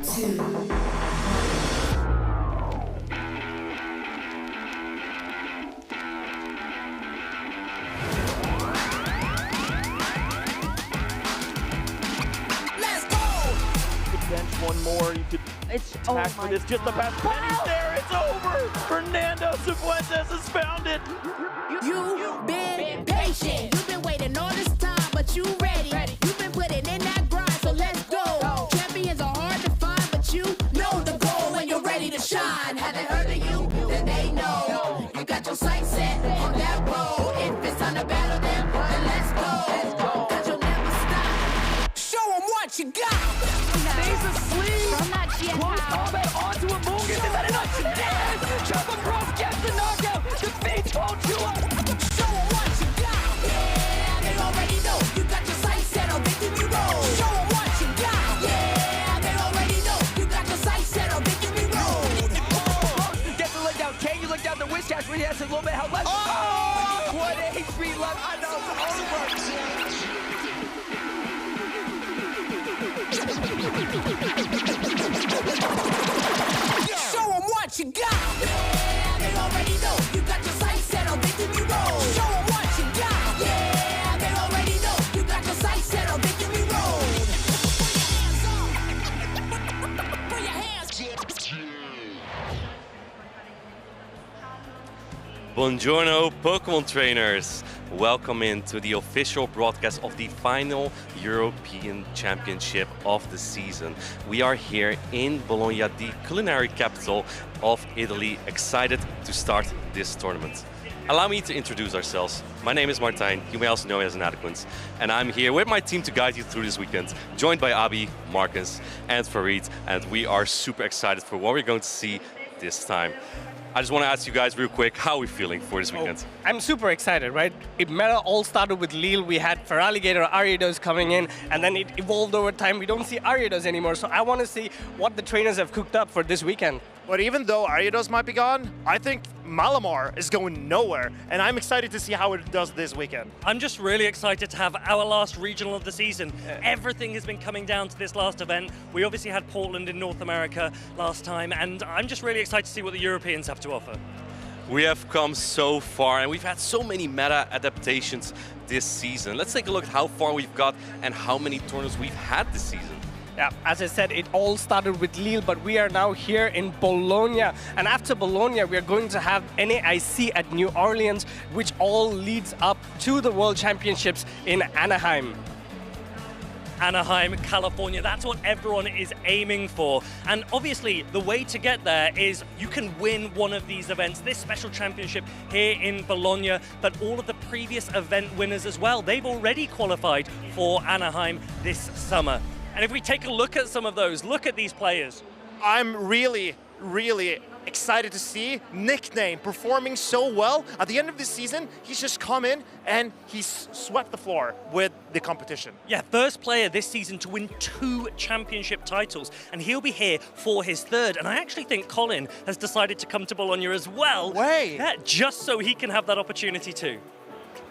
2. One more, you could attack for this. Just the pass. Penny's there. It's over. Fernando Cifuentes has found it. You've been patient. You've been waiting all this time, but you ready. You've been putting in that grind, so let's go. Champions are hard to find, but you know the goal when you're ready to shine. Have they heard of you? Then they know. You got your sights set on that road. If it's time to battle them, then let's go. Cause you'll never stop. Show them what you got. Stays asleep. From that Close combat onto a Mungus. Is that enough? Yes! Jump across, gets the knockout. Defeats Voltua. Show them what you got. Yeah, they already know. You got your sights set on victory road. Show them what you got. Yeah, they already know. You got your sights set on victory road. Gets the leg down. Can you look down the wish cash when he has a little bit of health left? Oh! What HP left. I know it's over. Show them what you got. Yeah, they already know. You got your sights set on victory road. Show them what you got. Yeah, they already know. You got your sights set on victory road. Put your hands Buongiorno, Pokémon trainers! Welcome into the official broadcast of the final European Championship of the season. We are here in Bologna, the culinary capital of Italy, excited to start this tournament. Allow me to introduce ourselves. My name is Martijn, you may also know me as Nadequins, and I'm here with my team to guide you through this weekend, joined by Abi, Marcus, and Farid, and we are super excited for what we're going to see this time. I just want to ask you guys real quick, how are we feeling for this weekend? I'm super excited, right? It meta all started with Lille. We had Feraligatr, Ariados coming in, and then it evolved over time. We don't see Ariados anymore, so I want to see what the trainers have cooked up for this weekend. But even though Ariados might be gone, I think Malamar is going nowhere, and I'm excited to see how it does this weekend. I'm just really excited to have our last regional of the season. Everything has been coming down to this last event. We obviously had Portland in North America last time, and I'm just really excited to see what the Europeans have to offer. We have come so far, and we've had so many meta adaptations this season. Let's take a look at how far we've got and how many tournaments we've had this season. Yeah, as I said, it all started with Lille, but we are now here in Bologna. And after Bologna, we are going to have NAIC at New Orleans, which all leads up to the World Championships in Anaheim. Anaheim, California, that's what everyone is aiming for. And obviously, the way to get there is you can win one of these events, this special championship here in Bologna, but all of the previous event winners as well, they've already qualified for Anaheim this summer. And if we take a look at some of those, look at these players. I'm really excited to see Nickname performing so well. At the end of this season, he's just come in and he's swept the floor with the competition. Yeah, first player this season to win 2 championship titles, and he'll be here for his 3rd. And I actually think Colin has decided to come to Bologna as well. Yeah, just so he can have that opportunity too.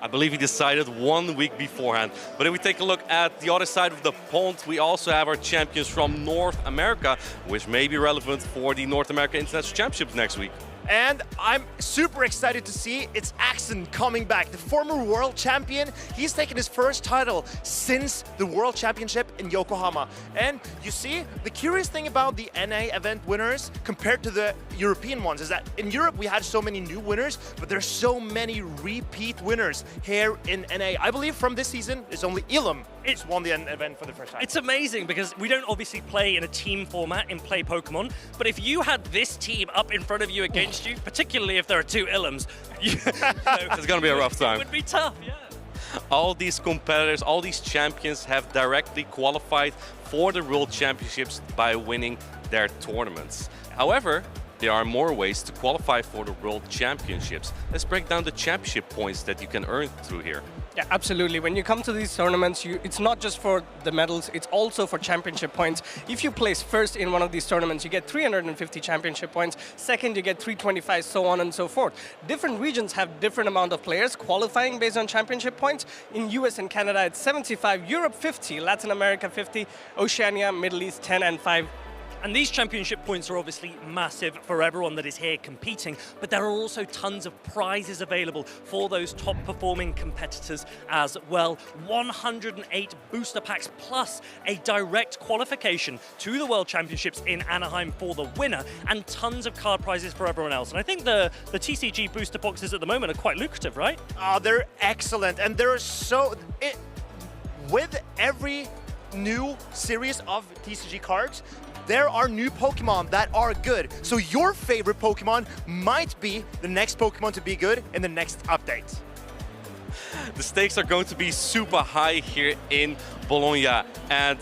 I believe he decided 1 week beforehand. But if we take a look at the other side of the pond, we also have our champions from North America, which may be relevant for the North America International Championships next week. And I'm super excited to see it's Axon coming back, the former world champion. He's taken his first title since the World Championship in Yokohama. And you see, the curious thing about the NA event winners compared to the European ones is that in Europe we had so many new winners, but there's so many repeat winners here in NA. I believe from this season, it's only Elam who's won the event for the first time. It's amazing because we don't obviously play in a team format in Play Pokemon, but if you had this team up in front of you against you, particularly if there are 2 Ilums, it's going to be a rough time. It would be tough, yeah. All these competitors, all these champions have directly qualified for the World Championships by winning their tournaments. However, there are more ways to qualify for the World Championships. Let's break down the championship points that you can earn through here. Yeah, absolutely. When you come to these tournaments, it's not just for the medals, it's also for championship points. If you place first in one of these tournaments, you get 350 championship points. Second, you get 325, so on and so forth. Different regions have different amount of players qualifying based on championship points. In US and Canada, it's 75, Europe 50, Latin America 50, Oceania, Middle East 10 and 5. And these championship points are obviously massive for everyone that is here competing, but there are also tons of prizes available for those top performing competitors as well. 108 booster packs plus a direct qualification to the World Championships in Anaheim for the winner, and tons of card prizes for everyone else. And I think the TCG booster boxes at the moment are quite lucrative, right? Oh, they're excellent, and they're with every new series of TCG cards, there are new Pokemon that are good. So your favorite Pokemon might be the next Pokemon to be good in the next update. The stakes are going to be super high here in Bologna, and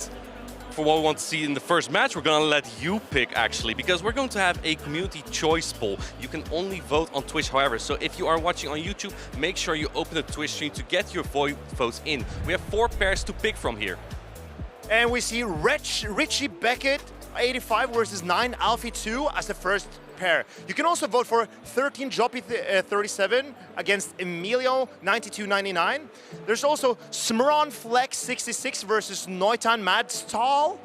for what we want to see in the first match, we're going to let you pick actually, because we're going to have a community choice poll. You can only vote on Twitch, however, so if you are watching on YouTube, make sure you open the Twitch stream to get your votes in. We have 4 pairs to pick from here. And we see Richie Beckett, 85 versus 9 Alfie 2 as the first pair. You can also vote for 13 Joppy 37 against Emilio 92.99. There's also Smron Flex 66 versus Noitan Madstall.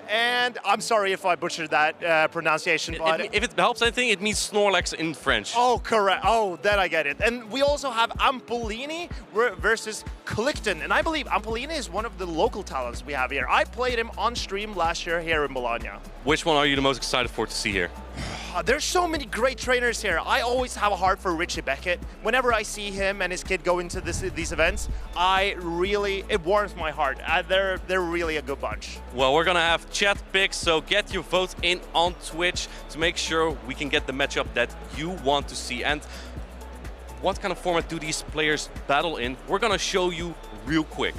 And I'm sorry if I butchered that pronunciation, but If it helps anything, it means Snorlax in French. oh, correct. Oh, then I get it. And we also have Ampolini versus Clifton. And I believe Ampolini is one of the local talents we have here. I played him on stream last year here in Bologna. Which one are you the most excited for to see here? There's so many great trainers here. I always have a heart for Richie Beckett. Whenever I see him and his kid go into these events, it warms my heart. They're really a good bunch. Well, we're gonna have chat picks, so get your votes in on Twitch to make sure we can get the matchup that you want to see. And what kind of format do these players battle in? We're gonna show you real quick.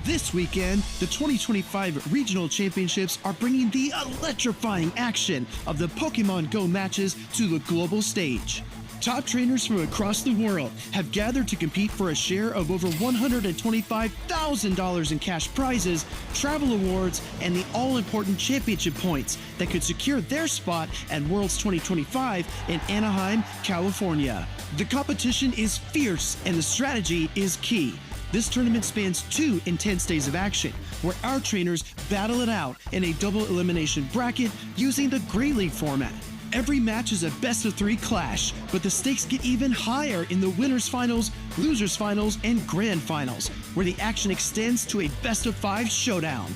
This weekend, the 2025 Regional Championships are bringing the electrifying action of the Pokemon Go matches to the global stage. Top trainers from across the world have gathered to compete for a share of over $125,000 in cash prizes, travel awards, and the all-important championship points that could secure their spot at Worlds 2025 in Anaheim, California. The competition is fierce and the strategy is key. This tournament spans 2 intense days of action, where our trainers battle it out in a double elimination bracket using the Grey League format. Every match is a best-of-3 clash, but the stakes get even higher in the winners finals, losers finals, and grand finals, where the action extends to a best-of-5 showdown.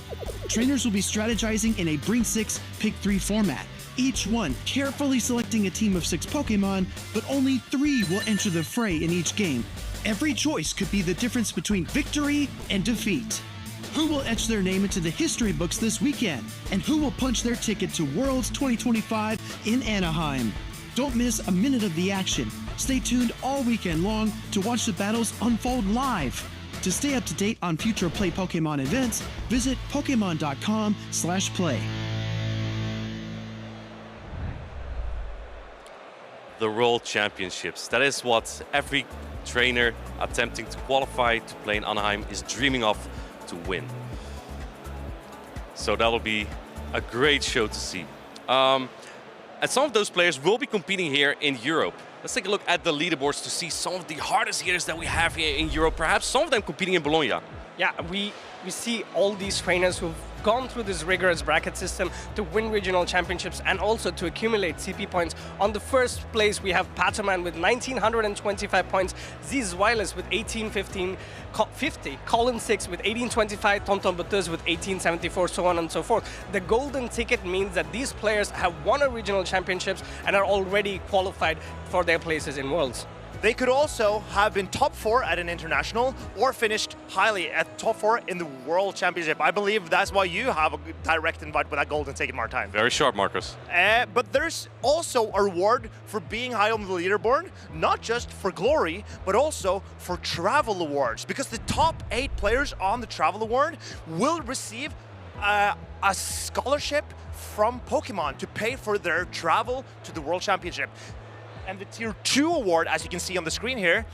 Trainers will be strategizing in a Bring 6, Pick 3 format, each one carefully selecting a team of 6 Pokemon, but only 3 will enter the fray in each game. Every choice could be the difference between victory and defeat. Who will etch their name into the history books this weekend? And who will punch their ticket to Worlds 2025 in Anaheim? Don't miss a minute of the action. Stay tuned all weekend long to watch the battles unfold live. To stay up to date on future Play Pokemon events, visit Pokemon.com/play. The World Championships. That is what every trainer attempting to qualify to play in Anaheim is dreaming of to win. So that'll be a great show to see. And some of those players will be competing here in Europe. Let's take a look at the leaderboards to see some of the hardest hitters that we have here in Europe. Perhaps some of them competing in Bologna. Yeah, we see all these trainers who've gone through this rigorous bracket system to win regional championships and also to accumulate CP points. On the first place, we have Patoman with 1,925 points, Ziz Wireless with 1,850, Colin 6 with 1,825, Tonton Bateuse with 1,874, so on and so forth. The golden ticket means that these players have won a regional championships and are already qualified for their places in Worlds. They could also have been top 4 at an international or finished highly at top 4 in the World Championship. I believe that's why you have a direct invite with that golden ticket, Martijn. Very sharp, Marcus. But there's also a reward for being high on the leaderboard, not just for glory, but also for travel awards, because the top 8 players on the travel award will receive a scholarship from Pokemon to pay for their travel to the World Championship. And the Tier 2 award, as you can see on the screen here,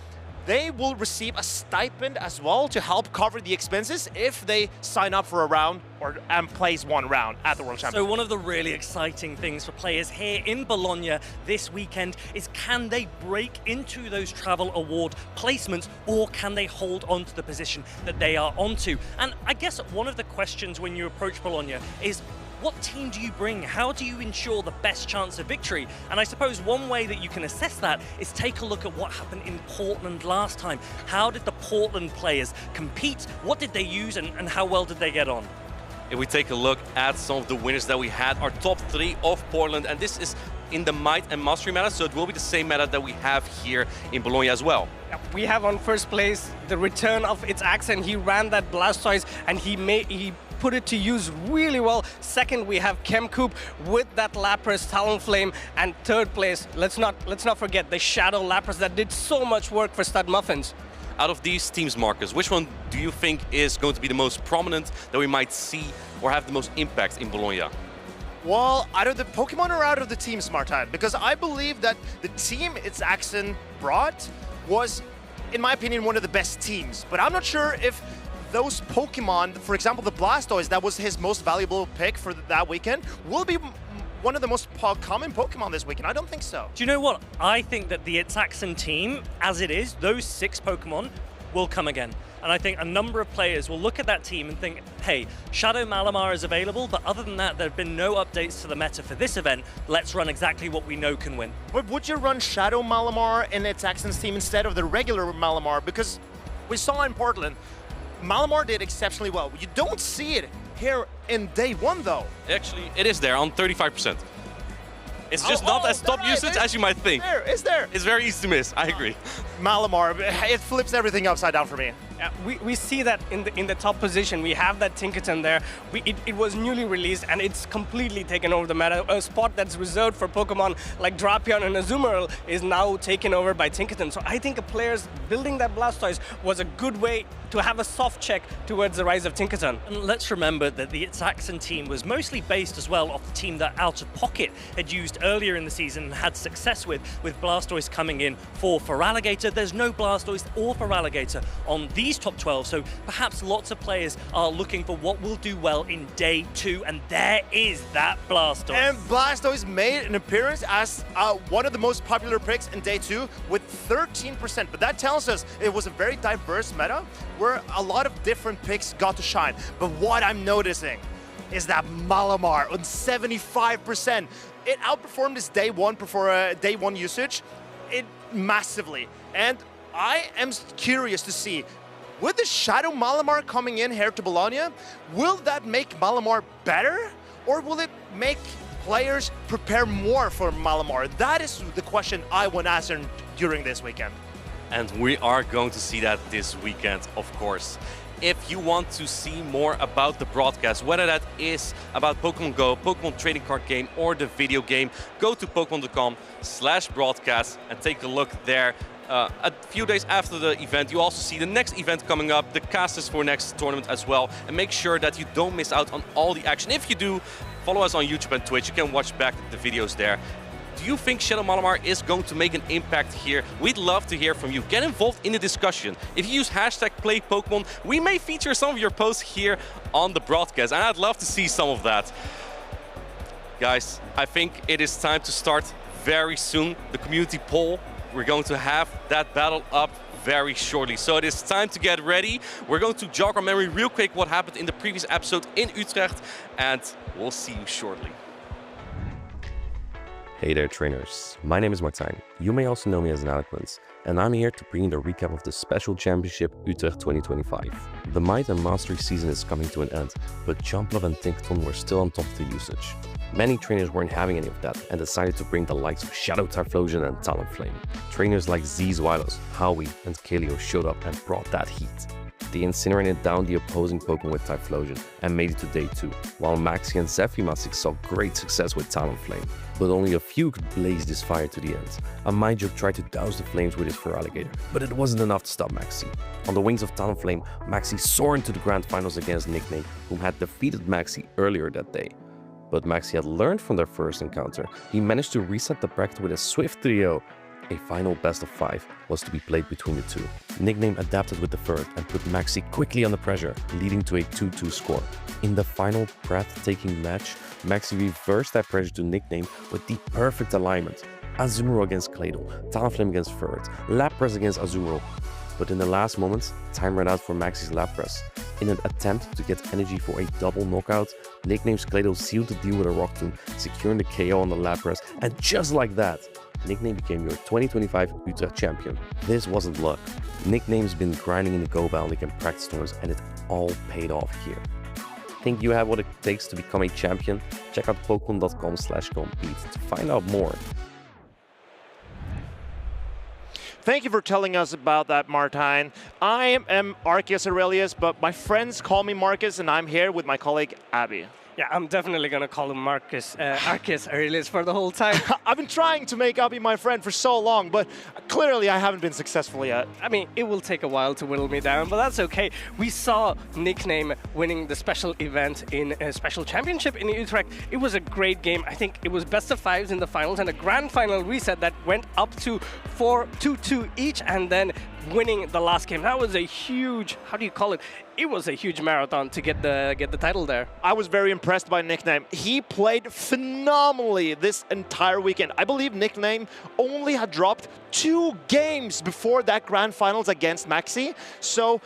they will receive a stipend as well to help cover the expenses if they sign up for a round and place 1 round at the World Championship. So one of the really exciting things for players here in Bologna this weekend is, can they break into those travel award placements, or can they hold on to the position that they are onto? And I guess one of the questions when you approach Bologna is, what team do you bring? How do you ensure the best chance of victory? And I suppose one way that you can assess that is take a look at what happened in Portland last time. How did the Portland players compete? What did they use and how well did they get on? If we take a look at some of the winners that we had, our top 3 of Portland, and this is in the Might and Mastery meta, so it will be the same meta that we have here in Bologna as well. We have on first place the return of its accent. He ran that Blastoise and he put it to use really well. Second, we have Chemcoop with that Lapras Talonflame, and third place, let's not forget the Shadow Lapras that did so much work for Stud Muffins. Out of these teams, Marcus, which one do you think is going to be the most prominent that we might see or have the most impact in Bologna? Well, out of the Pokemon or out of the teams, Martin? Because I believe that the team its accent brought was, in my opinion, one of the best teams. But I'm not sure if those Pokemon, for example, the Blastoise, that was his most valuable pick for that weekend, will be one of the most common Pokemon this weekend. I don't think so. Do you know what? I think that the Itzaxan team, as it is, those 6 Pokemon will come again. And I think a number of players will look at that team and think, hey, Shadow Malamar is available, but other than that, there have been no updates to the meta for this event. Let's run exactly what we know can win. But would you run Shadow Malamar in Itzaxan's team instead of the regular Malamar? Because we saw in Portland, Malamar did exceptionally well. You don't see it here in day 1, though. Actually, it is there on 35%. It's just not as top usage as you might think. It's there. It's very easy to miss, I agree. Malamar, it flips everything upside down for me. We see that in the top position. We have that Tinkerton there. It was newly released and it's completely taken over the meta. A spot that's reserved for Pokemon like Drapion and Azumarill is now taken over by Tinkerton. So I think a player's building that Blastoise was a good way to have a soft check towards the rise of Tinkerton. And let's remember that the Itzaxan team was mostly based as well off the team that Out of Pocket had used earlier in the season and had success with Blastoise coming in for Feraligatr. There's no Blastoise or Feraligatr on these top 12, so perhaps lots of players are looking for what will do well in day 2, and there is that Blastoise. And Blastoise made an appearance as one of the most popular picks in day 2 with 13%, but that tells us it was a very diverse meta where a lot of different picks got to shine. But what I'm noticing is that Malamar on 75%. It outperformed its day 1 usage massively, and I am curious to see, with the Shadow Malamar coming in here to Bologna, will that make Malamar better, or will it make players prepare more for Malamar? That is the question I want to answer during this weekend. And we are going to see that this weekend, of course. If you want to see more about the broadcast, whether that is about Pokemon Go, Pokemon trading card game, or the video game, go to pokemon.com/broadcast and take a look there. A few days after the event, you also see the next event coming up, the casters for next tournament as well, and make sure that you don't miss out on all the action. If you do, follow us on YouTube and Twitch. You can watch back the videos there. Do you think Shadow Malamar is going to make an impact here? We'd love to hear from you. Get involved in the discussion. If you use #PlayPokemon, we may feature some of your posts here on the broadcast, and I'd love to see some of that. Guys, I think it is time to start very soon the community poll. We're going to have that battle up very shortly. So it is time to get ready. We're going to jog our memory real quick what happened in the previous episode in Utrecht, and we'll see you shortly. Hey there, trainers. My name is Martijn. You may also know me as an Eloquence, and I'm here to bring the recap of the Special Championship Utrecht 2025. The Might and Mastery season is coming to an end, but Jumpluff and Tinkerton were still on top of the usage. Many trainers weren't having any of that and decided to bring the likes of Shadow Typhlosion and Talonflame. Trainers like Zweilous, Howie, and Kaleo showed up and brought that heat. They incinerated down the opposing Pokemon with Typhlosion and made it to day 2, while Maxi and Zephymastic saw great success with Talonflame. But only a few could blaze this fire to the end. A Mindjoke tried to douse the flames with his Feraligatr, but it wasn't enough to stop Maxi. On the wings of Talonflame, Maxi soared into the grand finals against Nickname, whom had defeated Maxi earlier that day. But Maxi had learned from their first encounter. He managed to reset the bracket with a swift 3-0. A final best of 5 was to be played between the two. Nickname adapted with the Ferret and put Maxi quickly under pressure, leading to a 2-2 score. In the final breathtaking match, Maxi reversed that pressure to Nickname with the perfect alignment. Azumarill against Claydol, Talonflame against Ferret, Lapras against Azumarill. But in the last moments, time ran out for Maxi's Lapras. In an attempt to get energy for a double knockout, Nickname's Clado sealed the deal with a Rock Tomb, securing the KO on the Lapras, and just like that, Nickname became your 2025 Utrecht champion. This wasn't luck. Nickname's been grinding in the Go Battle League and practice tournaments, and it all paid off here. Think you have what it takes to become a champion? Check out pokemon.com/compete to find out more. Thank you for telling us about that, Martijn. I am Arceus Aurelius, but my friends call me Marcus, and I'm here with my colleague, Abby. Yeah, I'm definitely going to call him Arceus Aurelius for the whole time. I've been trying to make Abby my friend for so long, but clearly I haven't been successful yet. I mean, it will take a while to whittle me down, but that's okay. We saw Nickname winning the special event in a special championship in Utrecht. It was a great game. I think it was best of fives in the finals and a grand final reset that went up to 4-2-2 each, and then winning the last game. That was a huge, how do you call it? It was a huge marathon to get the title there. I was very impressed by Nickname. He played phenomenally this entire weekend. I believe Nickname only had dropped 2 games before that grand finals against Maxi. So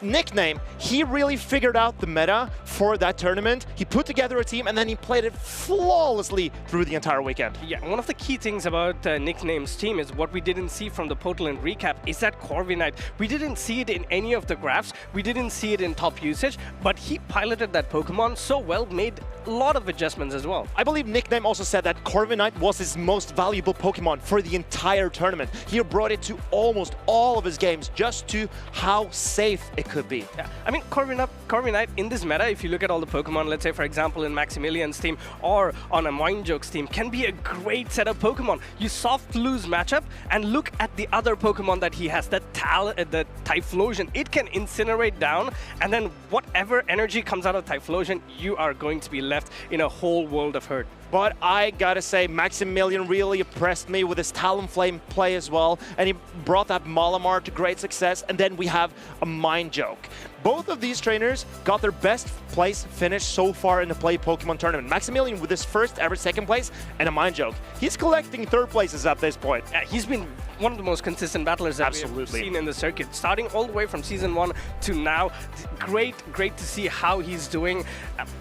Nickname, he really figured out the meta for that tournament. He put together a team and then he played it flawlessly through the entire weekend. Yeah, one of the key things about Nickname's team is what we didn't see from the Portland recap is that Corviknight. We didn't see it in any of the graphs. We didn't see it in top usage, but he piloted that Pokemon so well, made a lot of adjustments as well. I believe Nickname also said that Corviknight was his most valuable Pokemon for the entire tournament. He brought it to almost all of his games just to how safe it could be. Yeah, I mean, Corviknight in this meta, if you look at all the Pokemon, let's say for example in Maximilian's team or on a Mindjoke's team, can be a great set of Pokemon. You soft lose matchup and look at the other Pokemon that he has, the Typhlosion. It can incinerate down, and then whatever energy comes out of Typhlosion, you are going to be left in a whole world of hurt. But I gotta say, Maximilian really impressed me with his Talonflame play as well, and he brought that Malamar to great success, and then we have a Mindjoke. Both of these trainers got their best place finish so far in the Play Pokemon tournament. Maximilian with his first ever second place and a Mindjoke. He's collecting third places at this point. He's been one of the most consistent battlers that we've seen in the circuit, starting all the way from Season 1 to now. Great to see how he's doing.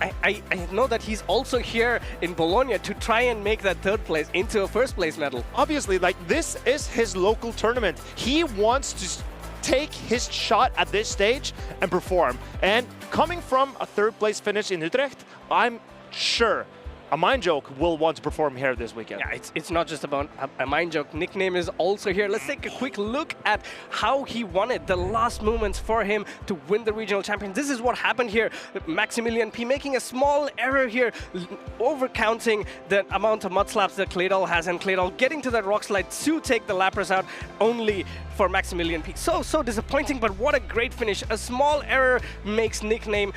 I know that he's also here in Bologna to try and make that third place into a first place medal. Obviously, like, this is his local tournament. He wants to take his shot at this stage and perform. And coming from a third place finish in Utrecht, I'm sure a Mindjoke will want to perform here this weekend. Yeah, it's not just about a Mindjoke. Nickname is also here. Let's take a quick look at how he won it. The last moments for him to win the regional champion. This is what happened here. Maximilian P making a small error here, overcounting the amount of mud slaps that Claydol has, and Claydol getting to that rock slide to take the Lapras out, only for Maximilian P. So disappointing, but what a great finish. A small error makes Nickname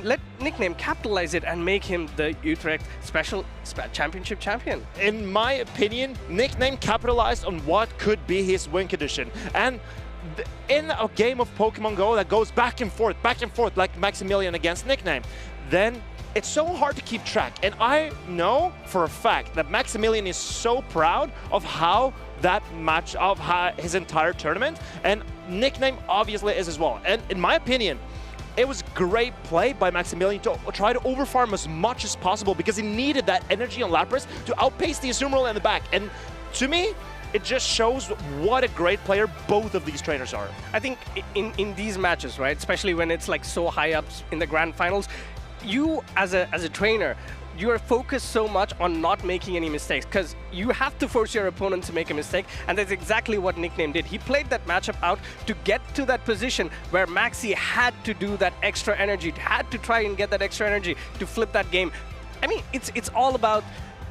let Nickname capitalize it and make him the Utrecht Special Championship champion. In my opinion, Nickname capitalized on what could be his win condition. And in a game of Pokemon Go that goes back and forth, like Maximilian against Nickname, then it's so hard to keep track. And I know for a fact that Maximilian is so proud of how that match, of his entire tournament, and Nickname obviously is as well. And in my opinion, it was great play by Maximilian to try to overfarm as much as possible because he needed that energy on Lapras to outpace the Azumarill in the back. And to me, it just shows what a great player both of these trainers are. I think in these matches, right, especially when it's like so high up in the grand finals, you as a trainer, you are focused so much on not making any mistakes because you have to force your opponent to make a mistake, and that's exactly what Nickname did. He played that matchup out to get to that position where Maxi had to do that extra energy, had to try and get that extra energy to flip that game. I mean, it's all about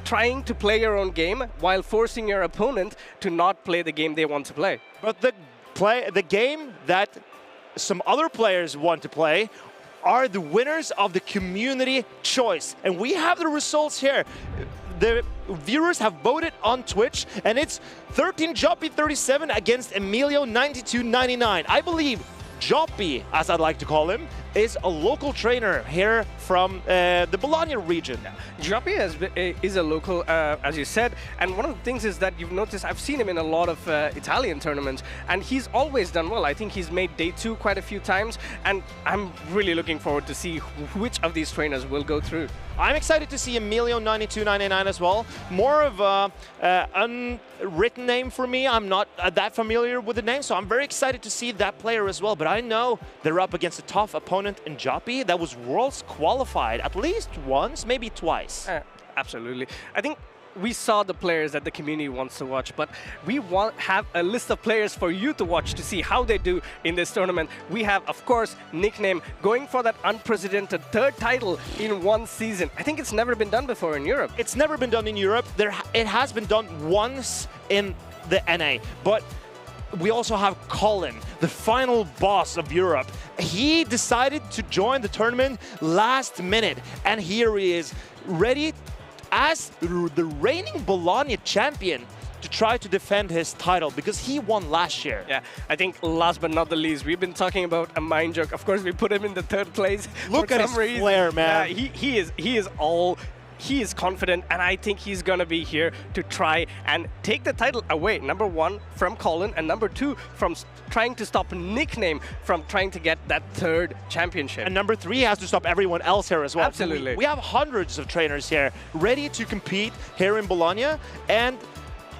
trying to play your own game while forcing your opponent to not play the game they want to play. But the game that some other players want to play are the winners of the community choice. And we have the results here. The viewers have voted on Twitch, and it's 13 Joppy 37 against AMELIO 92.99. I believe Joppy, as I'd like to call him, is a local trainer here from the Bologna region. Giuseppe is a local, as you said, and one of the things is that you've noticed, I've seen him in a lot of Italian tournaments, and he's always done well. I think he's made day 2 quite a few times, and I'm really looking forward to see which of these trainers will go through. I'm excited to see AMELIO 9299 as well. More of a unwritten name for me. I'm not that familiar with the name, so I'm very excited to see that player as well. But I know they're up against a tough opponent in Joppy that was Worlds qualified at least once, maybe twice. Absolutely. I think we saw the players that the community wants to watch, but we have a list of players for you to watch to see how they do in this tournament. We have, of course, Nickname going for that unprecedented 3rd title in one season. I think it's never been done before in Europe. It's never been done in Europe. It has been done once in the NA, but we also have Colin, the final boss of Europe. He decided to join the tournament last minute, and here he is, ready as the reigning Bologna champion to try to defend his title, because he won last year. Yeah, I think last but not the least, we've been talking about a mind joke. Of course, we put him in the 3rd place. Look at his flair, man. He is confident, and I think he's gonna be here to try and take the title away. Number 1 from Colin, and number 2 from trying to stop Nickname from trying to get that 3rd championship. And number 3 has to stop everyone else here as well. Absolutely. We have hundreds of trainers here ready to compete here in Bologna, and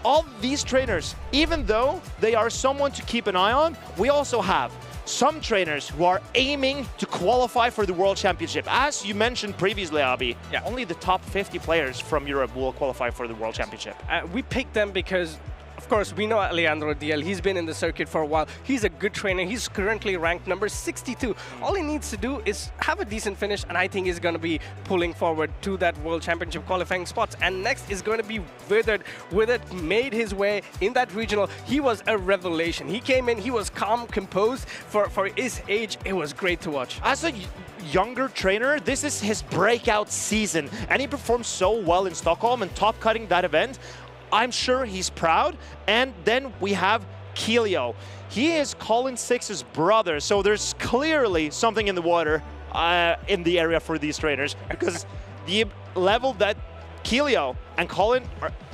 all these trainers, even though they are someone to keep an eye on, we also have some trainers who are aiming to qualify for the World Championship. As you mentioned previously, Abi, only the top 50 players from Europe will qualify for the World Championship. We picked them because, of course, we know Alejandro Diel. He's been in the circuit for a while. He's a good trainer. He's currently ranked number 62. All he needs to do is have a decent finish, and I think he's going to be pulling forward to that World Championship qualifying spots. And next is going to be Withered. Withered made his way in that regional. He was a revelation. He came in, he was calm, composed. For his age, it was great to watch. As a younger trainer, this is his breakout season, and he performed so well in Stockholm and top cutting that event. I'm sure he's proud. And then we have Kelio. He is Colin Six's brother, so there's clearly something in the water in the area for these trainers, because the level that Kelio and Colin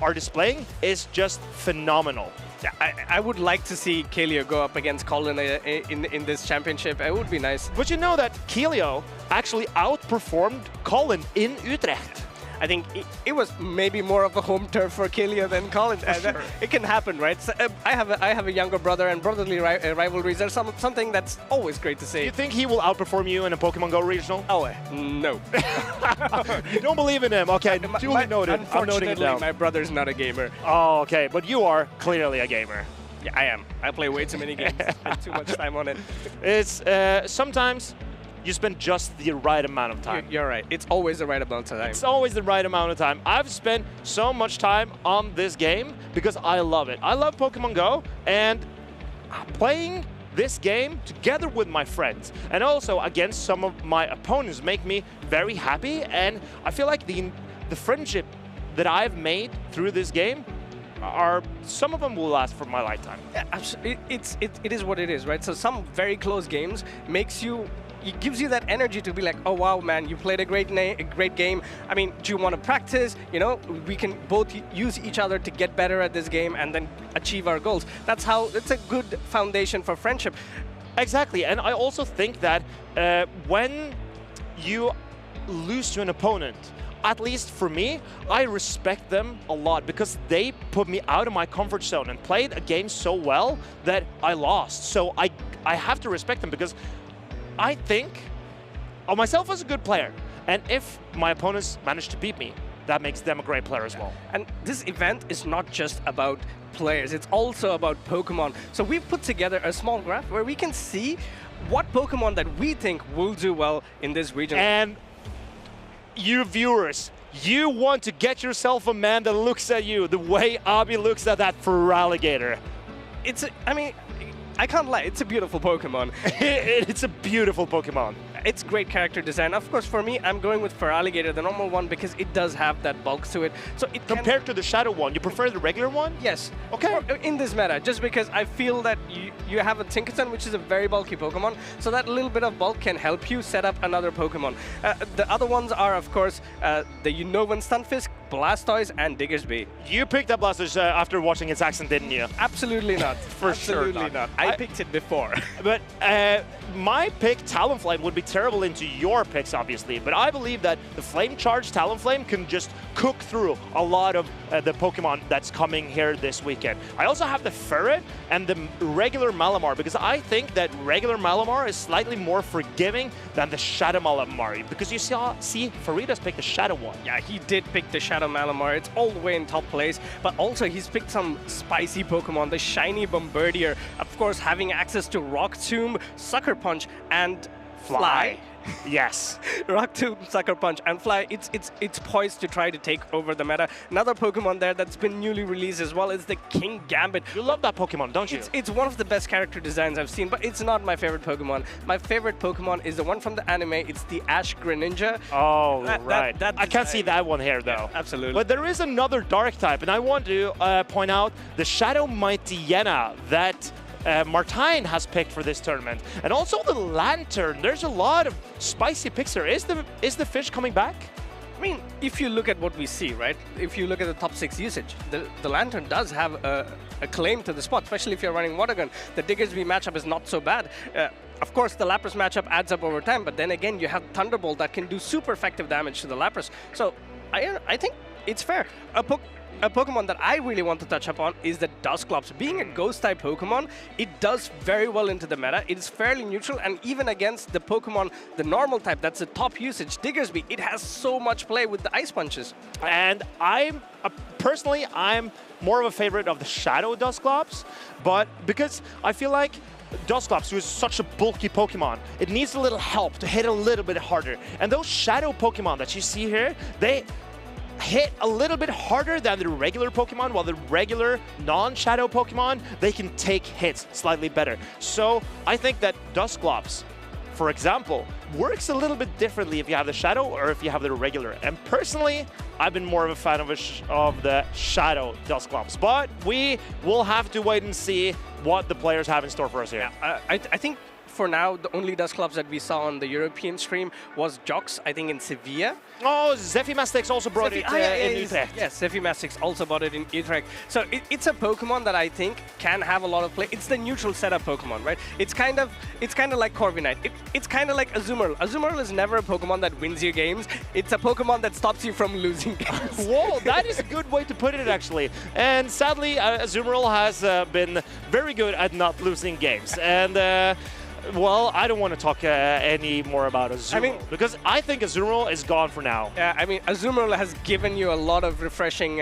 are displaying is just phenomenal. Yeah, I would like to see Kelio go up against Colin in this championship. It would be nice. But you know that Kelio actually outperformed Colin in Utrecht. I think it was maybe more of a home turf for Kelio than Colin. Sure. It can happen, right? So, I have a younger brother, and brotherly rivalries are something that's always great to see. You think he will outperform you in a Pokemon Go regional? Oh, no. You don't believe in him? Okay, duly noted. I'm noting it down. My brother's not a gamer. Oh, okay, but you are clearly a gamer. Yeah, I am. I play way too many games. Spend too much time on it. It's sometimes you spend just the right amount of time. You're right. It's always the right amount of time. It's always the right amount of time. I've spent so much time on this game because I love it. I love Pokemon Go, and playing this game together with my friends and also against some of my opponents make me very happy, and I feel like the friendship that I've made through this game some of them will last for my lifetime. Yeah, absolutely. It is what it is, right? So some very close games it gives you that energy to be like, oh wow, man, you played a great game. I mean, do you want to practice? You know, we can both use each other to get better at this game and then achieve our goals. It's a good foundation for friendship. Exactly, and I also think that when you lose to an opponent, at least for me, I respect them a lot because they put me out of my comfort zone and played a game so well that I lost. So I have to respect them because I think of myself as a good player. And if my opponents manage to beat me, that makes them a great player as well. And this event is not just about players, it's also about Pokemon. So we've put together a small graph where we can see what Pokemon that we think will do well in this region. And you viewers, you want to get yourself a man that looks at you the way Abi looks at that Feraligatr. I can't lie, it's a beautiful Pokemon. It's a beautiful Pokemon. It's great character design. Of course, for me, I'm going with Feraligatr, the normal one, because it does have that bulk to it. So it Compared to the Shadow one, you prefer the regular one? Yes. Okay. In this meta, just because I feel that you have a Tinkerton, which is a very bulky Pokemon, so that little bit of bulk can help you set up another Pokemon. The other ones are, of course, the Unnovan Stunfisk, Blastoise, and Diggersby. You picked up Blastoise after watching its accent, didn't you? Absolutely not. For sure Absolutely not. I picked it before. But my pick, Talonflame, would be terrible into your picks, obviously. But I believe that the Flame Charge Talonflame can just cook through a lot of the Pokemon that's coming here this weekend. I also have the Ferret and the regular Malamar, because I think that regular Malamar is slightly more forgiving than the Shadow Malamar. Because you see Farida's picked the Shadow one. Yeah, he did pick the Shadow Malamar. It's all the way in top place. But also, he's picked some spicy Pokemon. The Shiny Bombardier, of course, having access to Rock Tomb, Sucker Punch, and Fly. Yes. Rock Tomb, Sucker Punch, and Fly. It's poised to try to take over the meta. Another Pokemon there that's been newly released as well is the King Gambit. You love that Pokemon, don't you? It's one of the best character designs I've seen, but it's not my favorite Pokemon. My favorite Pokemon is the one from the anime. It's the Ash Greninja. Oh, right. I can't see that one here, though. Yeah, absolutely. But there is another dark type, and I want to point out the Shadow Mightyena that Martijn has picked for this tournament. And also the Lantern. There's a lot of spicy picks here. Is the fish coming back? I mean, if you look at what we see, right? If you look at the top 6 usage, the Lantern does have a claim to the spot, especially if you're running Water Gun. The Diggersby matchup is not so bad. Of course, the Lapras matchup adds up over time, but then again, you have Thunderbolt that can do super effective damage to the Lapras. So I think it's fair. A Pokemon that I really want to touch upon is the Dusclops. Being a Ghost-type Pokemon, it does very well into the meta. It is fairly neutral, and even against the Pokemon, the normal type, that's the top usage, Diggersby, it has so much play with the Ice Punches. And personally, I'm more of a favorite of the Shadow Dusclops, but because I feel like Dusclops, who is such a bulky Pokemon, it needs a little help to hit a little bit harder. And those Shadow Pokemon that you see here, they hit a little bit harder than the regular Pokemon, while the regular non-Shadow Pokemon, they can take hits slightly better. So I think that Dusclops, for example, works a little bit differently if you have the Shadow or if you have the regular. And personally, I've been more of a fan of the Shadow Dusclops. But we will have to wait and see what the players have in store for us here. Yeah, I think for now, the only Dusclops that we saw on the European stream was Jox, I think in Sevilla. Oh, Zephymastix also brought it in Utrecht. Yes, Zephymastix also bought it in Utrecht. So it's a Pokemon that I think can have a lot of play. It's the neutral setup Pokemon, right? It's kind of like Corviknight. It's kind of like Azumarill. Azumarill is never a Pokemon that wins you games. It's a Pokemon that stops you from losing games. Whoa, that is a good way to put it, actually. And sadly, Azumarill has been very good at not losing games. And well, I don't want to talk any more about Azumarill, because I think Azumarill is gone for now. Yeah, I mean, Azumarill has given you a lot of refreshing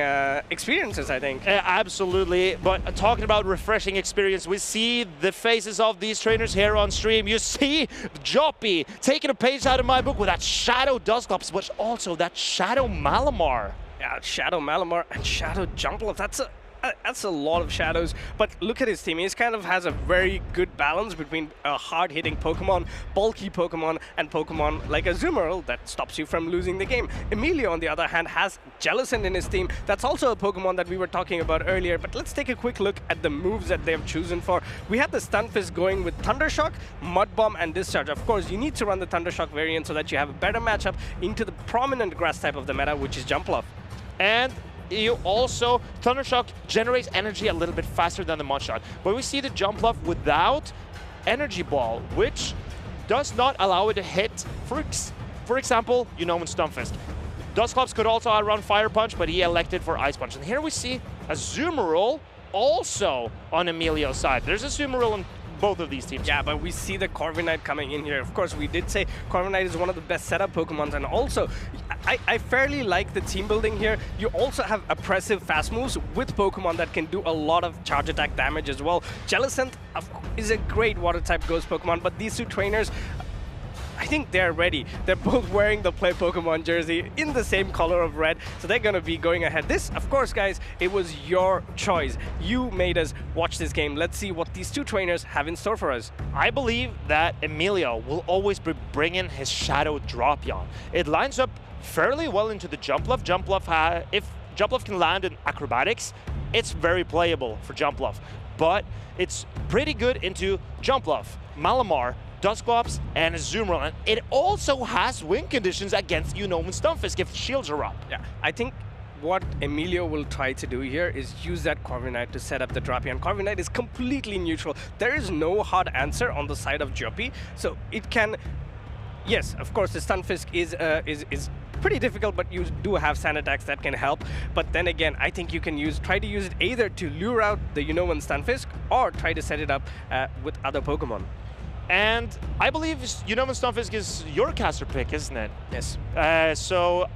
experiences, I think. Absolutely, but talking about refreshing experience, we see the faces of these trainers here on stream. You see Joppy taking a page out of my book with that Shadow Dusclops, but also that Shadow Malamar. Yeah, Shadow Malamar and Shadow Jumpluff. That's a lot of shadows, but look at his team. He kind of has a very good balance between a hard-hitting Pokemon, bulky Pokemon, and Pokemon like Azumarill that stops you from losing the game. AMELIO, on the other hand, has Jellicent in his team. That's also a Pokemon that we were talking about earlier, but let's take a quick look at the moves that they've chosen for. We have the Stunfisk going with Thundershock, Mud Bomb, and Discharge. Of course, you need to run the Thundershock variant so that you have a better matchup into the prominent grass type of the meta, which is Jumpluff. And you also, Thundershock generates energy a little bit faster than the Mudshot. But we see the Jumpluff without Energy Ball, which does not allow it to hit, for example, Unnovan Stunfisk. Dusclops could also outrun Fire Punch, but he elected for Ice Punch. And here we see Azumarill also on AMELIO's side. There's Azumarill on both of these teams. Yeah, but we see the Corviknight coming in here. Of course, we did say Corviknight is one of the best setup Pokemons, and also, I fairly like the team building here. You also have oppressive fast moves with Pokemon that can do a lot of charge attack damage as well. Jellicent is a great water type ghost Pokemon, but these two trainers, I think they're ready. They're both wearing the Play Pokemon jersey in the same color of red, so they're going to be going ahead. This, of course, guys, it was your choice. You made us watch this game. Let's see what these two trainers have in store for us. I believe that Emilio will always be bringing his Shadow Drapion. It lines up fairly well into the Jumpluff. If Jumpluff can land in acrobatics, it's very playable for Jumpluff. But it's pretty good into Jumpluff, Malamar, Dusclops, and Azumarill. And it also has win conditions against Unova and Stunfisk if shields are up. Yeah, I think what Emilio will try to do here is use that Corviknight to set up the Drapion. Corviknight is completely neutral. There is no hard answer on the side of Joppy, so it can... Yes, of course, the Stunfisk is pretty difficult, but you do have sand attacks that can help. But then again, I think you can try to use it either to lure out the Unova and Stunfisk or try to set it up with other Pokemon. And I believe Unova and Stunfisk is your caster pick, isn't it? Yes. So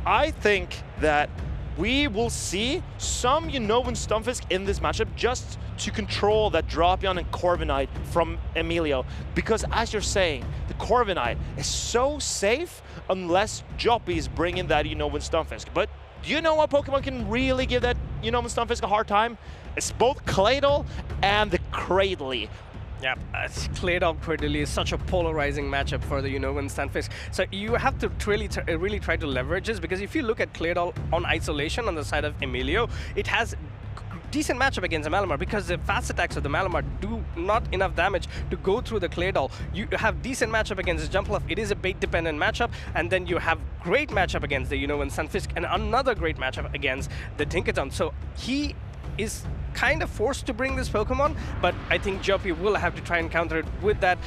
I think that we will see some Unova and Stunfisk in this matchup just to control that Drapion and Corviknight from Emilio. Because as you're saying, the Corviknight is so safe unless Joppy is bringing that Unova and Stunfisk. But do you know what Pokemon can really give that Unova and Stunfisk a hard time? It's both Claydol and the Cradily. Yeah, Claydol Cradily is such a polarizing matchup for the Unova and Stunfisk. So you have to really try to leverage this, because if you look at Claydol on isolation on the side of Emilio, it has decent matchup against a Malamar, because the fast attacks of the Malamar do not enough damage to go through the Claydol. You have decent matchup against the Jumpluff. It is a bait dependent matchup, and then you have great matchup against the Unova and Stunfisk, and another great matchup against the Tinkaton. So he is kind of forced to bring this Pokemon, but I think Joppy will have to try and counter it with that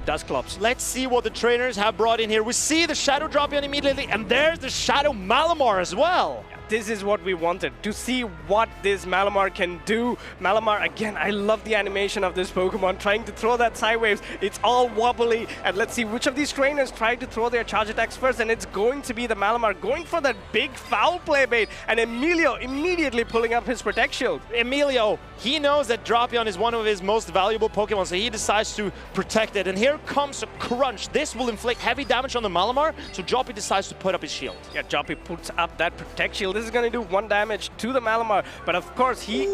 Dusclops. Let's see what the trainers have brought in here. We see the Shadow Drapion immediately, and there's the Shadow Malamar as well. This is what we wanted, to see what this Malamar can do. Malamar, again, I love the animation of this Pokemon, trying to throw that Psywaves. It's all wobbly, and let's see which of these trainers try to throw their charge attacks first, and it's going to be the Malamar going for that big foul play bait, and Emilio immediately pulling up his Protect Shield. Emilio, he knows that Drapion is one of his most valuable Pokemon, so he decides to protect it. And here comes a Crunch. This will inflict heavy damage on the Malamar, so Joppy decides to put up his shield. Yeah, Joppy puts up that Protect Shield. This is going to do 1 damage to the Malamar, but of course he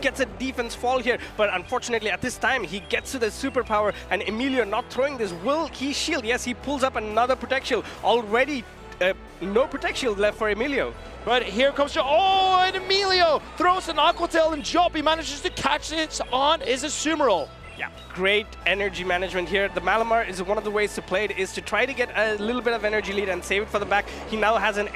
gets a defense fall here. But unfortunately at this time he gets to the superpower, and Emilio not throwing this. Will he shield? Yes, he pulls up another Protect Shield. Already no Protect Shield left for Emilio. But here comes and Emilio throws an Aqua Tail, and Joppy manages to catch it on his Azumarill. Yeah, great energy management here. The Malamar is one of the ways to play it, is to try to get a little bit of energy lead and save it for the back. He now has an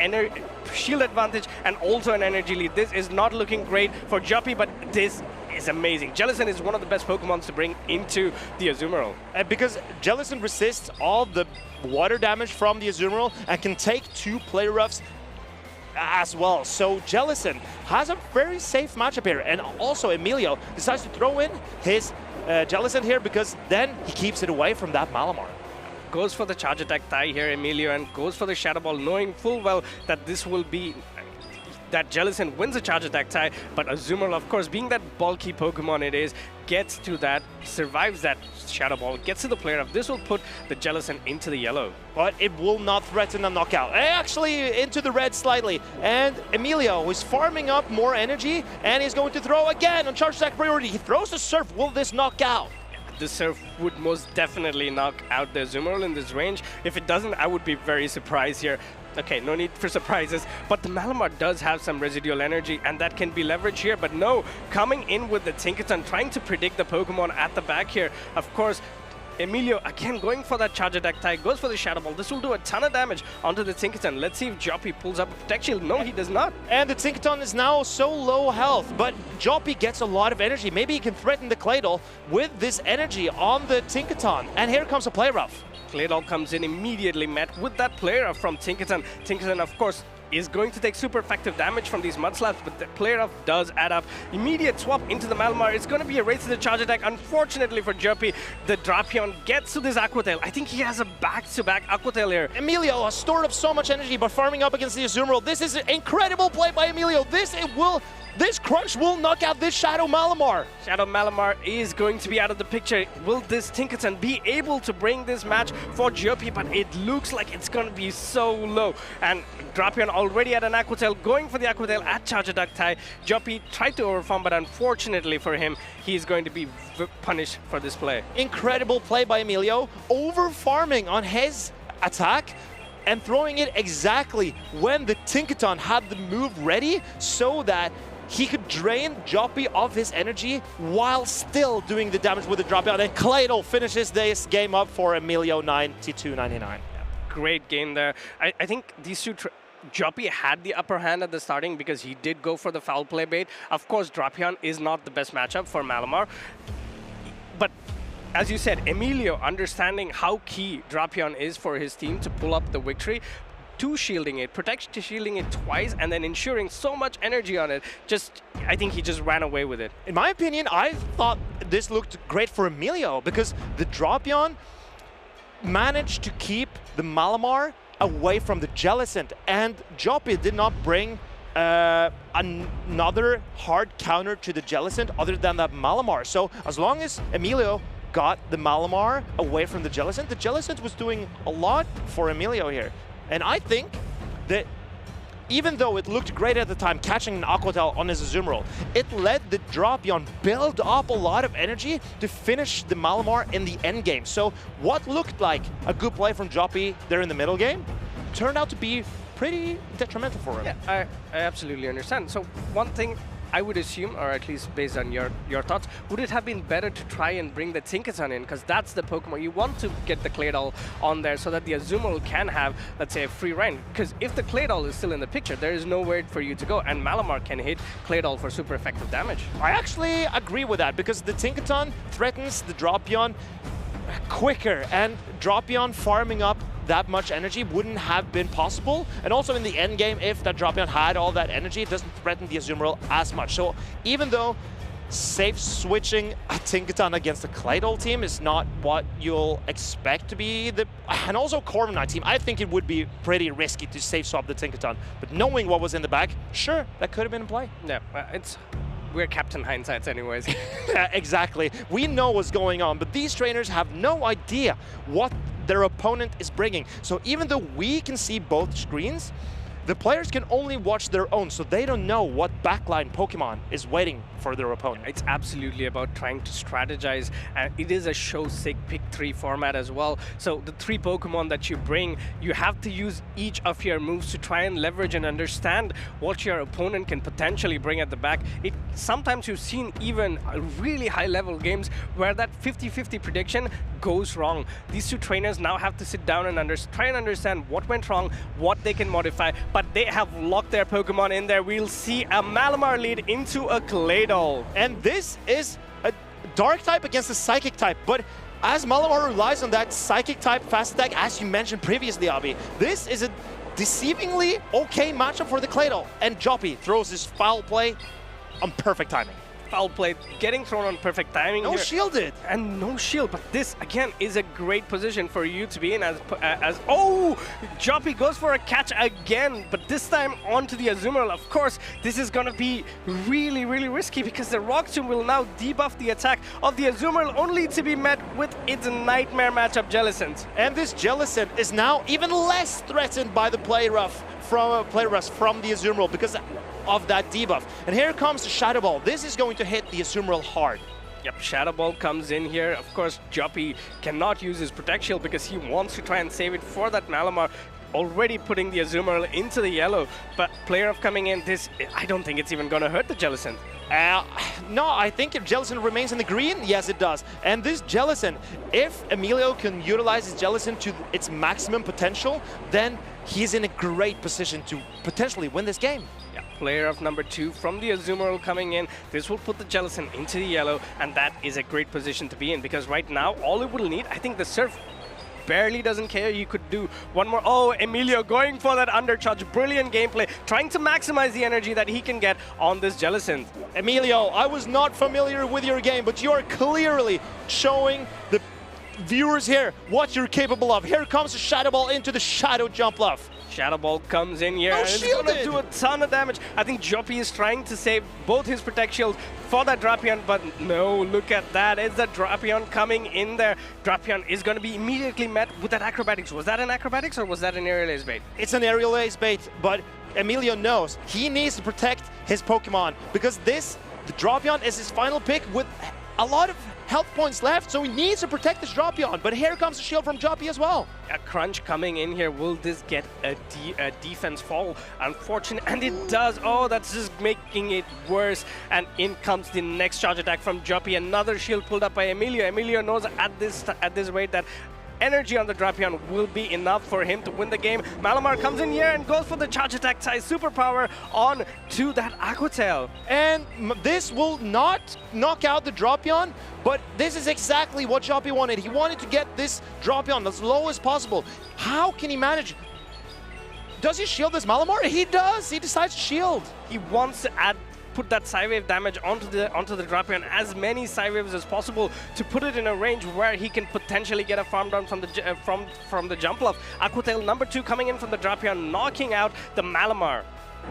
shield advantage and also an energy lead. This is not looking great for Joppy, but this is amazing. Jellicent is one of the best Pokemons to bring into the Azumarill. Because Jellicent resists all the water damage from the Azumarill and can take 2 Play Roughs as well. So Jellicent has a very safe matchup here. And also Emilio decides to throw in his Jellicent here, because then he keeps it away from that Malamar. Goes for the charge attack tie here, Emilio, and goes for the Shadow Ball, knowing full well that this will be... that Jellicent wins the charge attack tie, but Azumarill, of course, being that bulky Pokemon it is, gets to that, survives that Shadow Ball, gets to the player up. This will put the Jellicent into the yellow. But it will not threaten a knockout. Actually, into the red slightly. And Emilio is farming up more energy, and he's going to throw again on charge attack priority. He throws the Surf. Will this knock out? The Surf would most definitely knock out the Azumarill in this range. If it doesn't, I would be very surprised here. Okay, no need for surprises, but the Malamar does have some residual energy, and that can be leveraged here, but no, coming in with the Tinkaton, trying to predict the Pokemon at the back here. Of course, Emilio, again, going for that charge attack tie, goes for the Shadow Ball. This will do a ton of damage onto the Tinkaton. Let's see if Joppy pulls up a Protect Shield. No, he does not. And the Tinkaton is now so low health, but Joppy gets a lot of energy. Maybe he can threaten the Claydol with this energy on the Tinkaton. And here comes a Play Rough. Claydol comes in immediately met with that player from Tinkaton. Tinkaton, of course, is going to take super effective damage from these Mud Slaps, but the player does add up. Immediate swap into the Malamar. It's going to be a race to the charge attack. Unfortunately for Joppy, the Drapion gets to this Aqua Tail. I think he has a back-to-back Aqua Tail here. Emilio has stored up so much energy, but farming up against the Azumarill. This is an incredible play by Emilio. This, it will This crunch will knock out this Shadow Malamar. Shadow Malamar is going to be out of the picture. Will this Tinkerton be able to bring this match for Joppy? But it looks like it's going to be so low. And Drapion already at an Aqua Tail, going for the Aqua Tail at Charjaduktai. Joppy tried to overfarm, but unfortunately for him, he's going to be punished for this play. Incredible play by Emilio, over-farming on his attack and throwing it exactly when the Tinkaton had the move ready so that he could drain Joppy of his energy while still doing the damage with the Drapion. And Cladle finishes this game up for Emilio 92-99. Great game there. I think these two... Joppy had the upper hand at the starting because he did go for the foul play bait. Of course, Drapion is not the best matchup for Malamar. But as you said, Emilio understanding how key Drapion is for his team to pull up the victory, to shielding it, shielding it twice, and then ensuring so much energy on it. I think he just ran away with it. In my opinion, I thought this looked great for Emilio because the Drapion managed to keep the Malamar away from the Jellicent, and Joppy did not bring another hard counter to the Jellicent other than that Malamar. So as long as Emilio got the Malamar away from the Jellicent was doing a lot for Emilio here. And I think that even though it looked great at the time, catching an Aqua Tail on his Azumarill, it let the Drapion build up a lot of energy to finish the Malamar in the end game. So what looked like a good play from Joppy there in the middle game turned out to be pretty detrimental for him. Yeah, I absolutely understand. So one thing I would assume, or at least based on your thoughts, would it have been better to try and bring the Tinkaton in? Because that's the Pokemon. You want to get the Claydol on there so that the Azumarill can have, let's say, a free reign. Because if the Claydol is still in the picture, there is nowhere for you to go. And Malamar can hit Claydol for super effective damage. I actually agree with that because the Tinkaton threatens the Drapion quicker, and Drapion farming up that much energy wouldn't have been possible. And also in the end game, if that Drapion had all that energy, it doesn't threaten the Azumarill as much. So even though safe switching a Tinkaton against a Claydol team is not what you'll expect to be the... And also Corviknight team, I think it would be pretty risky to safe swap the Tinkaton. But knowing what was in the back, sure, that could have been in play. Yeah, we're Captain Hindsights anyways. Yeah, exactly. We know what's going on, but these trainers have no idea what their opponent is bringing. So even though we can see both screens, the players can only watch their own, so they don't know what backline Pokemon is waiting for their opponent. It's absolutely about trying to strategize, and it is a show sick pick 3 format as well. So the 3 Pokemon that you bring, you have to use each of your moves to try and leverage and understand what your opponent can potentially bring at the back. Sometimes you've seen even really high level games where that 50-50 prediction goes wrong. These two trainers now have to sit down and try and understand what went wrong, what they can modify, but they have locked their Pokemon in there. We'll see a Malamar lead into a Claydol. And this is a Dark type against a Psychic type, but as Malamar relies on that Psychic type fast attack, as you mentioned previously, Abi, this is a deceivingly okay matchup for the Claydol. And Joppy throws his foul play on perfect timing. Foul play, getting thrown on perfect timing. No shielded. And no shield, but this, again, is a great position for you to be in as oh! Joppy goes for a catch again, but this time onto the Azumarill. Of course, this is gonna be really, really risky because the Rock Tomb will now debuff the attack of the Azumarill, only to be met with its nightmare matchup, Jellicent. And this Jellicent is now even less threatened by the Play Rough from the Azumarill because of that debuff. And here comes the Shadow Ball. This is going to hit the Azumarill hard. Yep, Shadow Ball comes in here. Of course, Joppy cannot use his Protect Shield because he wants to try and save it for that Malamar, already putting the Azumarill into the yellow. But Play Rough coming in, I don't think it's even going to hurt the Jellicent. No, I think if Jellicent remains in the green, yes it does. And this Jellicent, if Emilio can utilize his Jellicent to its maximum potential, then he's in a great position to potentially win this game. Yeah, Player of number 2 from the Azumarill coming in. This will put the Jellicent into the yellow, and that is a great position to be in because right now, all it will need, I think the Surf barely doesn't care. You could do one more. Oh, Emilio going for that undercharge. Brilliant gameplay, trying to maximize the energy that he can get on this Jellicent. Emilio, I was not familiar with your game, but you are clearly showing the viewers here what you're capable of. Here comes the Shadow Ball into the Shadow Jump Love. Shadow Ball comes in here, and it's going to do a ton of damage. I think Joppy is trying to save both his Protect Shield for that Drapion, but no, look at that. It's the Drapion coming in there. Drapion is going to be immediately met with that Acrobatics. Was that an Acrobatics or was that an Aerial Ace Bait? It's an Aerial Ace Bait, but AMELIO knows he needs to protect his Pokemon because the Drapion is his final pick with a lot of health points left, so he needs to protect this Drapion. But here comes the shield from Joppy as well. A Crunch coming in here. Will this get a defense fall? Unfortunate, and it does. Oh, that's just making it worse. And in comes the next charge attack from Joppy. Another shield pulled up by AMELIO. AMELIO knows at this rate that energy on the Drapion will be enough for him to win the game. Malamar comes in here and goes for the charge attack size superpower on to that Aqua Tail. And this will not knock out the Drapion, but this is exactly what Joppy wanted. He wanted to get this Drapion as low as possible. How can he manage? Does he shield this Malamar? He does! He decides to shield. He wants to put that Psywave damage onto the Drapion, as many Psywaves as possible, to put it in a range where he can potentially get a farm down from the jump bluff. Aqua Tail number 2 coming in from the Drapion, knocking out the Malamar.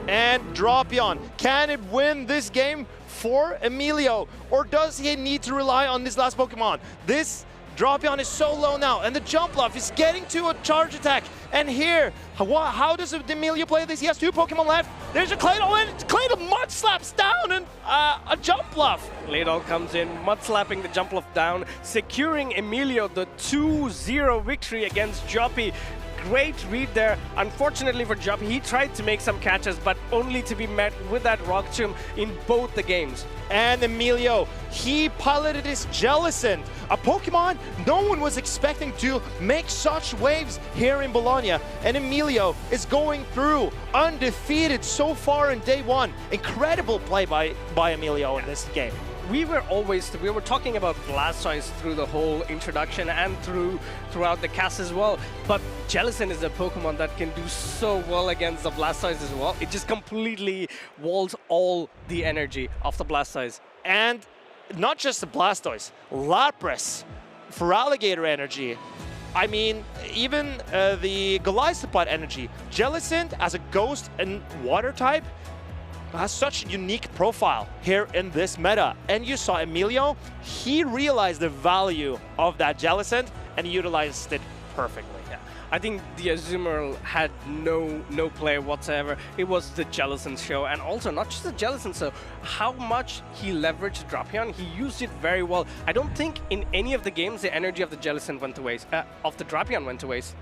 And Drapion, can it win this game for AMELIO, or does he need to rely on this last Pokemon? This Drapion is so low now, and the jump bluff is getting to a charge attack. And here, how does AMELIO play this? He has 2 Pokemon left. There's a Claydol, and Claydol mud slaps down and a jump bluff. Claydol comes in, mud slapping the jump bluff down, securing AMELIO the 2-0 victory against Joppy. Great read there. Unfortunately for Joppy, he tried to make some catches, but only to be met with that Rock Tomb in both the games. And AMELIO, he piloted his Jellicent, a Pokemon no one was expecting to make such waves here in Bologna. And AMELIO is going through undefeated so far in day 1. Incredible play by AMELIO in this game. We were talking about Blastoise through the whole introduction and throughout the cast as well, but Jellicent is a Pokemon that can do so well against the Blastoise as well. It just completely walls all the energy of the Blastoise. And not just the Blastoise, Lapras, Feraligatr energy. I mean, even the Golisopod energy. Jellicent as a ghost and water type has such a unique profile here in this meta. And you saw AMELIO, he realized the value of that Jellicent and he utilized it perfectly. Yeah. I think the Azumarill had no play whatsoever. It was the Jellicent show, and also not just the Jellicent show, how much he leveraged Drapion, he used it very well. I don't think in any of the games the energy of the Jellicent went to waste, of the Drapion went to waste.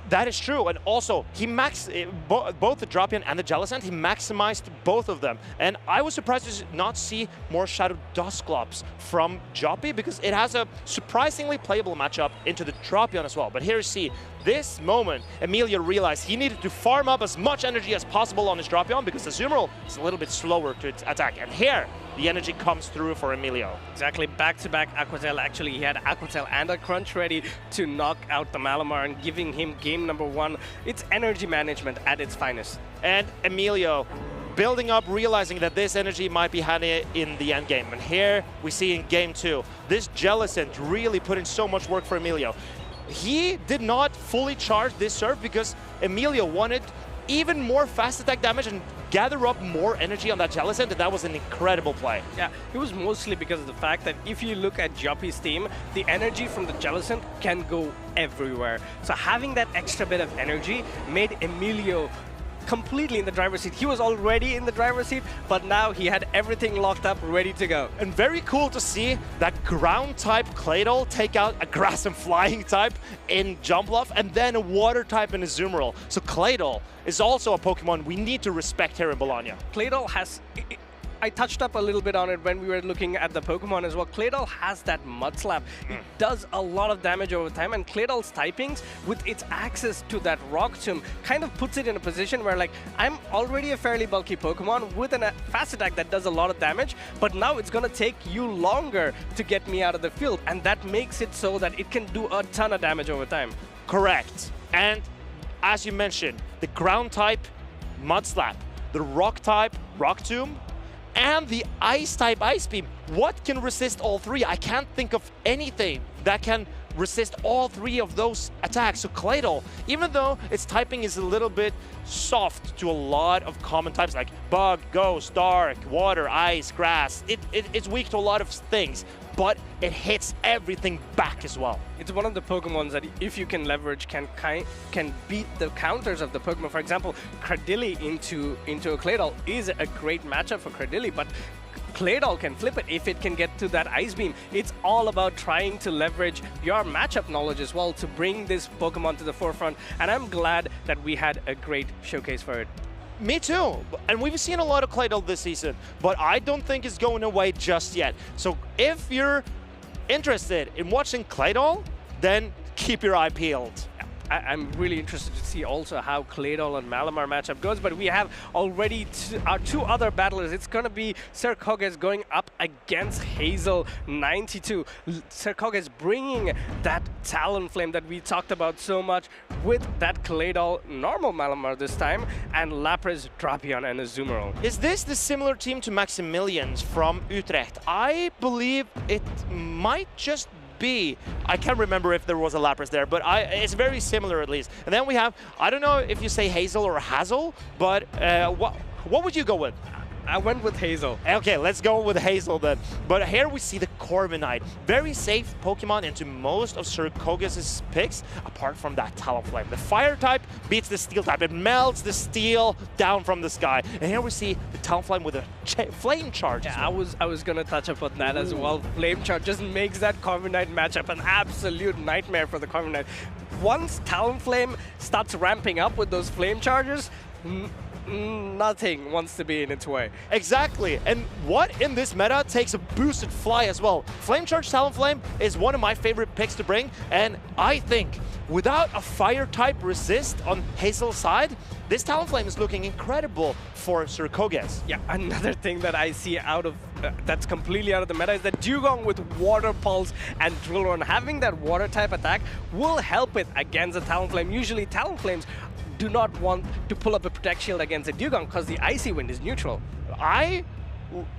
That is true, and also he both the Drapion and the Jellicent, he maximized both of them. And I was surprised to not see more Shadow Dusclops from Joppy because it has a surprisingly playable matchup into the Drapion as well. But here you see, this moment, AMELIO realized he needed to farm up as much energy as possible on his Drapion because the Azumarill is a little bit slower to attack. And here, the energy comes through for AMELIO. Exactly, back-to-back Aqua Tail. Actually, he had Aqua Tail and a Crunch ready to knock out the Malamar and giving him game number 1. It's energy management at its finest. And AMELIO building up, realizing that this energy might be handy in the end game. And here we see in game 2, this Jellicent really put in so much work for AMELIO. He did not fully charge this serve because AMELIO wanted even more fast attack damage and gather up more energy on that Jellicent, and that was an incredible play. Yeah, it was mostly because of the fact that if you look at Joppy's team, the energy from the Jellicent can go everywhere. So having that extra bit of energy made AMELIO completely in the driver's seat. He was already in the driver's seat, but now he had everything locked up, ready to go. And very cool to see that ground type Claydol take out a grass and flying type in Jumpluff, and then a water type in Azumarill. So Claydol is also a Pokemon we need to respect here in Bologna. Claydol has... I touched up a little bit on it when we were looking at the Pokemon as well. Claydol has that Mud Slap. It does a lot of damage over time, and Claydol's typings, with its access to that Rock Tomb, kind of puts it in a position where, like, I'm already a fairly bulky Pokemon with a fast attack that does a lot of damage, but now it's gonna take you longer to get me out of the field, and that makes it so that it can do a ton of damage over time. Correct. And as you mentioned, the ground type Mud Slap, the rock type Rock Tomb, and the ice type Ice Beam. What can resist all three? I can't think of anything that can resist all 3 of those attacks. So Claydol, even though its typing is a little bit soft to a lot of common types like bug, ghost, dark, water, ice, grass, it's weak to a lot of things, but it hits everything back as well. It's one of the Pokemons that, if you can leverage, can beat the counters of the Pokemon. For example, Cradily into a Claydol is a great matchup for Cradily, but Claydol can flip it if it can get to that Ice Beam. It's all about trying to leverage your matchup knowledge as well to bring this Pokemon to the forefront, and I'm glad that we had a great showcase for it. Me too, and we've seen a lot of Claydol this season, but I don't think it's going away just yet. So if you're interested in watching Claydol, then keep your eye peeled. I'm really interested to see also how Claydol and Malamar matchup goes, but we have already our 2 other battlers. It's going to be Circoges going up against Hazel 92. Circoges bringing that Talonflame that we talked about so much with that Claydol normal Malamar this time, and Lapras, Drapion, and Azumarill. Is this the similar team to Maximilian's from Utrecht? I believe it might just be. I can't remember if there was a Lapras there, but it's very similar at least. And then we have, I don't know if you say Hazel or Hazel, but what would you go with? I went with Hazel. Okay, let's go with Hazel then. But here we see the Corviknight. Very safe Pokemon into most of Circoges' picks, apart from that Talonflame. The fire type beats the steel type. It melts the steel down from the sky. And here we see the Talonflame with a flame charge. Yeah, I was gonna touch upon that as well. Flame charge just makes that Corviknight matchup an absolute nightmare for the Corviknight. Once Talonflame starts ramping up with those flame charges, nothing wants to be in its way. Exactly, and what in this meta takes a boosted fly as well? Flame Charge Talonflame is one of my favorite picks to bring, and I think without a fire type resist on Hazel's side, this Talonflame is looking incredible for Circoges. Yeah, another thing that I see out of that's completely out of the meta is that Dugong with Water Pulse and Drill Run. Having that water type attack will help it against a Talonflame. Usually Talonflames do not want to pull up a Protect Shield against a Dugong because the Icy Wind is neutral. I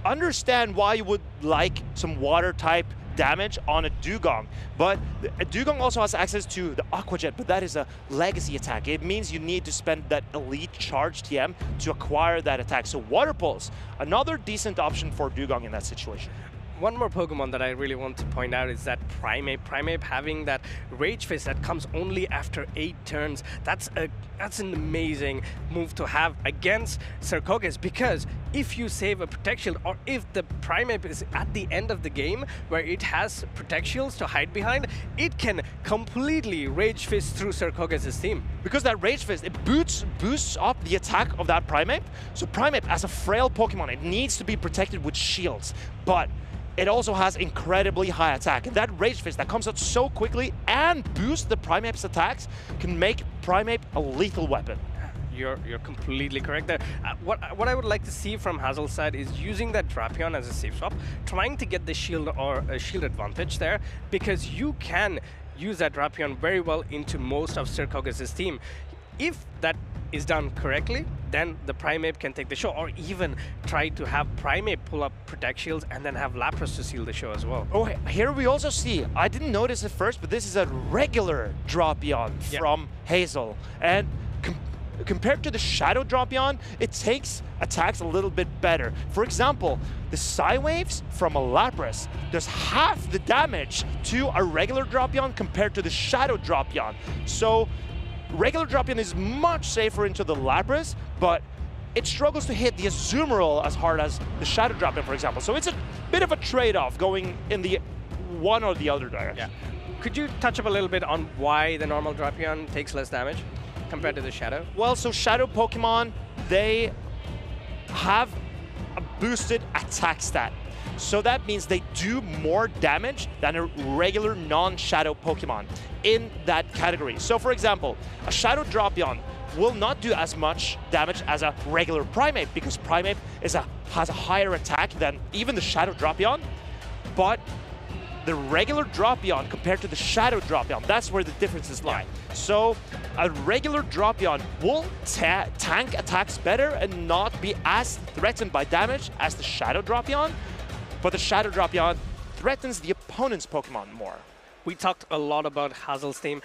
understand why you would like some water type damage on a Dugong, but a Dugong also has access to the Aqua Jet, but that is a legacy attack. It means you need to spend that elite charge TM to acquire that attack. So Water Pulse, another decent option for Dugong in that situation. One more Pokemon that I really want to point out is that Primeape. Primeape having that Rage Fist that comes only after 8 turns. That's an amazing move to have against Circoges, because if you save a Protect Shield, or if the Primeape is at the end of the game where it has Protect Shields to hide behind, it can completely Rage Fist through Circoges' team. Because that Rage Fist, it boosts up the attack of that Primeape. So Primeape, as a frail Pokemon, it needs to be protected with shields, but it also has incredibly high attack. And that Rage Fist that comes out so quickly and boosts the Primeape's attacks can make Primeape a lethal weapon. You're completely correct there. What I would like to see from Hazel's side is using that Drapion as a safe swap, trying to get the shield or a shield advantage there, because you can use that Drapion very well into most of Circoges' team. If that is done correctly, then the Primeape can take the show, or even try to have Primeape pull up Protect Shields and then have Lapras to seal the show as well. Oh, here we also see, I didn't notice it first, but this is a regular Drapion from Hazel. And compared to the Shadow Drapion, it takes attacks a little bit better. For example, the Psywaves from a Lapras does half the damage to a regular Drapion compared to the Shadow Drapion. So regular Drapion is much safer into the Lapras, but it struggles to hit the Azumarill as hard as the Shadow Drapion, for example. So it's a bit of a trade-off going in the one or the other direction. Yeah. Could you touch up a little bit on why the normal Drapion takes less damage compared to the Shadow? Well, so Shadow Pokemon, they have a boosted attack stat. So that means they do more damage than a regular non-Shadow Pokemon in that category. So for example, a Shadow Drapion will not do as much damage as a regular Primeape, because Primeape has a higher attack than even the Shadow Drapion. But the regular Drapion compared to the Shadow Drapion, that's where the differences lie. So a regular Drapion will tank attacks better and not be as threatened by damage as the Shadow Drapion. But the Shadow Drapion threatens the opponent's Pokemon more. We talked a lot about HAZEL's team.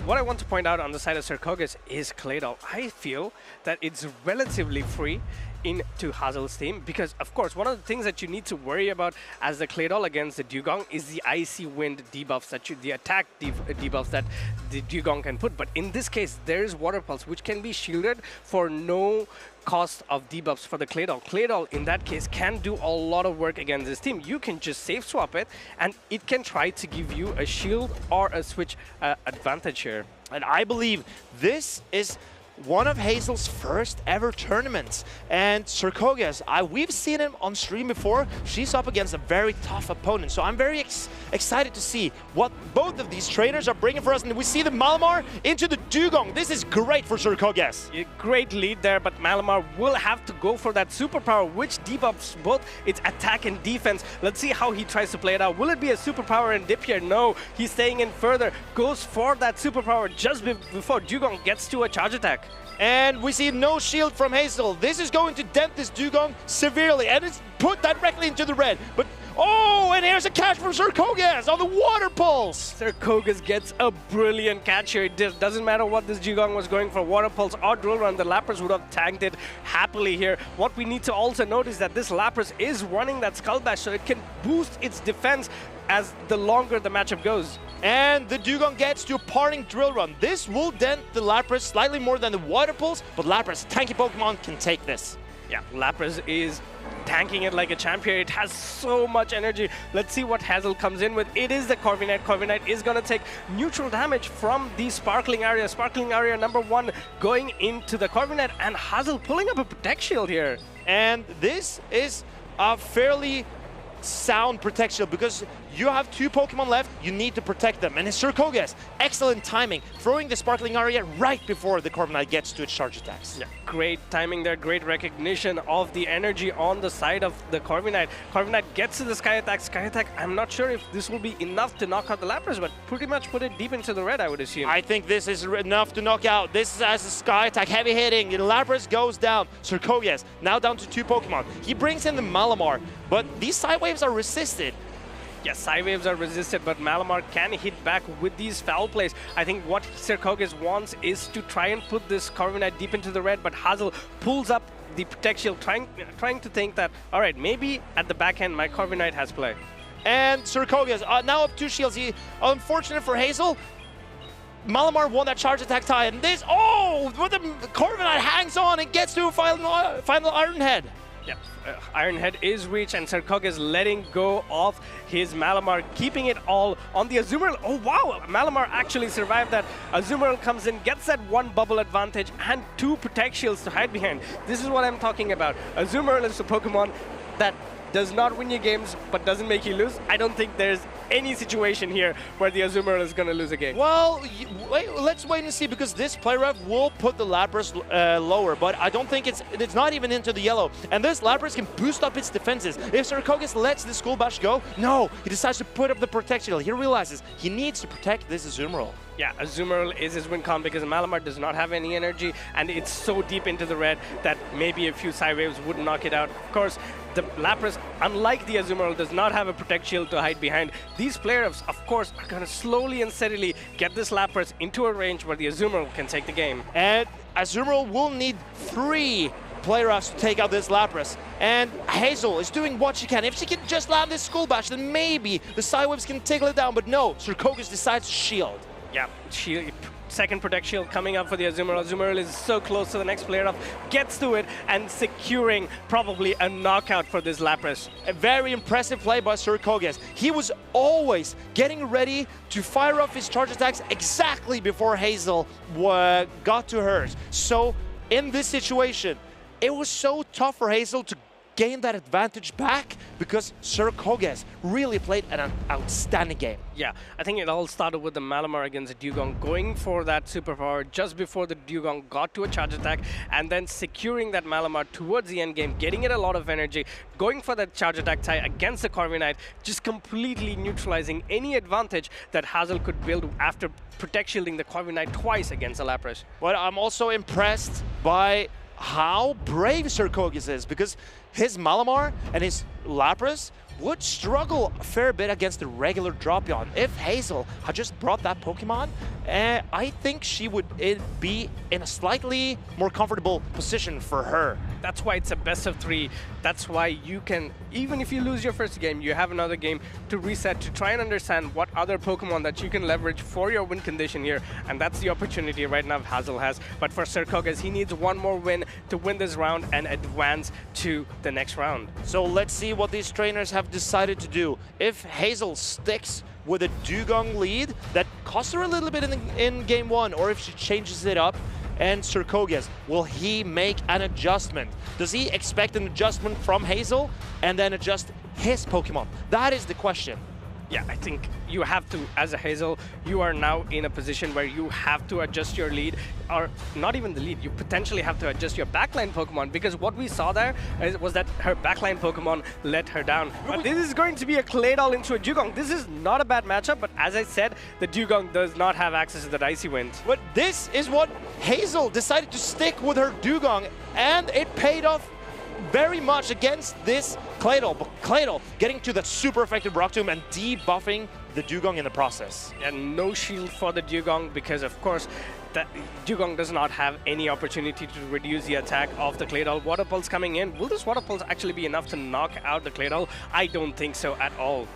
What I want to point out on the side of Circogus is Claydol. I feel that it's relatively free into HAZEL's team because, of course, one of the things that you need to worry about as the Claydol against the Dugong is the icy wind debuffs, the attack debuffs that the Dugong can put. But in this case, there's Water Pulse, which can be shielded for no cost of debuffs for the Claydol. Claydol, in that case, can do a lot of work against this team. You can just save swap it, and it can try to give you a shield or a switch advantage here. And I believe this is one of HAZEL's first ever tournaments. And Circogus, we've seen him on stream before. She's up against a very tough opponent. So I'm very excited to see what both of these trainers are bringing for us. And we see the Malamar into the Dugong. This is great for Circogus. Great lead there, but Malamar will have to go for that superpower, which debuffs both its attack and defense. Let's see how he tries to play it out. Will it be a superpower and dip here? No, he's staying in further. Goes for that superpower just before Dugong gets to a charge attack. And we see no shield from HAZEL. This is going to dent this Dugong severely, and it's put directly into the red. But oh, and here's a catch from Circogus on the Water Pulse. Circogus gets a brilliant catch here. It doesn't matter what this Dugong was going for, Water Pulse or Drill Run, the Lapras would have tanked it happily here. What we need to also note is that this Lapras is running that Skull Bash, so it can boost its defense as the longer the matchup goes. And the Dugong gets to a parting Drill Run. This will dent the Lapras slightly more than the Water Pulse, but Lapras, tanky Pokemon, can take this. Yeah, Lapras is tanking it like a champion. It has so much energy. Let's see what HAZEL comes in with. It is the Corviknight. Corviknight is going to take neutral damage from the Sparkling Area. Sparkling Area number 1 going into the Corviknight, and HAZEL pulling up a Protect Shield here. And this is a fairly sound Protect Shield because you have 2 Pokemon left, you need to protect them. And it's Circogus, excellent timing, throwing the Sparkling Area right before the Corviknight gets to its charge attacks. Yeah, great timing there, great recognition of the energy on the side of the Corviknight. Corviknight gets to the Sky Attack. Sky Attack, I'm not sure if this will be enough to knock out the Lapras, but pretty much put it deep into the red, I would assume. I think this is enough to knock out. This is as a Sky Attack, heavy hitting. The Lapras goes down. Circogus, now down to 2 Pokemon. He brings in the Malamar, but these Side Waves are resisted. Yes, Side Waves are resisted, but Malamar can hit back with these foul plays. I think what Circogus wants is to try and put this Corviknight deep into the red, but HAZEL pulls up the Protect Shield, trying to think that, all right, maybe at the back end, my Corviknight has play. And Circogus, now up 2 shields. Unfortunate for HAZEL, Malamar won that charge attack tie, and this, but the Corviknight hangs on and gets to a final Iron Head. Yep, Iron Head is reached, and Circogus letting go of his Malamar, keeping it all on the Azumarill. Oh wow, Malamar actually survived that. Azumarill comes in, gets that 1 bubble advantage and 2 Protect Shields to hide behind. This is what I'm talking about. Azumarill is a Pokemon that does not win you games, but doesn't make you lose. I don't think there's any situation here where the Azumarill is going to lose a game. Well, let's wait and see, because this play ref will put the Lapras lower, but I don't think it's not even into the yellow. And this Lapras can boost up its defenses. If Circogus lets the Skull Bash go, no, he decides to put up the Protect Shield. He realizes he needs to protect this Azumarill. Yeah, Azumarill is his win con because Malamar does not have any energy, and it's so deep into the red that maybe a few Side Waves would knock it out. Of course, the Lapras, unlike the Azumarill, does not have a Protect Shield to hide behind. These players, of course, are going to slowly and steadily get this Lapras into a range where the Azumarill can take the game. And Azumarill will need 3 play roughs to take out this Lapras. And HAZEL is doing what she can. If she can just land this Skull Bash, then maybe the Side Waves can tickle it down. But no, Circogus decides to shield. Yeah, second Protect Shield coming up for the Azumarill. Azumarill is so close to the next player off, gets to it, and securing probably a knockout for this Lapras. A very impressive play by Circogus. He was always getting ready to fire off his charge attacks exactly before HAZEL got to hers. So in this situation, it was so tough for HAZEL to gain that advantage back because Circogus really played an outstanding game. Yeah, I think it all started with the Malamar against the Dugong going for that superpower just before the Dugong got to a charge attack, and then securing that Malamar towards the end game, getting it a lot of energy, going for that charge attack tie against the Corviknight, just completely neutralizing any advantage that HAZEL could build after Protect Shielding the Corviknight twice against the Lapras. But I'm also impressed by how brave Circogus is, because his Malamar and his Lapras would struggle a fair bit against the regular Drapion. If Hazel had just brought that Pokemon, I think she would be in a slightly more comfortable position for her. That's why it's a best of 3. That's why you can, even if you lose your first game, you have another game to reset, to try and understand what other Pokemon that you can leverage for your win condition here. And that's the opportunity right now Hazel has. But for Circogas, he needs one more win to win this round and advance to the next round. So let's see what these trainers have decided to do. If Hazel sticks with a Dugong lead that cost her a little bit in game 1, or if she changes it up, and Circogas, will he make an adjustment? Does he expect an adjustment from Hazel and then adjust his Pokemon? That is the question. Yeah, I think you have to, as a Hazel, you are now in a position where you have to adjust your lead, or not even the lead, you potentially have to adjust your backline Pokemon, because what we saw there was that her backline Pokemon let her down. But this is going to be a Claydol into a Dugong. This is not a bad matchup, but as I said, the Dugong does not have access to the Dicey Wind. But this is what Hazel decided to stick with her Dugong, and it paid off very much against this Claydol, but Claydol getting to that super effective Rock Tomb and debuffing the Dugong in the process. And no shield for the Dugong, because of course that Dugong does not have any opportunity to reduce the attack of the Claydol. Water Pulse coming in. Will this Water Pulse actually be enough to knock out the Claydol? I don't think so at all.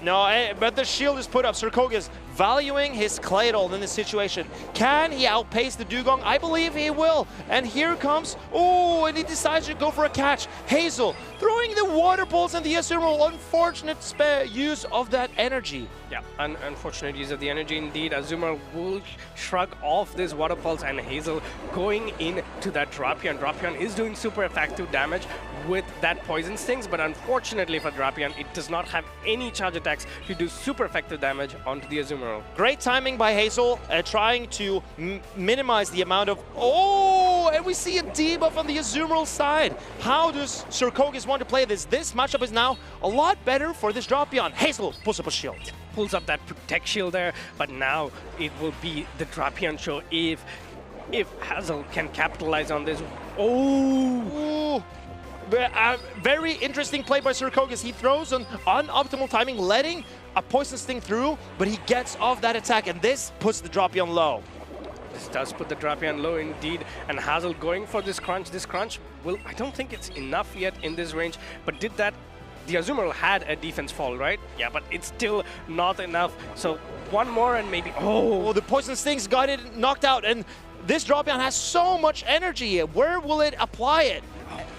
No, but the shield is put up. Circogas valuing his Claydol in this situation. Can he outpace the Dugong? I believe he will. And here comes, oh, and he decides to go for a catch. Hazel throwing the Water Pulse and the Azumarill. Unfortunate use of that energy. Yeah, unfortunate use of the energy indeed. Azumarill will shrug off this Water Pulse, and Hazel going into that Drapion. Drapion is doing super effective damage with that Poison Stings, but unfortunately for Drapion, it does not have any charge attacks to do super effective damage onto the Azumarill. Great timing by Hazel, trying to minimize the amount of... Oh, and we see a debuff on the Azumarill side. How does Circogas want to play this? This matchup is now a lot better for this Drapion. Hazel pulls up a shield. Pulls up that Protect Shield there, but now it will be the Drapion show if Hazel can capitalize on this. Oh! Ooh. Very interesting play by Circogas. He throws on unoptimal timing, letting a Poison Sting through, but he gets off that attack, and this puts the Drapion low. This does put the Drapion low indeed, and Hazel going for this crunch. This crunch will, I don't think it's enough yet in this range, but did that, the Azumarill had a defense fall, right? Yeah, but it's still not enough. So one more and maybe, oh, the Poison Stings got it knocked out, and this Drapion has so much energy. Where will it apply it?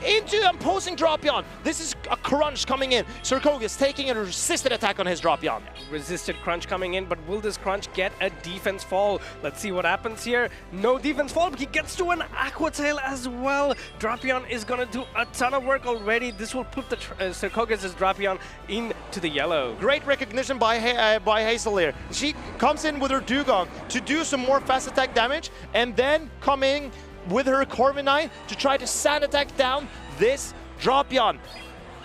Into an opposing Drapion. This is a crunch coming in. Circogas taking a resisted attack on his Drapion. Resisted crunch coming in, but will this crunch get a defense fall? Let's see what happens here. No defense fall, but he gets to an Aqua Tail as well. Drapion is gonna do a ton of work already. This will put the Circogas' Drapion into the yellow. Great recognition by Hazel here. She comes in with her Dugong to do some more fast attack damage, and then coming with her Corviknight to try to sand attack down this Drapion.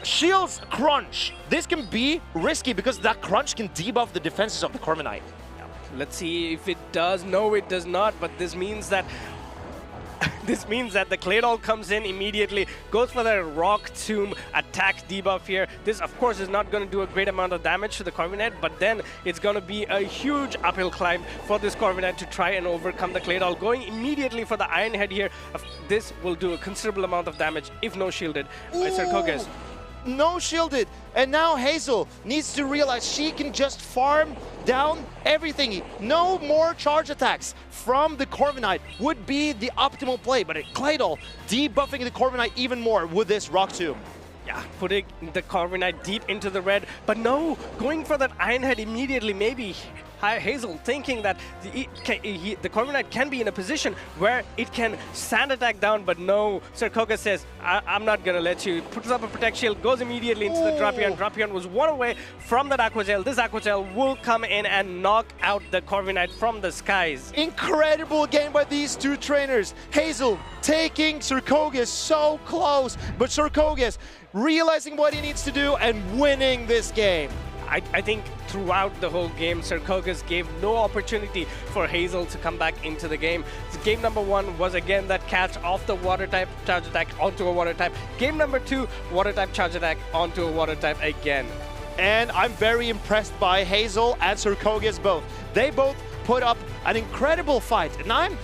Shields crunch. This can be risky because that crunch can debuff the defenses of the Corviknight. Let's see if it does. No, it does not, but this means that the Claydol comes in immediately, goes for the Rock Tomb attack debuff here. This, of course, is not going to do a great amount of damage to the Corviknight, but then it's going to be a huge uphill climb for this Corviknight to try and overcome the Claydol. Going immediately for the Iron Head here, this will do a considerable amount of damage if no shielded by Circogas. No shielded, and now Hazel needs to realize she can just farm down everything. No more charge attacks from the Corviknight would be the optimal play, but Claydol debuffing the Corviknight even more with this Rock Tomb. Yeah, putting the Corviknight deep into the red, but no, going for that Iron Head immediately. Maybe Hazel thinking that the Corviknight can be in a position where it can sand attack down, but no, Circogas says, I'm not gonna let you. Puts up a Protect Shield, goes immediately into the Drapion. Drapion was one away from that Aqua Tail. This Aqua Tail will come in and knock out the Corviknight from the skies. Incredible game by these two trainers. Hazel taking Circogas so close, but Circogas realizing what he needs to do and winning this game. I think throughout the whole game, Circogus gave no opportunity for HAZEL to come back into the game. Game number 1 was again that catch off the water type charge attack onto a water type. Game number 2, water type charge attack onto a water type again. And I'm very impressed by HAZEL and Circogus both. They both put up an incredible fight, and I'm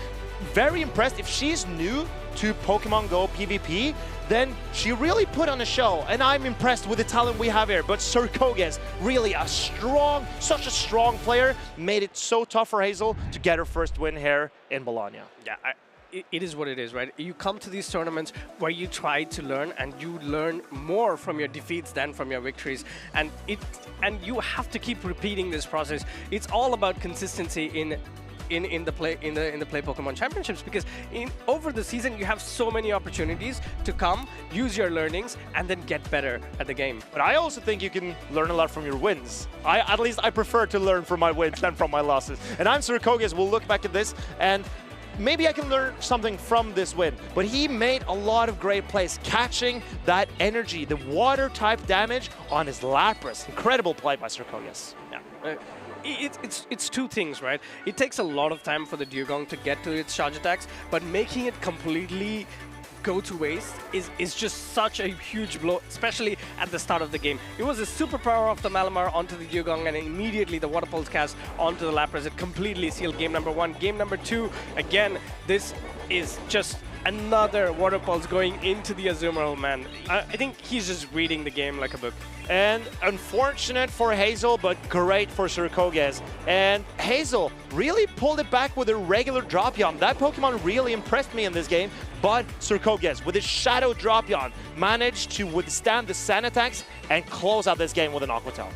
very impressed. If she's new to Pokemon Go PvP, then she really put on a show, and I'm impressed with the talent we have here. But Circogus, really such a strong player, made it so tough for HAZEL to get her first win here in Bologna. Yeah, it is what it is, right? You come to these tournaments where you try to learn, and you learn more from your defeats than from your victories, and you have to keep repeating this process. It's all about consistency in the Play Pokemon Championships, because over the season you have so many opportunities to come, use your learnings, and then get better at the game. But I also think you can learn a lot from your wins. At least I prefer to learn from my wins than from my losses. And I'm Circogus. We'll look back at this, and maybe I can learn something from this win. But he made a lot of great plays, catching that energy, the water type damage on his Lapras. Incredible play by Circogus. Yeah. It's two things, right? It takes a lot of time for the Dugong to get to its charge attacks, but making it completely go to waste is just such a huge blow, especially at the start of the game. It was a superpower of the Malamar onto the Dugong, and immediately the Water Pulse cast onto the Lapras. It completely sealed game number 1. Game number 2, again, this is just another Water Pulse going into the Azumarill, man. I think he's just reading the game like a book. And unfortunate for HAZEL, but great for Circogus. And HAZEL really pulled it back with a regular Dropion. That Pokemon really impressed me in this game, but Circogus, with his Shadow Dropion, managed to withstand the Sand attacks and close out this game with an Aqua Tail.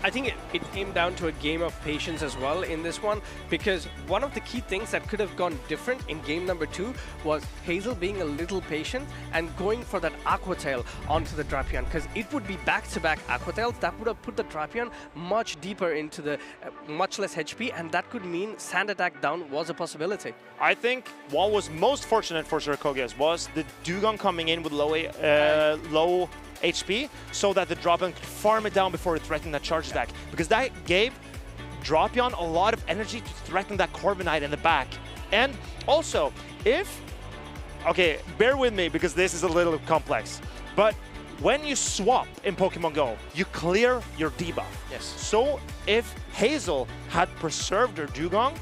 I think it came down to a game of patience as well in this one, because one of the key things that could have gone different in game number 2 was HAZEL being a little patient and going for that Aqua Tail onto the Drapion, because it would be back-to-back Aqua Tails that would have put the Drapion much deeper into the much less HP, and that could mean Sand attack down was a possibility. I think what was most fortunate for Circogus was the Dugong coming in with low HP, so that the Dropion could farm it down before it threatened that charge attack, because that gave Dropion a lot of energy to threaten that Corviknight in the back. And also, okay, bear with me because this is a little complex, but when you swap in Pokemon Go, you clear your debuff. Yes. So if HAZEL had preserved her Dugong,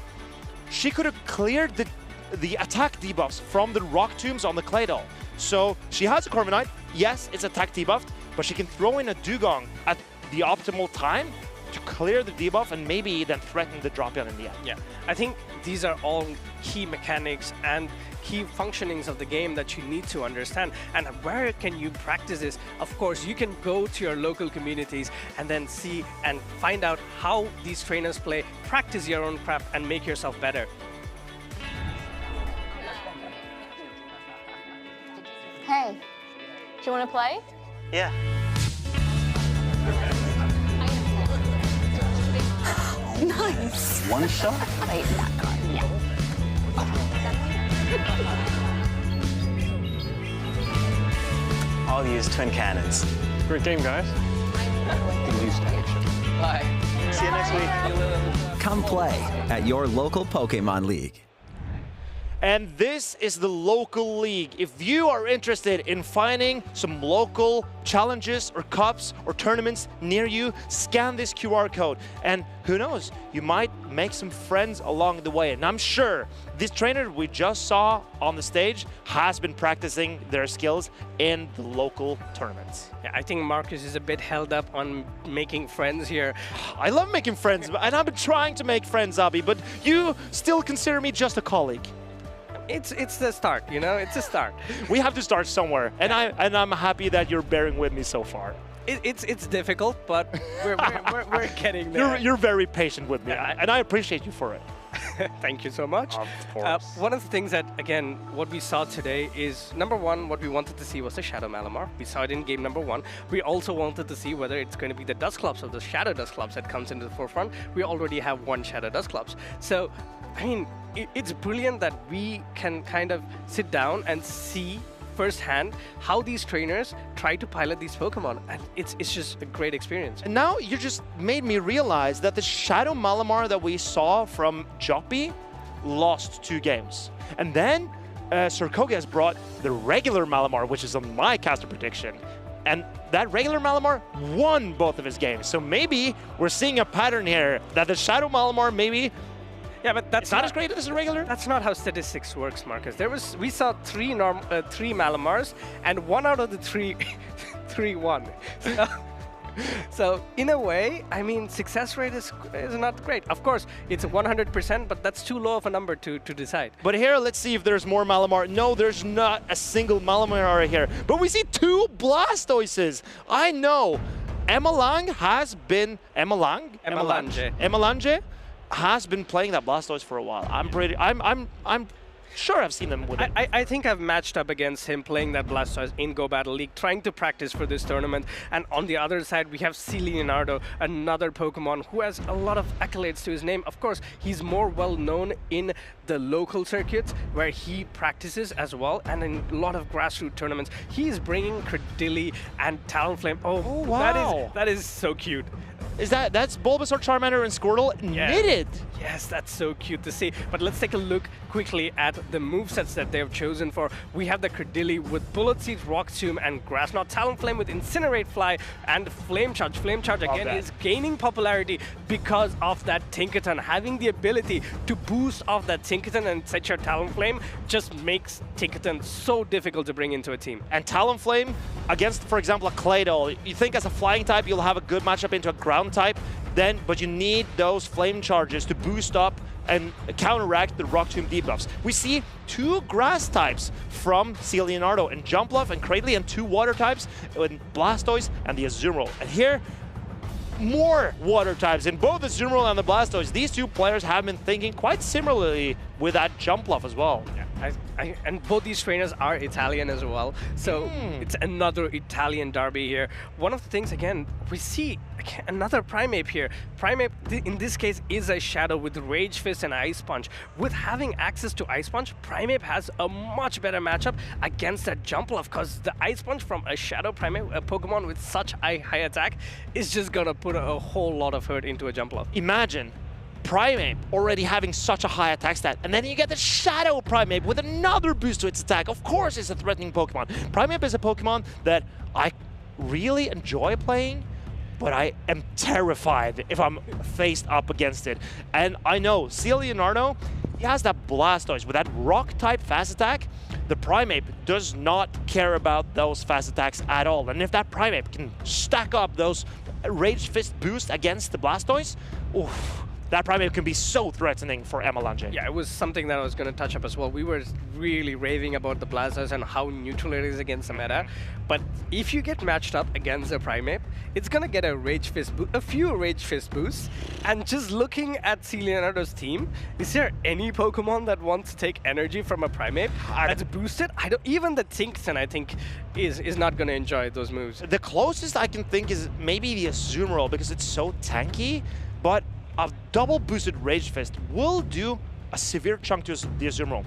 she could have cleared the attack debuffs from the Rock Tombs on the Claydol. So she has a Corviknight. Yes, it's attack debuffed, but she can throw in a Dugong at the optimal time to clear the debuff and maybe then threaten the Dropion in the end. Yeah, I think these are all key mechanics and key functionings of the game that you need to understand. And where can you practice this? Of course, you can go to your local communities and then see and find out how these trainers play, practice your own craft, and make yourself better. Hey, do you want to play? Yeah. Nice. One shot? Wait, that card, yeah. I'll use twin cannons. Great game, guys. Bye. See you next week. Come play at your local Pokemon League. And this is the local league. If you are interested in finding some local challenges or cups or tournaments near you, scan this QR code. And who knows, you might make some friends along the way. And I'm sure this trainer we just saw on the stage has been practicing their skills in the local tournaments. Yeah, I think Marcus is a bit held up on making friends here. I love making friends, and I've been trying to make friends, Abi, but you still consider me just a colleague. It's the start, you know, it's a start. We have to start somewhere, and I'm happy that you're bearing with me so far. It's difficult, but we're getting there. You're very patient with me, and I appreciate you for it. Thank you so much. Of course. One of the things that, again, what we saw today is, number one, what we wanted to see was the Shadow Malamar. We saw it in game number 1. We also wanted to see whether it's going to be the Dusclops or the Shadow Dusclops that comes into the forefront. We already have 1 Shadow Dusclops. So, I mean, it's brilliant that we can kind of sit down and see firsthand how these trainers try to pilot these Pokemon, and it's just a great experience. And now you just made me realize that the Shadow Malamar that we saw from Joppy lost 2 games. And then CIRO has brought the regular Malamar, which is on my caster prediction. And that regular Malamar won both of his games. So maybe we're seeing a pattern here that the Shadow Malamar maybe Yeah, but that's not as great as a regular. That's not how statistics works, Marcus. We saw 3 Malamars, and 1 out of the 3 won. So in a way, I mean, success rate is not great. Of course, it's 100%, but that's too low of a number to decide. But here, let's see if there's more Malamar. No, there's not a single Malamar here. But we see 2 Blastoises. I know. Emelange has been... Emelange has been playing that Blastoise for a while. I'm sure I've seen them with it. I think I've matched up against him playing that Blastoise in Go Battle League, trying to practice for this tournament. And on the other side, we have C. Leonardo, another Pokemon who has a lot of accolades to his name. Of course, he's more well known in the local circuits where he practices as well, and in a lot of grassroots tournaments. He is bringing Credilli and Talonflame. Oh, wow. That is so cute. That's Bulbasaur, Charmander, and Squirtle knitted. Yes, that's so cute to see. But let's take a look quickly at the movesets that they've chosen for. We have the Credilli with Bullet Seed, Rock Tomb, and Grass Knot. Talonflame with Incinerate, Fly, and Flame Charge. Flame Charge again is gaining popularity because of that Tinkaton. Having the ability to boost off that Tinkaton and set your Talonflame just makes Tinkaton so difficult to bring into a team. And Talonflame against, for example, a Claydol. You think as a flying type, you'll have a good matchup into a ground type, but you need those flame charges to boost up and counteract the Rock Tomb debuffs. We see 2 grass types from C. Leonardo and Jumpluff and Cradley, and 2 water types in Blastoise and the Azumarill. And here, more water types in both the Azumarill and the Blastoise. These 2 players have been thinking quite similarly with that Jumpluff as well. Yeah. And both these trainers are Italian as well, so it's another Italian derby here. One of the things, again, we see another Primeape here. Primeape, in this case, is a Shadow with Rage Fist and Ice Punch. With having access to Ice Punch, Primeape has a much better matchup against that Jumpluff, because the Ice Punch from a Shadow Primeape, a Pokemon with such high attack, is just gonna put a whole lot of hurt into a Jumpluff. Imagine Primeape already having such a high attack stat, and then you get the Shadow Primeape with another boost to its attack. Of course it's a threatening Pokemon. Primeape is a Pokemon that I really enjoy playing, but I am terrified if I'm faced up against it. And I know C. Leonardo, he has that Blastoise with that Rock-type fast attack. The Primeape does not care about those fast attacks at all. And if that Primeape can stack up those Rage Fist boost against the Blastoise, oof, that Primeape can be so threatening for Emelange. Yeah, it was something that I was going to touch up as well. We were really raving about the Blastoise and how neutral it is against the meta. But if you get matched up against a Primeape, it's going to get a few Rage Fist boosts. And just looking at C. Leonardo's team, is there any Pokemon that wants to take energy from a Primeape that's boosted? Even the Tinkaton, I think, is not going to enjoy those moves. The closest I can think is maybe the Azumarill, because it's so tanky, but a double boosted Rage Fist will do a severe chunk to the Azumarill.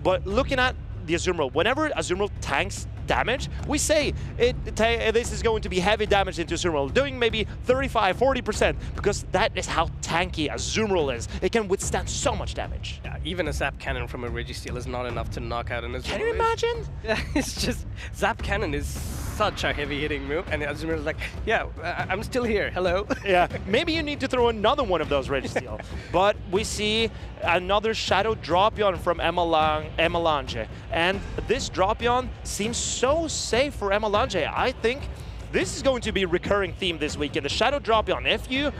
But looking at the Azumarill, whenever Azumarill tanks damage, we say this is going to be heavy damage into Azumarill, doing maybe 35–40%, because that is how tanky Azumarill is. It can withstand so much damage. Yeah, even a Zap Cannon from a Registeel is not enough to knock out an Azumarill. Can you imagine? Yeah, it's just, Zap Cannon is such a heavy-hitting move, and Azumarill is like, yeah, I'm still here, hello. Yeah, maybe you need to throw another one of those Registeel. But we see another Shadow Dropion from Emelange, and this Dropion seems so safe for Emelange. I think this is going to be a recurring theme this weekend. The Shadow Dropion, if you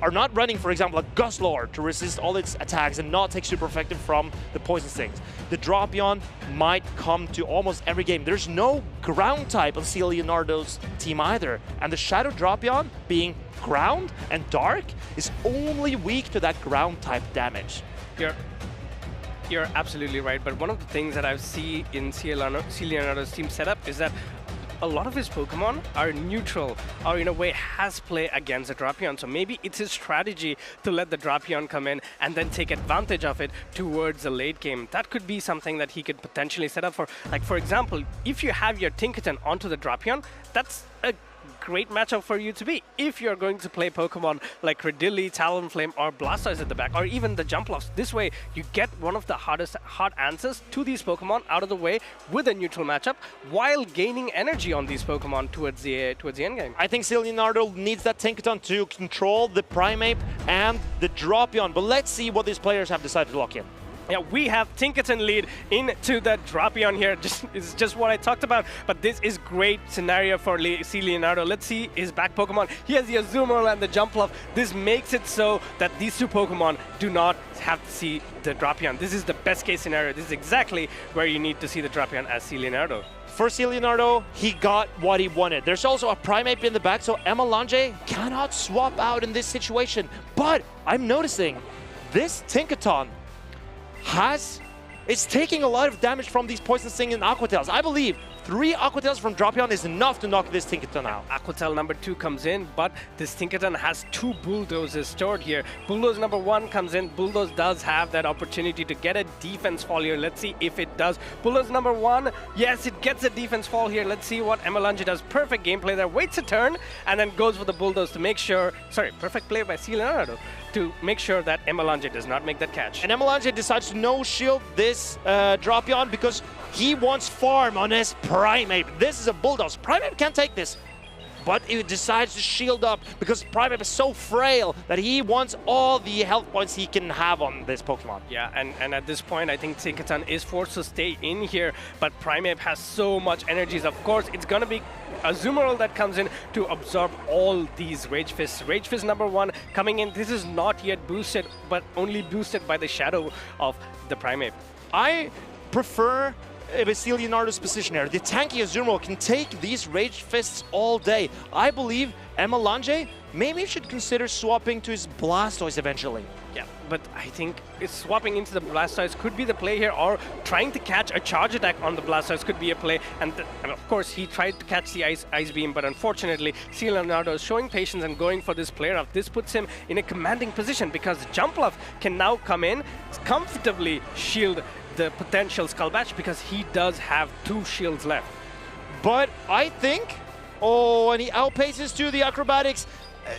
are not running, for example, a Gustlord to resist all its attacks and not take super effective from the Poison Stings, the Dropion might come to almost every game. There's no ground type on C. Leonardo's team either, and the Shadow Dropion, being ground and dark, is only weak to that ground type damage. You're absolutely right, but one of the things that I see in C. Leonardo's team setup is that a lot of his Pokemon are neutral, or in a way has play against the Drapion. So maybe it's his strategy to let the Drapion come in and then take advantage of it towards the late game. That could be something that he could potentially set up for. Like, for example, if you have your Tinkaton onto the Drapion, that's a great matchup for you to be. If you're going to play Pokemon like Credilli, Talonflame, or Blastoise at the back, or even the Jumplofts, this way you get one of the hard answers to these Pokemon out of the way with a neutral matchup, while gaining energy on these Pokemon towards the end game. I think Leonardo needs that Tinkaton to control the Primeape and the Drapion, but let's see what these players have decided to lock in. Yeah, we have Tinkaton lead into the Drapion here. It's just what I talked about, but this is great scenario for Leonardo. Let's see his back Pokemon. He has the Azumarill and the Jumpluff. This makes it so that these two Pokemon do not have to see the Drapion. This is the best case scenario. This is exactly where you need to see the Drapion as Leonardo. For Leonardo, he got what he wanted. There's also a Primeape in the back, so AMELIO cannot swap out in this situation. But I'm noticing this Tinkaton it's taking a lot of damage from these Poison Sting and Aqua Tails. I believe 3 Aqua Tails from Drapion is enough to knock this Tinkaton out. Aqua Tail number 2 comes in, but this Tinkaton has 2 Bulldozes stored here. Bulldoze number 1 comes in. Bulldoze does have that opportunity to get a defense fall here. Let's see if it does. Bulldoze number 1, yes, it gets a defense fall here. Let's see what AMELIO does. Perfect gameplay there. Waits a turn and then goes for the Bulldoze to make sure... Sorry, perfect play by Leonardo to make sure that AMELIO does not make that catch. And AMELIO decides to no-shield this Drapion because he wants farm on his Primeape. This is a Bulldoze. Primeape can't take this, but he decides to shield up because Primeape is so frail that he wants all the health points he can have on this Pokemon. Yeah, and at this point, I think Tinkaton is forced to stay in here, but Primeape has so much energies. Of course, it's going to be Azumarill that comes in to absorb all these Rage Fists. Rage Fist number 1 coming in. This is not yet boosted, but only boosted by the shadow of the Primeape. I prefer Leonardo's position here. The tanky Azumarill can take these Rage Fists all day. I believe AMELIO maybe should consider swapping to his Blastoise eventually. Yeah, but I think swapping into the Blastoise could be the play here, or trying to catch a charge attack on the Blastoise could be a play. And of course, he tried to catch the Ice Beam, but unfortunately, Leonardo is showing patience and going for this player off. This puts him in a commanding position because Jumpluff can now come in, comfortably shield the potential Skull Batch because he does have 2 shields left. But I think, oh, and he outpaces to the acrobatics.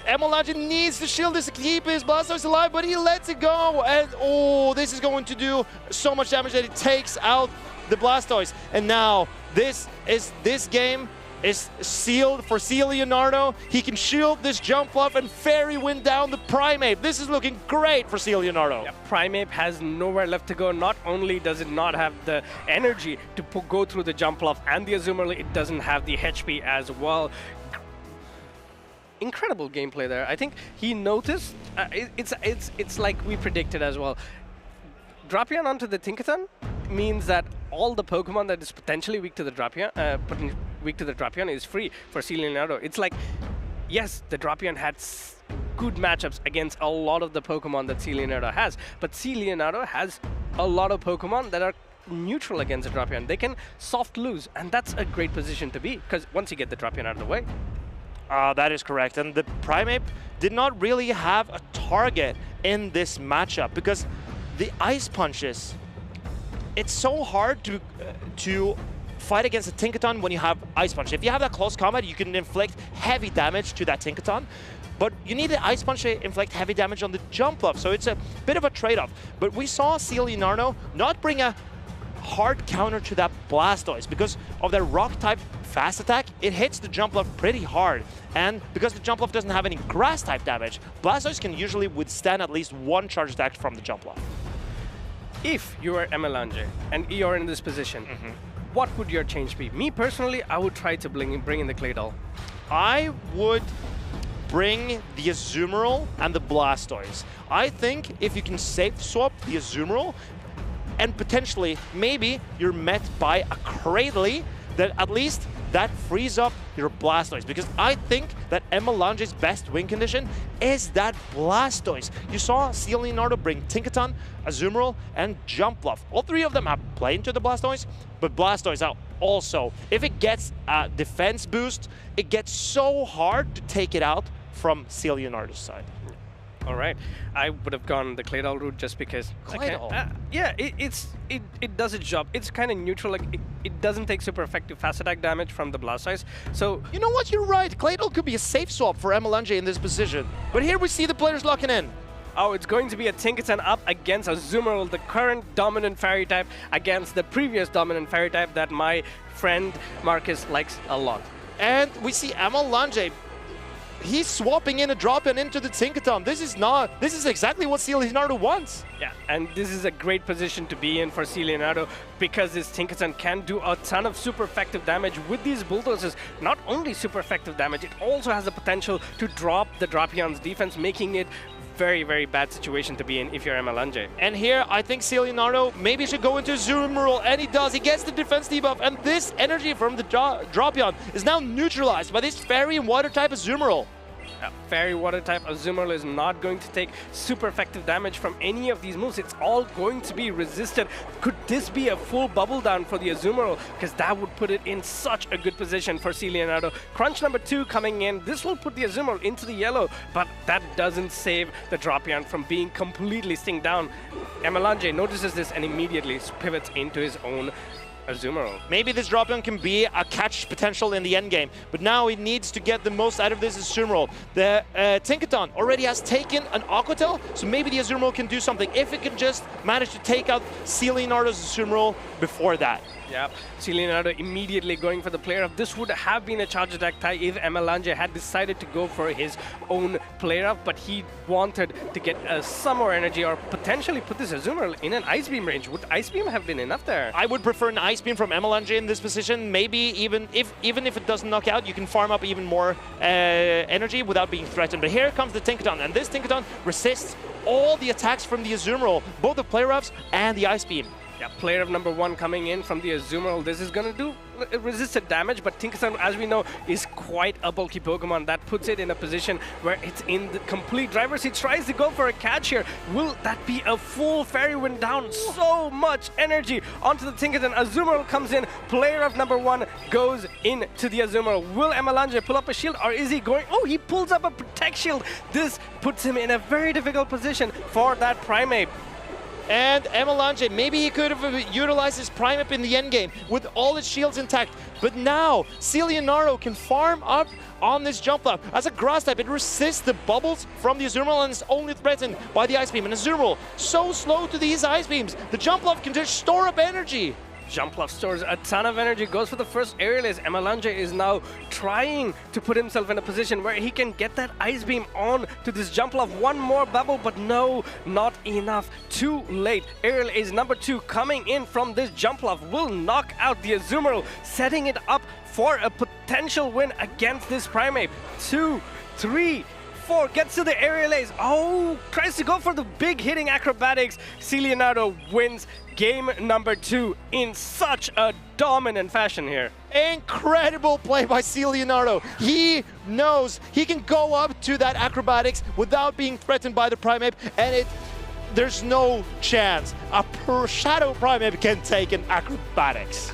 AMELIO needs to shield this to keep his Blastoise alive, but he lets it go. And oh, this is going to do so much damage that it takes out the Blastoise. And now this game is sealed for Leonardo. He can shield this Jumpluff and Fairy Wind down the Primeape. This is looking great for Leonardo. Yeah, Primeape has nowhere left to go. Not only does it not have the energy to go through the Jumpluff and the Azumarill, it doesn't have the HP as well. Incredible gameplay there. I think he noticed. It's like we predicted as well. Drapion onto the Tinkaton means that all the Pokemon that is potentially weak to the Drapion, is free for Leonardo. It's like, yes, the Drapion had good matchups against a lot of the Pokemon that Leonardo has, but Leonardo has a lot of Pokemon that are neutral against the Drapion. They can soft lose, and that's a great position to be, because once you get the Drapion out of the way. That is correct, and the Primeape did not really have a target in this matchup because the Ice Punches, it's so hard to fight against a Tinkaton when you have Ice Punch. If you have that close combat, you can inflict heavy damage to that Tinkaton, but you need the Ice Punch to inflict heavy damage on the Jumpluff, so it's a bit of a trade-off. But we saw Leonardo not bring a hard counter to that Blastoise because of their Rock-type fast attack. It hits the Jumpluff pretty hard, and because the Jumpluff doesn't have any Grass-type damage, Blastoise can usually withstand at least 1 charge attack from the Jumpluff. If you are AMELIO and you're in this position, what would your change be? Me personally, I would try to bring in the Claydol. I would bring the Azumarill and the Blastoise. I think if you can safe swap the Azumarill, and potentially maybe you're met by a Cradily, that at least that frees up your Blastoise, because I think that AMELIO's best win condition is that Blastoise. You saw C. Leonardo bring Tinkaton, Azumarill, and Jumpluff. All three of them have played into the Blastoise, but Blastoise out also. If it gets a defense boost, it gets so hard to take it out from C. Leonardo's side. All right, I would have gone the Claydol route just because. Claydol? Yeah, it does its job. It's kind of neutral. Like it doesn't take super effective fast attack damage from the Blastoise. So you know what? You're right. Claydol could be a safe swap for AMELIO in this position. But here we see the players locking in. Oh, it's going to be a Tinkaton up against Azumarill, the current dominant fairy type, against the previous dominant fairy type that my friend Marcus likes a lot. And we see AMELIO. He's swapping in a drop-in into the Tinkaton. This is exactly what C. Leonardo wants. Yeah, and this is a great position to be in for C. Leonardo because this Tinkaton can do a ton of super effective damage with these bulldozers. Not only super effective damage, it also has the potential to drop the Drapions defense, making it very, very bad situation to be in if you're AMELIO. And here, I think C. Leonardo maybe should go into Azumarill, and he does. He gets the defense debuff, and this energy from the Drapion is now neutralized by this Fairy and Water type Azumarill. Fairy Water type Azumarill is not going to take super effective damage from any of these moves. It's all going to be resisted. Could this be a full bubble down for the Azumarill? Because that would put it in such a good position for C. Leonardo. Crunch number 2 coming in. This will put the Azumarill into the yellow, but that doesn't save the Drapion from being completely stinged down. AMELIO notices this and immediately pivots into his own Azumarill. Maybe this Drapion can be a catch potential in the end game, but now he needs to get the most out of this Azumarill. The Tinkaton already has taken an Aqua Tail, so maybe the Azumarill can do something if it can just manage to take out C. Leonardo's Azumarill before that. Yeah, C. Leonardo immediately going for the player up. This would have been a charge attack tie if AMELIO had decided to go for his own player up, but he wanted to get some more energy or potentially put this Azumarill in an Ice Beam range. Would Ice Beam have been enough there? I would prefer an Ice Beam from AMELIO in this position. Maybe even if it doesn't knock out, you can farm up even more energy without being threatened. But here comes the Tinkaton, and this Tinkaton resists all the attacks from the Azumarill, both the player ups and the Ice Beam. Yeah, player of number 1 coming in from the Azumarill. This is going to do resisted damage, but Tinkaton, as we know, is quite a bulky Pokemon. That puts it in a position where it's in the complete driver's seat. Tries to go for a catch here. Will that be a full Fairy Wind down? So much energy onto the Tinkaton. Azumarill comes in. Player of number 1 goes into the Azumarill. Will AMELIO pull up a shield, or is he going... Oh, he pulls up a Protect Shield. This puts him in a very difficult position for that Primeape. And AMELIO, maybe he could have utilized his Primeape in the endgame with all his shields intact. But now, C. Leonardo can farm up on this Jumpluff. As a Grass type, it resists the bubbles from the Azumarill and is only threatened by the Ice Beam. And Azumarill, so slow to these Ice Beams, the Jumpluff can just store up energy. Jumpluff stores a ton of energy, goes for the first aerial ace. AMELIO is now trying to put himself in a position where he can get that Ice Beam on to this Jumpluff. One more bubble, but no, not enough. Too late. Aerial ace number 2 coming in from this Jumpluff will knock out the Azumarill, setting it up for a potential win against this Primeape. 2, 3, 4, gets to the aerial ace. Oh, tries to go for the big hitting acrobatics. C. Leonardo wins game number 2 in such a dominant fashion here. Incredible play by C. Leonardo. He knows he can go up to that acrobatics without being threatened by the Primeape, and there's no chance a Shadow Primeape can take an acrobatics.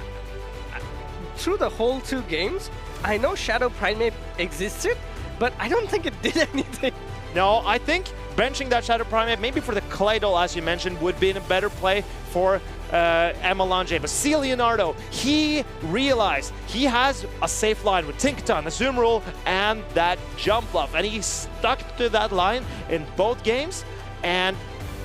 Through the whole 2 games, I know Shadow Primeape existed, but I don't think it did anything. No, I think benching that Shadow Primeape, maybe for the Claydol, as you mentioned, would be a better play for AMELIO. But C. Leonardo, he realized he has a safe line with Tinkaton, Azumarill, and that Jumpluff. And he stuck to that line in both games, and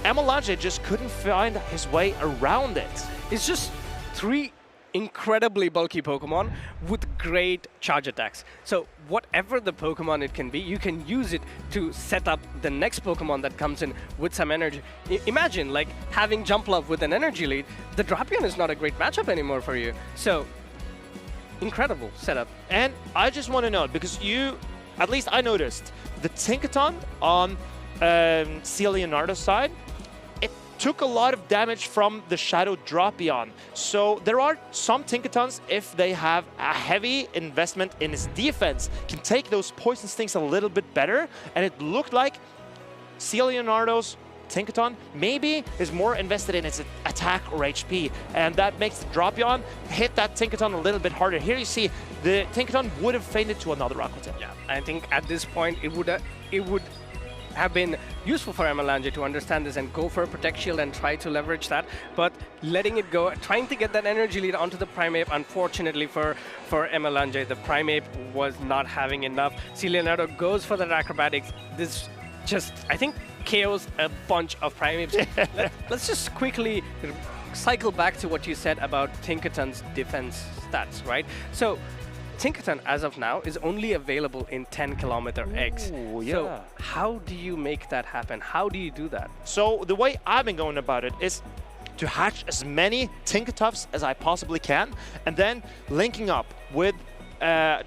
AMELIO just couldn't find his way around it. It's just 3 incredibly bulky Pokemon with great charge attacks. So whatever the Pokemon it can be, you can use it to set up the next Pokemon that comes in with some energy. Imagine like having Jumpluff with an energy lead. The Drapion is not a great matchup anymore for you. So incredible setup. And I just want to note, because at least I noticed, the Tinkaton on C. Leonardo's side, it took a lot of damage from the Shadow Drapion. So there are some Tinkatons, if they have a heavy investment in his defense, can take those poison stings a little bit better. And it looked like C. Leonardo's Tinkaton maybe is more invested in its attack or HP, and that makes the Drapion hit that Tinkaton a little bit harder. Here you see the Tinkaton would have fainted to another Rakuten. Yeah, I think at this point it would have been useful for AMELIO to understand this and go for a Protect Shield and try to leverage that, but letting it go, trying to get that energy lead onto the Primeape, unfortunately for AMELIO, the Primeape was not having enough. C. Leonardo goes for that acrobatics. This just, I think, KOs a bunch of Primeapes. Let's just quickly cycle back to what you said about Tinkaton's defense stats, right? So Tinkaton, as of now, is only available in 10-kilometer eggs. Yeah. So how do you make that happen? How do you do that? So the way I've been going about it is to hatch as many Tinkatuffs as I possibly can, and then linking up with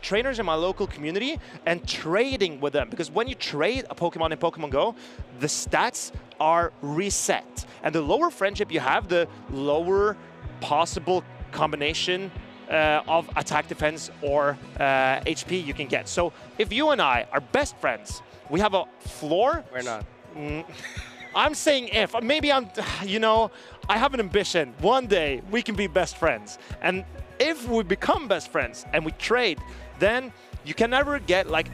trainers in my local community and trading with them. Because when you trade a Pokemon in Pokemon Go, the stats are reset. And the lower friendship you have, the lower possible combination of attack, defense, or HP you can get. So if you and I are best friends, we have a floor. We're not. I'm saying if. Maybe I'm, you know, I have an ambition. One day we can be best friends. And if we become best friends and we trade, then you can never get like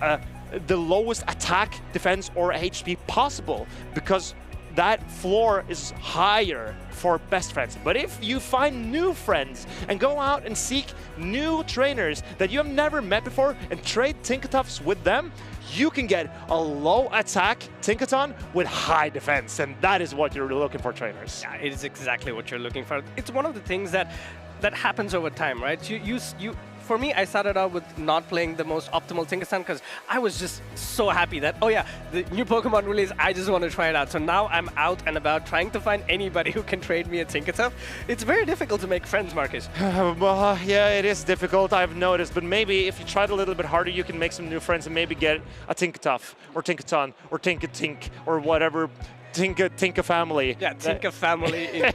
the lowest attack, defense, or HP possible, because that floor is higher for best friends. But if you find new friends and go out and seek new trainers that you have never met before and trade Tinkatuffs with them, you can get a low attack Tinkaton with high defense, and that is what you're looking for, trainers. Yeah, it is exactly what you're looking for. It's one of the things that happens over time, right? For me, I started out with not playing the most optimal Tinkaton because I was just so happy that, oh yeah, the new Pokemon release, I just want to try it out. So now I'm out and about trying to find anybody who can trade me a Tinkatuff. It's very difficult to make friends, Marcus. Well, yeah, it is difficult, I've noticed, but maybe if you try it a little bit harder, you can make some new friends and maybe get a Tinkatuff, or Tinkaton, or Tinkatink, or whatever. Tinka family. Yeah, Tinka family.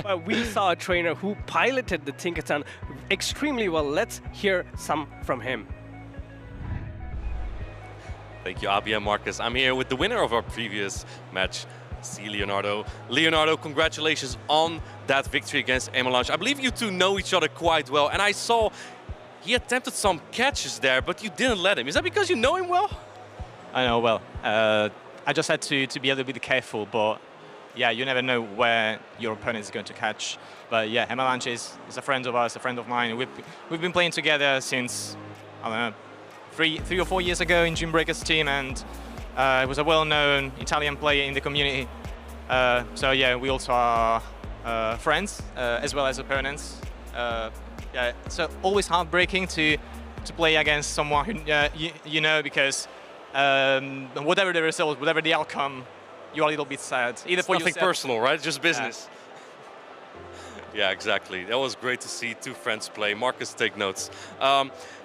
But we saw a trainer who piloted the Tinkaton extremely well. Let's hear some from him. Thank you, Abi and Marcus. I'm here with the winner of our previous match, C. Leonardo. Leonardo, congratulations on that victory against AMELIO. I believe you two know each other quite well, and I saw he attempted some catches there, but you didn't let him. Is that because you know him well? I know well. I just had to be a little bit careful, but yeah, you never know where your opponent is going to catch. But yeah, AMELIO is a friend of ours, a friend of mine. We've been playing together since, I don't know, three or 4 years ago in Jim Breaker's team, and he was a well-known Italian player in the community. So yeah, we also are friends as well as opponents. Yeah, so always heartbreaking to play against someone who you know, because whatever the result, whatever the outcome, you're a little bit sad. Either for nothing personal, right? Just business. Yeah, exactly. That was great to see two friends play. Marcus, take notes.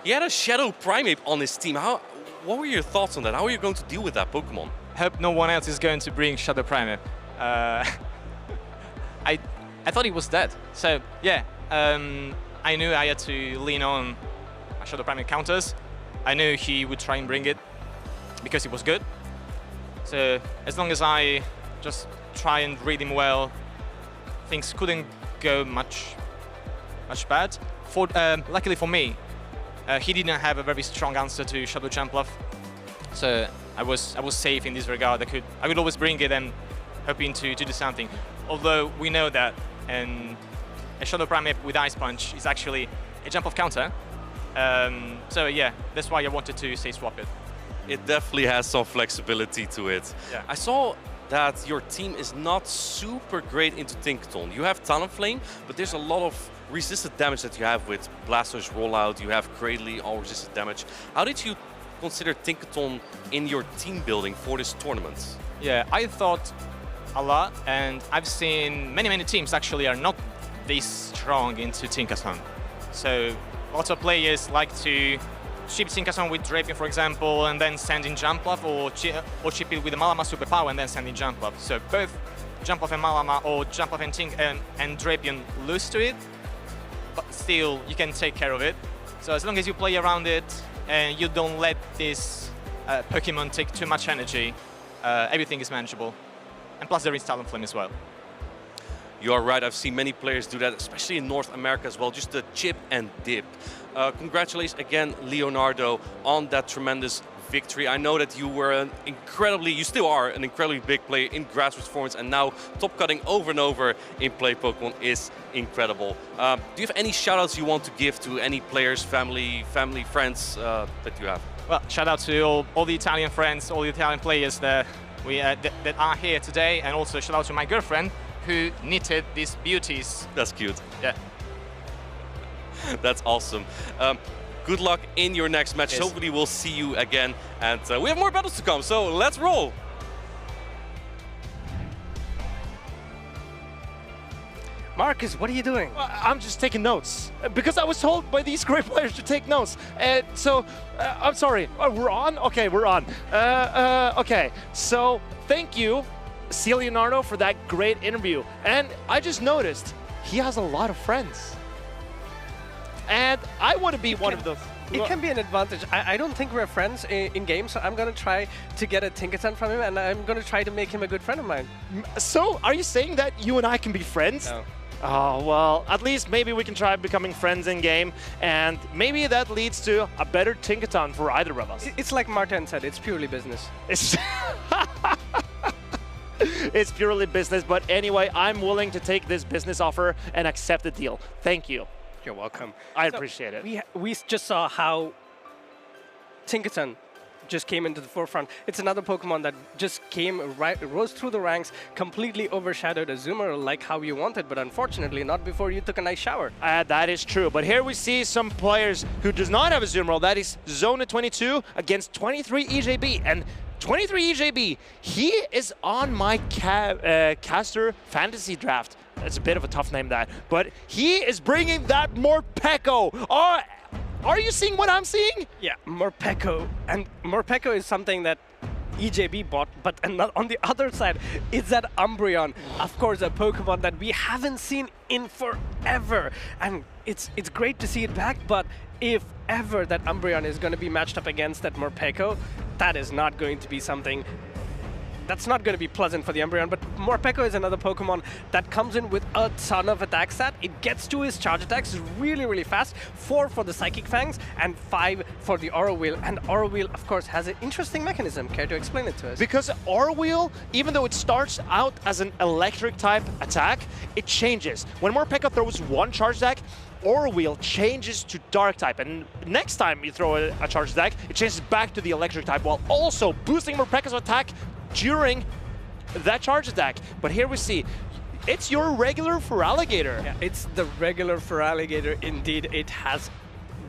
He had a Shadow Primeape on his team. What were your thoughts on that? How are you going to deal with that Pokemon? I hope no one else is going to bring Shadow Primeape. I thought he was dead. So yeah, I knew I had to lean on Shadow Primeape counters. I knew he would try and bring it, because he was good. So as long as I just try and read him well, things couldn't go much bad. Luckily for me, he didn't have a very strong answer to Shadow Jumpluff, so I was safe in this regard. I could always bring it and hoping to do something. Although we know that a Shadow Primeape with Ice Punch is actually a jump off counter. So yeah, that's why I wanted to say swap it. It definitely has some flexibility to it. Yeah. I saw that your team is not super great into Tinkaton. You have Talonflame, but there's a lot of resisted damage that you have with Blastoise Rollout. You have Cradley, all resisted damage. How did you consider Tinkaton in your team building for this tournament? Yeah, I thought a lot, and I've seen many teams actually are not this strong into Tinkaton. So lots of players like to chip Tinkaton with Drapion, for example, and then send in Jumpluff, or chip it with the Malama Superpower and then send in Jumpluff. So both jump off a Malama or jump off and Drapion lose to it, but still you can take care of it. So as long as you play around it and you don't let this Pokemon take too much energy, everything is manageable. And plus there is Talonflame as well. You are right, I've seen many players do that, especially in North America as well, just the chip and dip. Congratulations again, Leonardo, on that tremendous victory. I know that you were you still are an incredibly big player in grassroots formats, and now top cutting over and over in Play Pokemon is incredible. Do you have any shoutouts you want to give to any players, family, friends that you have? Well, shout out to all the Italian friends, all the Italian players that are here today, and also shout out to my girlfriend who knitted these beauties. That's cute. Yeah. That's awesome. Good luck in your next match. Yes. Hopefully we'll see you again. And we have more battles to come, so let's roll. Marcus, what are you doing? Well, I'm just taking notes because I was told by these great players to take notes. I'm sorry. We're on? Okay, we're on. Okay, so thank you, C. Leonardo, for that great interview. And I just noticed he has a lot of friends. And I want to be one of those. It can be an advantage. I don't think we're friends in game, so I'm going to try to get a Tinkerton from him, and I'm going to try to make him a good friend of mine. So, are you saying that you and I can be friends? No. Oh, well, at least maybe we can try becoming friends in game, and maybe that leads to a better Tinkerton for either of us. It's like Martin said, it's purely business. It's purely business, but anyway, I'm willing to take this business offer and accept the deal. Thank you. You're welcome. I appreciate it. We just saw how Tinkerton just came into the forefront. It's another Pokemon that just rose through the ranks, completely overshadowed Azumarill like how you wanted, but unfortunately not before you took a nice shower. That is true, but here we see some players who does not have Azumarill. That is Zona 22 against 23 EJB, and 23 EJB, he is on my caster fantasy draft. It's a bit of a tough name, that, but he is bringing that Morpeko. Are you seeing what I'm seeing? Yeah, Morpeko. And Morpeko is something that EJB bought, but on the other side is that Umbreon. Of course, a Pokemon that we haven't seen in forever. And it's great to see it back, but if ever that Umbreon is going to be matched up against that Morpeko, that is not going to be something that's not going to be pleasant for the Umbreon. But Morpeko is another Pokemon that comes in with a ton of attack stat. It gets to his charge attacks really, really fast. 4 for the Psychic Fangs and 5 for the Aura Wheel. And Aura Wheel, of course, has an interesting mechanism. Care to explain it to us? Because Aura Wheel, even though it starts out as an electric type attack, it changes. When Morpeko throws one charge attack, Aura Wheel changes to Dark type, and next time you throw a charge attack, it changes back to the electric type, while also boosting Morpeko's attack during that charge attack. But here we see, it's your regular Feraligatr. Yeah, it's the regular Feraligatr indeed. It has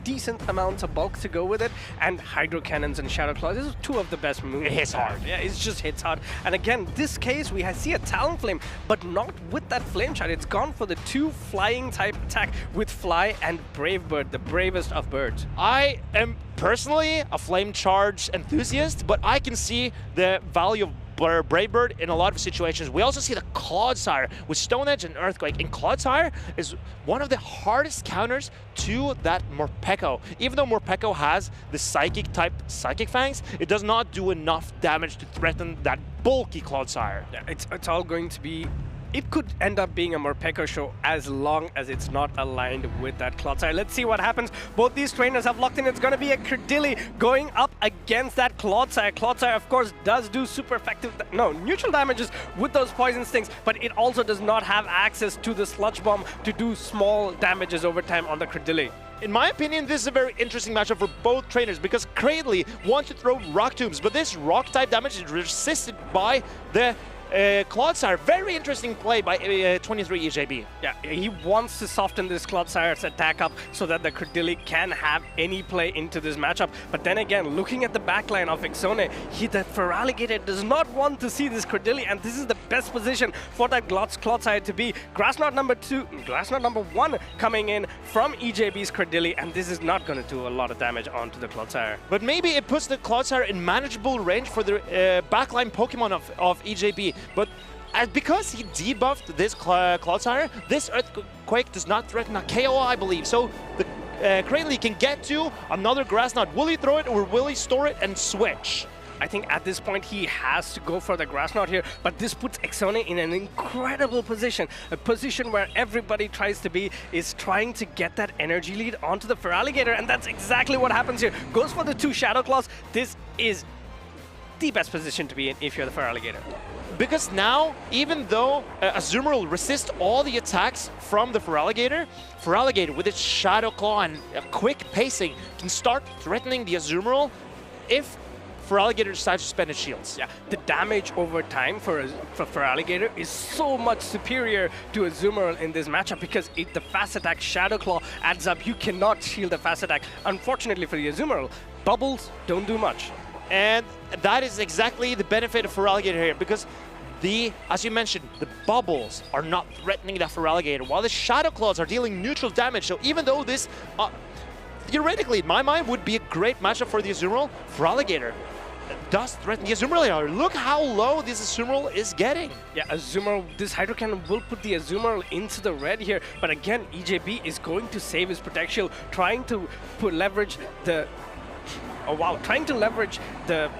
decent amounts of bulk to go with it, and Hydro Cannons and Shadow Claws is two of the best moves. It hits hard. Yeah, it just hits hard. And again, this case, we see a Talonflame, but not with that Flame Shot. It's gone for the 2 flying type attack with Fly and Brave Bird, the bravest of birds. I am personally a Flame Charge enthusiast, but I can see the value of Brave Bird in a lot of situations. We also see the Clodsire with Stone Edge and Earthquake, and Clodsire is one of the hardest counters to that Morpeko. Even though Morpeko has the Psychic type Psychic Fangs, it does not do enough damage to threaten that bulky Clodsire. Yeah, it's all going to be... It could end up being a Morpeko show as long as it's not aligned with that Clodsire. Let's see what happens. Both these trainers have locked in. It's going to be a Credilli going up against that Clodsire. Clodsire, of course, does do super effective, neutral damages with those Poison Stings, but it also does not have access to the Sludge Bomb to do small damages over time on the Credilli. In my opinion, this is a very interesting matchup for both trainers because Cradley wants to throw Rock Tombs, but this Rock type damage is resisted by the Clodsire. Very interesting play by 23 EJB. Yeah, he wants to soften this Clodsire's attack up so that the Credilli can have any play into this matchup. But then again, looking at the backline of Ixone, the Feraligatr does not want to see this Credilli, and this is the best position for that Clodsire to be. Grass Knot number 1 coming in from EJB's Credilli, and this is not going to do a lot of damage onto the Clodsire. But maybe it puts the Clodsire in manageable range for the backline Pokemon of EJB. But because he debuffed this Cloudsire, this Earthquake does not threaten a KO, I believe. So the Cradley can get to another Grass Knot. Will he throw it or will he store it and switch? I think at this point he has to go for the Grass Knot here, but this puts Exone in an incredible position. A position where everybody tries to be is trying to get that energy lead onto the Feraligatr, and that's exactly what happens here. Goes for the 2 Shadow Claws. This is the best position to be in if you're the Feraligatr. Because now, even though Azumarill resists all the attacks from the Feraligatr with its Shadow Claw and a quick pacing can start threatening the Azumarill if Feraligatr decides to spend its shields. Yeah, the damage over time for Feraligatr is so much superior to Azumarill in this matchup because the fast attack Shadow Claw adds up. You cannot shield the fast attack. Unfortunately for the Azumarill, bubbles don't do much. And that is exactly the benefit of Feraligatr here, because as you mentioned, the bubbles are not threatening the Feraligatr, while the Shadow Claws are dealing neutral damage. So even though this, theoretically, in my mind, would be a great matchup for the Azumarill, Feraligatr does threaten the Azumarill. Look how low this Azumarill is getting. Yeah, Azumarill, this Hydro Cannon will put the Azumarill into the red here, but again, EJB is going to save his Protect Shield, trying to leverage the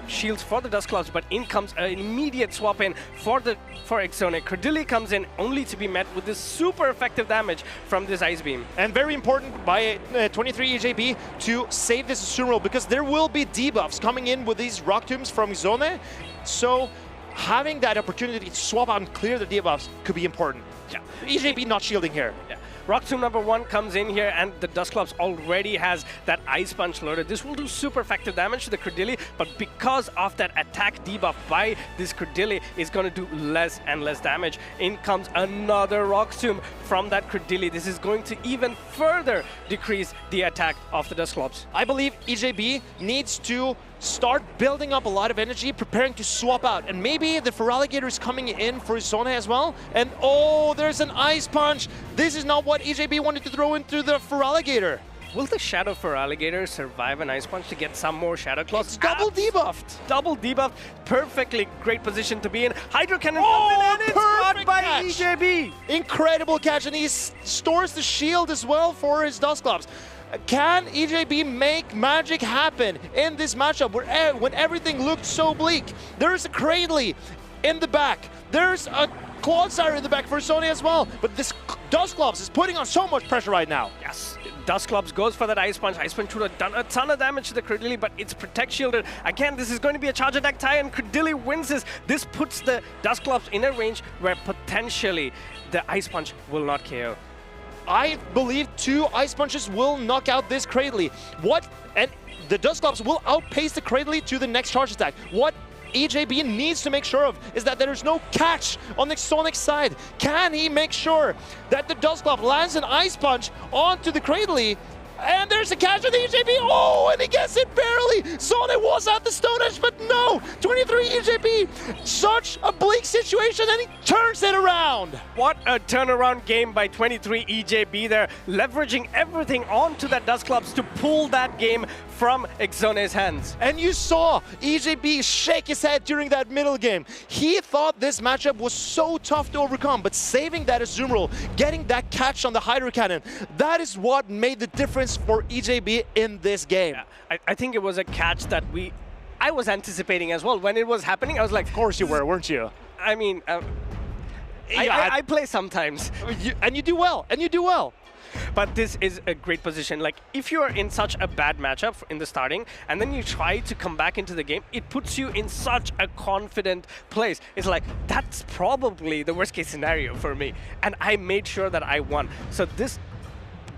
shields for the Dusclops, but in comes an immediate swap in for Exone. Credilli comes in only to be met with this super effective damage from this Ice Beam. And very important by 23 EJB to save this Azumarill, because there will be debuffs coming in with these Rock Tombs from Exone. So having that opportunity to swap out and clear the debuffs could be important. Yeah. EJB not shielding here. Yeah. Rock Tomb number 1 comes in here, and the Dusclops already has that Ice Punch loaded. This will do super effective damage to the Credilli, but because of that attack debuff by this Credilli, is going to do less and less damage. In comes another Rock Tomb from that Credilli. This is going to even further decrease the attack of the Dusclops. I believe EJB needs to start building up a lot of energy, preparing to swap out. And maybe the Feraligatr is coming in for Zone as well. And oh, there's an Ice Punch. This is not what EJB wanted to throw into the Feraligatr. Will the Shadow Feraligatr survive an Ice Punch to get some more Shadow Claws? It's double debuffed. Double debuffed. Perfectly great position to be in. Hydro Cannon comes in, and it's caught by EJB. Incredible catch, and he stores the shield as well for his Dusclops. Can EJB make magic happen in this matchup when everything looked so bleak? There's a Cradley in the back. There's a Cloudsire in the back for Sony as well. But this Dusclops is putting on so much pressure right now. Yes, Dusclops goes for that Ice Punch. Ice Punch would have done a ton of damage to the Credilli, but it's Protect Shielded. Again, this is going to be a charge attack tie, and Credilli wins this. This puts the Dusclops in a range where potentially the Ice Punch will not KO. I believe 2 Ice Punches will knock out this Cradley. And the Dusclops will outpace the Cradley to the next charge attack. What EJB needs to make sure of is that there is no catch on the Sonic side. Can he make sure that the Dusclops lands an Ice Punch onto the Cradley? And there's a catch on the EJB. Oh, and he gets it barely. Sonic was at the Stone Edge, but no. 23 EJB. Such a bleak situation, and he turns it around. What a turnaround game by 23 EJB there, leveraging everything onto that Dusclops to pull that game from Exone's hands. And you saw EJB shake his head during that middle game. He thought this matchup was so tough to overcome, but saving that Azumarill, getting that catch on the Hydro Cannon, that is what made the difference for EJB in this game. Yeah, I think it was a catch that I was anticipating as well. When it was happening, I was like, of course you were, weren't you? I mean, I play sometimes. And you do well, and you do well. But this is a great position. Like, if you are in such a bad matchup in the starting, and then you try to come back into the game, it puts you in such a confident place. It's like, that's probably the worst case scenario for me. And I made sure that I won. So this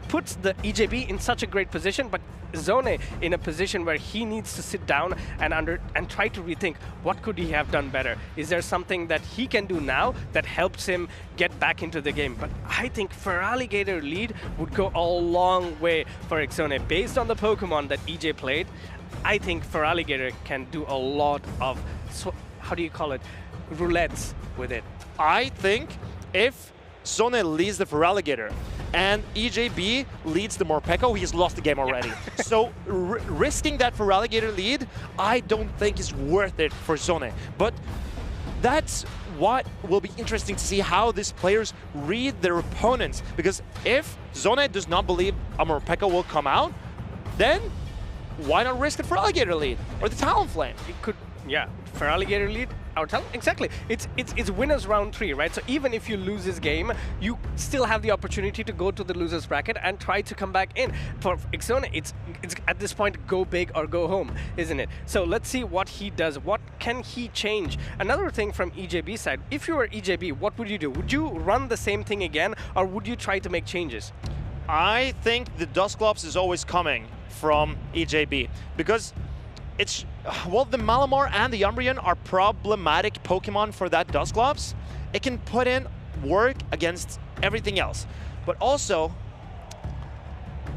puts the EJB in such a great position, but Zone in a position where he needs to sit down and try to rethink what could he have done better. Is there something that he can do now that helps him get back into the game? But I think Feraligatr lead would go a long way for Exone. Based on the Pokemon that EJ played, I think Feraligatr can do a lot of, how do you call it, roulettes with it. I think if Zone leads the Feraligatr and EJB leads the Morpeko, he's lost the game already. Yeah. So risking that Feraligatr lead, I don't think is worth it for Zone. But that's what will be interesting to see, how these players read their opponents. Because if Zone does not believe a Morpeko will come out, then why not risk it for Alligator lead or the Talonflame? It could, yeah, for Alligator lead, our Talon, exactly. It's winners round 3, right? So even if you lose this game, you still have the opportunity to go to the losers bracket and try to come back in. For Ixone, it's at this point go big or go home, isn't it? So let's see what he does. What can he change? Another thing from EJB side, if you were EJB, what would you do? Would you run the same thing again, or would you try to make changes? I think the Dusclops is always coming from EJB because it's, well, the Malamar and the Umbreon are problematic Pokemon for that Dusclops. It can put in work against everything else. But also,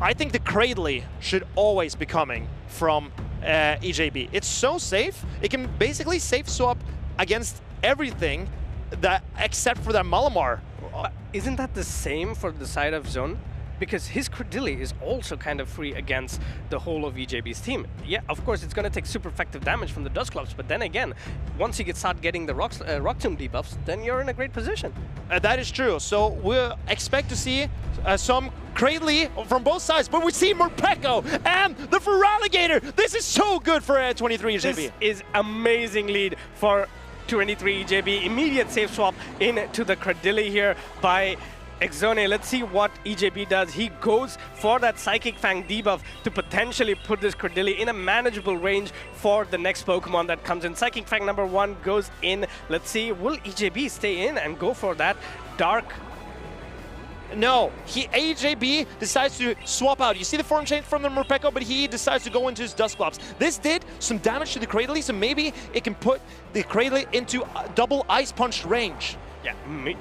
I think the Cradley should always be coming from EJB. It's so safe. It can basically safe swap against everything that except for that Malamar. But isn't that the same for the side of Zone? Because his Cradily is also kind of free against the whole of EJB's team. Yeah, of course, it's going to take super effective damage from the Dusclops, but then again, once you start getting the Rock Tomb debuffs, then you're in a great position. That is true. So we'll expect to see some Cradley from both sides, but we see Morpeko and the Feraligatr. This is so good for 23 EJB. This is amazing lead for 23 EJB. Immediate safe swap into the Cradily here by Ixone. Let's see what EJB does. He goes for that Psychic Fang debuff to potentially put this Cradily in a manageable range for the next Pokemon that comes in. Psychic Fang number 1 goes in. Let's see, will EJB stay in and go for that Dark? No, EJB decides to swap out. You see the form change from the Morpeko, but he decides to go into his Dusclops. This did some damage to the Cradily, so maybe it can put the Cradily into double Ice Punch range. Yeah,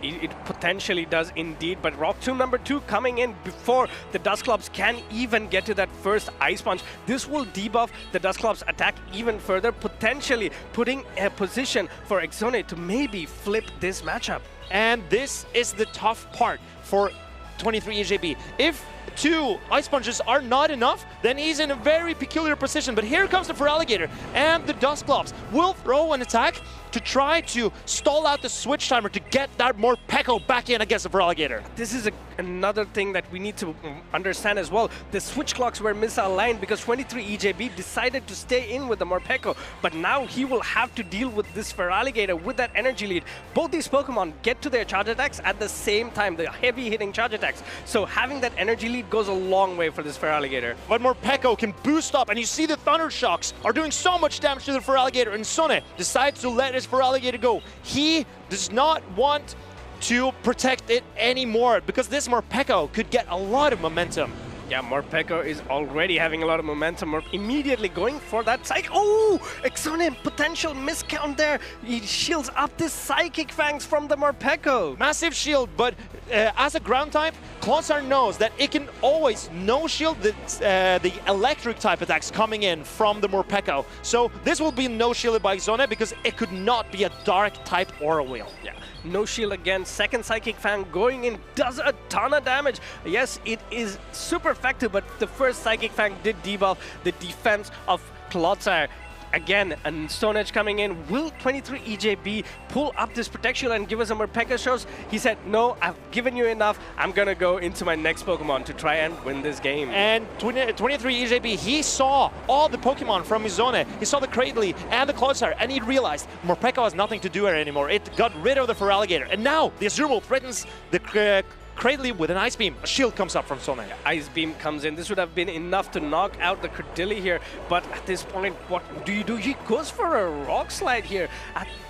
it potentially does indeed, but Rock Tomb number 2 coming in before the Dusclops can even get to that first Ice Punch. This will debuff the Dusclops attack even further, potentially putting a position for Ixone to maybe flip this matchup. And this is the tough part for 23 EJB. If 2 Ice Punches are not enough, then he's in a very peculiar position. But here comes the Feraligatr, and the Dusclops will throw an attack to try to stall out the switch timer to get that Morpeko back in against the Feraligatr. This is another thing that we need to understand as well. The switch clocks were misaligned because 23 EJB decided to stay in with the Morpeko, but now he will have to deal with this Feraligatr with that energy lead. Both these Pokemon get to their charge attacks at the same time, the heavy hitting charge attacks. So having that energy lead goes a long way for this Feraligatr. But Morpeko can boost up, and you see the Thunder Shocks are doing so much damage to the Feraligatr, and Sone decides to let his Feraligatr go. He does not want to protect it anymore because this Morpeko could get a lot of momentum. Yeah, Morpeko is already having a lot of momentum. Immediately going for that Psychic. Oh, Ixone, potential miscount there. He shields up this Psychic Fangs from the Morpeko. Massive shield, but as a ground type, Clodsire knows that it can always no-shield the electric type attacks coming in from the Morpeko. So this will be no-shielded by Ixone because it could not be a dark type Aura Wheel. Yeah. No shield again, second Psychic Fang going in, does a ton of damage. Yes, it is super effective, but the first Psychic Fang did debuff the defense of Clodsire. Again, and Stone Edge coming in. Will 23 EJB pull up this protection and give us a Morpeko shows? He said, no, I've given you enough. I'm going to go into my next Pokemon to try and win this game. And 23 EJB, he saw all the Pokemon from his zone. He saw the Cradley and the Clodsire, and he realized Morpeko has nothing to do here anymore. It got rid of the Feraligatr. And now the Azumarill threatens the Cradley with an Ice Beam. A shield comes up from Sone. Ice Beam comes in. This would have been enough to knock out the Cradily here, but at this point, what do you do? He goes for a Rock Slide here.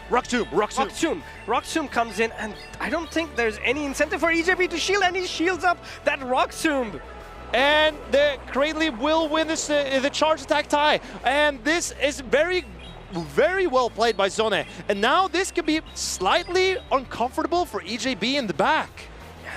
Rock Tomb. Rock Tomb comes in, and I don't think there's any incentive for EJB to shield, and he shields up that Rock Tomb. And the Cradley will win this, the charge attack tie. And this is very well played by Zone. And now this could be slightly uncomfortable for EJB in the back.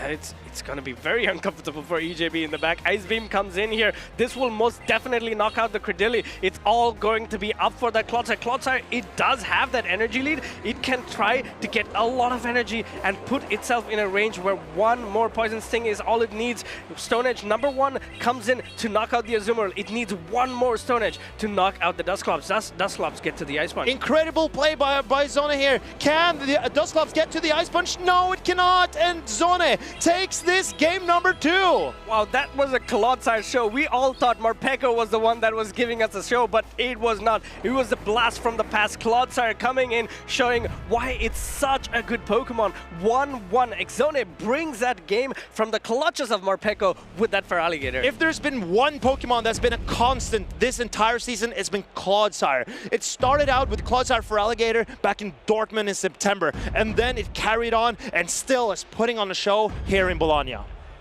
It's it's going to be very uncomfortable for EJB in the back. Ice Beam comes in here. This will most definitely knock out the Credilli. It's all going to be up for that Clodsire. Clodsire, it does have that energy lead. It can try to get a lot of energy and put itself in a range where one more Poison Sting is all it needs. Stone Edge #1 comes in to knock out the Azumarill. It needs one more Stone Edge to knock out the Dusclops. Dusclops get to the Ice Punch. Incredible play by Zone here. Can the Dusclops get to the Ice Punch? No, it cannot. And Zone takes this game #2. Wow, that was a Clodsire show. We all thought Morpeko was the one that was giving us a show, but it was not. It was the blast from the past. Clodsire coming in, showing why it's such a good Pokemon. 1-1. Exone brings that game from the clutches of Morpeko with that Feraligatr. If there's been one Pokemon that's been a constant this entire season, it's been Clodsire. It started out with Clodsire Feraligatr back in Dortmund in September, and then it carried on and still is putting on a show here in Bologna.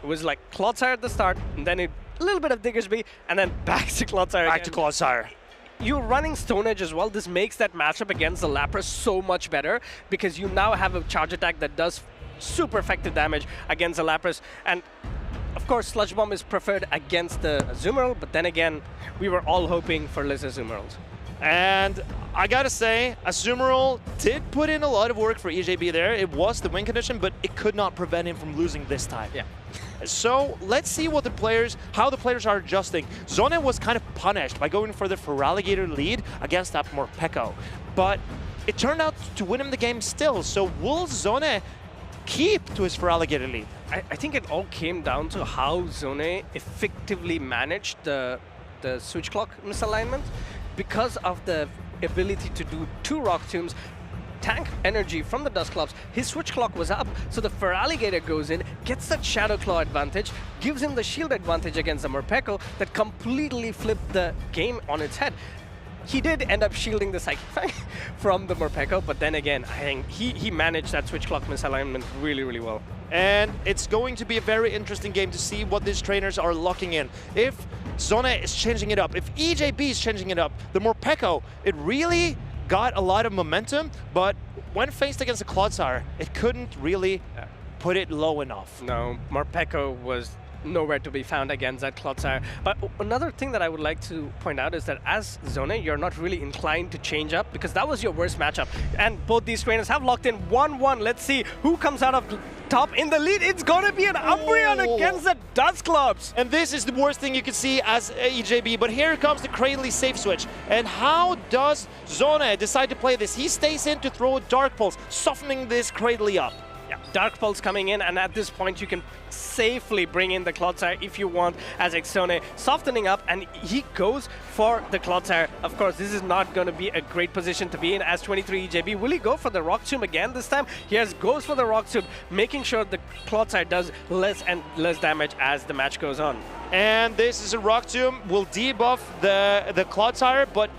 It was like Clodsire at the start, and then a little bit of Diggersby, and then back to Clodsire Back to Clodsire. You're running Stone Edge as well. This makes that matchup against the Lapras so much better because you now have a charge attack that does super effective damage against the Lapras. And of course, Sludge Bomb is preferred against the Azumarill, but then again, we were all hoping for less Azumarills. And I gotta say, Azumarill did put in a lot of work for EJB there. It was the win condition, but it could not prevent him from losing this time. Yeah. So let's see what how the players are adjusting. Zone was kind of punished by going for the Feraligatr lead against that Morpeko, but it turned out to win him the game still. So will Zone keep to his Feraligatr lead? I think it all came down to how Zone effectively managed the switch clock misalignment. Because of the ability to do 2 Rock Tombs, tank energy from the Dusclops, his switch clock was up, so the Feraligatr goes in, gets that Shadow Claw advantage, gives him the shield advantage against the Morpeko that completely flipped the game on its head. He did end up shielding the Psychic Fang from the Morpeko, but then again, I think he managed that switch clock misalignment really, really well. And it's going to be a very interesting game to see what these trainers are locking in. If Zone is changing it up, if EJB is changing it up, the Morpeko, it really got a lot of momentum, but when faced against a Clodsire, it couldn't really put it low enough. No, Morpeko was nowhere to be found against that Clodsire. But another thing that I would like to point out is that as Zone, you're not really inclined to change up because that was your worst matchup. And both these trainers have locked in 1-1. Let's see who comes out of top in the lead. It's going to be an Umbreon against the Dusclops. And this is the worst thing you could see as EJB, but here comes the Cradley safe switch. And how does Zone decide to play this? He stays in to throw a Dark Pulse, softening this Cradley up. Yeah, Dark Pulse coming in, and at this point you can safely bring in the Clodsire if you want as Exone, softening up, and he goes for the Clodsire. Of course, this is not going to be a great position to be in as 23 EJB. Will he go for the Rock Tomb again this time? He goes for the Rock Tomb, making sure the Clodsire does less and less damage as the match goes on. And this is a Rock Tomb, will debuff the Clodsire, but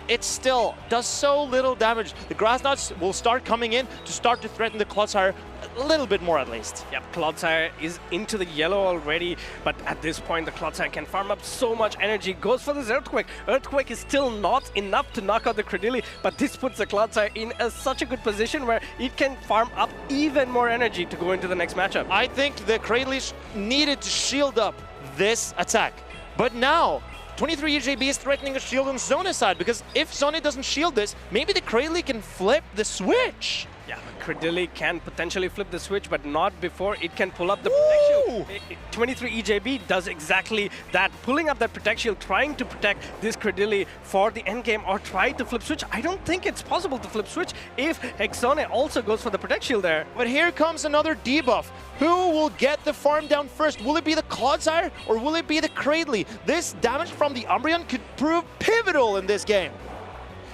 it still does so little damage. The Grass Nuts will start coming in to start to threaten the Clodsire a little bit more at least. Yep, Clodsire is into the yellow already, but at this point the Clodsire can farm up so much energy. Goes for this Earthquake. Earthquake is still not enough to knock out the Credilli, but this puts the Clodsire in such a good position where it can farm up even more energy to go into the next matchup. I think the Cradley needed to shield up this attack, but now 23 EJB is threatening a shield on Zone's side, because if Zone doesn't shield this, maybe the Cradley can flip the switch. Yeah, Credilli can potentially flip the switch, but not before it can pull up the Protect Shield. 23 EJB does exactly that, pulling up that Protect Shield, trying to protect this Credilli for the endgame, or try to flip switch. I don't think it's possible to flip switch if Exone also goes for the Protect Shield there. But here comes another debuff. Who will get the farm down first? Will it be the Clodsire or will it be the Cradley? This damage from the Umbreon could prove pivotal in this game.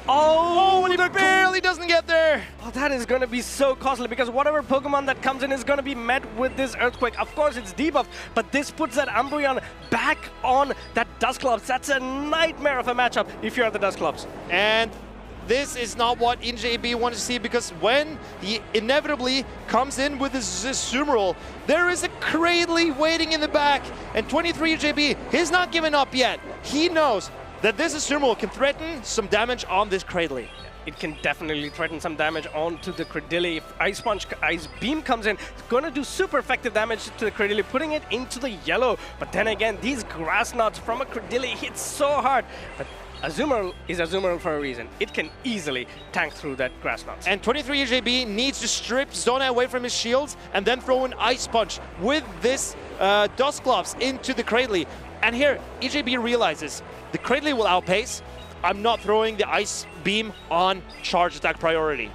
Oh, and it barely doesn't get there. Oh, that is going to be so costly, because whatever Pokemon that comes in is going to be met with this Earthquake. Of course, it's debuff, but this puts that Umbreon back on that Dusclops. That's a nightmare of a matchup if you're the Dusclops. And this is not what EJB wanted to see, because when he inevitably comes in with his Azumarill, there is a Cradley waiting in the back, and 23 EJB, he's not given up yet. He knows that this Azumarill can threaten some damage on this Cradley. it can definitely threaten some damage onto the Credilli. If Ice Punch, Ice Beam comes in, it's going to do super effective damage to the Credilli, putting it into the yellow. But then again, these grass knots from a Credilli hit so hard. But Azumarill is Azumarill for a reason. It can easily tank through that grass knots. And 23 EJB needs to strip Zone away from his shields and then throw an Ice Punch with this Dusclops into the Cradley. And here, EJB realizes the Cradley will outpace. I'm not throwing the Ice Beam on charge attack priority.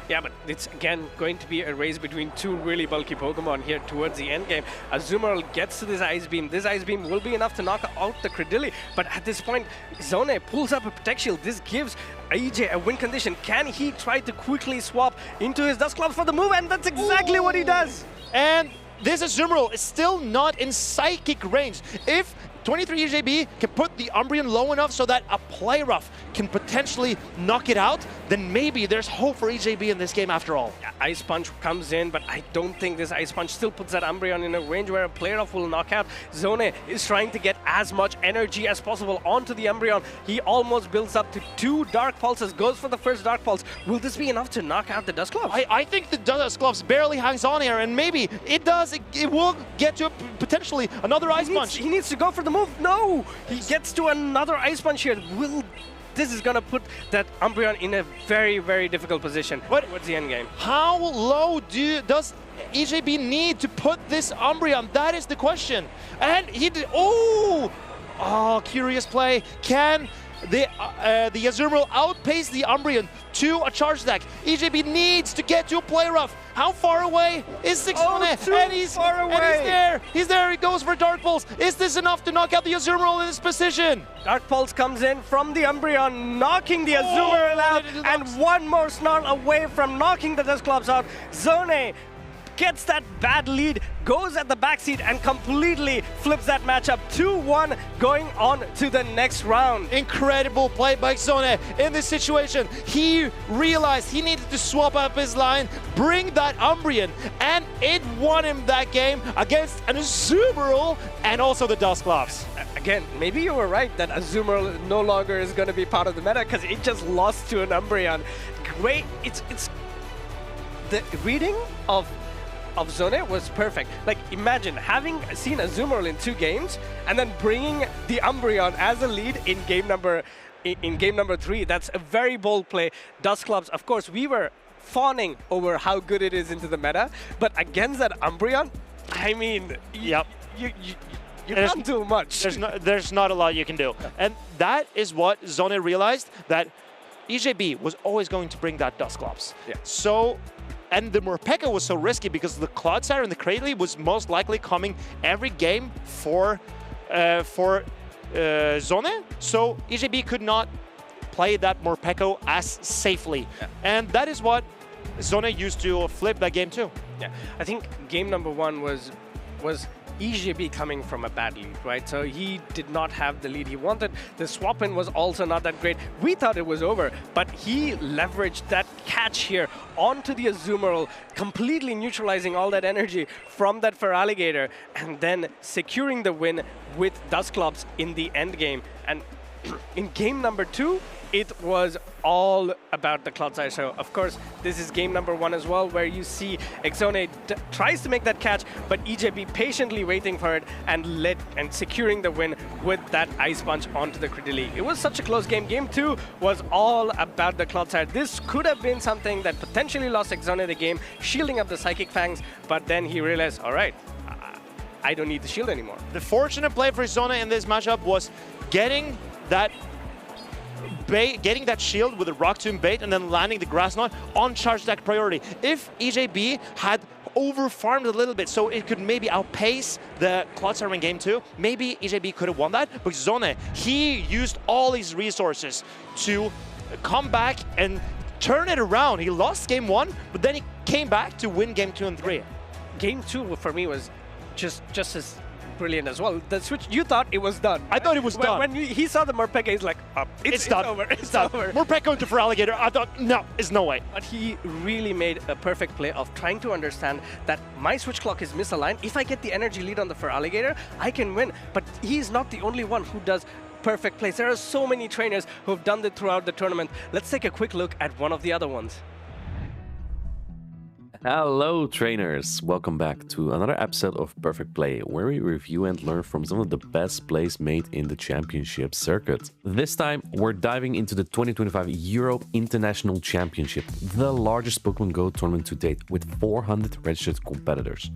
Yeah, but it's again going to be a race between two really bulky Pokemon here towards the end game. Azumarill gets to this Ice Beam. This Ice Beam will be enough to knock out the Credilli, but at this point, Zone pulls up a Protect Shield. This gives EJ a win condition. Can he try to quickly swap into his Dusclops for the move? And that's exactly what he does. And this Azumarill is still not in psychic range. If 23 EJB can put the Umbreon low enough so that a Play Rough can potentially knock it out, then maybe there's hope for EJB in this game after all. Yeah, Ice Punch comes in, but I don't think this Ice Punch still puts that Umbreon in a range where a Play Rough will knock out. Zone is trying to get as much energy as possible onto the Umbreon. He almost builds up to 2 Dark Pulses, goes for the first Dark Pulse. Will this be enough to knock out the Dusclops? I think the Dusclops barely hangs on here, and maybe it does. It will get to potentially another Ice Punch. He needs to go for the move. No! He gets to another Ice Punch here. This is going to put that Umbreon in a very, very difficult position towards the end game. How low does EJB need to put this Umbreon? That is the question. And he did. Oh, curious play. Can the Azumarill outpace the Umbreon to a charge attack? EJB needs to get to a Play Rough. How far away is 6 and he's far away. And he's there. He's there. He goes for Dark Pulse. Is this enough to knock out the Azumarill in this position? Dark Pulse comes in from the Umbreon, knocking the Azumarill out, and one more Snarl away from knocking the Dusclops out. Zone gets that bad lead, goes at the backseat, and completely flips that matchup 2-1, going on to the next round. Incredible play by Zone in this situation. He realized he needed to swap up his line, bring that Umbreon, and it won him that game against an Azumarill and also the Dusclops. Again, maybe you were right that Azumarill no longer is going to be part of the meta because it just lost to an Umbreon. Great, it's the reading of Zone was perfect. Like, imagine having seen Azumarill in 2 games and then bringing the Umbreon as a lead in game number 3. That's a very bold play. Dusclops, of course, we were fawning over how good it is into the meta, but against that Umbreon, I mean, yep. You can't do much. There's not a lot you can do. And that is what Zone realized, that EJB was always going to bring that Dusclops. Yeah. So, and the Morpeko was so risky because the Clodsire and the Cradley was most likely coming every game for Zone. So EJB could not play that Morpeko as safely. Yeah. And that is what Zone used to flip that game too. Yeah, I think game number 1 was EJB coming from a bad lead, right? So he did not have the lead he wanted. The swap-in was also not that great. We thought it was over, but he leveraged that catch here onto the Azumarill, completely neutralizing all that energy from that Feraligatr, and then securing the win with Dusclops in the end game. And in game number 2, it was all about the Clodsire. So, of course, this is game number 1 as well, where you see Exone tries to make that catch, but EJB patiently waiting for it and securing the win with that Ice Punch onto the Credilli. It was such a close game. Game 2 was all about the Clodsire. This could have been something that potentially lost Exone the game, shielding up the Psychic Fangs, but then he realized, all right, I don't need the shield anymore. The fortunate play for Zone in this matchup was getting that shield with the Rock Tomb bait and then landing the Grass Knot on charge attack priority. If EJB had over-farmed a little bit so it could maybe outpace the Clodsire in game 2, maybe EJB could have won that. But Zone, he used all his resources to come back and turn it around. He lost game 1, but then he came back to win game 2 and 3. Game 2 for me was just as brilliant as well. The switch, you thought it was done. I thought it was done. When he saw the Morpeko, he's like, it's done. Over. It's done. Over. Morpeko into Feraligatr. I thought, no, there's no way. But he really made a perfect play of trying to understand that my switch clock is misaligned. If I get the energy lead on the Feraligatr, I can win. But he's not the only one who does perfect plays. There are so many trainers who have done that throughout the tournament. Let's take a quick look at one of the other ones. Hello trainers, welcome back to another episode of Perfect Play, where we review and learn from some of the best plays made in the championship circuit. This time we're diving into the 2025 Europe International Championship, the largest Pokemon Go tournament to date with 400 registered competitors.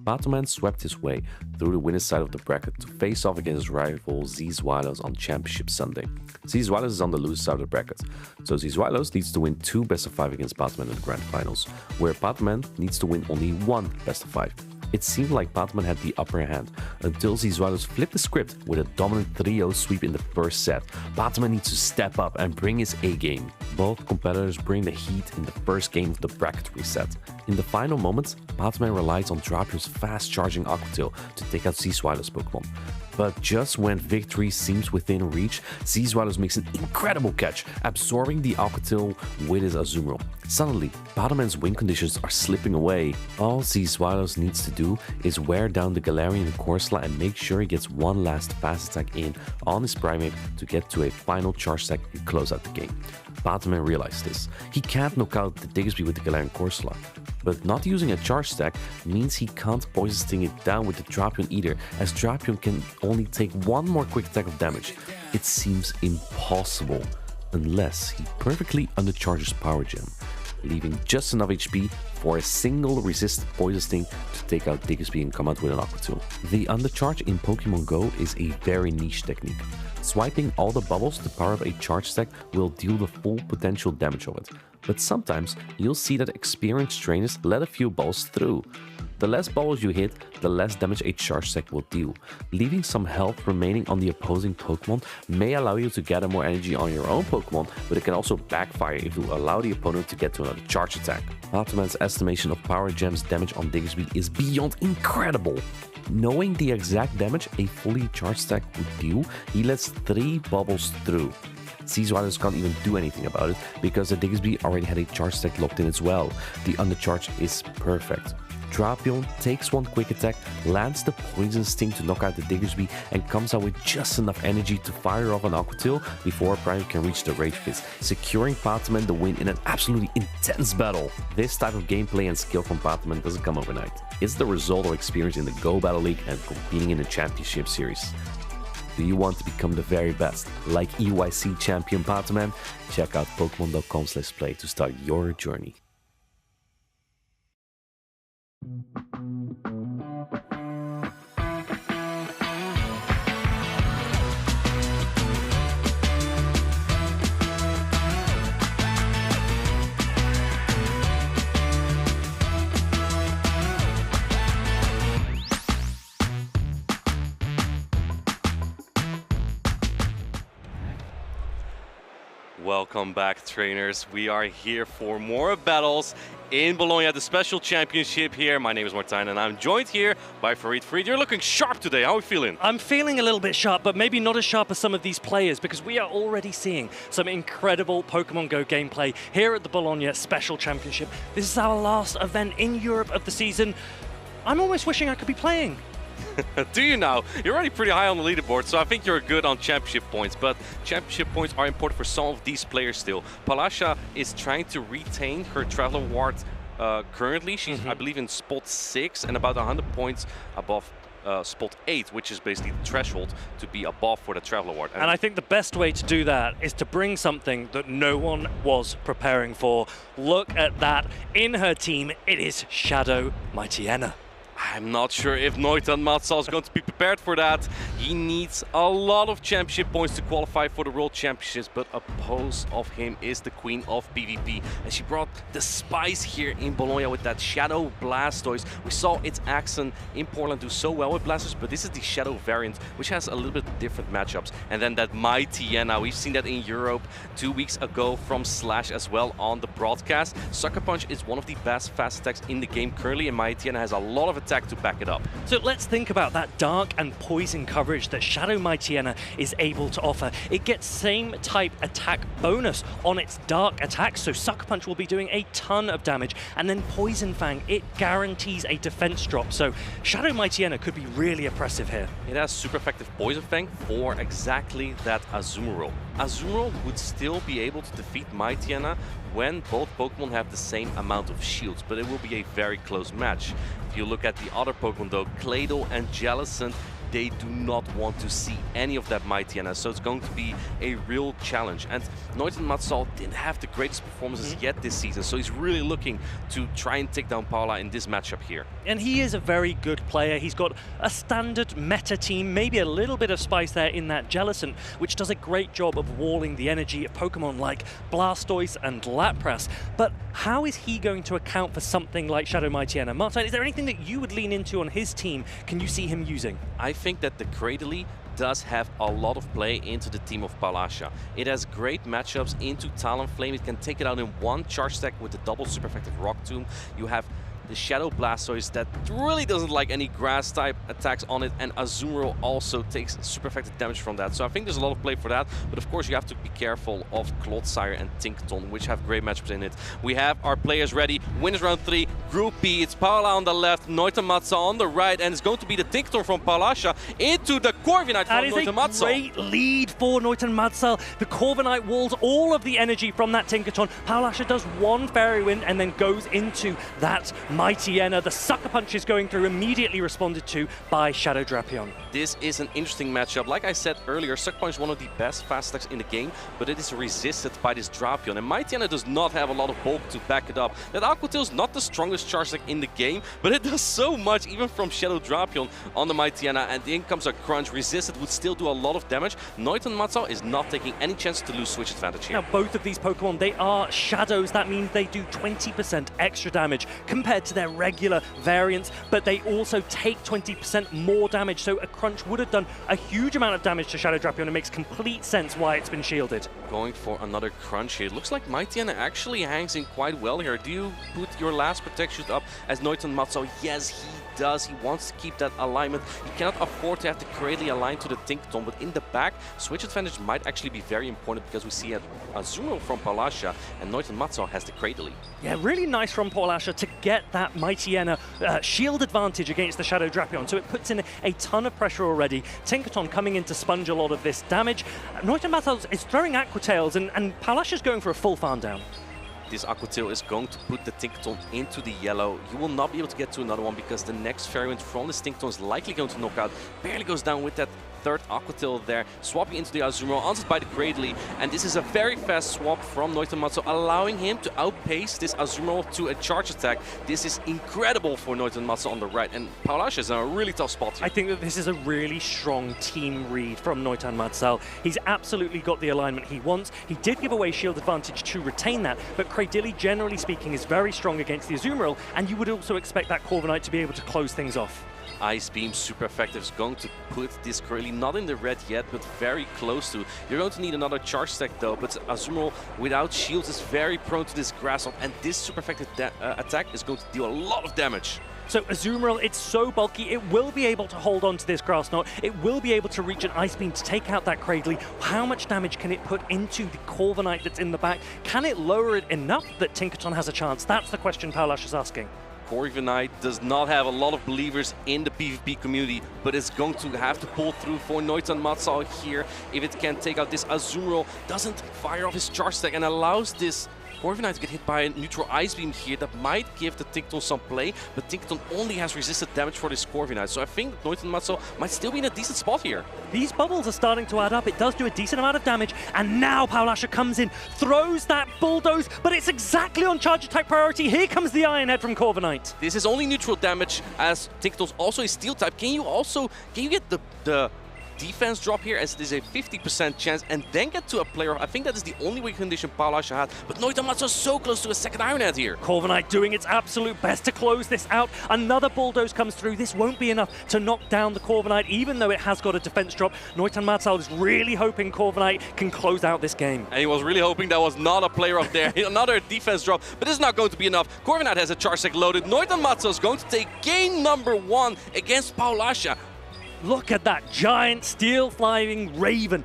Patoman swept his way through the winner's side of the bracket to face off against his rival Zizwalos on Championship Sunday. Zizwalos is on the loser side of the bracket, so Zizwalos needs to win 2 best-of-5 against Patoman in the grand finals, where Patoman needs to win only 1 best-of-5. It seemed like Patoman had the upper hand until Zizwalos flipped the script with a dominant 3-0 sweep in the first set. Patoman needs to step up and bring his A-game. Both competitors bring the heat in the first game of the bracket reset. In the final moments, Patoman relies on Drapion's fast-charging Aqua Tail to take out Zizwalos' Pokemon. But just when victory seems within reach, Zizwalos makes an incredible catch, absorbing the Aqua Tail with his Azumarill. Suddenly, Patoman's win conditions are slipping away. All Zizwalos needs to do is wear down the Galarian and Corsola and make sure he gets one last fast attack in on his Primeape to get to a final charge attack and close out the game. Patoman realized this. He can't knock out the Diggersby with the Galarian Corsola, but not using a charge stack means he can't Poison Sting it down with the Drapion either, as Drapion can only take one more quick attack of damage. It seems impossible, unless he perfectly undercharges Power Gem, leaving just enough HP for a single resist Poison Sting to take out Diggersby and come out with an Aqua Tail. The undercharge in Pokemon Go is a very niche technique. Swiping all the bubbles to power up a charge stack will deal the full potential damage of it, but sometimes you'll see that experienced trainers let a few balls through. The less balls you hit, the less damage a charge stack will deal. Leaving some health remaining on the opposing Pokemon may allow you to gather more energy on your own Pokemon, but it can also backfire if you allow the opponent to get to another charge attack. Patoman's estimation of Power Gem's damage on Diggersby is beyond incredible. Knowing the exact damage a fully charged stack would deal, he lets 3 bubbles through. Zizwalos can't even do anything about it because the Diggersby already had a charge stack locked in as well. The undercharge is perfect. Drapion takes one quick attack, lands the Poison Sting to knock out the Diggersby, and comes out with just enough energy to fire off an Aqua Tail before Primeape can reach the Rage Fist, securing Patoman the win in an absolutely intense battle. This type of gameplay and skill from Patoman doesn't come overnight. It's the result of experience in the Go Battle League and competing in the Championship Series. Do you want to become the very best, like EYC champion Patoman? Check out Pokemon.com/play to start your journey. Welcome back, trainers. We are here for more battles in Bologna, the special championship here. My name is Martijn and I'm joined here by Farid. Farid, you're looking sharp today. How are we feeling? I'm feeling a little bit sharp, but maybe not as sharp as some of these players, because we are already seeing some incredible Pokemon Go gameplay here at the Bologna Special Championship. This is our last event in Europe of the season. I'm almost wishing I could be playing. Do you now? You're already pretty high on the leaderboard, so I think you're good on championship points, but championship points are important for some of these players still. Palasha is trying to retain her Traveler Award currently. She's, I believe, in spot 6 and about 100 points above spot 8, which is basically the threshold to be above for the Traveler Award. And I think the best way to do that is to bring something that no one was preparing for. Look at that. In her team, it is Shadow Mightyena. I'm not sure if Noitan Matsal is going to be prepared for that. He needs a lot of championship points to qualify for the World Championships, but opposed of him is the Queen of PvP. And she brought the spice here in Bologna with that Shadow Blastoise. We saw its accent in Portland do so well with Blastoise, but this is the Shadow variant, which has a little bit different matchups. And then that Mightyena, we've seen that in Europe 2 weeks ago from Slash as well on the broadcast. Sucker Punch is one of the best fast attacks in the game currently, and Mightyena has a lot of attack to back it up. So let's think about that dark and poison coverage that Shadow Mightyena is able to offer. It gets same type attack bonus on its dark attacks, so Sucker Punch will be doing a ton of damage, and then Poison Fang, it guarantees a defense drop, so Shadow Mightyena could be really oppressive here. It has super effective Poison Fang for exactly that Azumarill. Azumarill would still be able to defeat Mightyena when both Pokemon have the same amount of shields, but it will be a very close match. If you look at the other Pokemon though, Claydol and Jellicent, they do not want to see any of that Mightyena, so it's going to be a real challenge. And Noiten Matsal didn't have the greatest performances yet this season, so he's really looking to try and take down Paula in this matchup here. And he is a very good player. He's got a standard meta team, maybe a little bit of spice there in that Jellicent, which does a great job of walling the energy of Pokemon like Blastoise and Lapras. But how is he going to account for something like Shadow Mightyena? Martin, is there anything that you would lean into on his team? Can you see him using? I think that the Cradily does have a lot of play into the team of Palasha. It has great matchups into Talonflame. It can take it out in one charge stack with the double super effective Rock Tomb. You have the Shadow Blastoise that really doesn't like any grass type attacks on it, and Azumarill also takes super effective damage from that. So I think there's a lot of play for that, but of course you have to be careful of Clodsire and Tinkaton, which have great matchups in it. We have our players ready. Winners round 3, Group B. It's Paula on the left, Noitamatsu on the right, and it's going to be the Tinkaton from Palasha into the Corviknight from Noitamatsu. That is a great lead for Noitamatsu. The Corviknight walls all of the energy from that Tinkaton. Palasha does one Fairy Wind and then goes into that Mightyena. The Sucker Punch is going through, immediately responded to by Shadow Drapion. This is an interesting matchup. Like I said earlier, Sucker Punch is one of the best fast attacks in the game, but it is resisted by this Drapion. And Mightyena does not have a lot of bulk to back it up. That Aqua Tail is not the strongest charge attack in the game, but it does so much, even from Shadow Drapion on the Mightyena. And in comes a Crunch. Resisted would still do a lot of damage. Noitamatsu is not taking any chance to lose switch advantage here. Now, both of these Pokemon, they are shadows. That means they do 20% extra damage compared to their regular variants, but they also take 20% more damage. So a Crunch would have done a huge amount of damage to Shadow Drapion. It makes complete sense why it's been shielded. Going for another Crunch here. It looks like Mightyena actually hangs in quite well here. Do you put your last protection up as Noitamatsu? Yes, he does. He wants to keep that alignment. He cannot afford to have the Cradily aligned to the Tinkaton, but in the back, switch advantage might actually be very important because we see a Azumarill from Palasha and Noitamatsu has the Cradily. Yeah, really nice from Palasha to get that Mightyena shield advantage against the Shadow Drapion, so it puts in a ton of pressure already. Tinkaton coming in to sponge a lot of this damage. Noitamatsu is throwing Aqua Tails, and Palasha's going for a full farm down. This Aqua Tail is going to put the Tinkaton into the yellow. You will not be able to get to another one because the next Fairy Wind from this Tinkaton is likely going to knock out. Barely goes down with that third Aqua Tail there, swapping into the Azumarill, answered by the Cradily, and this is a very fast swap from Noitamatsu, allowing him to outpace this Azumarill to a charge attack. This is incredible for Noitamatsu on the right, and Palasha is in a really tough spot here. I think that this is a really strong team read from Noitamatsu. He's absolutely got the alignment he wants. He did give away shield advantage to retain that, but Cradily, generally speaking, is very strong against the Azumarill, and you would also expect that Corviknight to be able to close things off. Ice Beam super effective is going to put this Cradily not in the red yet, but very close to. You're going to need another charge stack though, but Azumarill without shields is very prone to this grass up, and this super effective attack is going to deal a lot of damage. So Azumarill, it's so bulky, it will be able to hold on to this grass knot. It will be able to reach an Ice Beam to take out that Cradily. How much damage can it put into the Corviknight that's in the back? Can it lower it enough that Tinkaton has a chance? That's the question Paulash is asking. Corviknight does not have a lot of believers in the PvP community, but it's going to have to pull through for Noitamatsu here. If it can take out this Azumarill, doesn't fire off his charge stack and allows this Corviknight to get hit by a neutral Ice Beam here that might give the Tinkaton some play, but Tinkaton only has resisted damage for this Corviknight, so I think Noitamatsu might still be in a decent spot here. These bubbles are starting to add up. It does do a decent amount of damage, and now Palasha comes in, throws that Bulldoze, but it's exactly on charge attack priority. Here comes the Iron Head from Corviknight. This is only neutral damage as Tinkaton's also a Steel type. Can you get the defense drop here, as it is a 50% chance, and then get to a player. I think that is the only win condition Paulasha had, but Noitamatsu is so close to a second Iron Head here. Corviknight doing its absolute best to close this out. Another bulldoze comes through. This won't be enough to knock down the Corviknight, even though it has got a defense drop. Noitamatsu is really hoping Corviknight can close out this game. And he was really hoping that was not a player up there. Another defense drop, but it's not going to be enough. Corviknight has a charge tech loaded. Noitamatsu is going to take game number 1 against Paulasha. Look at that giant steel-flying Raven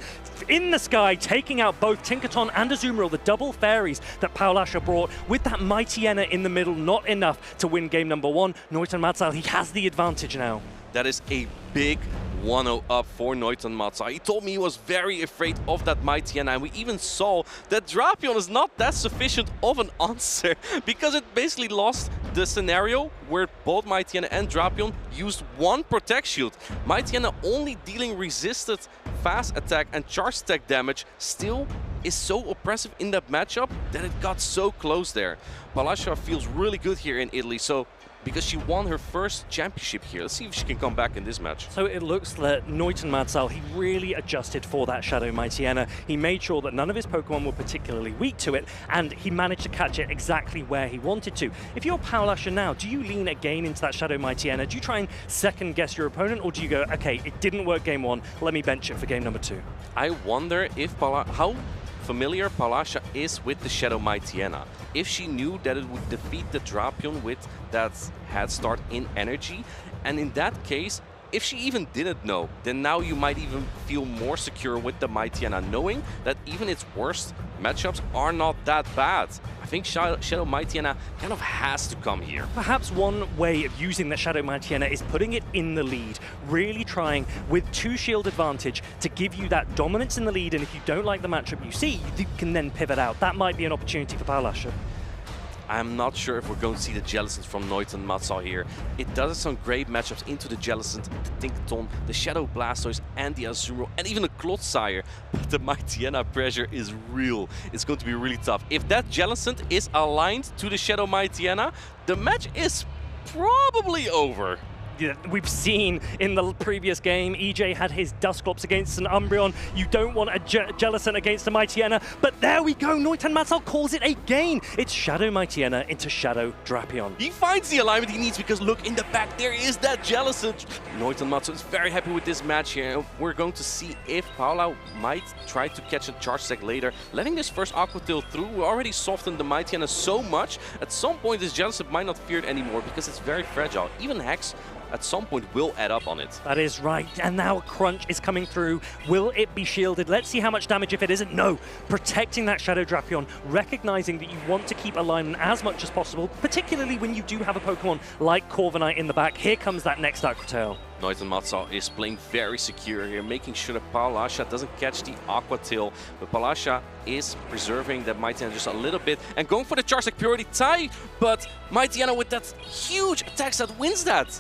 in the sky, taking out both Tinkaton and Azumarill, the double fairies that Paulasha brought. With that Mightyena in the middle, not enough to win game number 1. Noitamatsu, he has the advantage now. That is a big 1-0 up for Noitamatsu. He told me he was very afraid of that Mightyena, and we even saw that Drapion is not that sufficient of an answer, because it basically lost the scenario where both Mightyena and Drapion used one Protect Shield. Mightyena only dealing resisted fast attack and charge attack damage still is so oppressive in that matchup that it got so close there. Paulasha feels really good here in Italy, so because she won her first championship here. Let's see if she can come back in this match. So it looks that Noitamatsu, he really adjusted for that Shadow Mightyena. He made sure that none of his Pokemon were particularly weak to it, and he managed to catch it exactly where he wanted to. If you're Paulasha now, do you lean again into that Shadow Mightyena? Do you try and second guess your opponent, or do you go, okay, it didn't work game 1, let me bench it for game number 2? I wonder if how familiar Paulasha is with the Shadow Mightyena. If she knew that it would defeat the Drapion with that head start in energy, and in that case, if she even didn't know, then now you might even feel more secure with the Mightyena, knowing that even its worst matchups are not that bad. I think Shadow Mightyena kind of has to come here. Perhaps one way of using that Shadow Mightyena is putting it in the lead, really trying with 2 shield advantage to give you that dominance in the lead, and if you don't like the matchup you see, you can then pivot out. That might be an opportunity for Paulasha. I'm not sure if we're going to see the Jellicent from Noitamatsu here. It does some great matchups into the Jellicent, the Tinkaton, the Shadow Blastoise, and the Azumarill, and even the Clodsire. But the Mightyena pressure is real. It's going to be really tough. If that Jellicent is aligned to the Shadow Mightyena, the match is probably over. We've seen in the previous game, EJ had his Dusclops against an Umbreon. You don't want a Jellicent against a Mightyena, but there we go. Noitamatsu calls it a gain. It's Shadow Mightyena into Shadow Drapion. He finds the alignment he needs, because look in the back, there is that Jellicent. Noitamatsu is very happy with this match here. We're going to see if Paula might try to catch a charge attack later. Letting this first Aqua Tail through, we already softened the Mightyena so much. At some point, this Jellicent might not fear it anymore, because it's very fragile. Even Hex at some point will add up on it. That is right, and now Crunch is coming through. Will it be shielded? Let's see how much damage if it isn't. No, protecting that Shadow Drapion, recognizing that you want to keep alignment as much as possible, particularly when you do have a Pokemon like Corviknight in the back. Here comes that next Aqua Tail. Noitamatsu is playing very secure here, making sure that Paulasha doesn't catch the Aqua Tail. But Paulasha is preserving that Mightyena just a little bit and going for the charge like Purity tie. But Mightyena with that huge attack set wins that.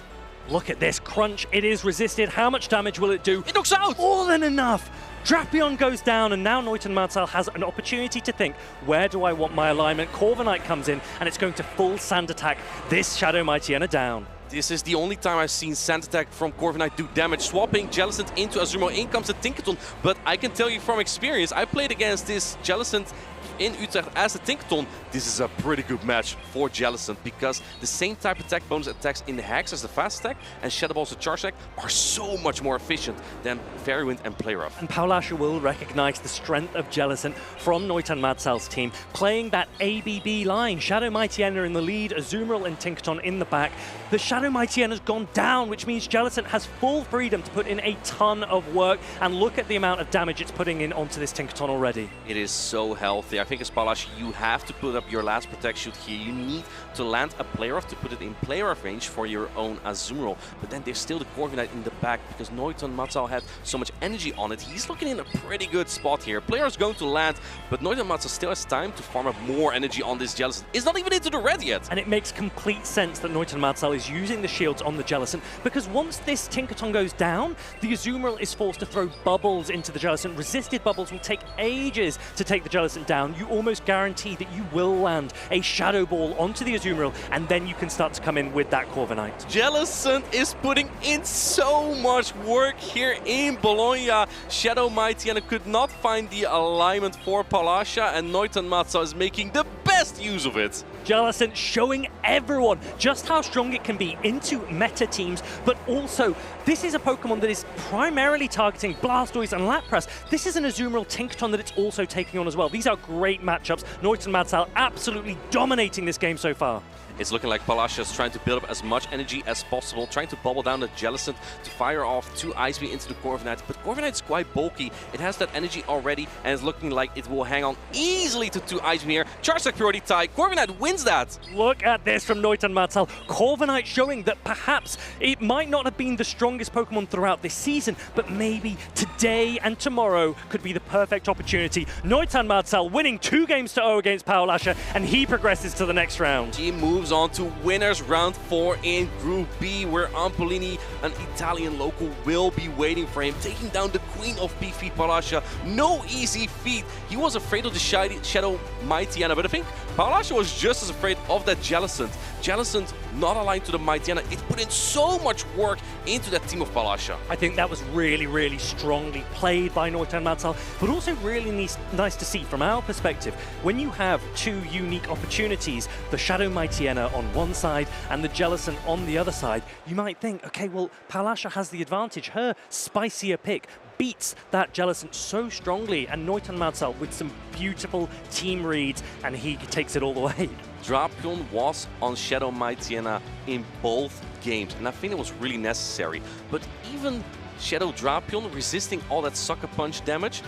Look at this Crunch, it is resisted. How much damage will it do? It knocks out! More than enough! Drapion goes down, and now Noitamatsu has an opportunity to think, where do I want my alignment? Corviknight comes in, and it's going to full Sand Attack this Shadow Mightyena down. This is the only time I've seen Sand Attack from Corviknight do damage, swapping Jellicent into Azumarill. In comes the Tinkaton, but I can tell you from experience, I played against this Jellicent in Utrecht as a Tinkaton. This is a pretty good match for Jellicent, because the same type of attack bonus attacks in the Hex as the fast attack and Shadow Ball's the charge attack are so much more efficient than Fairy Wind and Play Rough. And Paulasha will recognize the strength of Jellicent from Noitamatsu's team, playing that ABB line. Shadow Mightyena in the lead, Azumarill and Tinkaton in the back. The Shadow Mightyena's gone down, which means Jellicent has full freedom to put in a ton of work, and look at the amount of damage it's putting in onto this Tinkaton already. It is so healthy. I think as Paulasha, you have to put up your last Protect Shield here. You need to land a Play Rough to put it in Play Rough range for your own Azumarill. But then there's still the Corviknight in the back, because Noitamatsu had so much energy on it. He's looking in a pretty good spot here. Player is going to land, but Noitamatsu still has time to farm up more energy on this Jellicent. It's not even into the red yet. And it makes complete sense that Noitamatsu is using the shields on the Jellicent, because once this Tinkaton goes down, the Azumarill is forced to throw bubbles into the Jellicent. Resisted bubbles will take ages to take the Jellicent down. round, you almost guarantee that you will land a Shadow Ball onto the Azumarill, and then you can start to come in with that Corviknight. Jellicent is putting in so much work here in Bologna. Shadow Mightyena could not find the alignment for Palasha, and Noita Matza is making the best use of it. Jellicent showing everyone just how strong it can be into meta teams, but also this is a Pokemon that is primarily targeting Blastoise and Lapras. This is an Azumarill Tinkaton that it's also taking on as well. These are great matchups. Noita Matza absolutely dominating this game so far. It's looking like Palasha is trying to build up as much energy as possible, trying to bubble down the Jellicent to fire off 2 Ice Beam into the Corviknight. But Corviknight is quite bulky. It has that energy already, and it's looking like it will hang on easily to 2 Ice Beam here. Charge Attack Priority tie. Corviknight wins that. Look at this from Noita Matza. Corviknight showing that perhaps it might not have been the strongest Pokemon throughout this season, but maybe today and tomorrow could be the perfect opportunity. Noita Matza winning 2 games to 0 against Palasha, and he progresses to the next round. He moves on to winners round 4 in Group B, where Ampolini, an Italian local, will be waiting for him, taking down the queen of beefy Palasha. No easy feat. He was afraid of the Shadow Mightyena, but I think Palasha was just as afraid of that Jellicent. Jellicent not aligned to the Mightyena. It put in so much work into that team of Palasha. I think that was really, really strongly played by Noita Matza, but also really nice to see from our perspective. When you have 2 unique opportunities, the Shadow Mightyena on one side and the Jellicent on the other side, you might think, okay, well, Palasha has the advantage. Her spicier pick beats that Jellicent so strongly, and Noita Matza with some beautiful team reads, and he takes it all the way. Drapion was on Shadow Mightyena in both games, and I think it was really necessary. But even Shadow Drapion, resisting all that Sucker Punch damage,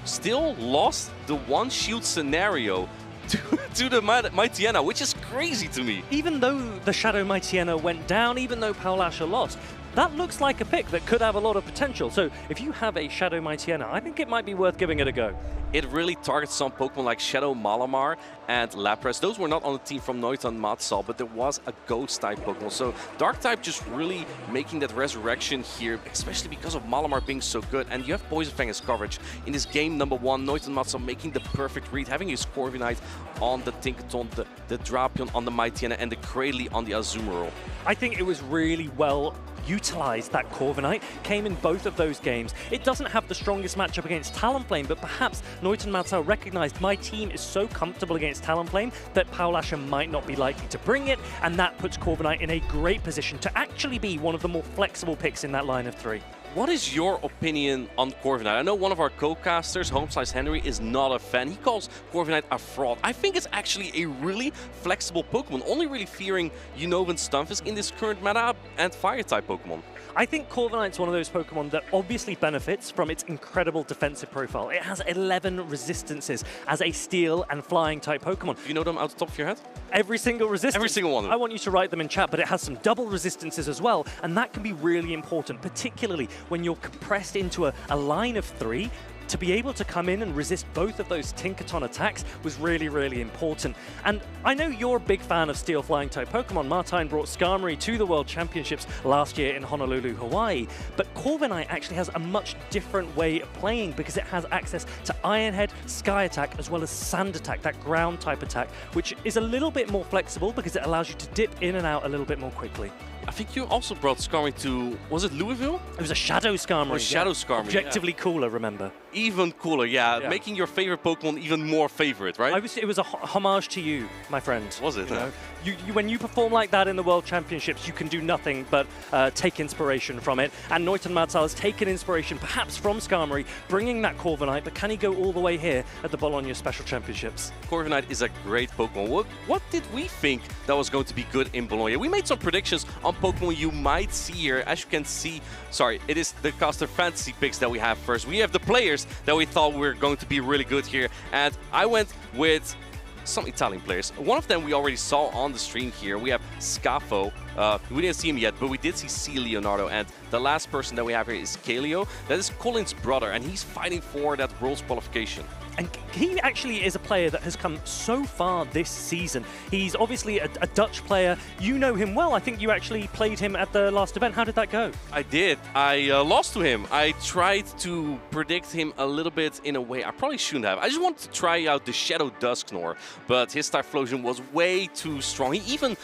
still lost the 1 shield scenario to the Mightyena, which is crazy to me. Even though the Shadow Mightyena went down, even though Palasha lost, that looks like a pick that could have a lot of potential. So if you have a Shadow Mightyena, I think it might be worth giving it a go. It really targets some Pokemon like Shadow Malamar and Lapras. Those were not on the team from Noita Matza, but there was a Ghost-type Pokemon. So Dark-type just really making that resurrection here, especially because of Malamar being so good. And you have Poison Fang as coverage. In this game number 1, Noita Matza making the perfect read, having his Corviknight on the Tinkaton, the Drapion on the Mightyena, and the Cradley on the Azumarill. I think it was really well utilized. That Corviknight came in both of those games. It doesn't have the strongest matchup against Talonflame, but perhaps Noita Matza recognized my team is so comfortable against Talonflame that Palasha might not be likely to bring it, and that puts Corviknight in a great position to actually be one of the more flexible picks in that line of 3. What is your opinion on Corviknight? I know one of our co-casters, Homeslice Henry, is not a fan. He calls Corviknight a fraud. I think it's actually a really flexible Pokemon, only really fearing Unova and Stunfisk in this current meta and Fire-type Pokemon. I think Corviknight's one of those Pokemon that obviously benefits from its incredible defensive profile. It has 11 resistances as a Steel and Flying type Pokemon. Do you know them out the top of your head? Every single resistance. Every single one of them. I want you to write them in chat, but it has some double resistances as well, and that can be really important, particularly when you're compressed into a line of 3. To be able to come in and resist both of those Tinkaton attacks was really, really important. And I know you're a big fan of Steel Flying type Pokemon. Martine brought Skarmory to the World Championships last year in Honolulu, Hawaii. But Corviknight actually has a much different way of playing because it has access to Iron Head, Sky Attack, as well as Sand Attack, that ground type attack, which is a little bit more flexible because it allows you to dip in and out a little bit more quickly. I think you also brought Skarmory to, was it Louisville? It was a Shadow Skarmory. Or Shadow Skarmory, Objectively cooler, remember? Even cooler, yeah. Making your favorite Pokemon even more favorite, right? It was a homage to you, my friend. Was it? You know? When you perform like that in the World Championships, you can do nothing but take inspiration from it. And Noita Matza has taken inspiration perhaps from Skarmory, bringing that Corviknight, but can he go all the way here at the Bologna Special Championships? Corviknight is a great Pokemon. What did we think that was going to be good in Bologna? We made some predictions on Pokemon you might see here. As you can see, sorry, it is the caster fantasy picks that we have first. We have the players that we thought were going to be really good here. And I went with some Italian players. One of them we already saw on the stream here. We have Scafo. We didn't see him yet, but we did see C. Leonardo. And the last person that we have here is Kaleo. That is Colin's brother, and he's fighting for that Worlds qualification. And he actually is a player that has come so far this season. He's obviously a Dutch player. You know him well. I think you actually played him at the last event. How did that go? I did. I lost to him. I tried to predict him a little bit in a way I probably shouldn't have. I just wanted to try out the Shadow Dusknoir, but his Typhlosion was way too strong. He even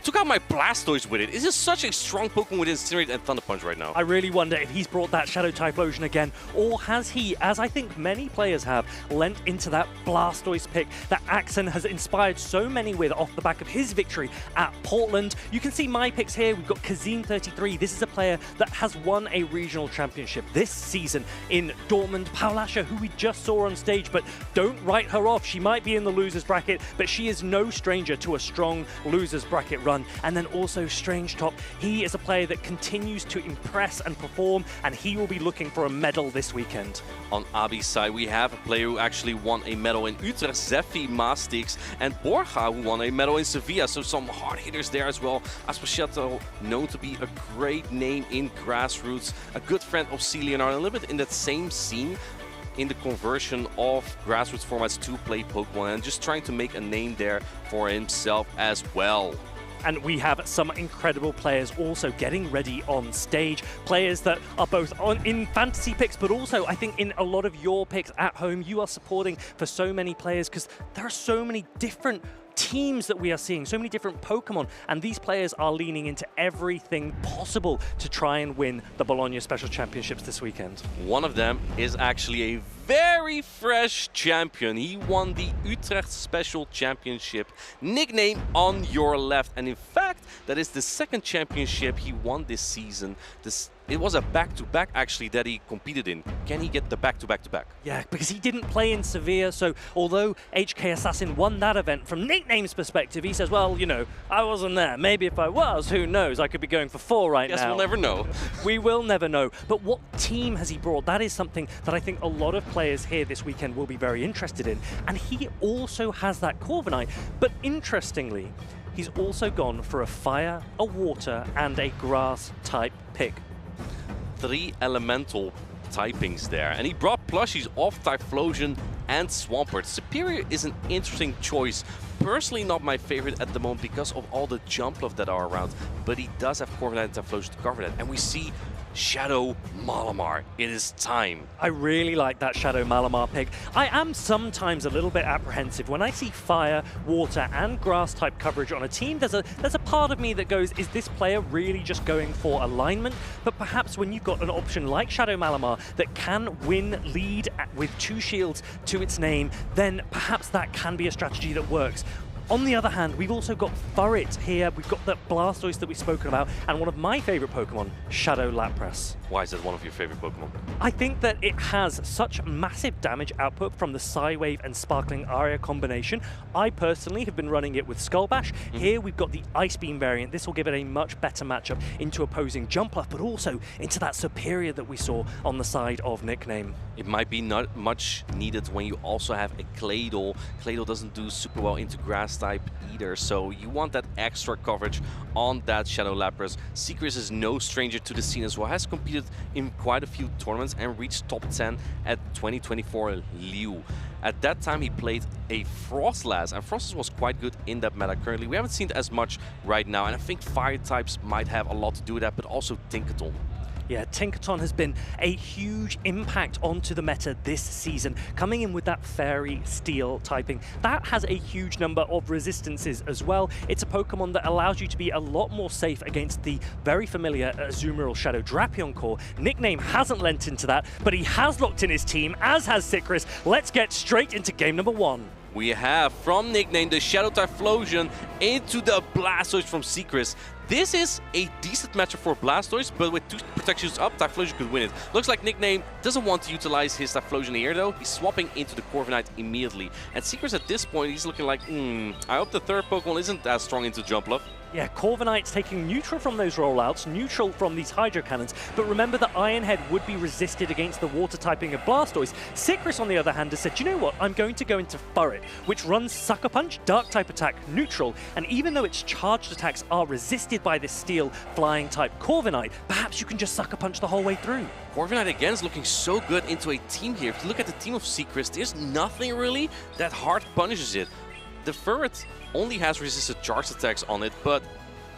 took out my Blastoise with it. It's just such a strong Pokemon with Incinerate and Thunder Punch right now. I really wonder if he's brought that Shadow Typhlosion again, or has he, as I think many players have, lent into that Blastoise pick that Axon has inspired so many with off the back of his victory at Portland. You can see my picks here. We've got Kazim33. This is a player that has won a regional championship this season in Dortmund. Paulasha, who we just saw on stage, but don't write her off. She might be in the losers bracket, but she is no stranger to a strong losers bracket run. And then also Strange Top. He is a player that continues to impress and perform, and he will be looking for a medal this weekend. On Abi's side, we have a player who actually won a medal in Utrecht, Zephy Mastix, and Borja, who won a medal in Sevilla. So some hard hitters there as well. Aspasciato, known to be a great name in grassroots, a good friend of C. Leonard, a little bit in that same scene in the conversion of grassroots formats to play Pokemon, and just trying to make a name there for himself as well. And we have some incredible players also getting ready on stage. Players that are both in fantasy picks, but also I think in a lot of your picks at home, you are supporting for so many players because there are so many different teams that we are seeing, so many different Pokemon, and these players are leaning into everything possible to try and win the Bologna Special Championships this weekend. One of them is actually a very fresh champion. He won the Utrecht Special Championship, nickname on your left, and in fact that is the second championship he won this season. It was a back-to-back actually that he competed in. Can he get the back-to-back-to-back? Yeah, because he didn't play in Sevilla, so although HK Assassin won that event, from Nickname's perspective, he says, well, you know, I wasn't there. Maybe if I was, who knows? I could be going for 4 right now. Guess we'll never know. We will never know. But what team has he brought? That is something that I think a lot of players here this weekend will be very interested in. And he also has that Corviknight. But interestingly, he's also gone for a fire, a water, and a grass type pick. 3 elemental typings there, and he brought plushies of Typhlosion and Swampert. Superior is an interesting choice. Personally not my favorite at the moment because of all the Jumpluff that are around, but he does have Corviknight and Typhlosion to cover that, and we see Shadow Malamar. It is time. I really like that Shadow Malamar pick. I am sometimes a little bit apprehensive when I see fire, water, and grass type coverage on a team. There's a part of me that goes, is this player really just going for alignment? But perhaps when you've got an option like Shadow Malamar that can win lead with 2 shields to its name, then perhaps that can be a strategy that works. On the other hand, we've also got Furret here. We've got the Blastoise that we've spoken about, and one of my favorite Pokemon, Shadow Lapras. Why is that one of your favorite Pokemon? I think that it has such massive damage output from the Psywave and Sparkling Aria combination. I personally have been running it with Skull Bash. Here we've got the Ice Beam variant. This will give it a much better matchup into opposing Jumpluff, but also into that Superior that we saw on the side of Nickname. It might be not much needed when you also have a Claydol. Claydol doesn't do super well into grass type either, so you want that extra coverage on that Shadow Lapras. Secret is no stranger to the scene as well, has competed in quite a few tournaments and reached top 10 at 2024 Liu. At that time he played a Frostlass, and Frostlass was quite good in that meta currently. We haven't seen it as much right now, and I think fire types might have a lot to do with that, but also Tinkaton. Yeah, Tinkaton has been a huge impact onto the meta this season, coming in with that Fairy Steel typing. That has a huge number of resistances as well. It's a Pokemon that allows you to be a lot more safe against the very familiar Azumarill Shadow Drapion core. Nickname hasn't lent into that, but he has locked in his team, as has Cycris. Let's get straight into game number 1. We have from Nickname the Shadow Typhlosion into the Blastoise from Secret. This is a decent matchup for Blastoise, but with 2 protections up, Typhlosion could win it. Looks like Nickname doesn't want to utilize his Typhlosion here though. He's swapping into the Corviknight immediately. And Secret at this point, he's looking like, I hope the third Pokemon isn't as strong into Jumpluff. Yeah, Corviknight's taking neutral from those rollouts, neutral from these Hydro Cannons, but remember that Iron Head would be resisted against the water typing of Blastoise. Sickris, on the other hand, has said, you know what, I'm going to go into Furret, which runs Sucker Punch, Dark type attack, neutral, and even though its charged attacks are resisted by this Steel Flying type Corviknight, perhaps you can just Sucker Punch the whole way through. Corviknight again is looking so good into a team here. If you look at the team of Sickris, there's nothing really that hard punishes it. The Furret only has resisted charged attacks on it, but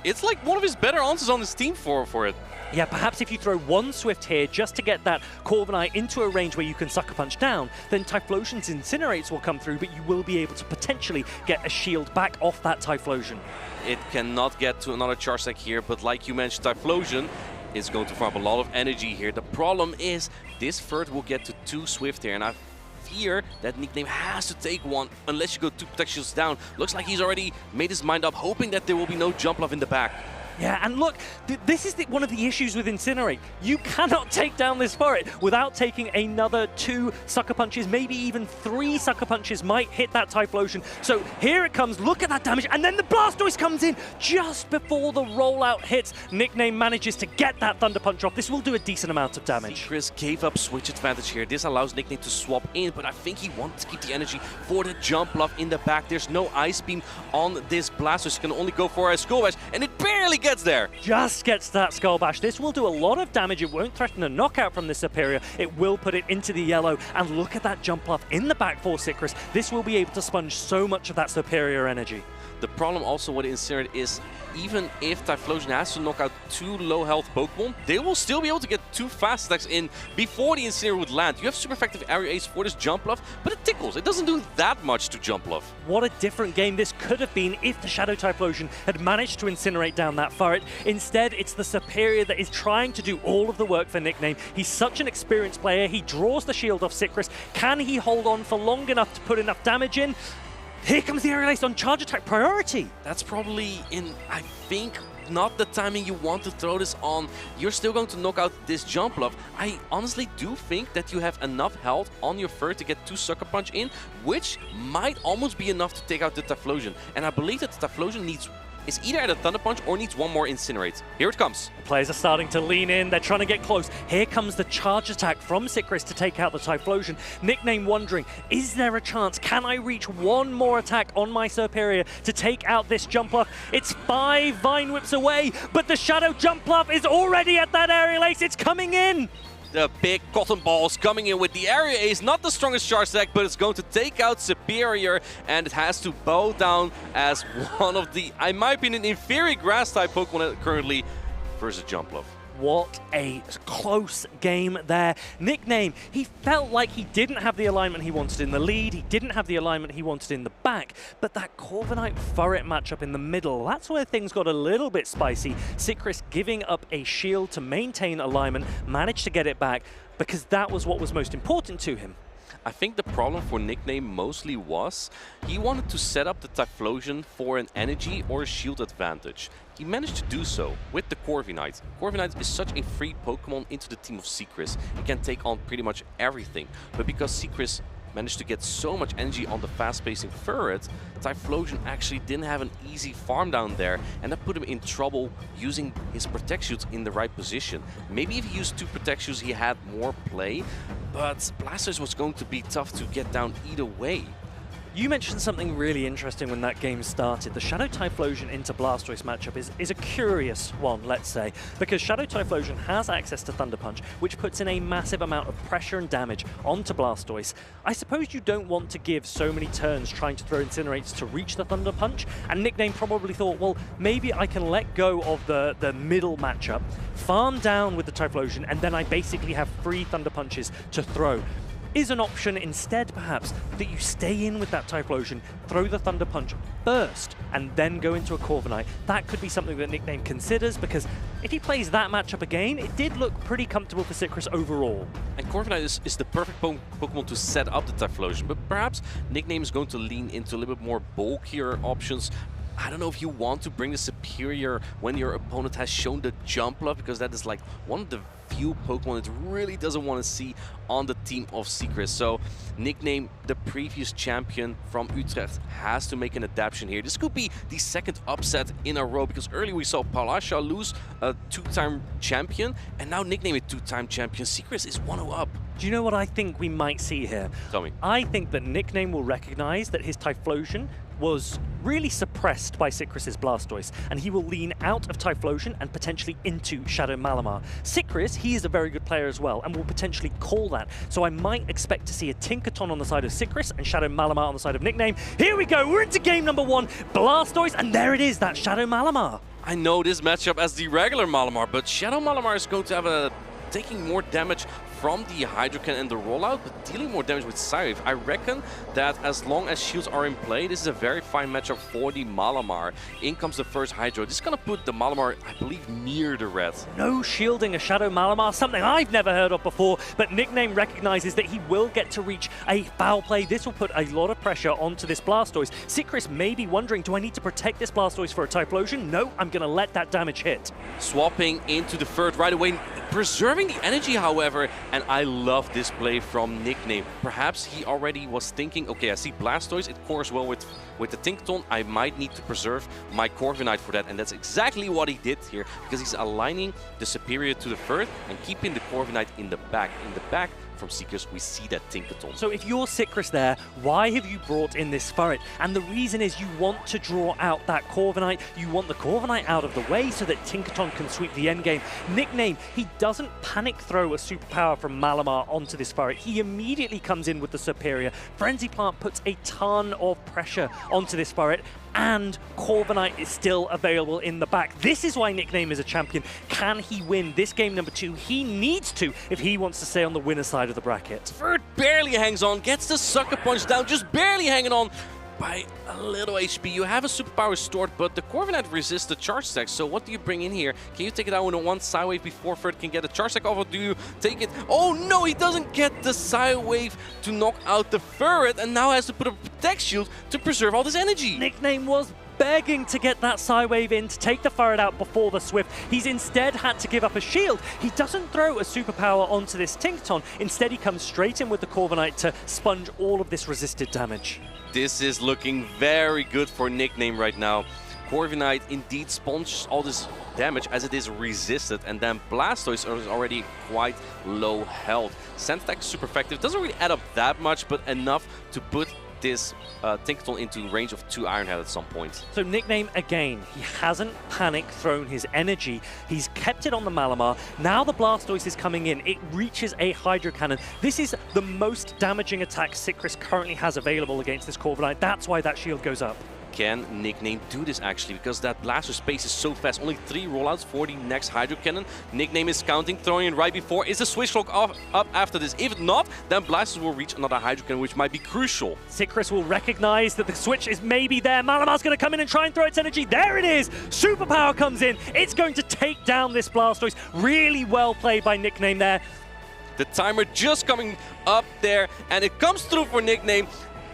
it's like one of his better answers on his team for it. Yeah, perhaps if you throw one Swift here just to get that Corviknight into a range where you can Sucker Punch down, then Typhlosion's Incinerates will come through, but you will be able to potentially get a shield back off that Typhlosion. It cannot get to another charge attack here, but like you mentioned, Typhlosion is going to farm a lot of energy here. The problem is this Furret will get to 2 Swift here, and I fear that Nickname has to take one unless you go 2 Protect Shields down. Looks like he's already made his mind up, hoping that there will be no Jump Love in the back. Yeah, and look, this is one of the issues with Incinerate. You cannot take down this Furret without taking another 2 Sucker Punches, maybe even 3 Sucker Punches might hit that Typhlosion. So here it comes, look at that damage, and then the Blastoise comes in just before the rollout hits. Nickname manages to get that Thunder Punch off. This will do a decent amount of damage. Sickris gave up switch advantage here. This allows Nickname to swap in, but I think he wanted to keep the energy for the Jump Love in the back. There's no Ice Beam on this Blastoise. He can only go for a Skull Bash, and it barely gets there. Just gets that Skull Bash. This will do a lot of damage. It won't threaten a knockout from the Superior. It will put it into the yellow. And look at that Jump Love in the back for Sickris. This will be able to sponge so much of that Superior energy. The problem also with Incinerate is even if Typhlosion has to knock out 2 low health Pokemon, they will still be able to get 2 fast attacks in before the Incinerate would land. You have super effective Area Ace for this Jump Love, but it tickles. It doesn't do that much to Jump Love. What a different game this could have been if the Shadow Typhlosion had managed to Incinerate down that Furret. Instead, it's the Superior that is trying to do all of the work for Nickname. He's such an experienced player. He draws the shield off Sickris. Can he hold on for long enough to put enough damage in? Here comes the Aerial Ace on charge attack priority. That's probably I think, not the timing you want to throw this on. You're still going to knock out this Jump Love. I honestly do think that you have enough health on your Furret to get 2 Sucker Punch in, which might almost be enough to take out the Typhlosion. And I believe that the Typhlosion is either at a Thunder Punch or needs one more Incinerate. Here it comes. Players are starting to lean in. They're trying to get close. Here comes the charge attack from Sickris to take out the Typhlosion. Nickname wondering, is there a chance? Can I reach one more attack on my Superior to take out this Jump Love? It's 5 Vine Whips away, but the Shadow Jump Love is already at that Aerial Ace. It's coming in. The big cotton balls coming in with the Area Ace, not the strongest charge attack, but it's going to take out Superior, and it has to bow down as one of the, in my opinion, inferior Grass-type Pokemon currently versus Jump Love. What a close game there. Nickname, he felt like he didn't have the alignment he wanted in the lead, he didn't have the alignment he wanted in the back, but that Corviknight Furret matchup in the middle, that's where things got a little bit spicy. Sickris giving up a shield to maintain alignment, managed to get it back, because that was what was most important to him. I think the problem for Nickname mostly was he wanted to set up the Typhlosion for an energy or a shield advantage. He managed to do so with the Corviknight. Corviknight is such a free Pokemon into the team of Sickris. He can take on pretty much everything. But because Sickris managed to get so much energy on the fast-pacing Furret, Typhlosion actually didn't have an easy farm down there, and that put him in trouble using his Protect Shields in the right position. Maybe if he used 2 Protect Shields, he had more play, but Blastoise was going to be tough to get down either way. You mentioned something really interesting when that game started. The Shadow Typhlosion into Blastoise matchup is a curious one, let's say, because Shadow Typhlosion has access to Thunder Punch, which puts in a massive amount of pressure and damage onto Blastoise. I suppose you don't want to give so many turns trying to throw Incinerates to reach the Thunder Punch, and Nickname probably thought, well, maybe I can let go of the middle matchup, farm down with the Typhlosion, and then I basically have 3 Thunder Punches to throw. Is an option instead, perhaps, that you stay in with that Typhlosion, throw the Thunder Punch first, and then go into a Corviknight. That could be something that Nickname considers, because if he plays that matchup again, it did look pretty comfortable for Sickris overall. And Corviknight is the perfect Pokemon to set up the Typhlosion, but perhaps Nickname is going to lean into a little bit more bulkier options. I don't know if you want to bring the Superior when your opponent has shown the Jump Love, because that is like one of the few Pokemon it really doesn't want to see on the team of Secret. So Nickname, the previous champion from Utrecht, has to make an adaptation here. This could be the second upset in a row, because earlier we saw Palasha lose a 2-time champion, and now Nickname a 2-time champion. Secret is 1-0 up. Do you know what I think we might see here? Tell me. I think that Nickname will recognize that his Typhlosion was really suppressed by Sycris's Blastoise, and he will lean out of Typhlosion and potentially into Shadow Malamar. Sycris, he is a very good player as well, and will potentially call that. So I might expect to see a Tinkaton on the side of Sycris and Shadow Malamar on the side of Nickname. Here we go, we're into game number 1, Blastoise, and there it is, that Shadow Malamar. I know this matchup as the regular Malamar, but Shadow Malamar is going to have taking more damage from the Hydro Cannon and the rollout, but dealing more damage with Psywave. I reckon that as long as shields are in play, this is a very fine matchup for the Malamar. In comes the first Hydro. This is going to put the Malamar, I believe, near the red. No shielding a Shadow Malamar, something I've never heard of before, but Nickname recognizes that he will get to reach a foul play. This will put a lot of pressure onto this Blastoise. Sycris may be wondering, do I need to protect this Blastoise for a Typhlosion? No, I'm going to let that damage hit. Swapping into the third right away, preserving the energy, however, and I love this play from Nickname. Perhaps he already was thinking, okay, I see Blastoise, it cores well with the Tinkaton, I might need to preserve my Corviknight for that, and that's exactly what he did here, because he's aligning the Superior to the third and keeping the Corviknight in the back. In the back from Seekers, we see that Tinkaton. So if you're Sycris there, why have you brought in this Furret? And the reason is you want to draw out that Corviknight, you want the Corviknight out of the way so that Tinkaton can sweep the endgame. Nickname, he doesn't panic throw a superpower from Malamar onto this Furret. He immediately comes in with the Superior. Frenzy Plant puts a ton of pressure onto this Furret, and Corviknight is still available in the back. This is why Nickname is a champion. Can he win this game number 2? He needs to if he wants to stay on the winner's side of the bracket. Furret barely hangs on, gets the Sucker Punch down, just barely hanging on by a little HP. You have a superpower stored, but the Corviknight resists the charge stack. So what do you bring in here? Can you take it out with a 1 Psywave before Furret can get a charge stack off, or do you take it? Oh no, he doesn't get the Psywave to knock out the Furret, and now has to put a Protect Shield to preserve all this energy. Nickname was begging to get that Psywave in to take the Furret out before the Swift. He's instead had to give up a shield. He doesn't throw a superpower onto this Tinkaton. Instead, he comes straight in with the Corviknight to sponge all of this resisted damage. This is looking very good for Nickname right now. Corviknight indeed sponges all this damage as it is resisted, and then Blastoise is already quite low health. Sand attack is super effective. Doesn't really add up that much, but enough to put this Tinkaton into range of 2 Iron Head at some point. So Nickname, again, he hasn't panic thrown his energy. He's kept it on the Malamar. Now the Blastoise is coming in. It reaches a Hydro Cannon. This is the most damaging attack Sycris currently has available against this Corviknight. That's why that shield goes up. Can Nickname do this actually? Because that Blastoise space is so fast. Only 3 rollouts for the next Hydro Cannon. Nickname is counting, throwing it right before. Is the Switch Lock up after this? If not, then Blastoise will reach another Hydro Cannon, which might be crucial. Sycris will recognize that the switch is maybe there. Malamar's going to come in and try and throw its energy. There it is! Superpower comes in. It's going to take down this Blastoise. Really well played by Nickname there. The timer just coming up there, and it comes through for Nickname.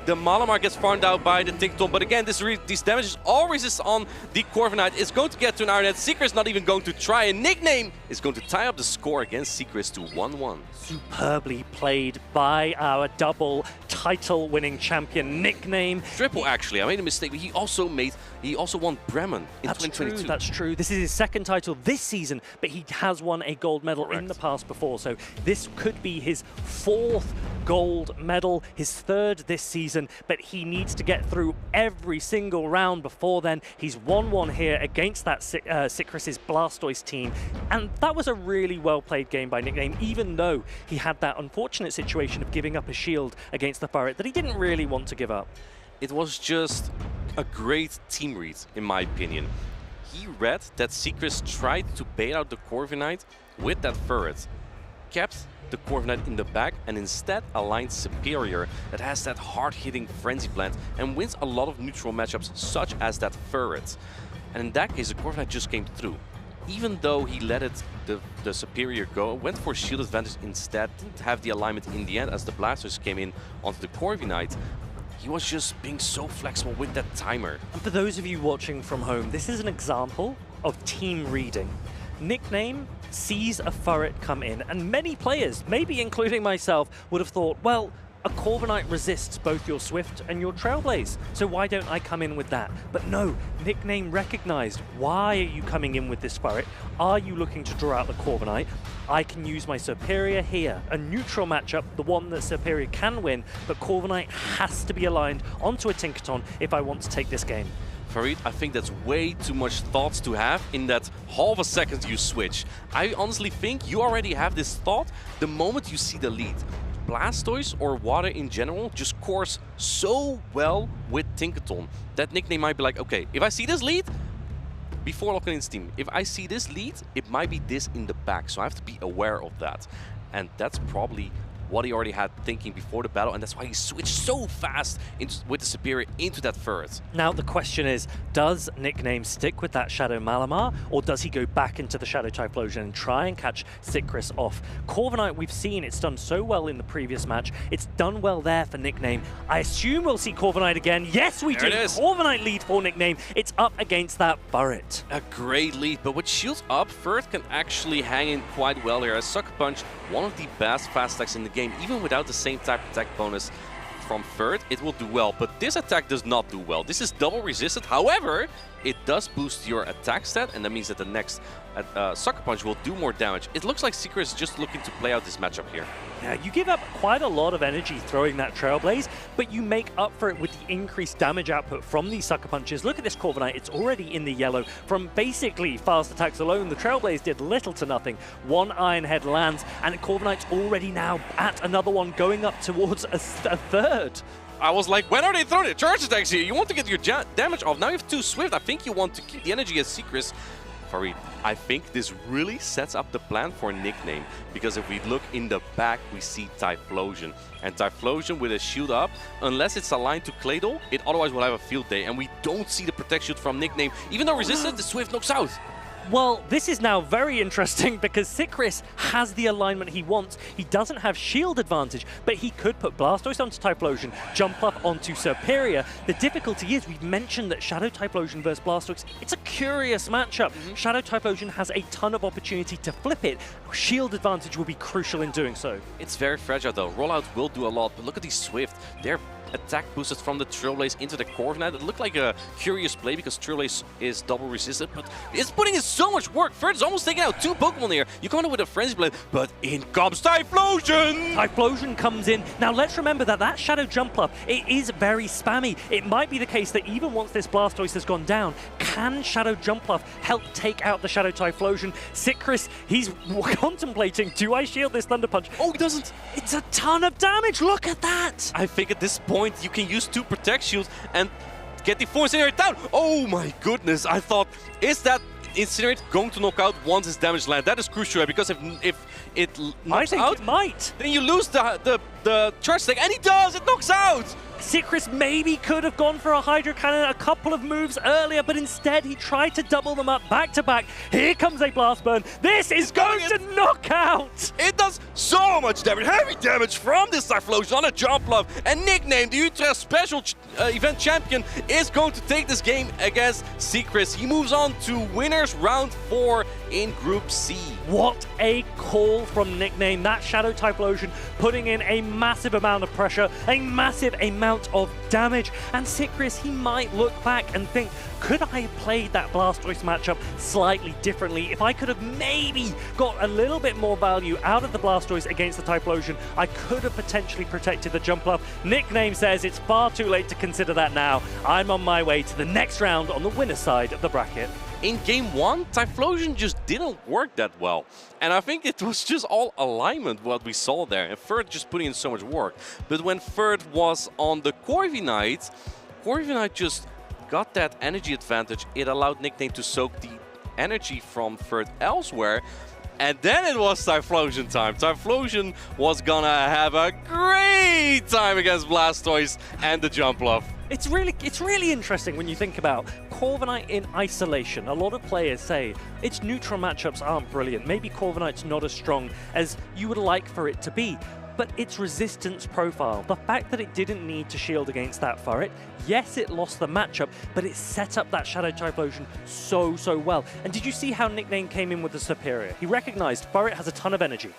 The Malamar gets farmed out by the Tinkaton, but again, these damages all resist on the Corviknight. It's going to get to an Iron Head. Sycris not even going to try, and Nickname is going to tie up the score against Sycris to 1-1. Superbly played by our double title-winning champion, Nickname. Triple, actually. I made a mistake, but he also won Bremen in 2022. That's true. This is his second title this season, but he has won a gold medal in the past before. So this could be his 4th gold medal, his 3rd this season, but he needs to get through every single round before then. He's 1-1 here against that Sycris's Blastoise team, and that was a really well-played game by Nickname, even though he had that unfortunate situation of giving up a shield against the Furret that he didn't really want to give up. It was just a great team read, in my opinion. He read that Sycris tried to bait out the Corviknight with that Furret, kept the Corviknight in the back, and instead aligned Superior that has that hard-hitting Frenzy Plant and wins a lot of neutral matchups such as that Furret. And in that case, the Corviknight just came through. Even though he let it, the Superior go, went for shield advantage instead, didn't have the alignment in the end as the Blastoise came in onto the Corviknight. He was just being so flexible with that timer. And for those of you watching from home, this is an example of team reading. Nickname sees a Furret come in, and many players, maybe including myself, would have thought, well, a Corviknight resists both your Swift and your Trailblaze, so why don't I come in with that? But no, Nickname recognized, why are you coming in with this Furret? Are you looking to draw out the Corviknight? I can use my Superior here, a neutral matchup, the one that Superior can win, but Corviknight has to be aligned onto a Tinkaton if I want to take this game. Farid, I think that's way too much thoughts to have in that half a second you switch. I honestly think you already have this thought the moment you see the lead. Blastoise or Water in general just course so well with Tinkaton that Nickname might be like, okay, if I see this lead, before locking in Steam, if I see this lead, it might be this in the back, so I have to be aware of that. And that's probably what he already had thinking before the battle, and that's why he switched so fast with the Superior into that Furret. Now the question is, does Nickname stick with that Shadow Malamar, or does he go back into the Shadow Typhlosion and try and catch Sickris off? Corviknight, we've seen it's done so well in the previous match. It's done well there for Nickname. I assume we'll see Corviknight again. Yes, we do. Corviknight lead for Nickname. It's up against that Furret. A great lead, but with shields up, Furret can actually hang in quite well here. As Sucker Punch, one of the best fast attacks in the game, even without the same type of attack bonus from Furret, it will do well. But this attack does not do well. This is double resisted. However, it does boost your attack stat, and that means that the next Sucker Punch will do more damage. It looks like Secret is just looking to play out this matchup here. Yeah, you give up quite a lot of energy throwing that Trailblaze, but you make up for it with the increased damage output from these Sucker Punches. Look at this Corviknight, it's already in the yellow. From basically fast attacks alone, the Trailblaze did little to nothing. One Iron Head lands, and Corviknight's already now at another one, going up towards a third. I was like, when are they throwing the charge attacks here? You want to get your damage off. Now you have 2 Swift. I think you want to keep the energy as Secret. Farid, I think this really sets up the plan for Nickname, because if we look in the back, we see Typhlosion. And Typhlosion with a shield up, unless it's aligned to Claydol, it otherwise will have a field day. And we don't see the protect shield from Nickname. Even though resisted, the Swift knocks out. Well, this is now very interesting because Sickris has the alignment he wants. He doesn't have shield advantage, but he could put Blastoise onto Typhlosion, jump up onto Superior. The difficulty is, we've mentioned that Shadow Typhlosion versus Blastoise, it's a curious matchup. Shadow Typhlosion has a ton of opportunity to flip it. Shield advantage will be crucial in doing so. It's very fragile though. Rollout will do a lot, but look at these Swift. They're attack boosted from the Trailblaze into the Corviknight. It looked like a curious play because Trailblaze is double resisted, but it's putting in so much work. Furret is almost taking out 2 Pokemon here. You come in with a Frenzy Blade, but in comes Typhlosion! Typhlosion comes in. Now let's remember that Shadow Jump Up, it is very spammy. It might be the case that even once this Blastoise has gone down, can Shadow Jump Up help take out the Shadow Typhlosion? Sickris, he's contemplating, do I shield this Thunder Punch? Oh, he doesn't. It's a ton of damage. Look at that. I think at this point, you can use 2 Protect Shields and get the 4 Incinerate down. Oh my goodness, I thought, is that Incinerate going to knock out once its damage land? That is crucial, because if it knocks out, it might. Then you lose the charge attack, and he does, it knocks out! Sickris maybe could have gone for a Hydro Cannon a couple of moves earlier, but instead he tried to double them up back to back. Here comes a Blast Burn. This is going to knock out! It does so much damage, heavy damage from this Typhlosion on a Jump Love. And Nickname, the Utrecht Special Event Champion, is going to take this game against Secret. He moves on to winners round 4 in Group C. What a call from Nickname. That Shadow Typhlosion putting in a massive amount of pressure, a massive amount of damage, and Sickris, he might look back and think, could I have played that Blastoise matchup slightly differently? If I could have maybe got a little bit more value out of the Blastoise against the Typhlosion, I could have potentially protected the Jump Up. Nickname says it's far too late to consider that now. I'm on my way to the next round on the winner's side of the bracket. In Game 1, Typhlosion just didn't work that well. And I think it was just all alignment what we saw there. And Furret just putting in so much work. But when Furret was on the Corviknight just got that energy advantage. It allowed Nickname to soak the energy from Furret elsewhere. And then it was Typhlosion time. Typhlosion was gonna have a great time against Blastoise and the Jump Love. It's really interesting when you think about Corviknight in isolation. A lot of players say its neutral matchups aren't brilliant. Maybe Corviknight's not as strong as you would like for it to be. but its resistance profile, the fact that it didn't need to shield against that Furret, yes, it lost the matchup, but it set up that Shadow Typhlosion so well. And did you see how Nickname came in with the Superior? He recognized Furret has a ton of energy.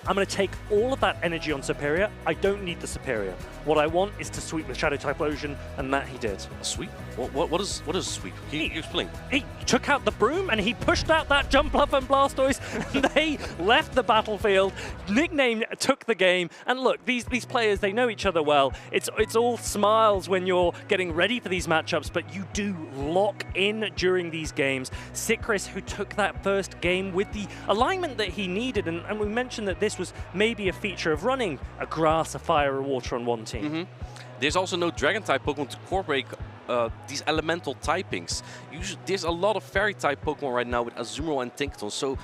I'm going to take all of that energy on Superior. I don't need the Superior. What I want is to sweep with Shadow Typhlosion, and that he did. Sweep? What is sweep? Can you explain? He took out the broom and he pushed out that Jumpluff and Blastoise. They left the battlefield. Nickname took the game. And look, these players, they know each other well. It's all smiles when you're getting ready for these matchups, but you do lock in during these games. Sycris, who took that first game with the alignment that he needed, and we mentioned that this was maybe a feature of running a grass, a fire, or water on one team. There's also no Dragon-type Pokemon to incorporate these elemental typings. There's a lot of Fairy-type Pokemon right now with Azumarill and Tinkaton, so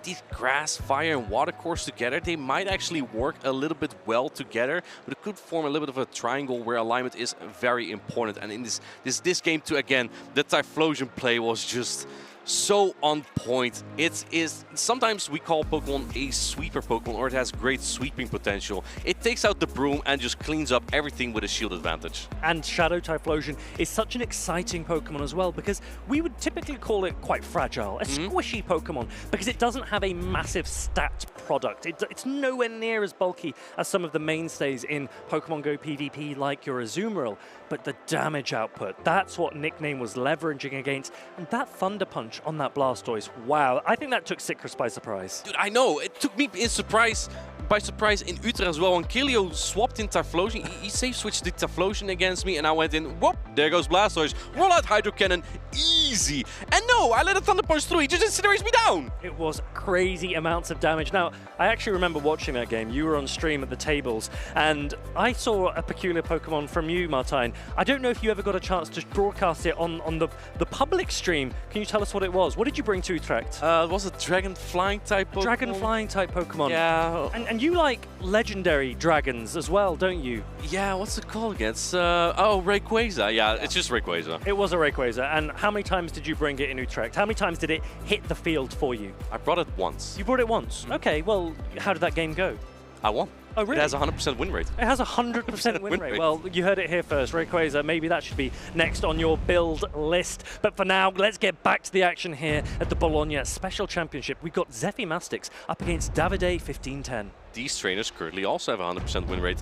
these grass, fire, and water cores together, they might actually work a little bit well together, but it could form a little bit of a triangle where alignment is very important. And in this game too, again, the Typhlosion play was just so on point. It is, sometimes we call Pokemon a sweeper Pokemon, or it has great sweeping potential. It takes out the broom and just cleans up everything with a shield advantage. And Shadow Typhlosion is such an exciting Pokemon as well, because we would typically call it quite fragile, a squishy Pokemon, because it doesn't have a massive stat product. It's nowhere near as bulky as some of the mainstays in Pokemon Go PvP like your Azumarill, but the damage output, that's what Nickname was leveraging against, and that Thunder Punch on that Blastoise, wow, I think that took Sycris by surprise. Dude, I know, it took me by surprise in Utrecht as well. When Kilio swapped in Typhlosion, he safe switched the Typhlosion against me, and I went in, whoop, there goes Blastoise, roll out Hydro Cannon, easy. And no, I let a Thunder Punch through, he just incinerates me down. It was crazy amounts of damage. Now, I actually remember watching that game. You were on stream at the tables, and I saw a peculiar Pokemon from you, Martijn. I don't know if you ever got a chance to broadcast it on the public stream. Can you tell us what it was? What did you bring to Utrecht? It was a Dragon Flying type Pokemon. Dragon Flying type Pokemon. Yeah. And you like legendary dragons as well, don't you? Yeah, what's it called again? It's, oh, Rayquaza. Yeah, it's just Rayquaza. It was a Rayquaza. And how many times did you bring it in Utrecht? How many times did it hit the field for you? I brought it once. You brought it once? Okay, well, how did that game go? I won. Oh, really? It has a 100% win rate. It has a 100% win rate. Well, you heard it here first. Rayquaza, maybe that should be next on your build list. But for now, let's get back to the action here at the Bologna Special Championship. We've got Zephy Mastix up against Davide 1510. These trainers currently also have a 100% win rate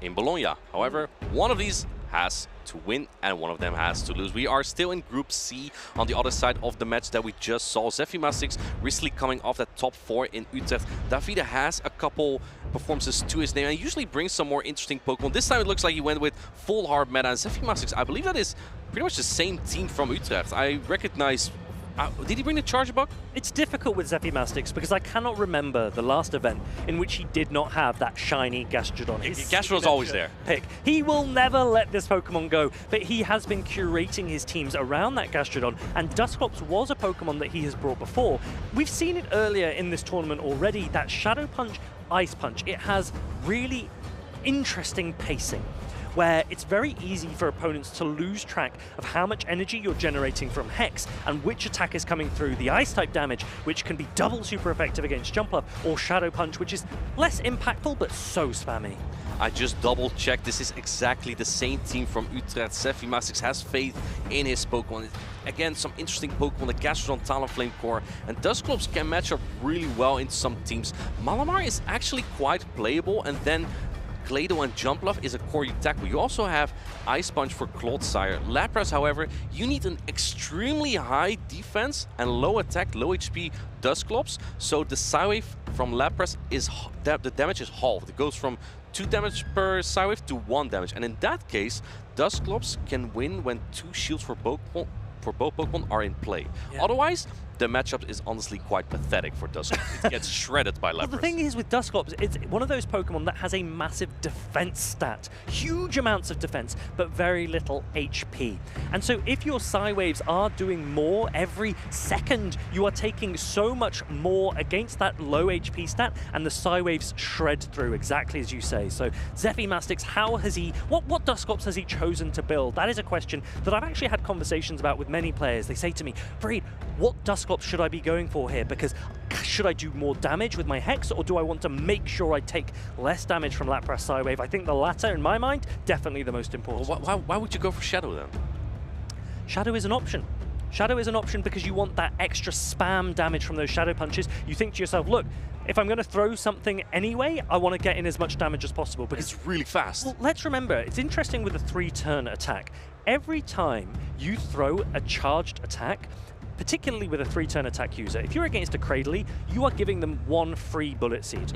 in Bologna. However, one of these has to win and one of them has to lose. We are still in Group C on the other side of the match that we just saw. Zephy Mastix recently coming off that top 4 in Utrecht. Davide has a couple performances to his name and usually brings some more interesting Pokemon. This time it looks like he went with full hard meta, and Zephy Mastix, I believe that is pretty much the same team from Utrecht. I recognize... did he bring the Charge Bug? It's difficult with Zephy Mastix because I cannot remember the last event in which he did not have that shiny Gastrodon. Gastrodon's always there. Pick. He will never let this Pokemon go, but he has been curating his teams around that Gastrodon, and Dusclops was a Pokemon that he has brought before. We've seen it earlier in this tournament already, that Shadow Punch, Ice Punch. It has really interesting pacing, where it's very easy for opponents to lose track of how much energy you're generating from Hex and which attack is coming through. The Ice-type damage, which can be double super effective against Jumpluff, or Shadow Punch, which is less impactful but so spammy. I just double-checked. This is exactly the same team from Utrecht. Zephy Mastix has faith in his Pokemon. Again, some interesting Pokemon, the Gastrodon, Talonflame core, and Dusclops can match up really well in some teams. Malamar is actually quite playable, and then Gladeon and Jumpluff is a core you tackle. You also have Ice Punch for Clodsire. Lapras, however, you need an extremely high defense and low attack, low HP Dusclops. So the Psywave from Lapras is the damage is halved. It goes from 2 damage per Psywave to 1 damage. And in that case, Dusclops can win when 2 shields for both Pokemon are in play. Yeah. Otherwise, the matchup is honestly quite pathetic for Dusclops. It gets shredded by Lapras. Well, the thing is with Dusclops, it's one of those Pokemon that has a massive defense stat. Huge amounts of defense, but very little HP. And so if your Psywaves are doing more every second, you are taking so much more against that low HP stat, and the Psywaves shred through, exactly as you say. So Zephy Mastix, how has he, what Dusclops has he chosen to build? That is a question that I've actually had conversations about with many players. They say to me, Farid, what Dusclops should I be going for here? Because should I do more damage with my Hex, or do I want to make sure I take less damage from Lapras Psywave? I think the latter, in my mind, definitely the most important. Well, why would you go for Shadow then? Shadow is an option. Shadow is an option because you want that extra spam damage from those Shadow Punches. You think to yourself, look, if I'm going to throw something anyway, I want to get in as much damage as possible. Because it's really fast. Well, let's remember, it's interesting with a 3-turn attack. Every time you throw a charged attack, particularly with a 3-turn attack user, if you're against a Cradley, you are giving them 1 free bullet seed.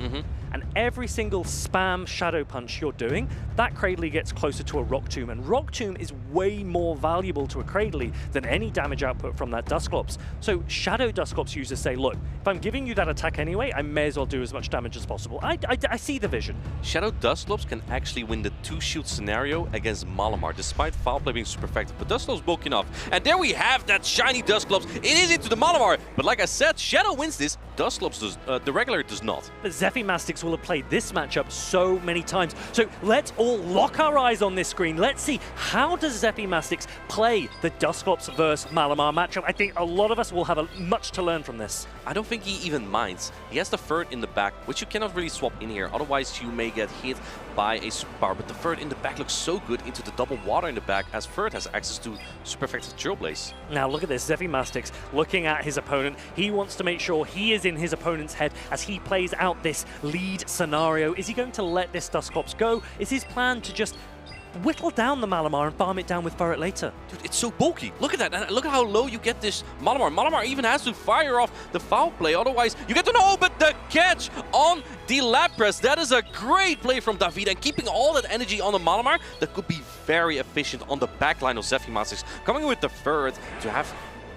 And every single spam Shadow Punch you're doing, that Cradley gets closer to a Rock Tomb. And Rock Tomb is way more valuable to a Cradley than any damage output from that Dusclops. So Shadow Dusclops users say, look, if I'm giving you that attack anyway, I may as well do as much damage as possible. I see the vision. Shadow Dusclops can actually win the 2-shield scenario against Malamar, despite foul play being super effective. But Dusclops bulky enough. And there we have that shiny Dusclops. It is into the Malamar, but like I said, Shadow wins this. Dusclops does, the regular does not. But Zephymastics will have played this matchup so many times. So let's all lock our eyes on this screen. Let's see, how does Zephymastics play the Dusclops versus Malamar matchup? I think a lot of us will have much to learn from this. I don't think he even minds. He has the third in the back, which you cannot really swap in here. Otherwise, you may get hit by a superpower. But the third in the back looks so good into the double water in the back, as third has access to super effective Drill Blaze. Now look at this, Zephymastics looking at his opponent. He wants to make sure he is in his opponent's head as he plays out this lead scenario. Is he going to let this Dusclops go? Is his plan to just whittle down the Malamar and farm it down with Ferret later? Dude, it's so bulky. Look at that. And look at how low you get this Malamar. Malamar even has to fire off the foul play. Otherwise, you get to know, but the catch on the Lapras. That is a great play from David. And keeping all that energy on the Malamar, that could be very efficient on the backline of Zephymastics. Coming with the Ferret to have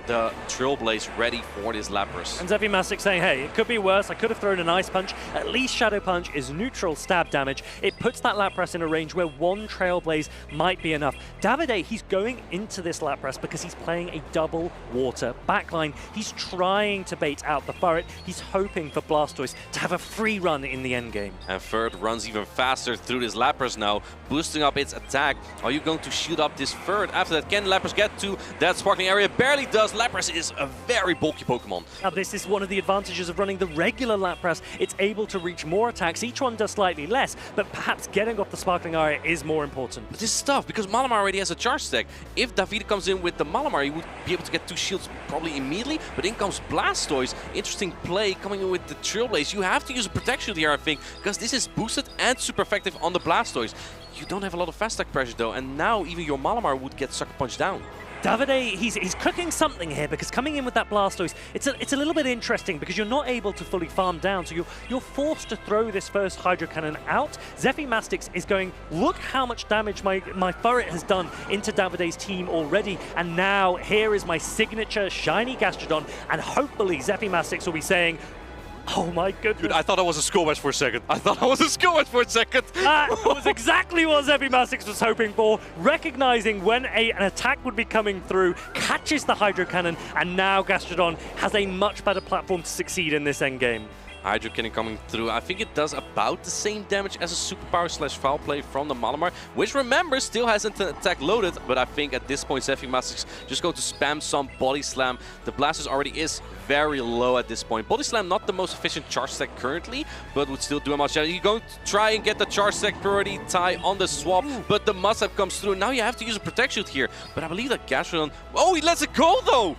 the Trailblaze ready for this Lapras. And Zephymastics saying, hey, it could be worse. I could have thrown an Ice Punch. At least Shadow Punch is neutral stab damage. It puts that Lapras in a range where 1 Trailblaze might be enough. Davide, he's going into this Lapras because he's playing a double water backline. He's trying to bait out the Ferret. He's hoping for Blastoise to have a free run in the endgame. And Ferret runs even faster through this Lapras now, boosting up its attack. Are you going to shield up this Ferret? After that, can Lapras get to that sparkling area? Barely does. Lapras is a very bulky Pokemon. Now this is one of the advantages of running the regular Lapras. It's able to reach more attacks. Each one does slightly less, but perhaps getting off the sparkling area is more important. But this is tough because Malamar already has a charge stack. If David comes in with the Malamar, he would be able to get 2 shields probably immediately, but in comes Blastoise. Interesting play coming in with the Trailblaze. You have to use a Protect Shield here, I think, because this is boosted and super effective on the Blastoise. You don't have a lot of fast attack pressure though, and now even your Malamar would get Sucker Punch down. Davide, he's cooking something here because coming in with that Blastoise, it's a little bit interesting because you're not able to fully farm down, so you're forced to throw this first Hydro Cannon out. Zephymastics is going, look how much damage my Ferret has done into Davide's team already, and now here is my signature shiny Gastrodon, and hopefully Zephymastics will be saying, oh my goodness. Dude, I thought that was a skill match for a second. That was exactly what Zephymastics was hoping for, recognizing when an attack would be coming through, catches the Hydro Cannon, and now Gastrodon has a much better platform to succeed in this endgame. Hydro Cannon coming through. I think it does about the same damage as a superpower slash foul play from the Malamar, which remember still has an attack loaded, but I think at this point Zephymastics just going to spam some Body Slam. The Blastoise already is very low at this point. Body Slam not the most efficient charge stack currently, but would still do a much damage. You're going to try and get the charge stack priority tie on the swap, but the Must-Have comes through. Now you have to use a Protect Shield here, but I believe that Gastrodon... Oh, he lets it go though!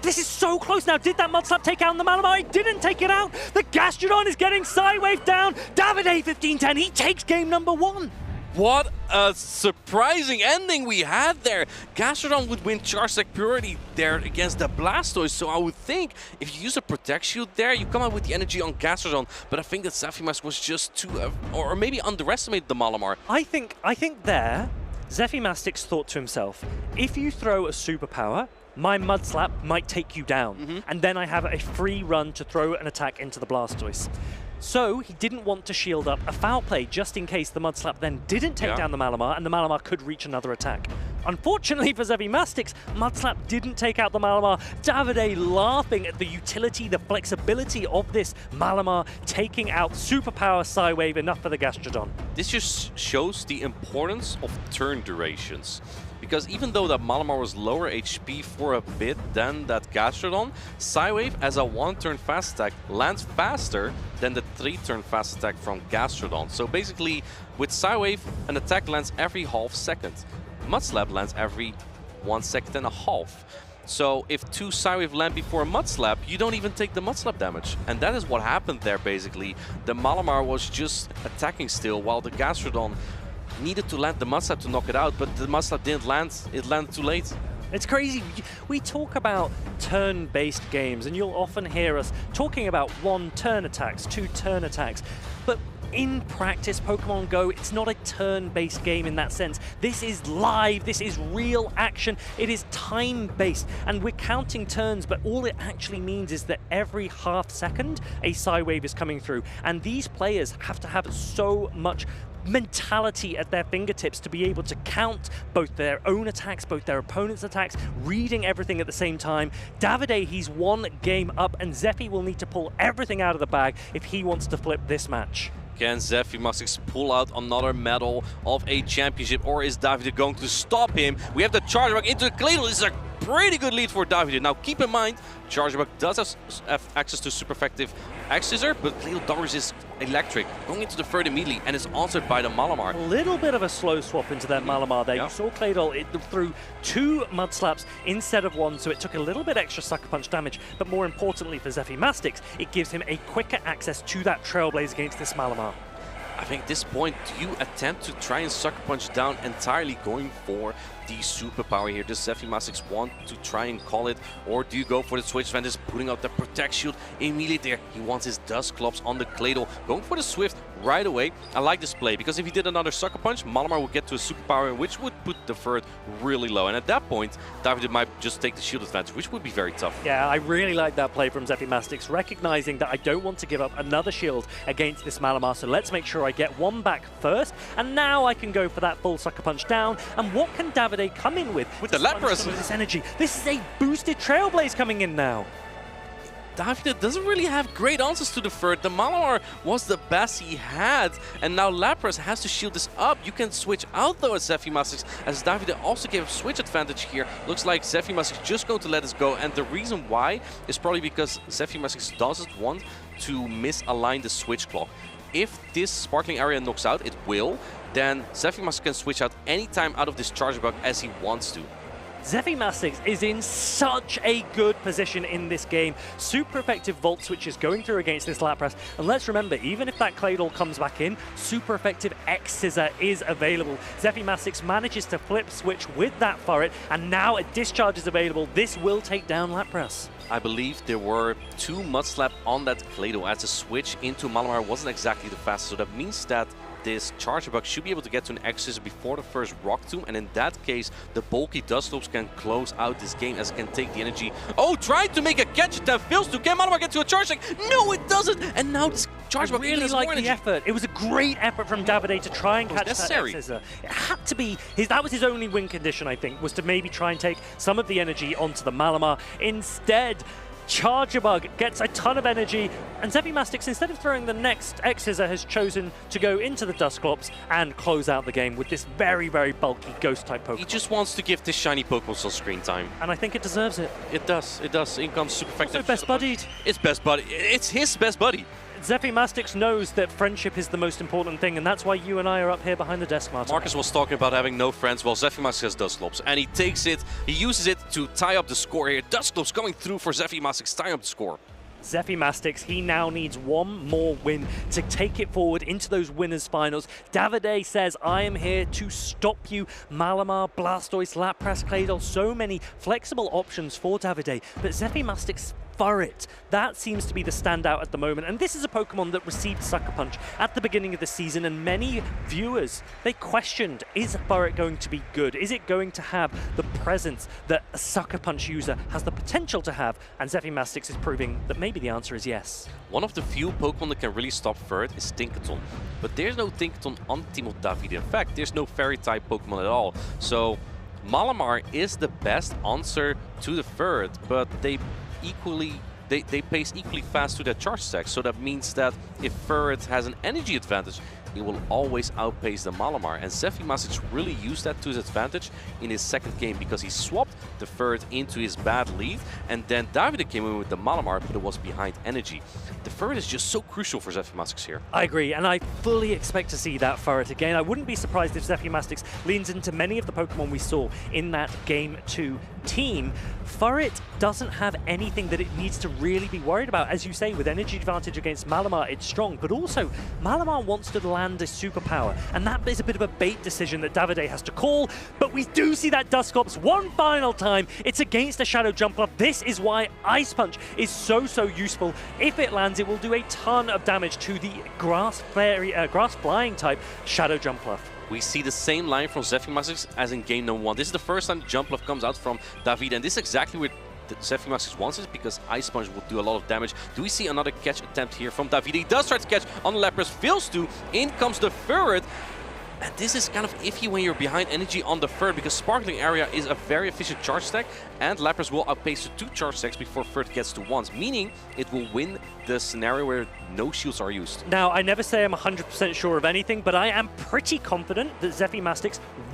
This is so close now. Did that Mud-Slap take out the Malamar? He didn't take it out. The Gastrodon is getting Psywave down. Davide 15-10. He takes game number 1. What a surprising ending we had there. Gastrodon would win Charge Stack priority there against the Blastoise. So I would think if you use a Protect Shield there, you come out with the energy on Gastrodon. But I think that Zephymastics was just too... or maybe underestimated the Malamar. I think there, Zephymastics thought to himself, if you throw a superpower, my Mud Slap might take you down, and then I have a free run to throw an attack into the Blastoise. So he didn't want to shield up a foul play just in case the Mud Slap then didn't take down the Malamar, and the Malamar could reach another attack. Unfortunately for Zevimastix, Mudslap didn't take out the Malamar. Davide laughing at the utility, the flexibility of this Malamar, taking out Superpower Psywave, enough for the Gastrodon. This just shows the importance of turn durations. Because even though that Malamar was lower HP for a bit than that Gastrodon, Psywave as a 1-turn fast attack lands faster than the 3-turn fast attack from Gastrodon. So basically, with Psywave, an attack lands every half second. Mudslap lands every 1.5 seconds. So if 2 Psywave land before a Mudslap, you don't even take the Mudslap damage. And that is what happened there, basically. The Malamar was just attacking still, while the Gastrodon needed to land the Mudslap to knock it out, but the Mudslap didn't land. It landed too late. It's crazy. We talk about turn-based games, and you'll often hear us talking about 1-turn attacks, 2-turn attacks. But in practice, Pokemon Go, it's not a turn-based game in that sense. This is live, this is real action, it is time-based, and we're counting turns, but all it actually means is that every half second, a Psywave is coming through, and these players have to have so much mentality at their fingertips to be able to count both their own attacks, both their opponent's attacks, reading everything at the same time. Davide, he's 1 game up, and Zephy will need to pull everything out of the bag if he wants to flip this match. Can Zevimastix pull out another medal of a championship, or is Davide going to stop him? We have the Chargeback into the Claydol. This is a pretty good lead for Davide. Now keep in mind, Chargeback does have access to super effective X-Scissor, but Claydol dodges is electric, going into the third immediately, and is answered by the Malamar. A little bit of a slow swap into that Malamar there. You saw Claydol, it threw 2 Mudslaps instead of 1, so it took a little bit extra Sucker Punch damage, but more importantly for Zevimastix, it gives him a quicker access to that Trailblaze against this Malamar. I think at this point, do you attempt to try and Sucker Punch down entirely, going for the superpower here? Does Zevimastix want to try and call it, or do you go for the Switch Advantage, putting out the Protect Shield immediately there? He wants his Dusclops on the Claydol, going for the Swift right away. I like this play, because if he did another Sucker Punch, Malamar would get to a superpower, which would put the third really low. And at that point, Davide might just take the Shield Advantage, which would be very tough. Yeah, I really like that play from Zevimastix, recognizing that I don't want to give up another shield against this Malamar, so let's make sure I get 1 back first, and now I can go for that full Sucker Punch down. And what can Davide come in with? With the Lapras! Some of this energy. This is a boosted Trailblaze coming in now. Davide doesn't really have great answers to the third. The Malamar was the best he had, and now Lapras has to shield this up. You can switch out though as Zevimastix, as Davide also gave a switch advantage here. Looks like Zevimastix just going to let us go, and the reason why is probably because Zevimastix doesn't want to misalign the switch clock. If this Sparkling Area knocks out, it will, then Zevimastix can switch out anytime out of this Charge Bug as he wants to. Zevimastix is in such a good position in this game. Super effective Volt Switches going through against this Lapras. And let's remember, even if that Claydol comes back in, super effective X-Scissor is available. Zevimastix manages to flip switch with that Furret, and now a Discharge is available. This will take down Lapras. I believe there were 2 Mudslap on that Claydol, as the switch into Malamar wasn't exactly the fastest. So that means that this Charger Bug should be able to get to an X-Scissor before the first Rock Tomb, and in that case, the bulky Dusclops can close out this game as it can take the energy. Oh, trying to make a catch that fails to. Can Malamar get to a charge? Like, no, it doesn't! And now this Charge Bug really like the effort. It was a great effort from Davide to try and catch that X-Scissor. It had to be that was his only win condition, I think, was to maybe try and take some of the energy onto the Malamar. Instead, Charger Bug gets a ton of energy, and Zevimastix, instead of throwing the next X-Scissor, has chosen to go into the Dusclops and close out the game with this very, very bulky Ghost-type Pokemon. He just wants to give this shiny Pokemon some screen time. And I think it deserves it. It does, it does. In comes super effective. Also best buddied. It's best buddy. It's his best buddy. Zevimastix knows that friendship is the most important thing, and that's why you and I are up here behind the desk, Martin. Marcus was talking about having no friends. Well, Zevimastix has Dusclops, and he takes it, he uses it to tie up the score here. Dusclops going through for Zevimastix, tying up the score. Zevimastix, he now needs one more win to take it forward into those winners finals. Davide says, I am here to stop you. Malamar, Blastoise, Lapras, Claydol, so many flexible options for Davide, but Zevimastix Furret, that seems to be the standout at the moment, and this is a Pokemon that received Sucker Punch at the beginning of the season, and many viewers, they questioned, is Furret going to be good? Is it going to have the presence that a Sucker Punch user has the potential to have? And Zevimastix is proving that maybe the answer is yes. One of the few Pokemon that can really stop Furret is Tinkaton, but there's no Tinkaton on the team of Davide. In fact, there's no Fairy-type Pokemon at all, so Malamar is the best answer to the Ferret, but they pace equally fast to their charge stack. So that means that if Ferret has an energy advantage, he will always outpace the Malamar. And Zephyr really used that to his advantage in his second game because he swapped the Ferret into his bad lead, and then Davide came in with the Malamar, but it was behind energy. The Ferret is just so crucial for Zephyr here. I agree, and I fully expect to see that Ferret again. I wouldn't be surprised if Zephyr leans into many of the Pokemon we saw in that Game 2 team. Ferret doesn't have anything that it needs to really be worried about. As you say, with energy advantage against Malamar, it's strong, but also Malamar wants to land a superpower, and that is a bit of a bait decision that Davide has to call, but we do see that Dusclops one final time. It's against a Shadow Jumpluff. This is why Ice Punch is so useful. If it lands, it will do a ton of damage to the grass flying type Shadow Jumpluff. We see the same line from Zephyr as in game number 1. This is the first time Jumpluff comes out from David, and this is exactly what Zephyr wants it, because Ice Punch will do a lot of damage. Do we see another catch attempt here from David? He does try to catch on the Lapras, fails to. In comes the Ferret. And this is kind of iffy when you're behind energy on the Ferret, because Sparkling Area is a very efficient charge stack, and Lapras will outpace to 2 charge stacks before Ferret gets to 1, meaning it will win the scenario where no shields are used. Now, I never say I'm 100% sure of anything, but I am pretty confident that Zephyr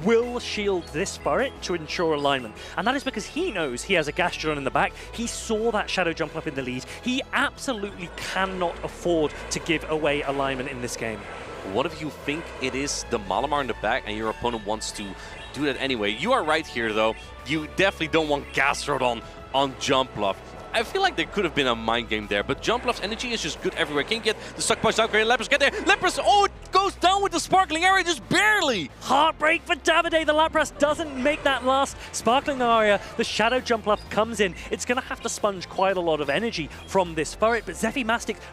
will shield this Ferret to ensure alignment. And that is because he knows he has a Gastrodon in the back. He saw that Shadow Jumpluff in the lead. He absolutely cannot afford to give away alignment in this game. What if you think it is the Malamar in the back and your opponent wants to do that anyway? You are right here, though. You definitely don't want Gastrodon on Jumpluff. I feel like there could have been a mind game there, but Jumpluff's energy is just good everywhere. Can you get the Suck Punch down? Can Lapras get there? Lapras, oh, it goes down with the Sparkling Area, just barely. Heartbreak for Davide. The Lapras doesn't make that last Sparkling Area. The Shadow Jumpluff comes in. It's going to have to sponge quite a lot of energy from this Ferret, but Zephyr,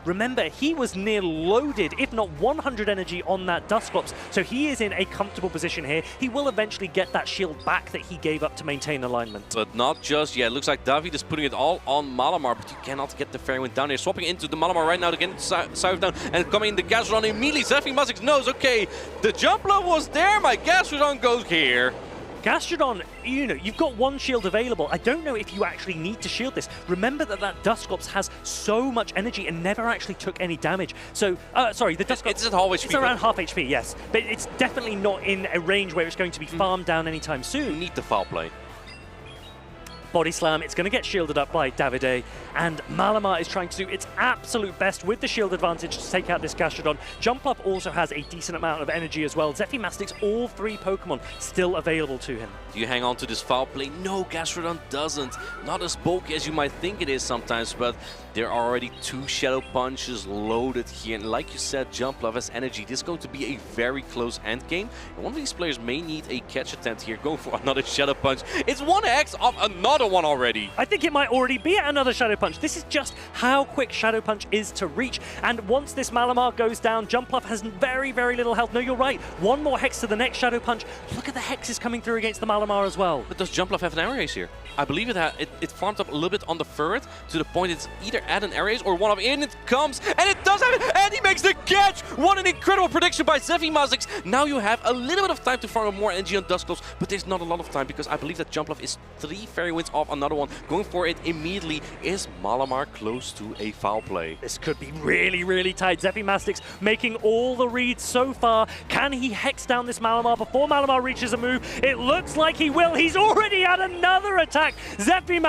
remember, he was near loaded, if not 100 energy on that Dusclops, so he is in a comfortable position here. He will eventually get that shield back that he gave up to maintain alignment. But not just yet. Looks like David is putting it all on Malamar, but you cannot get the Fairy Wind down here. Swapping into the Malamar right now to get Cyrus down, and coming in the Gastrodon immediately. Zephyr knows, okay, the Jumpluff was there, my Gastrodon goes here. Gastrodon, you've got 1 shield available. I don't know if you actually need to shield this. Remember that Dusclops has so much energy and never actually took any damage. So, sorry, the Dusclops... It's at half HP. It's around half HP, yes. But it's definitely not in a range where it's going to be farmed down anytime soon. You need the foul play. Body Slam, it's going to get shielded up by Davide, and Malamar is trying to do its absolute best with the shield advantage to take out this Gastrodon. Jumpluff also has a decent amount of energy as well. Zephyr, all 3 Pokemon still available to him. Do you hang on to this foul play? No, Gastrodon doesn't. Not as bulky as you might think it is sometimes, but there are already 2 Shadow Punches loaded here, and like you said, Jumpluff has energy. This is going to be a very close end game, and one of these players may need a catch attempt here, going for another Shadow Punch. It's 1x of another one already. I think it might already be another Shadow Punch. This is just how quick Shadow Punch is to reach, and once this Malamar goes down, Jumpluff has very little health. No, you're right. 1 more Hex to the next Shadow Punch. Look at the Hexes coming through against the Malamar as well. But does Jumpluff have an Air Ace here? I believe it farmed up a little bit on the Ferret to the point it's either at an Air Ace or one of in it comes, and it does have it, and he makes the catch! What an incredible prediction by Zephyr. Now you have a little bit of time to farm up more energy on Dusclops, but there's not a lot of time because I believe that Jumpluff is 3 Fairy Winds off another one. Going for it immediately. Is Malamar close to a foul play? This could be really tight. Zephyr making all the reads so far. Can he Hex down this Malamar before Malamar reaches a move? It looks like he will. He's already had another attack. Zephyr,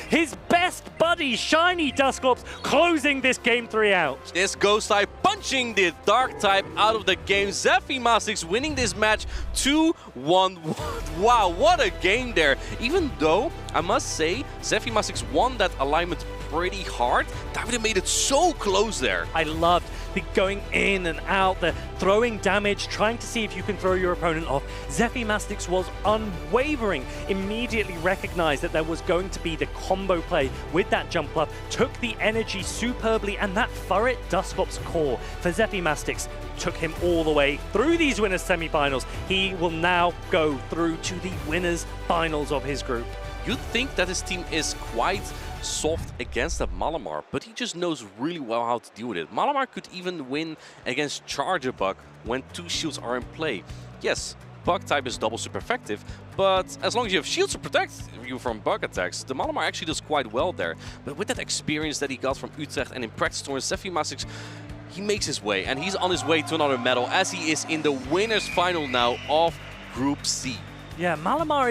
his best buddy, Shiny Dusclops, closing this game 3 out. This Ghost type punching the Dark type out of the game. Zephyr winning this match 2-1. Wow, what a game there. Even though, I must say, Zephyr won that alignment pretty hard. Davide made it so close there. I loved the going in and out, the throwing damage, trying to see if you can throw your opponent off. Zephyr was unwavering, immediately recognized that there was going to be the combo play with that Jumpluff, took the energy superbly, and that Ferret Dusclops core for Zephyr took him all the way through these winners semi-finals. He will now go through to the winners finals of his group. You'd think that his team is quite soft against that Malamar, but he just knows really well how to deal with it. Malamar could even win against Charjabug when 2 shields are in play. Yes, Bug type is double super effective, but as long as you have shields to protect you from bug attacks, the Malamar actually does quite well there. But with that experience that he got from Utrecht and in practice tournaments, Zephyr he makes his way, and he's on his way to another medal as he is in the winners final now of Group C. Yeah, Malamar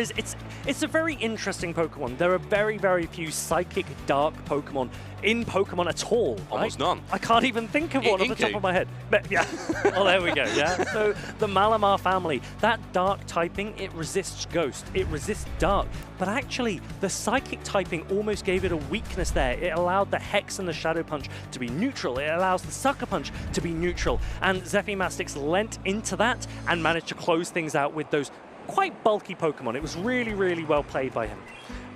it's a very interesting Pokemon. There are very, very few Psychic Dark Pokemon in Pokemon at all, right? Almost none. I can't even think of one off the top of my head. But yeah, well, there we go, yeah. So the Malamar family, that Dark typing, it resists Ghost, it resists Dark. But actually, the Psychic typing almost gave it a weakness there. It allowed the Hex and the Shadow Punch to be neutral. It allows the Sucker Punch to be neutral. And Zephyr lent into that and managed to close things out with those quite bulky Pokemon. It was really, really well played by him.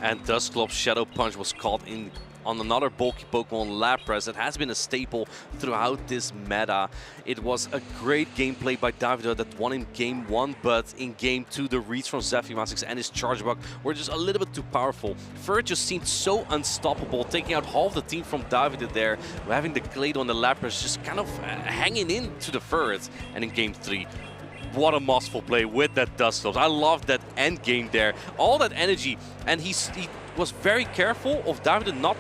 And Dusclop's Shadow Punch was caught on another bulky Pokemon, Lapras, that has been a staple throughout this meta. It was a great gameplay by Davido that won in Game 1, but in Game 2 the reads from Zephyr and his Charge Bug were just a little bit too powerful. Furret just seemed so unstoppable, taking out half the team from Davido there, having the Claydol and the Lapras just kind of hanging in to the Furret. And in Game 3, what a masterful play with that Dusclops. I love that end game there. All that energy, and he was very careful of Davido not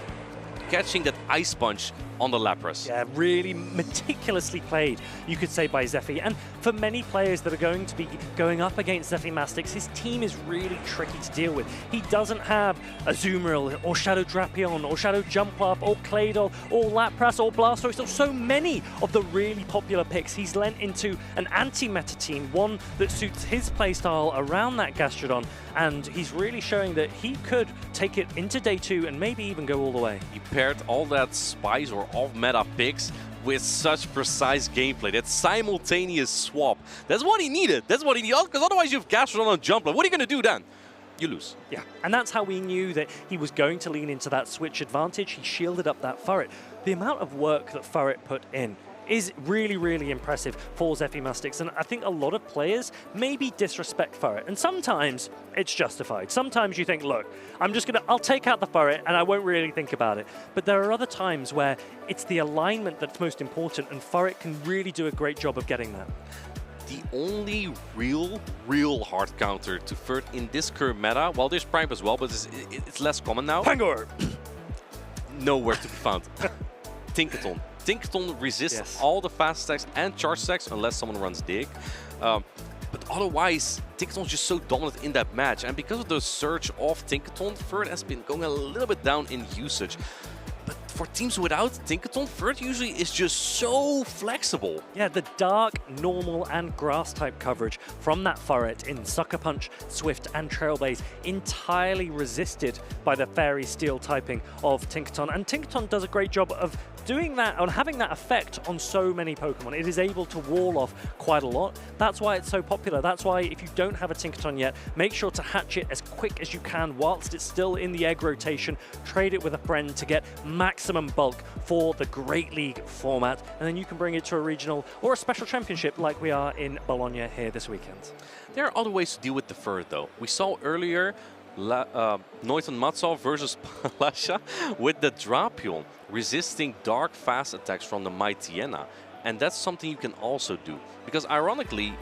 catching that Ice Punch on the Lapras. Yeah, really meticulously played, you could say, by Zephyr. And for many players that are going to be going up against Zephyr, his team is really tricky to deal with. He doesn't have Azumarill or Shadow Drapion or Shadow Jumpluff or Claydol or Lapras or Blastoise or so many of the really popular picks. He's lent into an anti-meta team, one that suits his playstyle around that Gastrodon, and he's really showing that he could take it into day 2 and maybe even go all the way. He paired all that spice or off-meta picks with such precise gameplay, that simultaneous swap. That's what he needed. That's what he needed, because otherwise you have Gastrodon on Jumpluff. What are you going to do then? You lose. Yeah, and that's how we knew that he was going to lean into that switch advantage. He shielded up that Furret. The amount of work that Furret put in is really, really impressive for Zephyr, and I think a lot of players maybe disrespect Furret, and sometimes it's justified. Sometimes you think, look, I'll take out the Furret and I won't really think about it. But there are other times where it's the alignment that's most important, and Furret can really do a great job of getting that. The only real hard counter to Furret in this current meta, well, there's Prime as well, but it's less common now. Pangor! Nowhere to be found. Tinkaton. Tinkaton resists all the fast attacks and charge attacks unless someone runs Dig. But otherwise, Tinkaton's just so dominant in that match. And because of the surge of Tinkaton, Furret has been going a little bit down in usage. But for teams without Tinkaton, Furret usually is just so flexible. Yeah, the dark, normal, and grass type coverage from that Furret in Sucker Punch, Swift, and Trailblaze entirely resisted by the Fairy Steel typing of Tinkaton. And Tinkaton does a great job of doing that and having that effect on so many Pokemon. It is able to wall off quite a lot. That's why it's so popular. That's why if you don't have a Tinkaton yet, make sure to hatch it as quick as you can whilst it's still in the egg rotation. Trade it with a friend to get maximum bulk for the Great League format, and then you can bring it to a regional or a special championship like we are in Bologna here this weekend. There are other ways to deal with the Furret though. We saw earlier Noiten Matsov versus Palasha with the Drapion resisting dark fast attacks from the Mightyena, and that's something you can also do, because ironically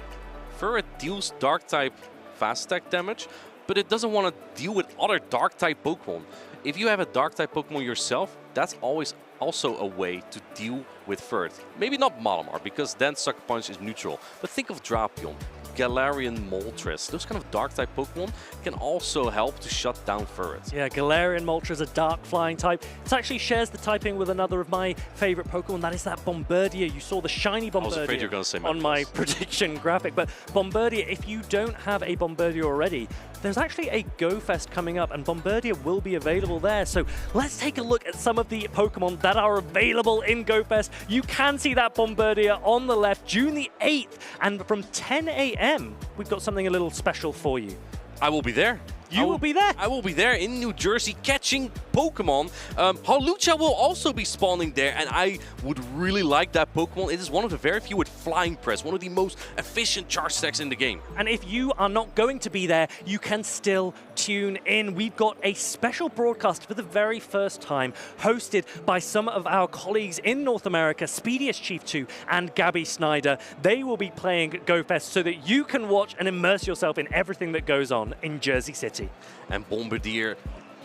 Furret deals dark type fast attack damage, but it doesn't want to deal with other dark type Pokemon. If you have a dark type Pokemon yourself, that's always also a way to deal with Furret. Maybe not Malamar, because then Sucker Punch is neutral, but think of Drapion, Galarian Moltres. Those kind of dark type Pokemon can also help to shut down Furret. Yeah, Galarian Moltres is a dark flying type. It actually shares the typing with another of my favorite Pokemon, that is that Bombardier. You saw the shiny Bombardier. I was afraid you were going to say on my prediction graphic, but Bombardier, if you don't have a Bombardier already, there's actually a Go Fest coming up, and Bombardier will be available there. So let's take a look at some of the Pokemon that are available in Go Fest. You can see that Bombardier on the left, June the 8th, and from 10 a.m. we've got something a little special for you. I will be there. You will be there? I will be there in New Jersey catching Pokemon. Hawlucha will also be spawning there, and I would really like that Pokemon. It is one of the very few with Flying Press, one of the most efficient charge attacks in the game. And if you are not going to be there, you can still tune in. We've got a special broadcast for the very first time, hosted by some of our colleagues in North America, Speediest Chief 2 and Gabby Snyder. They will be playing GoFest so that you can watch and immerse yourself in everything that goes on in Jersey City. And Bombardier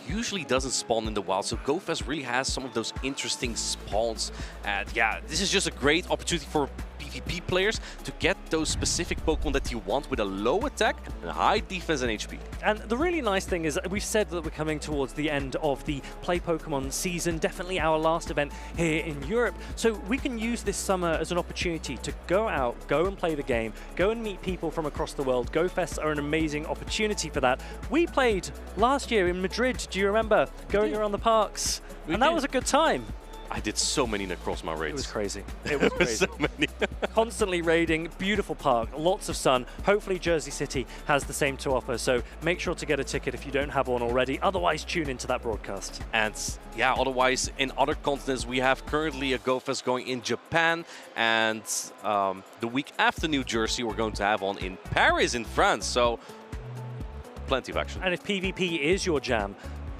usually doesn't spawn in the wild, so GoFest really has some of those interesting spawns. And yeah, this is just a great opportunity for PvP players to get those specific Pokemon that you want with a low attack and high defense and HP. And the really nice thing is we've said that we're coming towards the end of the Play Pokemon season, definitely our last event here in Europe. So we can use this summer as an opportunity to go out, go and play the game, go and meet people from across the world. GoFests are an amazing opportunity for that. We played last year in Madrid, do you remember? Going around the parks. And that was a good time. I did so many Necrozma raids. It was crazy. It was crazy. So many. Constantly raiding, beautiful park, lots of sun. Hopefully Jersey City has the same to offer, so make sure to get a ticket if you don't have one already. Otherwise, tune into that broadcast. And yeah, otherwise, in other continents, we have currently a GoFest going in Japan, and the week after New Jersey, we're going to have one in Paris in France, so plenty of action. And if PvP is your jam,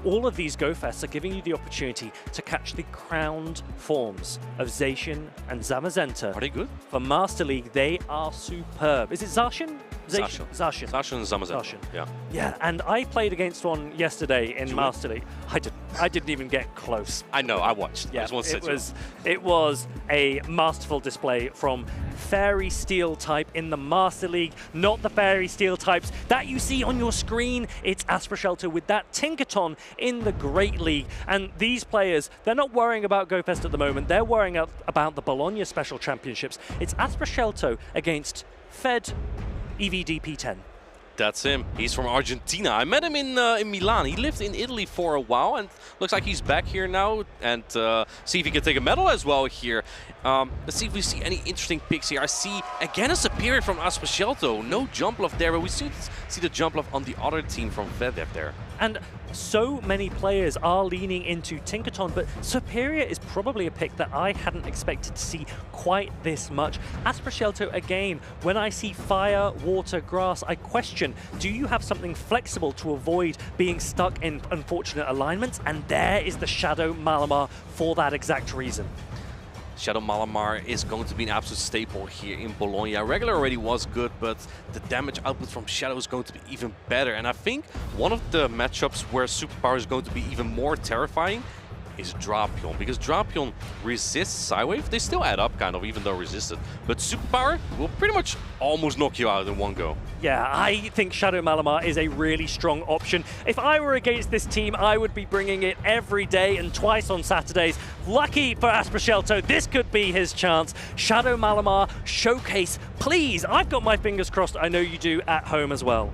all of these GoFests are giving you the opportunity to catch the crowned forms of Zacian and Zamazenta. Are they good? For Master League, they are superb. Is it Zacian? Zacian. Zacian. Zacian and Zamazenta. Zacian. Yeah. Yeah, and I played against one yesterday in Master League. I didn't even get close. I know, I watched. Yeah, I just want to say it was a masterful display from Fairy Steel type in the Master League, not the Fairy Steel types that you see on your screen. It's Asprashelter with that Tinkaton in the Great League. And these players, they're not worrying about GoFest at the moment. They're worrying about the Bologna Special Championships. It's Asprashelter against Fed EVDP10. That's him. He's from Argentina. I met him in Milan. He lived in Italy for a while, and looks like he's back here now. And see if he can take a medal as well here. Let's see if we see any interesting picks here. I see again a Superior from Asprashelter. No jump left there, but we see the jump left on the other team from Vedev there. And so many players are leaning into Tinkaton, but Superior is probably a pick that I hadn't expected to see quite this much. Asprashelter, again, when I see fire, water, grass, I question, do you have something flexible to avoid being stuck in unfortunate alignments? And there is the Shadow Malamar for that exact reason. Shadow Malamar is going to be an absolute staple here in Bologna. Regular already was good, but the damage output from Shadow is going to be even better. And I think one of the matchups where Superpower is going to be even more terrifying is Drapion, because Drapion resists Psywave. They still add up, kind of, even though resisted. But Superpower will pretty much almost knock you out in one go. Yeah, I think Shadow Malamar is a really strong option. If I were against this team, I would be bringing it every day and twice on Saturdays. Lucky for Asprashelter, this could be his chance. Shadow Malamar, showcase, please. I've got my fingers crossed. I know you do at home as well.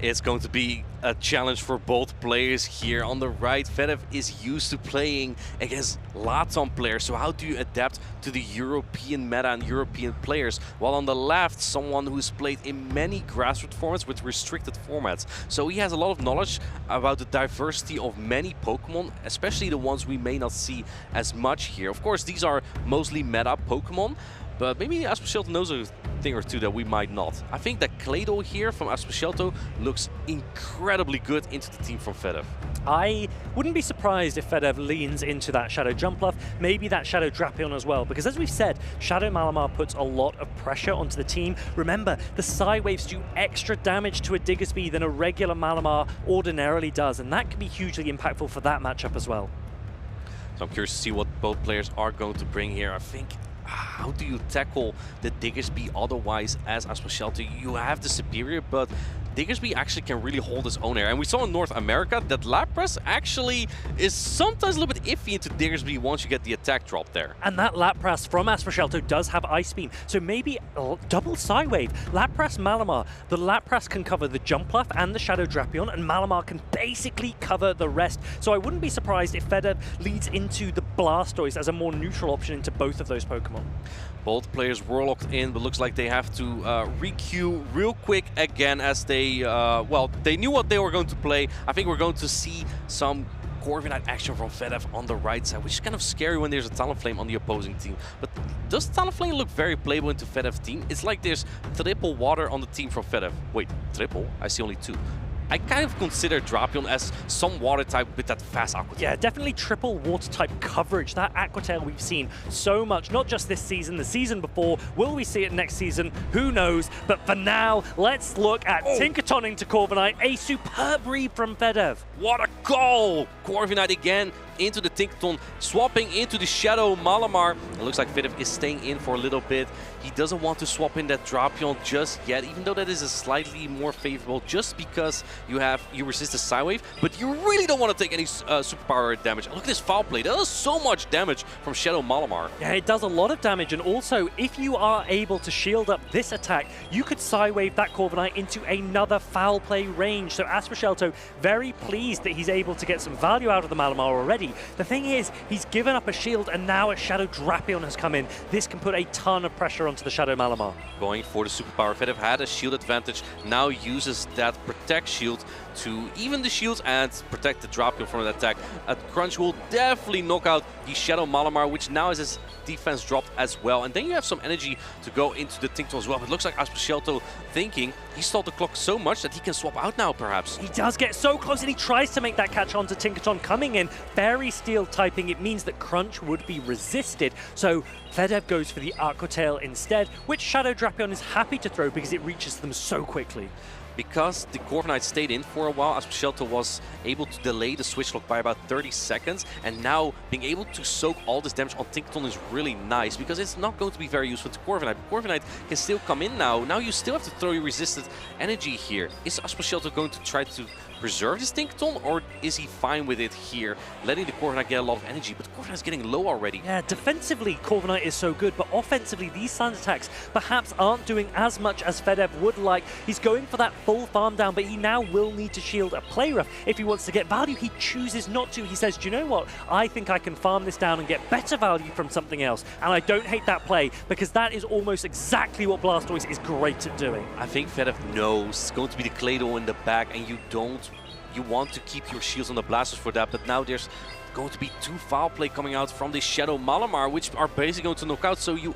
It's going to be a challenge for both players here. On the right, Vedev is used to playing against Latam players, so how do you adapt to the European meta and European players? While on the left, someone who's played in many grassroots formats with restricted formats. So he has a lot of knowledge about the diversity of many Pokemon, especially the ones we may not see as much here. Of course, these are mostly meta Pokemon, but maybe Asprashelter knows a thing or two that we might not. I think that Claydol here from Asprashelter looks incredibly good into the team from Vedev. I wouldn't be surprised if Vedev leans into that Shadow Jumpluff, maybe that Shadow Drapion as well, because as we've said, Shadow Malamar puts a lot of pressure onto the team. Remember, the Psywaves do extra damage to a Diggersby than a regular Malamar ordinarily does, and that can be hugely impactful for that matchup as well. So I'm curious to see what both players are going to bring here. I think, how do you tackle the Diggersby otherwise as Asprashelter? You have the Superior, but Diggersby actually can really hold his own here. And we saw in North America that Lapras actually is sometimes a little bit iffy into Diggersby once you get the attack drop there. And that Lapras from Asprashelter does have Ice Beam, so maybe double Psywave. Lapras, Malamar. The Lapras can cover the Jumpluff and the Shadow Drapion, and Malamar can basically cover the rest. So I wouldn't be surprised if Vedev leads into the Blastoise as a more neutral option into both of those Pokemon. Both players were locked in, but looks like they have to re-queue real quick again as they, well, they knew what they were going to play. I think we're going to see some Corviknight action from Fedev on the right side, which is kind of scary when there's a Talonflame on the opposing team. But does Talonflame look very playable into Fedev's team? It's like there's triple water on the team from Fedev. Wait, triple? I see only 2. I kind of consider Drapion as some water type with that fast Aqua Tail. Yeah, definitely triple water type coverage. That Aqua Tail we've seen so much, not just this season, the season before. Will we see it next season? Who knows? But for now, let's look at Tinkaton into Corviknight. A superb read from Fedev. What a goal! Corviknight again into the Tinkaton, swapping into the Shadow Malamar. It looks like Fedev is staying in for a little bit. He doesn't want to swap in that Drapion just yet, even though that is a slightly more favorable just because you resist the Psy Wave, but you really don't want to take any superpower damage. Look at this foul play. That does so much damage from Shadow Malamar. Yeah, it does a lot of damage, and also if you are able to shield up this attack, you could Psy Wave that Corviknight into another foul play range. So Aspercelto very pleased that he's able to get some value out of the Malamar already. The thing is, he's given up a shield, and now a Shadow Drapion has come in. This can put a ton of pressure onto the Shadow Malamar. Going for the superpower. Fedev had a shield advantage, now uses that protect shield to even the shields and protect the Drapion from the attack. A Crunch will definitely knock out the Shadow Malamar, which now has his defense dropped as well. And then you have some energy to go into the Tinkaton as well. But it looks like Aspercelto thinking he stalled the clock so much that he can swap out now, perhaps. He does get so close, and he tries to make that catch onto Tinkaton coming in. Fairy Steel typing, it means that Crunch would be resisted. So Fedev goes for the Aqua Tail instead, which Shadow Drapion is happy to throw because it reaches them so quickly. Because the Corviknight stayed in for a while, Aspercelto was able to delay the switch lock by about 30 seconds, and now being able to soak all this damage on Tinkaton is really nice because it's not going to be very useful to Corviknight. Corviknight can still come in now. Now you still have to throw your resisted energy here. Is Aspercelto going to try to preserve this Tinkaton, or is he fine with it here, letting the Corviknight get a lot of energy? But Corviknight's getting low already. Yeah, defensively, Corviknight is so good, but offensively, these sand attacks perhaps aren't doing as much as Fedev would like. He's going for that full farm down, but he now will need to shield a play rough if he wants to get value. He chooses not to. He says, do you know what? I think I can farm this down and get better value from something else, and I don't hate that play because that is almost exactly what Blastoise is great at doing. I think Fedev knows it's going to be the Claydol in the back, and you want to keep your shields on the Blastoise for that, but now there's going to be 2 foul play coming out from the Shadow Malamar, which are basically going to knock out, so you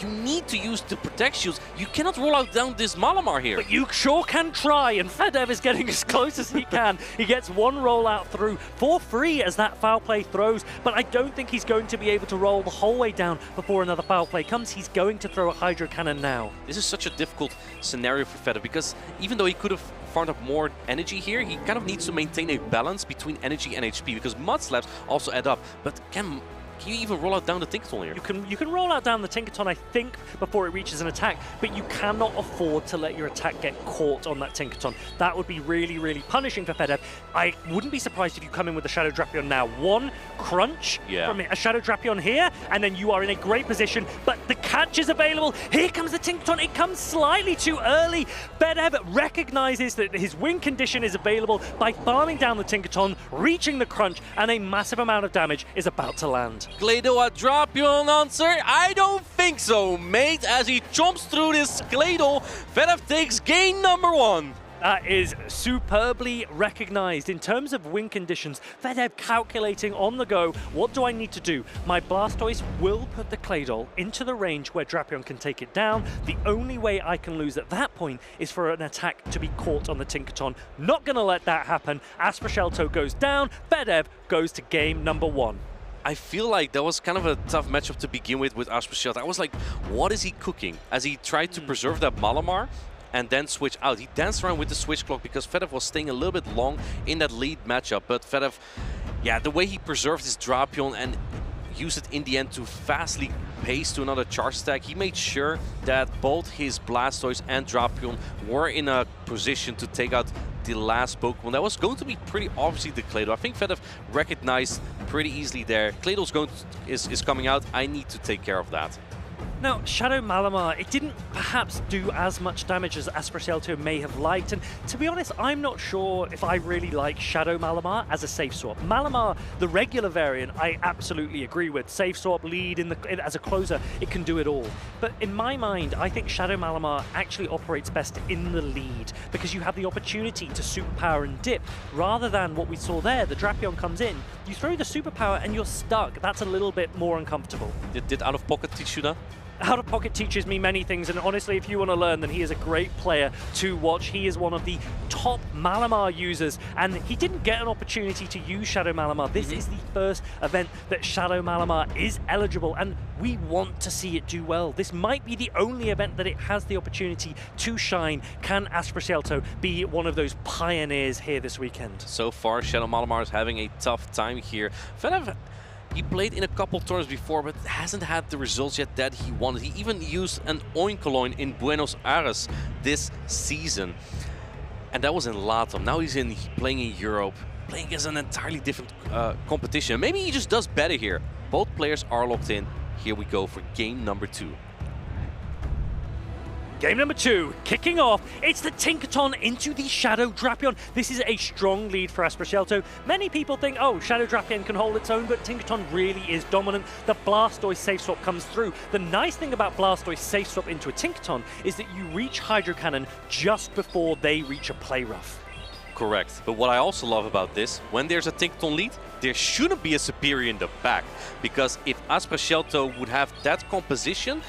need to use the protect shields. You cannot roll out down this Malamar here. But you sure can try, and Fedev is getting as close as he can. He gets one rollout through for free as that foul play throws, but I don't think he's going to be able to roll the whole way down before another foul play comes. He's going to throw a Hydro Cannon now. This is such a difficult scenario for Fedev because even though he could have farmed up more energy here, he kind of needs to maintain a balance between energy and HP because Mud Slaps also add up. But can you even roll out down the Tinkaton here? You can roll out down the Tinkaton, I think, before it reaches an attack, but you cannot afford to let your attack get caught on that Tinkaton. That would be really, really punishing for Fedev. I wouldn't be surprised if you come in with a Shadow Drapion now. One crunch from a Shadow Drapion here, and then you are in a great position, but the catch is available. Here comes the Tinkaton. It comes slightly too early. Fedev recognizes that his win condition is available by farming down the Tinkaton, reaching the crunch, and a massive amount of damage is about to land. Claydol, a Drapion answer? I don't think so, mate. As he jumps through this Claydol, Fedev takes game number 1. That is superbly recognized. In terms of win conditions, Fedev calculating on the go, what do I need to do? My Blastoise will put the Claydol into the range where Drapion can take it down. The only way I can lose at that point is for an attack to be caught on the Tinkaton. Not gonna let that happen. Aspercelto goes down, Fedev goes to game number 1. I feel like that was kind of a tough matchup to begin with Aspercelto. I was like, what is he cooking? As he tried to preserve that Malamar and then switch out. He danced around with the switch clock because Fedev was staying a little bit long in that lead matchup. But Fedev, yeah, the way he preserved his Drapion and used it in the end to fastly pace to another charge stack, he made sure that both his Blastoise and Drapion were in a position to take out the last Pokemon. That was going to be pretty obviously the Claydol. I think Fedev recognized pretty easily there. Claydol's is coming out. I need to take care of that. Now, Shadow Malamar, it didn't perhaps do as much damage as Asprocielto may have liked, and to be honest, I'm not sure if I really like Shadow Malamar as a safe swap. Malamar, the regular variant, I absolutely agree with. Safe swap, lead as a closer, it can do it all. But in my mind, I think Shadow Malamar actually operates best in the lead, because you have the opportunity to superpower and dip, rather than what we saw there. The Drapion comes in, you throw the superpower and you're stuck. That's a little bit more uncomfortable. Did Out of Pocket teach you that? Out of Pocket teaches me many things, and honestly, if you want to learn, then he is a great player to watch. He is one of the top Malamar users, and he didn't get an opportunity to use Shadow Malamar. This is the first event that Shadow Malamar is eligible, and we want to see it do well. This might be the only event that it has the opportunity to shine. Can Asprocielto be one of those pioneers here this weekend? So far, Shadow Malamar is having a tough time here. Fedev, he played in a couple tournaments before, but hasn't had the results yet that he wanted. He even used an Oinkoloin in Buenos Aires this season. And that was in Latam. Now he's playing in Europe, playing against an entirely different competition. Maybe he just does better here. Both players are locked in. Here we go for game number 2. Game number 2, kicking off. It's the Tinkaton into the Shadow Drapion. This is a strong lead for Asprocielto. Many people think, oh, Shadow Drapion can hold its own, but Tinkaton really is dominant. The Blastoise safe swap comes through. The nice thing about Blastoise safe swap into a Tinkaton is that you reach Hydro Cannon just before they reach a Play Rough. Correct. But what I also love about this, when there's a Tinkaton lead, there shouldn't be a superior in the back. Because if Asprocielto would have that composition,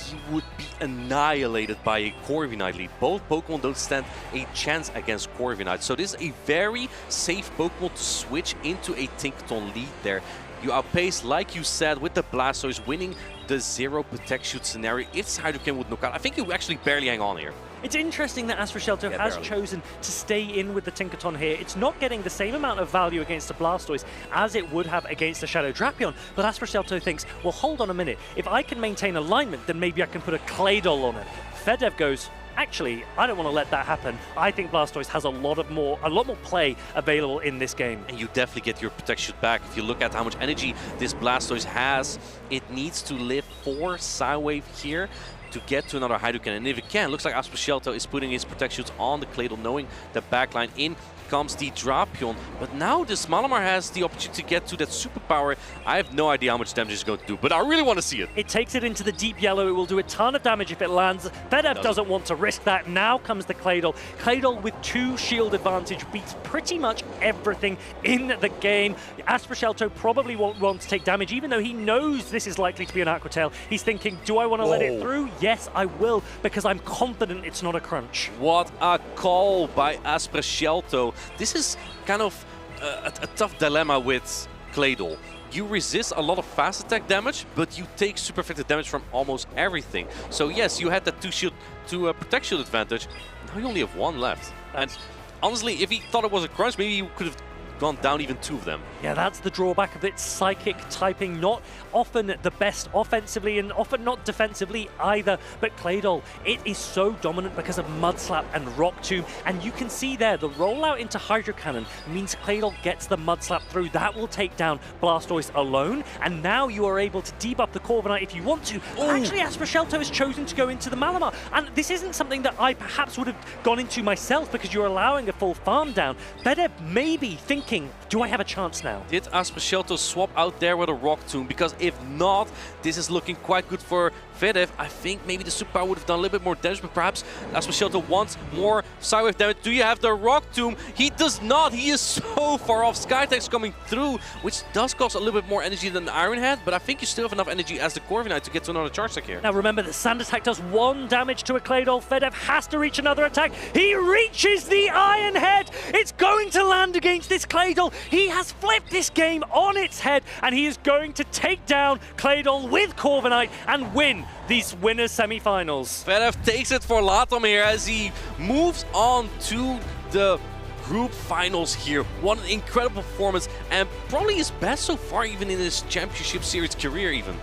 he would be annihilated by a Corviknight lead. Both Pokemon don't stand a chance against Corviknight. So this is a very safe Pokemon to switch into a Tinkaton lead there. You outpace, like you said, with the Blastoise winning the 0 Protect Shoot scenario. If Hydrokin would knock out, I think you actually barely hang on here. It's interesting that Asprocielto has chosen to stay in with the Tinkaton here. It's not getting the same amount of value against the Blastoise as it would have against the Shadow Drapion, but Asprocielto thinks, well, hold on a minute. If I can maintain alignment, then maybe I can put a Claydol on it. Fedev goes, actually, I don't want to let that happen. I think Blastoise has a lot more play available in this game. And you definitely get your Protect Shoot back. If you look at how much energy this Blastoise has, it needs to live 4 Psywave here to get to another Hydrocan. And if it can, looks like Asprocielto is putting his Protect Shoots on the Claydol, knowing the backline in comes the Drapion. But now this Malamar has the opportunity to get to that superpower. I have no idea how much damage it's going to do, but I really want to see it. It takes it into the deep yellow. It will do a ton of damage if it lands. Fedev doesn't want to risk that. Now comes the Claydol. Claydol with 2 shield advantage beats pretty much everything in the game. Asprocielto probably won't want to take damage, even though he knows this is likely to be an Aqua Tail. He's thinking, do I want to let it through? Yes, I will, because I'm confident it's not a crunch. What a call by Asprocielto. This is kind of a tough dilemma with Claydol. You resist a lot of fast attack damage, but you take super effective damage from almost everything. So yes, you had that 2 Protect Shield advantage. Now you only have 1 left. And honestly, if he thought it was a crunch, maybe he could have gone down even 2 of them. Yeah, that's the drawback of its psychic typing. Not often the best offensively and often not defensively either. But Claydol, it is so dominant because of Mud Slap and Rock Tomb. And you can see there, the rollout into Hydro Cannon means Claydol gets the Mud Slap through. That will take down Blastoise alone. And now you are able to debuff the Corviknight if you want to. Actually, Asprocielto has chosen to go into the Malamar. And this isn't something that I perhaps would have gone into myself, because you're allowing a full farm down. Fedev maybe thinking, do I have a chance now? Did Asprocielto swap out there with a Rock Tomb? Because if not, this is looking quite good for Fedev. I think maybe the superpower would have done a little bit more damage, but perhaps Asprocielto wants more Psywave damage. Do you have the Rock Tomb? He does not. He is so far off. Skytex coming through, which does cost a little bit more energy than the Iron Head, but I think you still have enough energy as the Corviknight to get to another charge attack here. Now remember that Sand Attack does 1 damage to a Claydol. Fedev has to reach another attack. He reaches the Iron Head. It's going to land against this Claydol. He has flipped this game on its head, and he is going to take down Claydol with Corviknight and win these winners semi-finals. Fedev takes it for Latam here as he moves on to the group finals here. What an incredible performance, and probably his best so far even in his championship series career even.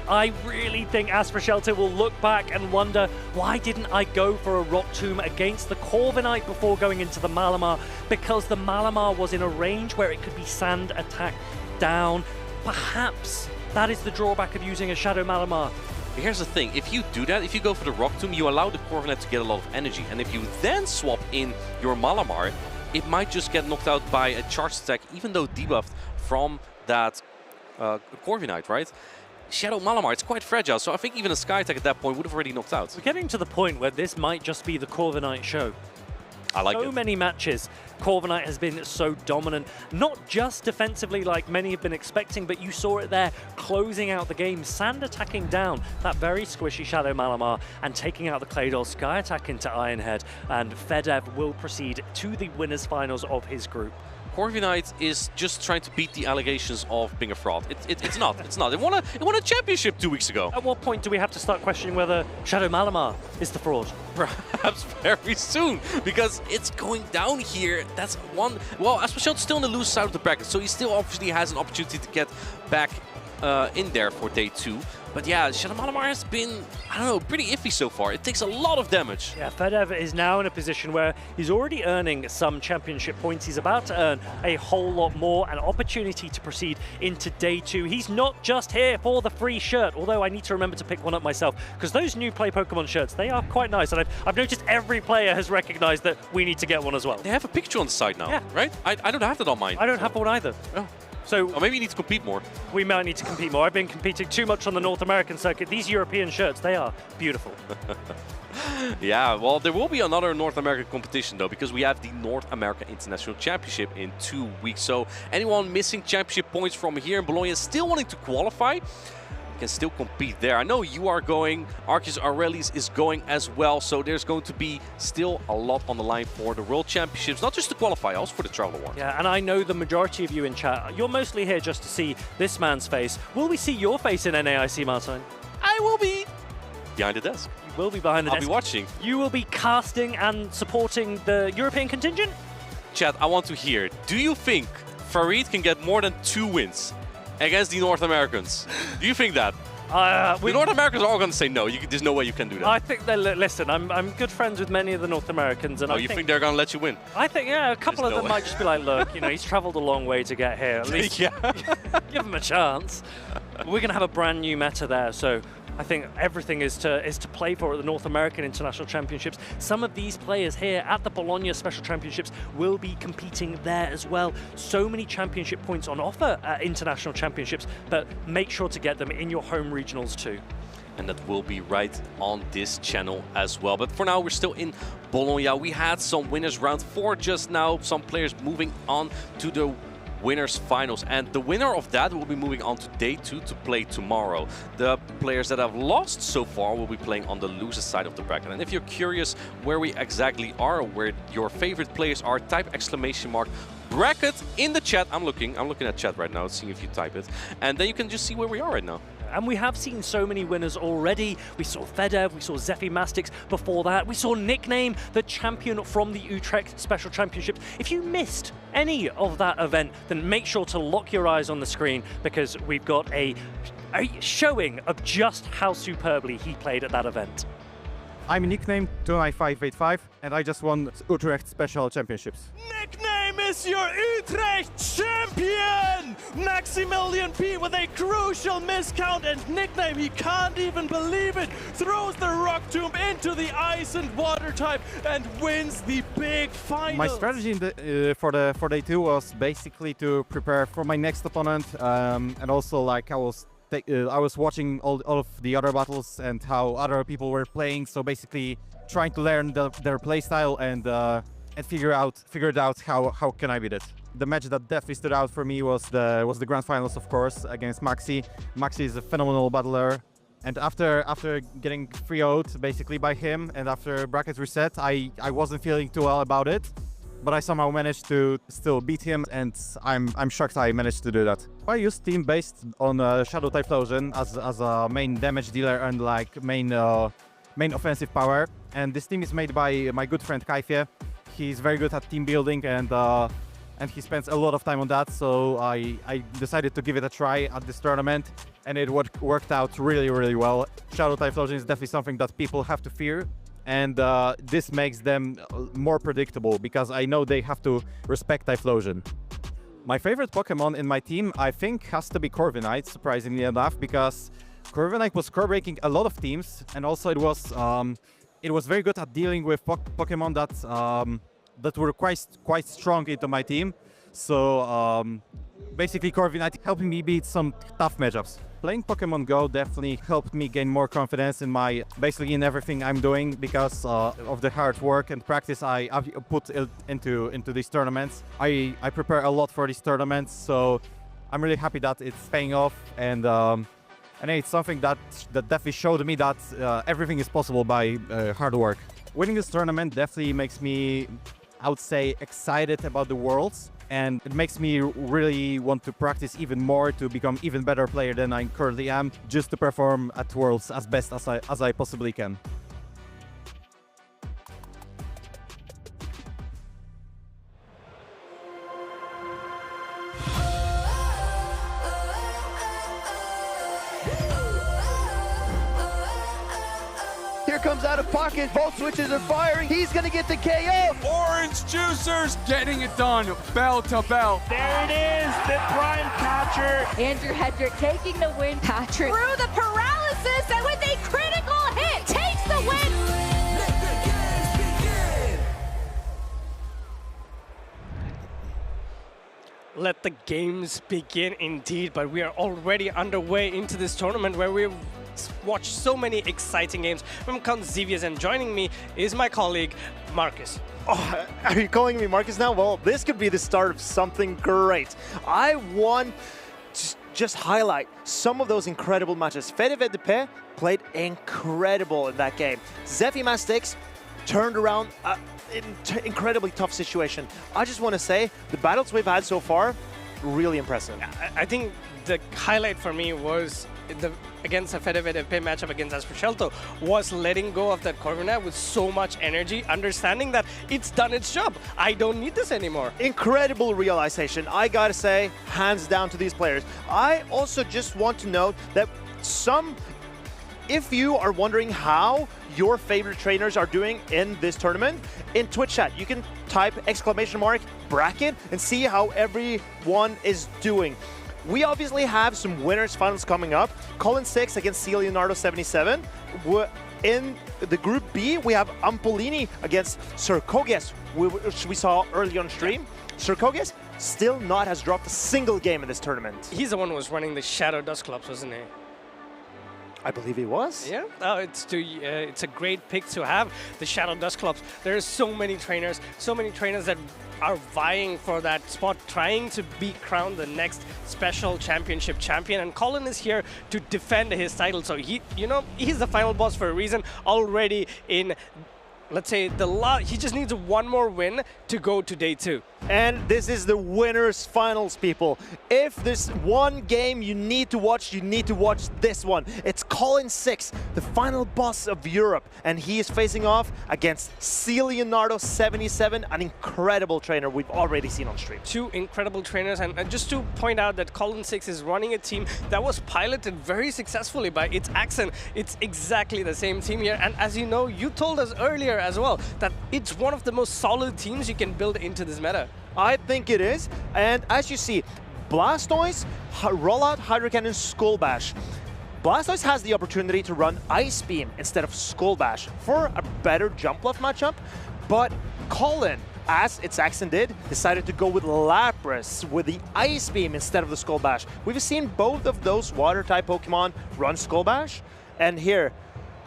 I really think Asprocielto will look back and wonder, why didn't I go for a Rock Tomb against the Corviknight before going into the Malamar? Because the Malamar was in a range where it could be Sand Attack down. Perhaps that is the drawback of using a Shadow Malamar. Here's the thing, if you do that, if you go for the Rock Tomb, you allow the Corviknight to get a lot of energy. And if you then swap in your Malamar, it might just get knocked out by a charge attack, even though debuffed from that Corviknight, right? Shadow Malamar, it's quite fragile, so I think even a Sky Attack at that point would have already knocked out. We're getting to the point where this might just be the Corviknight show. I like it. So many matches, Corviknight has been so dominant, not just defensively like many have been expecting, but you saw it there, closing out the game, sand attacking down that very squishy Shadow Malamar and taking out the Claydol, Sky Attack into Ironhead, and Fedev will proceed to the winners finals of his group. Corviknight is just trying to beat the allegations of being a fraud. It's not. It's not. It won a championship 2 weeks ago. At what point do we have to start questioning whether Shadow Malamar is the fraud? Perhaps very soon, because it's going down here. That's one. Well, Aspashel's still on the loose side of the bracket, so he still obviously has an opportunity to get back in there for day 2. But yeah, Shadow Malamar has been, I don't know, pretty iffy so far. It takes a lot of damage. Yeah, Fedev is now in a position where he's already earning some championship points. He's about to earn a whole lot more, an opportunity to proceed into day 2. He's not just here for the free shirt, although I need to remember to pick one up myself, because those new Play Pokemon shirts, they are quite nice. And I've noticed every player has recognized that we need to get one as well. They have a picture on the side now, right? I don't have that on mine. I don't have one either. Oh. So or maybe you need to compete more. We might need to compete more. I've been competing too much on the North American circuit. These European shirts, they are beautiful. Yeah, well, there will be another North American competition, though, because we have the North America International Championship in 2 weeks. So anyone missing championship points from here in Bologna, still wanting to qualify, can still compete there. I know you are going, Arceus Aurelius is going as well, so there's going to be still a lot on the line for the World Championships, not just to qualify, also for the Travel Award. Yeah, and I know the majority of you in chat, you're mostly here just to see this man's face. Will we see your face in NAIC, Martin? I will be behind the desk. You will be behind the desk. I'll be watching. You will be casting and supporting the European contingent? Chat, I want to hear, do you think Farid can get more than 2 wins against the North Americans? Do you think that? The North Americans are all going to say no. There's no way you can do that. I think they'll listen. I'm good friends with many of the North Americans, and you think they're going to let you win? I think a couple of them might just be like, look, you know, he's travelled a long way to get here. At least give him a chance. We're going to have a brand new meta there, so I think everything is to play for at the North American International Championships. Some of these players here at the Bologna Special Championships will be competing there as well. So many championship points on offer at International Championships, but make sure to get them in your home regionals too. And that will be right on this channel as well. But for now, we're still in Bologna. We had some winners round 4 just now. Some players moving on to the winners finals, and the winner of that will be moving on to day 2 to play tomorrow. The players that have lost so far will be playing on the loser side of the bracket. And if you're curious where we exactly are, where your favorite players are, type !bracket in the chat. I'm looking at chat right now, seeing if you type it, and then you can just see where we are right now. And we have seen so many winners already. We saw Fedev, we saw Zephy Mastix before that. We saw Nickname, the champion from the Utrecht Special Championships. If you missed any of that event, then make sure to lock your eyes on the screen, because we've got a showing of just how superbly he played at that event. I'm Nickname 29585, and I just won Utrecht Special Championships. Nickname is your Utrecht champion! Maximilian P with a crucial miscount, and Nickname, he can't even believe it, throws the Rock Tomb into the Ice and Water type and wins the big final. My strategy in for day 2 was basically to prepare for my next opponent, and also like I was watching all of the other battles and how other people were playing, so basically trying to learn their playstyle and figured out how can I beat it. The match that definitely stood out for me was the grand finals, of course, against Maxi. Maxi is a phenomenal battler, and after getting 3-0'd basically by him, and after bracket reset, I wasn't feeling too well about it. But I somehow managed to still beat him, and I'm shocked I managed to do that. I used team based on Shadow Typhlosion as a main damage dealer and like main offensive power. And this team is made by my good friend Kaifie. He's very good at team building, and he spends a lot of time on that. So I decided to give it a try at this tournament, and it worked out really well. Shadow Typhlosion is definitely something that people have to fear. And this makes them more predictable, because I know they have to respect Typhlosion. My favorite Pokemon in my team, I think, has to be Corviknight, surprisingly enough, because Corviknight was core breaking a lot of teams, and also it was very good at dealing with Pokemon that were quite strong into my team. So basically Corviknight helping me beat some tough matchups. Playing Pokemon Go definitely helped me gain more confidence in basically in everything I'm doing because of the hard work and practice I've put into these tournaments. I prepare a lot for these tournaments, so I'm really happy that it's paying off, and it's something that definitely showed me that everything is possible by hard work. Winning this tournament definitely makes me, I would say, excited about the Worlds, and it makes me really want to practice even more to become even better player than I currently am, just to perform at Worlds as best as I possibly can. Here comes out of pocket. Both switches are firing. He's going to get the KO. Orange Juicers getting it done, bell to bell. There it is, the prime catcher. Andrew Hedrick taking the win. Patrick through the paralysis and with a critical hit takes the win. Let the games begin indeed, but we are already underway into this tournament where we've watched so many exciting games from Count Xevious, and joining me is my colleague Marcus. Oh, are you calling me Marcus now? Well, this could be the start of something great. I want to just highlight some of those incredible matches. Fedeved played incredible in that game. Zephy Mastix turned around an incredibly tough situation. I just want to say the battles we've had so far, really impressive. I think the highlight for me was against a Fedeved matchup against Aspercelto was letting go of that Corviknight with so much energy, understanding that it's done its job. I don't need this anymore. Incredible realization, I gotta say, hands down to these players. I also just want to note that if you are wondering how your favorite trainers are doing in this tournament, in Twitch chat, you can type !bracket and see how everyone is doing. We obviously have some winners finals coming up. Colin 6 against C. Leonardo 77. In the Group B, we have Ampolini against Circoges, which we saw early on stream. Circoges still not has dropped a single game in this tournament. He's the one who was running the Shadow Dust Clubs, wasn't he? I believe he was. Yeah, it's a great pick to have, the Shadow Dust Clubs. There's so many trainers that are vying for that spot, trying to be crowned the next special championship champion. And Colin is here to defend his title. So he's the final boss for a reason. Already in, let's say, he just needs one more win to go to day 2. And this is the winners finals, people. If there's one game you need to watch this one. It's Colin 6, the final boss of Europe, and he is facing off against C. Leonardo 77, an incredible trainer we've already seen on stream. Two incredible trainers, and just to point out that Colin 6 is running a team that was piloted very successfully by its Accent. It's exactly the same team here, and as you know, you told us earlier as well that it's one of the most solid teams you can build into this meta. I think it is, and as you see, Blastoise, Rollout, Hydro Cannon, Skull Bash. Blastoise has the opportunity to run Ice Beam instead of Skull Bash for a better Jump Left matchup, but Colin, as its Accent did, decided to go with Lapras with the Ice Beam instead of the Skull Bash. We've seen both of those Water-type Pokemon run Skull Bash, and here,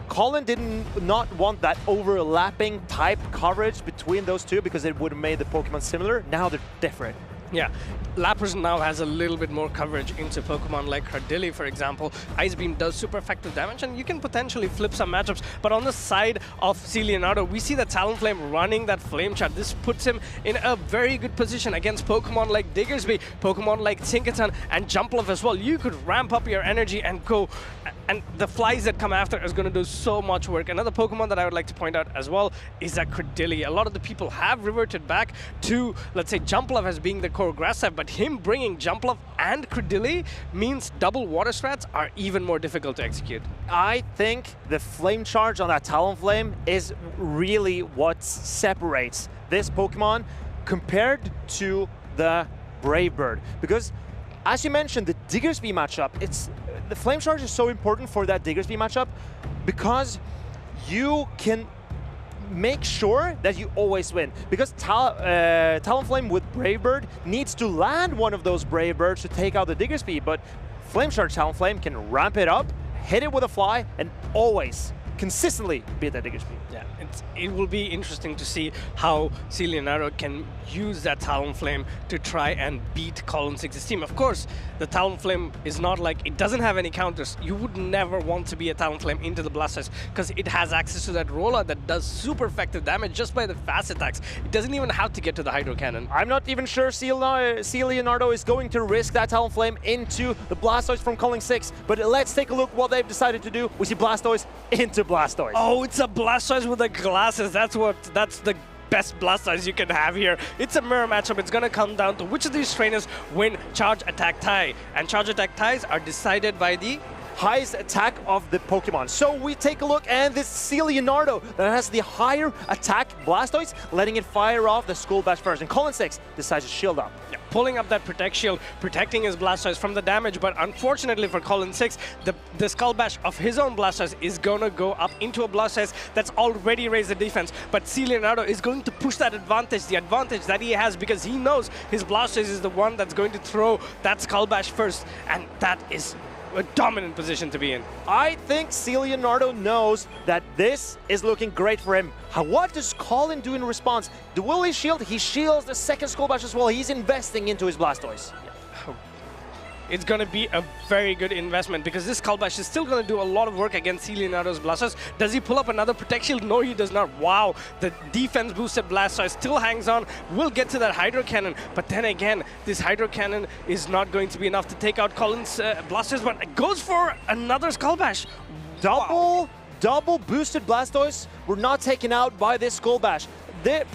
Colin did not want that overlapping type coverage between those two because it would have made the Pokemon similar. Now they're different. Yeah, Lapras now has a little bit more coverage into Pokemon like Cardilli, for example. Ice Beam does super effective damage, and you can potentially flip some matchups. But on the side of C. Leonardo, we see the Talonflame running that Flame Charge. This puts him in a very good position against Pokemon like Diggersby, Pokemon like Tinkaton, and Jumpluff as well. You could ramp up your energy and go, and the flies that come after is going to do so much work. Another Pokemon that I would like to point out as well is that Cardilli. A lot of the people have reverted back to, let's say, Jumpluff as being the core grass type, but him bringing Jumpluff and Cardilli means double water strats are even more difficult to execute. I think the Flame Charge on that Talonflame is really what separates this Pokemon compared to the Brave Bird. Because, as you mentioned, the Diggersby matchup, the Flame Charge is so important for that Diggersby matchup because you can make sure that you always win. Because Talonflame with Brave Bird needs to land one of those Brave Birds to take out the Diggersby, but Flame Charge Talonflame can ramp it up, hit it with a fly, and always consistently beat that Diggersby. Yeah, it will be interesting to see how Leonardo can use that Talonflame to try and beat Colin6's team. Of course, the Talonflame is not like, it doesn't have any counters. You would never want to be a Talonflame into the Blastoise because it has access to that roller that does super effective damage just by the fast attacks. It doesn't even have to get to the Hydro Cannon. I'm not even sure Leonardo is going to risk that Talonflame into the Blastoise from Colin6, but let's take a look what they've decided to do. We see Blastoise into Blastoise. Oh, it's a Blastoise with the glasses. That's the best Blastoise you can have here. It's a mirror matchup. It's going to come down to which of these trainers win Charge Attack tie. And Charge Attack ties are decided by the highest attack of the Pokemon. So we take a look, and this Leonardo that has the higher attack Blastoise, letting it fire off the Skull Bash first. And Colin6 decides to shield up. Yeah, pulling up that Protect Shield, protecting his Blastoise from the damage, but unfortunately for Colin6, the Skull Bash of his own Blastoise is going to go up into a Blastoise that's already raised the defense. But Leonardo is going to push that advantage, the advantage that he has, because he knows his Blastoise is the one that's going to throw that Skull Bash first, and that is a dominant position to be in. I think Leonardo knows that this is looking great for him. What does Colin do in response? Will he shield? He shields the second Skull Bash as well. He's investing into his Blastoise. It's going to be a very good investment because this Skull Bash is still going to do a lot of work against Leonardo's Blastoise. Does he pull up another Protect Shield? No, he does not. Wow, the defense boosted Blastoise still hangs on. We'll get to that Hydro Cannon, but then again, this Hydro Cannon is not going to be enough to take out Colin's Blastoise, but it goes for another Skull Bash. Double boosted Blastoise were not taken out by this Skull Bash.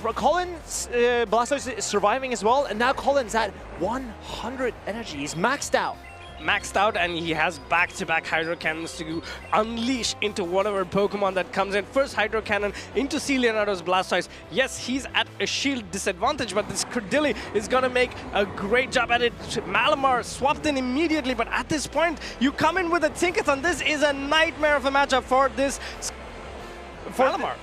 Colin's Blastoise is surviving as well, and now Colin's at 100 energy. He's maxed out. And he has back-to-back Hydro Cannons to unleash into whatever Pokemon that comes in. First Hydro Cannon into Leonardo's Blastoise. Yes, he's at a shield disadvantage, but this Credilli is going to make a great job at it. Malamar swapped in immediately, but at this point, you come in with a Tinkaton. This is a nightmare of a matchup for this Malamar.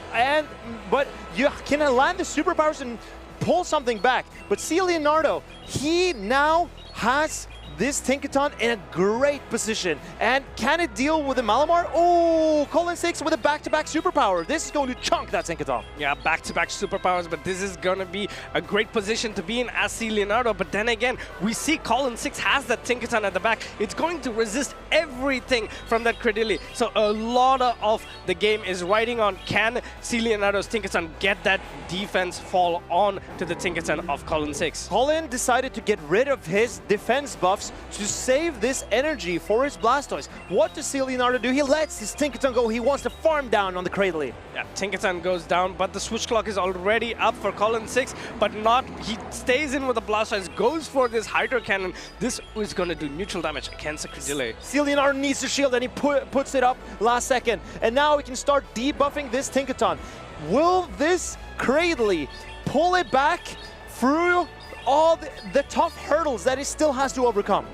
But you can land the superpowers and pull something back. But Leonardo, he now has this Tinkaton in a great position. And can it deal with the Malamar? Oh, Colin6 with a back-to-back superpower. This is going to chunk that Tinkaton. Yeah, back-to-back superpowers, but this is going to be a great position to be in as Leonardo. But then again, we see Colin6 has that Tinkaton at the back. It's going to resist everything from that Credilli. So a lot of the game is riding on, can Leonardo's Tinkaton get that defense fall on to the Tinkaton of Colin6? Colin decided to get rid of his defense buffs to save this energy for his Blastoise. What does Leonardo do? He lets his Tinkaton go. He wants to farm down on the Cradley. Yeah, Tinkaton goes down, but the switch clock is already up for Colin6, but not. He stays in with the Blastoise, goes for this Hydro Cannon. This is going to do neutral damage against the Credilli. Leonardo needs to shield, and he puts it up last second. And now we can start debuffing this Tinkaton. Will this Cradley pull it back through all the tough hurdles that it still has to overcome?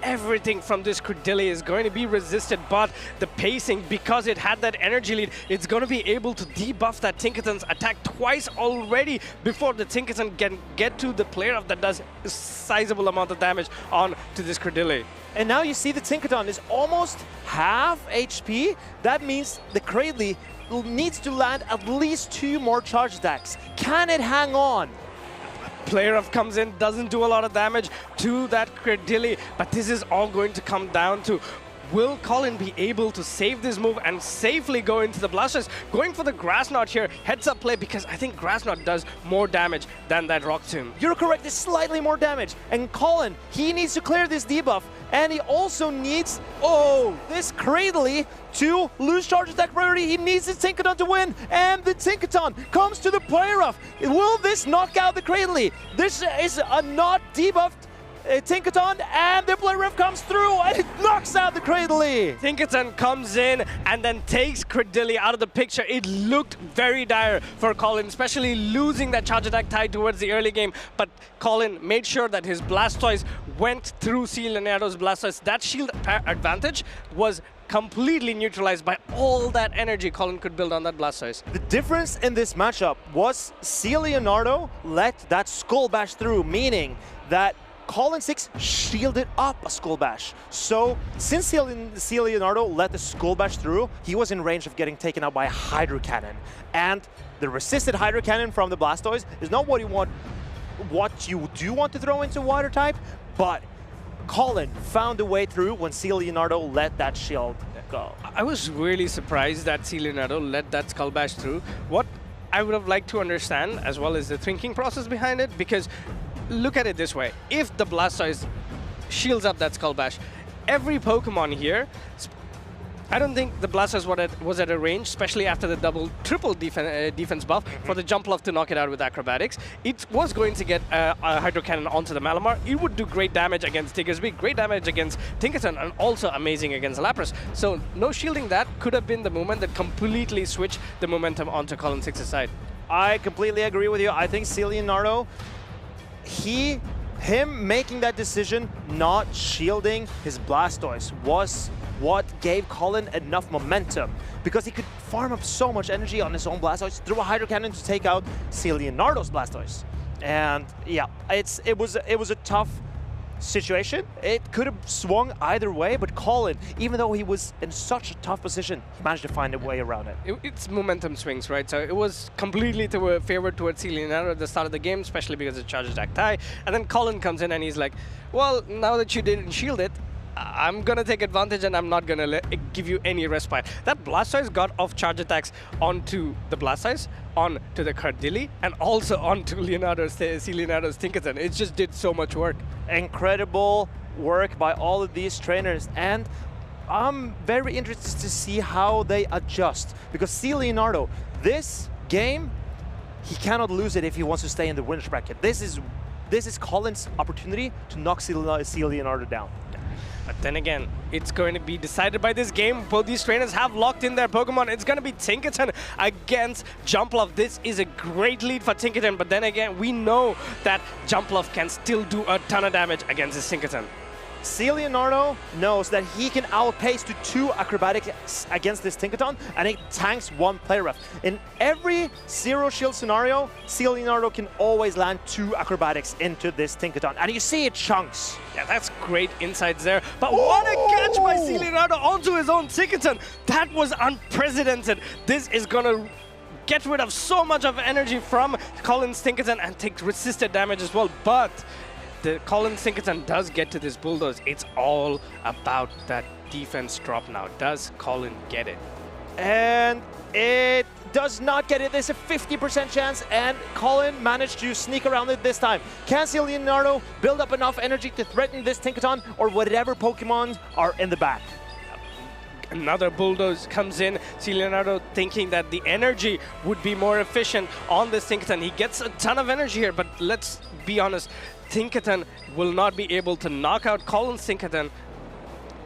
Everything from this Credilli is going to be resisted, but the pacing, because it had that energy lead, it's going to be able to debuff that Tinkaton's attack twice already before the Tinkaton can get to the player that does a sizable amount of damage on to this Credilli. And now you see the Tinkaton is almost half HP. That means the Cradley needs to land at least 2 more charge attacks. Can it hang on? Player comes in, doesn't do a lot of damage to that Credilli, but this is all going to come down to, will Colin be able to save this move and safely go into the Blastoise? Going for the Grass Knot here, heads up play, because I think Grass Knot does more damage than that Rock Tomb. You're correct, it's slightly more damage. And Colin, he needs to clear this debuff, and he also needs, this Cradley to lose charge attack priority. He needs his Tinkaton to win, and the Tinkaton comes to the player off. Will this knock out the Cradley? This is a not debuffed Tinkaton, and the play ref comes through and it knocks out the Cradily. Tinkaton comes in and then takes Cradily out of the picture. It looked very dire for Colin, especially losing that charge attack tied towards the early game. But Colin made sure that his Blastoise went through C. Leonardo's Blastoise. That shield advantage was completely neutralized by all that energy Colin could build on that Blastoise. The difference in this matchup was C. Leonardo let that Skull Bash through, meaning that Colin 6 shielded up a Skull Bash. So since C. Leonardo let the Skull Bash through, he was in range of getting taken out by a Hydro Cannon. And the resisted Hydro Cannon from the Blastoise is not what you do want to throw into Water type, but Colin found a way through when C. Leonardo let that shield go. I was really surprised that C. Leonardo let that Skull Bash through. What I would have liked to understand, as well as the thinking process behind it, because look at it this way. If the Blastoise shields up that Skull Bash, every Pokemon here, I don't think the Blastoise was at a range, especially after the triple defense buff, for the Jumpluff to knock it out with Acrobatics. It was going to get a Hydro Cannon onto the Malamar. It would do great damage against Diggersby, great damage against Tinkaton, and also amazing against Lapras. So no shielding that could have been the moment that completely switched the momentum onto Colin 6's side. I completely agree with you. I think C. Leonardo, him making that decision, not shielding his Blastoise, was what gave Colin enough momentum, because he could farm up so much energy on his own Blastoise, threw a Hydro Cannon to take out C. Leonardo's Blastoise. And yeah, it was a tough situation. It could have swung either way, but Colin, even though he was in such a tough position, he managed to find a way around it. It's momentum swings, right? So it was completely favored towards C. Leonardo at the start of the game, especially because of charge attack tie. And then Colin comes in and he's like, well, now that you didn't shield it, I'm going to take advantage and I'm not going to give you any respite. That Blastoise got off charge attacks onto the Blastoise, onto the Cardilli, and also onto C. Leonardo's Tinkaton. It just did so much work. Incredible work by all of these trainers, and I'm very interested to see how they adjust, because C. Leonardo, this game, he cannot lose it if he wants to stay in the winners bracket. This is Colin's opportunity to knock C. Leonardo down. But then again, it's going to be decided by this game. Both these trainers have locked in their Pokemon. It's going to be Tinkaton against Jumpluff. This is a great lead for Tinkaton, but then again, we know that Jumpluff can still do a ton of damage against this Tinkaton. C. Leonardo knows that he can outpace to 2 acrobatics against this Tinkaton, and it tanks 1 play rough. In every zero shield scenario, C. Leonardo can always land 2 acrobatics into this Tinkaton, and you see it chunks. Yeah, that's great insights there. But what a catch by C. Leonardo onto his own Tinkaton. That was unprecedented. This is going to get rid of so much of energy from Colin's Tinkaton and take resisted damage as well. But the Colin Tinkaton does get to this Bulldoze. It's all about that defense drop now. Does Colin get it? And it does not get it. There's a 50% chance, and Colin managed to sneak around it this time. Can C. Leonardo build up enough energy to threaten this Tinkaton or whatever Pokemon are in the back? Another Bulldoze comes in. C. Leonardo thinking that the energy would be more efficient on this Tinkaton. He gets a ton of energy here, but let's be honest, Tinkaton will not be able to knock out Colin's Tinkaton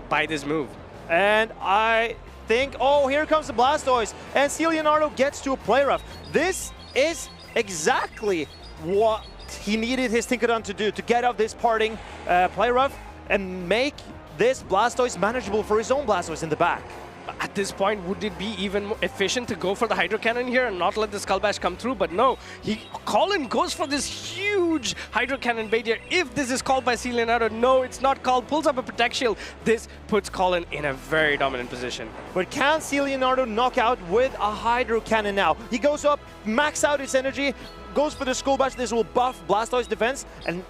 by this move. And I think, oh, here comes the Blastoise, and C. Leonardo gets to a play rough. This is exactly what he needed his Tinkaton to do, to get out this parting play rough and make this Blastoise manageable for his own Blastoise in the back. At this point, would it be even more efficient to go for the Hydro Cannon here and not let the Skull Bash come through? But no, Colin goes for this huge Hydro Cannon bait here. If this is called by C. Leonardo, no, it's not called. Pulls up a Protect Shield. This puts Colin in a very dominant position. But can C. Leonardo knock out with a Hydro Cannon now? He goes up, max out his energy, goes for the Skull Bash. This will buff Blastoise defense, and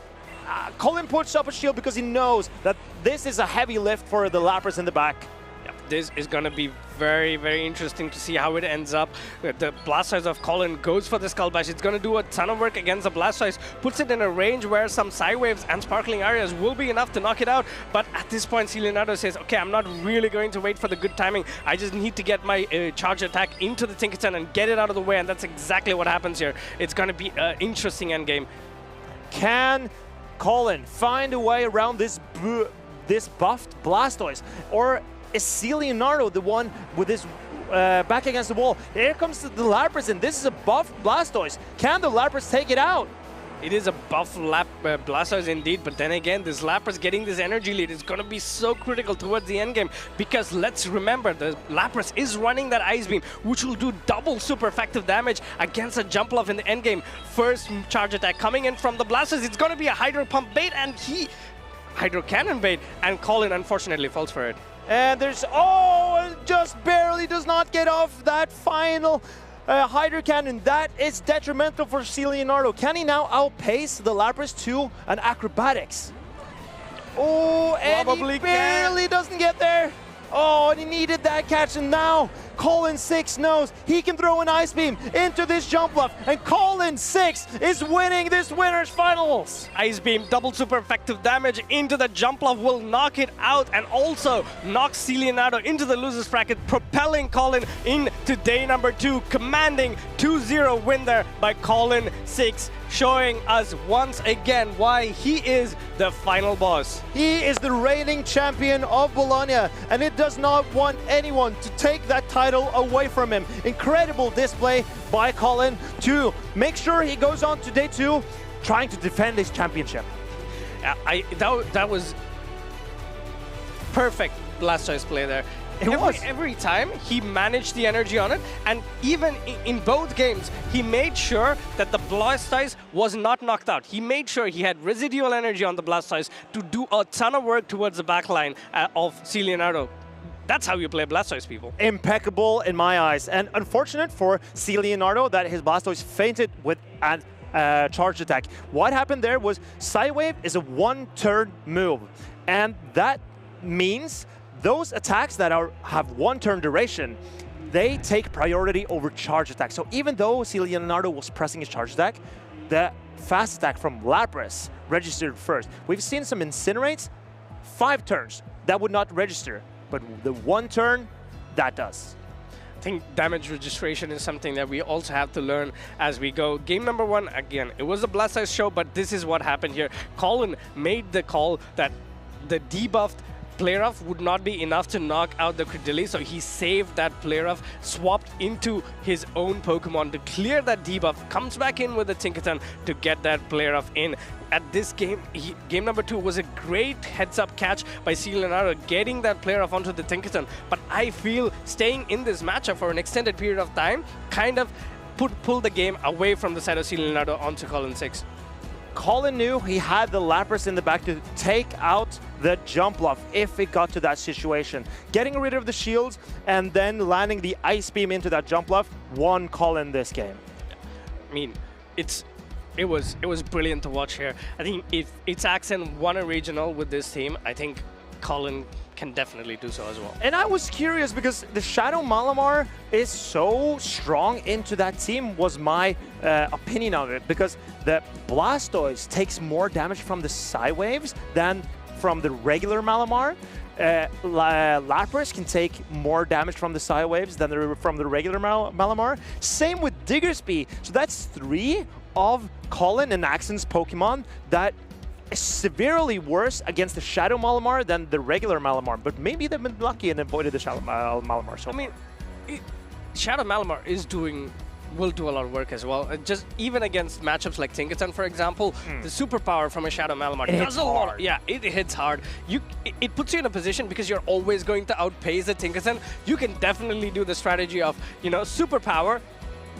Colin puts up a shield because he knows that this is a heavy lift for the Lapras in the back. This is going to be very, very interesting to see how it ends up. The Blastoise of Colin goes for the Skull Bash. It's going to do a ton of work against the Blastoise, puts it in a range where some Psy Waves and Sparkling Areas will be enough to knock it out. But at this point, C. Leonardo says, okay, I'm not really going to wait for the good timing. I just need to get my charge attack into the Tinkaton and get it out of the way, and that's exactly what happens here. It's going to be an interesting endgame. Can Colin find a way around this buffed Blastoise? Or is C. Leonardo the one with his back against the wall? Here comes the Lapras, and this is a buffed Blastoise. Can the Lapras take it out? It is a buff Blastoise indeed, but then again, this Lapras getting this energy lead is going to be so critical towards the end game, because let's remember, the Lapras is running that Ice Beam, which will do double super effective damage against a Jumpluff in the end game. First charge attack coming in from the Blastoise, it's going to be a Hydro Pump bait, and Hydro Cannon bait, and Colin unfortunately falls for it. And there's, just barely does not get off that final Hydro Cannon. That is detrimental for C. Leonardo. Can he now outpace the Lapras to an Acrobatics? Oh, and Probably he barely doesn't get there. Oh, and he needed that catch, and now Colin 6 knows he can throw an Ice Beam into this Jumpluff, and Colin 6 is winning this Winners Finals. Ice Beam, double super effective damage into the Jumpluff will knock it out, and also knocks C. Leonardo into the losers bracket, propelling Colin into day number 2, commanding 2-0 win there by Colin 6, showing us once again why he is the final boss. He is the reigning champion of Bologna, and it does not want anyone to take that title away from him. Incredible display by Colin to make sure he goes on to day 2 trying to defend his championship. That was perfect Blastoise play there. Every time he managed the energy on it, and even in both games, he made sure that the Blastoise was not knocked out. He made sure he had residual energy on the Blastoise to do a ton of work towards the backline of C. Leonardo. That's how you play Blastoise, people. Impeccable in my eyes, and unfortunate for C. Leonardo that his Blastoise fainted with an charge attack. What happened there was Psywave is a 1-turn move, and that means those attacks that have 1-turn duration, they take priority over charge attack. So even though C. Leonardo was pressing his charge attack, the fast attack from Lapras registered first. We've seen some Incinerates, 5 turns, that would not register, but the 1 turn, that does. I think damage registration is something that we also have to learn as we go. Game number 1, again, it was a Blastoise show, but this is what happened here. Colin made the call that the debuffed Play-Rough would not be enough to knock out the Credilli, so he saved that Play-Rough, swapped into his own Pokemon to clear that debuff, comes back in with the Tinkaton to get that Play-Rough in. At this game, game number 2 was a great heads-up catch by C. Leonardo, getting that Play-Rough onto the Tinkaton, but I feel staying in this matchup for an extended period of time kind of pulled the game away from the side of C. Leonardo onto Colin 6. Colin knew he had the Lapras in the back to take out the Jumpluff if it got to that situation. Getting rid of the shields and then landing the Ice Beam into that Jumpluff won Colin this game. I mean, it was brilliant to watch here. I think if it's Axen won a regional with this team, I think Colin can definitely do so as well. And I was curious because the Shadow Malamar is so strong into that team, was my opinion of it, because the Blastoise takes more damage from the Psywaves than from the regular Malamar. Lapras can take more damage from the Psywaves than from the regular Malamar. Same with Diggersby. So that's 3 of Colin and Axen's Pokemon that is severely worse against the Shadow Malamar than the regular Malamar. But maybe they've been lucky and avoided the Shadow Malamar. So I mean, Shadow Malamar will do a lot of work as well. Just even against matchups like Tinkaton, for example, the superpower from a Shadow Malamar does a lot. Yeah, it hits hard. It puts you in a position, because you're always going to outpace the Tinkaton. You can definitely do the strategy of, superpower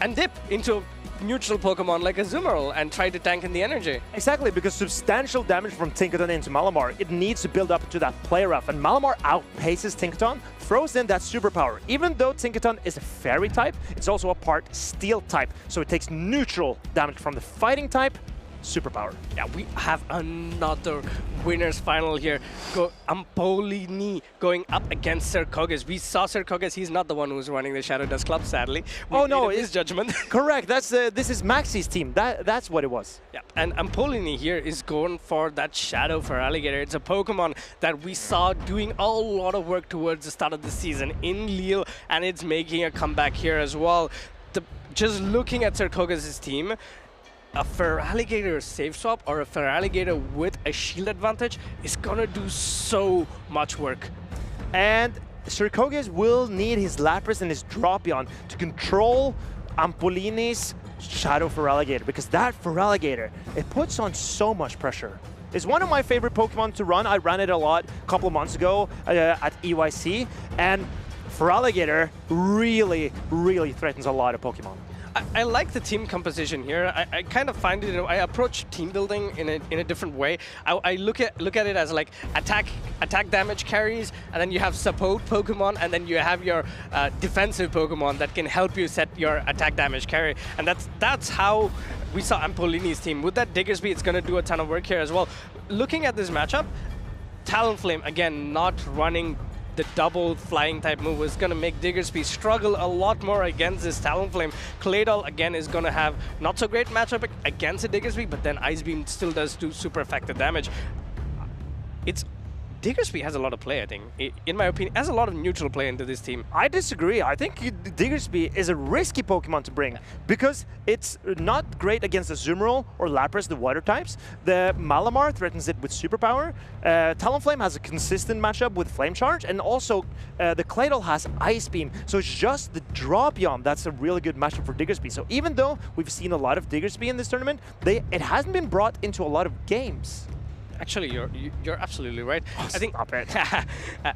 and dip into neutral Pokemon like a Azumarill and try to tank in the energy. Exactly, because substantial damage from Tinkaton into Malamar, it needs to build up to that Play-Rough, and Malamar outpaces Tinkaton, throws in that superpower. Even though Tinkaton is a Fairy type, it's also a part Steel type, so it takes neutral damage from the Fighting type, superpower. Yeah, we have another winners final here. Ampolini going up against Circogas. We saw Circogas. He's not the one who's running the Shadow Dust Club, sadly. His judgment. Correct. This is Maxi's team. That's what it was. Yeah, and Ampolini here is going for that Shadow Feraligatr. It's a Pokemon that we saw doing a lot of work towards the start of the season in Lille, and it's making a comeback here as well. Just looking at Circogas' team, a Feraligatr safe swap or a Feraligatr with a shield advantage is gonna do so much work. And Circoges will need his Lapras and his Dropion to control Ampolini's Shadow Feraligatr, because that Feraligatr, it puts on so much pressure. It's one of my favorite Pokemon to run. I ran it a lot a couple of months ago at EYC, and Feraligatr really, really threatens a lot of Pokemon. I like the team composition here. I kind of find it, I approach team building in a different way. I look at it as like attack damage carries, and then you have support Pokemon, and then you have your defensive Pokemon that can help you set your attack damage carry. And that's how we saw Ampolini's team. With that Diggersby, it's going to do a ton of work here as well. Looking at this matchup, Talonflame, again, not running the double flying type move is going to make Diggersby struggle a lot more against this Talonflame. Claydol, again, is going to have not so great matchup against a Diggersby, but then Ice Beam still does do super effective damage. Diggersby has a lot of play, I think. In my opinion, has a lot of neutral play into this team. I disagree. I think Diggersby is a risky Pokemon to bring because it's not great against the Azumarill or Lapras, the water types. The Malamar threatens it with superpower. Talonflame has a consistent matchup with Flame Charge, and also the Claydol has Ice Beam. So it's just the Dropion that's a really good matchup for Diggersby. So even though we've seen a lot of Diggersby in this tournament, it hasn't been brought into a lot of games. Actually, you're absolutely right. Oh, I think. Stop it.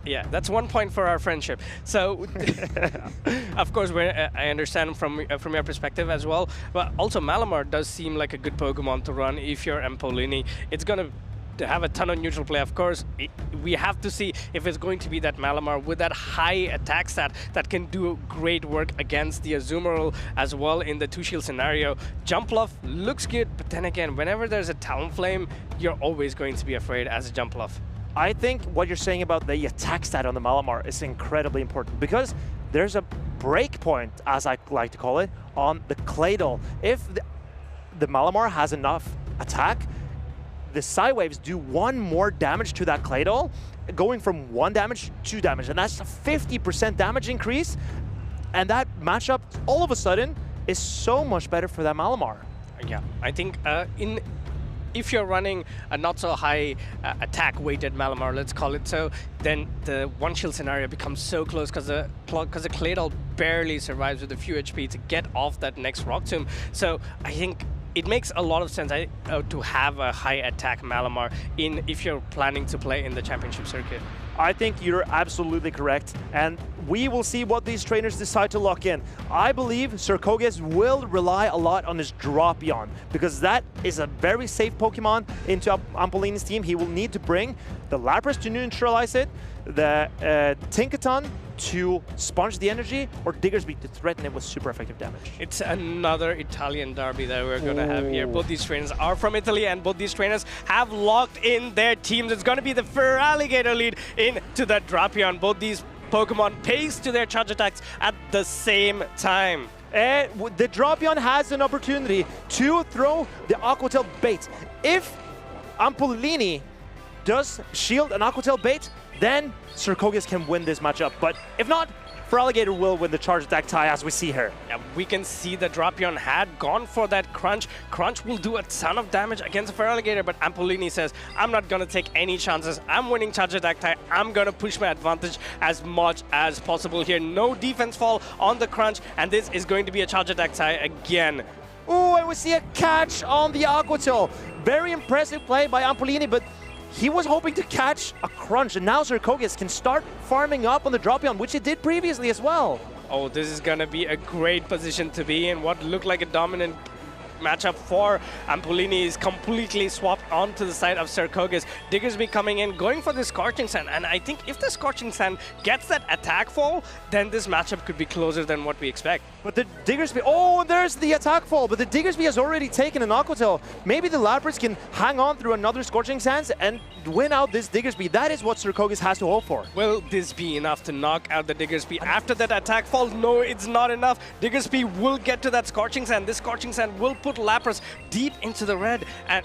Yeah, that's 1 point for our friendship. So, of course, I understand from your perspective as well. But also, Malamar does seem like a good Pokemon to run if you're Ampolini. It's gonna have a ton of neutral play. Of course, we have to see if it's going to be that Malamar with that high attack stat that can do great work against the Azumarill as well in the 2-shield scenario. Jumpluff looks good, but then again, whenever there's a Talonflame, you're always going to be afraid as a Jumpluff. I think what you're saying about the attack stat on the Malamar is incredibly important because there's a break point, as I like to call it, on the Claydol. If the Malamar has enough attack, the Psywaves do 1 more damage to that Claydol, going from 1 damage to 2 damage, and that's a 50% damage increase. And that matchup, all of a sudden, is so much better for that Malamar. Yeah, I think if you're running a not so high attack-weighted Malamar, let's call it so, then the 1-shield scenario becomes so close because the Claydol barely survives with a few HP to get off that next Rock Tomb. So I think it makes a lot of sense to have a high attack Malamar if you're planning to play in the championship circuit. I think you're absolutely correct, and we will see what these trainers decide to lock in. I believe Circoges will rely a lot on his Dropion, because that is a very safe Pokemon into Ampolini's team. He will need to bring the Lapras to neutralize it, the Tinkaton to sponge the energy, or Diggersby to threaten it with super effective damage. It's another Italian derby that we're going to have here. Both these trainers are from Italy, and both these trainers have locked in their teams. It's going to be the Feraligatr lead into the Dropion. Both these Pokemon pays to their charge attacks at the same time. And the Dropion has an opportunity to throw the Aqua Tail bait. If Ampolini does shield an Aqua Tail bait, then Circoges can win this matchup. But if not, Feraligatr will win the charge attack tie, as we see here. Yeah, we can see the Dropion had gone for that Crunch. Crunch will do a ton of damage against Feraligatr, but Ampolini says, I'm not going to take any chances. I'm winning charge attack tie. I'm going to push my advantage as much as possible here. No defense fall on the Crunch, and this is going to be a charge attack tie again. Oh, and we see a catch on the Aqua Tail. Very impressive play by Ampolini, but he was hoping to catch a Crunch, and now Circoges can start farming up on the Dropion, which he did previously as well. Oh, this is going to be a great position to be in. What looked like a dominant matchup for Ampolini is completely swapped onto the side of Circoges. Diggersby coming in, going for the Scorching Sand, and I think if the Scorching Sand gets that attack fall, then this matchup could be closer than what we expect. But the Diggersby, oh, there's the attack fall, but the Diggersby has already taken an Aqua Tail. Maybe the Lapras can hang on through another Scorching Sands and win out this Diggersby. That is what Circoges has to hope for. Will this be enough to knock out the Diggersby after that attack fall? No, it's not enough. Diggersby will get to that Scorching Sand. This Scorching Sand will put Lapras deep into the red, and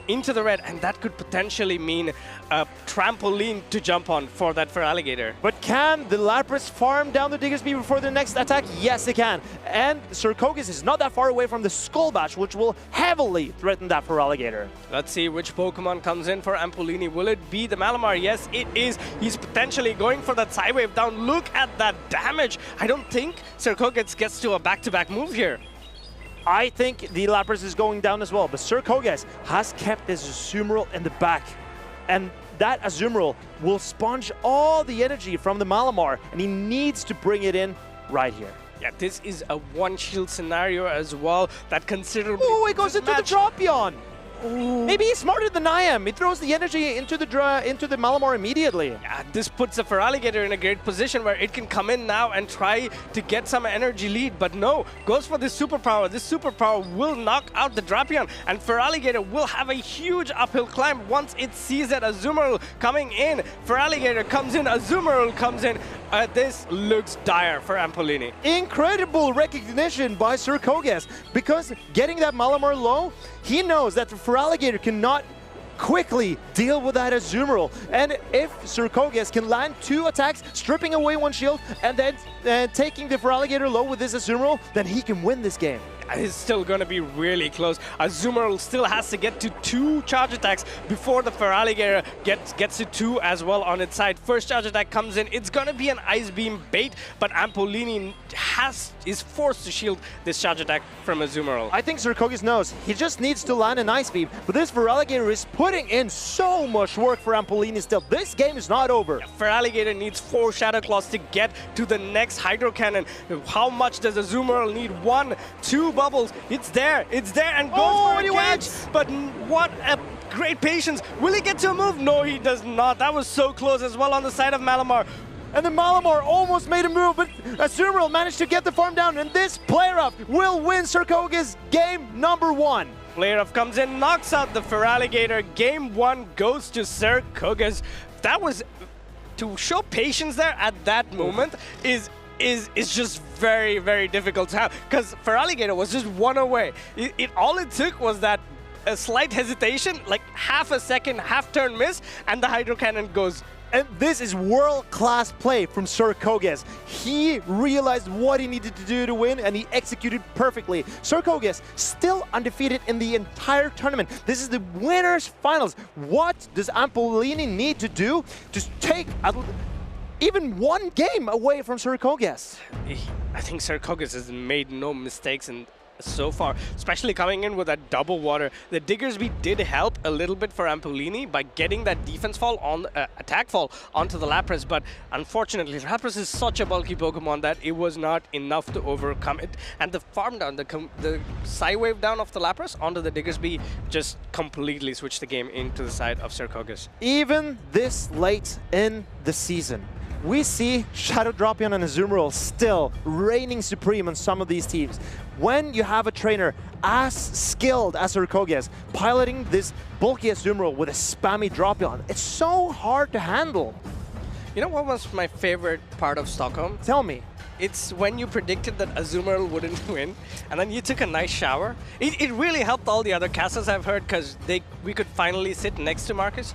into the red, and that could potentially mean a trampoline to jump on for that Feraligatr. But can the Lapras farm down the Diggersby before the next attack? Yes, it can. And Circogus is not that far away from the Skull Bash, which will heavily threaten that Feraligatr. Let's see which Pokemon comes in for Ampolini. Will it be the Malamar? Yes, it is. He's potentially going for that Psywave down. Look at that damage. I don't think Circogus gets to a back-to-back move here. I think the Lapras is going down as well, but Circogus has kept his Azumarill in the back. And that Azumarill will sponge all the energy from the Malamar, and he needs to bring it in right here. Yeah, this is a one-shield scenario as well that considerably... Oh, it goes into the Dropion! Maybe he's smarter than I am. He throws the energy into the Malamar immediately. Yeah, this puts the Feraligatr in a great position where it can come in now and try to get some energy lead. But no, goes for this superpower. This superpower will knock out the Drapion, and Feraligatr will have a huge uphill climb once it sees that Azumarill coming in. Feraligatr comes in, Azumarill comes in. This looks dire for Ampolini. Incredible recognition by Circogus, because getting that Malamar low, he knows that the Feraligatr cannot quickly deal with that Azumarill. And if Circogus can land 2 attacks, stripping away 1 shield, and then taking the Feraligatr low with this Azumarill, then he can win this game. It's still going to be really close. Azumarill still has to get to 2 charge attacks before the Feraligatr gets to 2 as well on its side. First charge attack comes in. It's going to be an Ice Beam bait, but Ampolini is forced to shield this charge attack from Azumarill. I think Circogus knows. He just needs to land an Ice Beam, but this Feraligatr is putting in so much work for Ampolini still. This game is not over. Yeah, Feraligatr needs 4 Shadow Claws to get to the next Hydro Cannon. How much does Azumarill need? 1, 2 bubbles. It's there, and goes for a catch. But what a great patience. Will he get to a move? No, he does not. That was so close as well on the side of Malamar. And the Malamar almost made a move, but Azumarill managed to get the farm down, and this player-up will win Circogus game number 1. Player-up comes in, knocks out the Feraligatr. Game 1 goes to Circogus. That was, to show patience there at that moment is just very, very difficult to have, because Feraligatr was just 1 away. All it took was that a slight hesitation, like half a second, half-turn miss, and the Hydro Cannon goes. And this is world-class play from Circogus. He realized what he needed to do to win, and he executed perfectly. Circogus still undefeated in the entire tournament. This is the winners' finals. What does Ampolini need to do to take even 1 game away from Circogus? I think Circogus has made no mistakes so far, especially coming in with that double water. The Diggersby did help a little bit for Ampolini by getting that defense fall on attack fall onto the Lapras, but unfortunately Lapras is such a bulky Pokemon that it was not enough to overcome it, and the farm down, the Psywave down of the Lapras onto the Diggersby just completely switched the game into the side of Circogus. Even this late in the season, we see Shadow Drapion and Azumarill still reigning supreme on some of these teams. When you have a trainer as skilled as Circogus piloting this bulky Azumarill with a spammy Drapion, it's so hard to handle. You know what was my favorite part of Stockholm? Tell me. It's when you predicted that Azumarill wouldn't win, and then you took a nice shower. It really helped all the other casters, I've heard, because we could finally sit next to Marcus.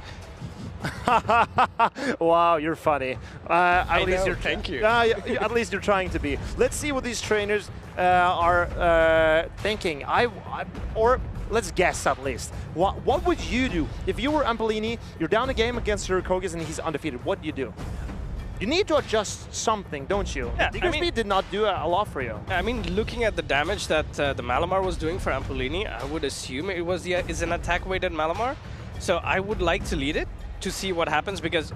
Wow, you're funny. Thank you. At least you're trying to be. Let's see what these trainers are thinking. Or let's guess at least. What would you do if you were Ampolini? You're down a game against Circogus and he's undefeated. What do you do? You need to adjust something, don't you? Yeah, Diggersby did not do a lot for you. I mean, looking at the damage that the Malamar was doing for Ampolini, I would assume it was is an attack-weighted Malamar. So I would like to lead it to see what happens, because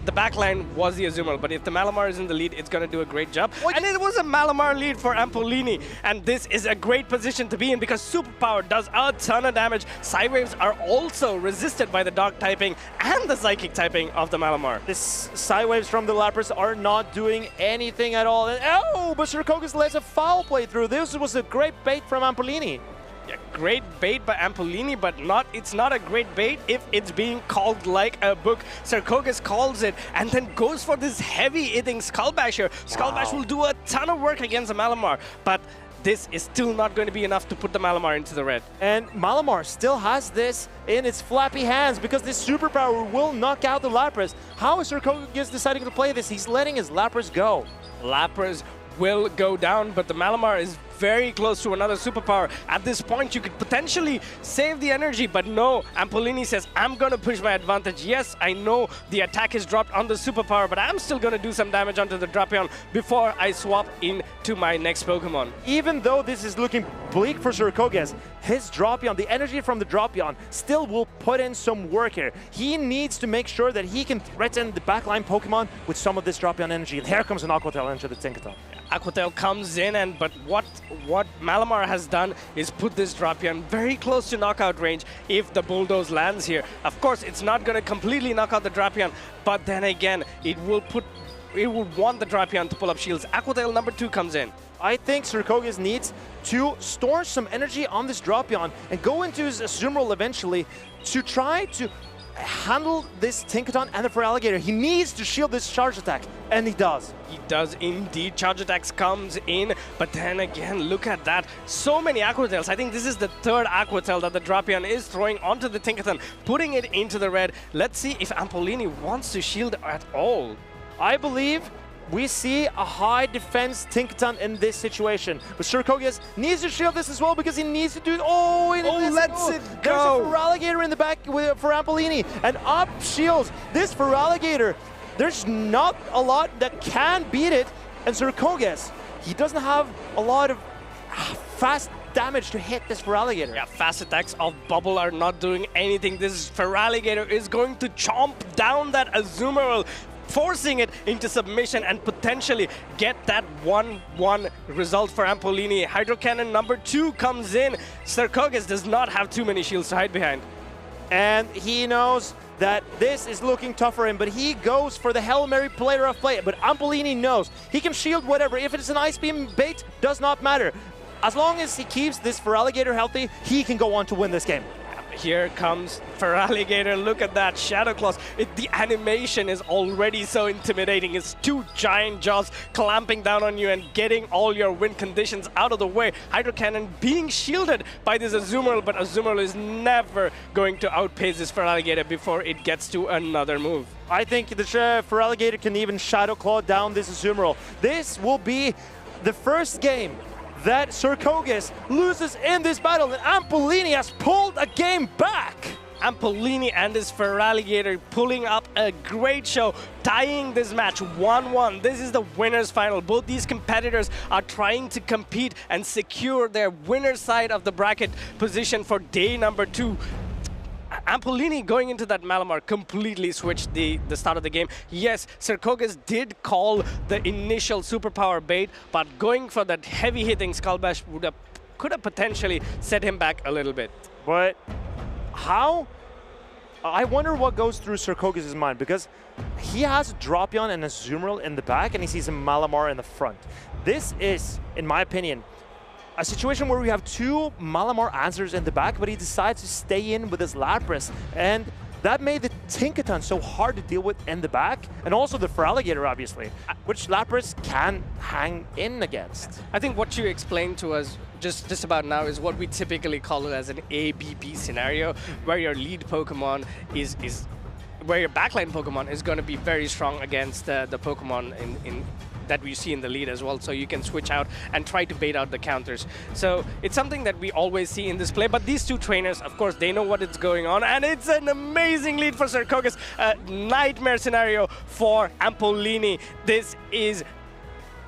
the backline was the Azumarill, but if the Malamar is in the lead, it's going to do a great job. And it was a Malamar lead for Ampolini, and this is a great position to be in because Superpower does a ton of damage. Psywaves are also resisted by the Dark typing and the Psychic typing of the Malamar. This Psywaves from the Lapras are not doing anything at all. And, oh, but Circogus lets a foul play through. This was a great bait from Ampolini. Yeah, great bait by Ampolini, but it's not a great bait if it's being called like a book. Circogus calls it and then goes for this heavy-hitting Skull Bash here. Skull Bash will do a ton of work against the Malamar, but this is still not going to be enough to put the Malamar into the red. And Malamar still has this in its flappy hands because this superpower will knock out the Lapras. How is Circogus deciding to play this? He's letting his Lapras go. Lapras will go down, but the Malamar is very close to another superpower. At this point, you could potentially save the energy, but no, Ampolini says, I'm going to push my advantage. Yes, I know the attack is dropped on the superpower, but I'm still going to do some damage onto the Drapion before I swap into my next Pokemon. Even though this is looking bleak for Circogus, his Drapion, the energy from the Drapion, still will put in some work here. He needs to make sure that he can threaten the backline Pokemon with some of this Drapion energy. And here comes an Aqua Tail into the Tinkaton. Aqua Tail comes in, but what Malamar has done is put this Drapion very close to knockout range if the Bulldoze lands here. Of course, it's not going to completely knock out the Drapion, but then again, it will want the Drapion to pull up shields. Aqua Tail number 2 comes in. I think Circogus needs to store some energy on this Drapion and go into his Azumarill eventually to try to handle this Tinkaton and the Feraligatr. He needs to shield this charge attack, and he does. He does indeed. Charge attacks comes in, but then again, look at that. So many Aqua Tails. I think this is the third Aqua Tail that the Drapion is throwing onto the Tinkaton, putting it into the red. Let's see if Ampolini wants to shield at all. I believe we see a high defense Tinkaton in this situation. But Circogus needs to shield this as well because he needs to do it. Oh, lets it go. There's a Feraligatr in the back for Ampolini. And up shields this Feraligatr. There's not a lot that can beat it. And Circogus, he doesn't have a lot of fast damage to hit this Feraligatr. Yeah, fast attacks of Bubble are not doing anything. This Feraligatr is going to chomp down that Azumarill, forcing it into submission and potentially get that 1-1 result for Ampolini. Hydro Cannon number 2 comes in. Circogus does not have too many shields to hide behind. And he knows that this is looking tough for him, but he goes for the Hail Mary player of play. But Ampolini knows he can shield whatever. If it's an Ice Beam bait, does not matter. As long as he keeps this Feraligatr healthy, he can go on to win this game. Here comes Feraligatr. Look at that Shadow Claws. The animation is already so intimidating. It's 2 giant jaws clamping down on you and getting all your win conditions out of the way. Hydro Cannon being shielded by this Azumarill, but Azumarill is never going to outpace this Feraligatr before it gets to another move. I think the Feraligatr can even Shadow Claw down this Azumarill. This will be the first game that Circogus loses in this battle, and Ampolini has pulled a game back. Ampolini and his Feraligatr pulling up a great show, tying this match 1-1. This is the winner's final. Both these competitors are trying to compete and secure their winner's side of the bracket position for day number 2. Ampolini going into that Malamar completely switched the start of the game. Yes, Circogus did call the initial superpower bait, but going for that heavy-hitting Skull Bash could have potentially set him back a little bit. But how? I wonder what goes through Circogus' mind, because he has a Drapion and a Azumarill in the back, and he sees a Malamar in the front. This is, in my opinion, a situation where we have 2 Malamar answers in the back, but he decides to stay in with his Lapras. And that made the Tinkaton so hard to deal with in the back, and also the Feraligatr, obviously, which Lapras can hang in against. I think what you explained to us just about now is what we typically call it as an ABB scenario, where your lead Pokemon is where your backline Pokemon is going to be very strong against the Pokemon in that we see in the lead as well, so you can switch out and try to bait out the counters. So it's something that we always see in this play, but these 2 trainers, of course, they know what is going on, and it's an amazing lead for Circogus. A nightmare scenario for Ampolini. This is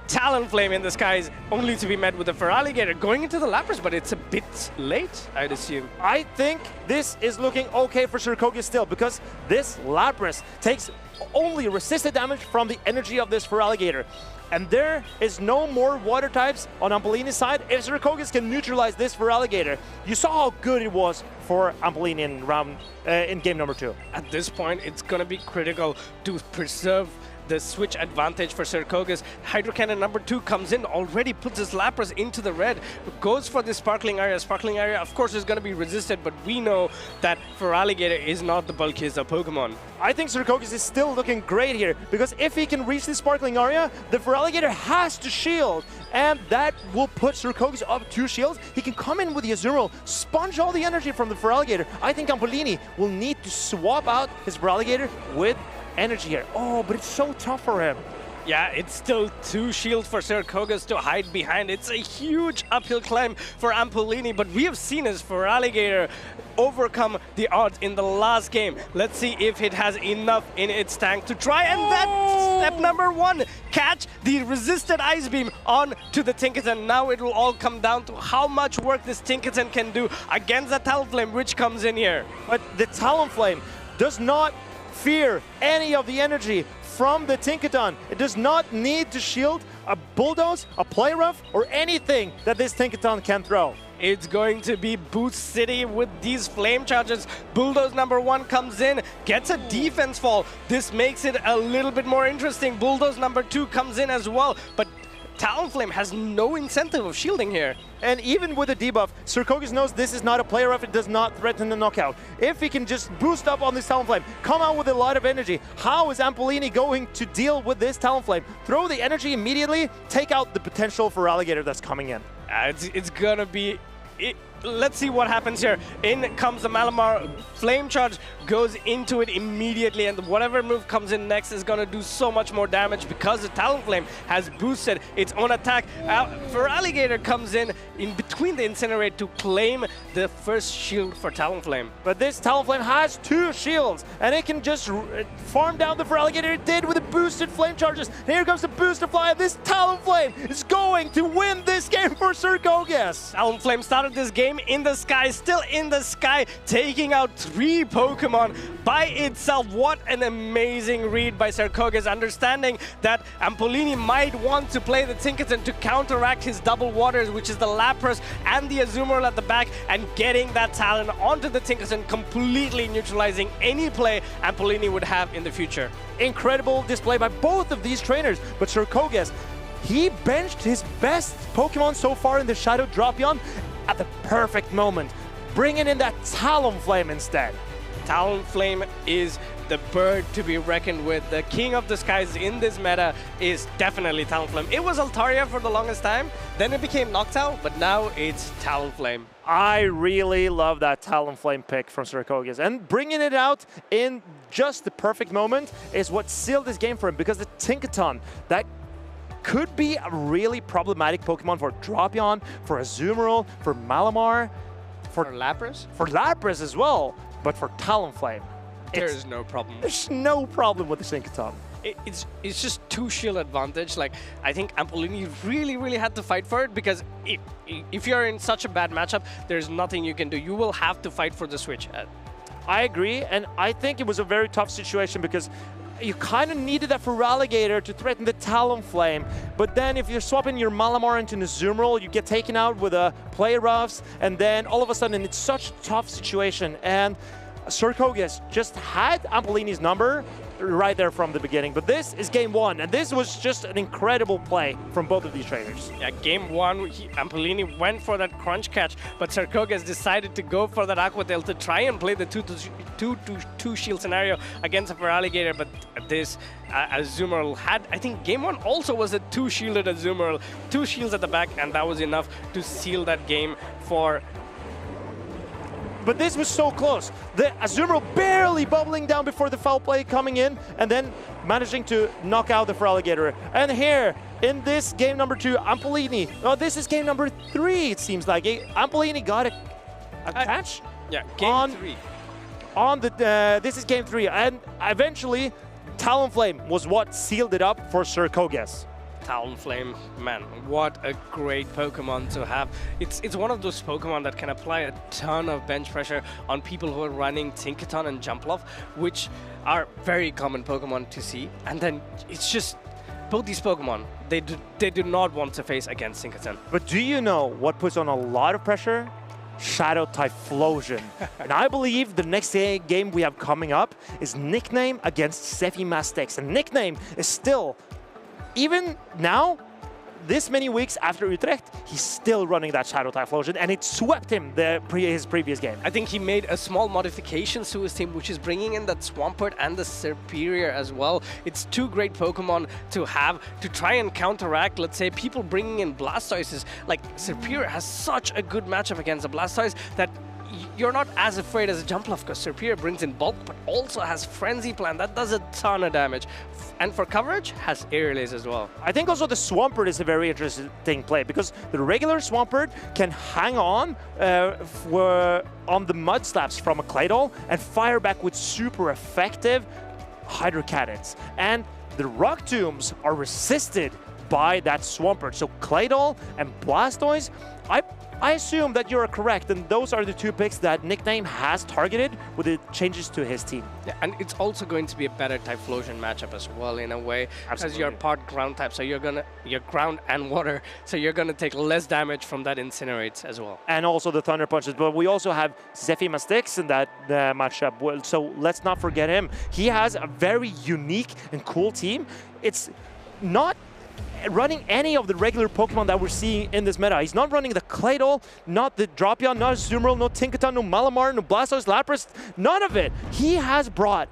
Talonflame in the skies, only to be met with a Feraligatr going into the Lapras, but it's a bit late, I'd assume. I think this is looking okay for Circogus still, because this Lapras takes only resisted damage from the energy of this Feraligatr. And there is no more water types on Ampolini's side. If Circogus can neutralize this Feraligatr, you saw how good it was for Ampolini in game number 2. At this point, it's going to be critical to preserve the switch advantage for Circogus. Hydro Cannon number 2 comes in, already puts his Lapras into the red, goes for the Sparkling Area. Sparkling Area, of course, is going to be resisted, but we know that Feraligatr is not the bulkiest of Pokemon. I think Circogus is still looking great here, because if he can reach the Sparkling Area, the Feraligatr has to shield, and that will put Circogus up 2 shields. He can come in with the Azumarill, sponge all the energy from the Feraligatr. I think Ampolini will need to swap out his Feraligatr with energy here. Oh, but it's so tough for him. Yeah, it's still 2 shields for Circogus to hide behind. It's a huge uphill climb for Ampolini, but we have seen his Feraligatr overcome the odds in the last game. Let's see if it has enough in its tank to try, and that's step number 1. Catch the resisted Ice Beam on to the Tinkaton. Now it will all come down to how much work this Tinkaton can do against the Talonflame, which comes in here. But the Talonflame does not fear any of the energy from the Tinkaton. It does not need to shield a Bulldoze, a Play Rough, or anything that this Tinkaton can throw. It's going to be Boost City with these flame charges. Bulldoze number 1 comes in, gets a defense fall. This makes it a little bit more interesting. Bulldoze number 2 comes in as well, but Talonflame has no incentive of shielding here. And even with a debuff, Circogus knows this is not a play rough, it does not threaten the knockout. If he can just boost up on this Talonflame, come out with a lot of energy, how is Ampolini going to deal with this Talonflame? Throw the energy immediately, take out the potential for Alligator that's coming in. It's gonna be... Let's see what happens here. In comes the Malamar. Flame Charge goes into it immediately, and whatever move comes in next is going to do so much more damage because the Talonflame has boosted its own attack. Feraligatr comes in between the Incinerate to claim the first shield for Talonflame. But this Talonflame has 2 shields, and it can just farm down the Feraligatr. It did with the boosted Flame Charges. And here comes the Boosted Fly, and this Talonflame is going to win this game for Circogus. Talonflame started this game in the sky, still in the sky, taking out 3 Pokemon by itself. What an amazing read by Circogus, understanding that Ampolini might want to play the Tinkaton to counteract his double waters, which is the Lapras and the Azumarill at the back, and getting that Talon onto the Tinkaton, completely neutralizing any play Ampolini would have in the future. Incredible display by both of these trainers, but Circogus, he benched his best Pokemon so far in the Shadow Drapion at the perfect moment, bringing in that Talonflame instead. Talonflame is the bird to be reckoned with. The king of the skies in this meta is definitely Talonflame. It was Altaria for the longest time, then it became Noctowl, but now it's Talonflame. I really love that Talonflame pick from Circogus, and bringing it out in just the perfect moment is what sealed this game for him, because the Tinkaton, that could be a really problematic Pokemon for Drapion, for Azumarill, for Malamar, for Lapras? For Lapras as well, but for Talonflame. There's no problem. There's no problem with the Tinkaton. It's just 2 shield advantage. Like, I think Ampolini really had to fight for it, because if you're in such a bad matchup, there's nothing you can do. You will have to fight for the switch. I agree, and I think it was a very tough situation because you kind of needed that Feraligatr to threaten the Talonflame, but then if you're swapping your Malamar into Azumarill, you get taken out with a Play Roughs, and then all of a sudden it's such a tough situation, and Circogus just had Ampolini's number right there from the beginning. But this is game 1, and this was just an incredible play from both of these trainers. Yeah, game 1, Ampolini went for that crunch catch, but Circogus decided to go for that Aqua Tail to try and play the 2 shield scenario against a Feraligatr, but this Azumarill had, I think game 1 also was a 2 shielded Azumarill, 2 shields at the back, and that was enough to seal that game for... But this was so close. The Azumarill barely bubbling down before the foul play coming in, and then managing to knock out the Feraligatr. And here, in this game number 2, Ampolini, this is game number 3, it seems like. Ampolini got a catch? Yeah, game 3. This is game 3, and eventually, Talonflame was what sealed it up for Circogus. Talonflame, man, what a great Pokemon to have. It's one of those Pokemon that can apply a ton of bench pressure on people who are running Tinkaton and Jumpluff, which are very common Pokemon to see. And then it's just, both these Pokemon, they do not want to face against Tinkaton. But do you know what puts on a lot of pressure? Shadow Typhlosion. And I believe the next game we have coming up is Nickname against Zephyr. And Nickname is still, even now, this many weeks after Utrecht, he's still running that Shadow Typhlosion, and it swept him his previous game. I think he made a small modification to his team, which is bringing in that Swampert and the Serperior as well. It's two great Pokemon to have to try and counteract, let's say, people bringing in Blastoises. Like, Serperior has such a good matchup against a Blastoise that you're not as afraid as a Jumpluff, because Serperior brings in bulk, but also has Frenzy Plant. That does a ton of damage. And for coverage, has Aerial as well. I think also the Swampert is a very interesting play, because the regular Swampert can hang on on the Mud Slaps from a Claydol and fire back with super effective Hydro Cannons. And the Rock Tombs are resisted by that Swampert. So Claydol and Blastoise, I assume that you're correct, and those are the two picks that Nickname has targeted with the changes to his team. Yeah, and it's also going to be a better Typhlosion matchup as well, in a way, because you're part ground type, so you're ground and water, so you're gonna take less damage from that Incinerate as well. And also the Thunder Punches, but we also have Zephyr in that matchup, well, so let's not forget him. He has a very unique and cool team. It's not running any of the regular Pokemon that we're seeing in this meta. He's not running the Claydol, not the Drapion, not Azumarill, no Tinkaton, no Malamar, no Blastoise, Lapras, none of it. He has brought,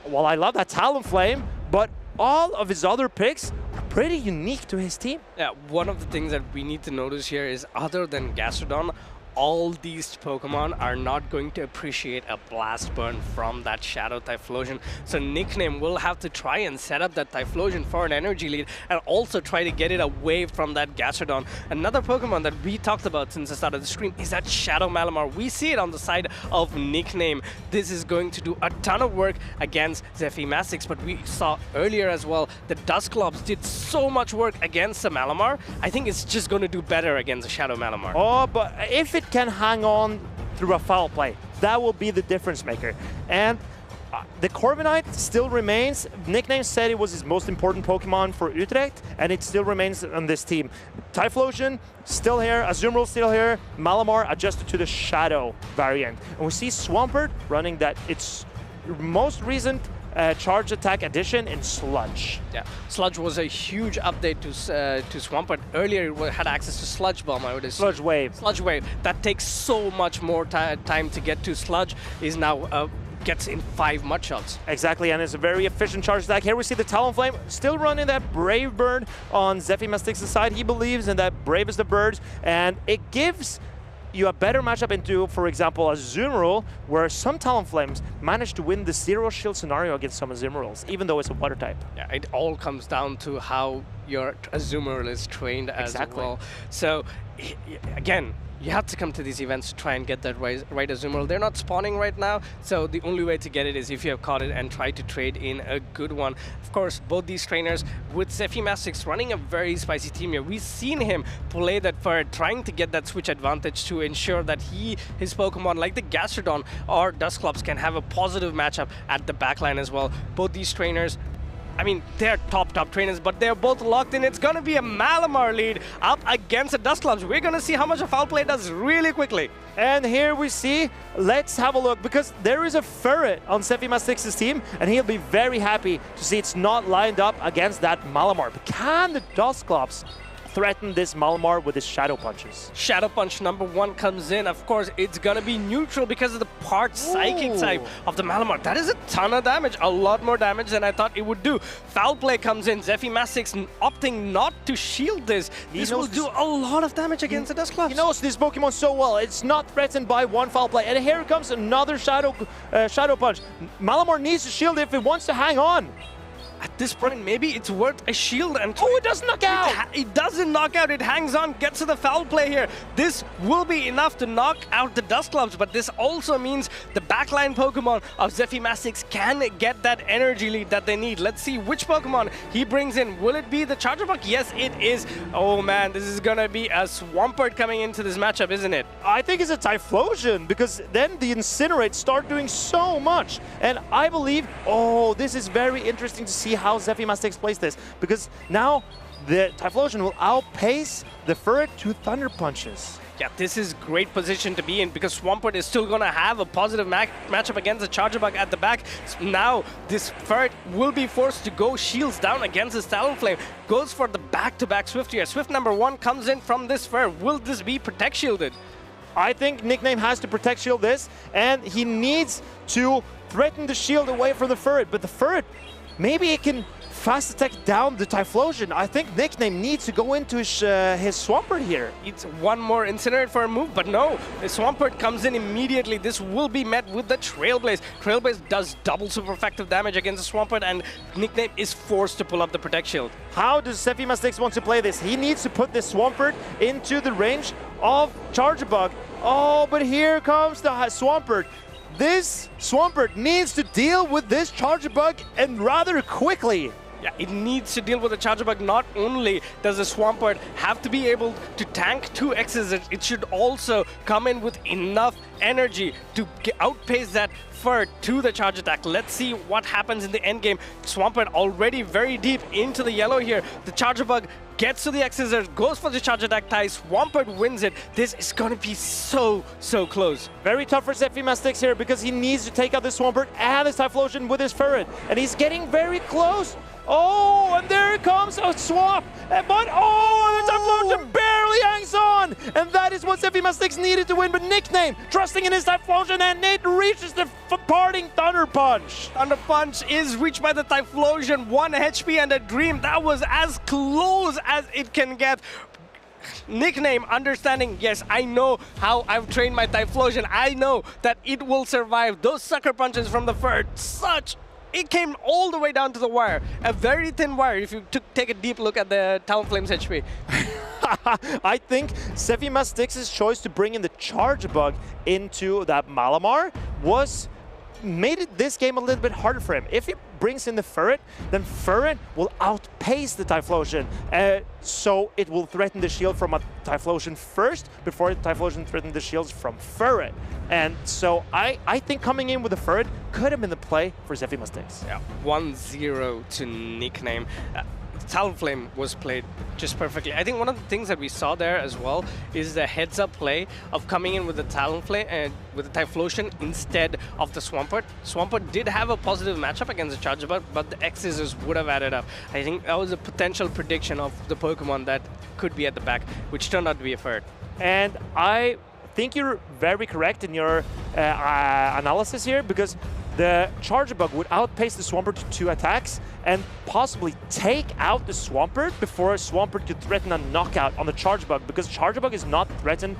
well, I love that Talonflame, but all of his other picks are pretty unique to his team. Yeah, one of the things that we need to notice here is, other than Gastrodon, all these Pokemon are not going to appreciate a Blast Burn from that Shadow Typhlosion. So Nickname will have to try and set up that Typhlosion for an energy lead, and also try to get it away from that Gastrodon. Another Pokemon that we talked about since the start of the stream is that Shadow Malamar. We see it on the side of Nickname. This is going to do a ton of work against Zephyr, but we saw earlier as well the Dusclops did so much work against the Malamar. I think it's just going to do better against the Shadow Malamar. Oh, but if it can hang on through a foul play, that will be the difference maker. And the Corviknight still remains. Nickname said it was his most important Pokemon for Utrecht, and it still remains on this team. Typhlosion still here, Azumarill still here, Malamar adjusted to the Shadow variant. And we see Swampert running that its most recent charge attack addition in Sludge. Yeah, Sludge was a huge update to Swampert. Earlier it had access to Sludge Bomb, I would assume. Sludge Wave. Sludge Wave. That takes so much more time to get to. Sludge is now gets in 5 mud shots. Exactly, and it's a very efficient charge attack. Here we see the Talonflame still running that Brave Bird on Zephyr side. He believes in that bravest of birds, and it gives you a better matchup into, for example, Azumarill, where some Talonflames managed to win the zero shield scenario against some Azumarills, even though it's a water type. Yeah, it all comes down to how your Azumarill is trained as well. So, again, you have to come to these events to try and get that right Azumarill. They're not spawning right now, so the only way to get it is if you have caught it and try to trade in a good one. Of course, both these trainers, with Zephyr running a very spicy team here, we've seen him play that for trying to get that switch advantage to ensure that his Pokemon, like the Gastrodon or Dusclops, can have a positive matchup at the backline as well. Both these trainers, I mean, they're top trainers, but they're both locked in. It's going to be a Malamar lead up against the Dusclops. We're going to see how much a foul play does really quickly. And here we see, let's have a look, because there is a Ferret on Zephyr team, and he'll be very happy to see it's not lined up against that Malamar. But can the Dusclops threaten this Malamar with his Shadow Punches? Shadow Punch number 1 comes in. Of course, it's gonna be neutral because of the part Psychic type of the Malamar. That is a ton of damage, a lot more damage than I thought it would do. Foul Play comes in. Zephyr opting not to shield this. This will do a lot of damage against the Dusclops. He knows this Pokemon so well. It's not threatened by one foul play. And here comes another Shadow Punch. Malamar needs to shield if it wants to hang on. At this point, maybe it's worth a shield and... Oh, it doesn't knock out! It doesn't knock out, it hangs on, gets to the foul play here. This will be enough to knock out the Dusclops, but this also means the backline Pokemon of Zephyr can get that energy lead that they need. Let's see which Pokemon he brings in. Will it be the Charger Bug? Yes, it is. Oh man, this is gonna be a Swampert coming into this matchup, isn't it? I think it's a Typhlosion, because then the Incinerate start doing so much. And I believe, oh, this is very interesting to see how Zephyr plays this, because now the Typhlosion will outpace the Ferret to Thunder Punches. Yeah, this is great position to be in because Swampert is still going to have a positive matchup against the Charger Bug at the back. So now this Ferret will be forced to go shields down against his Talonflame. Goes for the back-to-back Swift here. Swift number 1 comes in from this Ferret. Will this be protect shielded? I think Nickname has to protect shield this, and he needs to threaten the shield away from the Ferret. But the Ferret, maybe it can fast attack down the Typhlosion. I think Nickname needs to go into his Swampert here. It's one more Incinerate for a move, but no. The Swampert comes in immediately. This will be met with the Trailblaze. Trailblaze does double super effective damage against the Swampert, and Nickname is forced to pull up the Protect Shield. How does Zephymastix want to play this? He needs to put this Swampert into the range of Charger Bug. Oh, but here comes the Swampert. This Swampert needs to deal with this Charger Bug, and rather quickly. Yeah, it needs to deal with the Charger Bug. Not only does the Swampert have to be able to tank 2 X's, it should also come in with enough energy to outpace that Ferret to the charge attack. Let's see what happens in the end game. Swampert already very deep into the yellow here. The Charger Bug gets to the X's, goes for the charge attack tie. Swampert wins it. This is going to be so close. Very tough for Zephymastix here because he needs to take out the Swampert and his Typhlosion with his Ferret. And he's getting very close. Oh, and there comes a swap. But the Typhlosion barely hangs on. And that is what Zephymastix needed to win. But Nickname, trusting in his Typhlosion, and it reaches the parting Thunder Punch. Thunder Punch is reached by the Typhlosion. 1 HP and a Dream. That was as close as it can get. Nickname understanding, yes, I know how I've trained my Typhlosion. I know that it will survive those sucker punches from the Ferret. It came all the way down to the wire. A very thin wire if you take a deep look at the Talonflame's HP. I think Zephymastix's choice to bring in the Charge Bug into that Malamar made this game a little bit harder for him. If he brings in the Ferret, then Ferret will outpace the Typhlosion. So it will threaten the shield from a Typhlosion first before the Typhlosion threatens the shields from Ferret. And so I think coming in with the Ferret could have been the play for Zephymastix. Yeah, 1-0 to Nickname. Talonflame was played just perfectly. I think one of the things that we saw there as well is the heads-up play of coming in with the Talonflame and with the Typhlosion instead of the Swampert. Swampert did have a positive matchup against the Charger Bug, but the X-Scissors would have added up. I think that was a potential prediction of the Pokemon that could be at the back, which turned out to be a Ferret. And I think you're very correct in your analysis here, because the Charger Bug would outpace the Swampert to 2 attacks and possibly take out the Swampert before Swampert could threaten a knockout on the Charger Bug, because Charger Bug is not threatened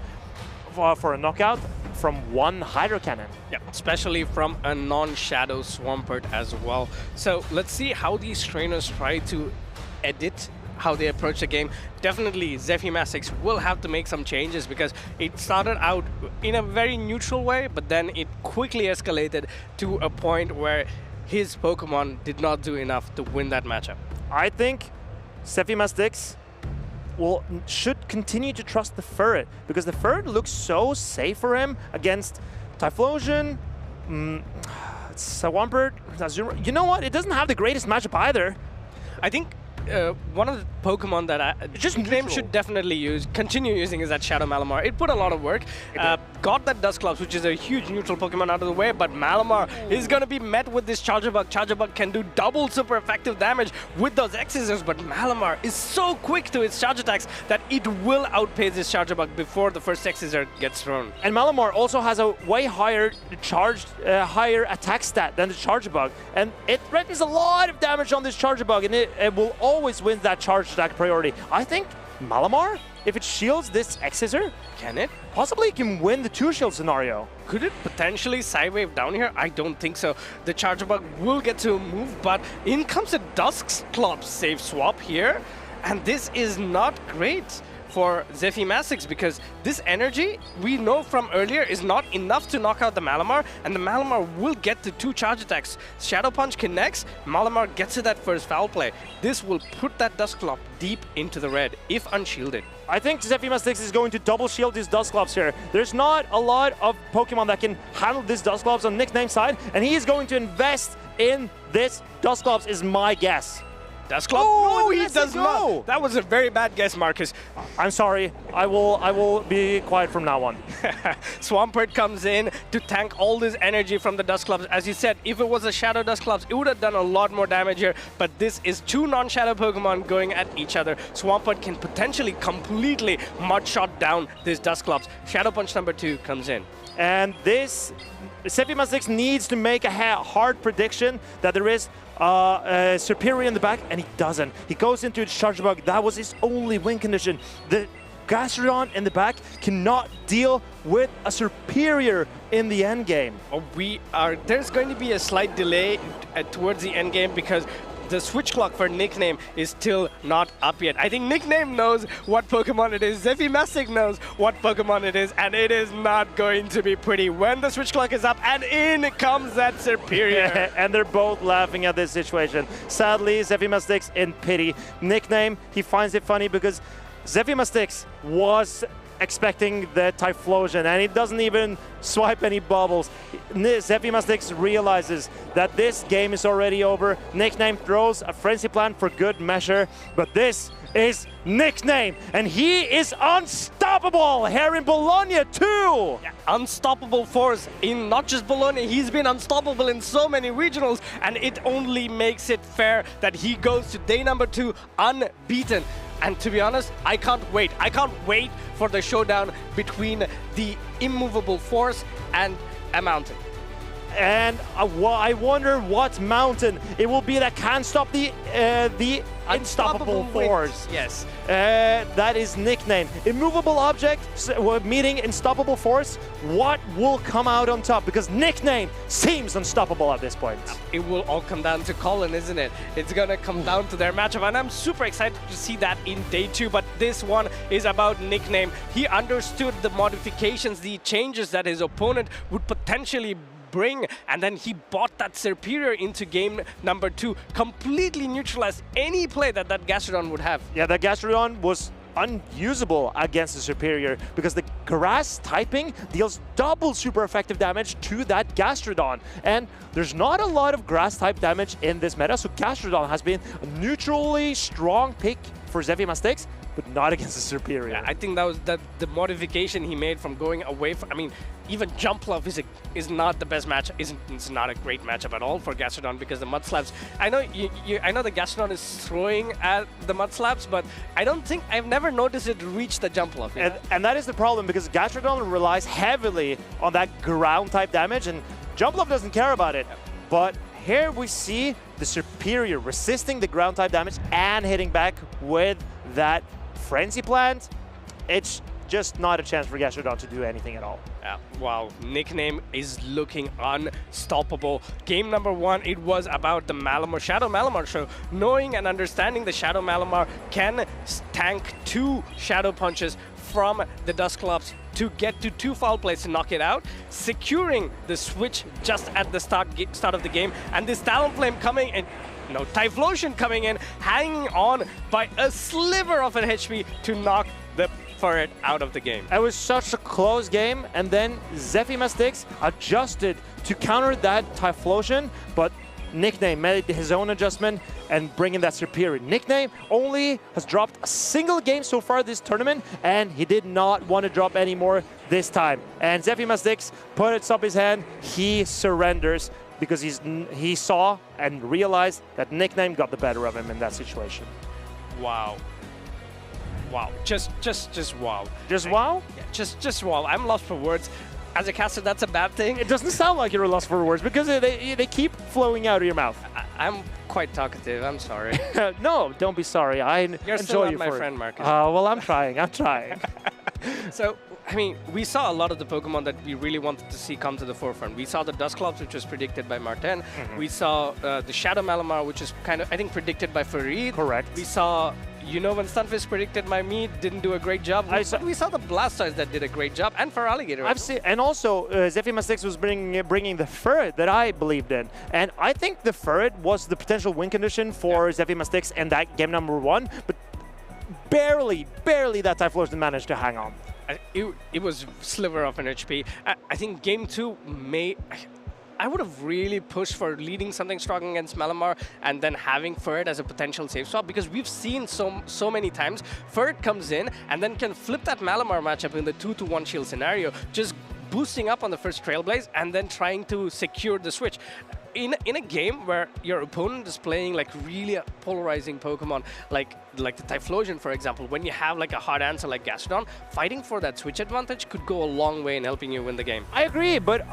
for a knockout from 1 Hydro Cannon. Yeah, especially from a non-Shadow Swampert as well. So let's see how these trainers try to edit how they approach the game. Definitely Zephymastix will have to make some changes because it started out in a very neutral way, but then it quickly escalated to a point where his Pokemon did not do enough to win that matchup. I think Zephymastix should continue to trust the Ferret, because the Ferret looks so safe for him against Typhlosion, Swampert, Azumarill. You know what? It doesn't have the greatest matchup either. I think one of the Pokemon that Nickname should definitely continue using is that Shadow Malamar. It put a lot of work. Got that Dusclops, which is a huge neutral Pokemon, out of the way, but Malamar is going to be met with this Charger Bug. Charger Bug can do double super effective damage with those X-Scissors, but Malamar is so quick to its charge attacks that it will outpace this Charger Bug before the first X-Scissor gets thrown. And Malamar also has a way higher higher attack stat than the Charger Bug, and it threatens a lot of damage on this Charger Bug, and it will always win that charge attack priority. I think Malamar, if it shields this X-Scissor, can it? Possibly can win the 2-shield scenario. Could it potentially Psywave down here? I don't think so. The Charger Bug will get to move, but in comes a Dusclops save swap here, and this is not great for Zephymastix, because this energy, we know from earlier, is not enough to knock out the Malamar, and the Malamar will get to 2 charge attacks. Shadow Punch connects, Malamar gets to that first foul play. This will put that Dusclops deep into the red, if unshielded. I think Zephymastix is going to double shield these Dusclops here. There's not a lot of Pokemon that can handle this Dusclops on Nickname's side, and he is going to invest in this Dusclops, is my guess. Dust Club? Oh, no, he lets does it go. not. That was a very bad guess, Marcus. I'm sorry. I will be quiet from now on. Swampert comes in to tank all this energy from the Dust Clubs. As you said, if it was a Shadow Dust Clubs, it would have done a lot more damage here, but this is two non-Shadow Pokemon going at each other. Swampert can potentially completely mud-shot down this Dust Clubs. Shadow Punch number 2 comes in. And this, Zephymastix needs to make a hard prediction that there is a Superior in the back, and he doesn't. He goes into his Charge Bug. That was his only win condition. The Gastrodon in the back cannot deal with a Superior in the end game. There's going to be a slight delay towards the end game because the switch clock for Nickname is still not up yet. I think Nickname knows what Pokemon it is, Zephymastix knows what Pokemon it is, and it is not going to be pretty when the switch clock is up and in comes that Superior. And they're both laughing at this situation. Sadly, Zephymastix in pity. Nickname, he finds it funny because Zephymastix was expecting the Typhlosion, and he doesn't even swipe any bubbles. Zephymastix realizes that this game is already over. Nickname throws a Frenzy Plant for good measure, but this is Nickname, and he is unstoppable here in Bologna too! Yeah, unstoppable force in not just Bologna, he's been unstoppable in so many regionals, and it only makes it fair that he goes to day number 2 unbeaten. And to be honest, I can't wait. I can't wait for the showdown between the immovable force and a mountain. And I wonder what mountain it will be that can stop the unstoppable force. Yes. That is Nickname. Immovable object meeting unstoppable force. What will come out on top? Because Nickname seems unstoppable at this point. It will all come down to Colin, isn't it? It's gonna come down to their matchup, and I'm super excited to see that in day 2. But this one is about Nickname. He understood the modifications, the changes that his opponent would potentially bring, and then he bought that Superior into game number 2, completely neutralized any play that Gastrodon would have. Yeah, that Gastrodon was unusable against the Superior because the grass typing deals double super effective damage to that Gastrodon, and there's not a lot of grass type damage in this meta, so Gastrodon has been a neutrally strong pick for Zephymastix, but not against the Superior. Yeah, I think that was the modification he made from going away from, I mean, even Jump Love is not the best match. It's not a great matchup at all for Gastrodon because the Mud Slaps. I know I know the Gastrodon is throwing at the Mud Slaps, but I've never noticed it reach the Jump Love. And that is the problem because Gastrodon relies heavily on that ground type damage, and Jump Love doesn't care about it. But here we see the Superior resisting the ground type damage and hitting back with that Frenzy Plant. It's just not a chance for Gastrodon to do anything at all. Wow, Nickname is looking unstoppable. Game number 1, it was about the Malamar, Shadow Malamar. So knowing and understanding the Shadow Malamar can tank 2 Shadow Punches from the Dust Clubs to get to 2 foul plays to knock it out, securing the switch just at the start of the game, and this Talonflame coming in, no, Typhlosion coming in, hanging on by a sliver of an HP to knock the Furret out of the game. It was such a close game, and then Zephymastix adjusted to counter that Typhlosion, but Nickname made his own adjustment and bringing that Superior. Nickname only has dropped a single game so far this tournament, and he did not want to drop any more this time. And Zephymastix puts up his hand, he surrenders because he saw and realized that Nickname got the better of him in that situation. Wow. Wow, just wow. Just wow? Yeah, just wow. I'm lost for words. As a caster, that's a bad thing. It doesn't sound like you're lost for words because they keep flowing out of your mouth. I'm quite talkative. I'm sorry. No, don't be sorry. You're enjoy still not you my for friend, Marcus. Well, I'm trying. So, I mean, we saw a lot of the Pokemon that we really wanted to see come to the forefront. We saw the Dust Clubs, which was predicted by Martin. We saw the Shadow Malamar, which is kind of, I think, predicted by Farid. Correct. We saw, you know, when Stunfisk predicted by me, didn't do a great job. But we saw the Blastoise that did a great job, and for Alligator. I've seen, and also Zephymastix was bringing the Furret that I believed in, and I think the Furret was the potential win condition for Zephymastix in that game number 1, but barely that Typhlosion managed to hang on. It was sliver of an HP. I think game 2 may... I would have really pushed for leading something strong against Malamar and then having Ferd as a potential safe swap, because we've seen so many times Ferd comes in and then can flip that Malamar matchup in the 2-to-1 shield scenario, just boosting up on the first Trailblaze and then trying to secure the switch. In a game where your opponent is playing like really a polarizing Pokemon, like the Typhlosion, for example, when you have like a hard answer like Gastrodon, fighting for that switch advantage could go a long way in helping you win the game. I agree, but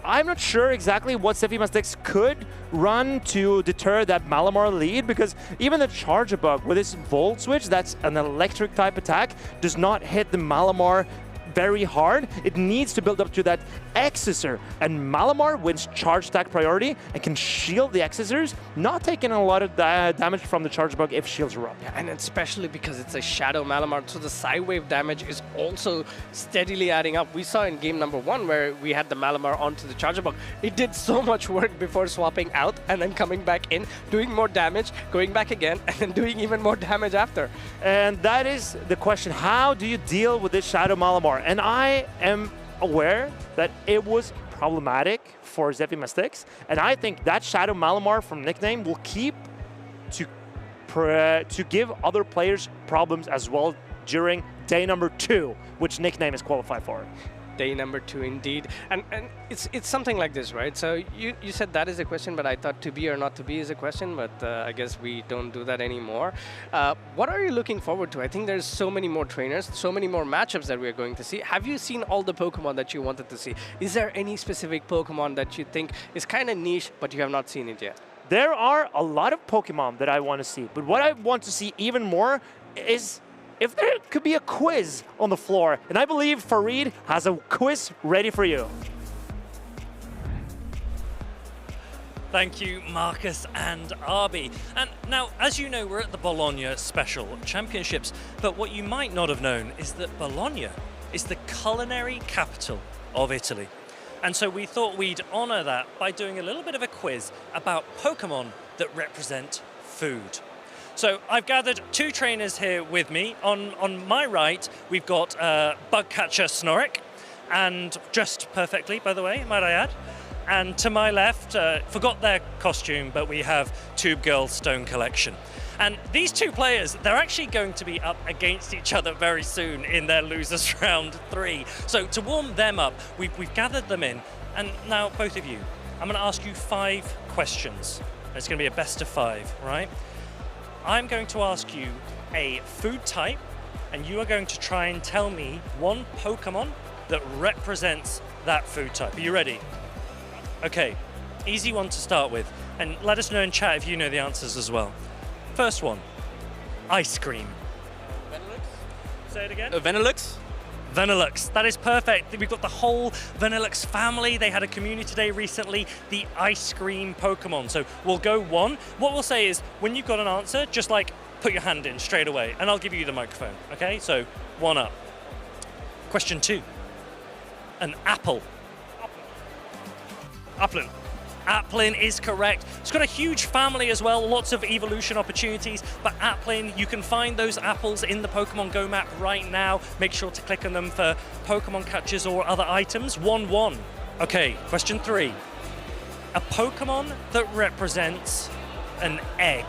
I'm not sure exactly what ZephyrMastix could run to deter that Malamar lead, because even the Charger Bug with his Volt Switch, that's an electric type attack, does not hit the Malamar very hard. It needs to build up to that X-Scissor, and Malamar wins charge attack priority and can shield the X-Scissors, not taking a lot of damage from the Charge Bug if shields are up. Yeah, and especially because it's a Shadow Malamar, so the Psywave damage is also steadily adding up. We saw in game number 1 where we had the Malamar onto the Charger Bug. It did so much work before swapping out and then coming back in, doing more damage, going back again, and then doing even more damage after. And that is the question. How do you deal with this Shadow Malamar? And I am aware that it was problematic for ZephyrMastix, and I think that Shadow Malamar from Nickname will keep to give other players problems as well during day number 2, which Nickname is qualified for. Day number 2 indeed, and it's something like this, right? So you said that is a question, but I thought to be or not to be is a question, but I guess we don't do that anymore. What are you looking forward to? I think there's so many more trainers, so many more matchups that we're going to see. Have you seen all the Pokemon that you wanted to see? Is there any specific Pokemon that you think is kind of niche, but you have not seen it yet? There are a lot of Pokemon that I want to see, but what I want to see even more is if there could be a quiz on the floor, and I believe Farid has a quiz ready for you. Thank you, Marcus and Arby. And now, as you know, we're at the Bologna Special Championships, but what you might not have known is that Bologna is the culinary capital of Italy. And so we thought we'd honor that by doing a little bit of a quiz about Pokemon that represent food. So I've gathered 2 trainers here with me. On my right, we've got Bugcatcher Snorrick, and dressed perfectly, by the way, might I add. And to my left, forgot their costume, but we have Tube Girl Stone Collection. And these 2 players, they're actually going to be up against each other very soon in their losers round 3. So to warm them up, we've gathered them in. And now, both of you, I'm going to ask you 5 questions. It's going to be a best of 5, right? I'm going to ask you a food type, and you are going to try and tell me one Pokemon that represents that food type. Are you ready? Okay, easy one to start with. And let us know in chat if you know the answers as well. First one, ice cream. Vanillux? Say it again. Vanillux? Vanillux, that is perfect. We've got the whole Vanillux family. They had a community day recently, the ice cream Pokemon. So we'll go 1. What we'll say is, when you've got an answer, just like put your hand in straight away, and I'll give you the microphone, okay? So 1 up. Question 2, an apple. Applin. Applin is correct. It's got a huge family as well, lots of evolution opportunities, but Applin, you can find those apples in the Pokemon Go map right now. Make sure to click on them for Pokemon catches or other items. 1-1. Okay, question 3. A Pokemon that represents an egg.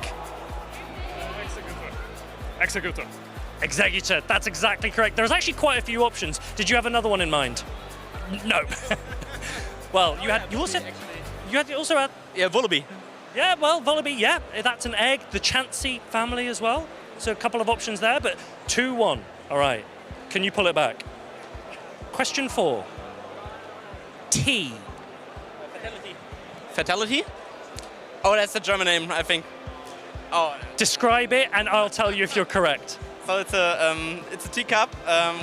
Executor. Executor, that's exactly correct. There's actually quite a few options. Did you have another one in mind? No. Well, you also had... Yeah, Volibee. Yeah, well, Volibee, yeah, that's an egg. The Chansey family as well. So a couple of options there, but 2-1. All right, can you pull it back? Question 4. Tea. Fatality? Oh, that's the German name, I think. Oh. Describe it, and I'll tell you if you're correct. So it's a teacup,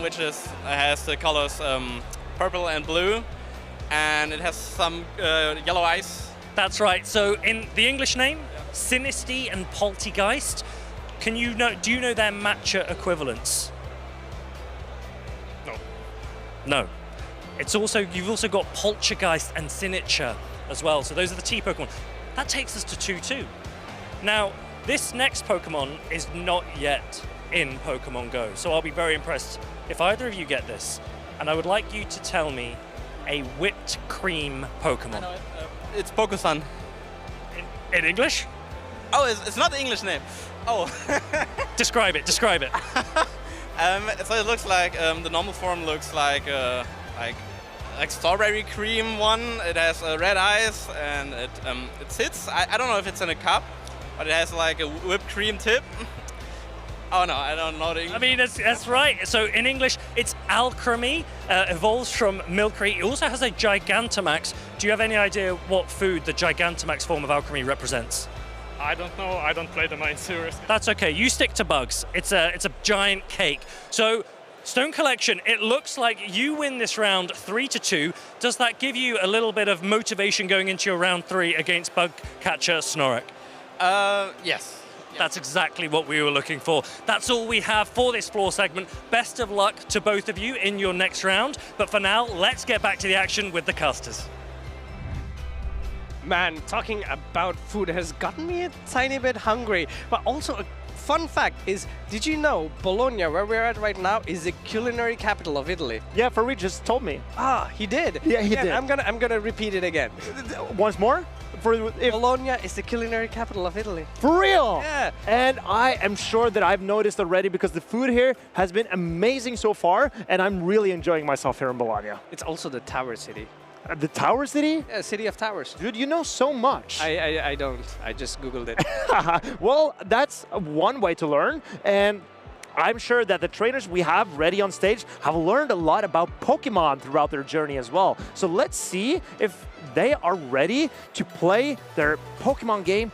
which has the colors purple and blue, and it has some yellow ice. That's right. So in the English name, Sinistea and Poltegeist. Do you know their matcha equivalents? No. No. You've also got Poltergeist and Sinistcha as well. So those are the T Pokemon. That takes us to 2-2. Now, this next Pokemon is not yet in Pokemon Go, so I'll be very impressed if either of you get this. And I would like you to tell me a whipped cream Pokemon. I know it. It's Pokusan. In English? Oh, it's not the English name. Oh. Describe it. Describe it. So it looks like the normal form looks like strawberry cream one. It has red eyes and it sits. I don't know if it's in a cup, but it has like a whipped cream tip. Oh no, I don't know the English. I mean, that's right. So in English, it's alchemy, evolves from milkry. It also has a Gigantamax. Do you have any idea what food the Gigantamax form of alchemy represents? I don't know. I don't play the mine series. That's okay. You stick to bugs. It's a giant cake. So Stone Collection, it looks like you win this round 3-2. Does that give you a little bit of motivation going into your round 3 against bug catcher Snorek? Yes. That's exactly what we were looking for. That's all we have for this floor segment. Best of luck to both of you in your next round. But for now, let's get back to the action with the casters. Man, talking about food has gotten me a tiny bit hungry. But also a fun fact is, did you know Bologna, where we're at right now, is the culinary capital of Italy? Yeah, Farid just told me. Ah, he did. Yeah, he did. I'm gonna repeat it again. Once more? Bologna is the culinary capital of Italy. For real? Yeah. And I am sure that I've noticed already because the food here has been amazing so far, and I'm really enjoying myself here in Bologna. It's also the Tower City. The Tower City? Yeah, City of Towers. Dude, you know so much. I don't. I just Googled it. Well, that's one way to learn. And I'm sure that the trainers we have ready on stage have learned a lot about Pokemon throughout their journey as well. So let's see if they are ready to play their Pokemon game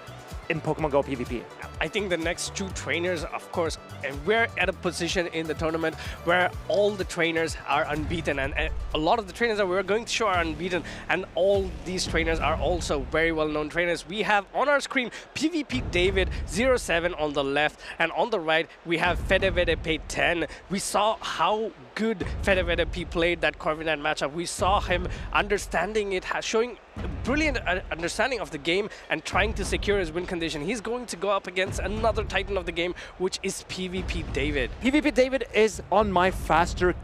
in Pokemon Go PvP. I think the next 2 trainers, of course, and we're at a position in the tournament where all the trainers are unbeaten, and a lot of the trainers that we're going to show are unbeaten, and all these trainers are also very well-known trainers. We have on our screen PvP David 07 on the left, and on the right we have FedeVedeP 10. We saw how good FedeVedeP played that Corviknight matchup. We saw him understanding it, showing a brilliant understanding of the game and trying to secure his win condition. He's going to go up against another titan of the game, which is PvP David. PvP David is on my caster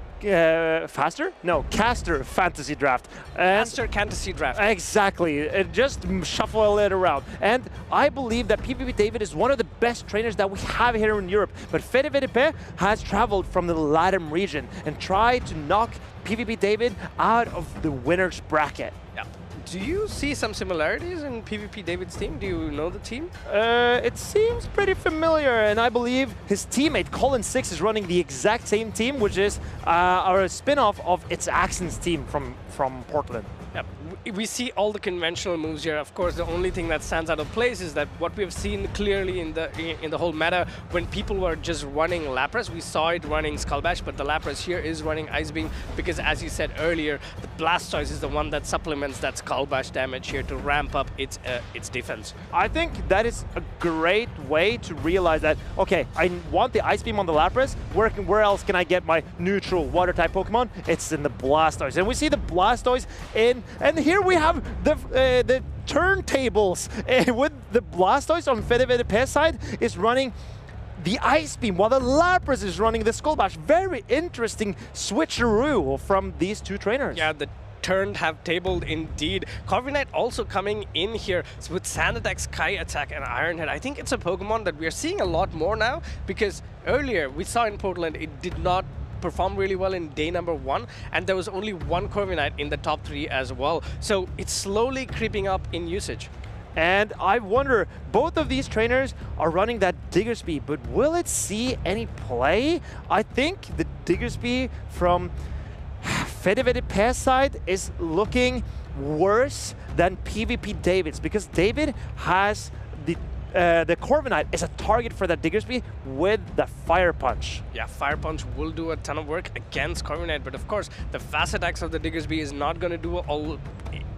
fantasy draft. Caster fantasy draft. Exactly. Just shuffle it around. And I believe that PvP David is one of the best trainers that we have here in Europe. But FedeVedeP has traveled from the LATAM region and tried to knock PvP David out of the winner's bracket. Yeah. Do you see some similarities in PvP David's team? Do you know the team? It seems pretty familiar, and I believe his teammate Colin6 is running the exact same team, which is our spin-off of It's Axon's team from Portland. Yep. We see all the conventional moves here. Of course, the only thing that stands out of place is that what we have seen clearly in the whole meta, when people were just running Lapras, we saw it running Skull Bash, but the Lapras here is running Ice Beam because, as you said earlier, the Blastoise is the one that supplements that Skull Bash damage here to ramp up its defense. I think that is a great way to realize that, okay, I want the Ice Beam on the Lapras. Where else can I get my neutral Water-type Pokemon? It's in the Blastoise. And we see the Blastoise in, and here we have the turntables with the Blastoise on FedeVedeP's side is running the Ice Beam, while the Lapras is running the Skull Bash. Very interesting switcheroo from these 2 trainers. Yeah, the turned have tabled indeed. Corviknight also coming in here with Sand Attack, Sky Attack, and Iron Head. I think it's a Pokemon that we are seeing a lot more now, because earlier we saw in Portland it did not performed really well in day number 1, and there was only 1 Corviknight in the top 3 as well. So it's slowly creeping up in usage. And I wonder, both of these trainers are running that Diggersby, but will it see any play? I think the Diggersby from FedeVedeP's side is looking worse than PvP David's, because David has the Corviknight is a target for that Diggersby with the Fire Punch. Yeah, Fire Punch will do a ton of work against Corviknight, but of course the fast attacks of the Diggersby is not going to do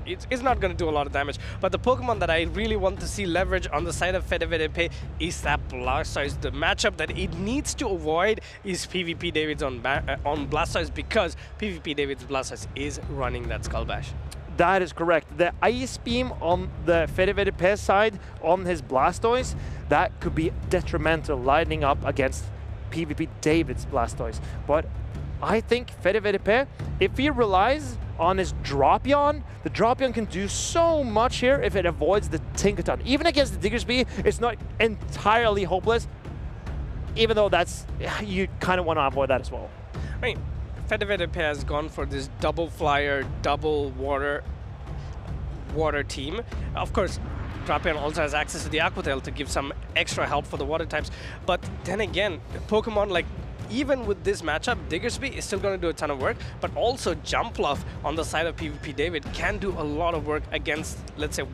it's not going to do a lot of damage. But the Pokemon that I really want to see leverage on the side of FedeVedeP is that Blastoise. The matchup that it needs to avoid is PvP David's on Blastoise, because PvP David's Blastoise is running that Skull Bash. That is correct. The Ice Beam on the FedeVedeP side on his Blastoise, that could be detrimental lining up against PvP David's Blastoise. But I think Fede, if he relies on his Dropion, the Dropion can do so much here if it avoids the Tinkaton. Even against the Diggersby, it's not entirely hopeless, even though that's, you kind of want to avoid that as well. I mean, Fede has gone for this double flyer, double water team. Of course, Dropion also has access to the Aqua Tail to give some extra help for the water types. But then again, Pokemon, like, even with this matchup, Diggersby is still going to do a ton of work, but also Jumpluff on the side of PvP David can do a lot of work against, let's say,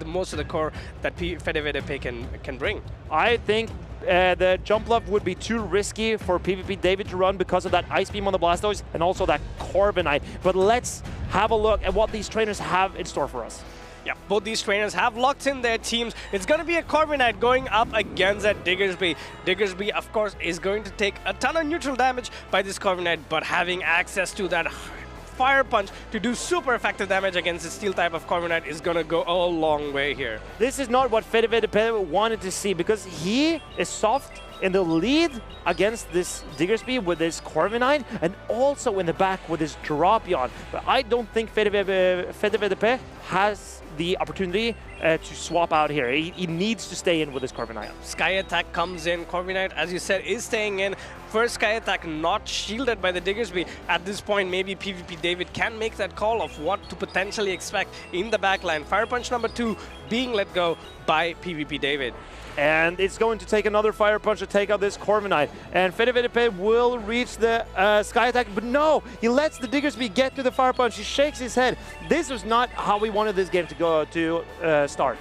most of the core that Fede can bring. I think the Jumpluff would be too risky for PvP David to run because of that Ice Beam on the Blastoise and also that Corviknight. But let's have a look at what these trainers have in store for us. Yeah, both these trainers have locked in their teams. It's going to be a Corviknight going up against that Diggersby. Diggersby, of course, is going to take a ton of neutral damage by this Corviknight, but having access to that Fire Punch to do super effective damage against the Steel type of Corviknight is going to go a long way here. This is not what Fede wanted to see, because he is soft in the lead against this Diggersby with his Corviknight, and also in the back with his Dropion. But I don't think Fede has the opportunity to swap out here. He needs to stay in with his Corviknight. Sky Attack comes in. Corviknight, as you said, is staying in. First Sky Attack not shielded by the Diggersby. At this point, maybe PvP David can make that call of what to potentially expect in the backline. Fire Punch number 2 being let go by PvP David. And it's going to take another Fire Punch to take out this Corviknight. And Fede will reach the Sky Attack, but no! He lets the Diggersby get to the Fire Punch. He shakes his head. This was not how we wanted this game to go to start.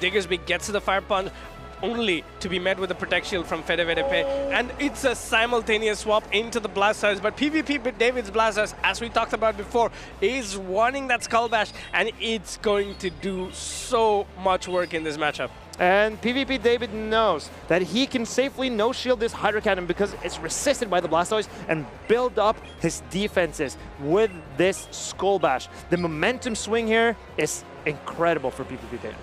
Diggersby gets to the Fire Punch, only to be met with a Protect Shield from Fede, and it's a simultaneous swap into the Blastoise, but PvP David's Blastoise, as we talked about before, is wanting that Skull Bash, and it's going to do so much work in this matchup. And PvP David knows that he can safely no-shield this Hydro Cannon because it's resisted by the Blastoise and build up his defenses with this Skull Bash. The momentum swing here is incredible for PvP David.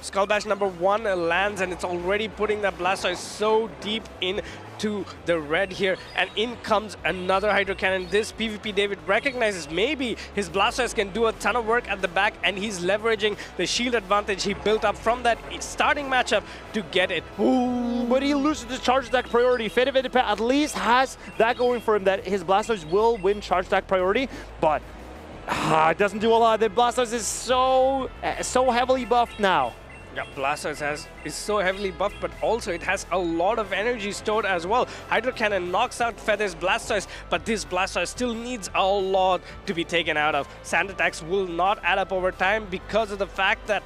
Skull Bash number 1 lands, and it's already putting that Blastoise so deep into the red here. And in comes another Hydro Cannon. This PvP David recognizes maybe his Blastoise can do a ton of work at the back, and he's leveraging the shield advantage he built up from that starting matchup to get it. Ooh, but he loses the charge attack priority. Fede at least has that going for him, that his Blastoise will win charge attack priority, but it doesn't do a lot. The Blastoise is so heavily buffed now. Yeah, Blastoise is so heavily buffed, but also it has a lot of energy stored as well. Hydro Cannon knocks out Fede's Blastoise, but this Blastoise still needs a lot to be taken out of. Sand attacks will not add up over time because of the fact that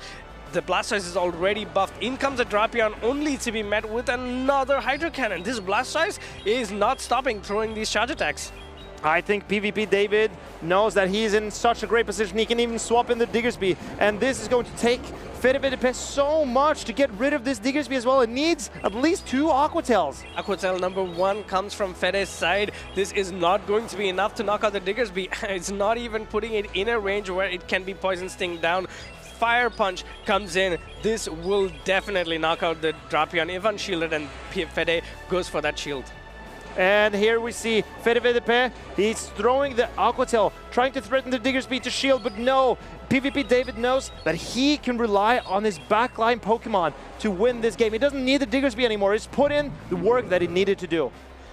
the Blastoise is already buffed. In comes a Dropion, only to be met with another Hydro Cannon. This Blastoise is not stopping throwing these charge attacks. I think PvP David knows that he's in such a great position. He can even swap in the Diggersby, and this is going to take Fede so much to get rid of this Diggersby as well. It needs at least 2 Aqua Tails. Aqua Tail number 1 comes from Fede's side. This is not going to be enough to knock out the Diggersby. It's not even putting it in a range where it can be Poison Sting down. Fire Punch comes in. This will definitely knock out the Dropion if unshielded, and Fede goes for that shield. And here we see Fede. He's throwing the Aqua Tail, trying to threaten the Diggersby to shield, but no. PvP David knows that he can rely on his backline Pokemon to win this game. He doesn't need the Diggersby anymore. He's put in the work that he needed to do.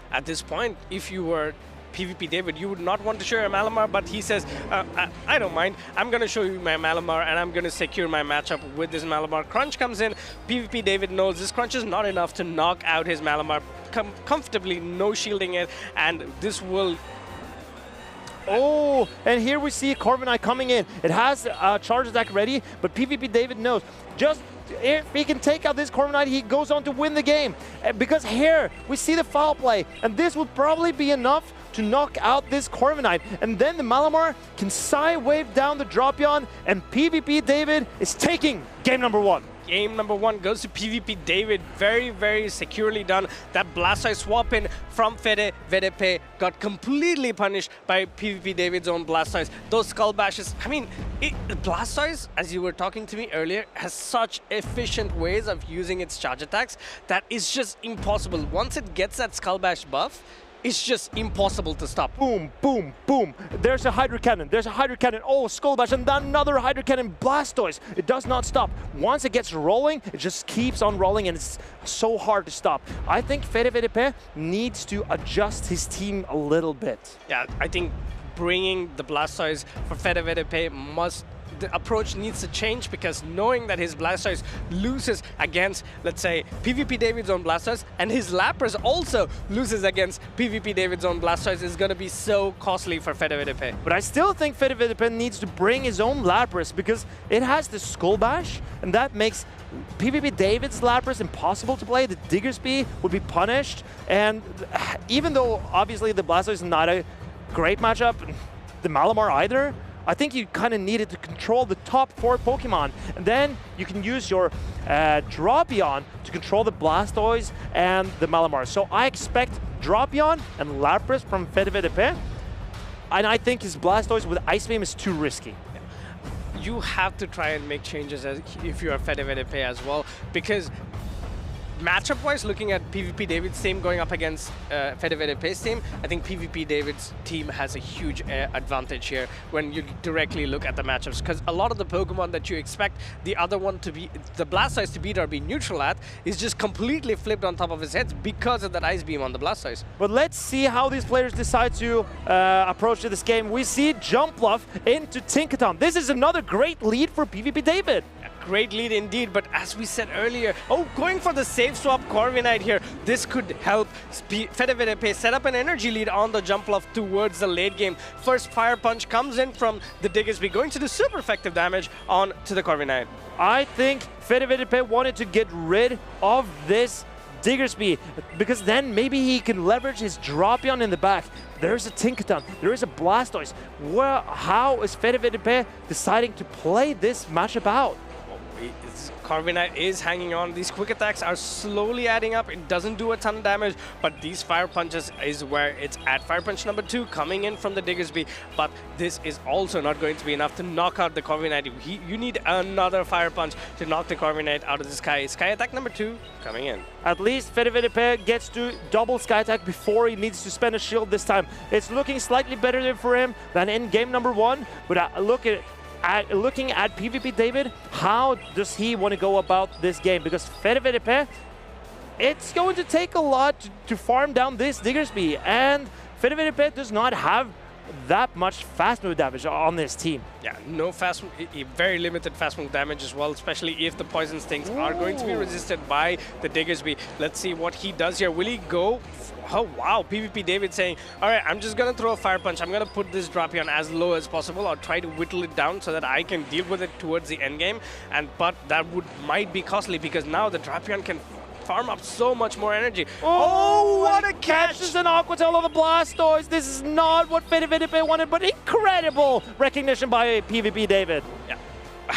At this point, if you were PvP David, you would not want to show your Malamar, but he says, I don't mind. I'm going to show you my Malamar, and I'm going to secure my matchup with this Malamar. Crunch comes in. PvP David knows this Crunch is not enough to knock out his Malamar, comfortably no shielding it, and this will... Oh, and here we see Corviknight coming in. It has a charge attack ready, but PvP David knows just if he can take out this Corviknight, he goes on to win the game. Because here we see the foul play, and this would probably be enough to knock out this Corviknight. And then the Malamar can side wave down the Dropion, and PvP David is taking game number 1. Game number 1 goes to PvP David. Very, very securely done. That Blastoise swap in from Fede got completely punished by PvP David's own Blastoise. Those Skull Bashes, I mean, Blastoise, as you were talking to me earlier, has such efficient ways of using its charge attacks that is just impossible. Once it gets that Skull Bash buff, it's just impossible to stop. Boom, boom, boom. There's a Hydro Cannon. There's a Hydro Cannon. Oh, Skull Bash, and then another Hydro Cannon. Blastoise. It does not stop. Once it gets rolling, it just keeps on rolling, and it's so hard to stop. I think FedeVDP needs to adjust his team a little bit. Yeah, I think bringing the Blastoise for FedeVDP the approach needs to change, because knowing that his Blastoise loses against, let's say, PvP David's own Blastoise, and his Lapras also loses against PvP David's own Blastoise, is going to be so costly for FedeVDP. But I still think FedeVDP needs to bring his own Lapras, because it has the Skull Bash, and that makes PvP David's Lapras impossible to play. The Diggersby would be punished, and even though obviously the Blastoise is not a great matchup, the Malamar either, I think you kind of needed to control the top 4 Pokemon, and then you can use your Dropion to control the Blastoise and the Malamar. So I expect Dropion and Lapras from FedeVDP, and I think his Blastoise with Ice Beam is too risky. You have to try and make changes if you are FedeVDP as well, because matchup-wise, looking at PvP David's team going up against FedeVDP's team, I think PvP David's team has a huge advantage here when you directly look at the matchups, because a lot of the Pokemon that you expect the other one to be, the Blastoise to beat or be neutral at, is just completely flipped on top of his head because of that Ice Beam on the Blastoise. But let's see how these players decide to approach this game. We see Jumpluff into Tinkaton. This is another great lead for PvP David. Great lead indeed, but as we said earlier, going for the safe swap Corviknight here, this could help FedeVDP set up an energy lead on the Jumpluff towards the late game. First Fire Punch comes in from the Diggersby, going to do super effective damage on to the Corviknight. I think FedeVDP wanted to get rid of this Diggersby, because then maybe he can leverage his Dropion in the back. There's a Tinkaton, there is a Blastoise. Well, how is FedeVDP deciding to play this matchup out? Corviknight is hanging on. These quick attacks are slowly adding up. It doesn't do a ton of damage, but these Fire Punches is where it's at. Fire Punch number 2 coming in from the Diggersby, but this is also not going to be enough to knock out the Corviknight. You need another Fire Punch to knock the Corviknight out of the sky. Sky Attack number 2 coming in. At least FedeVDP gets to double Sky Attack before he needs to spend a shield this time. It's looking slightly better for him than in game number 1, but looking at PvP David, how does he want to go about this game? Because FedeVDP, it's going to take a lot to farm down this Diggersby, and FedeVDP does not have that much fast move damage on this team. Yeah, no fast, very limited fast move damage as well, especially if the Poison Stings are going to be resisted by the Diggersby. Let's see what he does here. Will he go? Oh wow, PvP David saying, all right, I'm just going to throw a Fire Punch. I'm going to put this Dropion as low as possible, or try to whittle it down so that I can deal with it towards the end game. But that might be costly, because now the Dropion can farm up so much more energy. Oh, what a catch! This is an Aqua Tail of the Blastoise. This is not what FedeVDP wanted, but incredible recognition by PvP David. Yeah.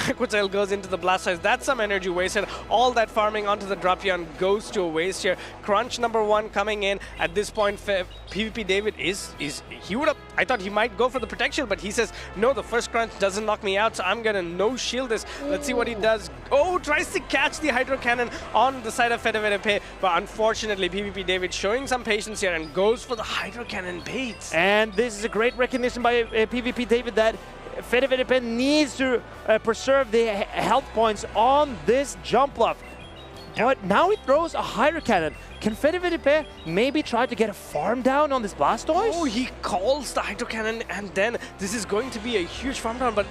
Aqua Tail goes into the Blastoise. That's some energy wasted. All that farming onto the Dropion goes to a waste here. Crunch number 1 coming in. At this point, PvP David I thought he might go for the protection, but he says, no, the first crunch doesn't knock me out, so I'm gonna no shield this. Let's see what he does. Oh, tries to catch the Hydro Cannon on the side of FedeVDP, but unfortunately, PvP David showing some patience here and goes for the Hydro Cannon bait. And this is a great recognition by PvP David that FedeVDP needs to preserve the health points on this Jumpluff. But now he throws a Hydro Cannon. Can FedeVDP maybe try to get a farm down on this Blastoise? Oh, he calls the Hydro Cannon, and then this is going to be a huge farm down, but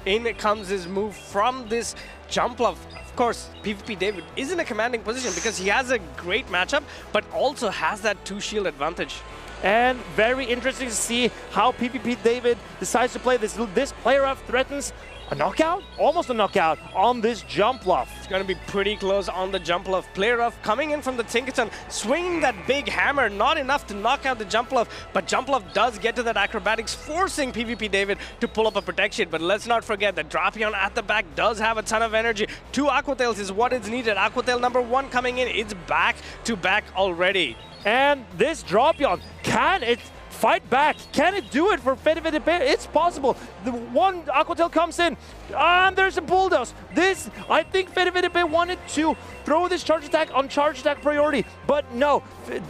in comes his move from this Jumpluff. Of course, PvP David is in a commanding position because he has a great matchup, but also has that 2-shield advantage. And very interesting to see how PvP David decides to play this. This player-off threatens a knockout, almost a knockout on this Jumpluff. It's going to be pretty close on the Jumpluff. Player-off coming in from the Tinkaton, swinging that big hammer, not enough to knock out the Jumpluff, but Jumpluff does get to that acrobatics, forcing PvP David to pull up a protection. But let's not forget that Dropion at the back does have a ton of energy. 2 Aqua Tails is what is needed. Aqua Tail number 1 coming in. It's back to back already. And this Dropion, can it fight back? Can it do it for FedeVDP? It's possible. The one Aqua Tail comes in, There's a bulldoze. This, I think Fede wanted to throw this charge attack on charge attack priority, but no.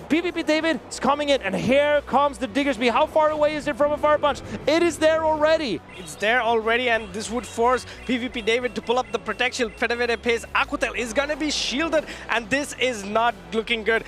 PvP David is coming in, and here comes the Diggersby. How far away is it from a Fire Punch? It is there already. It's there already, and this would force PvP David to pull up the protection. Fedevedepe's Aquatel is going to be shielded, and this is not looking good.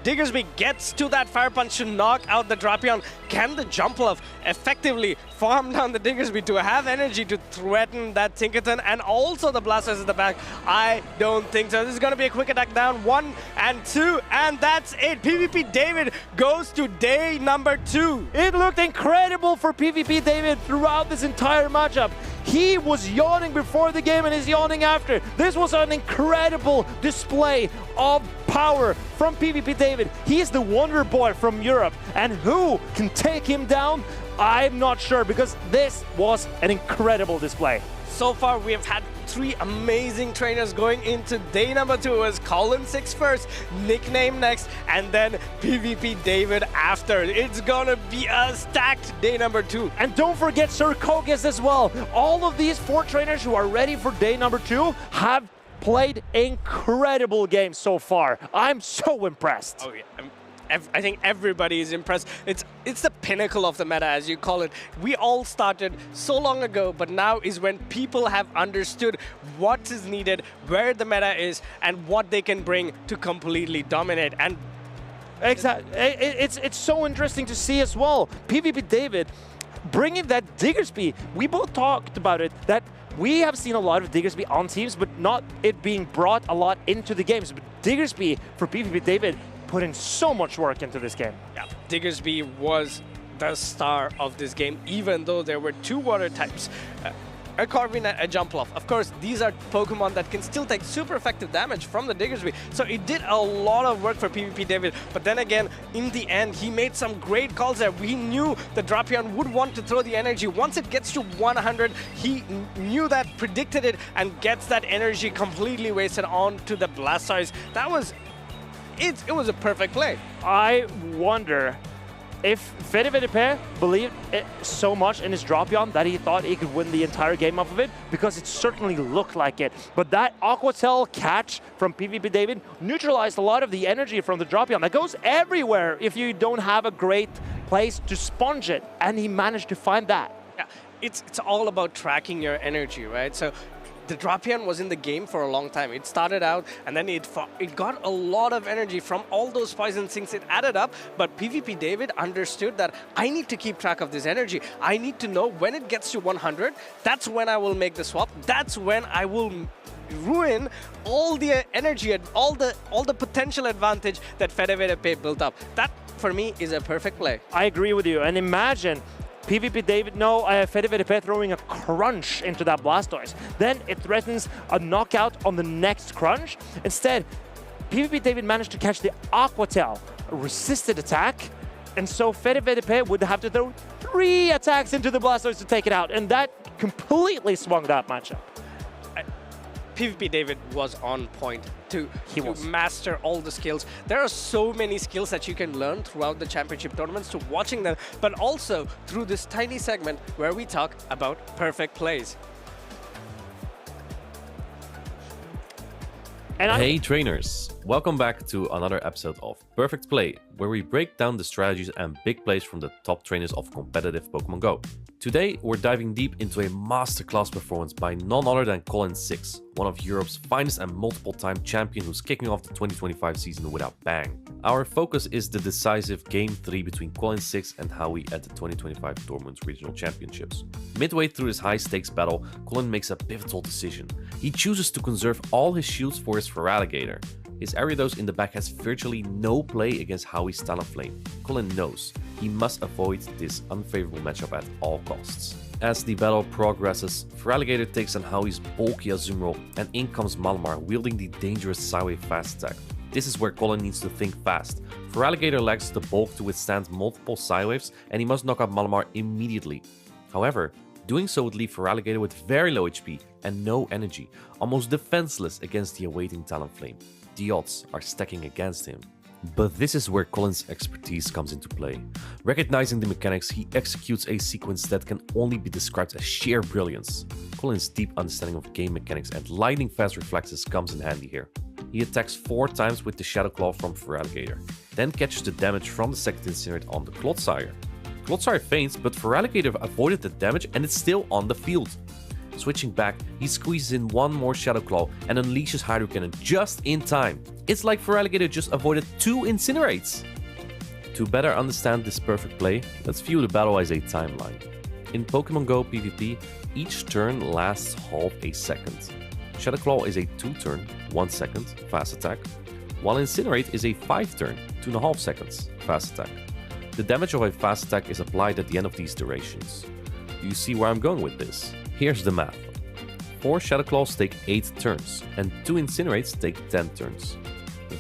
Diggersby gets to that Fire Punch to knock out the Drapion. Can the Jumpluff effectively farm down the Diggersby to have energy to threaten that Tinkerton and also the Blasters at the back? I don't think so. This is going to be a quick attack down, 1 and 2, and that's it. PvP David goes to day number 2. It looked incredible for PvP David throughout this entire matchup. He was yawning before the game and is yawning after. This was an incredible display of power from PvP David. He is the wonder boy from Europe, and who can take him down? I'm not sure, because this was an incredible display. So far, we have had 3 amazing trainers going into day number 2. It was Colin6 first, Nickname next, and then PvP David after. It's gonna be a stacked day number 2. And don't forget Sir Kogas as well. All of these 4 trainers who are ready for day number 2 have played incredible games so far. I'm so impressed. Oh yeah. I think everybody is impressed. It's the pinnacle of the meta, as you call it. We all started so long ago, but now is when people have understood what is needed, where the meta is, and what they can bring to completely dominate. And exactly, it's so interesting to see as well. PvP David bringing that Diggersby. We both talked about it, that we have seen a lot of Diggersby on teams, but not it being brought a lot into the games. But Diggersby for PvP David putting so much work into this game. Yeah, Diggersby was the star of this game, even though there were 2 water types. A Corvin and a Jumpluff. Of course, these are Pokemon that can still take super effective damage from the Diggersby. So it did a lot of work for PvP David. But then again, in the end, he made some great calls there. We knew the Drapion would want to throw the energy. Once it gets to 100, he knew that, predicted it, and gets that energy completely wasted onto the Blastoise. That was... It was a perfect play. I wonder if Fedevedepe believed it so much in his Drapion that he thought he could win the entire game off of it, because it certainly looked like it. But that Aquatel catch from PvP David neutralized a lot of the energy from the Drapion that goes everywhere if you don't have a great place to sponge it, and he managed to find that. Yeah, it's all about tracking your energy, right? So the Drapion was in the game for a long time. It started out, and then it got a lot of energy from all those poison sinks. It added up, but PvP David understood that I need to keep track of this energy. I need to know when it gets to 100, that's when I will make the swap. That's when I will ruin all the energy and all the potential advantage that Fedevedepe built up. That, for me, is a perfect play. I agree with you, and imagine PvP David, Fedevedepe throwing a crunch into that Blastoise. Then it threatens a knockout on the next crunch. Instead, PvP David managed to catch the Aquatel, a resisted attack, and so Fedevedepe would have to throw 3 attacks into the Blastoise to take it out, and that completely swung that matchup. PvP David was on point to master all the skills. There are so many skills that you can learn throughout the championship tournaments, to watching them, but also through this tiny segment where we talk about perfect plays. Hey trainers, welcome back to another episode of Perfect Play, where we break down the strategies and big plays from the top trainers of competitive Pokemon Go. Today, we're diving deep into a masterclass performance by none other than Colin6, one of Europe's finest and multiple-time champion who's kicking off the 2025 season with a bang. Our focus is the decisive Game 3 between Colin6 and Howie at the 2025 Dortmund Regional Championships. Midway through this high-stakes battle, Colin makes a pivotal decision. He chooses to conserve all his shields for his Feraligatr. His Ariados in the back has virtually no play against Howie's Talonflame. Colin knows he must avoid this unfavorable matchup at all costs. As the battle progresses, Feraligatr takes on Howie's bulky Azumarill, and in comes Malamar wielding the dangerous Psywave fast attack. This is where Colin needs to think fast. Feraligatr lacks the bulk to withstand multiple Psywaves, and he must knock out Malamar immediately. However, doing so would leave Feraligatr with very low HP and no energy, almost defenseless against the awaiting Talonflame. The odds are stacking against him. But this is where Colin's expertise comes into play. Recognizing the mechanics, he executes a sequence that can only be described as sheer brilliance. Colin's deep understanding of game mechanics and lightning-fast reflexes comes in handy here. He attacks 4 times with the Shadow Claw from Feraligatr, then catches the damage from the second Incinerate on the Clodsire. Clodsire faints, but Feraligatr avoided the damage and it's still on the field. Switching back, he squeezes in 1 more Shadow Claw and unleashes Hydro Cannon just in time. It's like Feraligatr just avoided 2 Incinerates! To better understand this perfect play, let's view the battle as a timeline. In Pokemon Go PvP, each turn lasts half a second. Shadow Claw is a 2-turn, 1 second, fast attack, while Incinerate is a 5-turn, 2.5 seconds, fast attack. The damage of a fast attack is applied at the end of these durations. Do you see where I'm going with this? Here's the math. 4 Shadow Claws take 8 turns, and 2 Incinerates take 10 turns.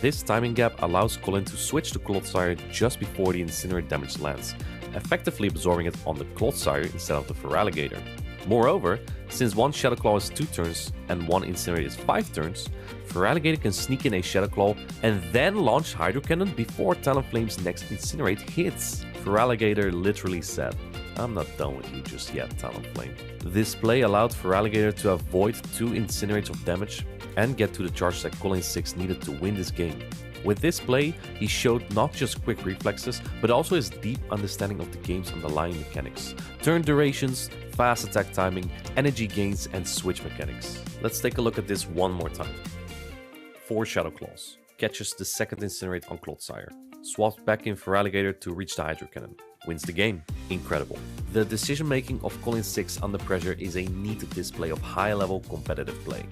This timing gap allows Colin to switch to Clodsire just before the Incinerate damage lands, effectively absorbing it on the Clodsire instead of the Feraligatr. Moreover, since 1 Shadow Claw is 2 turns and 1 Incinerate is 5 turns, Feraligatr can sneak in a Shadow Claw and then launch Hydro Cannon before Talonflame's next Incinerate hits. Feraligatr literally said, "I'm not done with you just yet, Talonflame." This play allowed Feraligatr to avoid 2 Incinerates of damage and get to the charge that Colin 6 needed to win this game. With this play, he showed not just quick reflexes, but also his deep understanding of the game's underlying mechanics. Turn durations, fast attack timing, energy gains, and switch mechanics. Let's take a look at this one more time. 4 Shadow Claws. Catches the second Incinerate on Clodsire. Swaps back in Feraligatr to reach the Hydro Cannon. Wins the game. Incredible. The decision making of Colin 6 under pressure is a neat display of high-level competitive play.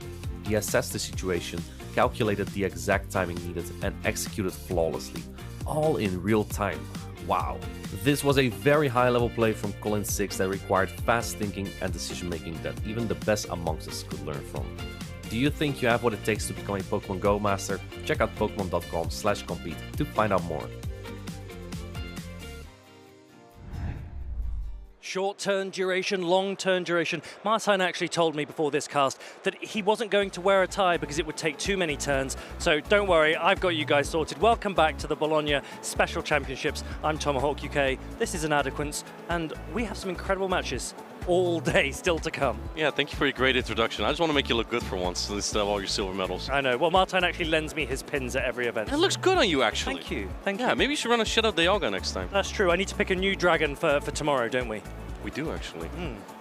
He assessed the situation, calculated the exact timing needed, and executed flawlessly, all in real time. Wow. This was a very high-level play from Colin 6 that required fast thinking and decision making that even the best amongst us could learn from. Do you think you have what it takes to become a Pokemon Go master? Check out Pokemon.com/compete to find out more. Short turn duration, long turn duration. Martijn actually told me before this cast that he wasn't going to wear a tie because it would take too many turns. So don't worry, I've got you guys sorted. Welcome back to the Bologna Special Championships. I'm Tomahawk UK, this is Inadequance, and we have some incredible matches all day still to come. Yeah, thank you for your great introduction. I just want to make you look good for once instead of all your silver medals. I know. Well, Martijn actually lends me his pins at every event. It looks good on you, actually. Thank you. Thank you. Yeah, maybe you should run a Shadow Dialga next time. That's true. I need to pick a new dragon for tomorrow, don't we? We do, actually.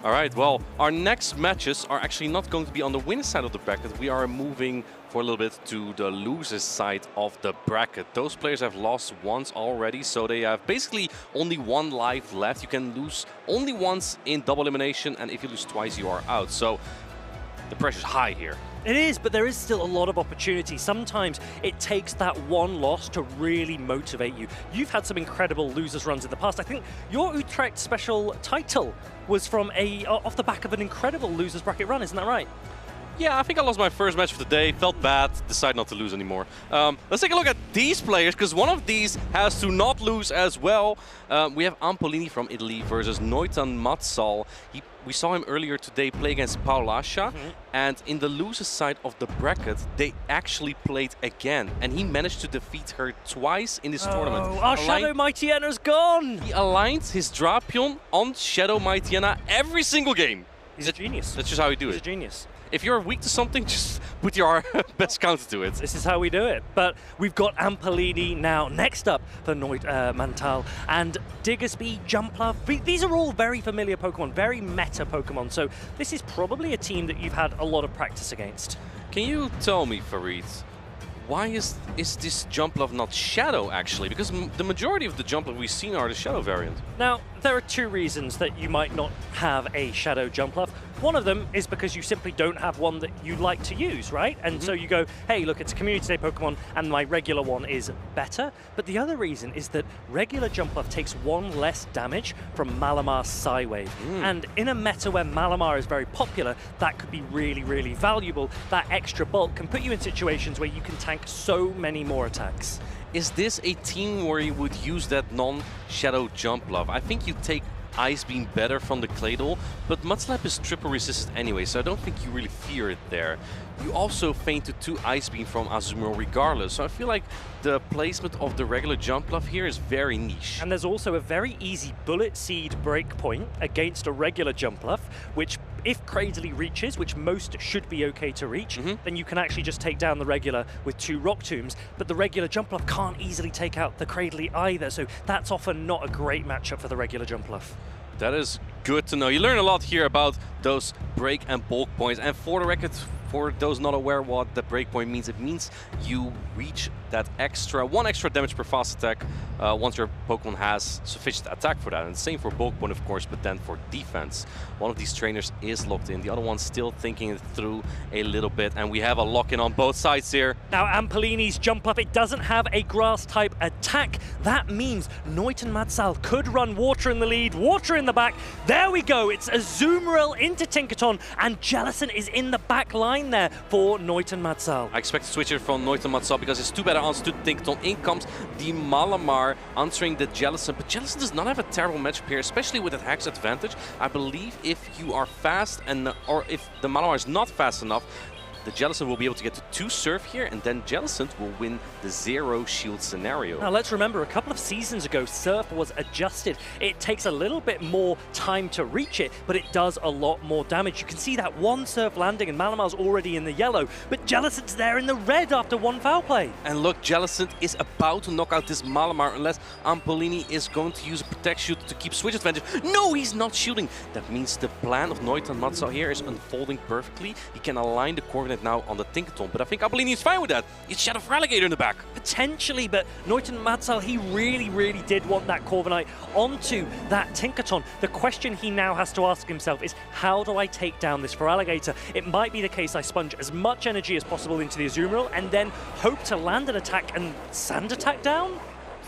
All right, well, our next matches are actually not going to be on the winner's side of the bracket. We are moving for a little bit to the loser's side of the bracket. Those players have lost once already, so they have basically only 1 life left. You can lose only once in double elimination, and if you lose twice, you are out. So the pressure's high here. It is, but there is still a lot of opportunity. Sometimes it takes that 1 loss to really motivate you. You've had some incredible losers runs in the past. I think your Utrecht special title was from off the back of an incredible losers bracket run, isn't that right? Yeah, I think I lost my first match of the day, felt bad, decided not to lose anymore. Let's take a look at these players, because one of these has to not lose as well. We have Ampolini from Italy versus Noitan Matsal. We saw him earlier today play against Paulasha, and in the loser's side of the bracket, they actually played again, and he managed to defeat her twice in this tournament. Our Shadow Mightyana's gone! He aligned his Drapion on Shadow Mightyana every single game. He's a genius. That's just how we do it. He's a genius. If you're weak to something, just put your best counter to it. This is how we do it. But we've got Ampolini now next up for Mantal and Diggersby, Jumpluff. These are all very familiar Pokemon, very meta Pokemon. So this is probably a team that you've had a lot of practice against. Can you tell me, Farid, why is this Jumpluff not Shadow, actually? Because the majority of the Jumpluff we've seen are the Shadow variant. Now, there are 2 reasons that you might not have a Shadow Jumpluff. One of them is because you simply don't have one that you like to use, right? And so you go, hey, look, it's a Community Day Pokemon, and my regular one is better. But the other reason is that regular Jumpluff takes 1 less damage from Malamar's Psywave. And in a meta where Malamar is very popular, that could be really, really valuable. That extra bulk can put you in situations where you can tank so many more attacks. Is this a team where you would use that non-Shadow Jumpluff? I think you take Ice Beam better from the Claydol, but Mud Slap is triple resisted anyway, so I don't think you really fear it there. You also feinted 2 Ice Beam from Azumarill regardless, so I feel like the placement of the regular Jump Bluff here is very niche. And there's also a very easy Bullet Seed breakpoint against a regular Jump Bluff, which if Cradily reaches, which most should be okay to reach, then you can actually just take down the regular with 2 Rock Tombs, but the regular Jump Bluff can't easily take out the Cradily either, so that's often not a great matchup for the regular Jump Bluff. That is good to know. You learn a lot here about those break and bulk points, and for the record, for those not aware what the breakpoint means, it means you reach that one extra damage per fast attack once your Pokemon has sufficient attack for that. And same for bulk point, of course, but then for defense. One of these trainers is locked in, the other one's still thinking it through a little bit, and we have a lock-in on both sides here. Now, Ampolini's Jump Bluff, it doesn't have a Grass-type attack. That means Noiten Madsal could run Water in the lead, Water in the back. There we go, it's Azumarill into Tinkaton, and Jellicent is in the back line there for Noiten Madsal. I expect to switch it from Noiten Madsal because it's too better answered to Tinkaton. In comes the Malamar answering the Jellicent, but Jellicent does not have a terrible matchup here, especially with that Hex advantage. I believe if you are fast or if the Malamar is not fast enough, the Jellicent will be able to get to 2 Surf here, and then Jellicent will win the 0 shield scenario. Now let's remember, a couple of seasons ago, Surf was adjusted. It takes a little bit more time to reach it, but it does a lot more damage. You can see that 1 Surf landing, and Malamar's already in the yellow, but Jellicent's there in the red after 1 foul play. And look, Jellicent is about to knock out this Malamar unless Ampolini is going to use a Protect Shield to keep switch advantage. No, he's not shielding. That means the plan of Noiten Madsal here is unfolding perfectly. He can align the Corviknight now on the Tinkaton, but I think Ampolini is fine with that. It's Shadow Feraligatr in the back. Potentially, but Noiten Madsal, he really did want that Corviknight onto that Tinkaton. The question he now has to ask himself is, how do I take down this Feraligatr? It might be the case I sponge as much energy as possible into the Azumarill and then hope to land an attack and Sand Attack down?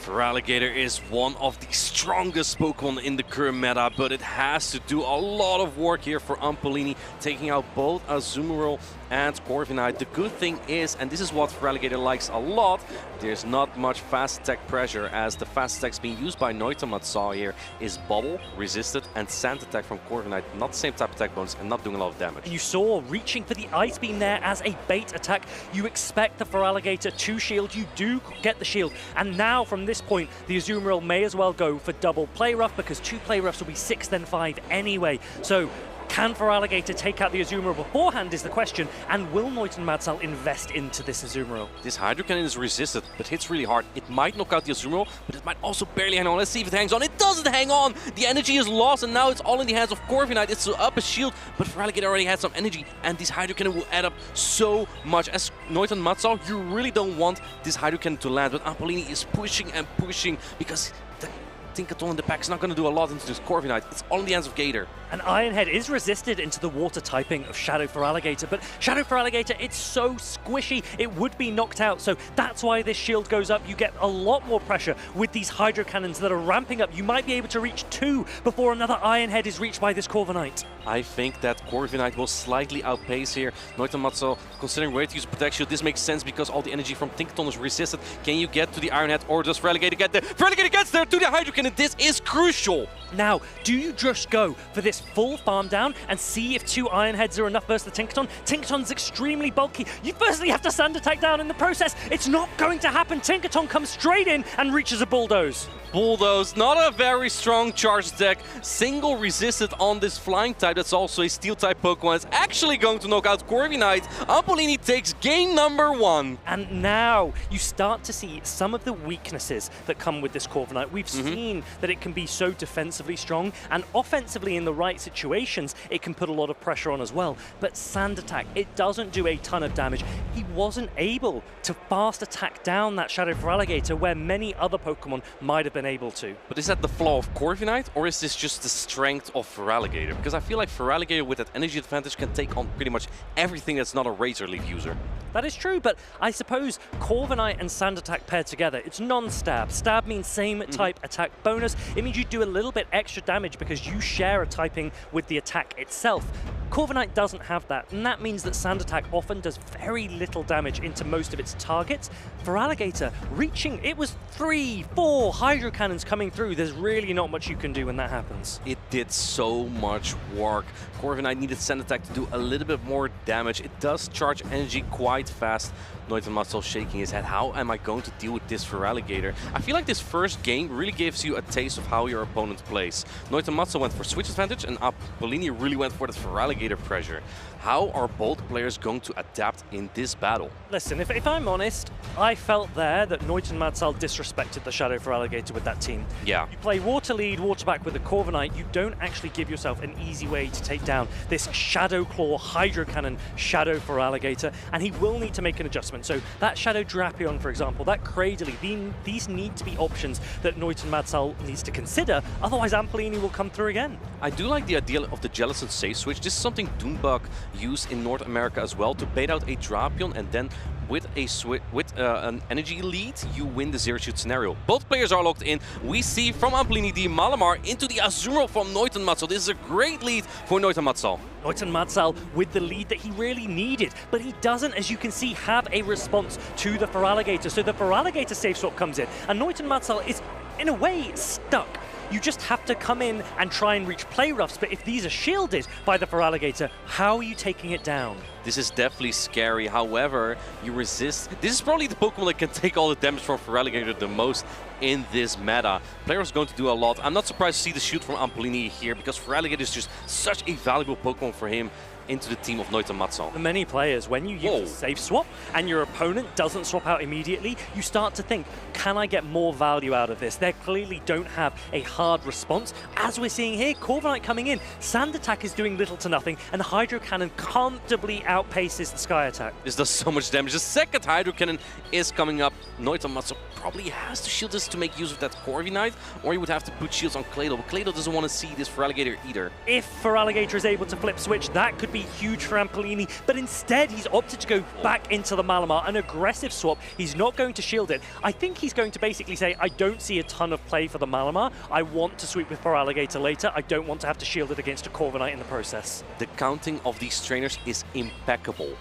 Feraligatr is one of the strongest Pokemon in the current meta, but it has to do a lot of work here for Ampolini, taking out both Azumarill and Corviknight. The good thing is, and this is what Feraligatr likes a lot, there's not much fast attack pressure, as the fast attacks being used by Noiten Madsal here is Bubble, Resisted, and Sand Attack from Corviknight. Not the same type of attack bonus and not doing a lot of damage. You saw reaching for the Ice Beam there as a bait attack. You expect the Feraligatr to shield, you do get the shield, and now from this point, the Azumarill may as well go for double Play Rough, because 2 Play Roughs will be 6 then 5 anyway. So can Feraligatr take out the Azumarill beforehand is the question, and will Noiten Madsal invest into this Azumarill? This Hydro Cannon is resisted, but hits really hard. It might knock out the Azumarill, but it might also barely hang on. Let's see if it hangs on. It doesn't hang on! The energy is lost, and now it's all in the hands of Corviknight. It's up a shield, but Feraligatr already had some energy, and this Hydro Cannon will add up so much. As Noiten Madsal, you really don't want this Hydro Cannon to land, but Ampolini is pushing and pushing, because the Tinkaton in the pack is not going to do a lot into this Corviknight. It's all in the hands of Gator. And Ironhead is resisted into the water typing of Shadow Feraligatr, but Shadow Feraligatr, it's so squishy, it would be knocked out, so that's why this shield goes up. You get a lot more pressure with these Hydro Cannons that are ramping up. You might be able to reach 2 before another Ironhead is reached by this Corviknight. I think that Corviknight will slightly outpace here. Noiten Madsal considering where to use Protect Shield. This makes sense because all the energy from Tinkaton is resisted. Can you get to the Ironhead, or does Feraligatr get there? Feraligatr gets there to the Hydro Cannon. This is crucial. Now, do you just go for this full farm down and see if 2 Ironheads are enough versus the Tinkaton? Tinkaton's extremely bulky. You firstly have to Sand Attack down in the process. It's not going to happen. Tinkaton comes straight in and reaches a Bulldoze. Bulldoze, not a very strong charge attack. Single resisted on this flying type. That's also a steel type Pokemon. It's actually going to knock out Corviknight. Ampolini takes game number 1. And now you start to see some of the weaknesses that come with this Corviknight. We've seen that it can be so defensively strong, and offensively in the right situations, it can put a lot of pressure on as well. But Sand Attack, it doesn't do a ton of damage. He wasn't able to fast attack down that Shadow Feraligatr where many other Pokemon might have been able to. But is that the flaw of Corviknight, or is this just the strength of Feraligatr? Because I feel like Feraligatr with that energy advantage can take on pretty much everything that's not a Razor Leaf user. That is true, but I suppose Corviknight and Sand Attack paired together, it's non-stab. Stab means same type attack bonus. It means you do a little bit extra damage because you share a typing with the attack itself. Corviknight doesn't have that, and that means that Sand Attack often does very little damage into most of its targets. For Alligator, reaching, it was 3, 4 Hydro Cannons coming through. There's really not much you can do when that happens. It did so much work. Corviknight needed Sand Attack to do a little bit more damage. It does charge energy quite fast. Neutenmatzel shaking his head. How am I going to deal with this for Alligator? I feel like this first game really gives you a taste of how your opponent plays. Neutenmatzel went for switch advantage and Apollini really went for the Feraligatr pressure. How are both players going to adapt in this battle? Listen, if I'm honest, I felt there that Neutenmatzel disrespected the Shadow Feraligatr with that team. Yeah. You play water lead, water back with the Corviknight, you don't actually give yourself an easy way to take down this Shadow Claw Hydro Cannon Shadow Feraligatr, and he will need to make an adjustment. So that Shadow Drapion, for example, that Cradily, these need to be options that Neutenmatzel needs to consider, otherwise Apollini will come through again. I do like the idea of the Jellicent safe switch. This is something Doombug used in North America as well, to bait out a Drapion, and then with an energy lead, you win the zero shoot scenario. Both players are locked in. We see from Apollini the Malamar into the Azumarill from Neutenmatzel. This is a great lead for Neutenmatzel. Neutenmatzel with the lead that he really needed, but he doesn't, as you can see, have a response to the Feraligatr. So the Feraligatr safe swap comes in, and Neutenmatzel is, in a way, stuck. You just have to come in and try and reach play roughs, but if these are shielded by the Feraligatr, how are you taking it down? This is definitely scary. However, you resist. This is probably the Pokemon that can take all the damage from Feraligatr the most in this meta. Player is going to do a lot. I'm not surprised to see the shoot from Apollini here, because Feraligatr is just such a valuable Pokemon for him into the team of Neutenmatzel. For many players, when you use a safe swap and your opponent doesn't swap out immediately, you start to think, can I get more value out of this? They clearly don't have a hard response. As we're seeing here, Corviknight coming in, Sand Attack is doing little to nothing, and the Hydro Cannon comfortably outpaces the Sky Attack. This does so much damage. The second Hydro Cannon is coming up. Neutenmatzel probably has to shield this to make use of that Corviknight, or he would have to put shields on Claydol, but Claydol doesn't want to see this Feraligatr either. If Feraligatr is able to flip switch, that could be huge for Apollini, but instead he's opted to go back into the Malamar, an aggressive swap. He's not going to shield it. I think he's going to basically say, I don't see a ton of play for the Malamar. I want to sweep with Feraligatr later. I don't want to have to shield it against a Corviknight in the process. The counting of these trainers is impeccable.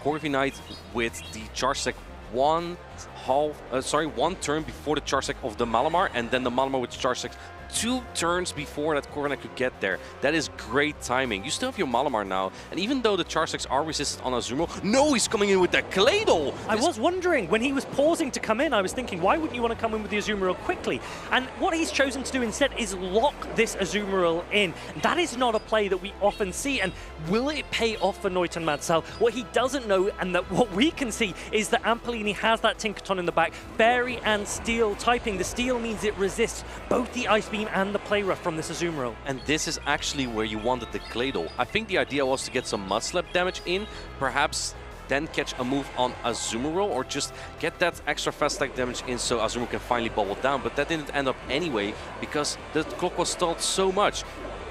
Corviknight with the charge sec one turn before the charge sec of the Malamar, and then the Malamar with charge sec 2 turns before that Corviknight could get there. That is great timing. You still have your Malamar now, and even though the charge sects are resisted on Azumarill, no, he's coming in with that Claydol! I was wondering, when he was pausing to come in, I was thinking, why wouldn't you want to come in with the Azumarill quickly? And what he's chosen to do instead is lock this Azumarill in. That is not a play that we often see, and will it pay off for Neutenmatzel? What he doesn't know, and that what we can see, is that Apollini has that Tinkaton in the back, Fairy and Steel typing. The Steel means it resists both the Ice Beam and the Play Rough from this Azumarill. And this is actually where you wanted the Claydol. I think the idea was to get some Mud Slap damage in, perhaps then catch a move on Azumarill, or just get that extra fast attack damage in so Azumarill can finally bubble down. But that didn't end up anyway, because the clock was stalled so much.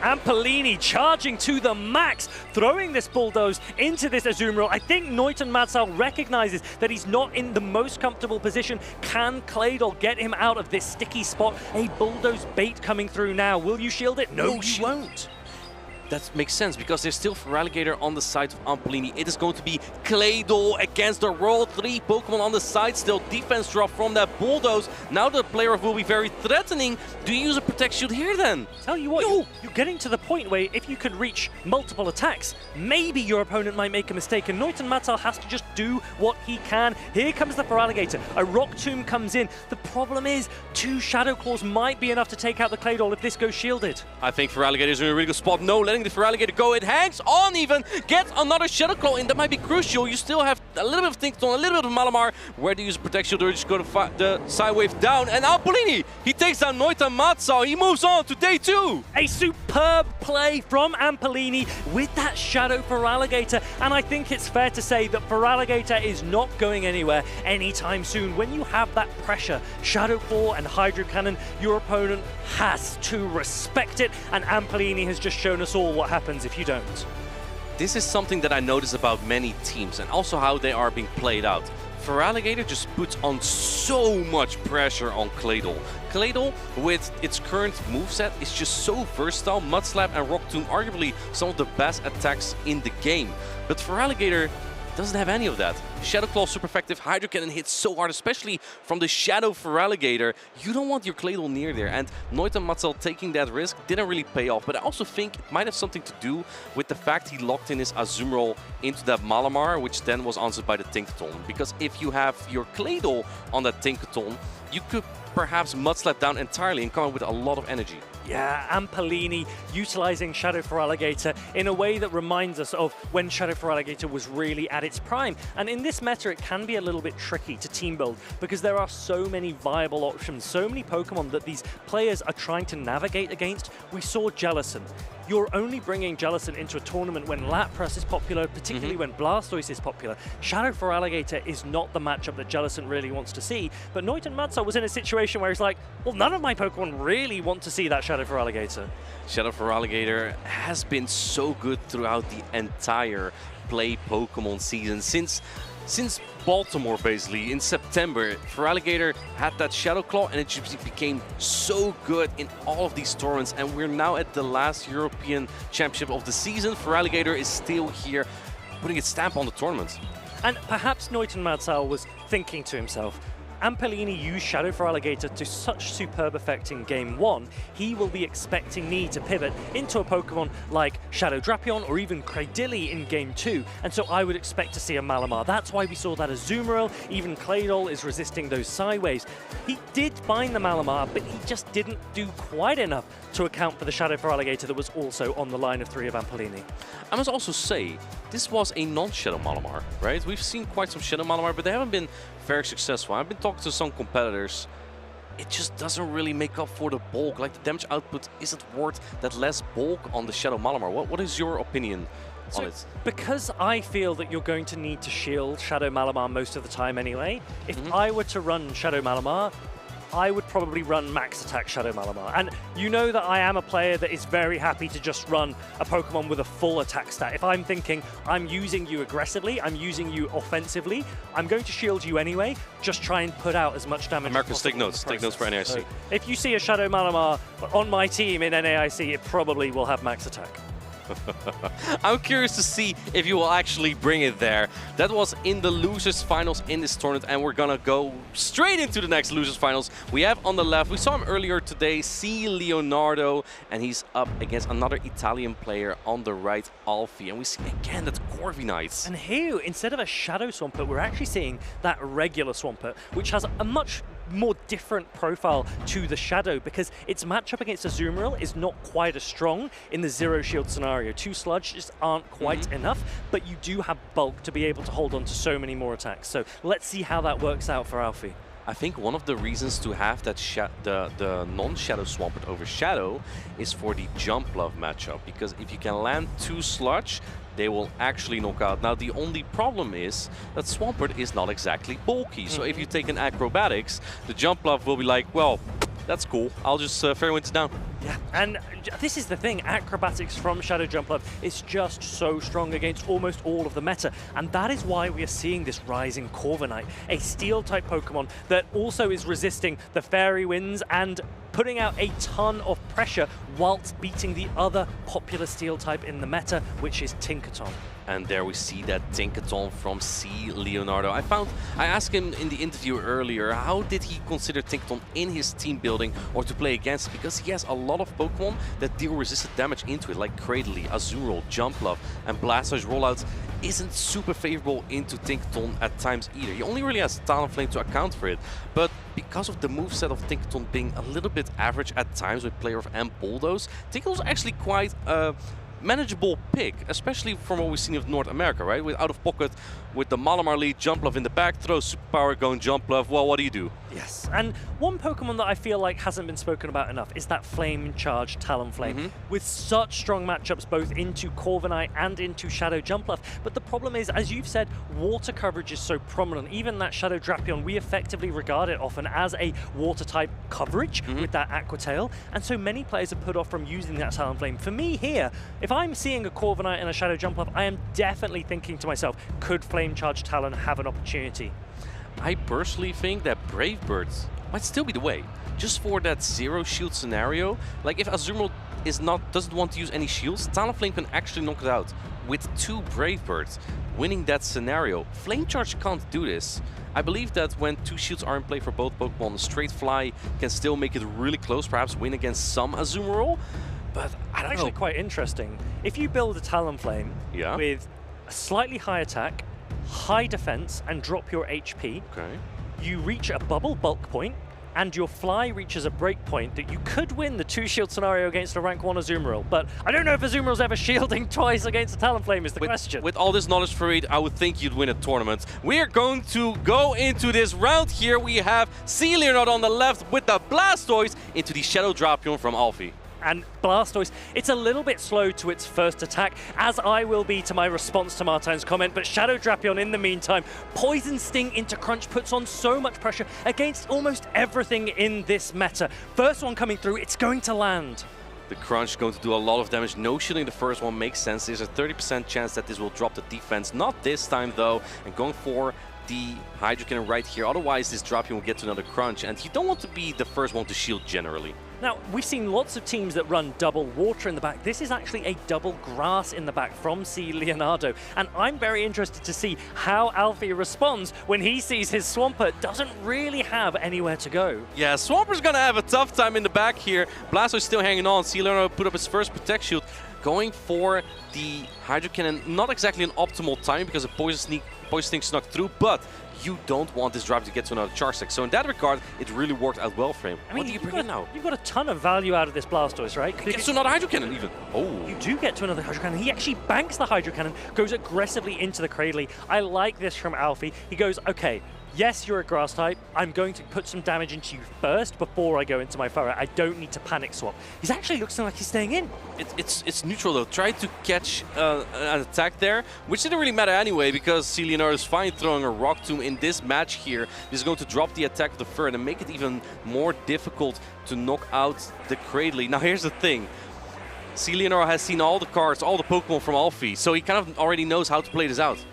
Apollini charging to the max, throwing this Bulldoze into this Azumarill. I think Neutenmatzel recognizes that he's not in the most comfortable position. Can Claydol get him out of this sticky spot? A Bulldoze bait coming through now. Will you shield it? No, you won't. That makes sense, because there's still Feraligatr on the side of Apollini. It is going to be Claydol against the Roll 3 Pokemon on the side still. Defense drop from that Bulldoze. Now the player will be very threatening. Do you use a Protect Shield here then? Tell you what, you're getting to the point where if you could reach multiple attacks, maybe your opponent might make a mistake, and Neutenmatzel has to just do what he can. Here comes the Feraligatr. A Rock Tomb comes in. The problem is 2 Shadow Claws might be enough to take out the Claydol if this goes shielded. I think Feraligatr is in a really good spot. No, letting the Feraligatr go. It hangs on even. Gets another Shadow Claw in. That might be crucial. You still have a little bit of Tinkaton, a little bit of Malamar. Where do you use a Protect Shield, or just go to the Side Wave down? And Apollini, he takes down Neutenmatzel. He moves on to day 2. A superb play from Apollini with that Shadow Feraligatr. And I think it's fair to say that Feraligatr is not going anywhere anytime soon. When you have that pressure, Shadow Claw and Hydro Cannon, your opponent has to respect it. And Apollini has just shown us all what happens if you don't. This is something that I notice about many teams, and also how they are being played out. Feraligatr just puts on so much pressure on Claydol. Claydol, with its current moveset, is just so versatile. Mudslap and Rock Tomb, arguably some of the best attacks in the game. But Feraligatr doesn't have any of that. Shadow Claw super effective, Hydro Cannon hits so hard, especially from the Shadow Feraligatr. You don't want your Claydol near there, and Noit and Matzel taking that risk didn't really pay off, but I also think it might have something to do with the fact he locked in his Azumarill into that Malamar, which then was answered by the Tinkaton. Because if you have your Claydol on that Tinkaton, you could perhaps Mudslap down entirely and come up with a lot of energy. Yeah, Ampelini utilizing Shadow Feraligatr in a way that reminds us of when Shadow Feraligatr was really at its prime. And in this meta, it can be a little bit tricky to team build because there are so many viable options, so many Pokemon that these players are trying to navigate against. We saw Jellicent. You're only bringing Jellicent into a tournament when Lapras is popular, particularly when Blastoise is popular. Shadow Feraligatr is not the matchup that Jellicent really wants to see, but Noit and Matzel was in a situation where he's like, well, none of my Pokemon really want to see that Shadow Feraligatr. Shadow Feraligatr has been so good throughout the entire Play Pokemon season. Since Baltimore, basically, in September, Feraligatr had that Shadow Claw and it just became so good in all of these tournaments. And we're now at the last European Championship of the season. Feraligatr is still here, putting its stamp on the tournament. And perhaps Noit and Matzel was thinking to himself, Ampelini used Shadow Feraligatr to such superb effect in Game 1, he will be expecting me to pivot into a Pokemon like Shadow Drapion or even Cradily in Game 2, and so I would expect to see a Malamar. That's why we saw that Azumarill, even Claydol is resisting those sideways. He did bind the Malamar, but he just didn't do quite enough to account for the Shadow Feraligatr that was also on the line of 3 of Ampelini. I must also say, this was a non-Shadow Malamar, right? We've seen quite some Shadow Malamar, but they haven't been very successful. I've been talking to some competitors. It just doesn't really make up for the bulk. Like, the damage output isn't worth that less bulk on the Shadow Malamar. What is your opinion on it? Because I feel that you're going to need to shield Shadow Malamar most of the time anyway, if I were to run Shadow Malamar, I would probably run Max Attack Shadow Malamar. And you know that I am a player that is very happy to just run a Pokemon with a full attack stat. If I'm thinking I'm using you aggressively, I'm using you offensively, I'm going to shield you anyway, just try and put out as much damage Americans, as possible. take notes for NAIC. So if you see a Shadow Malamar on my team in NAIC, it probably will have Max Attack. I'm curious to see if you will actually bring it there. That was in the losers finals in this tournament, and we're gonna go straight into the next losers finals. We have on the left, we saw him earlier today, C. Leonardo, and he's up against another Italian player on the right, Alfie. And we see again that Corviknight. And here, instead of a Shadow Swampert, we're actually seeing that regular Swampert, which has a much more different profile to the Shadow because its matchup against Azumarill is not quite as strong in the Zero Shield scenario. 2 Sludge just aren't quite enough, but you do have bulk to be able to hold on to so many more attacks. So let's see how that works out for Alfie. I think one of the reasons to have that the non-Shadow Swampert over Shadow is for the Jump Love matchup, because if you can land 2 Sludge, they will actually knock out. Now, the only problem is that Swampert is not exactly bulky. So if you take an Acrobatics, the Jump Love will be like, well, that's cool. I'll just Fairwinds down. Yeah, and this is the thing, Acrobatics from Shadow Jump Love is just so strong against almost all of the meta, and that is why we are seeing this rise in Corviknight, a Steel-type Pokemon that also is resisting the Fairy Winds and putting out a ton of pressure whilst beating the other popular Steel-type in the meta, which is Tinkaton. And there we see that Tinkaton from C. Leonardo. I asked him in the interview earlier, how did he consider Tinkaton in his team building or to play against? Because he has a lot of Pokemon that deal resisted damage into it, like Cradily, Azumarill, Jumpluff, and Blastoise rollouts isn't super favorable into Tinkaton at times either. He only really has Talonflame to account for it, but because of the moveset of Tinkaton being a little bit average at times with Player of M Bulldoze, Tinkaton's actually quite manageable pick, especially from what we've seen of North America, right? With out of pocket, with the Malamar lead, Jumpluff in the back, throw Superpower, going Jumpluff. Well, what do you do? Yes, and one Pokemon that I feel like hasn't been spoken about enough is that Flame Charge Talonflame, with such strong matchups both into Corviknight and into Shadow Jumpluff. But the problem is, as you've said, water coverage is so prominent. Even that Shadow Drapion, we effectively regard it often as a water-type coverage with that Aqua Tail, and so many players are put off from using that Talonflame. For me here, if I'm seeing a Corviknight and a Shadow Jumpluff, I am definitely thinking to myself, could Flame Charge Talon have an opportunity? I personally think that Brave Birds might still be the way. Just for that zero shield scenario, like if Azumarill doesn't want to use any shields, Talonflame can actually knock it out with 2 Brave Birds, winning that scenario. Flame Charge can't do this. I believe that when 2 shields are in play for both Pokemon, Straight Fly can still make it really close, perhaps win against some Azumarill, but I don't know. Actually quite interesting. If you build a Talonflame with a slightly high attack, high defense, and drop your HP, you reach a bubble bulk point, and your fly reaches a break point that you could win the 2-shield scenario against a rank 1 Azumarill. But I don't know if Azumarill's ever shielding twice against a Talonflame is the question. With all this knowledge for it, I would think you'd win a tournament. We are going to go into this round here. We have C. Leonardo on the left with the Blastoise into the Shadow Drapion from Alfie. And Blastoise, it's a little bit slow to its first attack, as I will be to my response to Martin's comment, but Shadow Drapion in the meantime, Poison Sting into Crunch puts on so much pressure against almost everything in this meta. First one coming through, it's going to land. The Crunch is going to do a lot of damage. No shielding the first one makes sense. There's a 30% chance that this will drop the defense. Not this time though, and going for the Hydro Cannon right here. Otherwise this Drapion will get to another Crunch, and you don't want to be the first one to shield generally. Now, we've seen lots of teams that run double water in the back. This is actually a double grass in the back from C. Leonardo. And I'm very interested to see how Alfie responds when he sees his Swampert doesn't really have anywhere to go. Yeah, Swampert's gonna have a tough time in the back here. Blastoise still hanging on. C. Leonardo put up his first Protect Shield, going for the Hydro Cannon. Not exactly an optimal time because the Poison Sting snuck through, but you don't want this drive to get to another charge stack. So in that regard, it really worked out well for him. I mean, what do you bring in now? You've got a ton of value out of this Blastoise, right? He gets to another Hydro Cannon even. Oh. You do get to another Hydro Cannon. He actually banks the Hydro Cannon, goes aggressively into the Cradley. I like this from Alfie. He goes, okay, yes, you're a grass type. I'm going to put some damage into you first before I go into my Furrow. I don't need to panic swap. He's actually looks like he's staying in. It's neutral though. Tried to catch an attack there, which didn't really matter anyway because C. Leonardo is fine throwing a Rock Tomb in this match here. This is going to drop the attack of the Fur and make it even more difficult to knock out the Cradley. Now here's the thing. C. Leonardo has seen all the cards, all the Pokemon from Alfie, so he kind of already knows how to play this out.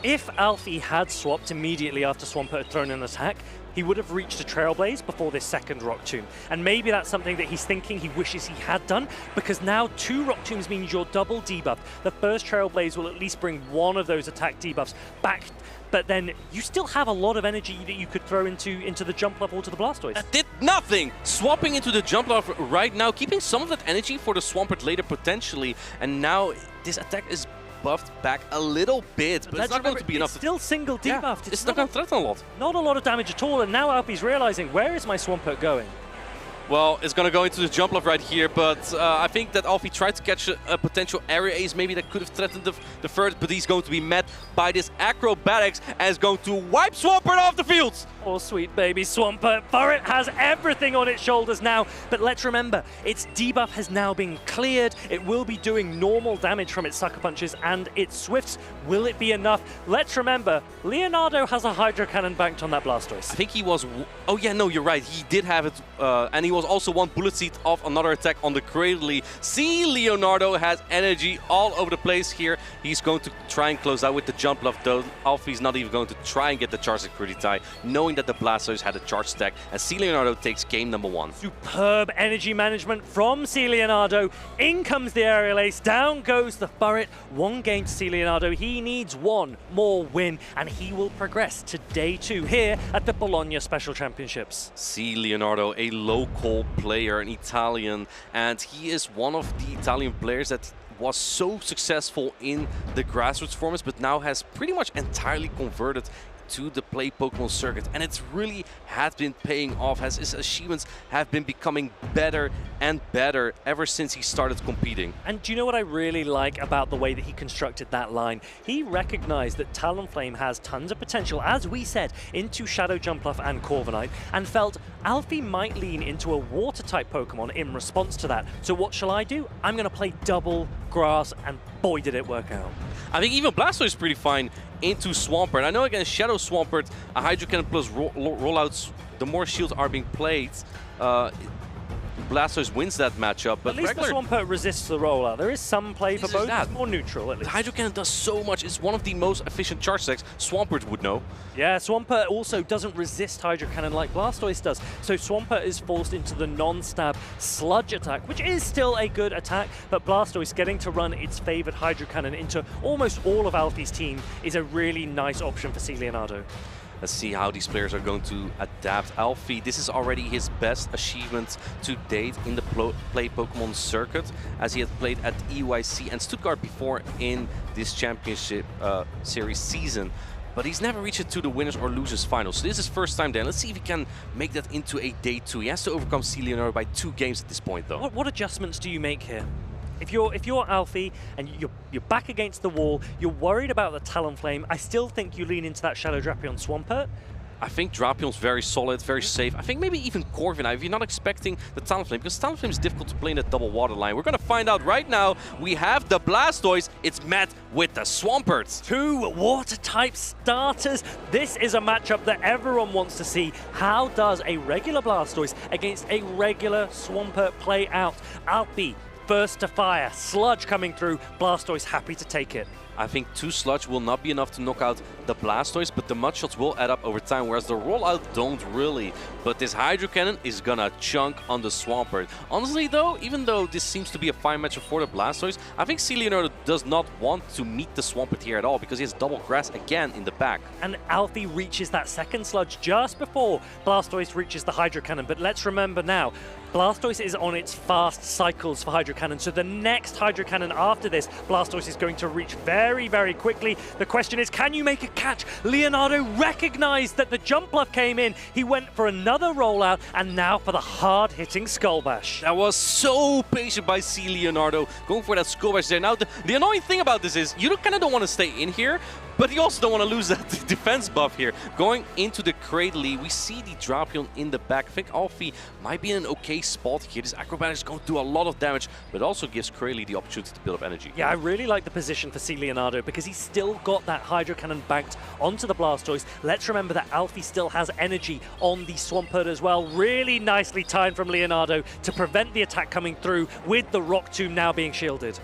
If Alfie had swapped immediately after Swampert had thrown an attack, he would have reached a Trailblaze before this second Rock Tomb. And maybe that's something that he's thinking he wishes he had done, because now 2 Rock Tombs means you're double debuffed. The first Trailblaze will at least bring one of those attack debuffs back, but then you still have a lot of energy that you could throw into the jump level to the Blastoise. That did nothing! Swapping into the jump level right now, keeping some of that energy for the Swampert later potentially, and now this attack is buffed back a little bit, but it's not going to be enough. It's still single debuffed. Yeah, it's not going to threaten a lot. Not a lot of damage at all, and now Alfie's realizing, where is my Swampert going? Well, it's going to go into the jump left right here, but I think that Alfie tried to catch a potential area ace maybe that could have threatened the first, but he's going to be met by this Acrobatics and is going to wipe Swampert off the field. Oh, sweet baby Swampert. Furret has everything on its shoulders now, but let's remember, its debuff has now been cleared. It will be doing normal damage from its Sucker Punches and its Swifts. Will it be enough? Let's remember, Leonardo has a Hydro Cannon banked on that Blastoise. I think he was... Oh yeah, no, you're right. He did have it, and he was also 1 Bullet Seed off another attack on the Cradley. See, Leonardo has energy all over the place here. He's going to try and close out with the jump left, though. Alfie's not even going to try and get the charge security tie, knowing that the Blastoise had a charge stack, and C. Leonardo takes game number 1. Superb energy management from C. Leonardo. In comes the Aerial Ace, down goes the Furret. 1 game to C. Leonardo. He needs 1 more win, and he will progress to day 2 here at the Bologna Special Championships. C. Leonardo, a local player, an Italian, and he is one of the Italian players that was so successful in the grassroots formats, but now has pretty much entirely converted to the play Pokemon circuit, and it's really has been paying off as his achievements have been becoming better and better ever since he started competing. And do you know what I really like about the way that he constructed that line? He recognized that Talonflame has tons of potential, as we said, into Shadow Jumpluff and Corviknight, and felt Alfie might lean into a water-type Pokemon in response to that. So what shall I do? I'm going to play double grass, and boy did it work out. I think even Blastoise is pretty fine into Swampert. I know against Shadow Swampert, a Hydro Cannon plus rollouts, the more shields are being played, Blastoise wins that matchup. But at least the Swampert resists the rollout. There is some play for both. It's more neutral, at least. The Hydro Cannon does so much. It's one of the most efficient charge attacks. Swampert would know. Yeah, Swampert also doesn't resist Hydro Cannon like Blastoise does. So Swampert is forced into the non-stab Sludge attack, which is still a good attack, but Blastoise getting to run its favored Hydro Cannon into almost all of Alfie's team is a really nice option for C. Leonardo. Let's see how these players are going to adapt. Alfie, this is already his best achievement to date in the Play Pokemon circuit, as he had played at EYC and Stuttgart before in this championship series season. But he's never reached it to the winners or losers final. So this is his first time there. Let's see if he can make that into a day 2. He has to overcome C. Leonardo by 2 games at this point, though. What adjustments do you make here? If you're Alfie and you're back against the wall, you're worried about the Talonflame, I still think you lean into that Shadow Drapion Swampert. I think Drapion's very solid, very safe. I think maybe even Corviknight, if you're not expecting the Talonflame, because Talonflame is difficult to play in that double water line. We're going to find out right now. We have the Blastoise. It's met with the Swampert. 2 water-type starters. This is a matchup that everyone wants to see. How does a regular Blastoise against a regular Swampert play out? Alfie, first to fire, Sludge coming through, Blastoise happy to take it. I think 2 Sludge will not be enough to knock out the Blastoise, but the Mud Shots will add up over time, whereas the rollout don't really. But this Hydro Cannon is gonna chunk on the Swampert. Honestly though, even though this seems to be a fine matchup for the Blastoise, I think C. Leonardo does not want to meet the Swampert here at all, because he has double grass again in the back. And Alfie reaches that second Sludge just before Blastoise reaches the Hydro Cannon. But let's remember now, Blastoise is on its fast cycles for Hydro Cannon, so the next Hydro Cannon after this, Blastoise is going to reach very, very quickly. The question is, can you make a catch? Leonardo recognized that the jump bluff came in. He went for another rollout, and now for the hard-hitting Skull Bash. That was so patient by C. Leonardo, going for that Skull Bash there. Now, the annoying thing about this is, you kind of don't want to stay in here, but you also don't want to lose that defense buff here. Going into the Cradley, we see the Drapion in the back. I think Alfie might be in an okay spot here. This Acrobatic is going to do a lot of damage, but also gives Cradley the opportunity to build up energy. Yeah, I really like the position for C. Leonardo because he's still got that Hydro Cannon banked onto the Blastoise. Let's remember that Alfie still has energy on the Swampert as well. Really nicely timed from Leonardo to prevent the attack coming through with the Rock Tomb now being shielded.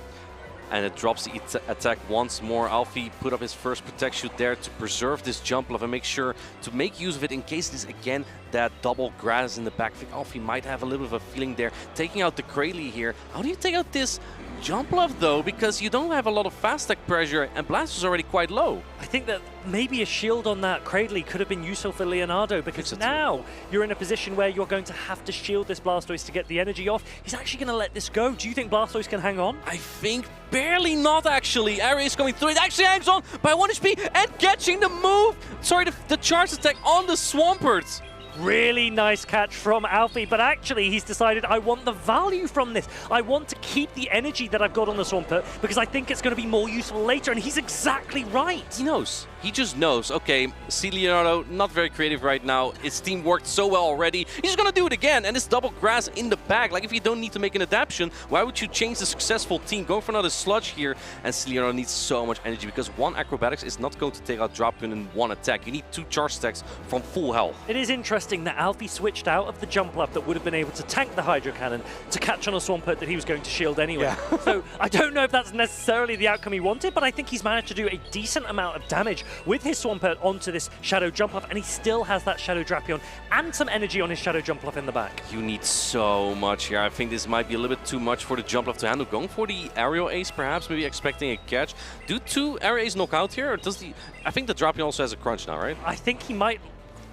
And it drops the attack once more. Alfie put up his first Protect Shoot there to preserve this jump bluff and make sure to make use of it in case it is again that double grass in the back. I think Alfie might have a little bit of a feeling there. Taking out the Cradley here. How do you take out this jump bluff though? Because you don't have a lot of fast attack pressure and Blast is already quite low. I think that maybe a shield on that Cradley could have been useful for Leonardo because now you're in a position where you're going to have to shield this Blastoise to get the energy off. He's actually going to let this go. Do you think Blastoise can hang on? I think barely not actually. Area is coming through. It actually hangs on by 1 HP and catching the move. Sorry, the charge attack on the Swampert. Really nice catch from Alfie, but actually he's decided I want the value from this. I want to keep the energy that I've got on the Swampert because I think it's going to be more useful later, and he's exactly right. He knows. He just knows. Okay, C. Leonardo, not very creative right now. His team worked so well already. He's going to do it again, and it's double grass in the back. Like, if you don't need to make an adaptation, why would you change the successful team? Going for another Sludge here, and C. Leonardo needs so much energy because 1 Acrobatics is not going to take out Drapion in 1 attack. You need 2 charge stacks from full health. It is interesting that Alfie switched out of the jump bluff that would have been able to tank the Hydro Cannon to catch on a Swampert that he was going to shield anyway. Yeah. So I don't know if that's necessarily the outcome he wanted, but I think he's managed to do a decent amount of damage with his Swampert onto this Shadow Jump Bluff, and he still has that Shadow Drapion and some energy on his Shadow Jump Bluff in the back. You need so much here. I think this might be a little bit too much for the Jump Bluff to handle. Going for the Aerial Ace, perhaps, maybe expecting a catch. Do 2 Aerial Ace knock out here? Or does I think the Drapion also has a crunch now, right? I think he might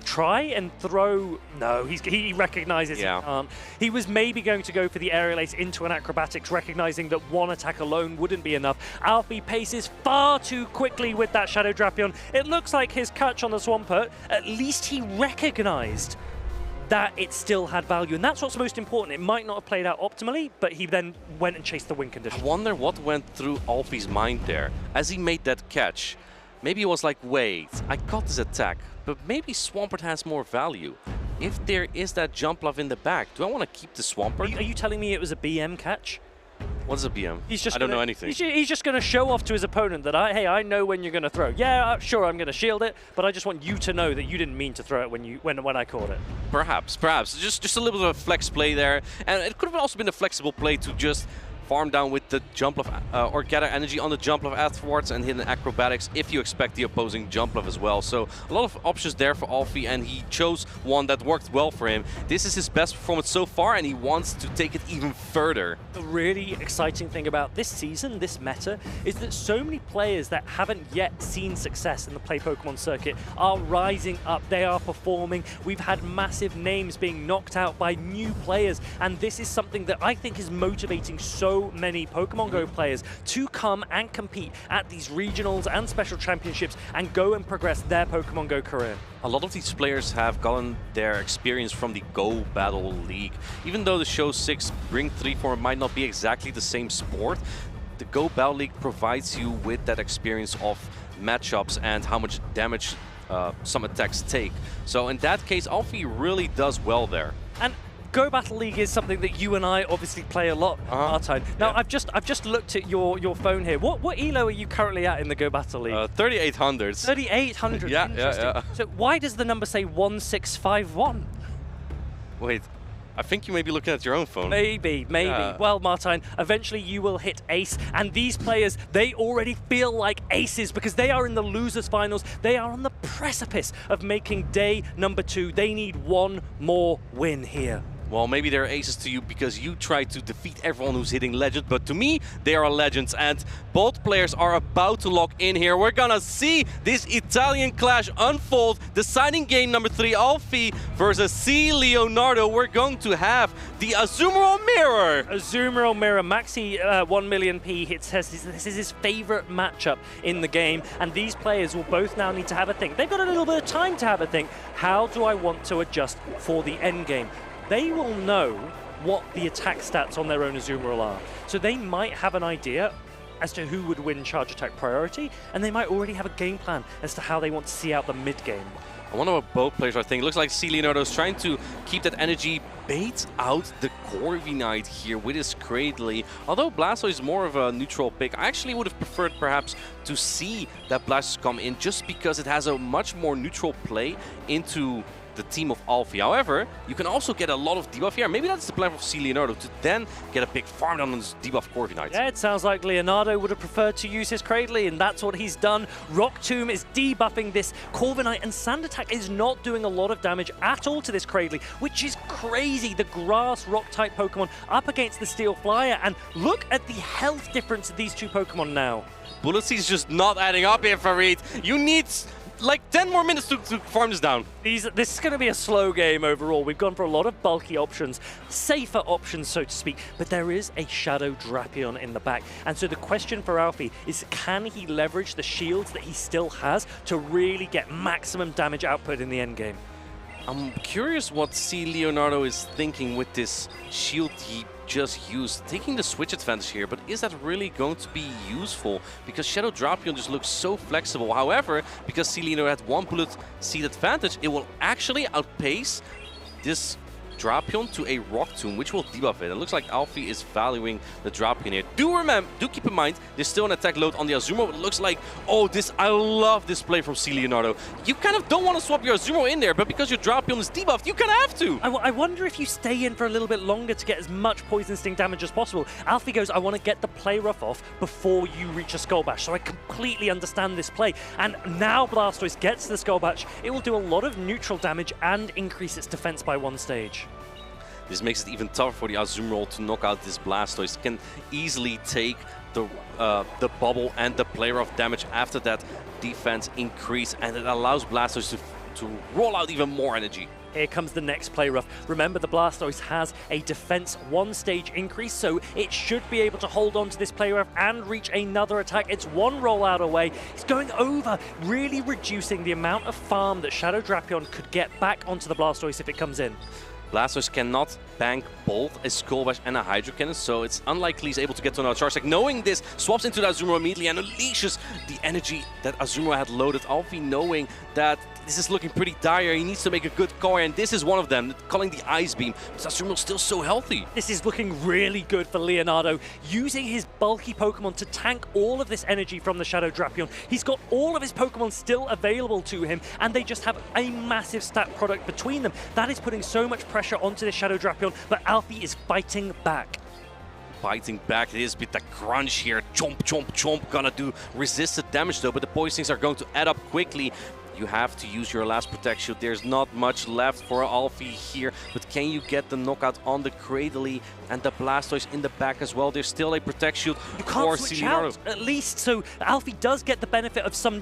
try and throw. No, he recognizes he can't. He was maybe going to go for the Aerial Ace into an Acrobatics, recognizing that 1 attack alone wouldn't be enough. Alfie paces far too quickly with that Shadow Drapion. It looks like his catch on the Swampert, at least he recognized that it still had value, and that's what's most important. It might not have played out optimally, but he then went and chased the win condition. I wonder what went through Alfie's mind there as he made that catch. Maybe he was like, wait, I got this attack, but maybe Swampert has more value. If there is that jump bluff in the back, do I want to keep the Swampert? Are you telling me it was a BM catch? What's a BM? I don't know anything. He's just going to show off to his opponent that hey, I know when you're going to throw. Yeah, sure, I'm going to shield it, but I just want you to know that you didn't mean to throw it when I caught it. Perhaps. Just a little bit of a flex play there, and it could have also been a flexible play to just farm down with the jump of or gather energy on the jump of afterwards and hit an acrobatics if you expect the opposing jump of as well. So a lot of options there for Alfie, and he chose one that worked well for him. This is his best performance so far, and he wants to take it even further. The really exciting thing about this season, this meta, is that so many players that haven't yet seen success in the Play Pokemon circuit are rising up. They are performing. We've had massive names being knocked out by new players, and this is something that I think is motivating so many Pokemon Go players to come and compete at these regionals and special championships and go and progress their Pokemon Go career. A lot of these players have gotten their experience from the Go Battle League. Even though the Show 6 Bring 3 format might not be exactly the same sport, the Go Battle League provides you with that experience of matchups and how much damage some attacks take. So in that case, Alfie really does well there. And Go Battle League is something that you and I obviously play a lot, Martijn. Now, yeah. I've just looked at your phone here. What elo are you currently at in the Go Battle League? 3800. 3800. Yeah. So why does the number say 1651? Wait. I think you may be looking at your own phone. Maybe. Yeah. Well, Martijn, eventually you will hit ace, and these players, they already feel like aces because they are in the losers finals. They are on the precipice of making day number 2. They need one more win here. Well, maybe they're aces to you because you try to defeat everyone who's hitting legend, but to me, they are legends, and both players are about to lock in here. We're gonna see this Italian clash unfold. Deciding game number 3, Alfie versus C. Leonardo. We're going to have the Azumarill Mirror. Azumarill Mirror. Maxi 1 million P says this is his favorite matchup in the game, and these players will both now need to have a think. They've got a little bit of time to have a think. How do I want to adjust for the end game? They will know what the attack stats on their own Azumarill are. So they might have an idea as to who would win charge attack priority, and they might already have a game plan as to how they want to see out the mid game. I wonder what both players are thinking. Looks like C. Leonardo is trying to keep that energy, bait out the Corviknight here with his Cradley. Although Blastoise is more of a neutral pick, I actually would have preferred perhaps to see that Blastoise come in just because it has a much more neutral play into the team of Alfie. However, you can also get a lot of debuff here. Maybe that's the plan of C. Leonardo, to then get a big farm down on this debuff Corviknight. Yeah, it sounds like Leonardo would have preferred to use his Cradley, and that's what he's done. Rock Tomb is debuffing this Corviknight, and Sand Attack is not doing a lot of damage at all to this Cradley, which is crazy. The grass rock-type Pokemon up against the Steel Flyer, and look at the health difference of these two Pokemon now. Bullet Seed's just not adding up here, Farid. You need like 10 more minutes to farm this down. This is going to be a slow game overall. We've gone for a lot of bulky options, safer options, so to speak, but there is a Shadow Drapion in the back. And so the question for Alfie is, can he leverage the shields that he still has to really get maximum damage output in the end game? I'm curious what C. Leonardo is thinking with this shield he just used, taking the switch advantage here, but is that really going to be useful? Because Shadow Drapion just looks so flexible. However, because C. Leonardo had 1 bullet seed advantage, it will actually outpace this Drapion to a Rock Tomb, which will debuff it. It looks like Alfie is valuing the Drapion here. Do keep in mind, there's still an attack load on the Azumarill. It looks like, I love this play from C. Leonardo. You kind of don't want to swap your Azumarill in there, but because your Drapion is debuffed, you kind of have to. I wonder if you stay in for a little bit longer to get as much Poison Sting damage as possible. Alfie goes, I want to get the play rough off before you reach a Skull Bash. So I completely understand this play. And now Blastoise gets the Skull Bash. It will do a lot of neutral damage and increase its defense by 1 stage. This makes it even tougher for the Azumarill to knock out this Blastoise. It can easily take the bubble and the play rough damage after that defense increase, and it allows Blastoise to roll out even more energy. Here comes the next play rough. Remember, the Blastoise has a defense 1 stage increase, so it should be able to hold on to this play rough and reach another attack. It's 1 rollout away. It's going over, really reducing the amount of farm that Shadow Drapion could get back onto the Blastoise if it comes in. Blastoise cannot bank both a Skull Bash and a Hydro Cannon, so it's unlikely he's able to get to another charge. Like, knowing this, swaps into the Azumarill immediately and unleashes the energy that Azumarill had loaded. Alfie knowing that this is looking pretty dire, he needs to make a good call, and this is one of them, calling the Ice Beam. But Azumarill still so healthy. This is looking really good for Leonardo, using his bulky Pokemon to tank all of this energy from the Shadow Drapion. He's got all of his Pokemon still available to him, and they just have a massive stat product between them. That is putting so much pressure onto the Shadow Drapion, but Alfie is fighting back. Fighting back, it is with the crunch here. Chomp, chomp, chomp, gonna do resisted damage though, but the poisonings are going to add up quickly. You have to use your last Protect Shield. There's not much left for Alfie here, but can you get the knockout on the Cradily and the Blastoise in the back as well? There's still a Protect Shield. You can't switch out, at least, so Alfie does get the benefit of some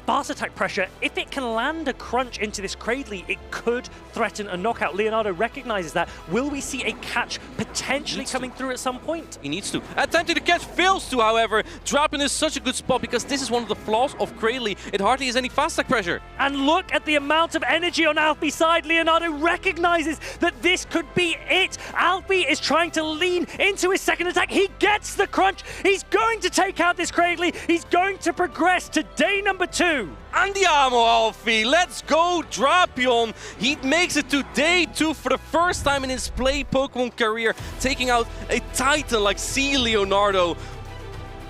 fast attack pressure. If it can land a crunch into this Cradily, it could threaten a knockout. Leonardo recognizes that. Will we see a catch potentially coming through at some point? He needs to. Attempting to catch fails to, however. Drapion is such a good spot because this is one of the flaws of Cradily. It hardly has any fast attack pressure. And look at the amount of energy on Alfie's side. Leonardo recognizes that this could be it. Alfie is trying to lean into his second attack. He gets the crunch. He's going to take out this Cradily. He's going to progress to day number 2. Andiamo, Alfie. Let's go, Drapion. He makes it to day 2 for the first time in his play Pokemon career, taking out a Titan like C. Leonardo.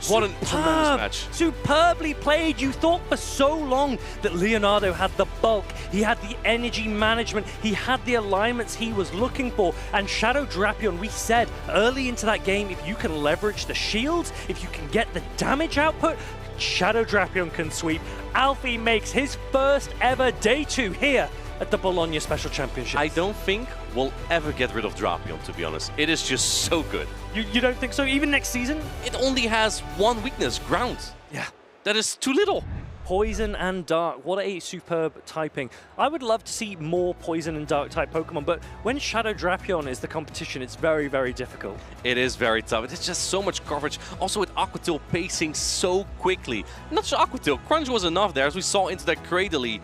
What a tremendous match. Superbly played. You thought for so long that Leonardo had the bulk, he had the energy management, he had the alignments he was looking for. And Shadow Drapion, we said early into that game, if you can leverage the shields, if you can get the damage output, Shadow Drapion can sweep. Alfie makes his first ever day 2 here at the Bologna Special Championships. I don't think we'll ever get rid of Drapion, to be honest. It is just so good. You don't think so? Even next season? It only has one weakness, ground. Yeah. That is too little. Poison and Dark, what a superb typing. I would love to see more Poison and Dark type Pokemon, but when Shadow Drapion is the competition, it's very, very difficult. It is very tough. It's just so much coverage. Also with Aqua Tail pacing so quickly. Not just Aqua Tail, Crunch was enough there, as we saw into that Cradily.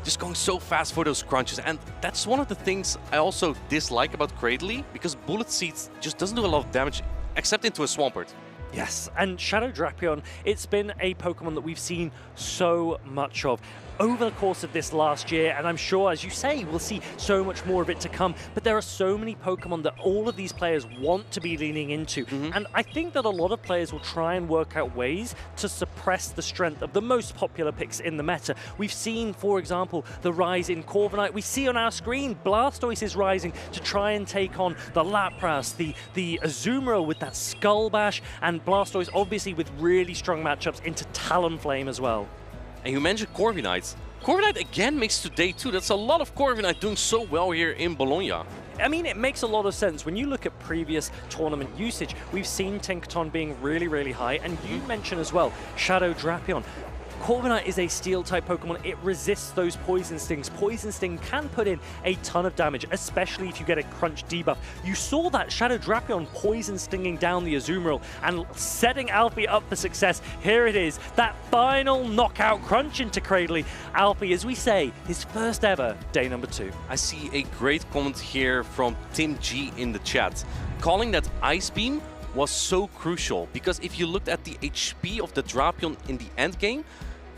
Just going so fast for those crunches, and that's one of the things I also dislike about Cradily, because Bullet Seeds just doesn't do a lot of damage except into a Swampert. Yes, and Shadow Drapion, it's been a Pokemon that we've seen so much of over the course of this last year, and I'm sure, as you say, we'll see so much more of it to come. But there are so many Pokemon that all of these players want to be leaning into, and I think that a lot of players will try and work out ways to suppress the strength of the most popular picks in the meta. We've seen, for example, the rise in Corviknight. We see on our screen Blastoise is rising to try and take on the Lapras, the Azumarill with that Skull Bash, and Blastoise obviously with really strong matchups into Talonflame as well. And you mentioned Corviknight. Corviknight again makes it to day 2. That's a lot of Corviknight doing so well here in Bologna. I mean, it makes a lot of sense. When you look at previous tournament usage, we've seen Tinkaton being really, really high. And you mentioned as well, Shadow Drapion. Corviknight is a Steel-type Pokemon. It resists those Poison Stings. Poison Sting can put in a ton of damage, especially if you get a Crunch debuff. You saw that Shadow Drapion Poison Stinging down the Azumarill and setting Alfie up for success. Here it is, that final knockout Crunch into Cradily. Alfie, as we say, his first ever day number 2. I see a great comment here from Tim G in the chat, calling that Ice Beam was so crucial, because if you looked at the HP of the Drapion in the end game,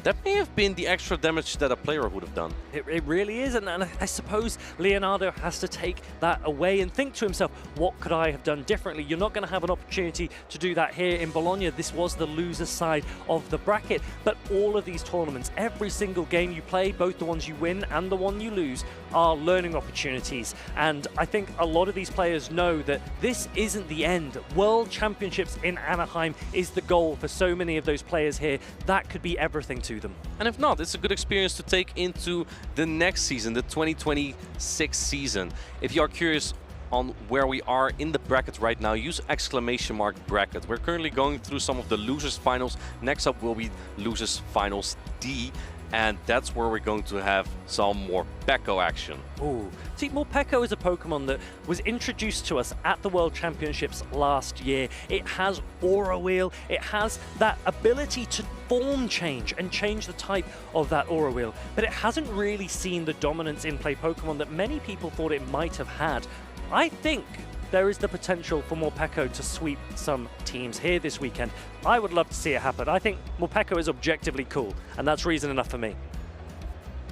that may have been the extra damage that a player would have done. It really is, and I suppose Leonardo has to take that away and think to himself, what could I have done differently? You're not going to have an opportunity to do that here in Bologna. This was the loser side of the bracket, but all of these tournaments, every single game you play, both the ones you win and the one you lose, are learning opportunities. And I think a lot of these players know that this isn't the end. World Championships in Anaheim is the goal for so many of those players here. That could be everything to them. And if not, it's a good experience to take into the next season, the 2026 season. If you are curious on where we are in the bracket right now, use !bracket. We're currently going through some of the losers finals. Next up will be losers finals D. and that's where we're going to have some more Morpeko action. Ooh. See, Morpeko is a Pokemon that was introduced to us at the World Championships last year. It has Aura Wheel, it has that ability to form change and change the type of that Aura Wheel, but it hasn't really seen the dominance in play Pokemon that many people thought it might have had. I think there is the potential for Morpeko to sweep some teams here this weekend. I would love to see it happen. I think Morpeko is objectively cool, and that's reason enough for me.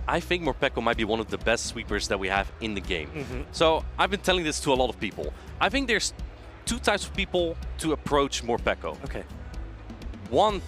I think Morpeko might be one of the best sweepers that we have in the game. So I've been telling this to a lot of people. I think there's two types of people to approach Morpeko. Okay. One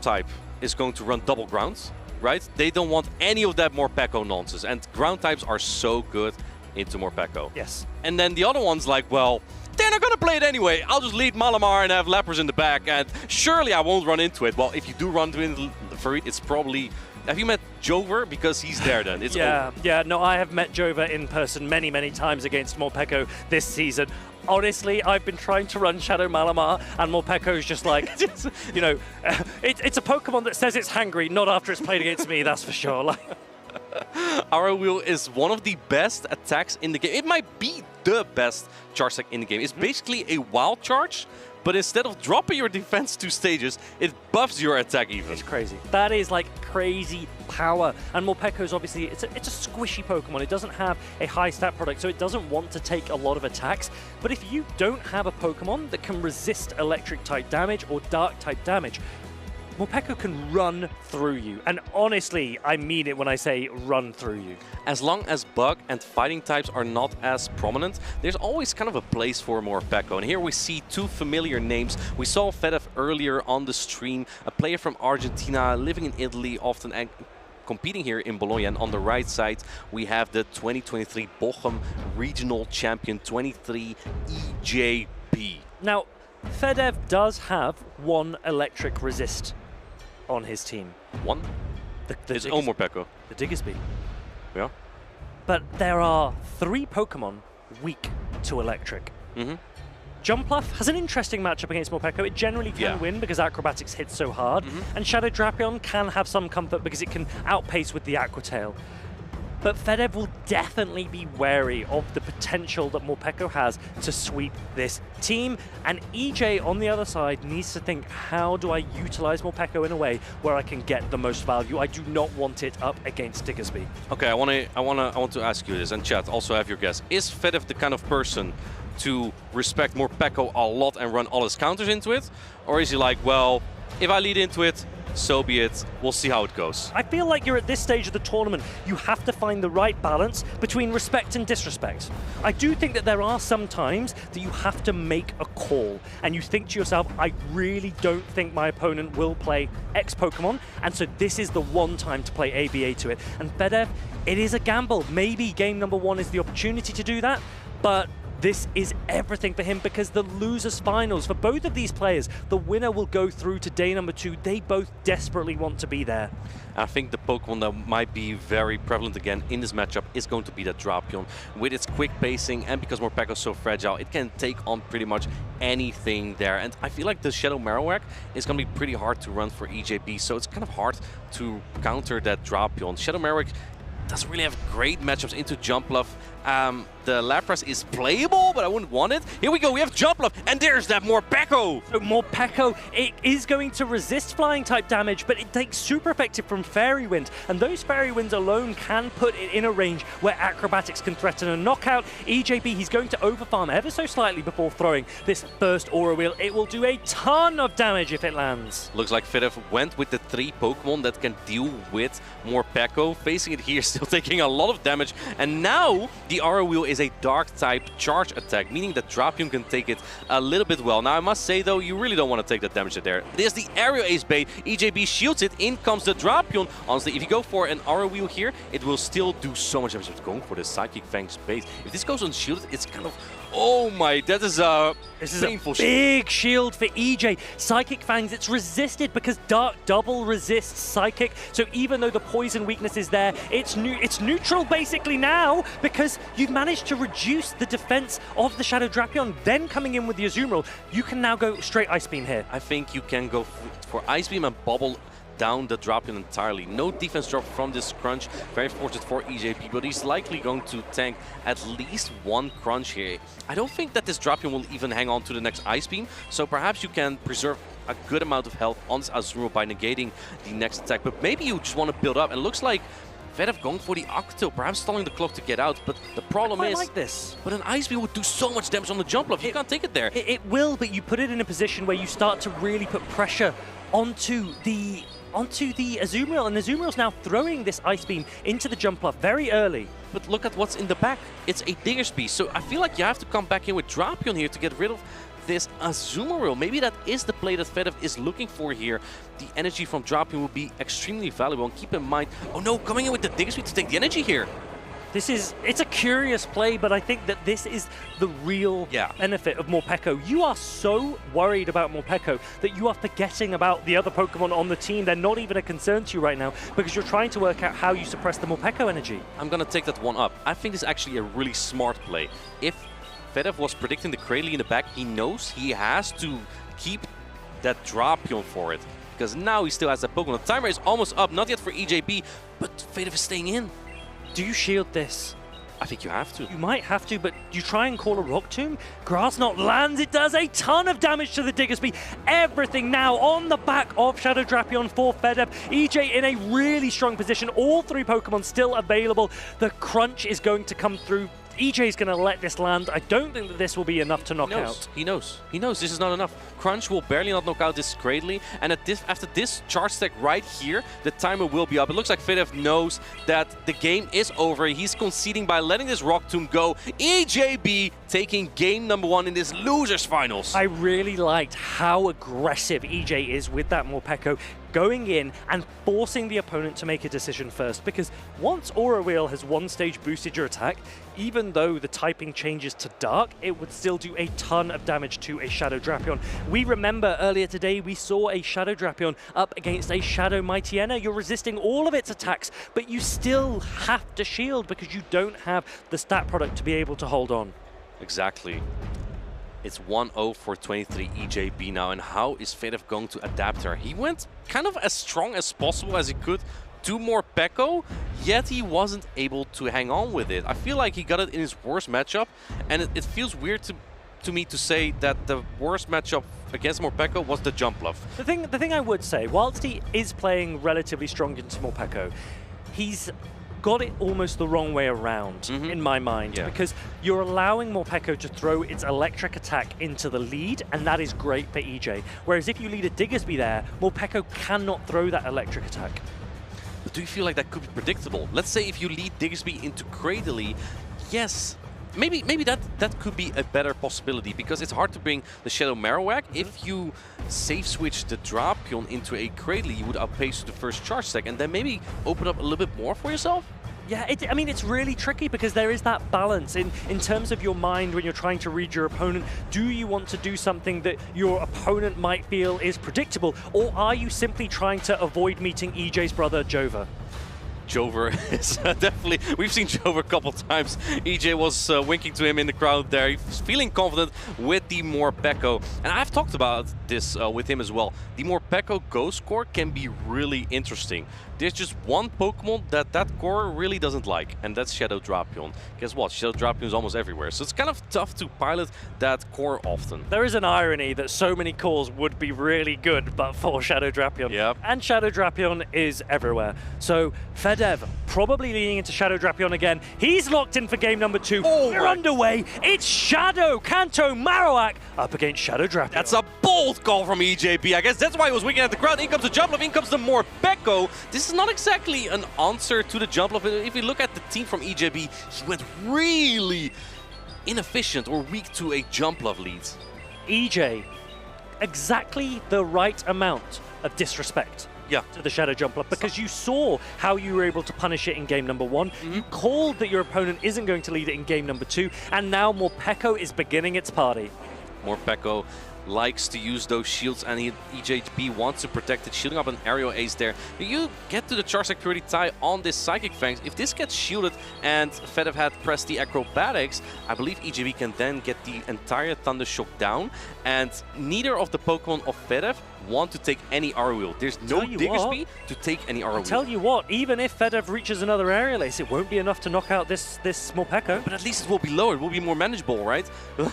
type is going to run double grounds, right? They don't want any of that Morpeko nonsense, and ground types are so good into Morpeko. Yes. And then the other one's like, well, they're not going to play it anyway. I'll just lead Malamar and have Lapras in the back, and surely I won't run into it. Well, if you do run into it, Farid, it's probably... Have you met Jover? Because he's there then. It's over. Yeah, no, I have met Jover in person many, many times against Morpeko this season. Honestly, I've been trying to run Shadow Malamar, and Morpeko's just like, you know, it's a Pokemon that says it's hangry, not after it's played against me, that's for sure. Like, Aura Wheel is one of the best attacks in the game. It might be the best charge attack in the game. It's basically a wild charge, but instead of dropping your defense 2 stages, it buffs your attack even. It's crazy. That is like crazy power. And Morpeko is obviously, it's a squishy Pokemon. It doesn't have a high stat product, so it doesn't want to take a lot of attacks. But if you don't have a Pokemon that can resist electric type damage or dark type damage, Morpeko can run through you. And honestly, I mean it when I say run through you. As long as bug and fighting types are not as prominent, there's always kind of a place for Morpeko. And here we see 2 familiar names. We saw Fedev earlier on the stream, a player from Argentina, living in Italy, often competing here in Bologna. And on the right side, we have the 2023 Bochum Regional Champion 23 EJB. Now, Fedev does have 1 electric resist on his team. 1? His own Morpeko. The Diggersby. Yeah. But there are 3 Pokemon weak to electric. Jumpluff has an interesting matchup against Morpeko. It generally can win because Acrobatics hits so hard. And Shadow Drapion can have some comfort because it can outpace with the Aqua Tail. But Fedev will definitely be wary of the potential that Morpeko has to sweep this team. And EJ on the other side needs to think, how do I utilize Morpeko in a way where I can get the most value? I do not want it up against Diggersby. Okay, I want to ask you this, and chat, also have your guess. Is Fedev the kind of person to respect Morpeko a lot and run all his counters into it? Or is he like, well, if I lead into it, so be it. We'll see how it goes. I feel like you're at this stage of the tournament. You have to find the right balance between respect and disrespect. I do think that there are some times that you have to make a call and you think to yourself, I really don't think my opponent will play X Pokemon, and so this is the one time to play ABA to it. And Fedev, it is a gamble. Maybe game number 1 is the opportunity to do that, but this is everything for him because the losers finals for both of these players, the winner will go through to day number 2. They both desperately want to be there. I think the Pokemon that might be very prevalent again in this matchup is going to be that Drapion. With its quick pacing and because Morpeko is so fragile, it can take on pretty much anything there. And I feel like the Shadow Marowak is going to be pretty hard to run for EJB, so it's kind of hard to counter that Drapion. Shadow Marowak doesn't really have great matchups into Jumpluff. The Lapras is playable, but I wouldn't want it. Here we go, we have Jumpluff, and there's that Morpeko! So Morpeko, it is going to resist flying type damage, but it takes super effective from Fairy Wind, and those Fairy Winds alone can put it in a range where Acrobatics can threaten a knockout. EJB, he's going to overfarm ever so slightly before throwing this first Aura Wheel. It will do a ton of damage if it lands. Looks like Fedev went with the 3 Pokemon that can deal with Morpeko. Facing it here, still taking a lot of damage, and now the Aura Wheel is a dark type charge attack, meaning that Drapion can take it a little bit well. Now I must say though, you really don't want to take that damage there. There's the Aerial Ace bait, EJB shields it, in comes the Drapion. Honestly, if you go for an Aura Wheel here, it will still do so much damage. It's going for the Psychic Fangs bait. If this goes unshielded, it's kind of, oh my, that is a painful shield. Big shield for EJ. Psychic Fangs, it's resisted because Dark double resists Psychic. So even though the poison weakness is there, it's neutral basically now because you've managed to reduce the defense of the Shadow Drapion. Then coming in with the Azumarill, you can now go straight Ice Beam here. I think you can go for Ice Beam and Bubble down the Drapion entirely. No defense drop from this crunch. Very fortunate for EJP, but he's likely going to tank at least one crunch here. I don't think that this Drapion will even hang on to the next Ice Beam, so perhaps you can preserve a good amount of health on this Azumarill by negating the next attack. But maybe you just want to build up, and it looks like Fedev going for the Octo, perhaps stalling the clock to get out, but the problem is... like this. But an Ice Beam would do so much damage on the jump off, you can't take it there. It will, but you put it in a position where you start to really put pressure onto the Azumarill, and Azumarill's now throwing this Ice Beam into the jump off very early. But look at what's in the back. It's a Diggersby, so I feel like you have to come back in with Drapion here to get rid of this Azumarill. Maybe that is the play that Fedev is looking for here. The energy from Drapion will be extremely valuable, and keep in mind, oh no, coming in with the Diggersby to take the energy here. It's a curious play, but I think that this is the real benefit of Morpeko. You are so worried about Morpeko that you are forgetting about the other Pokemon on the team. They're not even a concern to you right now because you're trying to work out how you suppress the Morpeko energy. I'm going to take that one up. I think it's actually a really smart play. If Fedev was predicting the Cradley in the back, he knows he has to keep that Drapion for it, because now he still has that Pokemon. The timer is almost up, not yet for EJP, but Fedev is staying in. Do you shield this? I think you have to. You might have to, but you try and call a Rock Tomb. Grass Knot lands. It does a ton of damage to the Diggersby. Everything now on the back of Shadow Drapion for Fedev. EJ in a really strong position. All three Pokemon still available. The crunch is going to come through. EJ's going to let this land. I don't think that this will be enough to knock out. He knows this is not enough. Crunch will barely not knock out this Cradley, and after this charge stack right here, the timer will be up. It looks like Fedev knows that the game is over. He's conceding by letting this Rock Tomb go. EJB taking game number 1 in this losers finals. I really liked how aggressive EJ is with that Morpeko, going in and forcing the opponent to make a decision first, because once Aura Wheel has one stage boosted your attack, even though the typing changes to Dark, it would still do a ton of damage to a Shadow Drapion. We remember earlier today we saw a Shadow Drapion up against a Shadow Mightyena. You're resisting all of its attacks, but you still have to shield because you don't have the stat product to be able to hold on. Exactly. It's 1-0 for 23 EJB now, and how is Fedev going to adapt her? He went kind of as strong as possible as he could to Morpeko, yet he wasn't able to hang on with it. I feel like he got it in his worst matchup, and it feels weird to me to say that the worst matchup against Morpeko was the jump bluff. The thing I would say, whilst he is playing relatively strong into Morpeko, he's got it almost the wrong way around in my mind, because you're allowing Morpeko to throw its electric attack into the lead, and that is great for EJ. Whereas if you lead a Diggersby there, Morpeko cannot throw that electric attack. But do you feel like that could be predictable? Let's say if you lead Diggersby into Cradley, yes, maybe that could be a better possibility, because it's hard to bring the Shadow Marowak. If you safe switch the Drapion into a Cradley, you would outpace the first charge stack and then maybe open up a little bit more for yourself. Yeah, I mean, it's really tricky because there is that balance in terms of your mind when you're trying to read your opponent. Do you want to do something that your opponent might feel is predictable, or are you simply trying to avoid meeting EJ's brother, Jover? Jover is definitely, we've seen Jover a couple times. EJ was winking to him in the crowd there. He's feeling confident with the Morpeko. And I've talked about this with him as well. The Morpeko Ghost core can be really interesting. There's just one Pokemon that core really doesn't like, and that's Shadow Drapion. Guess what? Shadow Drapion is almost everywhere, so it's kind of tough to pilot that core often. There is an irony that so many cores would be really good, but for Shadow Drapion. Yep. And Shadow Drapion is everywhere. So Fedev probably leaning into Shadow Drapion again. He's locked in for game number 2. Oh, we're underway. It's Shadow Kanto Marowak up against Shadow Drapion. That's a bold call from EJP. I guess that's why he was winking at the crowd. In comes the jump off, in comes the Morpeko. This is not exactly an answer to the jump off. If you look at the team from EJP, he went really inefficient or weak to a jump off lead. EJ, exactly the right amount of disrespect to the Shadow Jump Off, because you saw how you were able to punish it in game number 1. You called that your opponent isn't going to lead it in game number 2, and now Morpeko is beginning its party. Morpeko likes to use those shields, and EJP wants to protect it, shielding up an aerial ace there. You get to the charge security tie on this Psychic Fangs. If this gets shielded and Fedev had pressed the acrobatics, I believe EJP can then get the entire Thunder Shock down, and neither of the Pokemon of Fedev want to take any R wheel. There's no Diggersby to take any R wheel. I'll tell you what, even if Fedev reaches another aerial ace, it won't be enough to knock out this Morpeko. But at least it will be lower, it will be more manageable, right?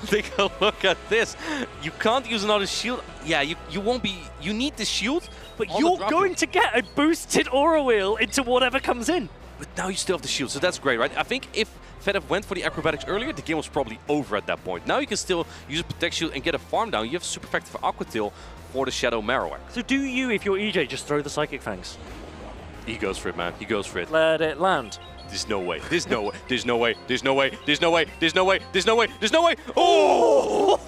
Take a look at this. You can't use another shield. Yeah, you won't be, you need the shield. But you're going to get a boosted aura wheel into whatever comes in. But now you still have the shield, so that's great, right? I think if Fedev went for the acrobatics earlier, the game was probably over at that point. Now you can still use a protect shield and get a farm down. You have super effective Aqua Tail for the Shadow Marowak. So do you, if you're EJ, just throw the Psychic Fangs? He goes for it, man. He goes for it. Let it land. There's no way. There's no way. There's no way. There's no way. There's no way. There's no way. There's no way. There's no way. Oh!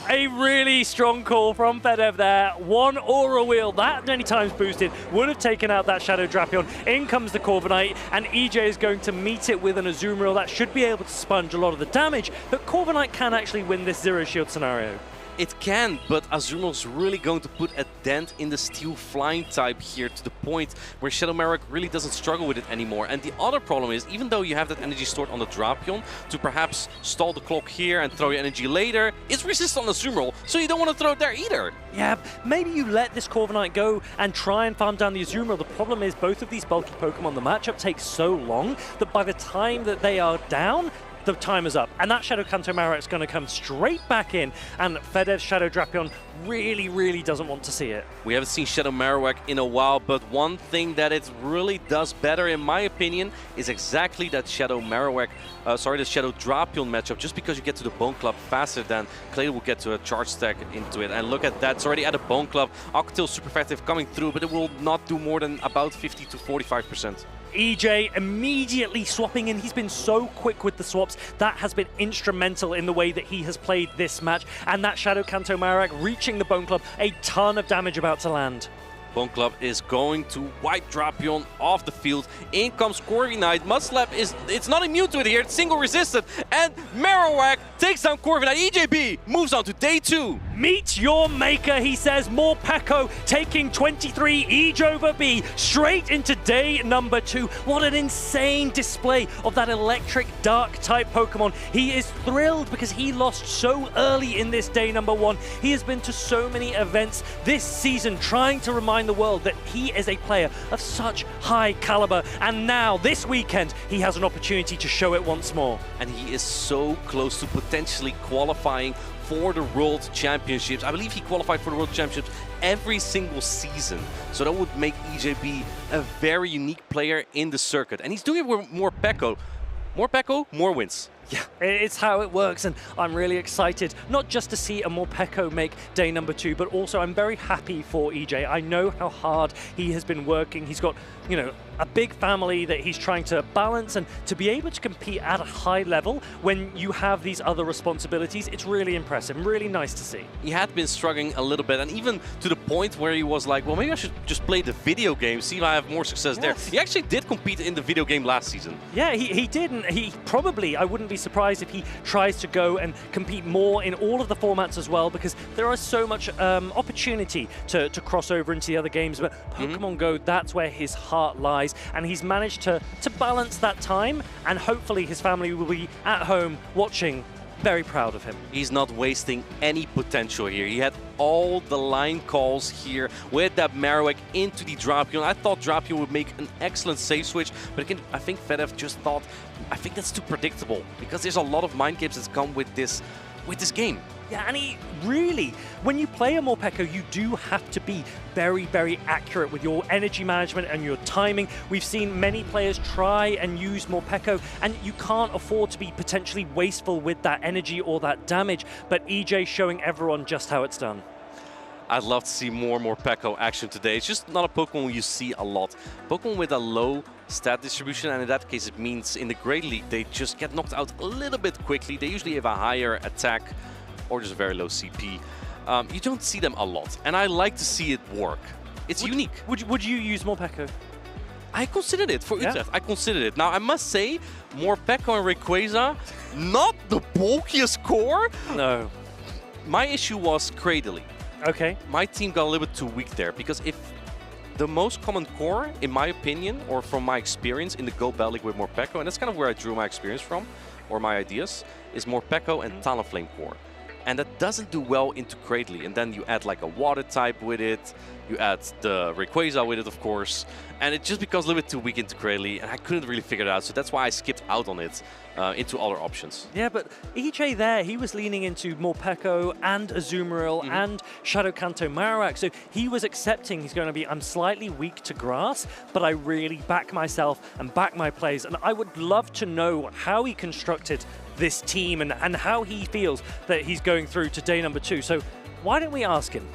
A really strong call from Fedev there. One aura wheel, that many times boosted, would have taken out that Shadow Drapion. In comes the Corviknight, and EJ is going to meet it with an Azumarill that should be able to sponge a lot of the damage, but Corviknight can actually win this zero shield scenario. It can, but Azumarill's really going to put a dent in the Steel Flying type here to the point where Shadow Marowak really doesn't struggle with it anymore. And the other problem is, even though you have that energy stored on the Drapion to perhaps stall the clock here and throw your energy later, it's resistant on the Azumarill, so you don't want to throw it there either. Yeah, maybe you let this Corviknight go and try and farm down the Azumarill. The problem is both of these bulky Pokemon, the matchup takes so long that by the time that they are down, the time is up, and that Shadow Kanto Marowak is going to come straight back in, and Fedev's Shadow Drapion really doesn't want to see it. We haven't seen Shadow Marowak in a while, but one thing that it really does better, in my opinion, is exactly that Shadow Marowak, the Shadow Drapion matchup, just because you get to the Bone Club faster than Clay will get to a charge stack into it. And look at that, it's already at a Bone Club. Aqua Tail super effective coming through, but it will not do more than about 50 to 45%. EJ immediately swapping in. He's been so quick with the swaps. That has been instrumental in the way that he has played this match. And that Shadow Kanto Marowak reaching the Bone Club, a ton of damage about to land. Bone Club is going to wipe Drapion off the field. In comes Corviknight. Mudslap it's not immune to it here. It's single resisted. And Marowak takes down Corviknight. EJB moves on to day 2. Meet your maker, he says. Morpeko taking 23 EJ over B straight into day number 2. What an insane display of that electric dark type Pokemon. He is thrilled because he lost so early in this day number 1. He has been to so many events this season trying to remind the world that he is a player of such high caliber, and now this weekend he has an opportunity to show it once more. And he is so close to potentially qualifying for the World Championships. I believe he qualified for the World Championships every single season, so that would make EJB a very unique player in the circuit, and he's doing it with Morpeko. Morpeko, more wins. Yeah, it's how it works, and I'm really excited, not just to see a Morpeko make day number 2, but also I'm very happy for EJ. I know how hard he has been working. He's got, you know, a big family that he's trying to balance, and to be able to compete at a high level when you have these other responsibilities, it's really impressive, really nice to see. He had been struggling a little bit, and even to the point where he was like, well, maybe I should just play the video game, see if I have more success there. He actually did compete in the video game last season. Yeah, he did, and he probably, I wouldn't be surprised if he tries to go and compete more in all of the formats as well, because there is so much opportunity to cross over into the other games, but Pokemon Go, that's where his heart lies, and he's managed to balance that time, and hopefully his family will be at home watching, very proud of him. He's not wasting any potential here. He had all the line calls here with that Marowak into the Drapion. I thought Drapion would make an excellent save switch, but again, I think Fedev just thought, I think that's too predictable, because there's a lot of mind games that come with this game. Yeah, and he really, when you play a Morpeko, you do have to be very accurate with your energy management and your timing. We've seen many players try and use Morpeko, and you can't afford to be potentially wasteful with that energy or that damage, but EJ showing everyone just how it's done. I'd love to see more Morpeko action today. It's just not a Pokemon you see a lot. Pokemon with a low stat distribution, and in that case it means in the Great League they just get knocked out a little bit quickly. They usually have a higher attack or just very low CP. You don't see them a lot, and I like to see it work. It's unique. Would you use Morpeko? I considered it for Utrecht. I considered it. Now, I must say, Morpeko and Rayquaza, not the bulkiest core. No. My issue was Cradily. Okay. My team got a little bit too weak there, because if the most common core, in my opinion, or from my experience in the Go Battle League with Morpeko, and that's kind of where I drew my experience from, or my ideas, is Morpeko and Talonflame core. and that doesn't do well into Cradley. And then you add like a water type with it, you add the Rayquaza with it, of course, and it just becomes a little bit too weak into Cradley, and I couldn't really figure it out, so that's why I skipped out on it into other options. Yeah, but EJ there, he was leaning into Morpeko and Azumarill and Shadow Kanto Marowak, so he was accepting he's going to be, I'm slightly weak to grass, but I really back myself and back my plays, and I would love to know how he constructed this team and how he feels that he's going through to day number 2. So why don't we ask him?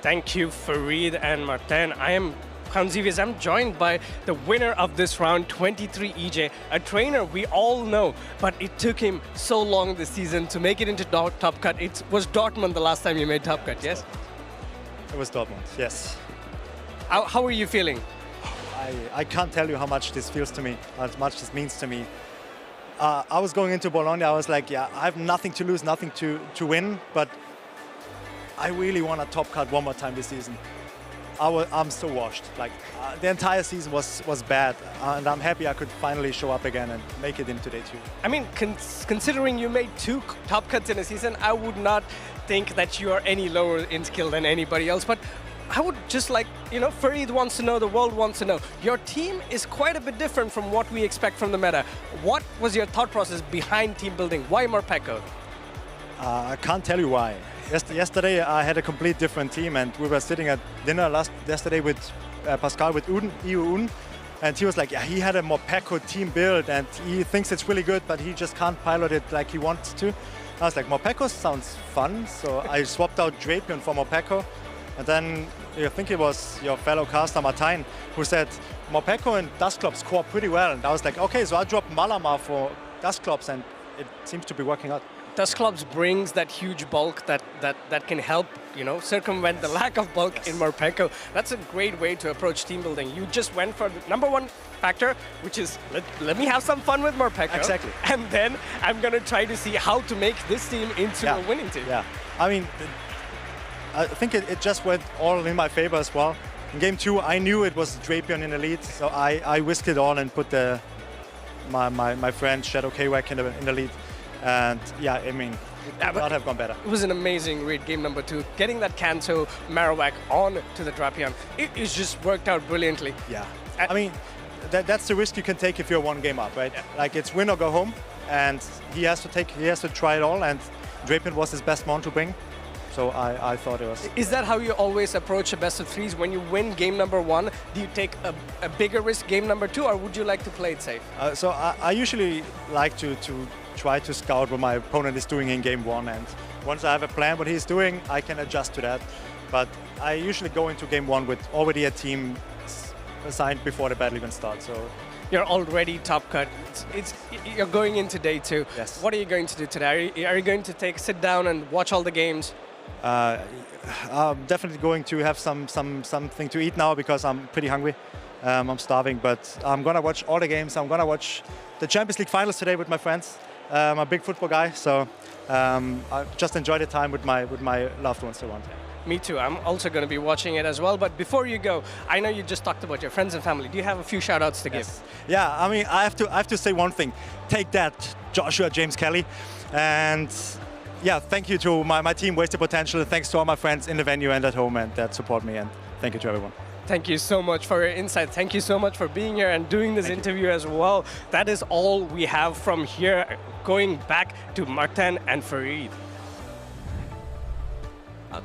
Thank you, Farid and Martin. I am Hanzivius. I'm joined by the winner of this round, 23 EJ, a trainer we all know, but it took him so long this season to make it into Top Cut. It was Dortmund the last time you made Top Cut, yes? It was Dortmund, yes. How are you feeling? I can't tell you how much this feels to me, how much this means to me. I was going into Bologna, I was like, yeah, I have nothing to lose, nothing to win, but I really want a Top Cut one more time this season. I'm so washed. Like the entire season was bad, and I'm happy I could finally show up again and make it into day 2. I mean, considering you made 2 Top Cuts in a season, I would not think that you are any lower in skill than anybody else. But I would just like, you know, Farid wants to know, the world wants to know. Your team is quite a bit different from what we expect from the meta. What was your thought process behind team building? Why Morpeko? I can't tell you why. Yesterday I had a complete different team, and we were sitting at dinner yesterday with Pascal with Uden, and he was like, yeah, he had a Morpeko team build and he thinks it's really good, but he just can't pilot it like he wants to. I was like, Morpeko sounds fun, so I swapped out Drapion for Morpeko, and then I think it was your fellow caster Martin who said Morpeko and Dusclops core pretty well, and I was like, okay, so I'll drop Malamar for Dusclops, and it seems to be working out. Dusclops brings that huge bulk that can help, you know, circumvent the lack of bulk in Morpeko. That's a great way to approach team building. You just went for the #1 factor, which is let me have some fun with Morpeko. Exactly. And then I'm going to try to see how to make this team into a winning team. Yeah, I mean, I think it just went all in my favor as well. In game 2, I knew it was Drapion in the lead, so I whisked it all and put my friend Shadow Kwak in the lead. And yeah, I mean, it could not have gone better. It was an amazing read, game number 2. Getting that Kanto Marowak on to the Drapion, it just worked out brilliantly. Yeah, I mean, that's the risk you can take if you're 1 game up, right? Yeah. Like it's win or go home, and he has to try it all, and Drapion was his best mon to bring. So I thought it was... Is that how you always approach a best of 3s? When you win game number 1, do you take a bigger risk game number 2, or would you like to play it safe? So I usually like to try to scout what my opponent is doing in game 1, and once I have a plan what he's doing, I can adjust to that. But I usually go into game 1 with already a team assigned before the battle even starts. So you're already Top Cut. You're going into day 2. Yes. What are you going to do today? Are you going to sit down and watch all the games? I'm definitely going to have something to eat now because I'm pretty hungry. I'm starving, but I'm gonna watch all the games. I'm gonna watch the Champions League finals today with my friends. I'm a big football guy, so I just enjoy the time with my loved ones around. Me too. I'm also going to be watching it as well. But before you go, I know you just talked about your friends and family. Do you have a few shout-outs to give? Yeah, I mean, I have to say one thing. Take that, Joshua James Kelly, and yeah, thank you to my team, Wasted Potential. Thanks to all my friends in the venue and at home and that support me, and thank you to everyone. Thank you so much for your insight. Thank you so much for being here and doing this interview as well. That is all we have from here. Going back to Martin and Farid.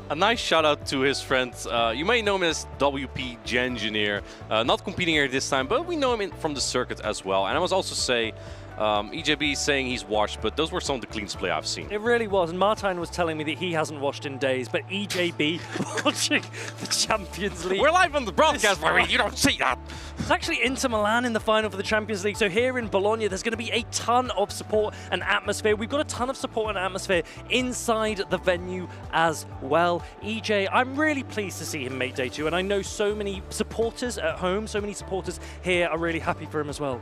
A nice shout out to his friends. You may know him as WP Gengineer. Not competing here this time, but we know him from the circuit as well. And I must also say, EJB is saying he's washed, but those were some of the cleanest play I've seen. It really was, and Martin was telling me that he hasn't washed in days, but EJB watching the Champions League. We're live on the broadcast, Farid. You don't see that. It's actually Inter Milan in the final for the Champions League, so here in Bologna, there's going to be a ton of support and atmosphere. We've got a ton of support and atmosphere inside the venue as well. EJ, I'm really pleased to see him make day 2, and I know so many supporters at home, so many supporters here are really happy for him as well.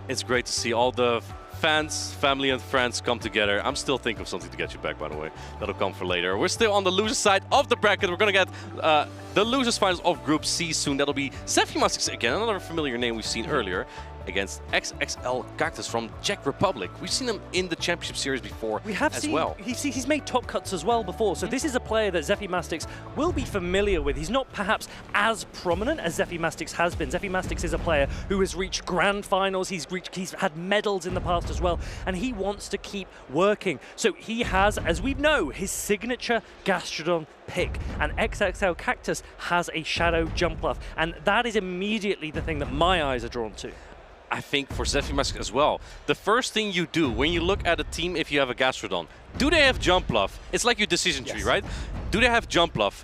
It's great to see all the fans, family and friends come together. I'm still thinking of something to get you back, by the way. That'll come for later. We're still on the loser side of the bracket. We're going to get the losers finals of Group C soon. That'll be Zephyr again, another familiar name we've seen earlier, against XXL Cactus from Czech Republic. We've seen him in the championship series before We have as seen, well. He's made top cuts as well before, so this is a player that Zephyr will be familiar with. He's not perhaps as prominent as Zephyr has been. Zephyr is a player who has reached grand finals, he's had medals in the past as well, and he wants to keep working. So he has, as we know, his signature Gastrodon pick, and XXL Cactus has a Shadow Jumpluff, and that is immediately the thing that my eyes are drawn to. I think for Zephyr as well, the first thing you do when you look at a team, if you have a Gastrodon, do they have Jumpluff? It's like your decision tree, right? Do they have Jumpluff?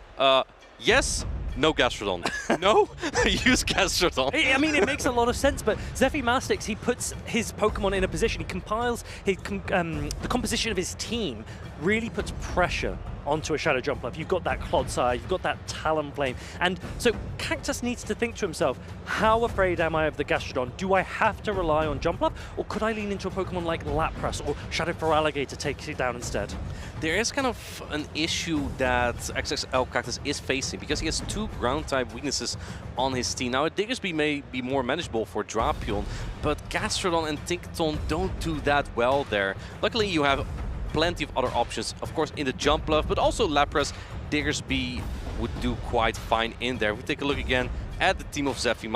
Yes, no Gastrodon. No, use Gastrodon. I mean, it makes a lot of sense, but Zephyr he puts his Pokemon in a position, he compiles his, the composition of his team, really puts pressure onto a Shadow Jumpluff. You've got that Clodsire, you've got that Talonflame, and so Cactus needs to think to himself, how afraid am I of the Gastrodon? Do I have to rely on Jumpluff, or could I lean into a Pokemon like Lapras or Shadow Feraligatr to take it down instead? There is kind of an issue that XXL Cactus is facing because he has 2 ground-type weaknesses on his team. Now, a Diggersby may be more manageable for Drapion, but Gastrodon and Tinkaton don't do that well there. Luckily, you have plenty of other options, of course, in the Jumpluff, but also Lapras, Diggersby would do quite fine in there. If we take a look again at the team of Zephyr,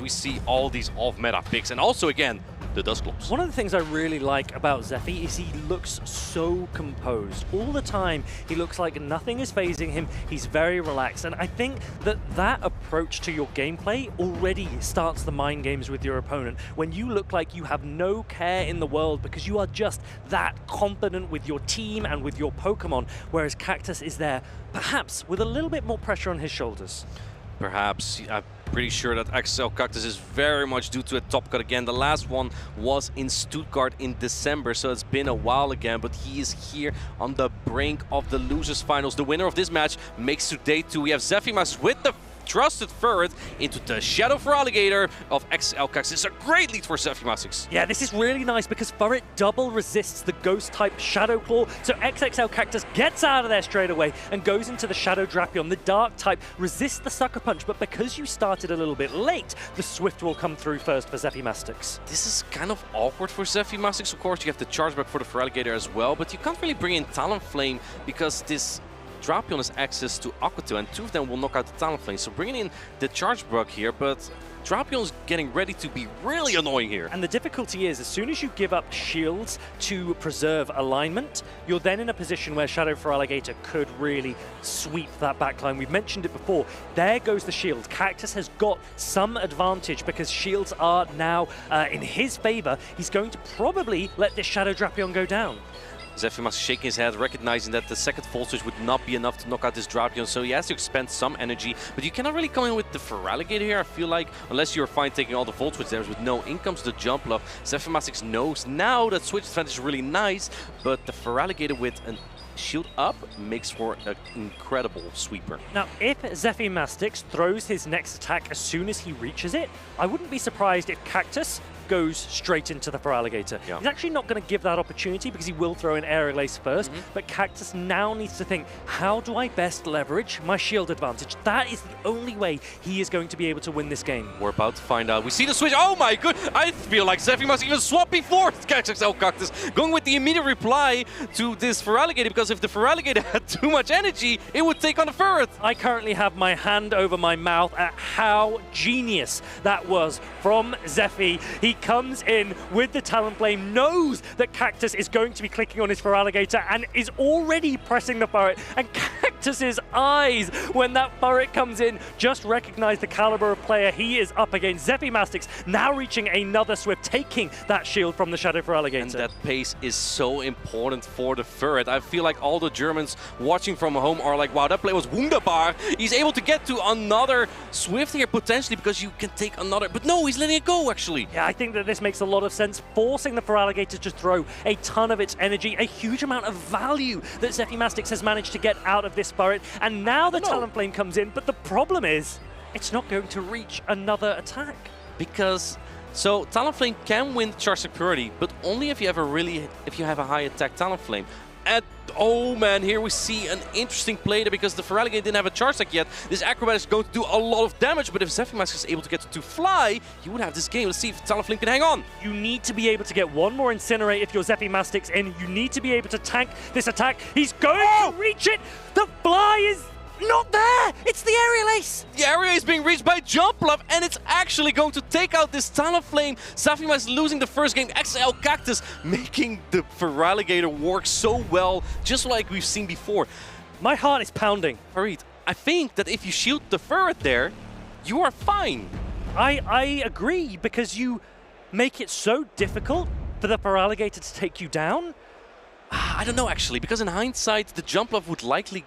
we see all these off-meta picks, and also, again, the Dusclops. One of the things I really like about Zephyr is he looks so composed. All the time, he looks like nothing is phasing him. He's very relaxed. And I think that that approach to your gameplay already starts the mind games with your opponent. When you look like you have no care in the world because you are just that confident with your team and with your Pokemon, whereas Cactus is there, perhaps with a little bit more pressure on his shoulders. Perhaps. I'm pretty sure that XXL Cactus is very much due to a top cut again. The last one was in Stuttgart in December, so it's been a while again, but he is here on the brink of the losers finals. The winner of this match makes to day 2. We have Zephyr with the trusted ferret into the Shadow Feraligatr of XL Cactus. It's a great lead for Zephyr. Yeah, this is really nice because Ferret double resists the Ghost-type Shadow Claw, so XXL Cactus gets out of there straight away and goes into the Shadow Drapion. The Dark-type resists the Sucker Punch, but because you started a little bit late, the Swift will come through first for Zephyr. This is kind of awkward for Zephyr. Of course, you have the charge back for the Feraligatr as well, but you can't really bring in Talonflame because this Drapion has access to Aqua Tail, and 2 of them will knock out the Talonflame. So bringing in the Charge Bug here, but Drapion's getting ready to be really annoying here. And the difficulty is, as soon as you give up shields to preserve alignment, you're then in a position where Shadow Feraligatr could really sweep that backline. We've mentioned it before. There goes the shield. Cactus has got some advantage because shields are now in his favor. He's going to probably let this Shadow Drapion go down. Zephyr shaking his head, recognizing that the second Volt Switch would not be enough to knock out this Drapion, so he has to expend some energy. But you cannot really come in with the Feraligatr here, I feel like, unless you're fine taking all the Volt Switch damage with no in comes the Jumpluff. Zephyr knows now that Switch advantage is really nice, but the Feraligatr with an shield up makes for an incredible sweeper. Now, if Zephyr throws his next attack as soon as he reaches it, I wouldn't be surprised if Cactus goes straight into the Feraligatr. Yeah. He's actually not going to give that opportunity because he will throw in Aerial Ace first, but Cactus now needs to think, how do I best leverage my shield advantage? That is the only way he is going to be able to win this game. We're about to find out. We see the switch. Oh my good! I feel like Zephyr even swap before XXL Cactus, going with the immediate reply to this Feraligatr, because if the Feraligatr had too much energy, it would take on the Ferret. I currently have my hand over my mouth at how genius that was from Zephyr. He comes in with the Talonflame, knows that Cactus is going to be clicking on his Feraligatr and is already pressing the Ferret. And Cactus's eyes when that Ferret comes in just recognize the caliber of player he is up against. Zephyr now reaching another Swift, taking that shield from the Shadow Feraligatr. And that pace is so important for the Ferret. I feel like all the Germans watching from home are like, wow, that play was wunderbar. He's able to get to another Swift here potentially because you can take another, but no, he's letting it go actually. Yeah, I think that this makes a lot of sense, forcing the Feraligatr to throw a ton of its energy, a huge amount of value that Zephyr has managed to get out of this Ferret, and now the Talonflame comes in, but the problem is, it's not going to reach another attack. Because, so Talonflame can win Charge Security, but only if you have a high attack Talonflame. And Oh man, here we see an interesting play there because the Feraligatr didn't have a charge deck yet. This Acrobat is going to do a lot of damage, but if Zephymask is able to get to fly, he would have this game. Let's see if Talonflame can hang on. You need to be able to get one more Incinerate if your Zephymastic's in. You need to be able to tank this attack. He's going to reach it. The fly is not there. It's the Aerial Ace. The area is being reached by Jumpluff, and it's actually going to take out this Talonflame. Zephymask losing the first game. XL Cactus making the Feraligatr work so well, just like we've seen before. My heart is pounding. Farid, I think that if you shield the ferret there, you are fine. I agree, because you make it so difficult for the Feraligatr to take you down. I don't know, actually, because in hindsight, the Jumpluff would likely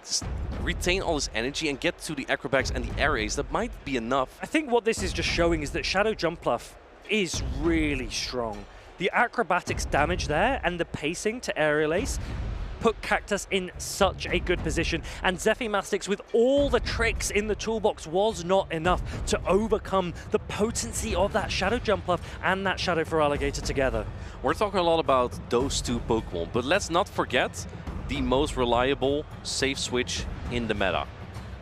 retain all his energy and get to the Acrobats and the Aries. That might be enough. I think what this is just showing is that Shadow Jumpluff is really strong. The acrobatics damage there and the pacing to Aerial Ace put Cactus in such a good position, and Zephymastics with all the tricks in the toolbox was not enough to overcome the potency of that Shadow Jumpluff and that Shadow Feraligatr together. We're talking a lot about those two Pokemon, but let's not forget the most reliable safe switch in the meta.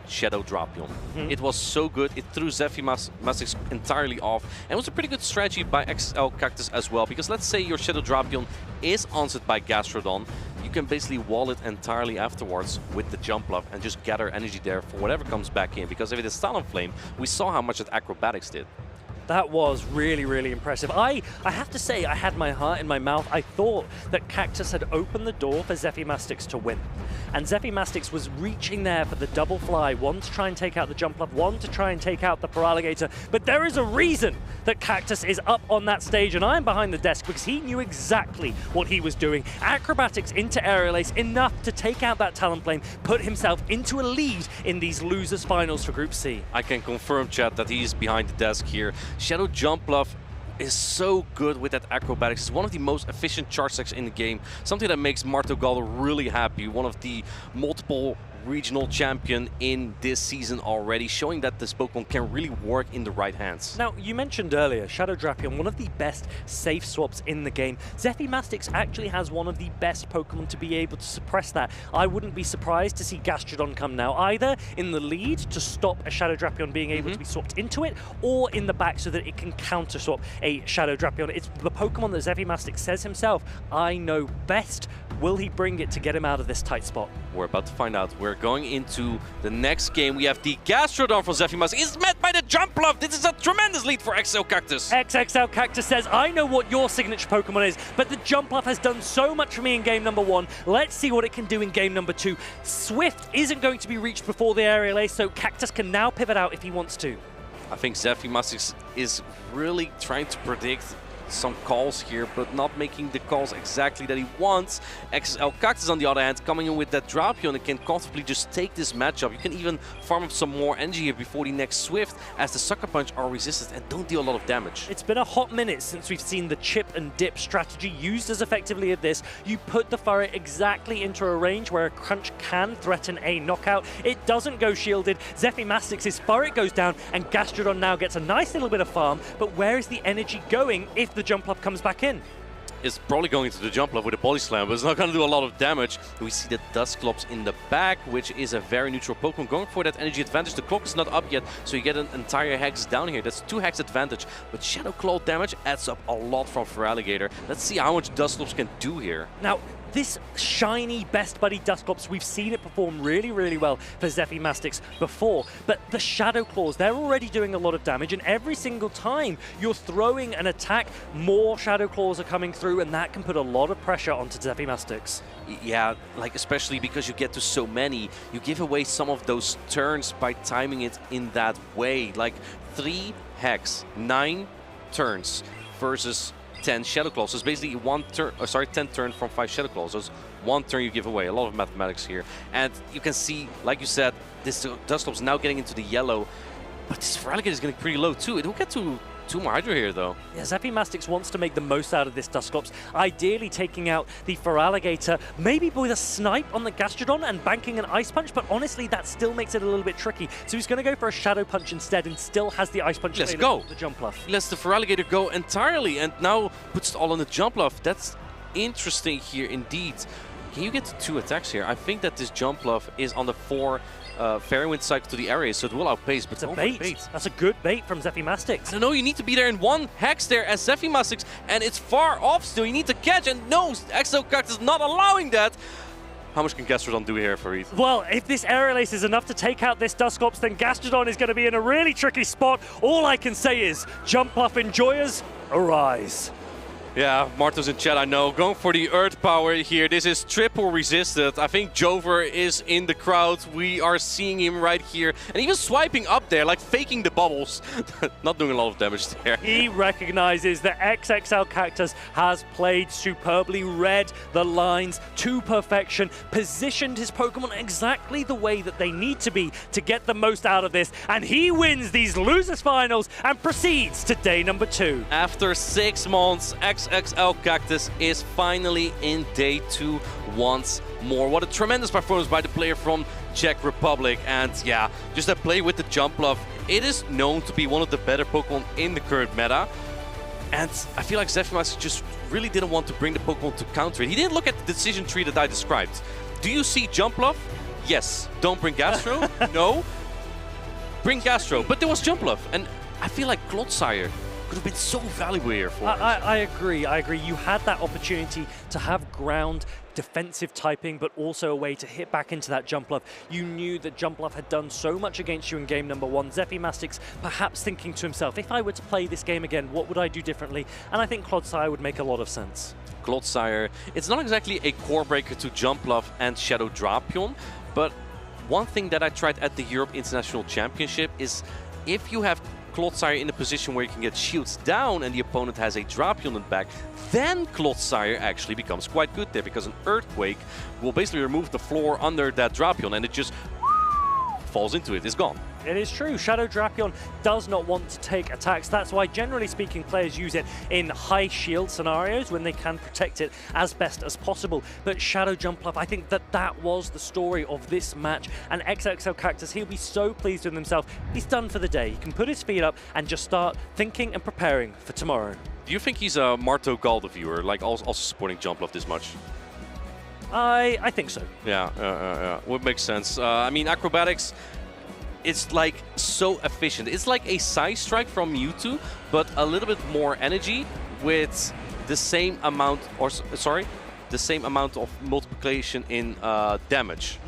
Shadow Drapion. It was so good, it threw Zephymastics entirely off, and it was a pretty good strategy by XL Cactus as well, because let's say your Shadow Drapion is answered by Gastrodon, you can basically wall it entirely afterwards with the Jumpluff and just gather energy there for whatever comes back in, because if it is Talonflame, we saw how much that Acrobatics did. That was really, really impressive. I have to say, I had my heart in my mouth. I thought that Cactus had opened the door for Zephymastics to win. And Zephymastics was reaching there for the double fly, one to try and take out the Jumpluff, one to try and take out the Feraligatr. But there is a reason that Cactus is up on that stage, and I'm behind the desk because he knew exactly what he was doing. Acrobatics into Aerial Ace, enough to take out that Talonflame, put himself into a lead in these losers finals for Group C. I can confirm, chat, that he's behind the desk here. Shadow Jumpluff is so good with that acrobatics. It's one of the most efficient charge decks in the game. Something that makes Martogal really happy. One of the multiple regional champion in this season already, showing that this Pokemon can really work in the right hands. Now, you mentioned earlier, Shadow Drapion, one of the best safe swaps in the game. Zephymastics actually has one of the best Pokemon to be able to suppress that. I wouldn't be surprised to see Gastrodon come now, either in the lead to stop a Shadow Drapion being able to be swapped into it, or in the back so that it can counter swap a Shadow Drapion. It's the Pokemon that Zephymastics says himself, I know best. Will he bring it to get him out of this tight spot? We're about to find out. We're going into the next game. We have the Gastrodon from Zephymastics. It's met by the Jumpluff. This is a tremendous lead for XL Cactus. XXL Cactus says, I know what your signature Pokemon is, but the Jumpluff has done so much for me in game number 1. Let's see what it can do in game number 2. Swift isn't going to be reached before the Aerial Ace, so Cactus can now pivot out if he wants to. I think Zephymastics is really trying to predict some calls here, but not making the calls exactly that he wants. XL Cactus, on the other hand, coming in with that Drapion and can comfortably just take this matchup. You can even farm up some more energy here before the next Swift, as the Sucker Punch are resisted and don't deal a lot of damage. It's been a hot minute since we've seen the chip and dip strategy used as effectively as this. You put the Furret exactly into a range where a Crunch can threaten a knockout. It doesn't go shielded. Zephymastics' Furret goes down, and Gastrodon now gets a nice little bit of farm, but where is the energy going if the Jumpluff comes back in? It's probably going to the Jumpluff with a Body Slam, but it's not going to do a lot of damage. We see the Dusclops in the back, which is a very neutral Pokemon, going for that energy advantage. The clock is not up yet, so you get an entire Hex down here. That's 2 Hex advantage, but Shadow Claw damage adds up a lot from Feraligatr. Let's see how much Dusclops can do here. Now, this shiny Best Buddy Dusclops, we've seen it perform really, really well for Zephymastics before, but the Shadow Claws, they're already doing a lot of damage, and every single time you're throwing an attack, more Shadow Claws are coming through, and that can put a lot of pressure onto Zephymastics. Yeah, like especially because you get to so many, you give away some of those turns by timing it in that way. Like 3 Hex, 9 turns versus 10 Shadow Claws. So it's basically 10 turn from 5 Shadow Claws. So it's 1 turn you give away. A lot of mathematics here. And you can see, like you said, this Dusclops now getting into the yellow. But this Feraligatr is getting pretty low too. It will get to 2 more Hydro here though. Yeah, Zephymastics wants to make the most out of this Dusclops, ideally taking out the Feraligatr, maybe with a snipe on the Gastrodon and banking an Ice Punch, but honestly that still makes it a little bit tricky. So he's going to go for a Shadow Punch instead and still has the Ice Punch. Let's go. The Jumpluff. Lets the Feraligatr go entirely and now puts it all on the Jumpluff. That's interesting here indeed. Can you get to 2 attacks here? I think that this jump bluff is on the 4 fairy wind cycle to the area, so it will outpace. But it's a bait. That's a good bait from Zephymastix. I don't know, you need to be there in 1 hex there as Zephymastix, and it's far off still. You need to catch, and no, Exo Cactus is not allowing that. How much can Gastrodon do here for Ethan? Well, if this Aerial Ace is enough to take out this Dusclops, then Gastrodon is going to be in a really tricky spot. All I can say is, jump bluff enjoyers, arise. Yeah, Marto's in chat, I know. Going for the Earth Power here. This is triple resisted. I think Jover is in the crowd. We are seeing him right here. And even swiping up there, like faking the bubbles. Not doing a lot of damage there. He recognizes that XXL Cactus has played superbly, read the lines to perfection, positioned his Pokemon exactly the way that they need to be to get the most out of this. And he wins these losers finals and proceeds to day number 2. After 6 months, XXL Cactus is finally in day 2 once more. What a tremendous performance by the player from Czech Republic. And yeah, just a play with the jump bluff. It is known to be one of the better Pokemon in the current meta. And I feel like Zephymastix just really didn't want to bring the Pokemon to counter it. He didn't look at the decision tree that I described. Do you see jump bluff? Yes. Don't bring Gastro? No. Bring Gastro. But there was jump bluff. And I feel like Clodsire could have been so valuable here for us. I agree. You had that opportunity to have ground defensive typing, but also a way to hit back into that jump bluff. You knew that jump bluff had done so much against you in game number 1. Zephymastix perhaps thinking to himself, if I were to play this game again, what would I do differently? And I think Clodsire would make a lot of sense. Clodsire, it's not exactly a core breaker to jump bluff and Shadow Drapion, but one thing that I tried at the Europe International Championship is if you have Clodsire in a position where you can get shields down and the opponent has a Drapion in the back, then Clodsire actually becomes quite good there, because an Earthquake will basically remove the floor under that Drapion and it just falls into it, it's gone. It is true. Shadow Drapion does not want to take attacks. That's why, generally speaking, players use it in high shield scenarios when they can protect it as best as possible. But Shadow Jump Bluff, I think that was the story of this match. And XXL Cactus, he'll be so pleased with himself. He's done for the day. He can put his feet up and just start thinking and preparing for tomorrow. Do you think he's a Marto Galda viewer, like also supporting Jump Bluff this much? I think so. Yeah, would make sense. I mean, acrobatics, it's like so efficient. It's like a Psy Strike from Mewtwo, but a little bit more energy with the same amount, the same amount of multiplication in damage.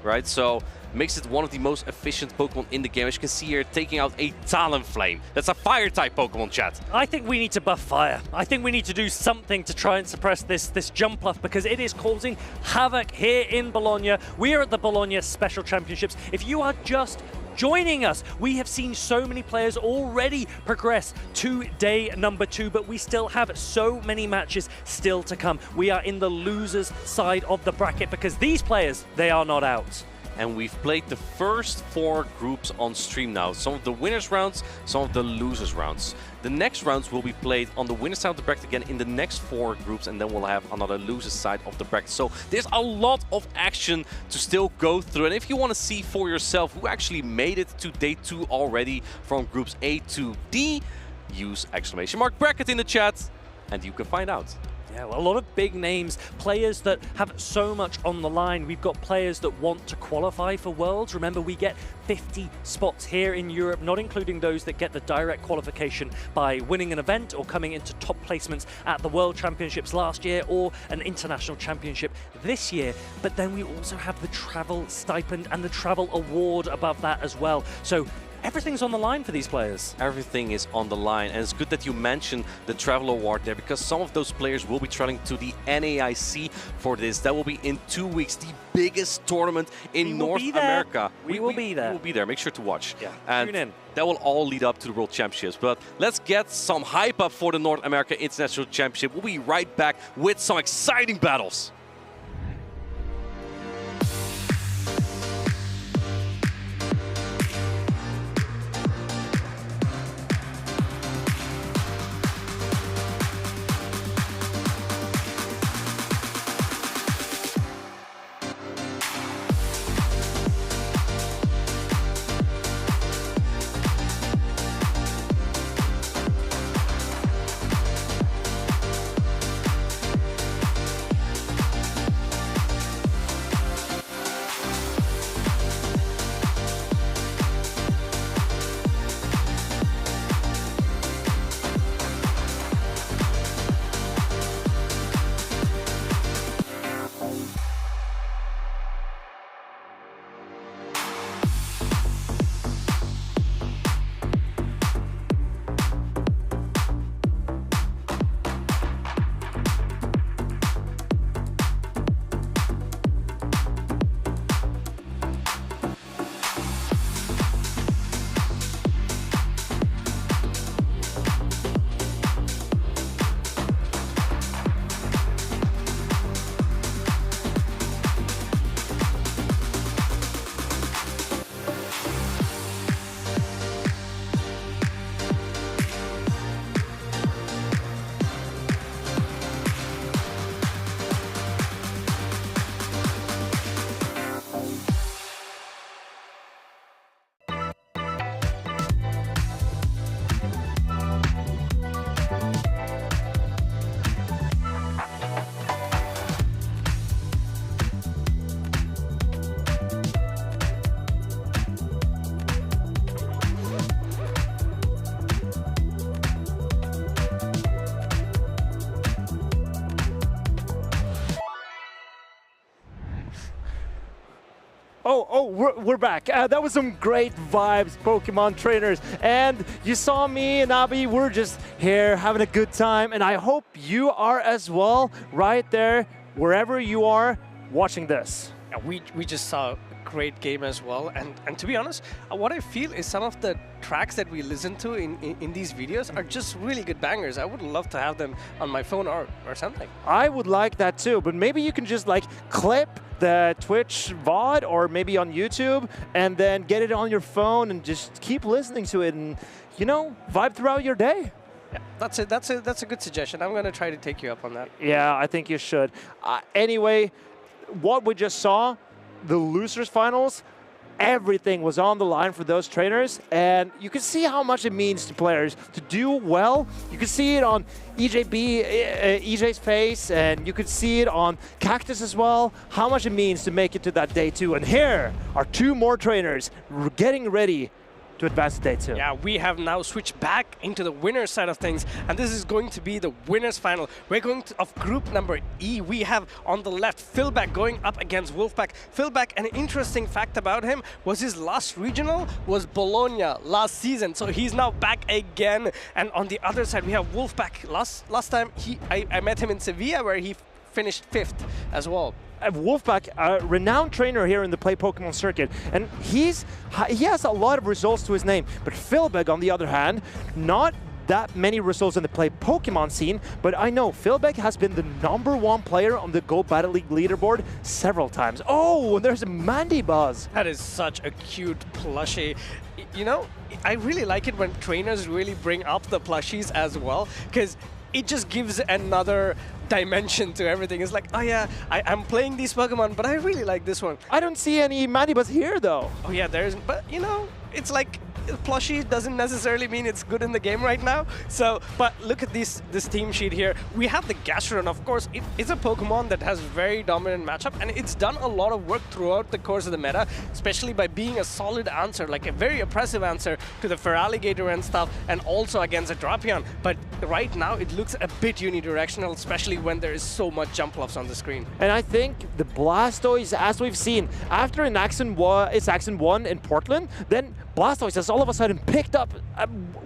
Right? So makes it one of the most efficient Pokemon in the game. As you can see here, taking out a Talonflame. That's a Fire-type Pokemon, chat. I think we need to buff Fire. I think we need to do something to try and suppress this Jump Bluff, because it is causing havoc here in Bologna. We are at the Bologna Special Championships. If you are just joining us, we have seen so many players already progress to day number 2, but we still have so many matches still to come. We are in the losers side of the bracket, because these players, they are not out. And we've played the first 4 groups on stream now. Some of the winners rounds, some of the losers rounds. The next rounds will be played on the winner's side of the bracket again in the next 4 groups, and then we'll have another loser's side of the bracket. So there's a lot of action to still go through. And if you want to see for yourself who actually made it to day 2 already from groups A to D, use !bracket in the chat and you can find out. Yeah, well, a lot of big names, players that have so much on the line. We've got players that want to qualify for Worlds. Remember, we get 50 spots here in Europe, not including those that get the direct qualification by winning an event or coming into top placements at the World Championships last year or an international championship this year. But then we also have the travel stipend and the travel award above that as well. So everything's on the line for these players. Everything is on the line, and it's good that you mentioned the travel award there, because some of those players will be traveling to the NAIC for this. That will be in 2 weeks, the biggest tournament in North America. We will be there. We will be there. Make sure to watch. Yeah, and tune in. That will all lead up to the World Championships. But let's get some hype up for the North America International Championship. We'll be right back with some exciting battles. we're back. That was some great vibes, Pokemon trainers. And you saw me and Abby, we're just here having a good time. And I hope you are as well, right there, wherever you are watching this. Yeah, we just saw a great game as well. And to be honest, what I feel is some of the tracks that we listen to in these videos are just really good bangers. I would love to have them on my phone or something. I would like that too, but maybe you can just like clip the Twitch VOD or maybe on YouTube and then get it on your phone and just keep listening to it and, you know, vibe throughout your day. Yeah, that's a good suggestion. I'm going to try to take you up on that. Yeah, I think you should. Anyway, what we just saw, the losers finals, everything was on the line for those trainers, and you can see how much it means to players to do well. You can see it on EJ's face, and you could see it on Cactus as well, how much it means to make it to that day 2. And here are 2 more trainers getting ready to advance to day 2. Yeah, we have now switched back into the winner's side of things, and this is going to be the winner's final. We're going to, of group number E. We have on the left Philback going up against Wolfpack. Philback, an interesting fact about him was his last regional was Bologna last season, so he's now back again. And on the other side, we have Wolfpack. Last time I met him in Sevilla, where he finished 5th as well. Wolfpack, a renowned trainer here in the Play Pokemon circuit, and he has a lot of results to his name. But Philbeck, on the other hand, not that many results in the Play Pokemon scene, but I know Philbeck has been the #1 player on the Go Battle League leaderboard several times. Oh, and there's a Mandibuzz. That is such a cute plushie. You know, I really like it when trainers really bring up the plushies as well, because it just gives another dimension to everything. It's like, oh yeah, I'm playing these Pokemon, but I really like this one. I don't see any Mandibuzz here though. Oh yeah, there's, but you know, it's like plushie doesn't necessarily mean it's good in the game right now. So, but look at this team sheet here. We have the Gastrodon, of course. It's a Pokemon that has very dominant matchup, and it's done a lot of work throughout the course of the meta, especially by being a solid answer, like a very oppressive answer to the Feraligatr and stuff, and also against a Drapion. But right now, it looks a bit unidirectional, especially when there is so much jump lofts on the screen. And I think the Blastoise, as we've seen, after its Axon 1 in Portland, then Blastoise has all of a sudden picked up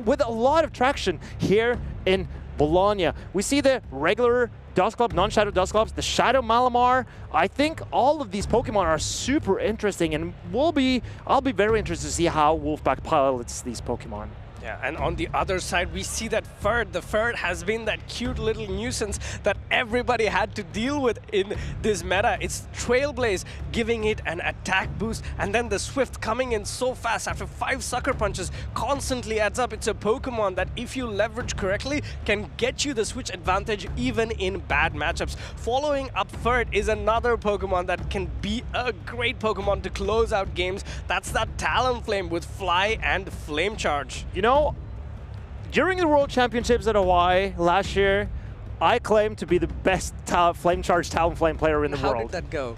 with a lot of traction here in Bologna. We see the regular Dusclops, non-Shadow Dusclops, the Shadow Malamar. I think all of these Pokemon are super interesting, and I'll be very interested to see how Wolfpack pilots these Pokemon. Yeah, and on the other side, we see that Ferd. The Ferd has been that cute little nuisance that everybody had to deal with in this meta. It's Trailblaze giving it an attack boost, and then the Swift coming in so fast after 5 Sucker Punches constantly adds up. It's a Pokemon that, if you leverage correctly, can get you the switch advantage even in bad matchups. Following up Ferd is another Pokemon that can be a great Pokemon to close out games. That's that Talonflame with Fly and Flame Charge. You know, during the World Championships at Hawaii last year, I claimed to be the best Flame Charge Talonflame player in the world. How did that go?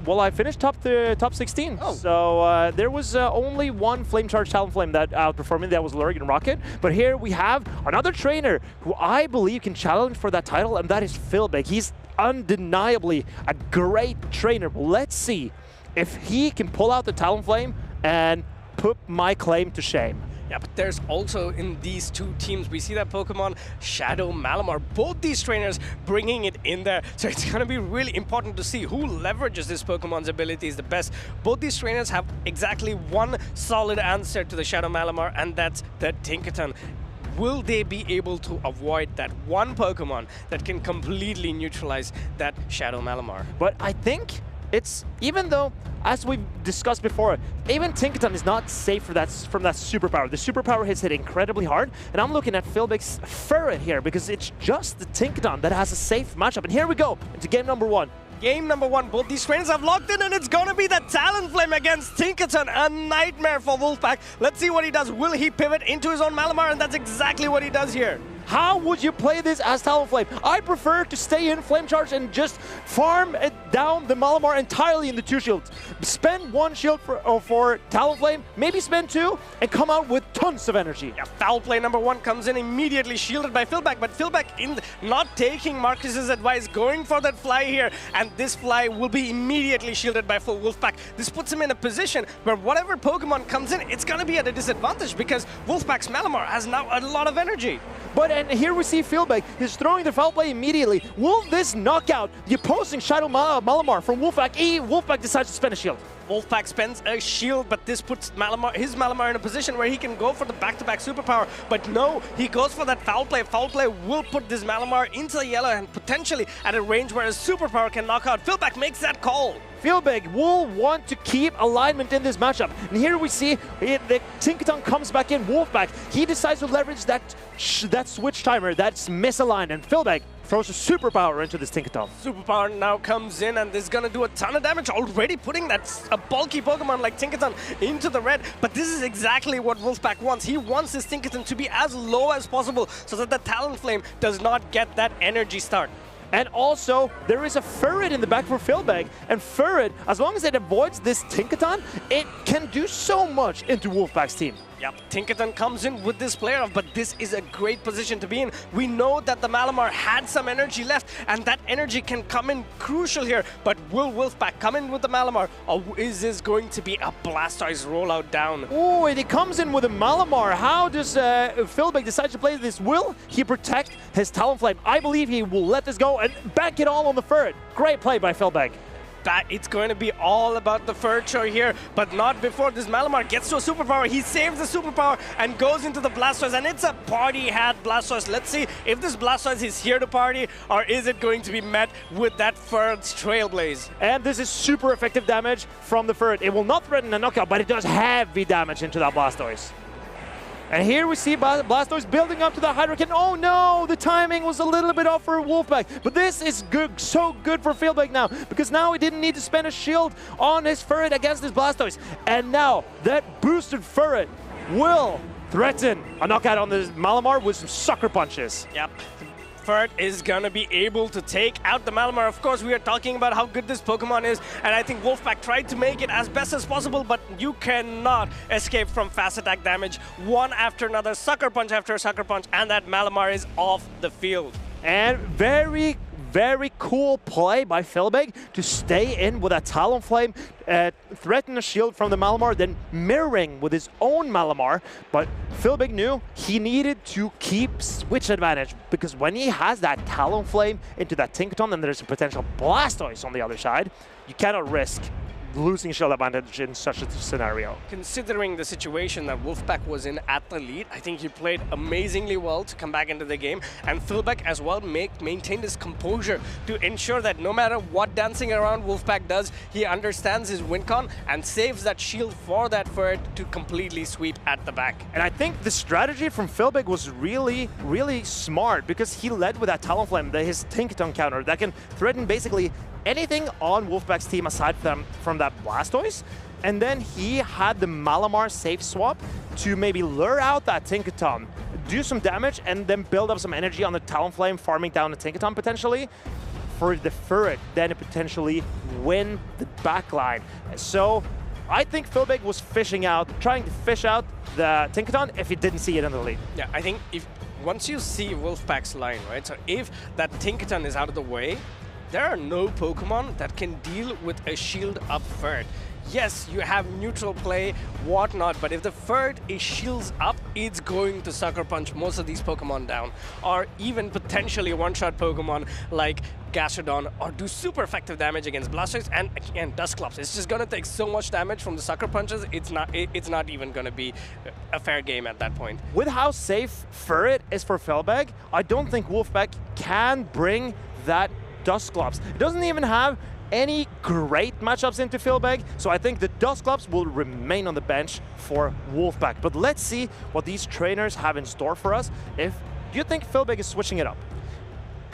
Well, I finished top 16. Oh. So there was only one Flame Charge Talonflame that outperformed me. That was Lurgan Rocket. But here we have another trainer who I believe can challenge for that title, and that is Philbeck. He's undeniably a great trainer. But let's see if he can pull out the Talonflame and put my claim to shame. Yeah, but there's also in these 2 teams, we see that Pokemon Shadow Malamar, both these trainers bringing it in there. So it's going to be really important to see who leverages this Pokemon's abilities the best. Both these trainers have exactly one solid answer to the Shadow Malamar, and that's the Tinkaton. Will they be able to avoid that one Pokemon that can completely neutralize that Shadow Malamar? But I think it's, even though, as we've discussed before, even Tinkaton is not safe from that superpower. The superpower hits it incredibly hard, and I'm looking at Philbeck's Ferret here because it's just the Tinkaton that has a safe matchup. And here we go into game number 1. Game number 1, both these trainers have locked in, and it's gonna be the Talonflame against Tinkaton. A nightmare for Wolfpack. Let's see what he does. Will he pivot into his own Malamar? And that's exactly what he does here. how would you play this as Talonflame? I prefer to stay in Flame Charge and just farm it down the Malamar entirely in the 2 shields. Spend 1 shield for Talonflame, maybe spend 2, and come out with tons of energy. Yeah, foul play number 1 comes in immediately shielded by Philback, but Philback not taking Marcus's advice, going for that fly here, and this fly will be immediately shielded by full Wolfpack. This puts him in a position where whatever Pokemon comes in, it's gonna be at a disadvantage because Wolfpack's Malamar has now a lot of energy. And here we see Philback is throwing the foul play immediately. Will this knock out the opposing Shadow Malamar from Wolfpack? Wolfpack decides to spend a shield. Wolfpack spends a shield, but this puts his Malamar in a position where he can go for the back-to-back superpower. But no, he goes for that foul play. Foul play will put this Malamar into the yellow and potentially at a range where a superpower can knock out. Philback makes that call. Philback will want to keep alignment in this matchup. And here we see the Tinkaton comes back in, Wolfpack. He decides to leverage that switch timer that's misaligned, and Philback throws a superpower into this Tinkaton. Superpower now comes in and is gonna do a ton of damage, already putting a bulky Pokemon like Tinkaton into the red. But this is exactly what Wolfpack wants. He wants his Tinkaton to be as low as possible so that the Talonflame does not get that energy start. And also, there is a Furret in the back for Philback, and Furret, as long as it avoids this Tinkaton, it can do so much into Wolfpack's team. Yep, Tinkaton comes in with this player off, but this is a great position to be in. We know that the Malamar had some energy left, and that energy can come in crucial here. But will Wolfpack come in with the Malamar, or is this going to be a Blastoise rollout down? Oh, and he comes in with a Malamar. How does Philback decide to play this? Will he protect his Talonflame? I believe he will let this go and bank it all on the Furret. Great play by Philback. It's going to be all about the Fur show here, but not before this Malamar gets to a superpower. He saves the superpower and goes into the Blastoise, and it's a party hat Blastoise. Let's see if this Blastoise is here to party, or is it going to be met with that Fur's Trailblaze. And this is super effective damage from the Fur. It will not threaten a knockout, but it does heavy damage into that Blastoise. And here we see Blastoise building up to the Hydro Cannon. Oh no, the timing was a little bit off for Wolfpack. But this is good, so good for Philback now, because now he didn't need to spend a shield on his Furret against this Blastoise. And now that boosted Furret will threaten a knockout on the Malamar with some sucker punches. Yep. Furret is gonna be able to take out the Malamar. Of course, we are talking about how good this Pokemon is, and I think Wolfpack tried to make it as best as possible, but you cannot escape from fast attack damage. One after another, sucker punch after sucker punch, and that Malamar is off the field. And very cool play by Philback to stay in with a Talonflame, threaten a shield from the Malamar, then mirroring with his own Malamar. But Philback knew he needed to keep switch advantage, because when he has that Talonflame into that Tinkaton and there's a potential Blastoise on the other side, you cannot risk losing shield advantage in such a scenario. Considering the situation that Wolfpack was in at the lead, I think he played amazingly well to come back into the game, and Philback as well maintained his composure to ensure that no matter what dancing around Wolfpack does, he understands his win con and saves that shield for that Furret to completely sweep at the back. And I think the strategy from Philback was really smart, because he led with that Talonflame, his Tinkaton counter that can threaten basically anything on Wolfpack's team aside from that Blastoise. And then he had the Malamar safe swap to maybe lure out that Tinkaton, do some damage, and then build up some energy on the Talonflame, farming down the Tinkaton potentially for the Furret, then potentially win the backline. So I think Philback was trying to fish out the Tinkaton if he didn't see it in the lead. Yeah, I think once you see Wolfpack's line, right? So if that Tinkaton is out of the way, there are no Pokemon that can deal with a shield up Furret. Yes, you have neutral play, whatnot, but if the Furret is shields up, it's going to sucker punch most of these Pokemon down, or even potentially one-shot Pokemon like Gastrodon, or do super effective damage against Blastoise and Dusclops. It's just gonna take so much damage from the sucker punches, it's not even gonna be a fair game at that point. With how safe Furret is for Philback, I don't think Wolfpack can bring that Dusclops. It doesn't even have any great matchups into Philback, so I think the Dusclops will remain on the bench for Wolfpack. But let's see what these trainers have in store for us. Do you think Philback is switching it up?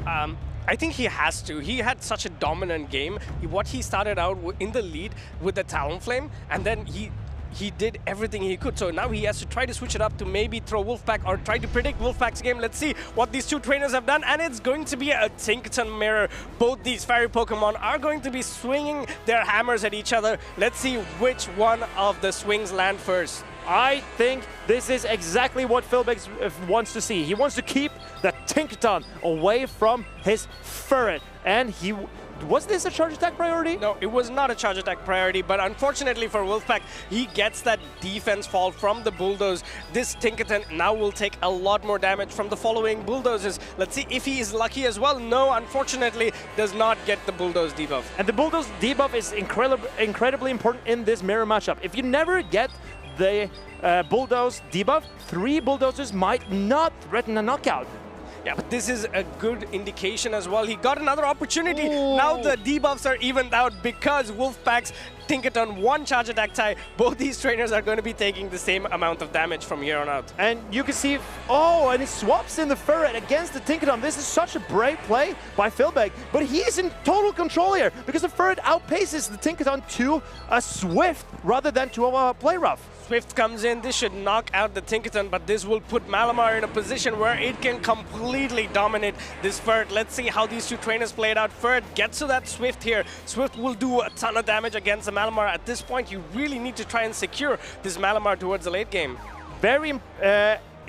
I think he has to. He had such a dominant game. He started out in the lead with the Talonflame, and then he he did everything he could. So now he has to try to switch it up to maybe throw Wolfpack or try to predict Wolfpack's game. Let's see what these two trainers have done, and it's going to be a Tinkaton mirror. Both these fairy Pokemon are going to be swinging their hammers at each other. Let's see which one of the swings land first. I think this is exactly what Philbig wants to see. He wants to keep the Tinkaton away from his Ferret. And was this a charge attack priority? No, it was not a charge attack priority, but unfortunately for Wolfpack, he gets that defense fall from the Bulldoze. This Tinkaton now will take a lot more damage from the following Bulldozes. Let's see if he is lucky as well. No, unfortunately, does not get the Bulldoze debuff. And the Bulldoze debuff is incredibly important in this mirror matchup. If you never get the Bulldoze debuff, 3 Bulldozes might not threaten a knockout. Yeah, but this is a good indication as well. He got another opportunity. Ooh. Now the debuffs are evened out because Wolfpack's Tinkaton 1 charge attack tie. Both these trainers are going to be taking the same amount of damage from here on out. And you can see, oh, and he swaps in the Ferret against the Tinkaton. This is such a brave play by Philbig, but he's in total control here because the Ferret outpaces the Tinkaton to a Swift rather than to a Play Rough. Swift comes in, this should knock out the Tinkaton, but this will put Malamar in a position where it can completely dominate this Ferret. Let's see how these two trainers play it out. Ferret gets to that Swift here. Swift will do a ton of damage against the Malamar. At this point, you really need to try and secure this Malamar towards the late game. Very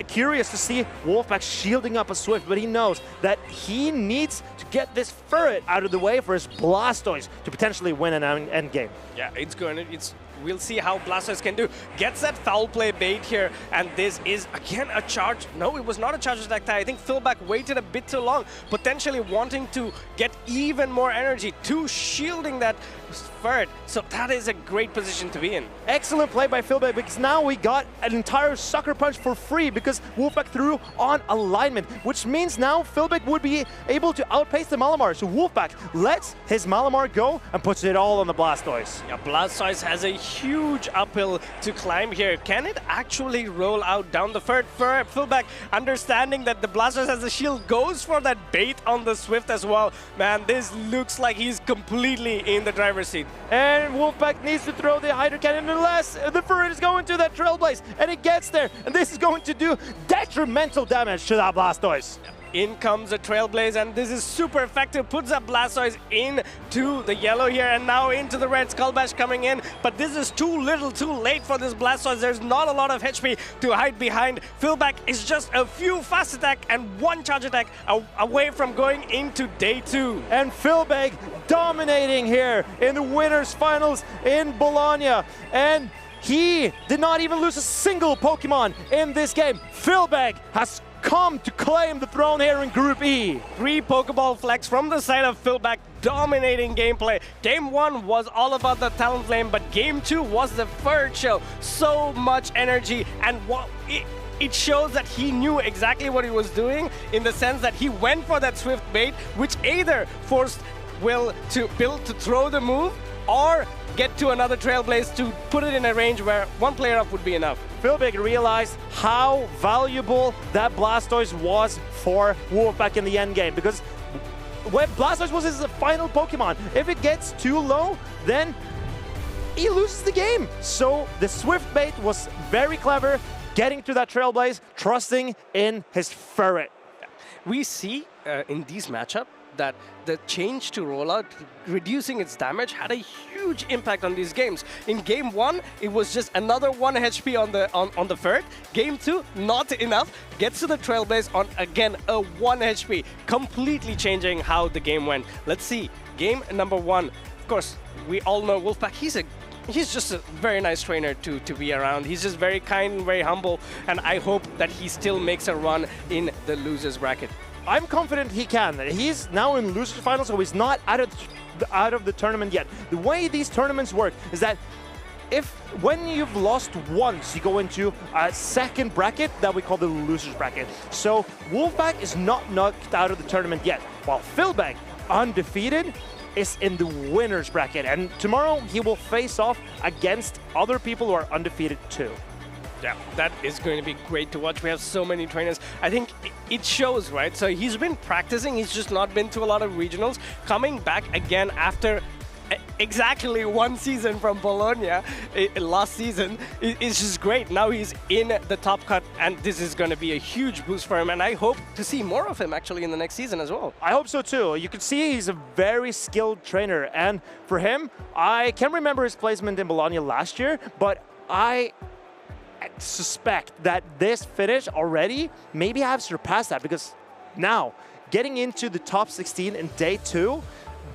curious to see Wolfpack shielding up a Swift, but he knows that he needs to get this Ferret out of the way for his Blastoise to potentially win an end game. Yeah, we'll see how Blastoise can do. Gets that foul play bait here, and this is again a charge. No, it was not a charge attack tie. I think Philbig waited a bit too long, potentially wanting to get even more energy to shielding that Ferret. So that is a great position to be in. Excellent play by Philbig, because now we got an entire Sucker Punch for free because Wolfpack threw on alignment, which means now Philbig would be able to outpace the Malamar. So Wolfpack lets his Malamar go and puts it all on the Blastoise. Yeah, Blastoise has a huge uphill to climb here. Can it actually roll out down the Ferret? Philbig, understanding that the Blastoise has a shield, goes for that bait on the Swift as well. Man, this looks like he's completely in the driver's seat. And Wolfpack needs to throw the Hydro Cannon unless the Ferret is going to that Trailblaze, and it gets there, and this is going to do detrimental damage to that Blastoise. In comes the Trailblaze, and this is super effective. Puts that Blastoise into the yellow here, and now into the red. Skull Bash coming in, but this is too little, too late for this Blastoise. There's not a lot of HP to hide behind. Philbig is just a few fast attack and 1 charge attack away from going into day 2. And Philbig dominating here in the winners finals in Bologna. And he did not even lose a single Pokemon in this game. Philbig has come to claim the throne here in Group E. 3 Pokeball flex from the side of Philbig, dominating gameplay. Game 1 was all about the Talonflame, but Game 2 was the Ferret show. So much energy, and it shows that he knew exactly what he was doing, in the sense that he went for that Swift bait, which either forced Will to throw the move or get to another Trailblaze to put it in a range where 1 player up would be enough. Philbig realized how valuable that Blastoise was for Wolfpack in the end game, because when Blastoise was his final Pokemon, if it gets too low, then he loses the game. So the Swift bait was very clever, getting to that Trailblaze, trusting in his Ferret. We see in these matchups that the change to rollout, reducing its damage, had a huge impact on these games. In Game 1, it was just another 1 HP on the Ferret. Game 2, not enough. Gets to the Trailblaze on, again, a 1 HP, completely changing how the game went. Let's see, game number 1. Of course, we all know Wolfpack, he's just a very nice trainer to be around. He's just very kind and very humble, and I hope that he still makes a run in the losers bracket. I'm confident he can. He's now in losers final, so he's not out of the tournament yet. The way these tournaments work is that when you've lost once, you go into a second bracket that we call the losers bracket. So Wolfpack is not knocked out of the tournament yet, while Philbig, undefeated, is in the winners bracket. And tomorrow he will face off against other people who are undefeated too. Yeah, that is going to be great to watch. We have so many trainers. I think it shows, right? So he's been practicing. He's just not been to a lot of regionals. Coming back again after exactly 1 season from Bologna last season. It's just great. Now he's in the top cut, and this is going to be a huge boost for him, and I hope to see more of him actually in the next season as well. I hope so too. You can see he's a very skilled trainer, and for him, I can't remember his placement in Bologna last year, but I suspect that this finish already, maybe I've surpassed that, because now getting into the top 16 in day 2,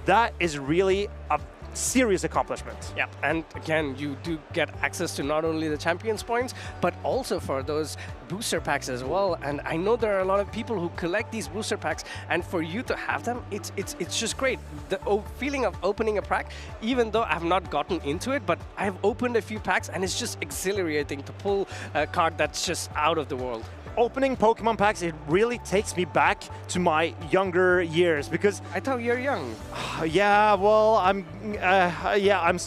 that is really a serious accomplishment. Yeah, and again, you do get access to not only the Champions points, but also for those booster packs as well. And I know there are a lot of people who collect these booster packs, and for you to have them, it's just great. The feeling of opening a pack, even though I've not gotten into it, but I've opened a few packs, and it's just exhilarating to pull a card that's just out of the world. Opening Pokemon packs, it really takes me back to my younger years, because I thought you're young. Yeah, well,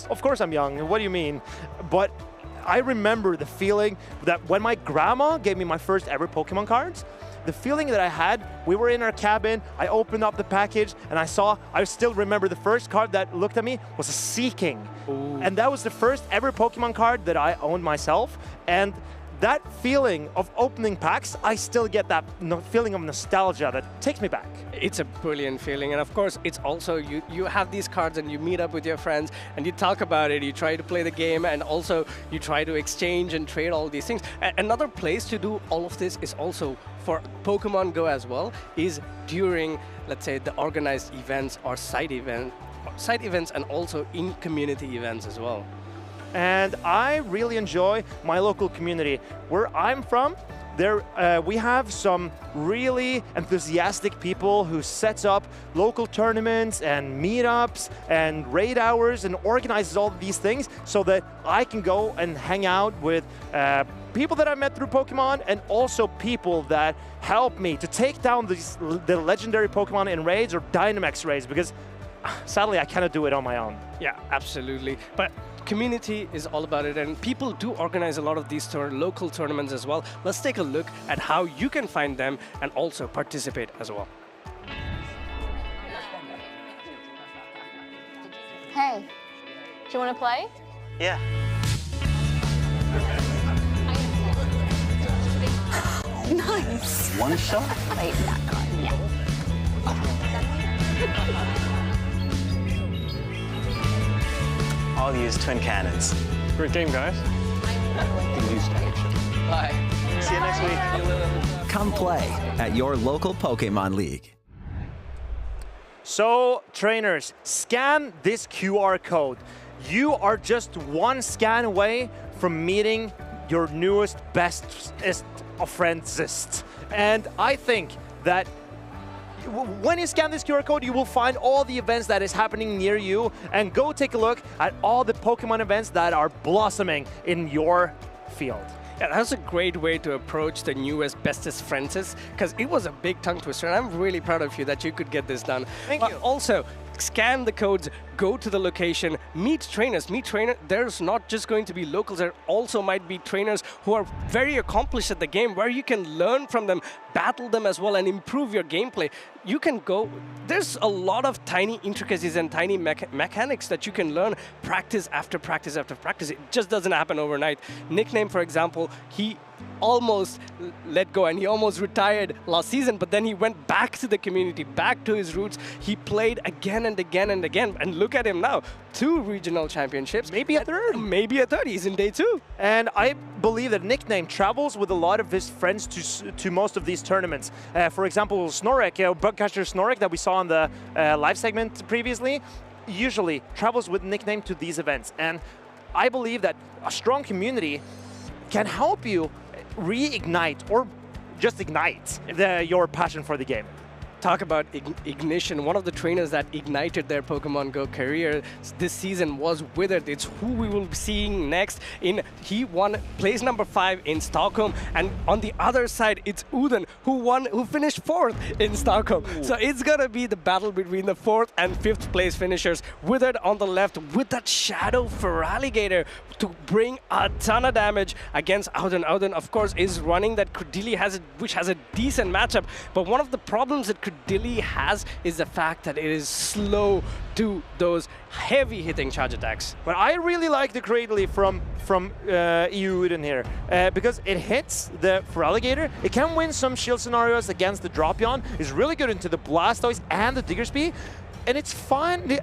of course I'm young. What do you mean? But I remember the feeling that when my grandma gave me my first ever Pokemon cards, the feeling that I had, we were in our cabin, I opened up the package, and I still remember the first card that looked at me was a Seeking. Ooh. And that was the first ever Pokemon card that I owned myself. And that feeling of opening packs, I still get that feeling of nostalgia that takes me back. It's a brilliant feeling, and of course, it's also, you have these cards and you meet up with your friends and you talk about it, you try to play the game, and also you try to exchange and trade all these things. Another place to do all of this is also for Pokemon Go as well, is during, let's say, the organized events or side events, and also in community events as well. And I really enjoy my local community. Where I'm from, we have some really enthusiastic people who sets up local tournaments and meetups and raid hours and organizes all of these things so that I can go and hang out with people that I met through Pokemon, and also people that help me to take down the legendary Pokemon in raids or Dynamax raids, because sadly I cannot do it on my own. Yeah, absolutely. But community is all about it, and people do organize a lot of these local tournaments as well. Let's take a look at how you can find them and also participate as well. Hey, do you want to play? Yeah. Nice. One shot? Wait, that card, yeah. I'll use twin cannons. Great game, guys. Bye. See you next week. Come play at your local Pokemon League. So, trainers, scan this QR code. You are just one scan away from meeting your newest, bestest of friends. And I think that when you scan this QR code, you will find all the events that is happening near you, and go take a look at all the Pokemon events that are blossoming in your field. Yeah, that's a great way to approach the newest, bestest friends, because it was a big tongue twister, and I'm really proud of you that you could get this done. Thank you. Also, scan the codes, go to the location, meet trainers. There's not just going to be locals, there also might be trainers who are very accomplished at the game, where you can learn from them, battle them as well, and improve your gameplay. You can go, there's a lot of tiny intricacies and tiny mechanics that you can learn practice after practice after practice. It just doesn't happen overnight. Nickname, for example, he almost let go and he almost retired last season, but then he went back to the community, back to his roots. He played again and again and again, and look at him now, 2 regional championships. Maybe a third. Maybe a third. He's in day 2. And I believe that Nickname travels with a lot of his friends to most of these tournaments. For example, Snorek, Bugcatcher Snorek that we saw in the live segment previously, usually travels with Nickname to these events. And I believe that a strong community can help you reignite or just ignite your passion for the game. Talk about ignition. One of the trainers that ignited their Pokemon Go career this season was Withered. It's who we will be seeing next. He won place number 5 in Stockholm, and on the other side it's Uden who finished 4th in Stockholm. Ooh. So it's gonna be the battle between the 4th and 5th place finishers. Withered on the left with that Shadow Feraligatr to bring a ton of damage against Auden. Auden, of course, is running that Credilli which has a decent matchup, but one of the problems that Credilli Dilly has is the fact that it is slow to those heavy-hitting charge attacks. But I really like the Cradley from EU Uden here because it hits the Feraligatr. It can win some shield scenarios against the Dropion. It's really good into the Blastoise and the Diggersby, and it's fine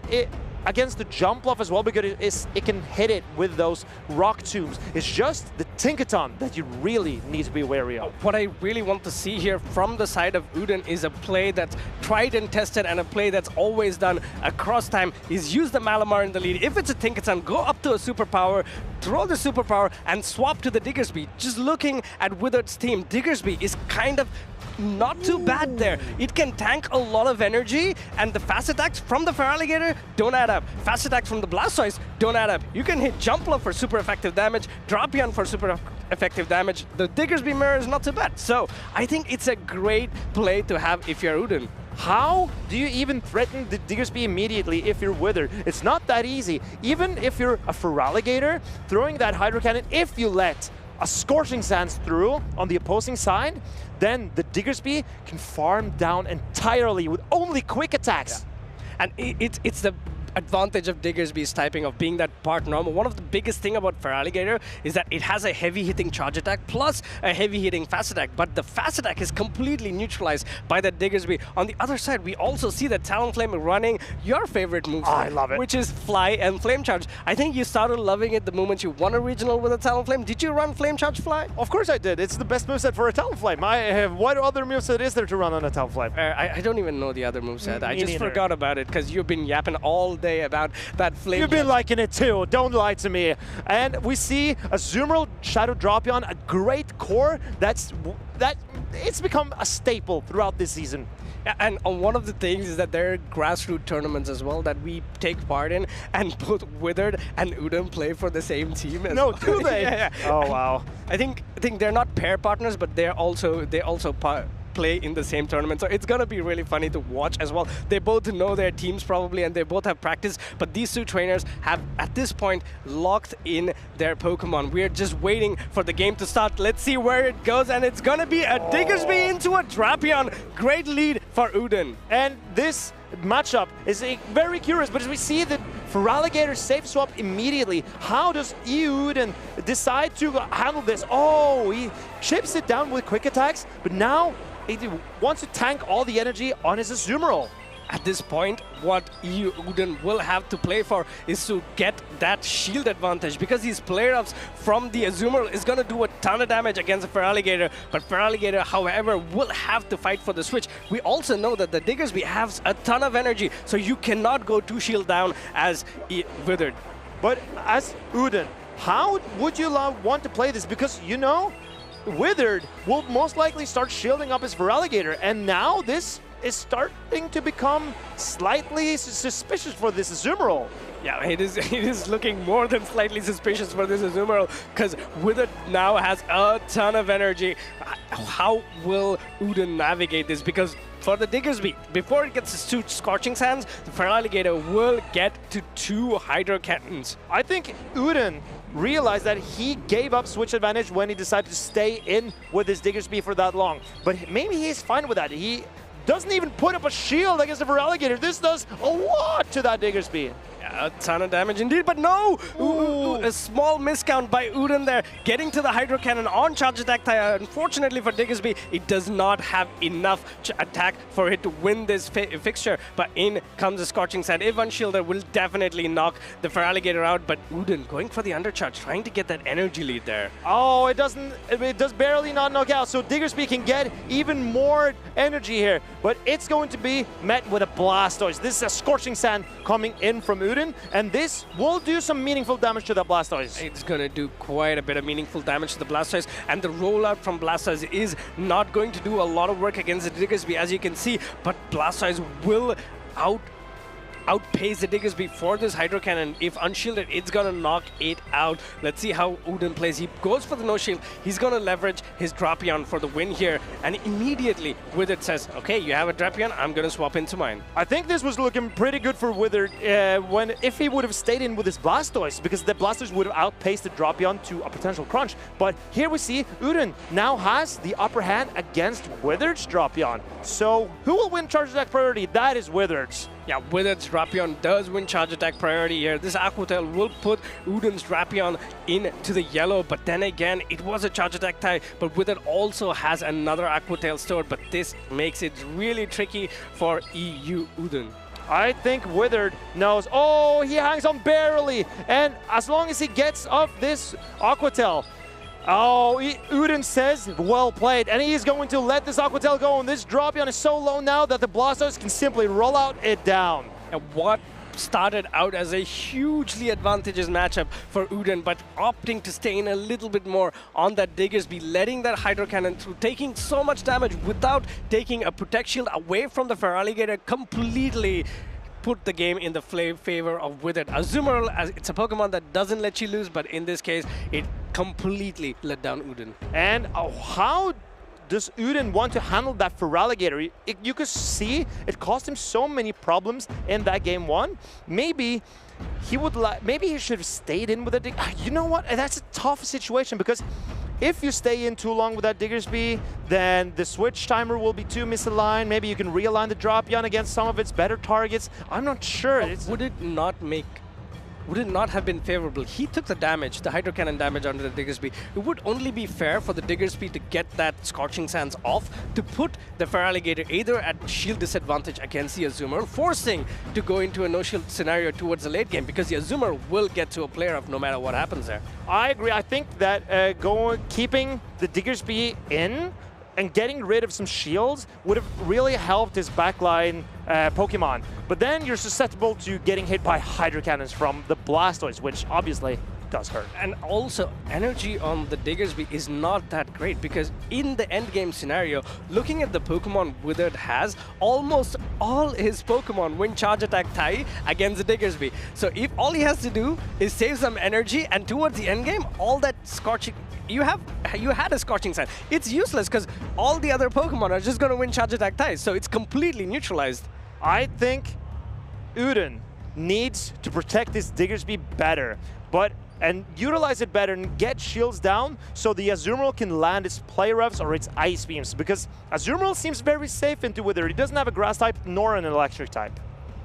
against the Jumpluff as well because it can hit it with those Rock Tombs. It's just the Tinkaton that you really need to be wary of. What I really want to see here from the side of Uden is a play that's tried and tested and a play that's always done across time is use the Malamar in the lead. If it's a Tinkaton, go up to a superpower, throw the superpower and swap to the Diggersby. Just looking at Withered's team, Diggersby is kind of not too bad there. It can tank a lot of energy, and the fast attacks from the Feraligatr don't add up. Fast attacks from the Blastoise don't add up. You can hit Jumpluff for super effective damage, Dropion for super effective damage. The Diggersby mirror is not too bad. So I think it's a great play to have if you're Uden. How do you even threaten the Diggersby immediately if you're Withered? It's not that easy. Even if you're a Feraligatr, throwing that Hydro Cannon, if you let a Scorching Sands through on the opposing side, then the Diggersby can farm down entirely with only quick attacks. Yeah. And it's the advantage of Diggersby's typing of being that part normal. One of the biggest thing about Feraligatr is that it has a heavy hitting charge attack plus a heavy hitting fast attack, but the fast attack is completely neutralized by the Diggersby. On the other side, we also see that Talonflame running your favorite move, I love it, which is Fly and Flame Charge. I think you started loving it the moment you won a regional with a Talonflame. Did you run Flame Charge Fly? Of course I did. It's the best moveset for a Talonflame. What other moveset is there to run on a Talonflame? I don't even know the other moveset. I just forgot about it because you've been yapping all day about that flame. You've been liking it too, don't lie to me. And we see a Azumarill Shadow Dropion, a great core it's become a staple throughout this season. Yeah, and one of the things is that there are grassroots tournaments as well that we take part in, and both Withered and Uden play for the same team. No, do they? Yeah. Oh wow. I think they're not pair partners, but they also play in the same tournament. So it's gonna be really funny to watch as well. They both know their teams probably, and they both have practice, but these two trainers have at this point locked in their Pokemon. We're just waiting for the game to start. Let's see where it goes, and it's gonna be a Diggersby into a Drapion. Great lead for Uden. And this matchup is very curious, but as we see that Feraligatr safe swap immediately, how does Uden decide to handle this? Oh, he chips it down with quick attacks, but now he wants to tank all the energy on his Azumarill. At this point, what EU Uden will have to play for is to get that shield advantage, because these player-ups from the Azumarill is going to do a ton of damage against the Feraligatr, but Feraligatr, however, will have to fight for the switch. We also know that the Diggersby has a ton of energy, so you cannot go 2 shield down as Withered. But as Uden, how would you want to play this? Because, you know, Withered will most likely start shielding up his Feraligatr, and now this is starting to become slightly suspicious for this Azumarill. Yeah, it is looking more than slightly suspicious for this Azumarill, because Withered now has a ton of energy. How will Uden navigate this? Because for the Diggersby, before it gets to Scorching Sands, the Feraligatr will get to 2 Hydro Cannons. I think Uden realized that he gave up switch advantage when he decided to stay in with his Diggersby for that long. But maybe he's fine with that. He doesn't even put up a shield against the Feraligatr. This does a lot to that Diggersby. Yeah, a ton of damage indeed, but no! Ooh, a small miscount by Uden there, getting to the Hydro Cannon on charge attack. Unfortunately for Diggersby, it does not have enough attack for it to win this fixture, but in comes the Scorching Sand. If unshielded, will definitely knock the Feraligatr out, but Uden going for the undercharge, trying to get that energy lead there. Oh, it does barely not knock out, so Diggersby can get even more energy here, but it's going to be met with a Blastoise. This is a Scorching Sand coming in from Uden, and this will do some meaningful damage to the Blastoise. It's going to do quite a bit of meaningful damage to the Blastoise, and the rollout from Blastoise is not going to do a lot of work against the Diggersby, as you can see, but Blastoise will outpace the Diggersby for this Hydro Cannon. If unshielded, it's gonna knock it out. Let's see how Uden plays. He goes for the no shield. He's gonna leverage his Drapion for the win here, and immediately Withered says, okay, you have a Drapion, I'm gonna swap into mine. I think this was looking pretty good for Withered if he would have stayed in with his Blastoise, because the Blastoise would have outpaced the Drapion to a potential crunch. But here we see Uden now has the upper hand against Withered's Drapion. So who will win Charge Attack priority? That is Withered's. Yeah, Withered's Drapion does win Charge Attack priority here. This Aqua Tail will put Uden's Drapion into the yellow, but then again, it was a Charge Attack tie, but Withered also has another Aqua Tail stored, but this makes it really tricky for EU Uden. I think Withered knows. Oh, he hangs on barely, and as long as he gets off this Aqua Tail, oh, Uden says, well played, and he is going to let this Aqua Tail go, and this Drapion is so low now that the Blastoise can simply roll out it down. And what started out as a hugely advantageous matchup for Uden, but opting to stay in a little bit more on that Diggersby, letting that Hydro Cannon through, taking so much damage without taking a Protect Shield away from the Feraligatr, completely put the game in the favor of Withered. Azumarill, it's a Pokemon that doesn't let you lose, but in this case, it completely let down Uden. And how does Uden want to handle that Feraligatr? You could see it cost him so many problems in that game one. Maybe he would maybe he should have stayed in with it. You know what? That's a tough situation, because if you stay in too long with that Diggersby, then the switch timer will be too misaligned. Maybe you can realign the Drapion against some of its better targets. I'm not sure. Would it not have been favorable? He took the damage, the Hydro Cannon damage under the Diggersby. It would only be fair for the Diggersby to get that Scorching Sands off, to put the Feraligatr either at shield disadvantage against the Azumarill, forcing to go into a no-shield scenario towards the late game, because the Azumarill will get to a player off no matter what happens there. I agree. I think that keeping the Diggersby in and getting rid of some shields would have really helped his backline Pokemon. But then you're susceptible to getting hit by Hydro Cannons from the Blastoise, which obviously does hurt. And also, energy on the Diggersby is not that great, because in the endgame scenario, looking at the Pokemon Withered has, almost all his Pokemon win Charge Attack tie against the Diggersby. So if all he has to do is save some energy, and towards the endgame, all that Scorching... You had a Scorching Sand. It's useless, because all the other Pokemon are just going to win Charge Attack ties, so it's completely neutralized. I think Uden needs to protect this Diggersby better, and utilize it better and get shields down so the Azumarill can land its Play Revs or its Ice Beams, because Azumarill seems very safe into Wither. He doesn't have a Grass type nor an Electric type.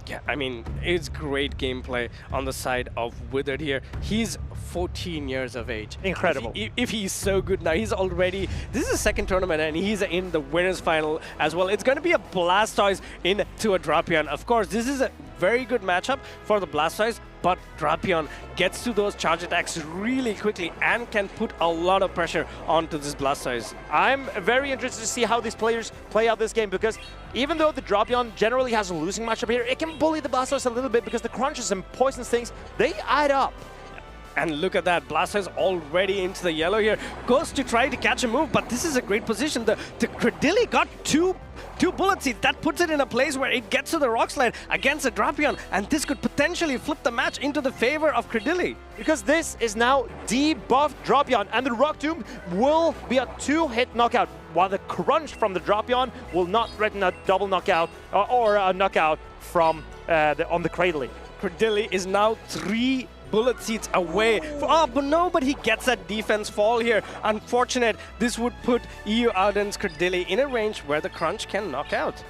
Yeah, I mean, it's great gameplay on the side of Withered here. He's 14 years of age. Incredible. If he's so good now, he's already... This is a second tournament, and he's in the winners final as well. It's going to be a Blastoise into a Drapion. Of course, this is a very good matchup for the Blastoise, but Drapion gets to those charge attacks really quickly and can put a lot of pressure onto this Blastoise. I'm very interested to see how these players play out this game, because even though the Drapion generally has a losing matchup here, it can bully the Blastoise a little bit, because the crunches and poisons things, they add up. And look at that, Blastoise already into the yellow here. Goes to try to catch a move, but this is a great position. The Credilli got two bullet seeds. That puts it in a place where it gets to the Rock Slide against a Drapion, and this could potentially flip the match into the favor of Credilli. Because this is now debuffed Drapion, and the Rock Tomb will be a 2-hit knockout, while the Crunch from the Drapion will not threaten a double knockout or a knockout from on the Cradily. Credilli is now 3 bullet seeds away. But he gets that defense fall here. Unfortunate. This would put EU Auden's Credilli in a range where the Crunch can knock out.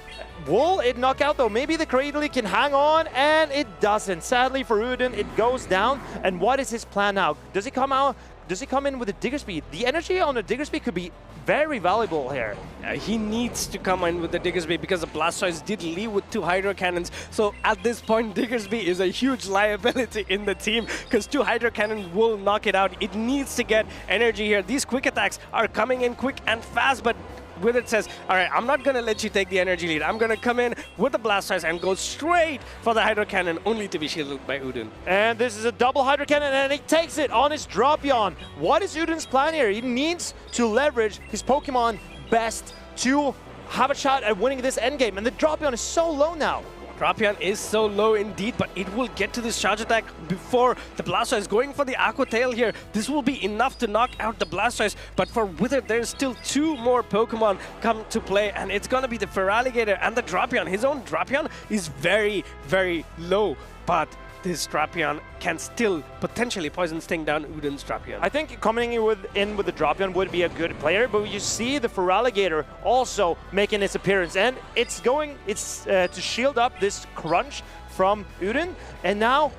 Will it knock out though? Maybe the Cradily can hang on, and it doesn't. Sadly for Uden, it goes down. And what is his plan now? Does he come out? Does he come in with a Diggersby? The energy on the Diggersby could be very valuable here. He needs to come in with the Diggersby, because the Blastoise did leave with 2 Hydro Cannons. So at this point, Diggersby is a huge liability in the team, because 2 Hydro Cannons will knock it out. It needs to get energy here. These quick attacks are coming in quick and fast, but Withered says, all right, I'm not going to let you take the energy lead. I'm going to come in with the Blastoise and go straight for the Hydro Cannon, only to be shielded by Uden. And this is a double Hydro Cannon, and he takes it on his Drapion. What is Uden's plan here? He needs to leverage his Pokemon best to have a shot at winning this endgame, and the Drapion is so low now. Drapion is so low indeed, but it will get to this charge attack before the Blastoise. Going for the Aqua Tail here. This will be enough to knock out the Blastoise, but for Withered, there's still 2 more Pokemon come to play, and it's gonna be the Feraligatr and the Drapion. His own Drapion is very, very low, but this Drapion can still potentially Poison Sting down Uden's Drapion. I think coming in with the Drapion would be a good player, but you see the Feraligatr also making its appearance, and it's to shield up this crunch from Uden, and now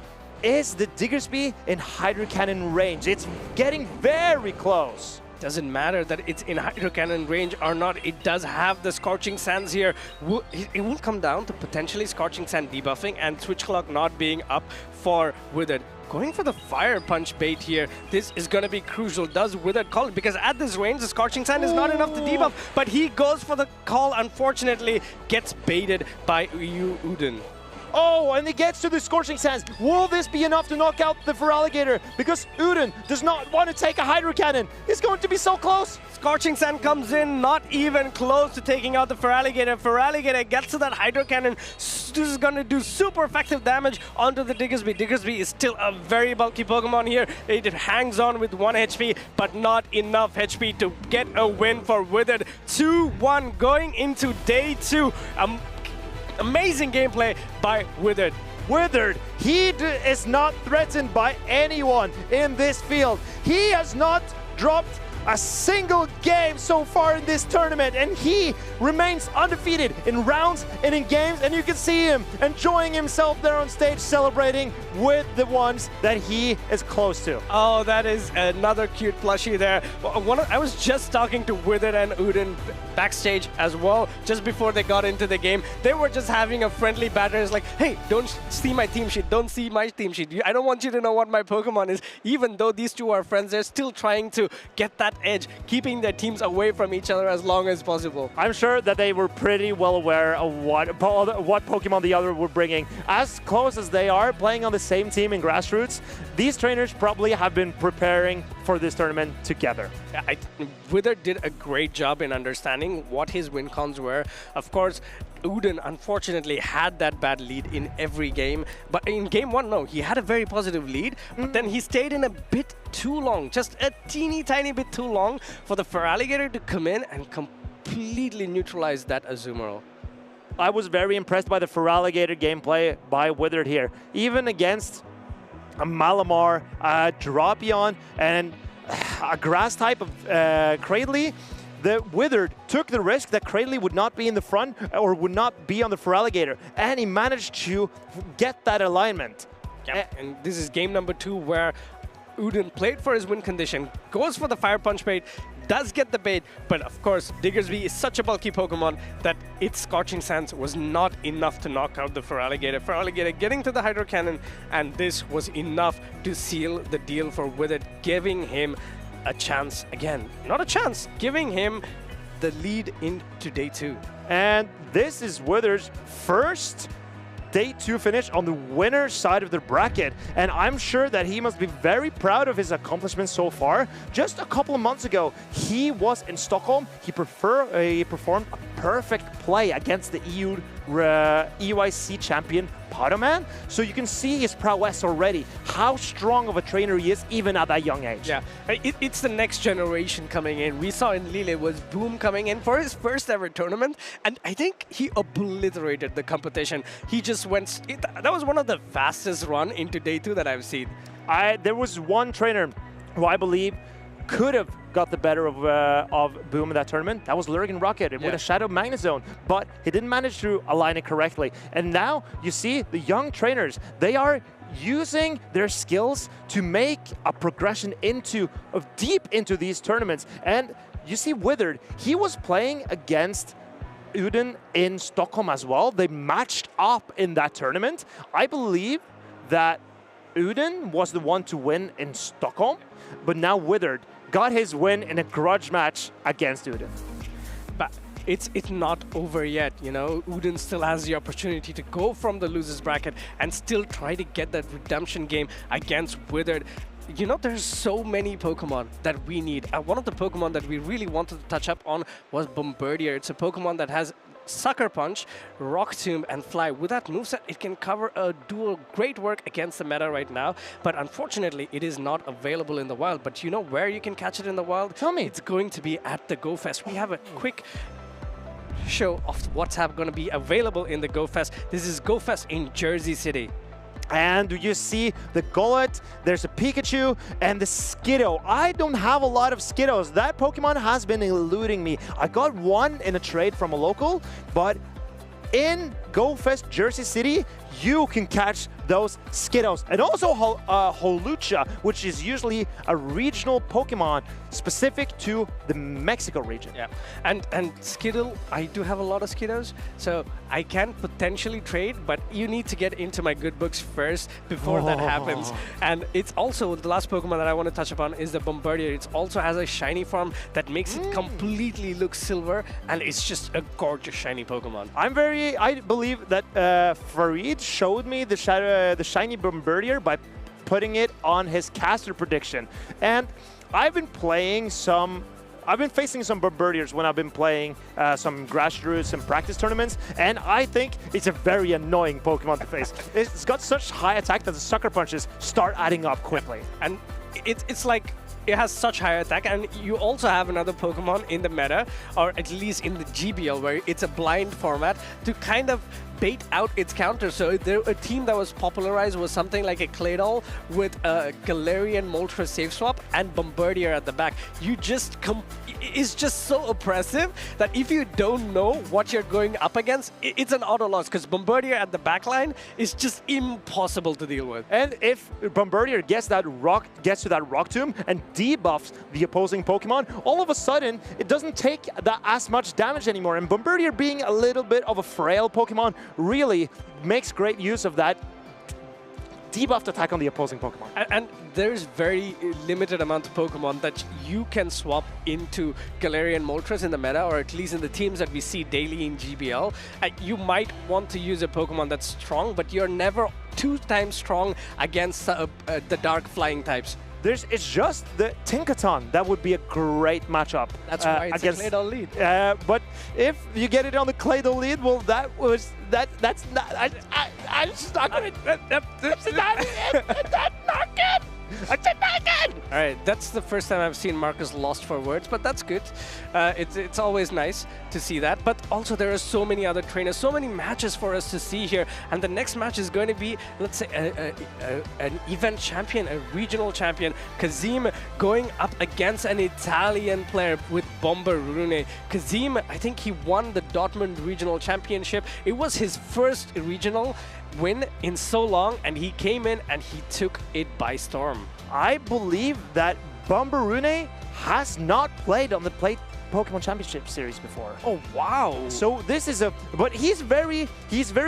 is the Diggersby in Hydro Cannon range. It's getting very close. Doesn't matter that it's in Hydro Cannon range or not, it does have the Scorching Sands here. It will come down to potentially Scorching Sand debuffing and Switch Clock not being up for Withered. Going for the Fire Punch bait here, this is going to be crucial. Does Withered call it? Because at this range, the Scorching Sand is not enough to debuff, but he goes for the call, unfortunately, gets baited by Uden. Oh, and he gets to the Scorching Sands. Will this be enough to knock out the Feraligatr? Because Uden does not want to take a Hydro Cannon. He's going to be so close. Scorching Sand comes in, not even close to taking out the Feraligatr. Feraligatr gets to that Hydro Cannon. This is going to do super effective damage onto the Diggersby. Diggersby is still a very bulky Pokemon here. It hangs on with 1 HP, but not enough HP to get a win for Withered. 2-1 going into day 2. Amazing gameplay by Withered. Withered, he is not threatened by anyone in this field. He has not dropped a single game so far in this tournament, and he remains undefeated in rounds and in games, and you can see him enjoying himself there on stage, celebrating with the ones that he is close to. Oh, that is another cute plushie there. I was just talking to Withered and Uden backstage as well, just before they got into the game. They were just having a friendly banter. It's like, hey, don't see my team sheet, don't see my team sheet. I don't want you to know what my Pokemon is. Even though these two are friends, they're still trying to get that edge, keeping their teams away from each other as long as possible. I'm sure that they were pretty well aware of what Pokemon the other were bringing. As close as they are, playing on the same team in Grassroots, these trainers probably have been preparing for this tournament together. Yeah, Withered did a great job in understanding what his win cons were. Of course, Uden unfortunately had that bad lead in every game, but in game 1, no, he had a very positive lead, but then he stayed in a bit too long, just a teeny tiny bit too long for the Feraligatr to come in and completely neutralize that Azumarill. I was very impressed by the Feraligatr gameplay by Withered here, even against a Malamar, a Drapion, and a grass type of Cradley. The Withered took the risk that Cradley would not be in the front or would not be on the Feraligatr, and he managed to get that alignment. Yeah, and this is game number 2 where Uden played for his win condition, goes for the Fire Punch bait, does get the bait, but of course Diggersby is such a bulky Pokemon that its Scorching Sands was not enough to knock out the Feraligatr. Feraligatr getting to the Hydro Cannon, and this was enough to seal the deal for Withered, giving him a chance again. Not a chance, giving him the lead into day 2. And this is Withered's first day 2 finish on the winner's side of the bracket, and I'm sure that he must be very proud of his accomplishments so far. Just a couple of months ago, he was in Stockholm. He performed a perfect play against the EUIC champion Pokémon. So you can see his prowess already, how strong of a trainer he is even at that young age. Yeah, it's the next generation coming in. We saw in Lille was Boom coming in for his first ever tournament, and I think he obliterated the competition. He just went, that was one of the fastest run into day 2 that I've seen. There was one trainer who I believe could have got the better of Boom in that tournament. That was Lurgan Rocket with a Shadow Magnet Zone, but he didn't manage to align it correctly. And now you see the young trainers, they are using their skills to make a progression deep into these tournaments. And you see Withered, he was playing against Uden in Stockholm as well. They matched up in that tournament. I believe that Uden was the one to win in Stockholm, but now Withered got his win in a grudge match against Uden. But it's not over yet, you know. Uden still has the opportunity to go from the losers bracket and still try to get that redemption game against Withered. You know, there's so many Pokemon that we need. One of the Pokemon that we really wanted to touch up on was Bombardier. It's a Pokemon that has Sucker Punch, Rock Tomb, and Fly. With that moveset, it can cover a duo great work against the meta right now, but unfortunately, it is not available in the wild. But you know where you can catch it in the wild? Tell me. It's going to be at the Go Fest. We have a quick show of what's going to be available in the Go Fest. This is Go Fest in Jersey City. And you see the Golett, there's a Pikachu, and the Skiddo. I don't have a lot of Skiddos. That Pokemon has been eluding me. I got one in a trade from a local, but in Go Fest Jersey City, you can catch those Skiddos. And also Holucha, which is usually a regional Pokemon specific to the Mexico region. Yeah, and Skittle, I do have a lot of Skiddos, so I can potentially trade, but you need to get into my good books first before that happens. And it's also, the last Pokemon that I want to touch upon is the Bombardier. It also has a shiny form that makes it completely look silver, and it's just a gorgeous shiny Pokemon. I believe that Farid showed me the shiny Bombardier by putting it on his caster prediction. And I've been facing some Bombardiers when I've been playing some grassroots and practice tournaments, and I think it's a very annoying Pokemon to face. It's got such high attack that the Sucker Punches start adding up quickly. And it's like, it has such high attack, and you also have another Pokemon in the meta, or at least in the GBL, where it's a blind format to kind of bait out its counter. So a team that was popularized was something like a Claydol with a Galarian Moltres Safe Swap and Bombardier at the back. It's just so oppressive that if you don't know what you're going up against, it's an auto loss, because Bombardier at the back line is just impossible to deal with. And if Bombardier gets to that Rock Tomb and debuffs the opposing Pokemon, all of a sudden it doesn't take as much damage anymore. And Bombardier, being a little bit of a frail Pokemon, really makes great use of that debuffed attack on the opposing Pokemon. And there's very limited amount of Pokemon that you can swap into Galarian Moltres in the meta, or at least in the teams that we see daily in GBL. You might want to use a Pokemon that's strong, but you're never 2 times strong against the dark flying types. It's just the Tinkaton that would be a great matchup. That's why it's a Claydol lead. But if you get it on the Claydol lead, well, that's not. I'm just not gonna. That's not good. All right, that's the first time I've seen Marcus lost for words, but that's good. It's always nice to see that. But also there are so many other trainers, so many matches for us to see here. And the next match is going to be, let's say, an event champion, a regional champion, Kazim, going up against an Italian player with Bombarune. Kazim, I think he won the Dortmund Regional Championship. It was his first regional win in so long, and he came in and he took it by storm. I believe that Bombarune has not played on the Pokemon Championship Series before. Oh wow! So this is but he's very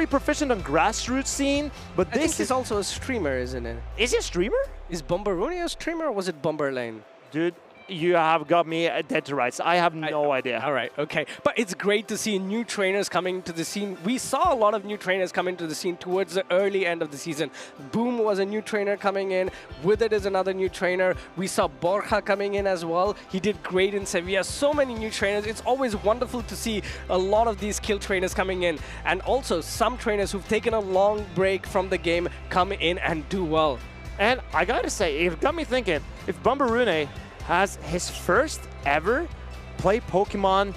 proficient on grassroots scene. But I think he's also a streamer, isn't it? Is he a streamer? Is Bombarune a streamer, or was it Bomberlane? Dude, you have got me dead to rights. I have no idea. All right, okay. But it's great to see new trainers coming to the scene. We saw a lot of new trainers coming to the scene towards the early end of the season. Boom was a new trainer coming in. Withered is another new trainer. We saw Borja coming in as well. He did great in Sevilla. So many new trainers. It's always wonderful to see a lot of these skill trainers coming in. And also some trainers who've taken a long break from the game come in and do well. And I gotta say, it got me thinking, if Bombarune has his first ever play Pokemon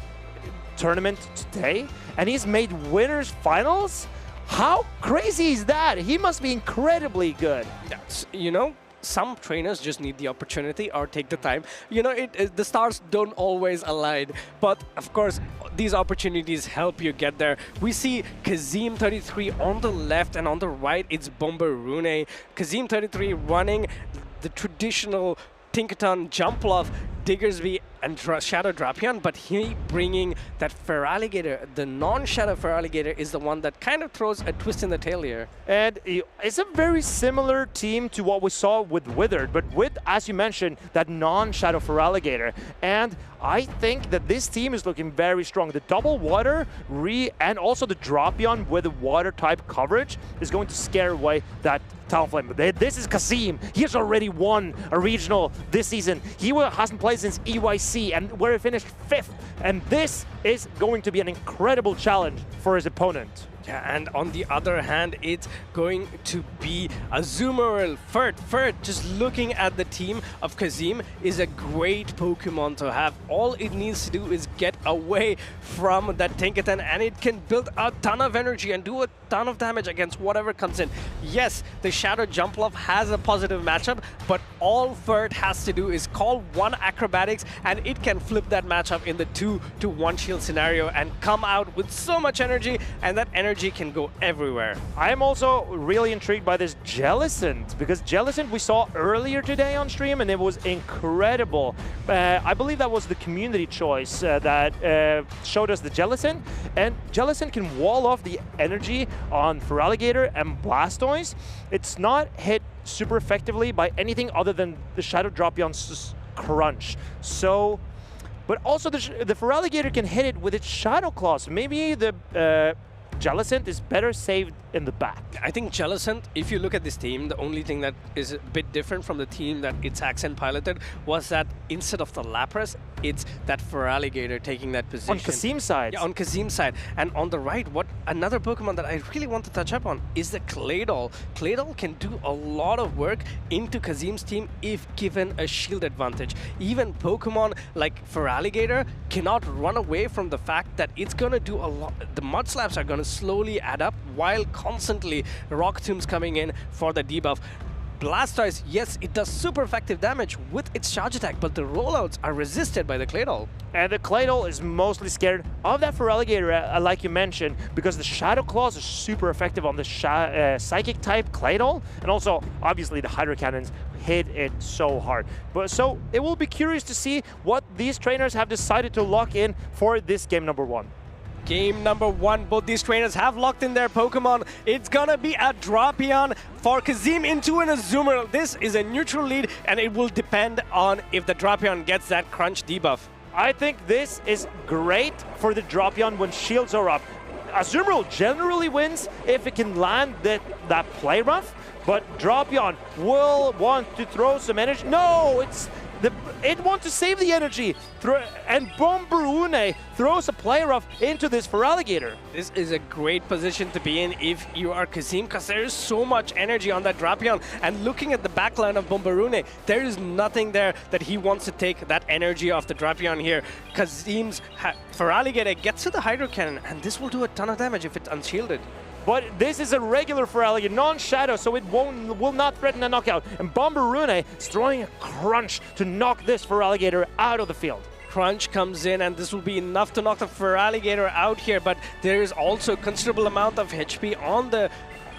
tournament today, and he's made winners finals, how crazy is that? He must be incredibly good. You know, some trainers just need the opportunity or take the time. You know, the stars don't always align, but of course, these opportunities help you get there. We see Kazim 33 on the left, and on the right, it's Bombarune. Kazim 33 running the traditional Tinkaton, Jumpluff, Diggersby, and Shadow Drapion, but he bringing that Feraligatr. The non-Shadow Feraligatr is the one that kind of throws a twist in the tail here. And it's a very similar team to what we saw with Withered, but with, as you mentioned, that non-Shadow Feraligatr. And I think that this team is looking very strong. The double water and also the Drapion with the water type coverage is going to scare away that Talonflame. This is Kazim. He has already won a regional this season. He hasn't played since EYC, and where he finished 5th. And this is going to be an incredible challenge for his opponent. Yeah, and on the other hand, it's going to be Azumarill. Fert, just looking at the team of Kazim, is a great Pokemon to have. All it needs to do is get away from that Tinkaton, and it can build a ton of energy and do a ton of damage against whatever comes in. Yes, the Shadow Jumpluff has a positive matchup, but all Fert has to do is call one Acrobatics, and it can flip that matchup in the 2-to-1 shield scenario and come out with so much energy, and that energy can go everywhere. I am also really intrigued by this Jellicent, because Jellicent we saw earlier today on stream and it was incredible. I believe that was the community choice that showed us the Jellicent, and Jellicent can wall off the energy on Feraligatr and Blastoise. It's not hit super effectively by anything other than the Shadow Dropion's crunch. So, but also the Feraligatr can hit it with its Shadow Claws. Maybe the Jellicent is better saved in the back. I think Jellicent, if you look at this team, the only thing that is a bit different from the team that its accent piloted was that instead of the Lapras, it's that Feraligatr taking that position. On Kazim's side. Yeah, on Kazim's side. And on the right, what another Pokemon that I really want to touch up on is the Claydol. Claydol can do a lot of work into Kazim's team if given a shield advantage. Even Pokemon like Feraligatr cannot run away from the fact that it's going to do a lot. The Mud Slaps are going to slowly add up while constantly Rock Tombs coming in for the debuff. Blastoise, yes, it does super effective damage with its charge attack, but the rollouts are resisted by the Claydol. And the Claydol is mostly scared of that Feraligatr, like you mentioned, because the Shadow Claws are super effective on the Psychic type Claydol, and also, obviously, the Hydro Cannons hit it so hard. But so, it will be curious to see what these trainers have decided to lock in for this game number 1. Game number 1, both these trainers have locked in their Pokemon. It's gonna be a Drapion for Kazim into an Azumarill. This is a neutral lead, and it will depend on if the Drapion gets that crunch debuff. I think this is great for the Drapion when shields are up. Azumarill generally wins if it can land that play rough, but Drapion will want to throw some energy. No, it wants to save the energy, and Bomberune throws a play rough into this Feraligatr. This is a great position to be in if you are Kazim, because there is so much energy on that Drapion. And looking at the backline of Bomberune, there is nothing there that he wants to take that energy off the Drapion here. Kazim's Feraligatr gets to the Hydro Cannon, and this will do a ton of damage if it's unshielded. But this is a regular Feraligatr, non-shadow, so it will not threaten a knockout. And Bomberune is throwing a crunch to knock this Feraligatr out of the field. Crunch comes in, and this will be enough to knock the Feraligatr out here, but there is also a considerable amount of HP on the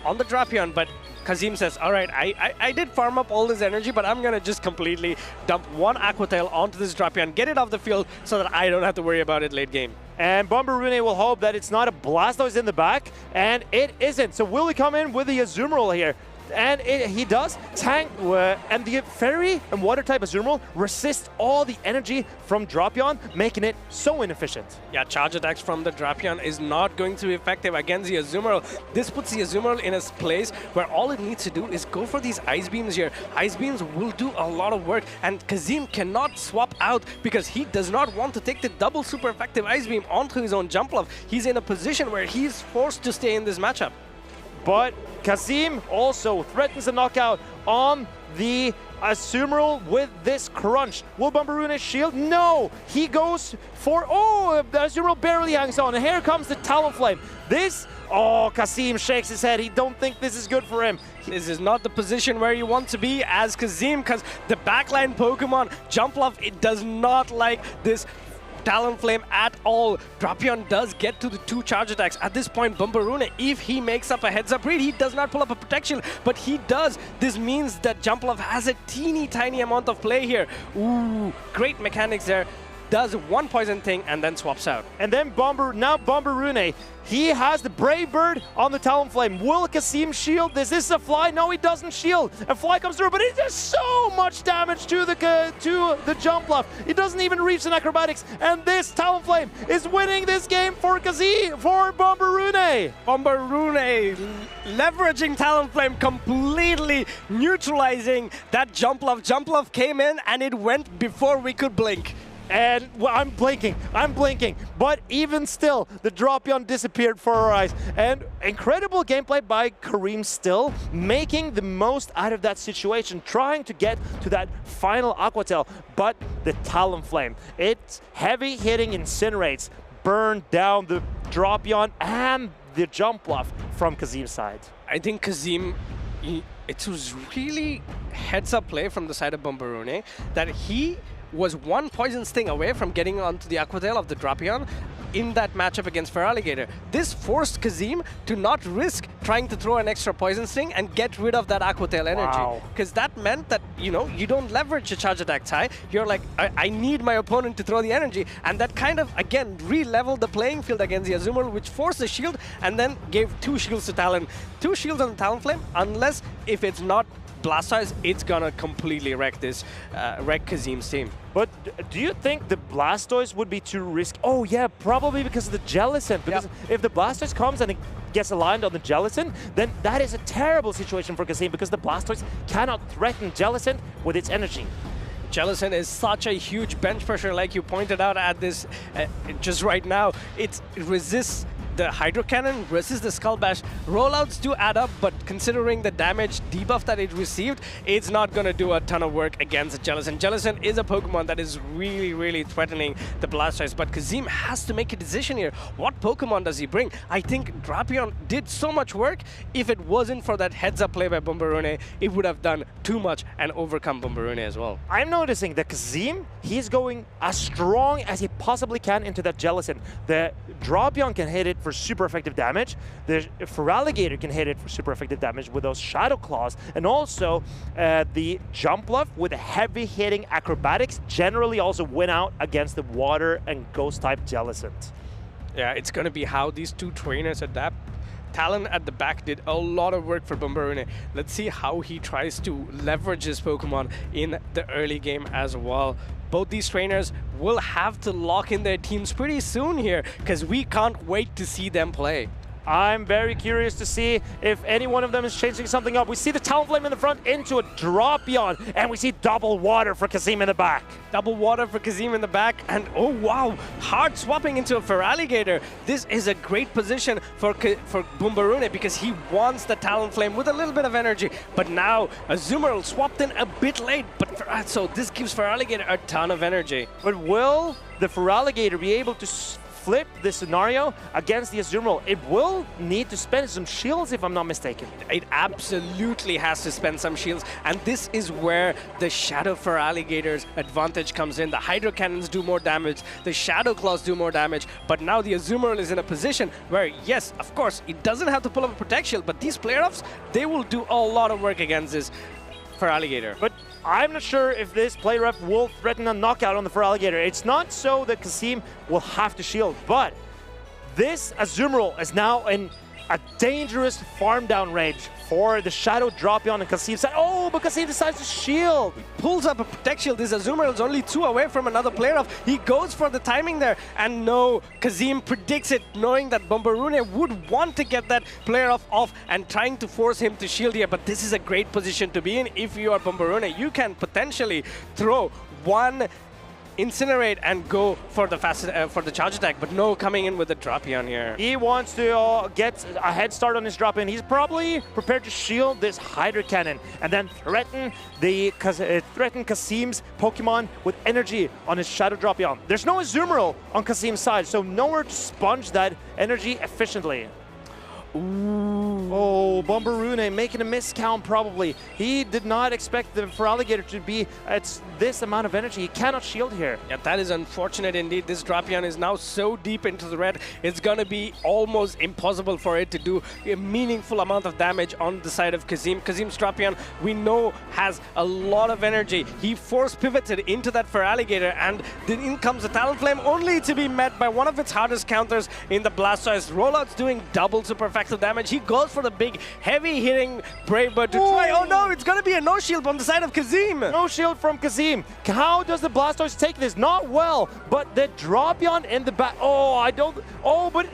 Drapion, but Kazim says, all right, I did farm up all this energy, but I'm going to just completely dump one Aqua Tail onto this Drapion, get it off the field so that I don't have to worry about it late game. And Bomberune will hope that it's not a Blastoise in the back, and it isn't. So will he come in with the Azumarill here? And he does. Tank and the Fairy and Water type Azumarill resist all the energy from Drapion, making it so inefficient. Yeah, charge attacks from the Drapion is not going to be effective against the Azumarill. This puts the Azumarill in a place where all it needs to do is go for these Ice Beams here. Ice Beams will do a lot of work, and Kazim cannot swap out because he does not want to take the double super effective Ice Beam onto his own Jumpluff. He's in a position where he's forced to stay in this matchup. But Kazim also threatens a knockout on the Azumarill with this crunch. Will Bomberune shield? No! He goes for... Oh, the Azumarill barely hangs on. And here comes the Talonflame. Kazim shakes his head. He don't think this is good for him. This is not the position where you want to be as Kazim, because the backline Pokemon, Jumpluff, it does not like this Talonflame at all. Drapion does get to the 2 charge attacks. At this point, Bomberune, if he makes up a heads-up read, he does not pull up a protection, but he does. This means that Jumpluff has a teeny tiny amount of play here. Ooh, great mechanics there. does one poison thing, and then swaps out. And then Bomberune, he has the Brave Bird on the Talonflame. Will Kasim shield this? This is a Fly. No, he doesn't shield. A Fly comes through, but it does so much damage to the jump bluff. It doesn't even reach an acrobatics. And this Talonflame is winning this game for Bomberune. Bomberune leveraging Talonflame, completely neutralizing that jump bluff. Jump bluff came in and it went before we could blink. And well, I'm blinking, but even still, the Dropion disappeared for our eyes. And incredible gameplay by Kareem still, making the most out of that situation, trying to get to that final Aquatail. But the Talonflame, it's heavy hitting Incinerates, burned down the Dropion and the jump bluff from Kazim's side. I think Kazim, it was really heads-up play from the side of Bomberune that he was one poison sting away from getting onto the Aquatail of the Dropion in that matchup against Feraligatr. This forced Kazim to not risk trying to throw an extra poison sting and get rid of that Aquatail energy. Because that meant that, you know, you don't leverage a charge attack tie. You're like, I need my opponent to throw the energy. And that kind of, again, re-leveled the playing field against the Azumarill, which forced the shield and then gave 2 shields to Talon. 2 shields on the Talonflame, unless if it's not Blastoise, it's gonna completely wreck this, wreck Kazim's team. But do you think the Blastoise would be too risky? Oh yeah, probably because of the Jellicent. Because if the Blastoise comes and it gets aligned on the Jellicent, then that is a terrible situation for Kazim because the Blastoise cannot threaten Jellicent with its energy. Jellicent is such a huge bench pressure, like you pointed out at this just right now. It resists the Hydro Cannon, resists the Skull Bash. Rollouts do add up, but considering the damage debuff that it received, it's not going to do a ton of work against Jellicent. Jellicent is a Pokemon that is really, really threatening the Blastoise, but Kazim has to make a decision here. What Pokemon does he bring? I think Drapion did so much work. If it wasn't for that heads-up play by Bomberune, it would have done too much and overcome Bomberune as well. I'm noticing that Kazim, he's going as strong as he possibly can into that Jellicent. The Drapion can hit it for super effective damage. The Feraligatr can hit it for super effective damage with those Shadow Claws. And also the Jump Bluff with heavy hitting acrobatics generally also win out against the Water and Ghost type Jellicent. Yeah, it's going to be how these two trainers adapt. Talon at the back did a lot of work for Bomberune. Let's see how he tries to leverage his Pokemon in the early game as well. Both these trainers will have to lock in their teams pretty soon here because we can't wait to see them play. I'm very curious to see if any one of them is changing something up. We see the Talonflame in the front into a Dropion, and we see double water for Kazim in the back. Double water for Kazim in the back, and oh wow, hard swapping into a Feraligatr. This is a great position for Bomberune because he wants the Talonflame with a little bit of energy. But now Azumarill swapped in a bit late, but so this gives Feraligatr a ton of energy. But will the Feraligatr be able to flip this scenario against the Azumarill? It will need to spend some shields, if I'm not mistaken. It absolutely has to spend some shields, and this is where the Shadow Feraligator's advantage comes in. The Hydro Cannons do more damage, the Shadow Claws do more damage, but now the Azumarill is in a position where, yes, of course, it doesn't have to pull up a Protect Shield, but these playoffs, they will do a lot of work against this Feraligatr. But I'm not sure if this play rep will threaten a knockout on the Feraligatr. It's not so that Kazim will have to shield, but this Azumarill is now in a dangerous farm down range for the Shadow Dropion and Kazim side. Oh, but Kazim decides to shield. He pulls up a Protect Shield. This Azumarill is only 2 away from another player off. He goes for the timing there, and no, Kazim predicts it, knowing that Bomberune would want to get that player off and trying to force him to shield here. But this is a great position to be in. If you are Bomberune, you can potentially throw one Incinerate and go for the for the charge attack, but no, coming in with the Dropion here. He wants to get a head start on his Dropion. He's probably prepared to shield this Hydro Cannon and then threaten Kazim's Pokemon with energy on his Shadow Dropion. There's no Azumarill on Kazim's side, so nowhere to sponge that energy efficiently. Ooh, Oh, Bomberune making a miscount probably. He did not expect the Feraligatr to be at this amount of energy. He cannot shield here. Yeah, that is unfortunate indeed. This Drapion is now so deep into the red, it's going to be almost impossible for it to do a meaningful amount of damage on the side of Kazim. Kazim's Drapion, we know, has a lot of energy. He force pivoted into that Feraligatr, and then in comes the Talonflame, only to be met by one of its hardest counters in the Blastoise. Rollout's doing double super effective damage. He goes for the big, heavy-hitting Brave Bird to try. Oh no, it's going to be a no-shield on the side of Kazim. No shield from Kazim. How does the Blastoise take this? Not well, but the Drapion in the back. Oh, but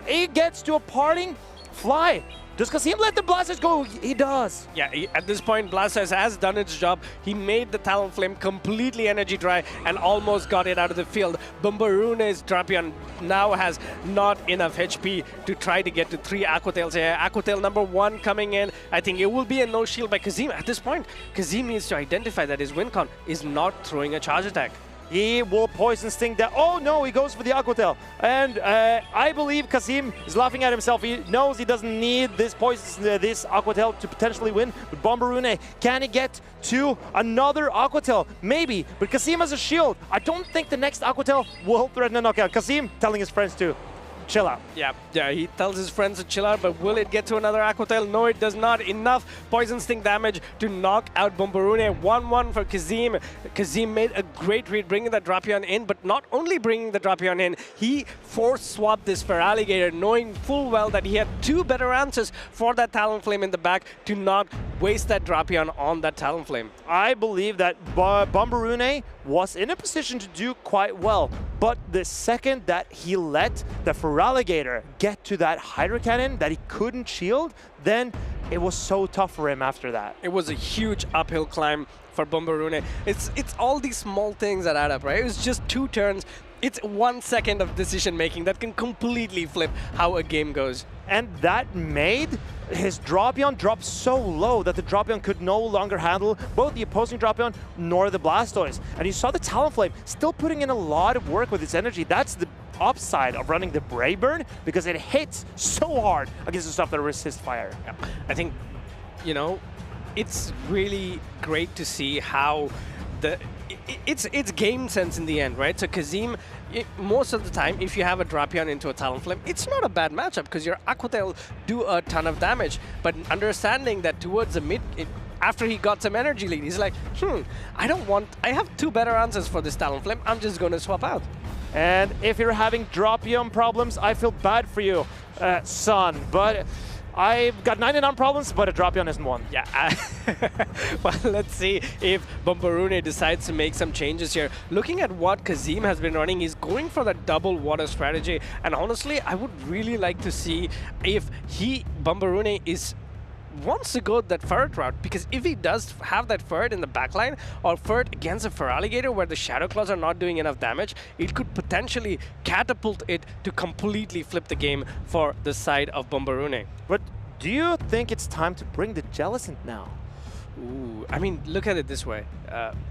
it gets to a parting fly. Does Kazim let the Blastoise go? He does. Yeah, at this point, Blastoise has done its job. He made the Talonflame completely energy dry and almost got it out of the field. Bombarune's Drapion now has not enough HP to try to get to 3 Aqua Tails here. Aqua Tail number 1 coming in. I think it will be a no shield by Kazim. At this point, Kazim needs to identify that his win con is not throwing a charge attack. He will Poison Sting that. Oh no, he goes for the Aqua Tail. And I believe Kazim is laughing at himself. He knows he doesn't need this this Aqua Tail to potentially win. But Bombarune, can he get to another Aqua Tail? Maybe, but Kazim has a shield. I don't think the next Aqua Tail will threaten a knockout. Kazim telling his friends to chill out. Yeah, he tells his friends to chill out, but will it get to another Aqua Tail? No, it does not. Enough Poison Sting damage to knock out Bombarune. 1-1 for Kazim. Kazim made a great read bringing the Drapion in, but not only bringing the Drapion in, he force-swapped this Feraligatr, knowing full well that he had 2 better answers for that Talonflame in the back to not waste that Drapion on that Talonflame. I believe that Bombarune was in a position to do quite well, but the second that he let the Feraligatr get to that Hydro Cannon that he couldn't shield, then it was so tough for him after that. It was a huge uphill climb for Bombarune. It's all these small things that add up, right? It was just 2 turns. It's 1 second of decision making that can completely flip how a game goes. And that made his Drapion drop so low that the Drapion could no longer handle both the opposing Drapion nor the Blastoise. And you saw the Talonflame still putting in a lot of work with its energy. That's the upside of running the Brave Bird, because it hits so hard against the stuff that resists fire. Yeah. I think, you know, it's really great to see how it's game sense in the end, right? So Kazim, most of the time, if you have a Drapion into a Talonflame, it's not a bad matchup because your Aqua Tail do a ton of damage. But understanding that towards the mid, after he got some energy lead, he's like, I have 2 better answers for this Talonflame. I'm just going to swap out. And if you're having Drapion problems, I feel bad for you, son. But I've got 99 problems, but a Drapion isn't one. Yeah. Well, let's see if Bombarune decides to make some changes here. Looking at what Kazim has been running, he's going for the double water strategy. And honestly, I would really like to see if Bombarune wants to go that Ferret route, because if he does have that Ferret in the backline or Ferret against a Feraligatr where the Shadow Claws are not doing enough damage, it could potentially catapult it to completely flip the game for the side of Bombarune. But do you think it's time to bring the Jellicent now? Ooh, I mean, look at it this way.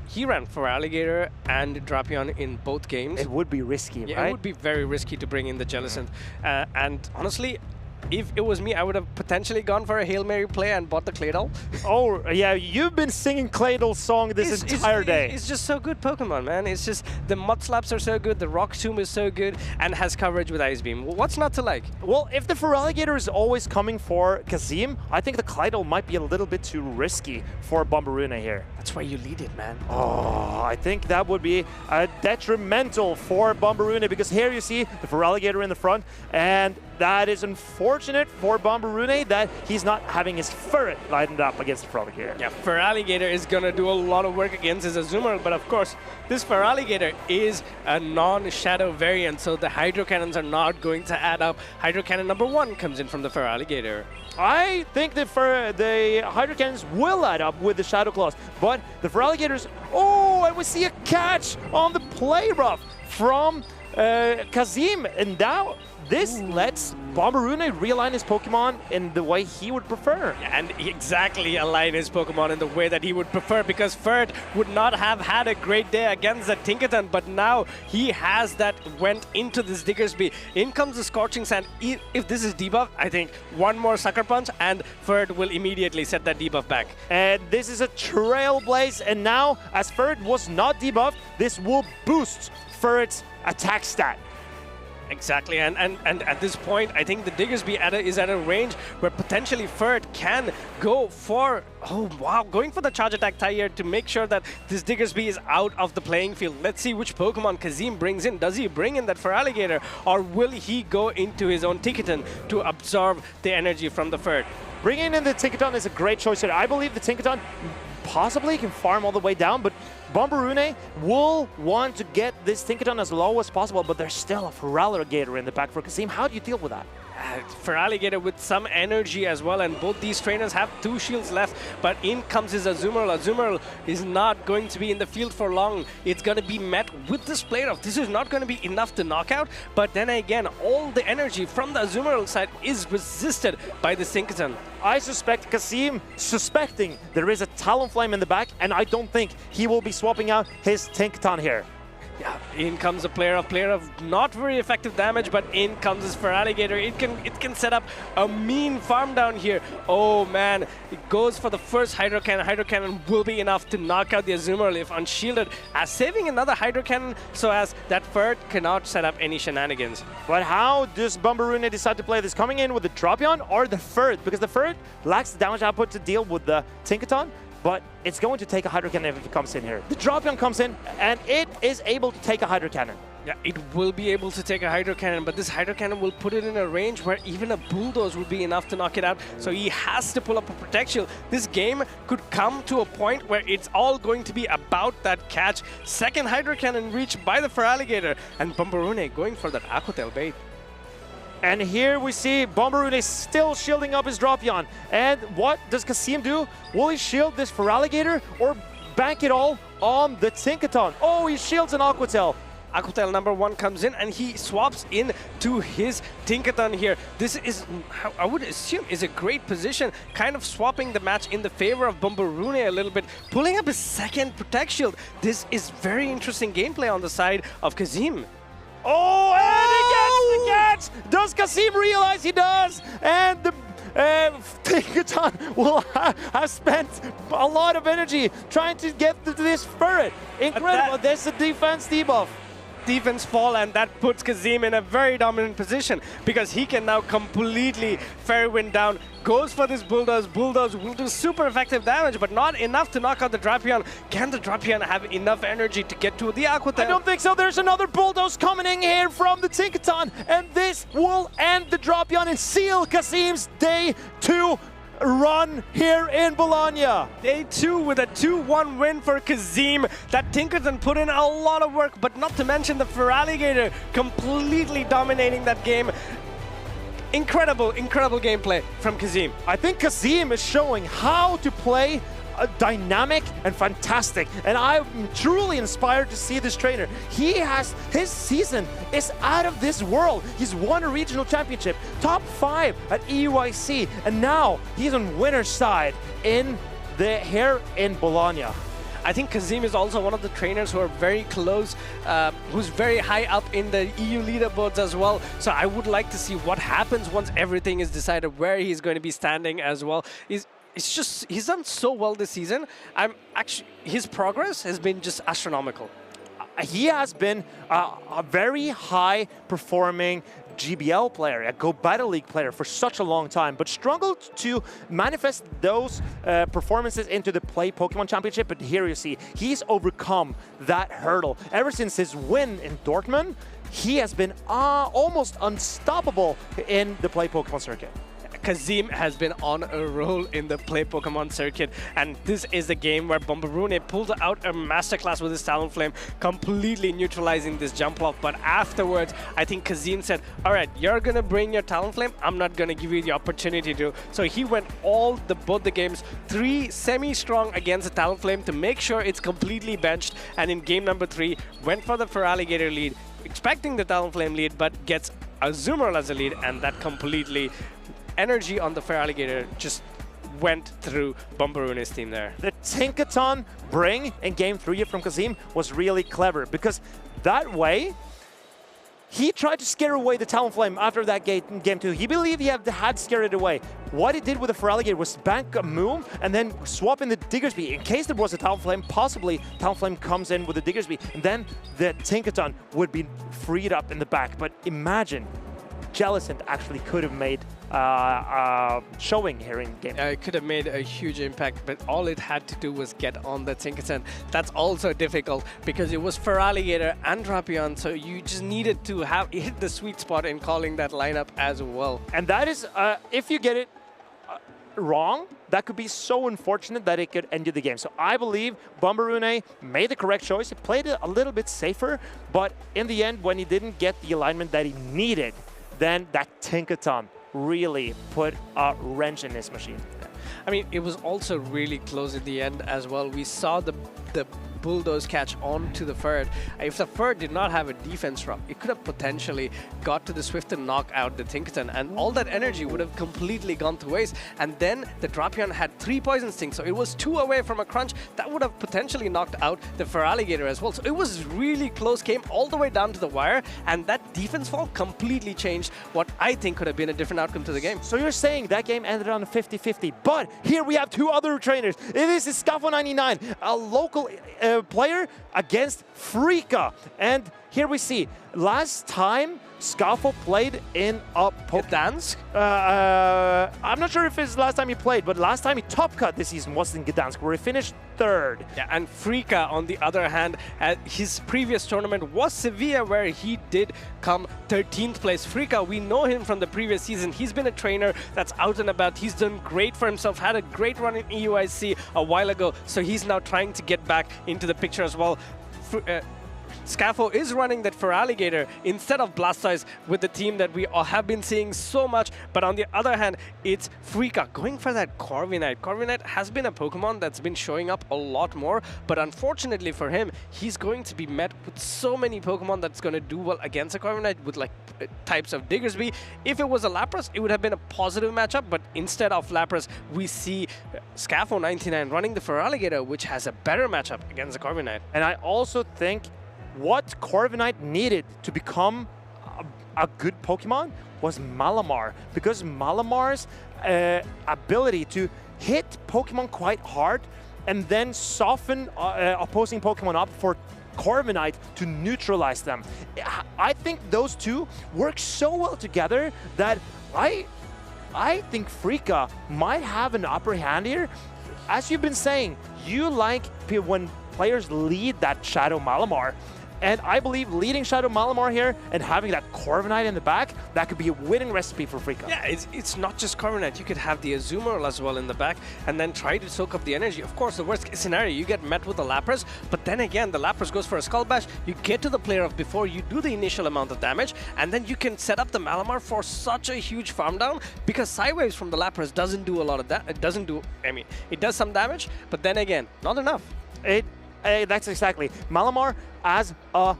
He ran Feraligatr and Drapion in both games. It would be risky, yeah, right? It would be very risky to bring in the Jellicent. And honestly, if it was me, I would have potentially gone for a Hail Mary play and bought the Claydol. Oh, yeah, you've been singing Claydol's song this entire day. It's just so good Pokemon, man. It's just, the Mud Slaps are so good, the Rock Tomb is so good, and has coverage with Ice Beam. What's not to like? Well, if the Feraligatr is always coming for Kazim, I think the Claydol might be a little bit too risky for Bombarune here. That's why you lead it, man. Oh, I think that would be detrimental for Bombarune, because here you see the Feraligatr in the front, and that is unfortunate for Bombarune that he's not having his Ferret lined up against the Feraligatr. Yeah, Feraligatr is going to do a lot of work against his Azumarill, but of course, this Feraligatr is a non-Shadow variant, so the Hydro Cannons are not going to add up. Hydro Cannon number 1 comes in from the Feraligatr. I think the Hydro Cannons will add up with the Shadow Claws, but the Feraligatrs... Oh, and we see a catch on the play rough from Kazim, and now this lets Bomberune realign his Pokemon in the way he would prefer. And exactly align his Pokemon in the way that he would prefer, because Ferd would not have had a great day against the Tinkaton, but now he has that went into this Diggersby. In comes the Scorching Sand. If this is debuff, I think one more Sucker Punch and Ferd will immediately set that debuff back. And this is a Trailblaze, and now, as Ferd was not debuffed, this will boost Ferd's attack stat. Exactly, and at this point, I think the Diggersby is at a range where potentially Ferd can go for, oh wow, going for the charge attack tie here to make sure that this Diggersby is out of the playing field. Let's see which Pokemon Kazim brings in. Does he bring in that Feraligatr, or will he go into his own Tinkaton to absorb the energy from the Ferd? Bringing in the Tinkaton is a great choice here. I believe the Tinkaton possibly can farm all the way down, but Bomberune will want to get this Tinkaton as low as possible, but there's still a Feraligatr in the back for Kazim. How do you deal with that? Feraligatr with some energy as well, and both these trainers have 2 shields left, but in comes his Azumarill. Azumarill is not going to be in the field for long. It's going to be met with this play-off. This is not going to be enough to knock out, but then again, all the energy from the Azumarill side is resisted by the Tinkaton. I suspect Kazim suspecting there is a Talonflame in the back, and I don't think he will be swapping out his Tinkaton here. Yeah, in comes a player of not very effective damage, but in comes this Feraligatr. It can set up a mean farm down here. Oh man, it goes for the first Hydro Cannon. Hydro Cannon will be enough to knock out the Azumarill if unshielded, as saving another Hydro Cannon so as that Ferd cannot set up any shenanigans. But how does Bomberune decide to play this? Coming in with the Dropion or the Ferd? Because the Ferd lacks the damage output to deal with the Tinkaton, but it's going to take a Hydro Cannon if it comes in here. The Dropion comes in, and it is able to take a Hydro Cannon. Yeah, it will be able to take a Hydro Cannon, but this Hydro Cannon will put it in a range where even a Bulldoze would be enough to knock it out, so he has to pull up a Protect Shield. This game could come to a point where it's all going to be about that catch. Second Hydro Cannon reached by the Feraligatr, and Bomberune going for that Aqua Tail bait. And here we see Bomberune still shielding up his Dropion. And what does Kazim do? Will he shield this Feraligatr or bank it all on the Tinkaton? Oh, he shields an Aqua Tail. Aqua Tail number 1 comes in, and he swaps in to his Tinkaton here. This is, I would assume, is a great position, kind of swapping the match in the favor of Bomberune a little bit, pulling up his second Protect Shield. This is very interesting gameplay on the side of Kazim. Oh, and he gets the catch! Does Kazim realize he does? And the Tinkaton will have spent a lot of energy trying to get to this Ferret. Incredible, there's a defense debuff. Defense fall, and that puts Kazim in a very dominant position because he can now completely Fairy Wind down. Goes for this Bulldoze. Bulldoze will do super effective damage, but not enough to knock out the Drapion. Can the Drapion have enough energy to get to the Aqua Tail? I don't think so. There's another Bulldoze coming in here from the Tinkaton, and this will end the Drapion and seal Kazim's Day 2 run here in Bologna. Day 2 with a 2-1 win for Kazim. That Tinkaton put in a lot of work, but not to mention the Feraligatr completely dominating that game. Incredible, incredible gameplay from Kazim. I think Kazim is showing how to play dynamic and fantastic, and I'm truly inspired to see this trainer. His season is out of this world. He's won a regional championship, top 5 at EUIC, and now he's on winner's side here in Bologna. I think Kazim is also one of the trainers who are very close, who's very high up in the EU leaderboards as well. So I would like to see what happens once everything is decided, where he's going to be standing as well. He's done so well this season. His progress has been just astronomical. He has been a very high performing GBL player, a Go Battle League player for such a long time, but struggled to manifest those performances into the Play Pokemon Championship. But here you see, he's overcome that hurdle. Ever since his win in Dortmund, he has been almost unstoppable in the Play Pokemon circuit. Kazim has been on a roll in the Play Pokemon circuit, and this is the game where Bomberune pulled out a masterclass with his Talonflame, completely neutralizing this jump off. But afterwards, I think Kazim said, all right, you're gonna bring your Talonflame, I'm not gonna give you the opportunity to. So he went both the games, 3 semi-strong against the Talonflame to make sure it's completely benched, and in game number 3, went for the Feraligatr lead, expecting the Talonflame lead, but gets Azumarill as a lead, and that completely energy on the Feraligatr just went through Bombarune's team there. The Tinkaton bring in game 3 from Kazim was really clever, because that way he tried to scare away the Talonflame after that game 2. He believed he had scared it away. What he did with the Feraligatr was bank a Moom and then swap in the Diggersby. In case there was a Talonflame, possibly Talonflame comes in with the Diggersby, and then the Tinkaton would be freed up in the back. But imagine, Jellicent actually could have made showing here in game. It could have made a huge impact, but all it had to do was get on the Tinkaton. That's also difficult because it was Feraligatr and Drapion, so you just needed to have hit the sweet spot in calling that lineup as well. And that is, if you get it wrong, that could be so unfortunate that it could end you the game. So I believe Bombarune made the correct choice. He played it a little bit safer, but in the end, when he didn't get the alignment that he needed, then that Tinkaton really put a wrench in his machine. I mean, it was also really close in the end as well. We saw the Bulldoze catch on to the Ferd. If the Ferd did not have a defense drop, it could have potentially got to the Swift and knock out the Tinkaton, and all that energy would have completely gone to waste. And then the Drapion had 3 Poison Stings, so it was 2 away from a crunch. That would have potentially knocked out the Feraligatr as well. So it was really close, came all the way down to the wire, and that defense fall completely changed what I think could have been a different outcome to the game. So you're saying that game ended on a 50-50, but here we have 2 other trainers. This is Scafo99, a local player against Freaka. And here we see, last time Scafo played in a Gdansk? I'm not sure if it's the last time he played, but last time he top cut this season was in Gdansk, where he finished 3rd. Yeah, and Freaka, on the other hand, his previous tournament was Sevilla, where he did come 13th place. Freaka, we know him from the previous season. He's been a trainer that's out and about. He's done great for himself, had a great run in EUIC a while ago, so he's now trying to get back into the picture as well. Scafo is running that Feraligatr instead of Blastoise with the team that we have been seeing so much, but on the other hand, it's Freaka going for that Corviknight. Corviknight has been a Pokemon that's been showing up a lot more, but unfortunately for him, he's going to be met with so many Pokemon that's going to do well against a Corviknight with like types of Diggersby. If it was a Lapras, it would have been a positive matchup, but instead of Lapras, we see Scafo99 running the Feraligatr, which has a better matchup against the Corviknight. And I also think what Corviknight needed to become a good Pokemon was Malamar, because Malamar's ability to hit Pokemon quite hard and then soften opposing Pokemon up for Corviknight to neutralize them. I think those two work so well together that I think Freaka might have an upper hand here. As you've been saying, you like when players lead that Shadow Malamar. And I believe leading Shadow Malamar here and having that Corviknight in the back, that could be a winning recipe for Freaka. Yeah, it's not just Corviknight. You could have the Azumarill as well in the back and then try to soak up the energy. Of course, the worst case scenario, you get met with the Lapras, but then again, the Lapras goes for a Skull Bash. You get to the player of before you do the initial amount of damage, and then you can set up the Malamar for such a huge farm down, because Sidewaves from the Lapras doesn't do a lot of that. It doesn't do, I mean, it does some damage, but then again, not enough. That's exactly. Malamar as a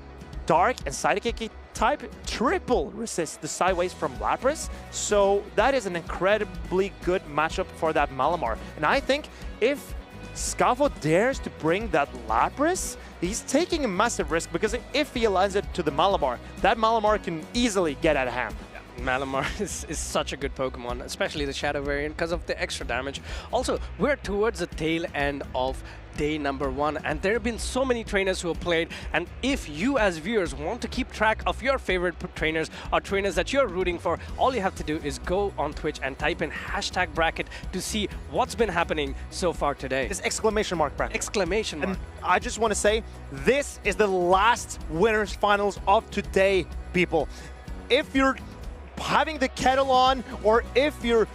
Dark and Psychic type triple resists the Sideways from Lapras, so that is an incredibly good matchup for that Malamar. And I think if Scafo dares to bring that Lapras, he's taking a massive risk, because if he aligns it to the Malamar, that Malamar can easily get out of hand. Malamar is such a good Pokemon, especially the Shadow variant, because of the extra damage. Also, we're towards the tail end of day number 1, and there have been so many trainers who have played, and if you as viewers want to keep track of your favorite trainers or trainers that you're rooting for, all you have to do is go on Twitch and type in #bracket to see what's been happening so far today. This exclamation mark bracket. Exclamation mark. And I just want to say, this is the last winners finals of today, people. If you're having the kettle on, or if you're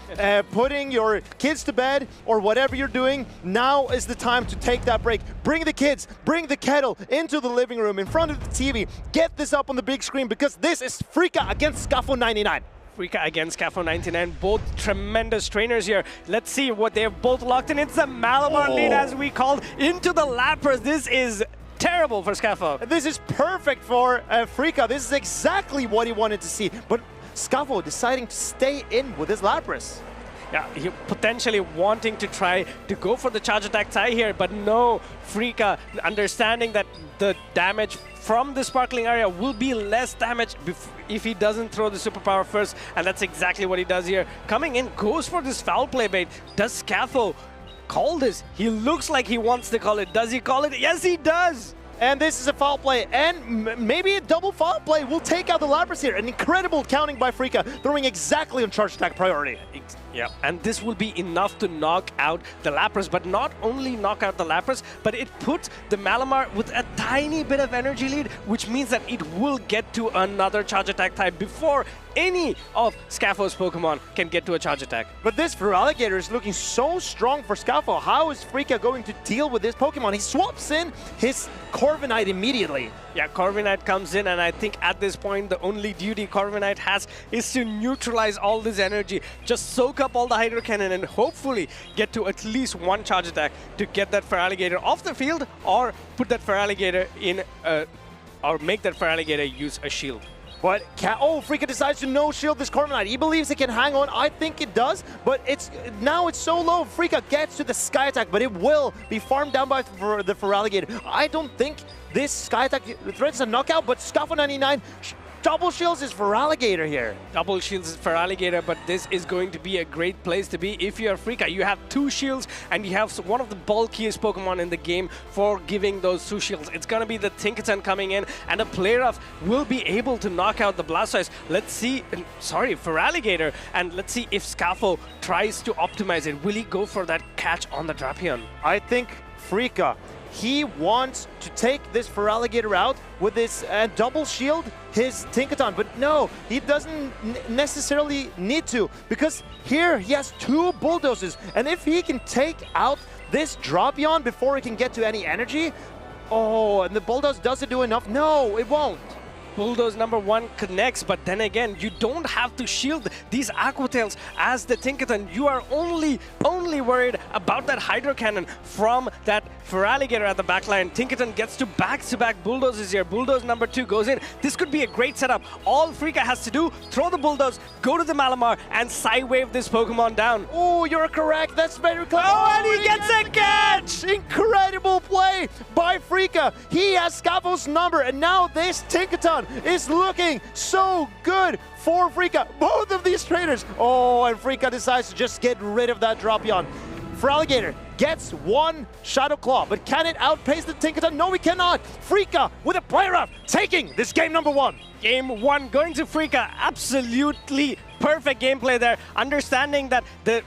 putting your kids to bed, or whatever you're doing, now is the time to take that break. Bring the kids, bring the kettle into the living room, in front of the TV. Get this up on the big screen, because this is Freaka against Scafo99. Freaka against Scafo99, both tremendous trainers here. Let's see what they have both locked in. It's a Malamar lead, as we called, into the Lapras. This is terrible for Scafo. This is perfect for Frika. This is exactly what he wanted to see. But Scafo deciding to stay in with his Lapras. Yeah, he potentially wanting to try to go for the charge attack tie here, but no, Frika understanding that the damage from the sparkling area will be less damage if he doesn't throw the superpower first, and that's exactly what he does here. Coming in, goes for this foul play bait. Does Scafo call this? He looks like he wants to call it. Does he call it? Yes, he does! And this is a foul play, and maybe a double foul play will take out the Lapras here. An incredible counting by Frika, throwing exactly on charge attack priority. Yeah, and this will be enough to knock out the Lapras, but not only knock out the Lapras, but it puts the Malamar with a tiny bit of energy lead, which means that it will get to another charge attack type before any of Scafo's Pokemon can get to a charge attack. But this Feraligatr is looking so strong for Scafo. How is Frika going to deal with this Pokemon? He swaps in his Corviknight immediately. Yeah, Corviknight comes in, and I think at this point, the only duty Corviknight has is to neutralize all this energy. Just soak up all the Hydro Cannon and hopefully get to at least one charge attack to get that Feraligatr off the field, or put that Feraligatr in, or make that Feraligatr use a shield. But Frika decides to no-shield this Corviknight. He believes it can hang on. I think it does, but now it's so low. Frika gets to the Sky Attack, but it will be farmed down by the Feraligatr. I don't think this Sky Attack threatens a knockout, but Scafo 99 double shields his Feraligatr here. Double shields his Feraligatr, but this is going to be a great place to be if you're Frika. You have 2 shields, and you have one of the bulkiest Pokemon in the game for giving those 2 shields. It's going to be the Tinkaton coming in, and a player of will be able to knock out the Blastoise. Let's see, Feraligatr, and let's see if Scafo tries to optimize it. Will he go for that catch on the Drapion? I think Frika, he wants to take this Feraligatr out with this double shield his Tinkaton, but no, he doesn't necessarily need to, because here he has 2 Bulldozers, and if he can take out this Drapion before he can get to any energy, oh, and the Bulldoze doesn't do enough. No, it won't. Bulldoze number 1 connects, but then again, you don't have to shield these Aqua Tails as the Tinkaton. You are only worried about that Hydro Cannon from that Feraligatr at the backline. Tinkaton gets to back-to-back Bulldozes here. Bulldoze number 2 goes in. This could be a great setup. All Frika has to do, throw the Bulldoze, go to the Malamar, and Psy-Wave this Pokemon down. Oh, you're correct. That's very close. Oh, and he gets a catch! Incredible play by Frika. He has Scafo's number, and now this Tinkaton is looking so good for Frika. Both of these trainers. Oh, and Frika decides to just get rid of that Drapion. Feraligatr gets 1 Shadow Claw, but can it outpace the Tinkaton? No, it cannot. Frika with a player up, taking this game number 1. Game 1 going to Frika. Absolutely perfect gameplay there. Understanding that the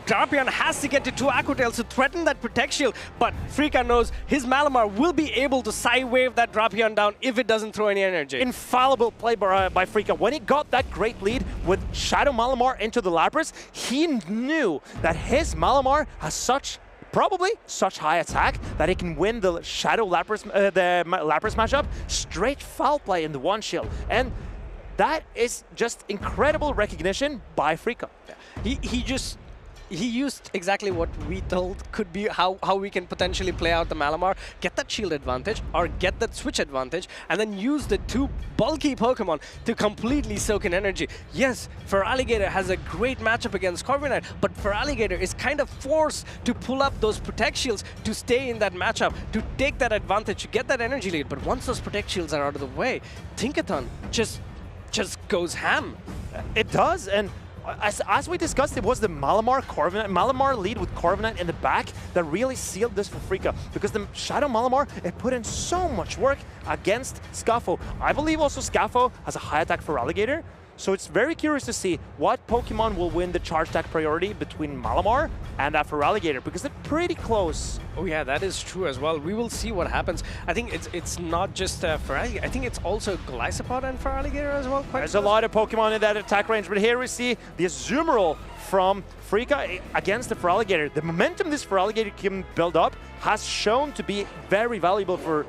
Drapion has to get to 2 Aqua Tails to threaten that Protect Shield, but Frika knows his Malamar will be able to Psy-Wave that Drapion down if it doesn't throw any energy. Infallible play by Frika. When he got that great lead with Shadow Malamar into the Lapras, he knew that his Malamar has probably such high attack that he can win the Shadow Lapras, the Lapras matchup. Straight foul play in the 1 shield, and that is just incredible recognition by Frika. He used exactly what we told could be how we can potentially play out the Malamar, get that shield advantage or get that switch advantage, and then use the 2 bulky Pokemon to completely soak in energy. Yes, Feraligatr has a great matchup against Corviknight, but Feraligatr is kind of forced to pull up those Protect Shields to stay in that matchup, to take that advantage, to get that energy lead. But once those Protect Shields are out of the way, Tinkaton just goes ham. It does, and as we discussed, it was the Malamar lead with Corviknight in the back that really sealed this for Frika, because the Shadow Malamar, it put in so much work against Scafo. I believe also Scafo has a high attack Feraligatr, so it's very curious to see what Pokemon will win the charge attack priority between Malamar and that Feraligatr, because they're pretty close. Oh yeah, that is true as well. We will see what happens. I think it's not just Feraligatr. I think it's also Gliscopod and Feraligatr as well. There's a lot of Pokemon in that attack range, but here we see the Azumarill from Frika against the Feraligatr. The momentum this Feraligatr can build up has shown to be very valuable for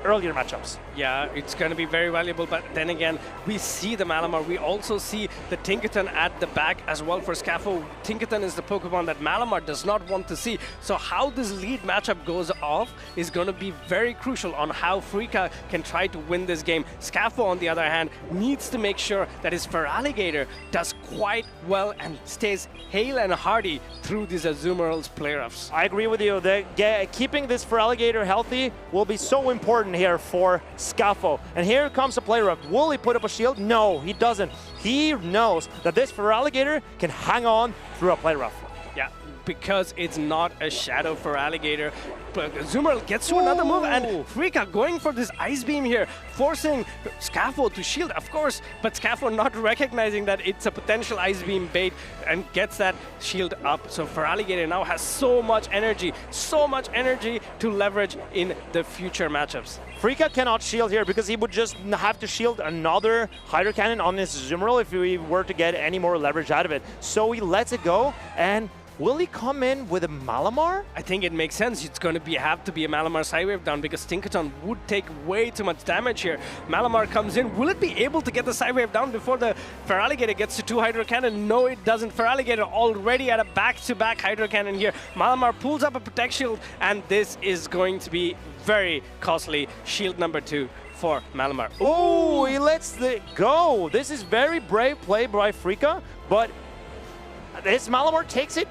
earlier matchups. Yeah, it's going to be very valuable, but then again, we see the Malamar. We also see the Tinkaton at the back as well for Scaffo. Tinkaton is the Pokemon that Malamar does not want to see. So how this lead matchup goes off is going to be very crucial on how Freaka can try to win this game. Scaffo, on the other hand, needs to make sure that his Feraligatr does quite well and stays hale and hearty through these Azumarill's playoffs. I agree with you. Keeping this Feraligatr healthy will be so important here for Scaffo. And here comes a player up. Will he put up a shield? No, he doesn't. He knows that this Feraligatr can hang on through a play rough. Yeah, because it's not a Shadow Feraligatr. But Azumarill gets to another move, and Freaka going for this Ice Beam here, forcing Scaffo to shield, of course, but Scaffo not recognizing that it's a potential Ice Beam bait and gets that shield up. So Feraligatr now has so much energy to leverage in the future matchups. Freaka cannot shield here because he would just have to shield another Hydro Cannon on his Azumarill if we were to get any more leverage out of it. So he lets it go, and will he come in with a Malamar? I think it makes sense. It's going to have to be a Malamar Psywave down because Tinkaton would take way too much damage here. Malamar comes in. Will it be able to get the Psywave down before the Feraligatr gets to 2 Hydro Cannon? No, it doesn't. Feraligatr already at a back-to-back Hydro Cannon here. Malamar pulls up a Protect Shield, and this is going to be very costly. Shield number 2 for Malamar. Oh, he lets it go. This is very brave play by Freaka, but his Malamar takes it,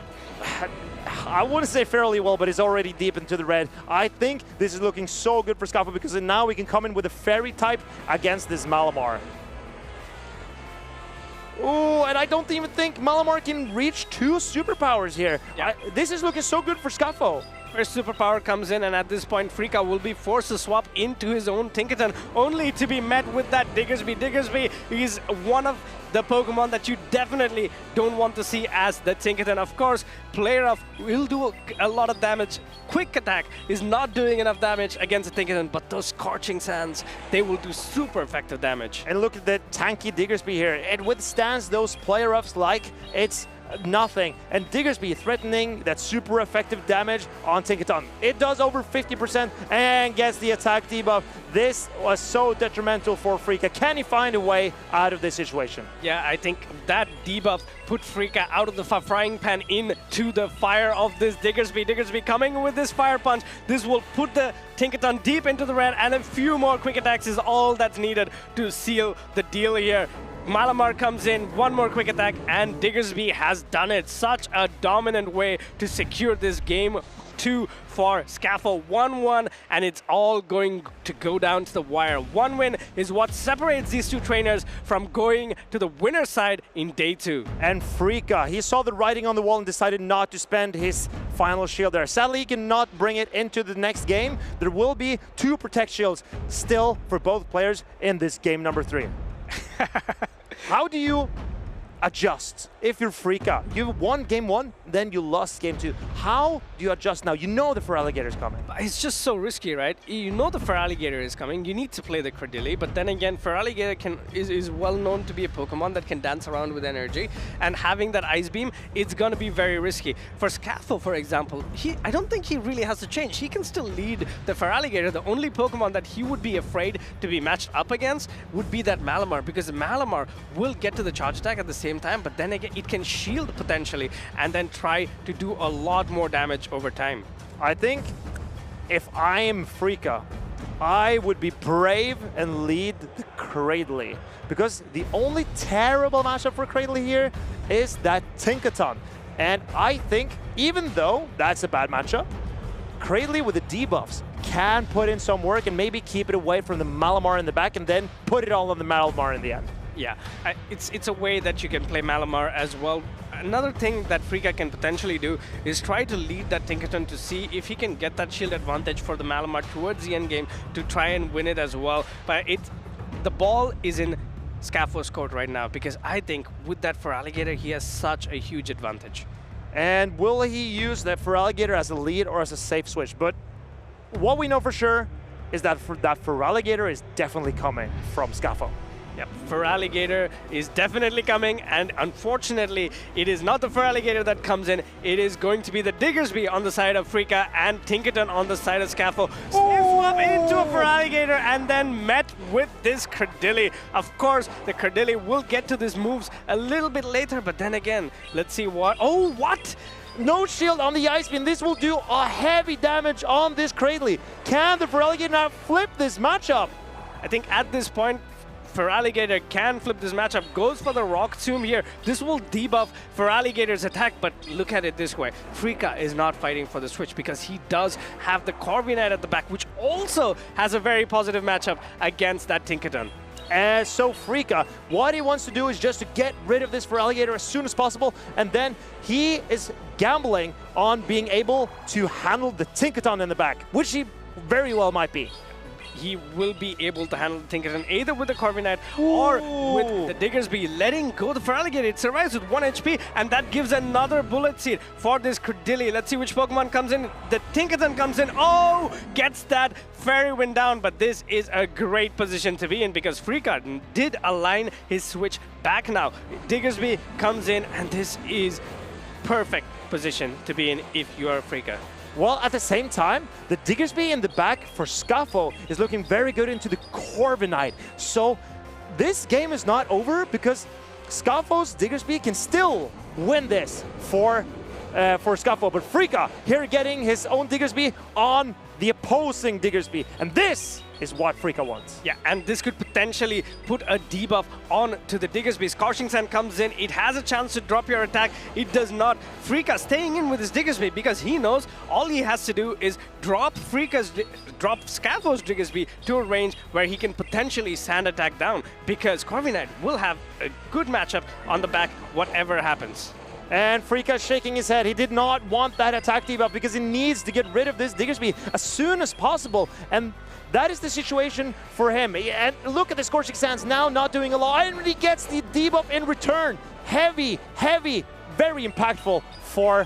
I wouldn't say fairly well, but he's already deep into the red. I think this is looking so good for Scaffo because now we can come in with a Fairy type against this Malamar. Oh, and I don't even think Malamar can reach 2 superpowers here. Yeah. This is looking so good for Scaffo. First superpower comes in, and at this point, Freaka will be forced to swap into his own Tinkaton, only to be met with that Diggersby. Diggersby is one of the Pokemon that you definitely don't want to see as the Tinkaton. Of course, Play Rough will do a lot of damage. Quick Attack is not doing enough damage against the Tinkaton, but those Scorching Sands, they will do super effective damage. And look at the tanky Diggersby here. It withstands those Play Roughs like it's nothing. And Diggersby threatening that super effective damage on Tinkaton. It does over 50% and gets the attack debuff. This was so detrimental for Freaka. Can he find a way out of this situation? Yeah, I think that debuff put Freaka out of the frying pan into the fire of this Diggersby. Diggersby coming with this Fire Punch. This will put the Tinkaton deep into the red, and a few more Quick Attacks is all that's needed to seal the deal here. Malamar comes in, one more Quick Attack, and Diggersby has done it. Such a dominant way to secure this game 2 for Scaffo. 1-1, and it's all going to go down to the wire. 1 win is what separates these two trainers from going to the winner's side in day 2. And Freaka, he saw the writing on the wall and decided not to spend his final shield there. Sadly, he cannot bring it into the next game. There will be 2 Protect Shields still for both players in this game number 3. How do you adjust if you're Freaka? You won game 1, then you lost game 2. How do you adjust now? You know the Feraligatr is coming. It's just so risky, right? You know the Feraligatr is coming. You need to play the Credilli, but then again, Feraligatr is well known to be a Pokemon that can dance around with energy, and having that Ice Beam, it's going to be very risky. For Scaffo, for example, I don't think he really has to change. He can still lead the Feraligatr. The only Pokemon that he would be afraid to be matched up against would be that Malamar, because Malamar will get to the charge attack at the same time, but then again, it can shield potentially and then try to do a lot more damage over time. I think if I am Freaka, I would be brave and lead the Cradley, because the only terrible matchup for Cradley here is that Tinkaton. And I think, even though that's a bad matchup, Cradley with the debuffs can put in some work and maybe keep it away from the Malamar in the back and then put it all on the Malamar in the end. Yeah, it's a way that you can play Malamar as well. Another thing that Freaka can potentially do is try to lead that Tinkaton to see if he can get that shield advantage for the Malamar towards the end game to try and win it as well. But the ball is in Scaffo's court right now, because I think with that Feraligatr, he has such a huge advantage. And will he use that Feraligatr as a lead or as a safe switch? But what we know for sure is that that Feraligatr is definitely coming from Scaffo. Yep, Feraligatr is definitely coming, and unfortunately, it is not the Feraligatr that comes in. It is going to be the Diggersby on the side of Frika and Tinkerton on the side of Scaffo. Swap into a Feraligatr and then met with this Credilli. Of course, the Credilli will get to these moves a little bit later, but then again, let's see what... Oh, what? No shield on the Ice Beam. This will do a heavy damage on this Cradley. Can the Feraligatr now flip this matchup? I think at this point, Feraligatr can flip this matchup, goes for the Rock Tomb here. This will debuff Feraligatr's attack, but look at it this way. Frika is not fighting for the switch because he does have the Corviknight at the back, which also has a very positive matchup against that Tinkerton. So Frika, what he wants to do is just to get rid of this Feraligatr as soon as possible, and then he is gambling on being able to handle the Tinkerton in the back, which he very well might be. He will be able to handle the Tinkerton either with the Corviknight or with the Diggersby, letting go the Feraligatr. It survives with 1 HP, and that gives another bullet seed for this Credilli. Let's see which Pokemon comes in. The Tinkerton comes in. Oh, gets that Fairy Wind down, but this is a great position to be in because Frika did align his switch back now. Diggersby comes in, and this is perfect position to be in if you are Frika. Well, at the same time, the Diggersby in the back for Scaffo is looking very good into the Corviknight. So this game is not over because Scaffo's Diggersby can still win this for Scaffo. But Frika here getting his own Diggersby on the opposing Diggersby. And this is what Frika wants. Yeah, and this could potentially put a debuff on to the Diggersby. Scorching Sand comes in. It has a chance to drop your attack. It does not. Frika staying in with his Diggersby because he knows all he has to do is drop Scaffo's Diggersby to a range where he can potentially sand attack down because Corviknight will have a good matchup on the back whatever happens. And Frika shaking his head. He did not want that attack debuff because he needs to get rid of this Diggersby as soon as possible. And that is the situation for him. And look at the Scorching Sands now not doing a lot. And he gets the debuff in return. Heavy, heavy, very impactful for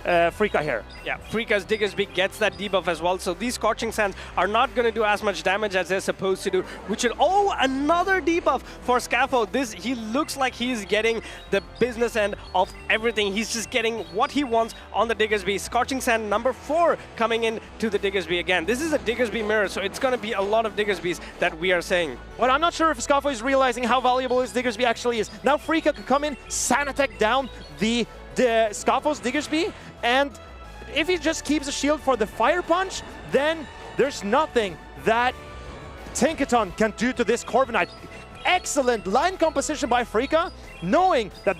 Frika here. Yeah, Frika's Diggersby gets that debuff as well, so these Scorching Sands are not going to do as much damage as they're supposed to do, which will... Oh, another debuff for Scaffo. He looks like he's getting the business end of everything. He's just getting what he wants on the Diggersby. Scorching Sand number 4 coming in to the Diggersby again. This is a Diggersby mirror, so it's going to be a lot of Diggersbys that we are saying. Well, I'm not sure if Scaffo is realizing how valuable his Diggersby actually is. Now Frika can come in, sand attack down the Scaffo's Diggersby, and if he just keeps a shield for the Fire Punch, then there's nothing that Tinkerton can do to this Corviknight. Excellent line composition by Frika, knowing that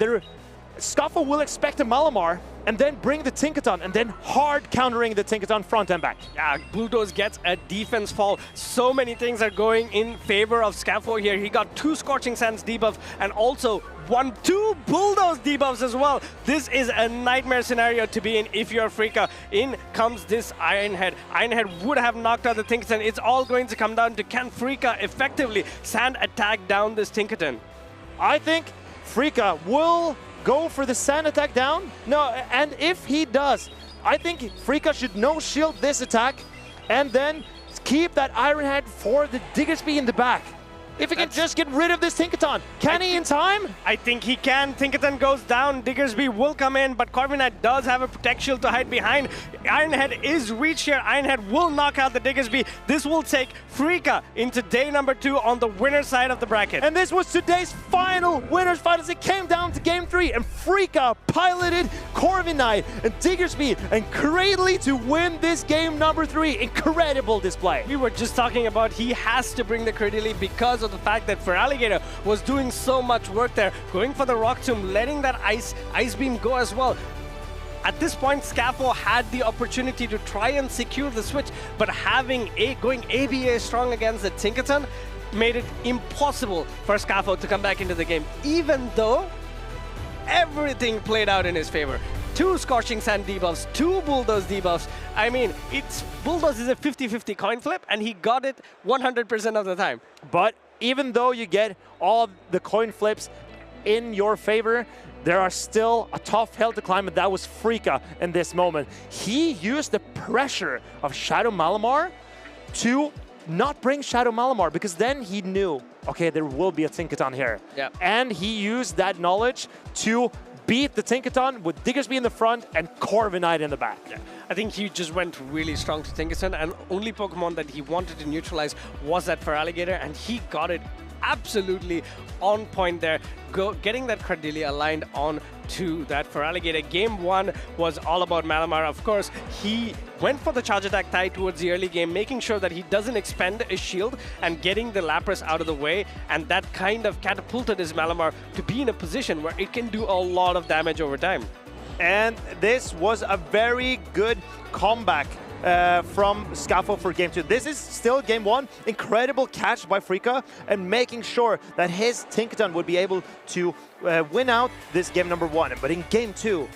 Scaffo will expect a Malamar and then bring the Tinkerton and then hard countering the Tinkerton front and back. Yeah, Bulldoze gets a defense fall. So many things are going in favor of Scaffo here. He got 2 Scorching Sands debuff and also 2 Bulldoze debuffs as well. This is a nightmare scenario to be in if you're Frika. In comes this Iron Head. Iron Head would have knocked out the Tinkerton. It's all going to come down to can Frika effectively sand attack down this Tinkerton? I think Frika will go for the sand attack down. No, and if he does, I think Frika should no-shield this attack and then keep that Iron Head for the Diggersby in the back. If he can just get rid of this Tinkerton. Can he in time? I think he can. Tinkerton goes down. Diggersby will come in, but Corviknight does have a Protect Shield to hide behind. Ironhead is reached here. Ironhead will knock out the Diggersby. This will take Frika into day number 2 on the winner's side of the bracket. And this was today's final winner's fight as it came down to game 3. And Frika piloted Corviknight and Diggersby and Cradley to win this game number 3. Incredible display. We were just talking about he has to bring the Cradley because of the fact that Feraligatr was doing so much work there, going for the Rock Tomb, letting that Ice Beam go as well. At this point, Scaffo had the opportunity to try and secure the switch, but going ABA strong against the Tinkerton made it impossible for Scaffo to come back into the game, even though everything played out in his favor. 2 Scorching Sand debuffs, 2 Bulldoze debuffs. I mean, Bulldoze is a 50-50 coin flip, and he got it 100% of the time. But even though you get all the coin flips in your favor, there are still a tough hill to climb, and that was Frika in this moment. He used the pressure of Shadow Malamar to not bring Shadow Malamar, because then he knew okay, there will be a Tinkaton here. Yeah. And he used that knowledge to beat the Tinkaton with Diggersby in the front and Corviknight in the back. Yeah. I think he just went really strong to Tinkaton, and only Pokemon that he wanted to neutralize was that Feraligatr, and he got it absolutely on point there, getting that Cradily aligned on to that Feraligatr. Game 1 was all about Malamar. Of course, he went for the charge attack tie towards the early game, making sure that he doesn't expend a shield and getting the Lapras out of the way, and that kind of catapulted his Malamar to be in a position where it can do a lot of damage over time. And this was a very good comeback from Scaffo for game 2. This is still game 1. Incredible catch by Frika and making sure that his Tinkaton would be able to win out this game number 1. But in game 2,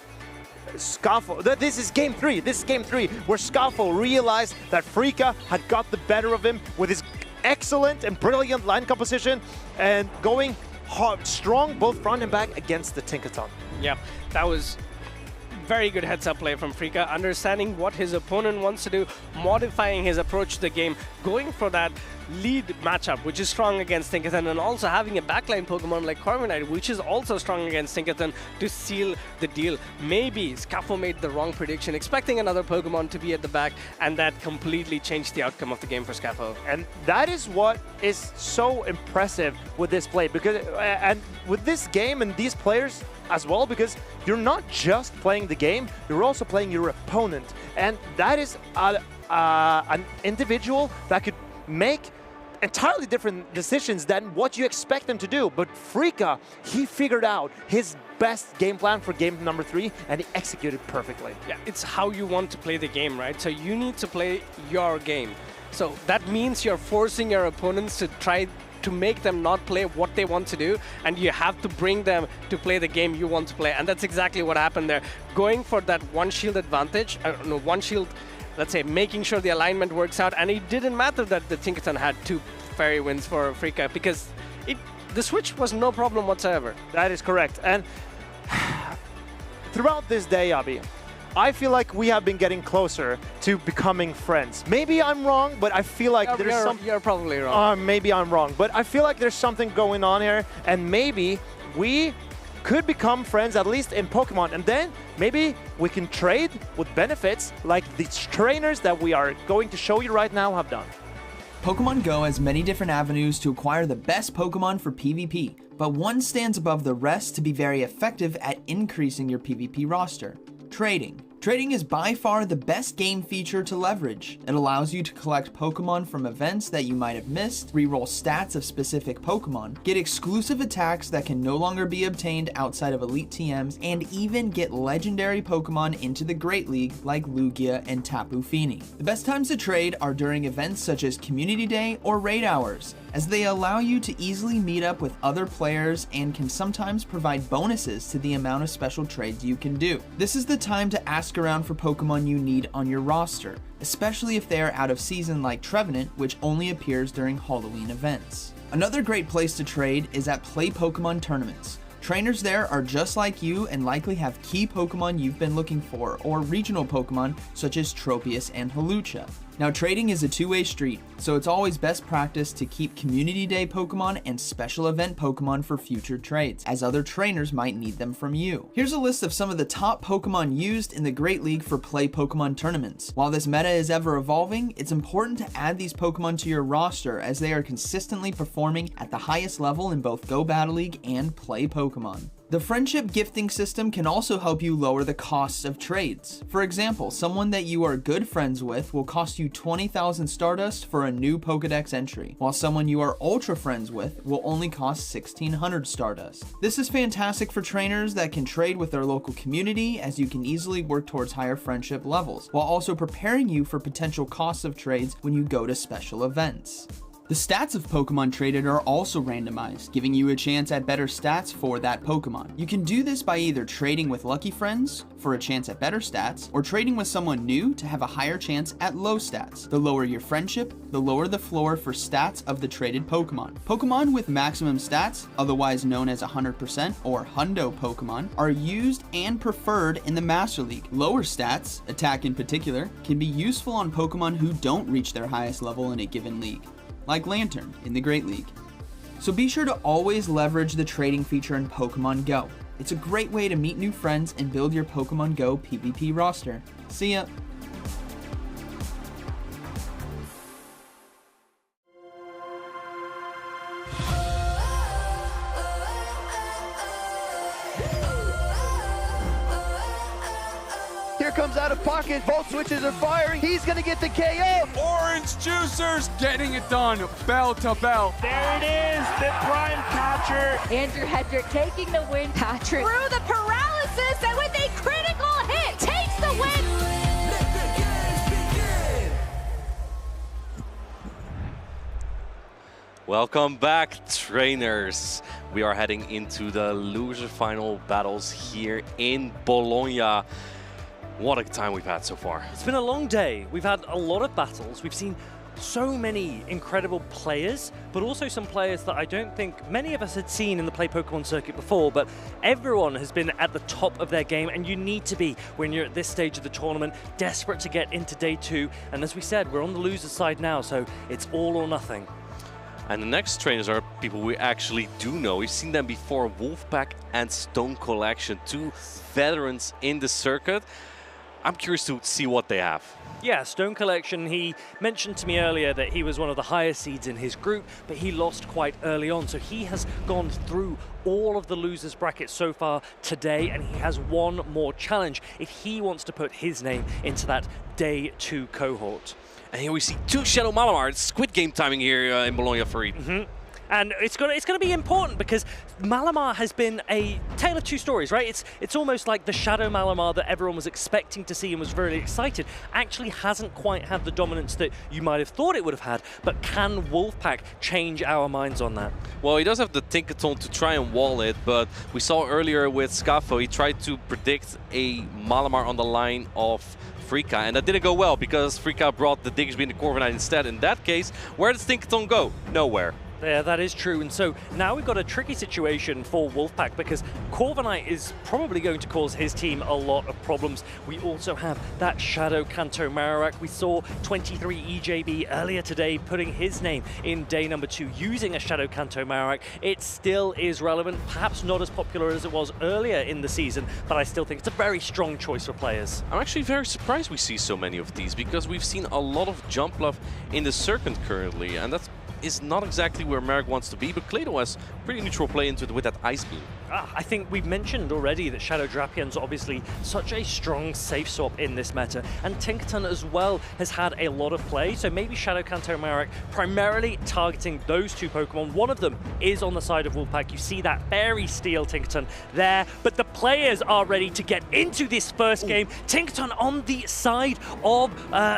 Scaffo, this is game 3. This is game 3 where Scaffo realized that Frika had got the better of him with his excellent and brilliant line composition and going hard, strong both front and back against the Tinkaton. Yeah, that was very good heads-up play from Frika, understanding what his opponent wants to do, modifying his approach to the game, going for that lead matchup, which is strong against Tinkaton, and also having a backline Pokemon like Corviknight, which is also strong against Tinkaton, to seal the deal. Maybe Scaffo made the wrong prediction, expecting another Pokemon to be at the back, and that completely changed the outcome of the game for Scaffo. And that is what is so impressive with this play, because and with this game and these players as well, because you're not just playing the game, you're also playing your opponent, and that is an individual that could make entirely different decisions than what you expect them to do. But Frika, he figured out his best game plan for game number 3, and he executed perfectly. Yeah, it's how you want to play the game, right? So you need to play your game. So that means you're forcing your opponents to try to make them not play what they want to do, and you have to bring them to play the game you want to play. And that's exactly what happened there. Going for that one shield advantage, one shield, let's say, making sure the alignment works out, and it didn't matter that the Tinkaton had 2 Fairy Winds for Frika, because the switch was no problem whatsoever. That is correct. And throughout this day, Abhi, I feel like we have been getting closer to becoming friends. Maybe I'm wrong, but I feel like there's something... You're probably wrong. Maybe I'm wrong, but I feel like there's something going on here, and maybe we could become friends, at least in Pokemon, and then maybe we can trade with benefits like these trainers that we are going to show you right now have done. Pokemon Go has many different avenues to acquire the best Pokemon for PvP, but one stands above the rest to be very effective at increasing your PvP roster: trading. Trading is by far the best game feature to leverage. It allows you to collect Pokemon from events that you might have missed, reroll stats of specific Pokemon, get exclusive attacks that can no longer be obtained outside of Elite TMs, and even get legendary Pokemon into the Great League like Lugia and Tapu Fini. The best times to trade are during events such as Community Day or Raid Hours, as they allow you to easily meet up with other players and can sometimes provide bonuses to the amount of special trades you can do. This is the time to ask around for Pokemon you need on your roster, especially if they are out of season like Trevenant, which only appears during Halloween events. Another great place to trade is at Play Pokemon tournaments. Trainers there are just like you and likely have key Pokemon you've been looking for, or regional Pokemon such as Tropius and Hawlucha. Now, trading is a two-way street, so it's always best practice to keep Community Day Pokemon and special event Pokemon for future trades, as other trainers might need them from you. Here's a list of some of the top Pokemon used in the Great League for Play Pokemon tournaments. While this meta is ever evolving, it's important to add these Pokemon to your roster, as they are consistently performing at the highest level in both Go Battle League and Play Pokemon. The friendship gifting system can also help you lower the costs of trades. For example, someone that you are good friends with will cost you 20,000 Stardust for a new Pokedex entry, while someone you are ultra friends with will only cost 1,600 Stardust. This is fantastic for trainers that can trade with their local community, as you can easily work towards higher friendship levels, while also preparing you for potential costs of trades when you go to special events. The stats of Pokemon traded are also randomized, giving you a chance at better stats for that Pokemon. You can do this by either trading with lucky friends for a chance at better stats, or trading with someone new to have a higher chance at low stats. The lower your friendship, the lower the floor for stats of the traded Pokemon. Pokemon with maximum stats, otherwise known as 100% or Hundo Pokemon, are used and preferred in the Master League. Lower stats, attack in particular, can be useful on Pokemon who don't reach their highest level in a given league, like Lantern in the Great League. So be sure to always leverage the trading feature in Pokemon Go. It's a great way to meet new friends and build your Pokemon Go PvP roster. See ya! Here comes out of pocket. Both switches are firing. He's going to get the KO. Orange Juicers getting it done, bell to bell. There it is, the prime catcher. Andrew Hedrick taking the win. Patrick through the paralysis and with a critical hit takes the win. Welcome back, trainers. We are heading into the loser final battles here in Bologna. What a time we've had so far. It's been a long day. We've had a lot of battles. We've seen so many incredible players, but also some players that I don't think many of us had seen in the Play Pokemon circuit before, but everyone has been at the top of their game, and you need to be when you're at this stage of the tournament, desperate to get into day 2. And as we said, we're on the loser side now, so it's all or nothing. And the next trainers are people we actually do know. We've seen them before, Wolfpack and Stone Collection, 2 veterans in the circuit. I'm curious to see what they have. Yeah, Stone Collection, he mentioned to me earlier that he was one of the higher seeds in his group, but he lost quite early on. So he has gone through all of the losers brackets so far today, and he has one more challenge if he wants to put his name into that day 2 cohort. And here we see 2 Shadow Malamar. It's Squid Game timing here in Bologna for Eden. And it's going to be important because Malamar has been a tale of 2 stories, right? It's almost like the Shadow Malamar that everyone was expecting to see and was very excited actually hasn't quite had the dominance that you might have thought it would have had. But can Wolfpack change our minds on that? Well, he does have the Tinkaton to try and wall it, but we saw earlier with Scafo, he tried to predict a Malamar on the line of Freaka, and that didn't go well because Freaka brought the Diggersby and the Corviknight instead. In that case, where does Tinkaton go? Nowhere. Yeah, that is true. And so now we've got a tricky situation for Wolfpack because Corviknight is probably going to cause his team a lot of problems. We also have that Shadow Kanto Marowak. We saw 23 EJB earlier today putting his name in day number 2 using a Shadow Kanto Marowak. It still is relevant, perhaps not as popular as it was earlier in the season, but I still think it's a very strong choice for players. I'm actually very surprised we see so many of these because we've seen a lot of jump love in the circuit currently, and that's is not exactly where Merrick wants to be, but Clado has pretty neutral play into it with that Ice Beam. I think we've mentioned already that Shadow Drapian's obviously such a strong safe swap in this meta, and Tinkaton as well has had a lot of play, so maybe Shadow Kanto Marowak primarily targeting those 2 Pokemon. One of them is on the side of Wolfpack. You see that Fairy Steel Tinkaton there, but the players are ready to get into this first game. Tinkaton on the side of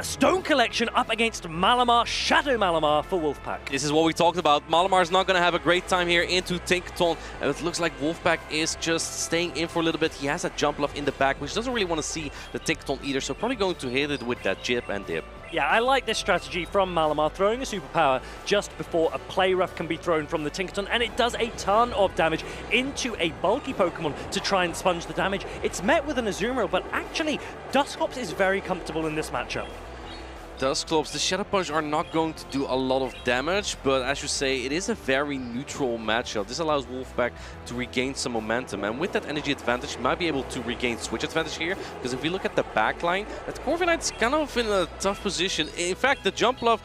Stone Collection up against Malamar, Shadow Malamar for Wolfpack. This is what we talked about. Malamar's not going to have a great time here into Tinkaton, and it looks like Wolfpack is just staying in for a little bit. He has a jump love in the back, which doesn't really want to see the Tinkaton either, so probably going to hit it with that Jip and Dip. Yeah, I like this strategy from Malamar, throwing a superpower just before a play rough can be thrown from the Tinkaton, and it does a ton of damage into a bulky Pokemon to try and sponge the damage. It's met with an Azumarill, but actually, Dusclops is very comfortable in this matchup. Dusclops, the Shadow Punch are not going to do a lot of damage, but as you say, it is a very neutral matchup. This allows Wolfpack to regain some momentum, and with that energy advantage, you might be able to regain switch advantage here, because if we look at the backline, that Corviknight's kind of in a tough position. In fact, the Jump Love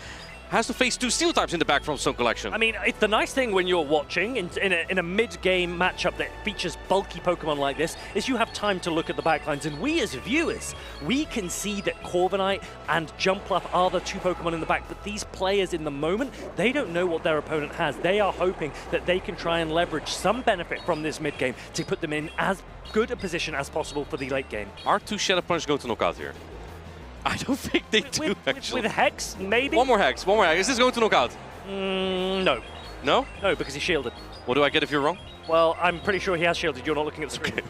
has to face 2 Steel types in the back from Stone Collection. I mean, it's the nice thing when you're watching in a mid-game matchup that features bulky Pokemon like this is you have time to look at the backlines, and we as viewers, we can see that Corviknight and Jumpluff are the 2 Pokemon in the back, but these players in the moment, they don't know what their opponent has. They are hoping that they can try and leverage some benefit from this mid-game to put them in as good a position as possible for the late game. Are 2 Shadow Punch going to knock out here? I don't think they do, actually. With Hex, maybe? One more Hex, one more Hex. Is this going to knock out? No. No? No, because he's shielded. What do I get if you're wrong? Well, I'm pretty sure he has shielded. You're not looking at the screen.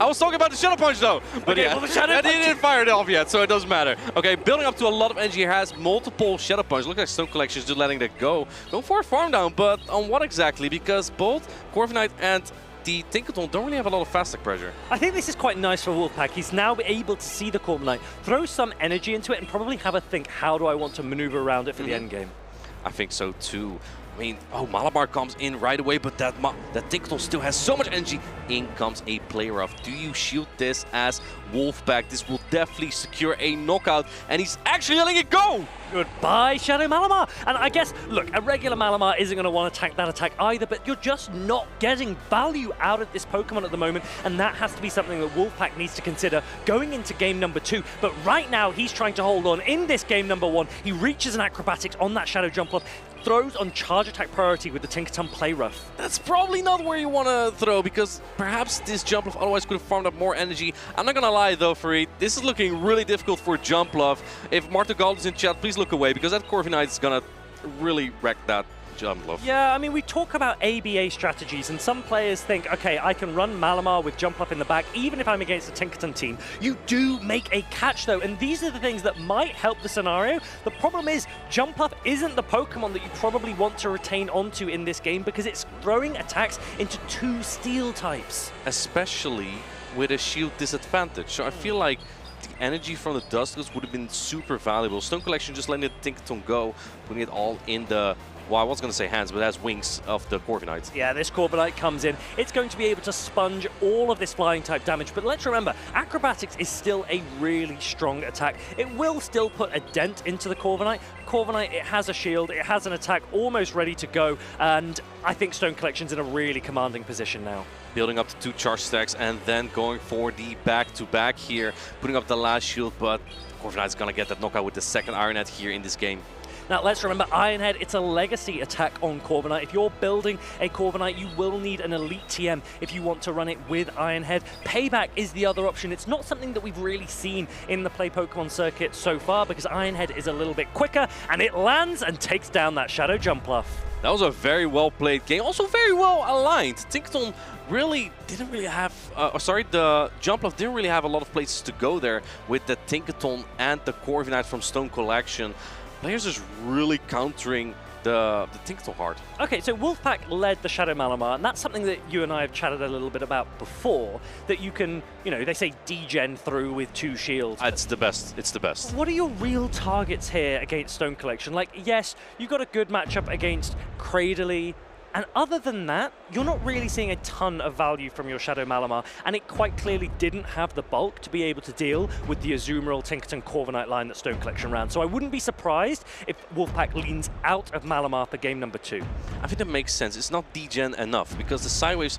I was talking about the Shadow Punch, though. But okay, yeah, well, the Shadow Punch didn't fire it off yet, so it doesn't matter. Okay, building up to a lot of energy here, has multiple Shadow Punch. Look like Stone Collection is just letting that go. Going for a farm down, but on what exactly? Because both Corviknight and the Tinkaton don't really have a lot of fast attack pressure. I think this is quite nice for Wolfpack. He's now able to see the Corviknight, throw some energy into it, and probably have a think, how do I want to maneuver around it for the end game? I think so too. I mean, oh, Malamar comes in right away, but that Tinkaton still has so much energy. In comes a play rough. Do you shield this as Wolfpack? This will definitely secure a knockout, and he's actually letting it go! Goodbye, Shadow Malamar. And I guess, look, a regular Malamar isn't going to want to attack that attack either, but you're just not getting value out of this Pokemon at the moment, and that has to be something that Wolfpack needs to consider going into game number 2. But right now, he's trying to hold on. In this game number 1, he reaches an acrobatics on that Shadow Jump Off, throws on charge attack priority with the Tinkaton Play Rough. That's probably not where you want to throw, because perhaps this Jumpluff otherwise could have farmed up more energy. I'm not going to lie though, Fareed, this is looking really difficult for Jumpluff. If Marta Gold is in chat, please look away, because that Corviknight is going to really wreck that Jumpluff. Yeah, I mean, we talk about ABA strategies, and some players think, okay, I can run Malamar with Jumpluff in the back, even if I'm against a Tinkaton team. You do make a catch, though, and these are the things that might help the scenario. The problem is, Jumpluff isn't the Pokemon that you probably want to retain onto in this game, because it's throwing attacks into 2 steel types. Especially with a shield disadvantage. So I feel like the energy from the Dustless would have been super valuable. Stone Collection just letting the Tinkaton go, putting it all in the, well, I was going to say hands, but that's wings of the Corviknight. Yeah, this Corviknight comes in. It's going to be able to sponge all of this flying type damage, but let's remember, Acrobatics is still a really strong attack. It will still put a dent into the Corviknight. Corviknight, it has a shield, it has an attack almost ready to go, and I think Stone Collection's in a really commanding position now. Building up to 2 charge stacks and then going for the back-to-back here, putting up the last shield, but Corviknight's going to get that knockout with the second Iron Head here in this game. Now, let's remember, Iron Head, it's a legacy attack on Corviknight. If you're building a Corviknight, you will need an Elite TM if you want to run it with Iron Head. Payback is the other option. It's not something that we've really seen in the Play Pokemon circuit so far, because Iron Head is a little bit quicker, and it lands and takes down that Shadow Jumpluff. That was a very well-played game, also very well-aligned. Tinkaton really didn't really have, the Jumpluff didn't really have a lot of places to go there with the Tinkaton and the Corviknight from Stone Collection. Players just really countering the Tinkaton hard. Okay, so Wolfpack led the Shadow Malamar, and that's something that you and I have chatted a little bit about before, that you can, you know, they say degen through with 2 shields. It's the best. It's the best. What are your real targets here against Stone Collection? Like, yes, you got a good matchup against Cradily, and other than that, you're not really seeing a ton of value from your Shadow Malamar, and it quite clearly didn't have the bulk to be able to deal with the Azumarill, Tinkaton, Corviknight line that Stone Collection ran. So I wouldn't be surprised if Wolfpack leans out of Malamar for game number 2. I think that makes sense. It's not degen enough, because the Sidewaves,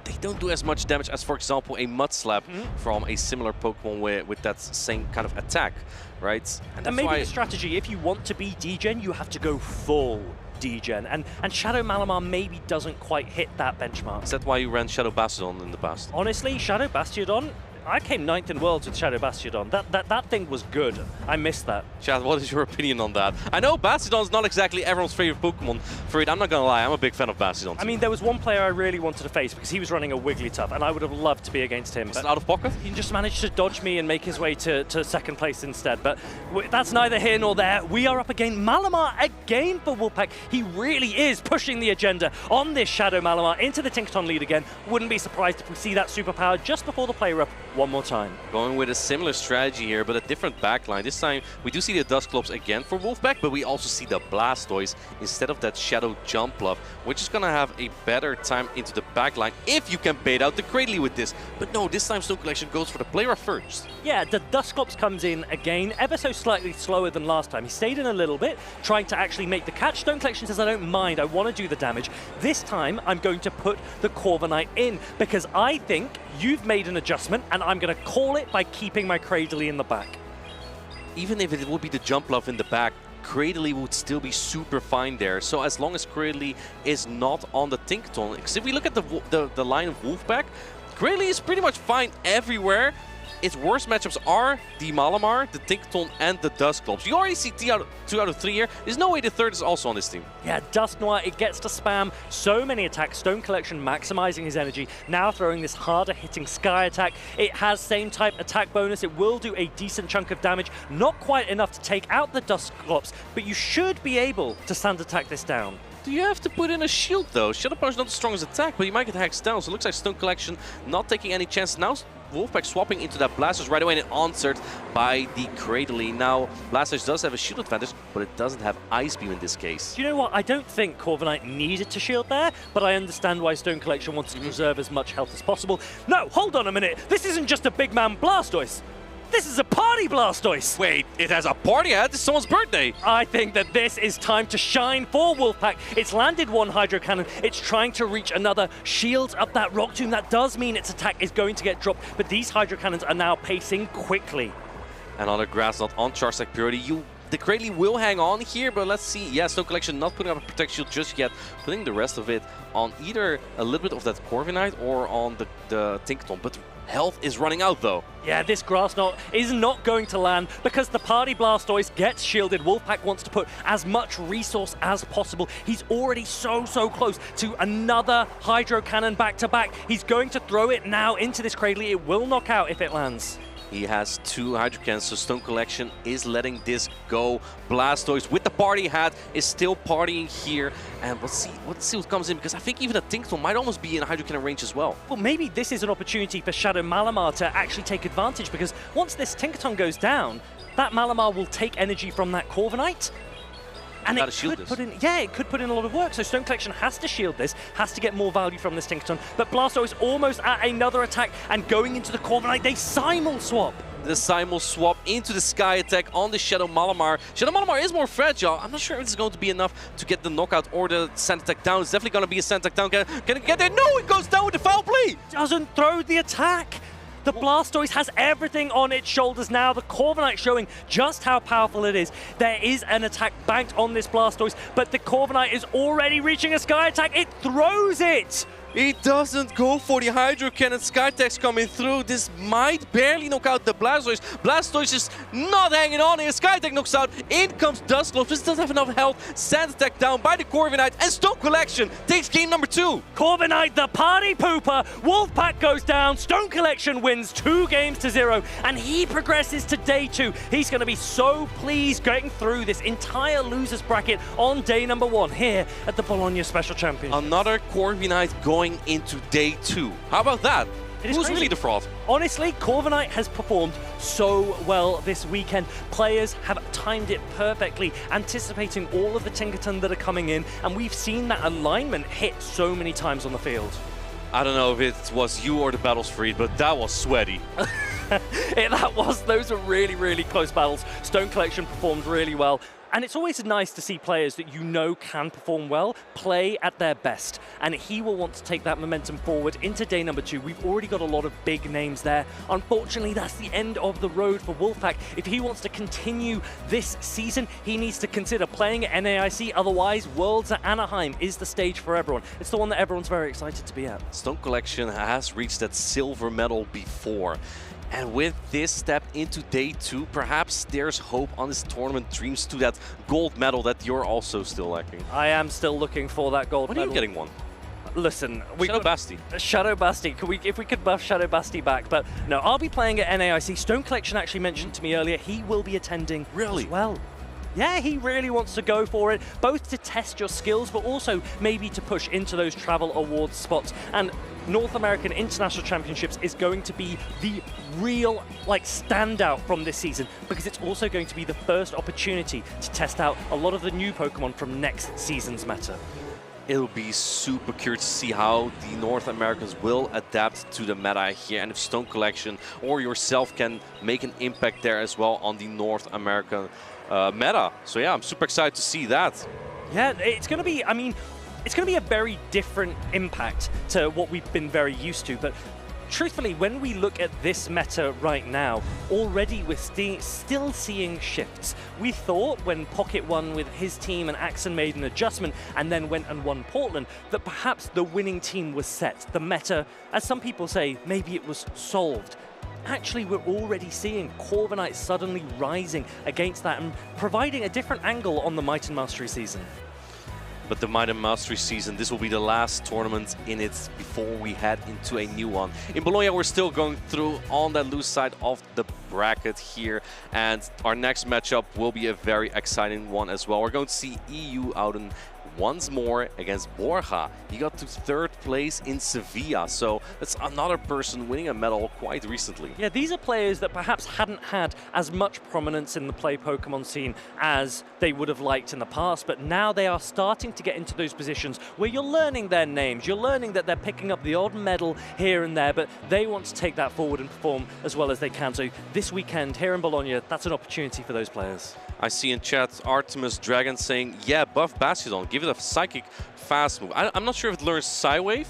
they don't do as much damage as, for example, a Mud Slap from a similar Pokemon with that same kind of attack, right? And maybe the strategy, if you want to be degen, you have to go full degen, and Shadow Malamar maybe doesn't quite hit that benchmark. Is that why you ran Shadow Bastiodon in the past? Honestly, Shadow Bastiodon, I came 9th in Worlds with Shadow Bastiodon. That thing was good. I missed that. Chad, what is your opinion on that? I know Bastiodon's not exactly everyone's favorite Pokemon. Fareed, I'm not gonna lie, I'm a big fan of Bastiodon. I mean, there was one player I really wanted to face because he was running a Wigglytuff, and I would have loved to be against him. But out of pocket? He just managed to dodge me and make his way to 2nd place instead. But that's neither here nor there. We are up again. Malamar again for Wolfpack. He really is pushing the agenda on this Shadow Malamar into the Tinkaton lead again. Wouldn't be surprised if we see that superpower just before the play up one more time. Going with a similar strategy here, but a different backline. This time, we do see the Dusclops again for Wolfpack, but we also see the Blastoise instead of that Shadow Jumpluff, which is going to have a better time into the backline if you can bait out the Cradily with this. But no, this time Stone Collection goes for the play rough first. Yeah, the Dusclops comes in again, ever so slightly slower than last time. He stayed in a little bit, trying to actually make the catch. Stone Collection says, I don't mind, I want to do the damage. This time, I'm going to put the Corviknight in, because I think you've made an adjustment, and I'm going to call it by keeping my Cradily in the back. Even if it would be the Jumpluff in the back, Cradily would still be super fine there. So as long as Cradily is not on the Tinkaton, because if we look at the line of Wolfpack, Cradily is pretty much fine everywhere. Its worst matchups are the Malamar, the Tinkaton, and the Dusclops. You already see 2 out of 3 here. There's no way the 3rd is also on this team. Yeah, Dusknoir, it gets to spam so many attacks. Stone Collection maximizing his energy, now throwing this harder hitting Sky attack. It has same type attack bonus. It will do a decent chunk of damage. Not quite enough to take out the Dusclops, but you should be able to sand attack this down. Do you have to put in a shield though? Shadow Power is not the strongest attack, but you might get hexed down. So it looks like Stone Collection not taking any chance. Now Wolfpack swapping into that Blastoise right away and answered by the Cradily. Now Blastoise does have a shield advantage, but it doesn't have Ice Beam in this case. Do you know what? I don't think Corviknight needed to shield there, but I understand why Stone Collection wants to preserve as much health as possible. No, hold on a minute. This isn't just a big man Blastoise. This is a party Blastoise! Wait, it has a party hat? It's someone's birthday! I think that this is time to shine for Wolfpack. It's landed one Hydro Cannon. It's trying to reach another. Shields up that Rock Tomb. That does mean its attack is going to get dropped, but these Hydro Cannons are now pacing quickly. Another Grass Knot on Charge-Tech Purity. The Cradily will hang on here, but let's see. Yeah, Stone Collection not putting up a Protect Shield just yet, putting the rest of it on either a little bit of that Corviknight or on the Tinkaton, but health is running out though. Yeah, this Grass Knot is not going to land because the party Blastoise gets shielded. Wolfpack wants to put as much resource as possible. He's already so close to another Hydro Cannon back-to-back. He's going to throw it now into this Cradily. It will knock out if it lands. He has 2 Hydro Cannons, so Stone Collection is letting this go. Blastoise with the party hat is still partying here. And let's see what comes in, because I think even a Tinkaton might almost be in Hydro Cannon range as well. Well, maybe this is an opportunity for Shadow Malamar to actually take advantage, because once this Tinkaton goes down, that Malamar will take energy from that Corviknight. And it could put in a lot of work. So Stone Collection has to shield this, has to get more value from this Tinkaton. But Blastoise almost at another attack and going into the Corviknight. They simul swap. The simul swap into the Sky Attack on the Shadow Malamar. Shadow Malamar is more fragile. I'm not sure if it's going to be enough to get the knockout or the Sand Attack down. It's definitely going to be a Sand Attack down. Can it get there? No, it goes down with the foul play. Doesn't throw the attack. The Blastoise has everything on its shoulders now. The Corviknight showing just how powerful it is. There is an attack banked on this Blastoise, but the Corviknight is already reaching a Sky Attack. It throws it. It doesn't go for the Hydro Cannon. Sky Attack's coming through. This might barely knock out the Blastoise. Blastoise is not hanging on here. Sky Attack knocks out. In comes Dusclops. This doesn't have enough health. Sand Attack down by the Corviknight. And Stone Collection takes game number 2. Corviknight, the party pooper. Wolfpack goes down. Stone Collection wins 2 games to 0. And he progresses to day 2. He's going to be so pleased getting through this entire losers bracket on day number 1 here at the Bologna Special Championships. Another Corviknight going into day 2. How about that? Who's really the fraud? Honestly, Corviknight has performed so well this weekend. Players have timed it perfectly, anticipating all of the Tinkaton that are coming in, and we've seen that alignment hit so many times on the field. I don't know if it was you or the battles Freed, but that was sweaty. Those were really close battles. Stone Collection performed really well. And it's always nice to see players that you know can perform well play at their best. And he will want to take that momentum forward into day number 2. We've already got a lot of big names there. Unfortunately, that's the end of the road for Wolfpack. If he wants to continue this season, he needs to consider playing at NAIC. Otherwise, Worlds at Anaheim is the stage for everyone. It's the one that everyone's very excited to be at. Stone Collection has reached that silver medal before. And with this step into day 2, perhaps there's hope on this tournament dreams to that gold medal that you're also still lacking. I am still looking for that gold medal. When are you getting one? Listen, Shadow Basti. Shadow Basti. If we could buff Shadow Basti back, but no, I'll be playing at NAIC. Stone Collection actually mentioned to me earlier he will be attending as well. Yeah, he really wants to go for it, both to test your skills, but also maybe to push into those travel awards spots. And North American International Championships is going to be the real standout from this season, because it's also going to be the first opportunity to test out a lot of the new Pokemon from next season's meta. It'll be super curious to see how the North Americans will adapt to the meta here, and if Stone Collection or yourself can make an impact there as well on the North American meta. So yeah, I'm super excited to see that. Yeah, it's going to be, it's going to be a very different impact to what we've been very used to, but truthfully, when we look at this meta right now, already we're still seeing shifts. We thought when Pocket won with his team and Axon made an adjustment and then went and won Portland, that perhaps the winning team was set. The meta, as some people say, maybe it was solved. Actually, we're already seeing Corviknight suddenly rising against that and providing a different angle on the Might and Mastery season. But the Might and Mastery season, this will be the last tournament in it before we head into a new one. In Bologna, we're still going through on that loose side of the bracket here. And our next matchup will be a very exciting one as well. We're going to see EU out in once more against Borja. He got to 3rd place in Sevilla, so that's another person winning a medal quite recently. Yeah, these are players that perhaps hadn't had as much prominence in the play Pokemon scene as they would have liked in the past, but now they are starting to get into those positions where you're learning their names, you're learning that they're picking up the odd medal here and there, but they want to take that forward and perform as well as they can. So this weekend here in Bologna, that's an opportunity for those players. I see in chat Artemis Dragon saying, yeah, buff Bastiodon, give it a psychic fast move. I'm not sure if it learns Psywave,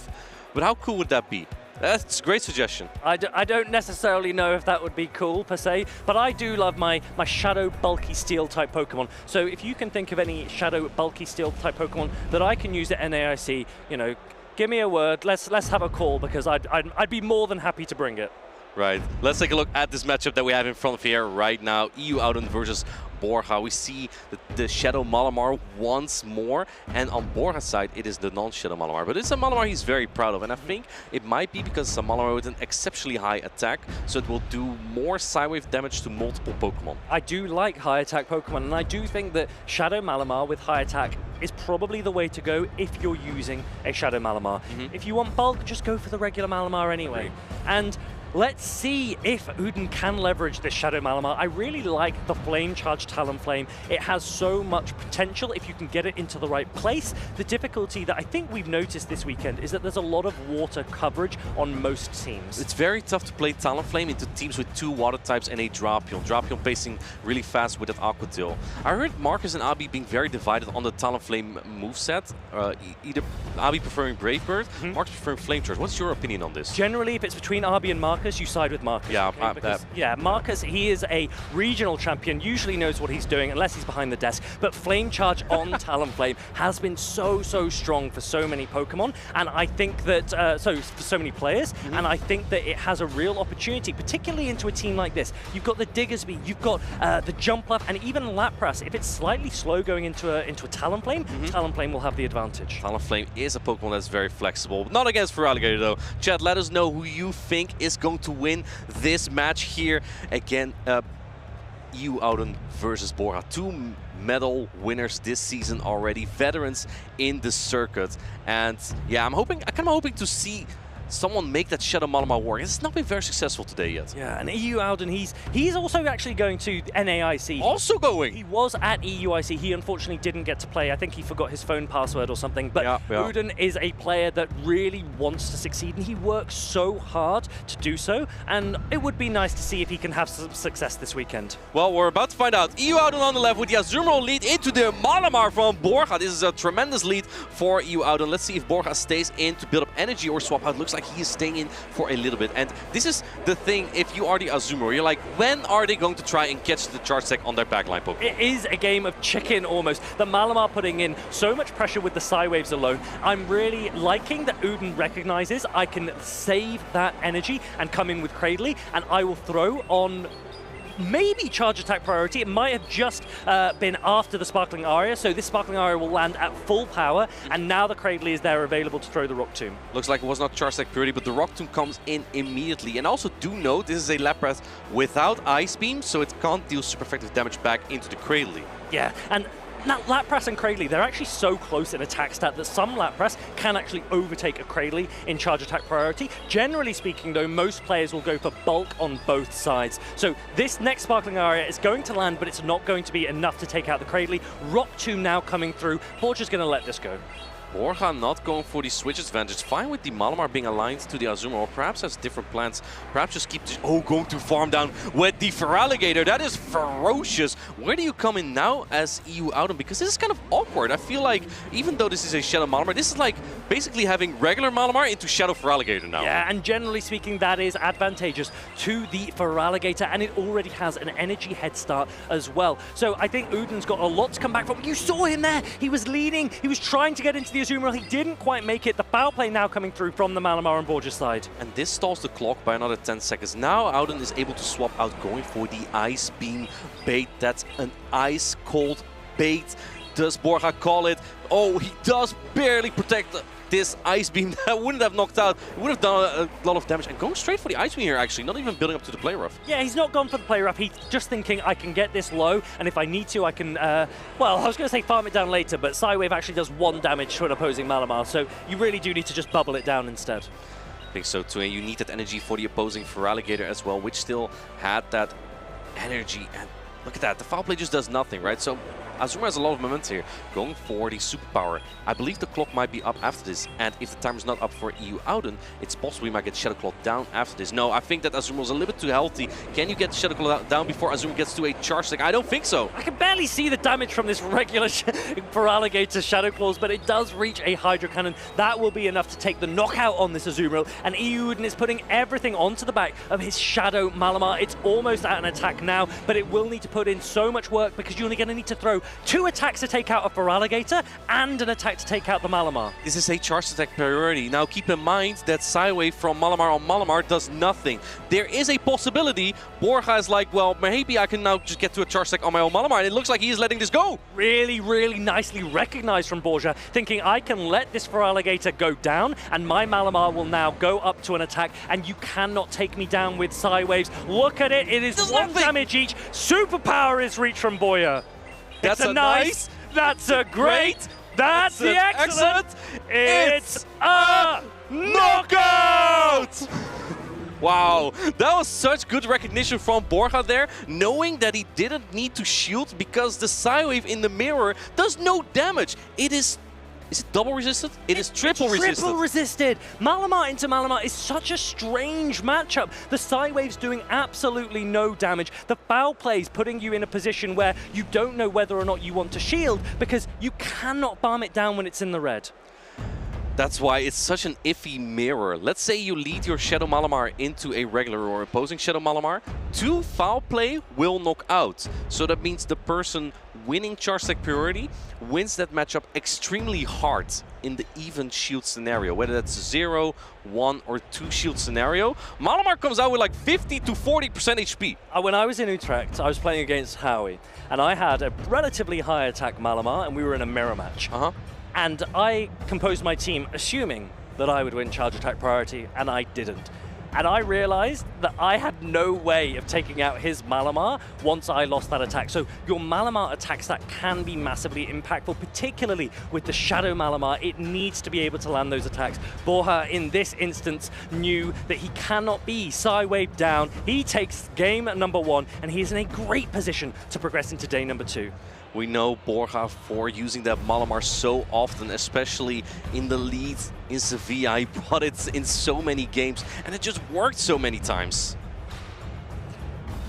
but how cool would that be? That's a great suggestion. I don't necessarily know if that would be cool per se, but I do love my Shadow Bulky Steel type Pokemon. So if you can think of any Shadow Bulky Steel type Pokemon that I can use at NAIC, you know, give me a word, let's have a call, because I'd be more than happy to bring it. Right, let's take a look at this matchup that we have in front of here right now. EU Auden versus Borja. We see the Shadow Malamar once more, and on Borja's side it is the non-Shadow Malamar, but it's a Malamar he's very proud of, and I think it might be because it's a Malamar with an exceptionally high attack, so it will do more Psywave damage to multiple Pokemon. I do like high attack Pokemon, and I do think that Shadow Malamar with high attack is probably the way to go if you're using a Shadow Malamar. If you want bulk, just go for the regular Malamar anyway. And let's see if Uden can leverage this Shadow Malamar. I really like the Flame Charge Talonflame. It has so much potential if you can get it into the right place. The difficulty that I think we've noticed this weekend is that there's a lot of water coverage on most teams. It's very tough to play Talonflame into teams with 2 water types and a Drapion. Drapion pacing really fast with that Aqua Tail. I heard Marcus and Abi being very divided on the Talonflame moveset. Either Abi preferring Brave Bird, Marcus preferring Flame Charge. What's your opinion on this? Generally, if it's between Abi and Marcus, you side with Marcus. Yeah, okay? Because, yeah, Marcus, he is a regional champion, usually knows what he's doing, unless he's behind the desk. But Flame Charge on Talonflame has been so strong for so many Pokemon, and I think that, for so many players, and I think that it has a real opportunity, particularly into a team like this. You've got the Diggersby, you've got the Jumpluff, and even Lapras. If it's slightly slow going into a Talonflame, Talonflame will have the advantage. Talonflame is a Pokemon that's very flexible. Not against Feraligatr though. Chad, let us know who you think is going to win this match here. Again, EU Auden versus Borja. 2 medal winners this season already. Veterans in the circuit. And yeah, I'm kind of hoping to see someone make that Shadow Malamar work. It's not been very successful today yet. Yeah, and EU Auden, he's also actually going to NAIC. Also going? He was at EUIC. He unfortunately didn't get to play. I think he forgot his phone password or something. But Uden is a player that really wants to succeed, and he works so hard to do so. And it would be nice to see if he can have some success this weekend. Well, we're about to find out. EU Auden on the left with the Azumarill lead into the Malamar from Borja. This is a tremendous lead for EU Auden. Let's see if Borja stays in to build up energy or swap out. Looks like he is staying in for a little bit. And this is the thing, if you are the Azumarill, you're like, when are they going to try and catch the charge tech on their backline Pokemon? It is a game of chicken almost. The Malamar putting in so much pressure with the Psywaves alone. I'm really liking that Uden recognizes I can save that energy and come in with Cradley, and I will throw on maybe charge attack priority. It might have just been after the Sparkling Aria, so this Sparkling Aria will land at full power, and now the Cradley is there available to throw the Rock Tomb. Looks like it was not charge attack priority, but the Rock Tomb comes in immediately. And also do note, this is a Lapras without Ice Beam, so it can't deal super effective damage back into the Cradley. Yeah, and now, Lapras and Cradley, they're actually so close in attack stat that some Lapras can actually overtake a Cradley in charge attack priority. Generally speaking, though, most players will go for bulk on both sides. So this next Sparkling Aria is going to land, but it's not going to be enough to take out the Cradley. Rock Tomb now coming through. Borja's going to let this go. Borja not going for the switch advantage. Fine with the Malamar being aligned to the Azumarill, or perhaps has different plans. Perhaps just keep going to farm down with the Feraligatr. That is ferocious. Where do you come in now as EU Auden? Because this is kind of awkward. I feel like even though this is a Shadow Malamar, this is like basically having regular Malamar into Shadow Feraligatr now. Yeah, and generally speaking, that is advantageous to the Feraligatr, and it already has an energy head start as well. So I think Uden's got a lot to come back from. You saw him there. He was leading. He was trying to get into the Azumarill. He didn't quite make it. The foul play now coming through from the Malamar on Borja's side. And this stalls the clock by another 10 seconds. Now Auden is able to swap out going for the Ice Beam bait. That's an ice cold bait Does Borja call it? Oh, he does barely protect this Ice Beam. That wouldn't have knocked out. It would have done a lot of damage. And going straight for the Ice Beam here, actually. Not even building up to the play rough. Yeah, he's not gone for the play rough. He's just thinking, I can get this low, and if I need to, I can, well, I was going to say farm it down later, but Psywave actually does 1 damage to an opposing Malamar, so you really do need to just bubble it down instead. I think so too, and you need that energy for the opposing Feraligatr as well, which still had that energy. And look at that, the foul play just does nothing, right? So Azuma has a lot of momentum here, going for the superpower. I believe the clock might be up after this, and if the timer's not up for EU Auden, it's possible we might get Shadow Claw down after this. No, I think that Azuma was a little bit too healthy. Can you get Shadow Claw down before Azuma gets to a charge stack? I don't think so. I can barely see the damage from this regular Feraligatr Shadow Claws, but it does reach a Hydro Cannon. That will be enough to take the knockout on this Azumarill, and EU Auden is putting everything onto the back of his Shadow Malamar. It's almost at an attack now, but it will need to put in so much work because you're only going to need to throw 2 attacks to take out a Feraligatr and an attack to take out the Malamar. This is a charge attack priority. Now keep in mind that Psywave from Malamar on Malamar does nothing. There is a possibility Borja is like, well, maybe I can now just get to a charge attack on my own Malamar, and it looks like he is letting this go. Really, really nicely recognized from Borja, thinking I can let this Feraligatr go down, and my Malamar will now go up to an attack, and you cannot take me down with Psywaves. Look at it, it is 1 damage each. Superpower is reached from Boya. That's a nice, that's a great, that's the excellent, it's a knockout! Wow, that was such good recognition from Borja there, knowing that he didn't need to shield because the Psywave in the mirror does no damage. Is it double resisted? It is triple resisted. Triple resisted. Malamar into Malamar is such a strange matchup. The Psywave's doing absolutely no damage. The foul play's putting you in a position where you don't know whether or not you want to shield because you cannot farm it down when it's in the red. That's why it's such an iffy mirror. Let's say you lead your Shadow Malamar into a regular or opposing Shadow Malamar. 2 foul play will knock out. So that means the person winning charge stack priority wins that matchup extremely hard in the even shield scenario. Whether that's 0, 1 or 2 shield scenario, Malamar comes out with like 50 to 40% HP. When I was in Utrecht, I was playing against Howie, and I had a relatively high attack Malamar, and we were in a mirror match. And I composed my team assuming that I would win charge attack priority, and I didn't. And I realized that I had no way of taking out his Malamar once I lost that attack. So your Malamar attack stack can be massively impactful, particularly with the Shadow Malamar. It needs to be able to land those attacks. Borja, in this instance, knew that he cannot be Psywave down. He takes game number 1, and he is in a great position to progress into day number 2. We know Borja for using that Malamar so often, especially in the lead in Sevilla. He brought it in so many games, and it just worked so many times.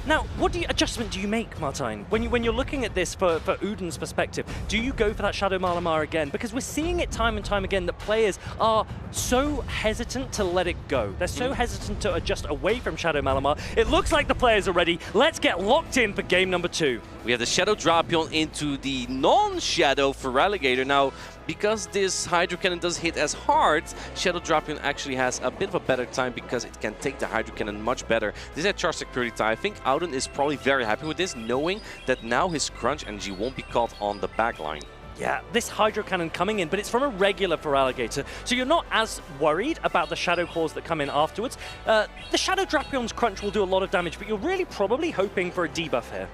Now, what adjustment do you make, Martijn? When you're looking at this for Uden's perspective, do you go for that Shadow Malamar again? Because we're seeing it time and time again that players are so hesitant to let it go. They're so hesitant to adjust away from Shadow Malamar. It looks like the players are ready. Let's get locked in for game number 2. We have the Shadow Drapion into the non-Shadow Feraligatr. Now, because this Hydro Cannon does hit as hard, Shadow Drapion actually has a bit of a better time because it can take the Hydro Cannon much better. This is a charge stack priority tie. I think Auden is probably very happy with this, knowing that now his crunch energy won't be caught on the back line. Yeah, this Hydro Cannon coming in, but it's from a regular Feraligatr, so you're not as worried about the Shadow Claws that come in afterwards. The Shadow Drapion's crunch will do a lot of damage, but you're really probably hoping for a debuff here.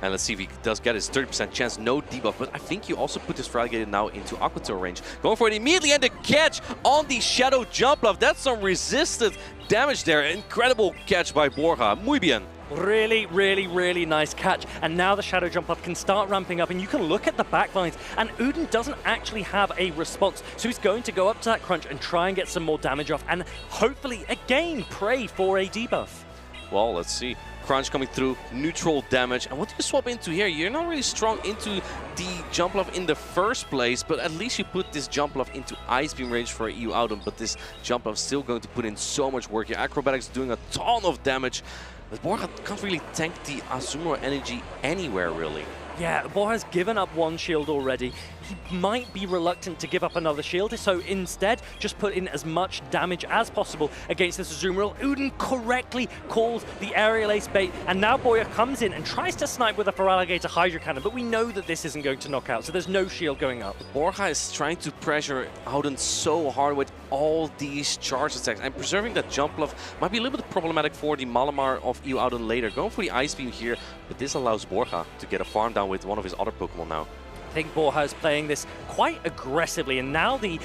And let's see if he does get his 30% chance, no debuff. But I think you also put this Feraligatr now into Aqua Tail range. Going for it immediately, and the catch on the Shadow Jump Off. That's some resisted damage there. Incredible catch by Borja. Muy bien. Really, really, really nice catch. And now the Shadow Jump Up can start ramping up, and you can look at the backlines, and Uden doesn't actually have a response. So he's going to go up to that crunch and try and get some more damage off, and hopefully, again, pray for a debuff. Well, let's see. Crunch coming through, neutral damage. And what do you swap into here? You're not really strong into the Jump Love in the first place, but at least you put this Jump Love into Ice Beam range for EU Auden. But this Jump Love still going to put in so much work. Your Acrobatics doing a ton of damage. But Borja can't really tank the Azumarill energy anywhere, really. Yeah, Borja's given up 1 shield already. he might be reluctant to give up another shield, so instead just put in as much damage as possible against this Azumarill. Uden correctly calls the aerial ace bait, and now Boya comes in and tries to snipe with a Feraligatr Hydro Cannon, but we know that this isn't going to knock out, so there's no shield going up. Borja is trying to pressure Auden so hard with all these charge attacks, and preserving that jump bluff might be a little bit problematic for the Malamar of EU Auden later. Going for the Ice Beam here, but this allows Borja to get a farm down with one of his other Pokemon now. I think Borja is playing this quite aggressively, and now the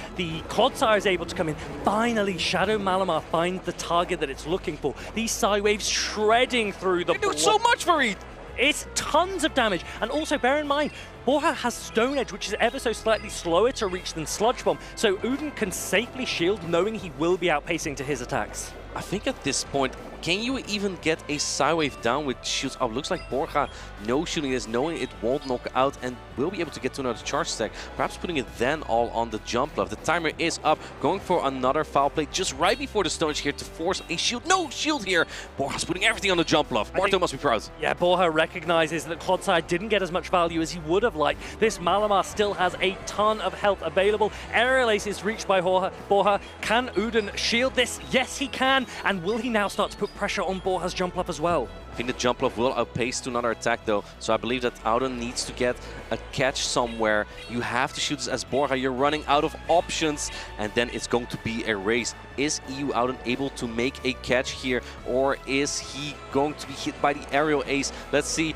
Clodsire is able to come in. Finally, Shadow Malamar finds the target that it's looking for. These Psywaves shredding through the... They do so much for it! It's tons of damage, and also bear in mind, Borja has Stone Edge, which is ever so slightly slower to reach than Sludge Bomb, so Uden can safely shield knowing he will be outpacing to his attacks. I think at this point, can you even get a Psywave down with shields up? Looks like Borja no shielding this, knowing it won't knock out and will be able to get to another charge stack. Perhaps putting it then all on the jump bluff. The timer is up, going for another foul play just right before the Stone Edge here to force a shield. No shield here. Borja's putting everything on the jump bluff. Barto must be proud. Yeah, Borja recognizes that Clodsire didn't get as much value as he would have liked. This Malamar still has a ton of health available. Aerial Ace is reached by Borja. Can Uden shield this? Yes, he can. And will he now start to put pressure on Borja's jump bluff as well? I think the jump bluff will outpace to another attack though, so I believe that Auden needs to get a catch somewhere. You have to shoot this as Borja, you're running out of options, and then it's going to be a race. Is EU Auden able to make a catch here, or is he going to be hit by the aerial ace? Let's see.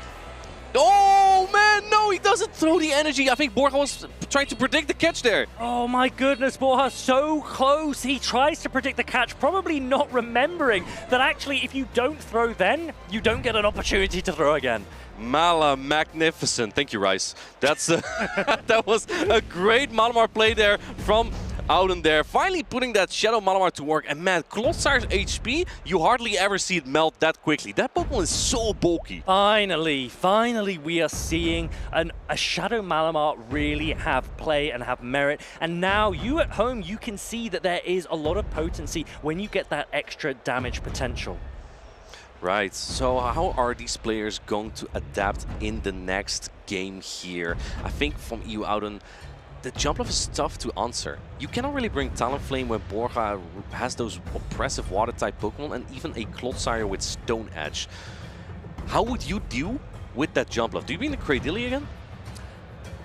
Oh man, no, he doesn't throw the energy. I think Borja was trying to predict the catch there. Oh my goodness, Borja, so close. He tries to predict the catch, probably not remembering that actually if you don't throw then, you don't get an opportunity to throw again. Mala magnificent. Thank you, Rice. That's that was a great Malamar play there from Auden there, finally putting that Shadow Malamar to work. And man, Clodsire's HP, you hardly ever see it melt that quickly. That Pokemon is so bulky. Finally we are seeing a Shadow Malamar really have play and have merit. And now you at home, you can see that there is a lot of potency when you get that extra damage potential. Right, so how are these players going to adapt in the next game here? I think from EU Auden, the jump bluff is tough to answer. You cannot really bring Talonflame when Borja has those oppressive water-type Pokemon and even a Clodsire with Stone Edge. How would you deal with that jump bluff? Do you bring the Cradily again?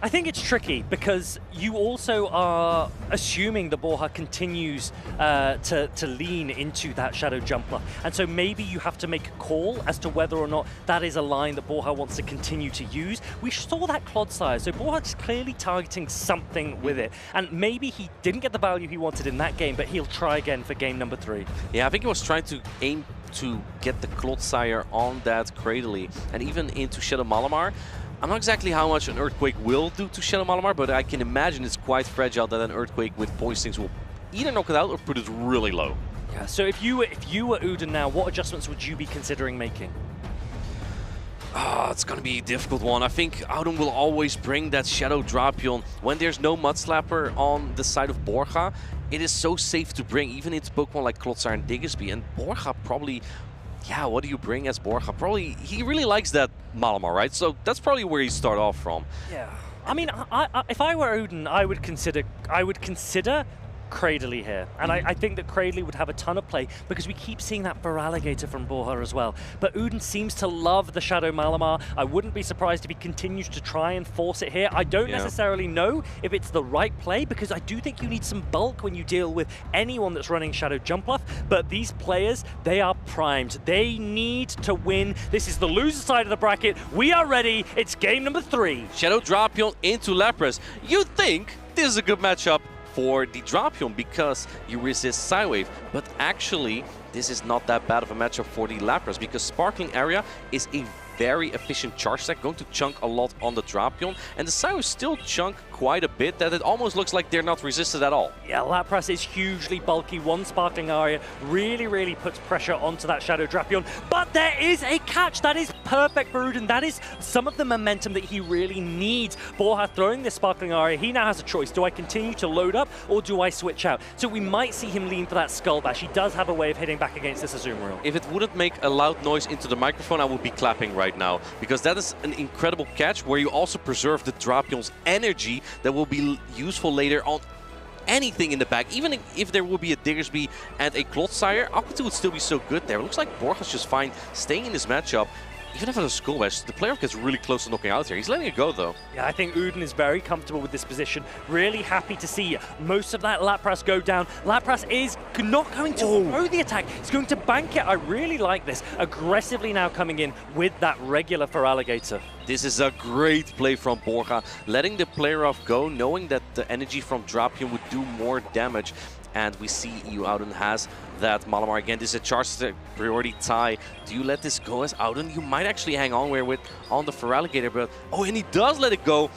I think it's tricky because you also are assuming that Borja continues to lean into that Shadow jump bluff. And so maybe you have to make a call as to whether or not that is a line that Borja wants to continue to use. We saw that Clodsire, so Borja's clearly targeting something with it. And maybe he didn't get the value he wanted in that game, but he'll try again for game number 3. Yeah, I think he was trying to aim to get the Clodsire on that Cradily and even into Shadow Malamar. I'm not exactly how much an Earthquake will do to Shadow Malamar, but I can imagine it's quite fragile that an Earthquake with Poisonings will either knock it out or put it really low. Yeah, so if you were Uden now, what adjustments would you be considering making? It's going to be a difficult one. I think Auden will always bring that Shadow Drapion. When there's no Mud Slapper on the side of Borja, it is so safe to bring, even into Pokemon like Clodsire and Diggersby. And Borja probably... Yeah, what do you bring as Borja? Probably, he really likes that Malamar, right? So that's probably where you start off from. Yeah. I mean, if I were Uden, I would consider Cradily here. And I think that Cradily would have a ton of play because we keep seeing that Feraligatr from Borja as well. But Uden seems to love the Shadow Malamar. I wouldn't be surprised if he continues to try and force it here. I don't necessarily know if it's the right play because I do think you need some bulk when you deal with anyone that's running Shadow Jump Bluff. But these players, they are primed. They need to win. This is the loser side of the bracket. We are ready. It's game number 3. Shadow Drapion into Lapras. You'd think this is a good matchup for the Drapion because you resist Psywave, but actually this is not that bad of a matchup for the Lapras because Sparkling Area is a very efficient charge stack, going to chunk a lot on the Drapion, and the Psywave still chunk quite a bit that it almost looks like they're not resisted at all. Yeah, Lapras is hugely bulky. One Sparkling Area really puts pressure onto that Shadow Drapion, but there is a catch. That is perfect for Uden. That is some of the momentum that he really needs. Borja throwing this Sparkling Area, he now has a choice. Do I continue to load up or do I switch out? So we might see him lean for that Skull Bash. He does have a way of hitting back against this Azumarill. If it wouldn't make a loud noise into the microphone, I would be clapping right right now, because that is an incredible catch where you also preserve the Drapion's energy that will be useful later on anything in the back. Even if there will be a Diggersby and a Clotsire, Aquatu would still be so good there. It looks like Borja's just fine staying in this matchup. Even if it's a Skull Bash, the player gets really close to knocking out here. He's letting it go, though. Yeah, I think Uden is very comfortable with this position. Really happy to see most of that Lapras go down. Lapras is not going to throw the attack. He's going to bank it. I really like this. Aggressively now coming in with that regular for Alligator. This is a great play from Borja, letting the player off go, knowing that the energy from Drapion would do more damage. And we see Auden has that Malamar again. This is a charge priority tie. Do you let this go as Auden? You might actually hang on on the Feraligatr, but oh, and he does let it go.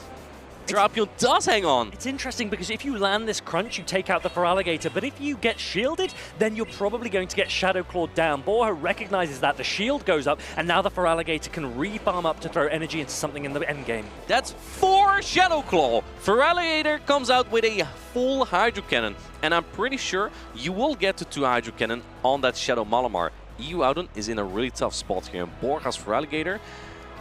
Drapion does hang on. It's interesting because if you land this crunch, you take out the Feraligatr, but if you get shielded, then you're probably going to get Shadow Clawed down. Borja recognizes that, the shield goes up, and now the Feraligatr can re-farm up to throw energy into something in the endgame. That's 4 Shadow Claw. Feraligatr comes out with a full Hydro Cannon, and I'm pretty sure you will get to 2 Hydro Cannon on that Shadow Malamar. Auden is in a really tough spot here, and Borja's Feraligatr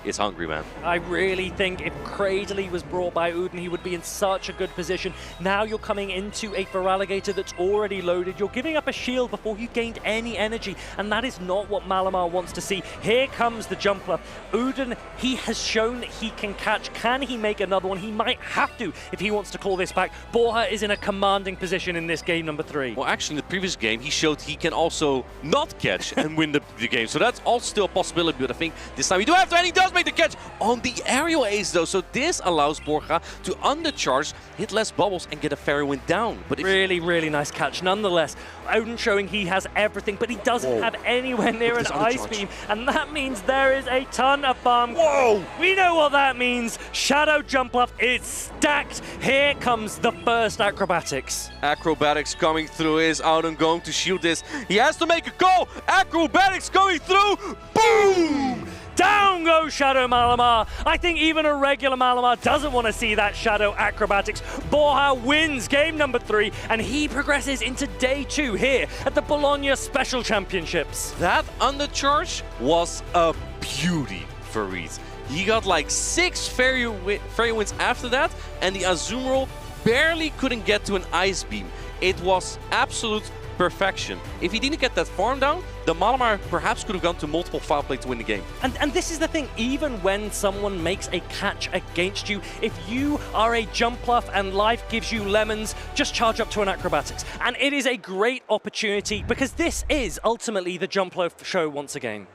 is hungry, man. I really think if Cradley was brought by Uden, he would be in such a good position. Now you're coming into a Feraligatr that's already loaded. You're giving up a shield before you've gained any energy, and that is not what Malamar wants to see. Here comes the Jumpluff. Uden, he has shown that he can catch. Can he make another one? He might have to if he wants to call this back. Borja is in a commanding position in this game number 3. Well, actually, in the previous game, he showed he can also not catch and win the game. So that's also still a possibility, but I think this time he do have to, and he does make the catch on the aerial ace, though. So this allows Borja to undercharge, hit less bubbles, and get a Fairy Wind down. But really, really nice catch. Nonetheless, Uden showing he has everything, but he doesn't have anywhere near an Ice Beam, and that means there is a ton of farm. Whoa! We know what that means. Shadow Jumpluff is stacked. Here comes the first Acrobatics. Acrobatics coming through. Is Auden going to shield this? He has to make a call. Acrobatics going through. Boom! Down goes Shadow Malamar. I think even a regular Malamar doesn't want to see that Shadow Acrobatics. Borja wins game number 3, and he progresses into day 2 here at the Bologna Special Championships. That undercharge was a beauty for Reed. He got like 6 Fairy Winds after that, and the Azumarill barely couldn't get to an Ice Beam. It was absolute perfection. If he didn't get that farm down, the Malamar perhaps could have gone to multiple foul play to win the game. And this is the thing, even when someone makes a catch against you, if you are a Jumpluff and life gives you lemons, just charge up to an Acrobatics. And it is a great opportunity because this is ultimately the Jumpluff show once again.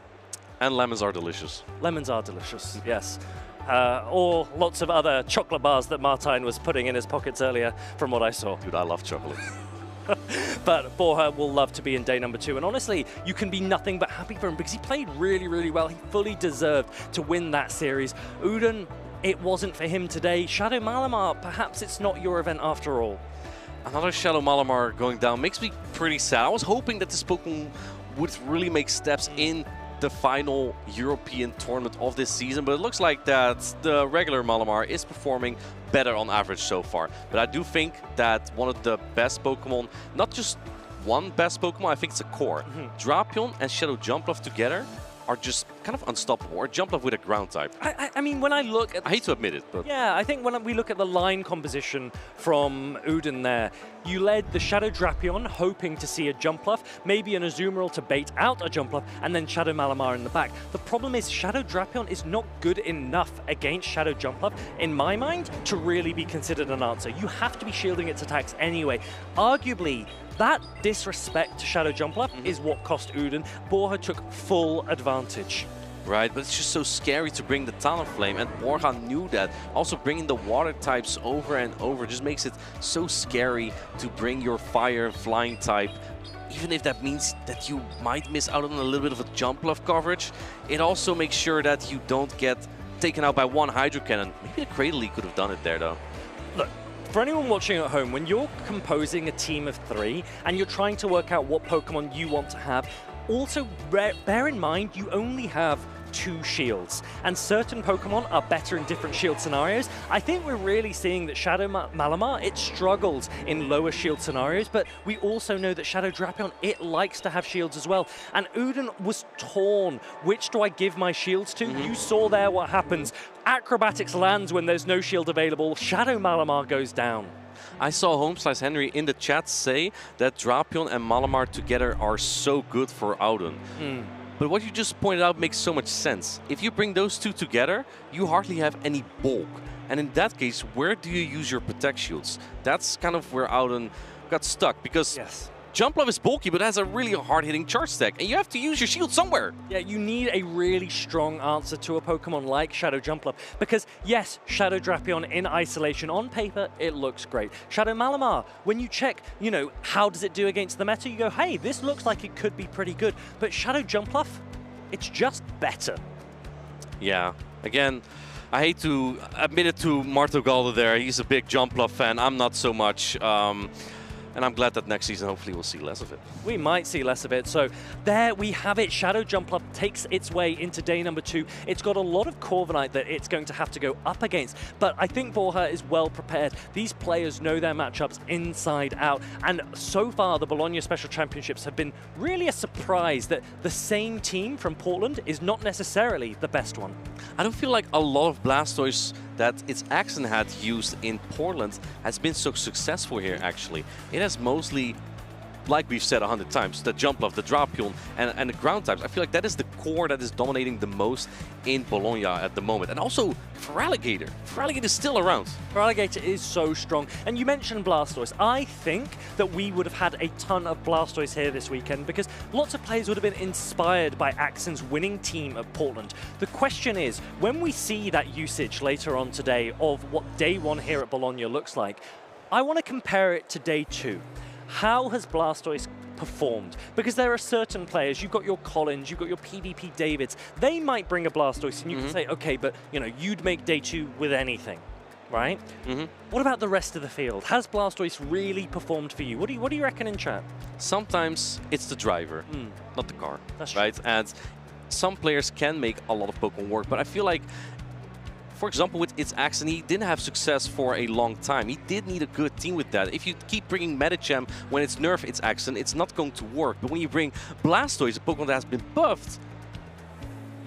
And lemons are delicious. Lemons are delicious, yes. Or lots of other chocolate bars that Martijn was putting in his pockets earlier, from what I saw. Dude, I love chocolate. But Borja will love to be in day number 2, and honestly, you can be nothing but happy for him because he played really, really well. He fully deserved to win that series. Uden, it wasn't for him today. Shadow Malamar, perhaps it's not your event after all. Another Shadow Malamar going down makes me pretty sad. I was hoping that this Pokemon would really make steps in the final European tournament of this season, but it looks like that the regular Malamar is performing better on average so far. But I do think that one of the best Pokemon, not just one best Pokemon, I think it's a core. Drapion and Shadow Jumpluff together are just kind of unstoppable, or Jumpluff with a ground type. I mean, when I look at... I hate to admit it, but... Yeah, I think when we look at the line composition from Uden there, you led the Shadow Drapion, hoping to see a Jumpluff, maybe an Azumarill to bait out a Jumpluff, and then Shadow Malamar in the back. The problem is Shadow Drapion is not good enough against Shadow Jumpluff, in my mind, to really be considered an answer. You have to be shielding its attacks anyway. Arguably, that disrespect to Shadow Jumpluff is what cost Uden. Borja took full advantage. Right, but it's just so scary to bring the Talonflame, and Borja knew that. Also bringing the water types over and over just makes it so scary to bring your fire and flying type. Even if that means that you might miss out on a little bit of a Jumpluff coverage, it also makes sure that you don't get taken out by one Hydro Cannon. Maybe the Cradle could have done it there, though. Look, for anyone watching at home, when you're composing a team of 3 and you're trying to work out what Pokemon you want to have, also bear in mind you only have 2 shields, and certain Pokemon are better in different shield scenarios. I think we're really seeing that Shadow Malamar, it struggles in lower shield scenarios, but we also know that Shadow Drapion, it likes to have shields as well. And Uden was torn. Which do I give my shields to? You saw there what happens. Acrobatics lands when there's no shield available. Shadow Malamar goes down. I saw Home/Henry in the chat say that Drapion and Malamar together are so good for Auden. But what you just pointed out makes so much sense. If you bring those two together, you hardly have any bulk. And in that case, where do you use your Protect Shields? That's kind of where Auden got stuck, because Jumpluff is bulky, but has a really hard-hitting charge stack, and you have to use your shield somewhere. Yeah, you need a really strong answer to a Pokemon like Shadow Jumpluff, because yes, Shadow Drapion in isolation, on paper, it looks great. Shadow Malamar, when you check, you know, how does it do against the meta, you go, hey, this looks like it could be pretty good. But Shadow Jumpluff, it's just better. Yeah, again, I hate to admit it to Marto Galde there. He's a big Jumpluff fan. I'm not so much. And I'm glad that next season, hopefully, we'll see less of it. We might see less of it. So there we have it. Shadow Jumpluff takes its way into day number 2. It's got a lot of Corviknight that it's going to have to go up against. But I think Borja is well prepared. These players know their matchups inside out. And so far, the Bologna Special Championships have been really a surprise that the same team from Portland is not necessarily the best one. I don't feel like a lot of Blastoise that its Accent had used in Portland has been so successful here, actually. It has mostly, like we've said 100 times, the Jumpluff, the Drapion, and the ground types. I feel like that is the core that is dominating the most in Bologna at the moment. And also Feraligatr. Feraligatr is still around. Feraligatr is so strong. And you mentioned Blastoise. I think that we would have had a ton of Blastoise here this weekend because lots of players would have been inspired by Accent's winning team at Portland. The question is, when we see that usage later on today of what day 1 here at Bologna looks like, I want to compare it to day 2. How has Blastoise performed? Because there are certain players, you've got your Collins, you've got your PvP Davids, they might bring a Blastoise and you can say, okay, but you know, you'd make day 2 with anything, right? What about the rest of the field? Has Blastoise really performed for you? What do you reckon in chat? Sometimes it's the driver, not the car, That's right? And some players can make a lot of Pokemon work, but I feel like, for example, with its Accent, he didn't have success for a long time. He did need a good team with that. If you keep bringing Medicham when it's nerfed its Accent, it's not going to work. But when you bring Blastoise, a Pokemon that has been buffed,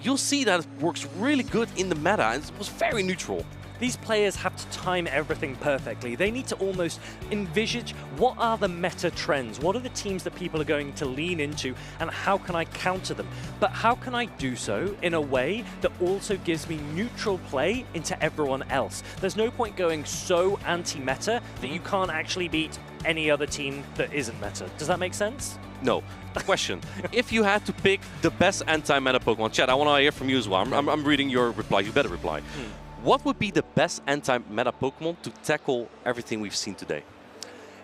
you'll see that it works really good in the meta, and it was very neutral. These players have to time everything perfectly. They need to almost envisage what are the meta trends, what are the teams that people are going to lean into, and how can I counter them? But how can I do so in a way that also gives me neutral play into everyone else? There's no point going so anti-meta that you can't actually beat any other team that isn't meta. Does that make sense? No. Question. If you had to pick the best anti-meta Pokemon, chat, I want to hear from you as well. I'm reading your reply. You better reply. What would be the best anti-meta Pokemon to tackle everything we've seen today?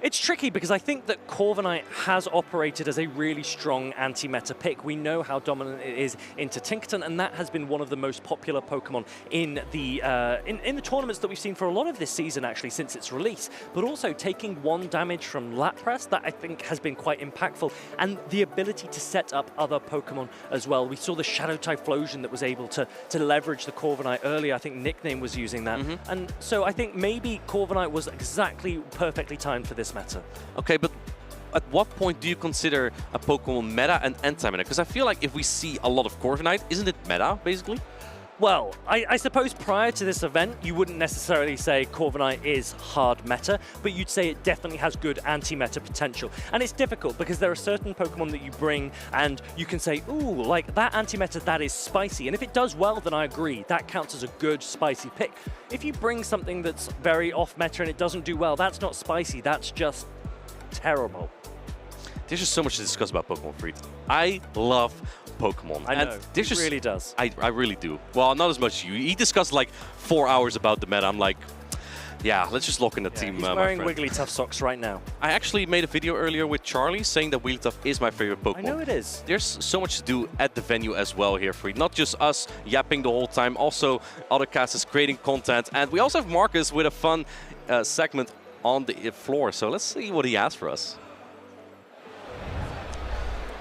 It's tricky because I think that Corviknight has operated as a really strong anti-meta pick. We know how dominant it is into Tinkerton, and that has been one of the most popular Pokemon in the in the tournaments that we've seen for a lot of this season, actually, since its release. But also taking 1 damage from Lapras, that I think has been quite impactful, and the ability to set up other Pokemon as well. We saw the Shadow Typhlosion that was able to leverage the Corviknight earlier. I think Nickname was using that. And so I think maybe Corviknight was exactly perfectly timed for this meta. Okay, but at what point do you consider a Pokemon meta and anti-meta? Because I feel like if we see a lot of Corviknight, isn't it meta, basically? Well, I suppose prior to this event, you wouldn't necessarily say Corviknight is hard meta, but you'd say it definitely has good anti-meta potential. And it's difficult because there are certain Pokemon that you bring and you can say, ooh, like that anti-meta, that is spicy. And if it does well, then I agree. That counts as a good spicy pick. If you bring something that's very off-meta and it doesn't do well, that's not spicy. That's just terrible. There's just so much to discuss about Pokemon Freed. I love Pokemon. I know, it really does. I really do. Well, not as much as you. He discussed like 4 hours about the meta. I'm like, yeah, let's just lock in the team, he's wearing Wigglytuff socks right now. I actually made a video earlier with Charlie saying that Wigglytuff is my favorite Pokemon. I know it is. There's so much to do at the venue as well here, Freed. Not just us yapping the whole time, also other casters creating content. And we also have Marcus with a fun segment on the floor. So let's see what he has for us.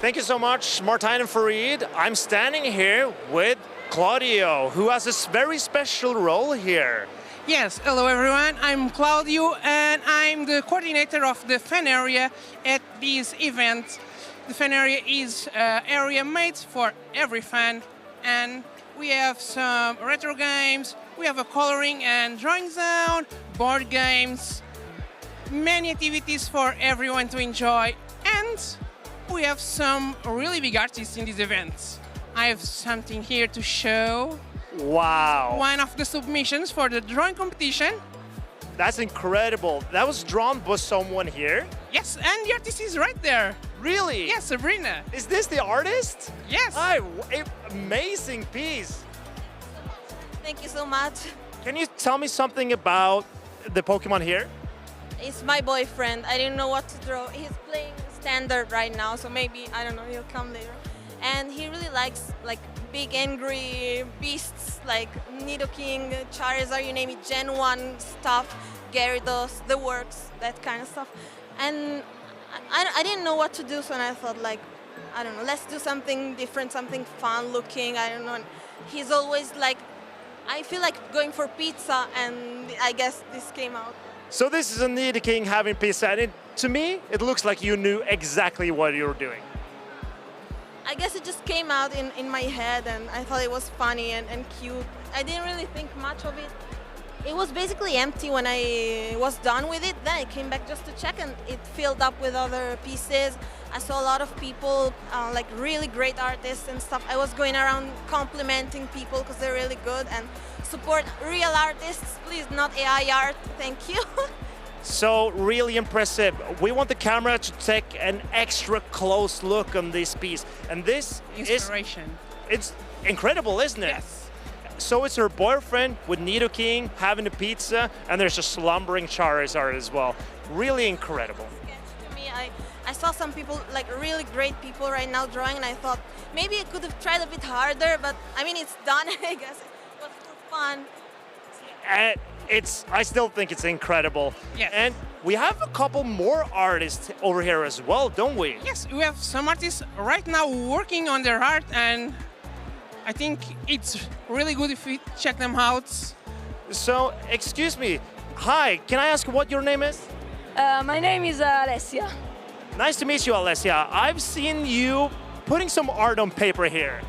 Thank you so much, Martijn and Farid. I'm standing here with Claudio, who has a very special role here. Yes, hello everyone, I'm Claudio and I'm the coordinator of the fan area at this event. The fan area is an area made for every fan, and we have some retro games, we have a coloring and drawing zone, board games, many activities for everyone to enjoy, and we have some really big artists in these events. I have something here to show. Wow. One of the submissions for the drawing competition. That's incredible. That was drawn by someone here? Yes, and the artist is right there. Really? Yes, Sabrina. Is this the artist? Yes. Amazing piece. Thank you so much. Can you tell me something about the Pokemon here? It's my boyfriend. I didn't know what to draw. He's playing standard right now, so maybe, I don't know, he'll come later. And he really likes like big angry beasts like Nidoking, Charizard, you name it, Gen 1 stuff, Gyarados, the works, that kind of stuff. And I didn't know what to do, so I thought like, I don't know, let's do something different, something fun looking, I don't know. And he's always like, I feel like going for pizza, and I guess this came out. So this is a Nidoking having pizza, and to me, it looks like you knew exactly what you were doing. I guess it just came out in my head, and I thought it was funny and cute. I didn't really think much of it. It was basically empty when I was done with it. Then I came back just to check, and it filled up with other pieces. I saw a lot of people, like really great artists and stuff. I was going around complimenting people because they're really good, and support real artists, please, not AI art. Thank you. So really impressive. We want the camera to take an extra close look on this piece. And this Inspiration. It's incredible, isn't it? Yes. So it's her boyfriend with Nidoking having a pizza, and there's a slumbering Charizard as well. Really incredible. To me, I saw some people, like really great people right now drawing, and I thought maybe I could have tried a bit harder, but I mean, it's done, I guess. It was fun. I still think it's incredible. Yes. And we have a couple more artists over here as well, don't we? Yes, we have some artists right now working on their art, and I think it's really good if we check them out. So, excuse me. Hi, can I ask what your name is? My name is Alessia. Nice to meet you, Alessia. I've seen you putting some art on paper here.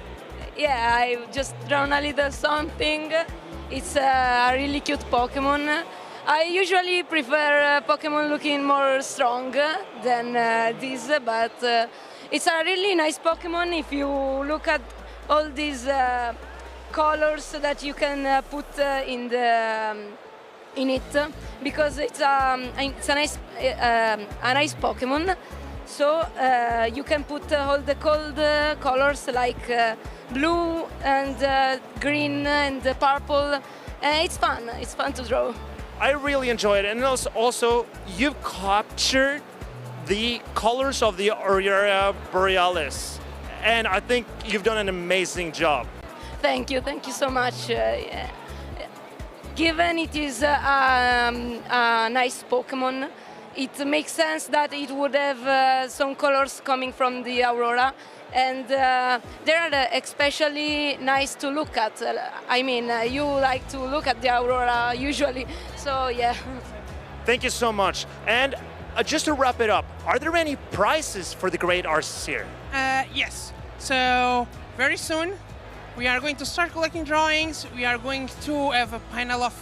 Yeah, I just drawn a little something. It's a really cute Pokemon. I usually prefer Pokemon looking more strong than this, but it's a really nice Pokemon if you look at all these colors that you can put in it, because it's a nice Pokemon. So you can put all the cold colors like blue and green and purple. It's fun. It's fun to draw. I really enjoyed it, and also you've captured the colors of the Aurora Borealis, and I think you've done an amazing job. Thank you so much. Given it is a nice Pokemon, it makes sense that it would have some colors coming from the Aurora, and they are especially nice to look at. I mean, you like to look at the Aurora usually, so yeah. Thank you so much. And just to wrap it up, are there any prizes for the great artists here? Yes. So very soon we are going to start collecting drawings. We are going to have a panel of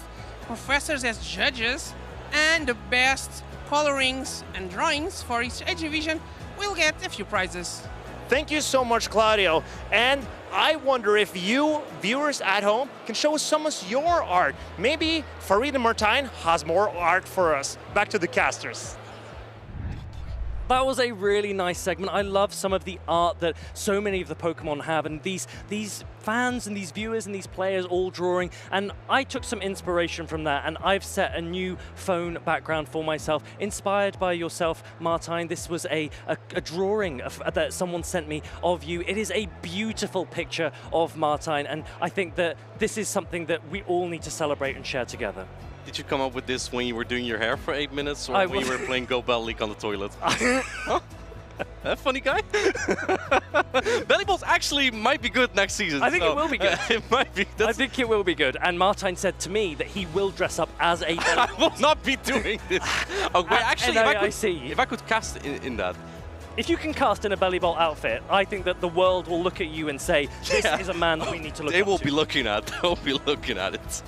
professors as judges, and the best colorings and drawings for each age division will get a few prizes. Thank you so much, Claudio. And I wonder if you, viewers at home, can show us some of your art. Maybe Farid and Martijn has more art for us. Back to the casters. That was a really nice segment. I love some of the art that so many of the Pokemon have, and these fans and these viewers and these players all drawing, and I took some inspiration from that, and I've set a new phone background for myself, inspired by yourself, Martijn. This was a drawing that someone sent me of you. It is a beautiful picture of Martijn, and I think that this is something that we all need to celebrate and share together. Did you come up with this when you were doing your hair for 8 minutes, or when you were playing Go Bell League on the toilet? That funny guy? Bellyballs actually might be good next season. I think it will be good. It might be. I think it will be good. And Martijn said to me that he will dress up as a I will not be doing this. Oh, wait, actually, if I could cast in that. If you can cast in a belly ball outfit, I think that the world will look at you and say, this is a man that we need to look at. They will be looking at it.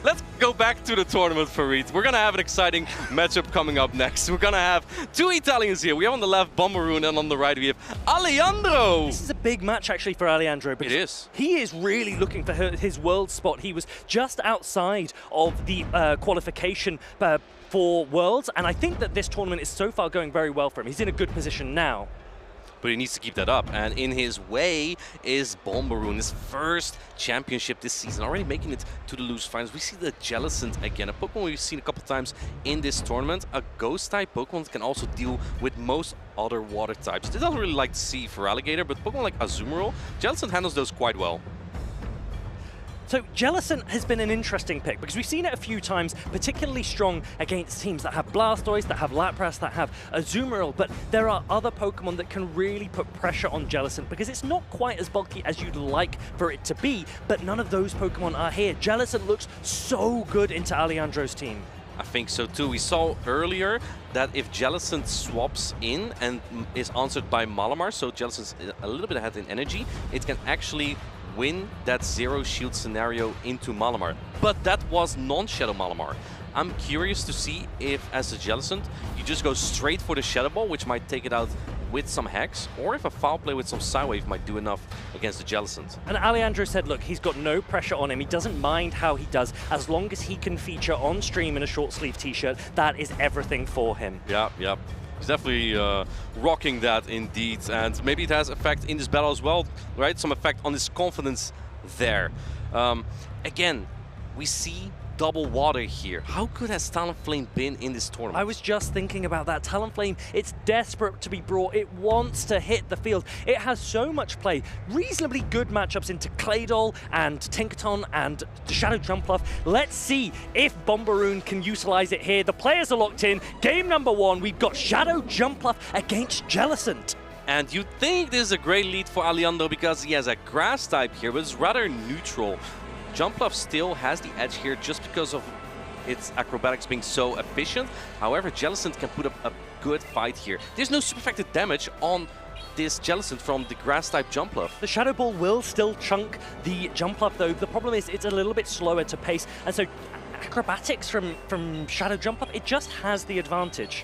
Let's go back to the tournament, Farid. We're going to have an exciting matchup coming up next. We're going to have two Italians here. We have on the left Bombaroon, and on the right we have Alejandro. This is a big match actually for Alejandro. Because it is. He is really looking for his world spot. He was just outside of the qualification for Worlds, and I think that this tournament is so far going very well for him. He's in a good position now. But he needs to keep that up, and in his way is Bombaroon, his first championship this season, already making it to the loose finals. We see the Jellicent again, a Pokemon we've seen a couple times in this tournament. A Ghost-type Pokemon that can also deal with most other water types. This I don't really like to see for Alligator, but Pokemon like Azumarill, Jellicent handles those quite well. So Jellicent has been an interesting pick because we've seen it a few times, particularly strong against teams that have Blastoise, that have Lapras, that have Azumarill, but there are other Pokemon that can really put pressure on Jellicent because it's not quite as bulky as you'd like for it to be, but none of those Pokemon are here. Jellicent looks so good into Alejandro's team. I think so too. We saw earlier that if Jellicent swaps in and is answered by Malamar, so Jellicent's a little bit ahead in energy, it can actually win that zero shield scenario into Malamar. But that was non-Shadow Malamar. I'm curious to see if, as a Jellicent, you just go straight for the Shadow Ball, which might take it out with some Hex, or if a foul play with some Psywave might do enough against the Jellicent. And Alejandro said, look, he's got no pressure on him. He doesn't mind how he does. As long as he can feature on stream in a short sleeve t-shirt, that is everything for him. Yeah. He's definitely rocking that indeed, and maybe it has effect in this battle as well, right? Some effect on his confidence there. Again, we see double water here. How good has Talonflame been in this tournament? I was just thinking about that. Talonflame, it's desperate to be brought. It wants to hit the field. It has so much play. Reasonably good matchups into Claydol and Tinkaton and Shadow Jumpluff. Let's see if Bombaroon can utilize it here. The players are locked in. Game number 1, we've got Shadow Jumpluff against Jellicent. And you'd think this is a great lead for Alejandro because he has a grass type here, but it's rather neutral. Jumpluff still has the edge here just because of its acrobatics being so efficient. However, Jellicent can put up a good fight here. There's no super effective damage on this Jellicent from the grass-type Jumpluff. The Shadow Ball will still chunk the Jumpluff, though. The problem is it's a little bit slower to pace, and so acrobatics from Shadow Jumpluff, it just has the advantage.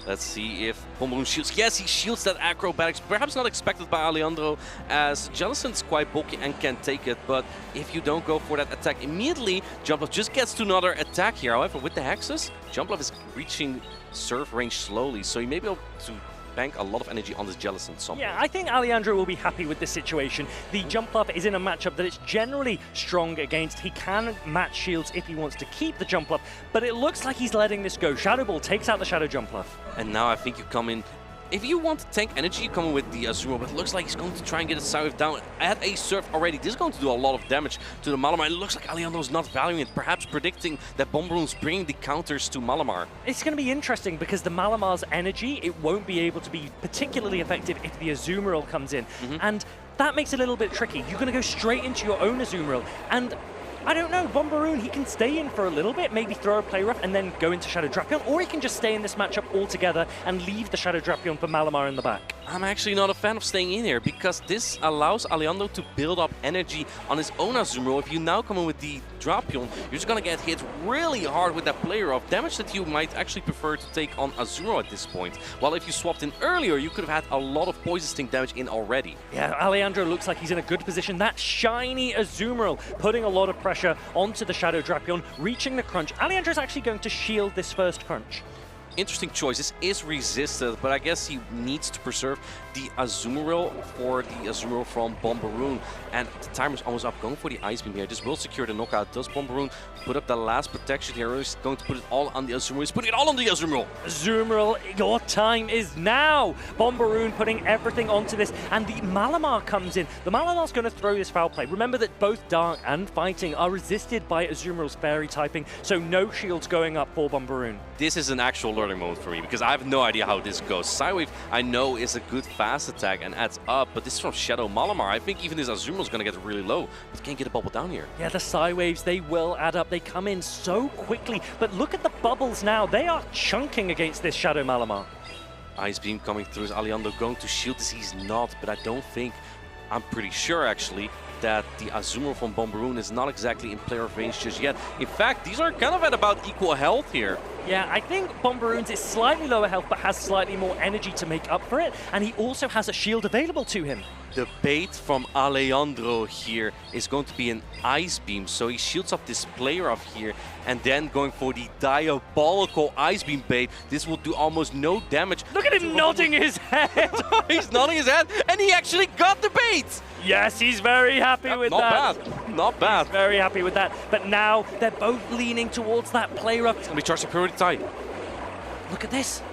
Let's see if Bombaroon shields. Yes, he shields that acrobatics. Perhaps not expected by Alejandro, as Jellicent's quite bulky and can take it. But if you don't go for that attack immediately, Jumpluff just gets to another attack here. However, with the Hexes, Jumpluff is reaching serve range slowly, so he may be able to bank a lot of energy on this Jellicent somehow. Yeah, I think Alejandro will be happy with this situation. The Jumpluff is in a matchup that it's generally strong against. He can match shields if he wants to keep the Jumpluff, but it looks like he's letting this go. Shadow Ball takes out the Shadow Jumpluff. And now I think you come in. If you want to tank energy, you come in with the Azumarill, but it looks like he's going to try and get his Psywave down at a surf already. This is going to do a lot of damage to the Malamar. It looks like Alejandro's not valuing it, perhaps predicting that Bombaroon's bringing the counters to Malamar. It's going to be interesting because the Malamar's energy, it won't be able to be particularly effective if the Azumarill comes in. And that makes it a little bit tricky. You're going to go straight into your own Azumarill. And I don't know, Bombaroon, he can stay in for a little bit, maybe throw a Play Rough and then go into Shadow Drapion, or he can just stay in this matchup altogether and leave the Shadow Drapion for Malamar in the back. I'm actually not a fan of staying in here because this allows Alejandro to build up energy on his own Azumarill. If you now come in with the Drapion, you're just going to get hit really hard with that Play Rough, damage that you might actually prefer to take on Azumarill at this point. While if you swapped in earlier, you could have had a lot of Poison Sting damage in already. Yeah, Alejandro looks like he's in a good position. That shiny Azumarill putting a lot of pressure onto the Shadow Drapion, reaching the crunch. Alejandro's actually going to shield this first crunch. Interesting choice. This is resisted, but I guess he needs to preserve the Azumarill for the Azumarill from Bombaroon. And the timer's almost up, going for the Ice Beam here. This will secure the knockout. Does Bombaroon put up the last protection here, or is going to put it all on the Azumarill? He's putting it all on the Azumarill. Azumarill, your time is now. Bombaroon putting everything onto this, and the Malamar comes in. The Malamar's going to throw this foul play. Remember that both Dark and Fighting are resisted by Azumarill's Fairy typing, so no shields going up for Bombaroon. This is an actual learning moment for me, because I have no idea how this goes. Psywave, I know, is a good fast attack and adds up, but this is from Shadow Malamar. I think even this Azumarill is going to get really low, but can't get a bubble down here. Yeah, the Psywaves, they will add up. They come in so quickly, but look at the bubbles now. They are chunking against this Shadow Malamar. Ice Beam coming through. Is Alejandro going to shield this? He's not, but I don't think, I'm pretty sure actually, that the Azumarill from Bombaroon is not exactly in player range just yet. In fact, these are kind of at about equal health here. Yeah, I think Bombaroon's is slightly lower health, but has slightly more energy to make up for it, and he also has a shield available to him. The bait from Alejandro here is going to be an Ice Beam, so he shields up this player up here, and then going for the diabolical Ice Beam bait. This will do almost no damage. Look at him nodding his head! He's nodding his head, and he actually got the bait! Yes, he's very happy with that. Not bad, not bad. He's very happy with that, but now they're both leaning towards that player up. It's going to be charged to priority tie. Look at this.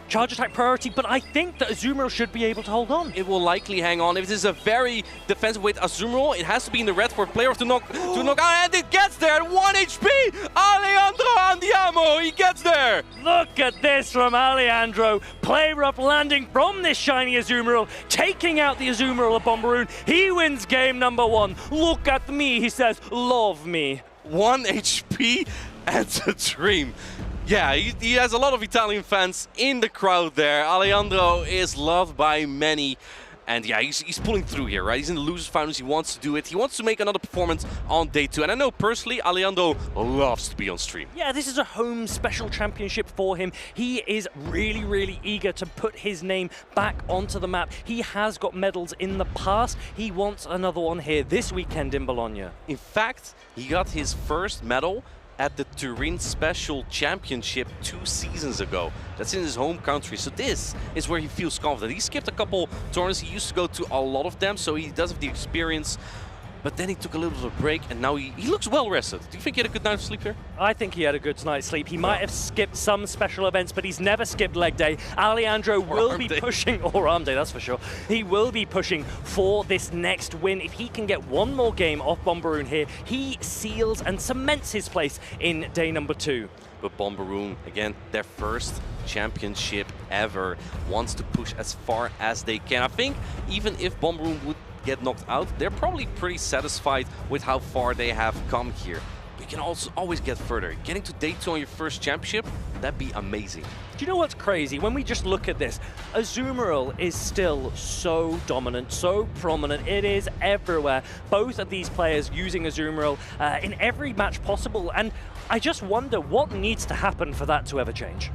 Charge attack priority, but I think that Azumarill should be able to hold on. It will likely hang on. If this is a very defensive weight Azumarill, it has to be in the red for a player to knock out, and it gets there at 1 HP! Alejandro Andiamo, he gets there! Look at this from Alejandro. Player up landing from this shiny Azumarill, taking out the Azumarill of Bombaroon. He wins game number 1. Look at me, he says, love me. 1 HP and a dream. Yeah, he has a lot of Italian fans in the crowd there. Alejandro is loved by many. And yeah, he's pulling through here, right? He's in the losers finals. He wants to do it. He wants to make another performance on day 2. And I know personally, Alejandro loves to be on stream. Yeah, this is a home special championship for him. He is really, really eager to put his name back onto the map. He has got medals in the past. He wants another one here this weekend in Bologna. In fact, he got his first medal at the Turin Special Championship 2 seasons ago. That's in his home country, so this is where he feels confident. He skipped a couple tournaments, he used to go to a lot of them, so he does have the experience. But then he took a little bit of a break, and now he looks well rested. Do you think he had a good night's sleep here? I think he had a good night's sleep. He might have skipped some special events, but he's never skipped leg day. Alejandro will be pushing, or arm day, that's for sure. He will be pushing for this next win. If he can get one more game off Bombaroon here, he seals and cements his place in day number 2. But Bombaroon, again, their first championship ever, wants to push as far as they can. I think even if Bombaroon would get knocked out, they're probably pretty satisfied with how far they have come here. You can also always get further. Getting to day 2 on your first championship, that'd be amazing. Do you know what's crazy? When we just look at this, Azumarill is still so dominant, so prominent. It is everywhere. Both of these players using Azumarill in every match possible, and I just wonder what needs to happen for that to ever change.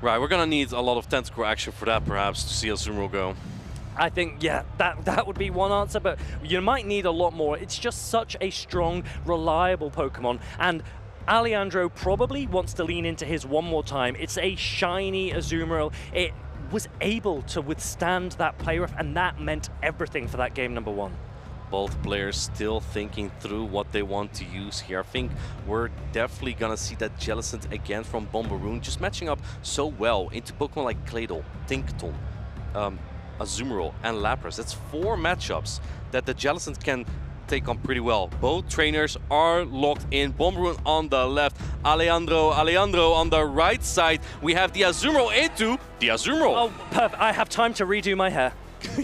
Right, we're gonna need a lot of tentacle action for that, perhaps, to see Azumarill go. I think, yeah, that would be one answer, but you might need a lot more. It's just such a strong, reliable Pokemon, and Alejandro probably wants to lean into his one more time. It's a shiny Azumarill. It was able to withstand that play rough, and that meant everything for that game number 1. Both players still thinking through what they want to use here. I think we're definitely gonna see that Jellicent again from Bombaroon, just matching up so well into Pokemon like Claydol, Tinkaton, Azumarill, and Lapras. That's 4 matchups that the Jellicent can take on pretty well. Both trainers are locked in. Bombaroon on the left, Alejandro on the right side. We have the Azumarill into the Azumarill. Oh, perfect. I have time to redo my hair.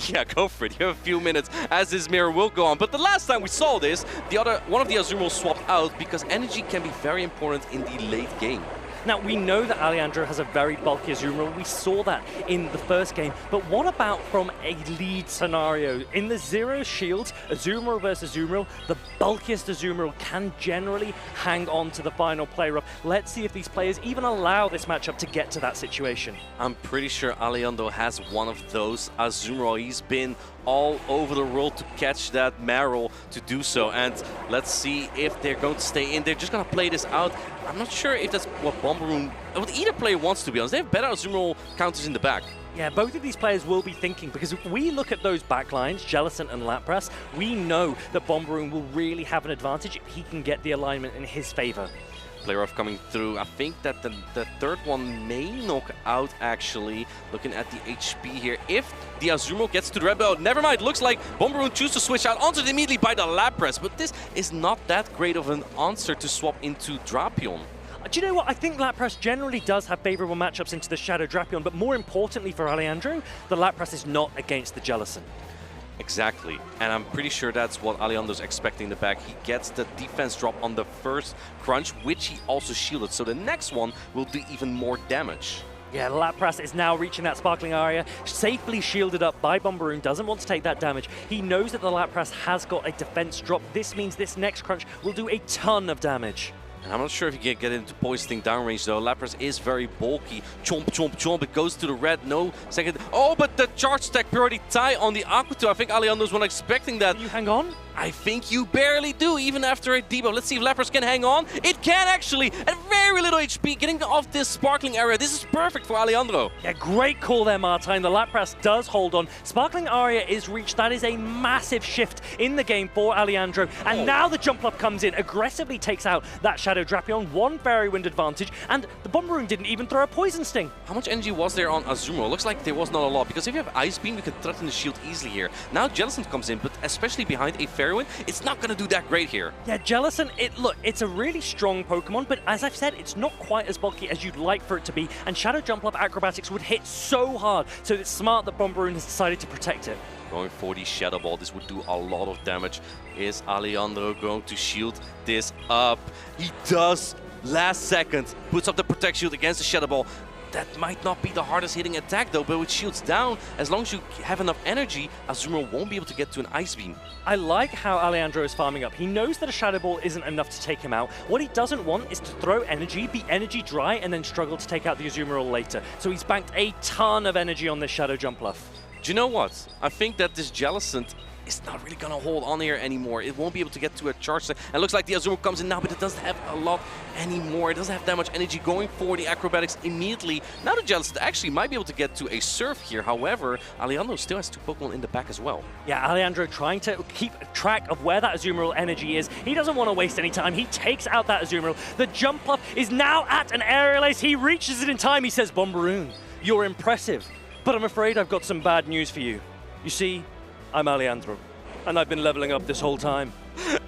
Yeah, go for it. You have a few minutes as this mirror will go on. But the last time we saw this, one of the Azumarill swapped out because energy can be very important in the late game. Now, we know that Alejandro has a very bulky Azumarill. We saw that in the first game. But what about from a lead scenario? In the Zero Shields, Azumarill versus Azumarill, the bulkiest Azumarill can generally hang on to the final play rough. Let's see if these players even allow this matchup to get to that situation. I'm pretty sure Alejandro has one of those Azumarill. He's been all over the world to catch that Marill to do so. And let's see if they're going to stay in. They're just going to play this out. I'm not sure if that's what Bomberoo, what either player wants, to be honest. They have better Azumarill counters in the back. Yeah, both of these players will be thinking, because if we look at those backlines, Jellicent and Lapras, we know that Bomberoo will really have an advantage if he can get the alignment in his favor. Player off coming through. I think that the third one may knock out, actually. Looking at the HP here. If the Azumarill gets to the red belt, never mind. Looks like Bomberoo chooses to switch out, answered immediately by the Lapras. But this is not that great of an answer to swap into Drapion. Do you know what? I think Lapras generally does have favorable matchups into the Shadow Drapion, but more importantly for Alejandro, the Lapras is not against the Jellicent. Exactly, and I'm pretty sure that's what Alejandro's expecting in the back. He gets the defense drop on the first crunch, which he also shielded, so the next one will do even more damage. Yeah, Lapras is now reaching that sparkling area, safely shielded up by Bomberoo, doesn't want to take that damage. He knows that the Lapras has got a defense drop. This means this next crunch will do a ton of damage. And I'm not sure if you can get into poisoning downrange though. Lapras is very bulky. Chomp, chomp, chomp. It goes to the red. No second. Oh, but the charge stack priority tie on the Aqua. I think Alejandro's not expecting that. Can you hang on? I think you barely do, even after a debuff. Let's see if Lapras can hang on. It can actually, at very little HP, getting off this sparkling area. This is perfect for Alejandro. Yeah, great call there, Martijn. The Lapras does hold on. Sparkling area is reached. That is a massive shift in the game for Alejandro. And now the jump up comes in, aggressively takes out that Shadow Drapion. One Fairy Wind advantage, and the Bomberoo didn't even throw a Poison Sting. How much energy was there on Azumarill? Looks like there was not a lot, because if you have Ice Beam, you can threaten the shield easily here. Now Jellicent comes in, but especially behind a Fairy Wind, it's not going to do that great here. Yeah, Jellicent, it's a really strong Pokemon, but as I've said, it's not quite as bulky as you'd like for it to be, and Shadow Jump Up Acrobatics would hit so hard, so it's smart that Bomberoo has decided to protect it. Going for the Shadow Ball, this would do a lot of damage. Is Alejandro going to shield this up? He does! Last second, puts up the Protect Shield against the Shadow Ball. That might not be the hardest hitting attack though, but with shields down, as long as you have enough energy, Azumarill won't be able to get to an Ice Beam. I like how Alejandro is farming up. He knows that a Shadow Ball isn't enough to take him out. What he doesn't want is to throw energy, be energy dry, and then struggle to take out the Azumarill later. So he's banked a ton of energy on this Shadow Jumpluff. Do you know what? I think that this Jellicent is not really going to hold on here anymore. It won't be able to get to a charge. And it looks like the Azumarill comes in now, but it doesn't have a lot anymore. It doesn't have that much energy. Going for the acrobatics immediately. Now the Jellicent actually might be able to get to a Surf here. However, Alejandro still has two Pokemon in the back as well. Yeah, Alejandro trying to keep track of where that Azumarill energy is. He doesn't want to waste any time. He takes out that Azumarill. The jump up is now at an aerial ace. He reaches it in time. He says, Bomberoo, you're impressive, but I'm afraid I've got some bad news for you. You see, I'm Alejandro, and I've been leveling up this whole time.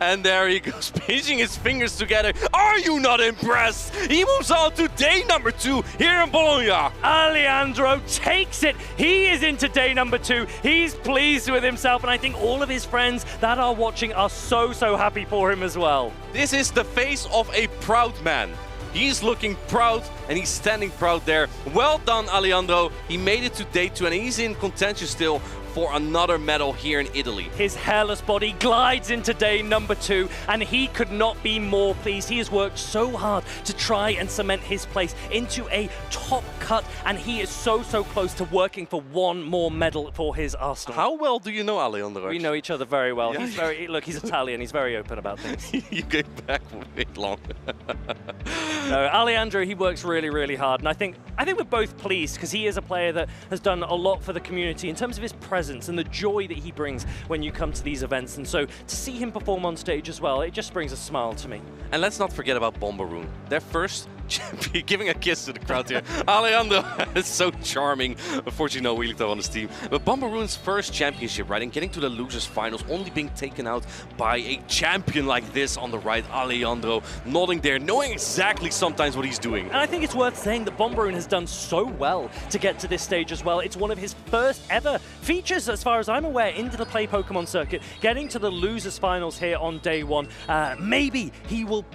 And there he goes, pinching his fingers together. Are you not impressed? He moves on to day number 2 here in Bologna. Alejandro takes it. He is into day number 2. He's pleased with himself, and I think all of his friends that are watching are so happy for him as well. This is the face of a proud man. He's looking proud, and he's standing proud there. Well done, Alejandro. He made it to day 2, and he's in contention still for another medal here in Italy. His hairless body glides into day number 2, and he could not be more pleased. He has worked so hard to try and cement his place into a top cut, and he is so close to working for one more medal for his arsenal. How well do you know Alejandro? We know each other very well. Yeah. Look, he's Italian. He's very open about things. You go back way long. No, Alejandro, he works really hard, and I think we're both pleased because he is a player that has done a lot for the community in terms of his presence and the joy that he brings when you come to these events. And so to see him perform on stage as well, it just brings a smile to me. And let's not forget about Bomberoo. Their first champion, giving a kiss to the crowd here. Alejandro is so charming. Unfortunately, no Wheelito on his team. But Bomberoo's first championship, right, and getting to the losers finals, only being taken out by a champion like this on the right. Alejandro nodding there, knowing exactly sometimes what he's doing. And I think it's worth saying that Bomberoo has done so well to get to this stage as well. It's one of his first ever features, as far as I'm aware, into the Play Pokemon circuit, getting to the losers finals here on day 1. Maybe he will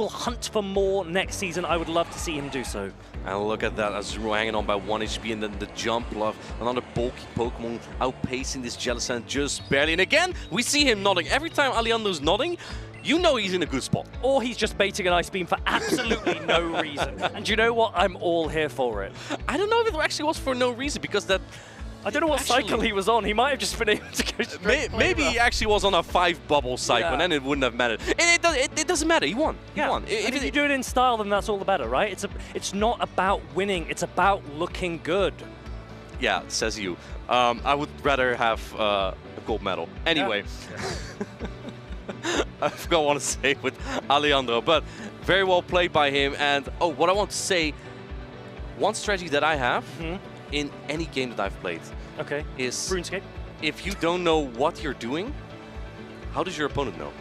hunt for more next season. I would love to see him do so. And look at that, Azumarill hanging on by 1 HP, and then the jump love. Another bulky Pokemon outpacing this Jellicent just barely. And again, we see him nodding. Every time Alejandro's nodding, you know he's in a good spot. Or he's just baiting an Ice Beam for absolutely no reason. And you know what? I'm all here for it. I don't know if it actually was for no reason, because that I don't know what cycle he was on. He might have just been able to go straight. Maybe he actually was on a 5-bubble cycle, and then it wouldn't have mattered. It doesn't matter. He won. He won. If you do it in style, then that's all the better, right? It's not about winning. It's about looking good. Yeah, says you. I would rather have a gold medal. Anyway, I forgot what I want to say with Alejandro, but very well played by him. And what I want to say, one strategy that I have in any game that I've played is RuneScape. If you don't know what you're doing, how does your opponent know?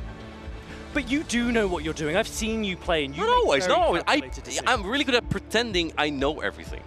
But you do know what you're doing. I've seen you play, and you not always. I'm really good at pretending I know everything.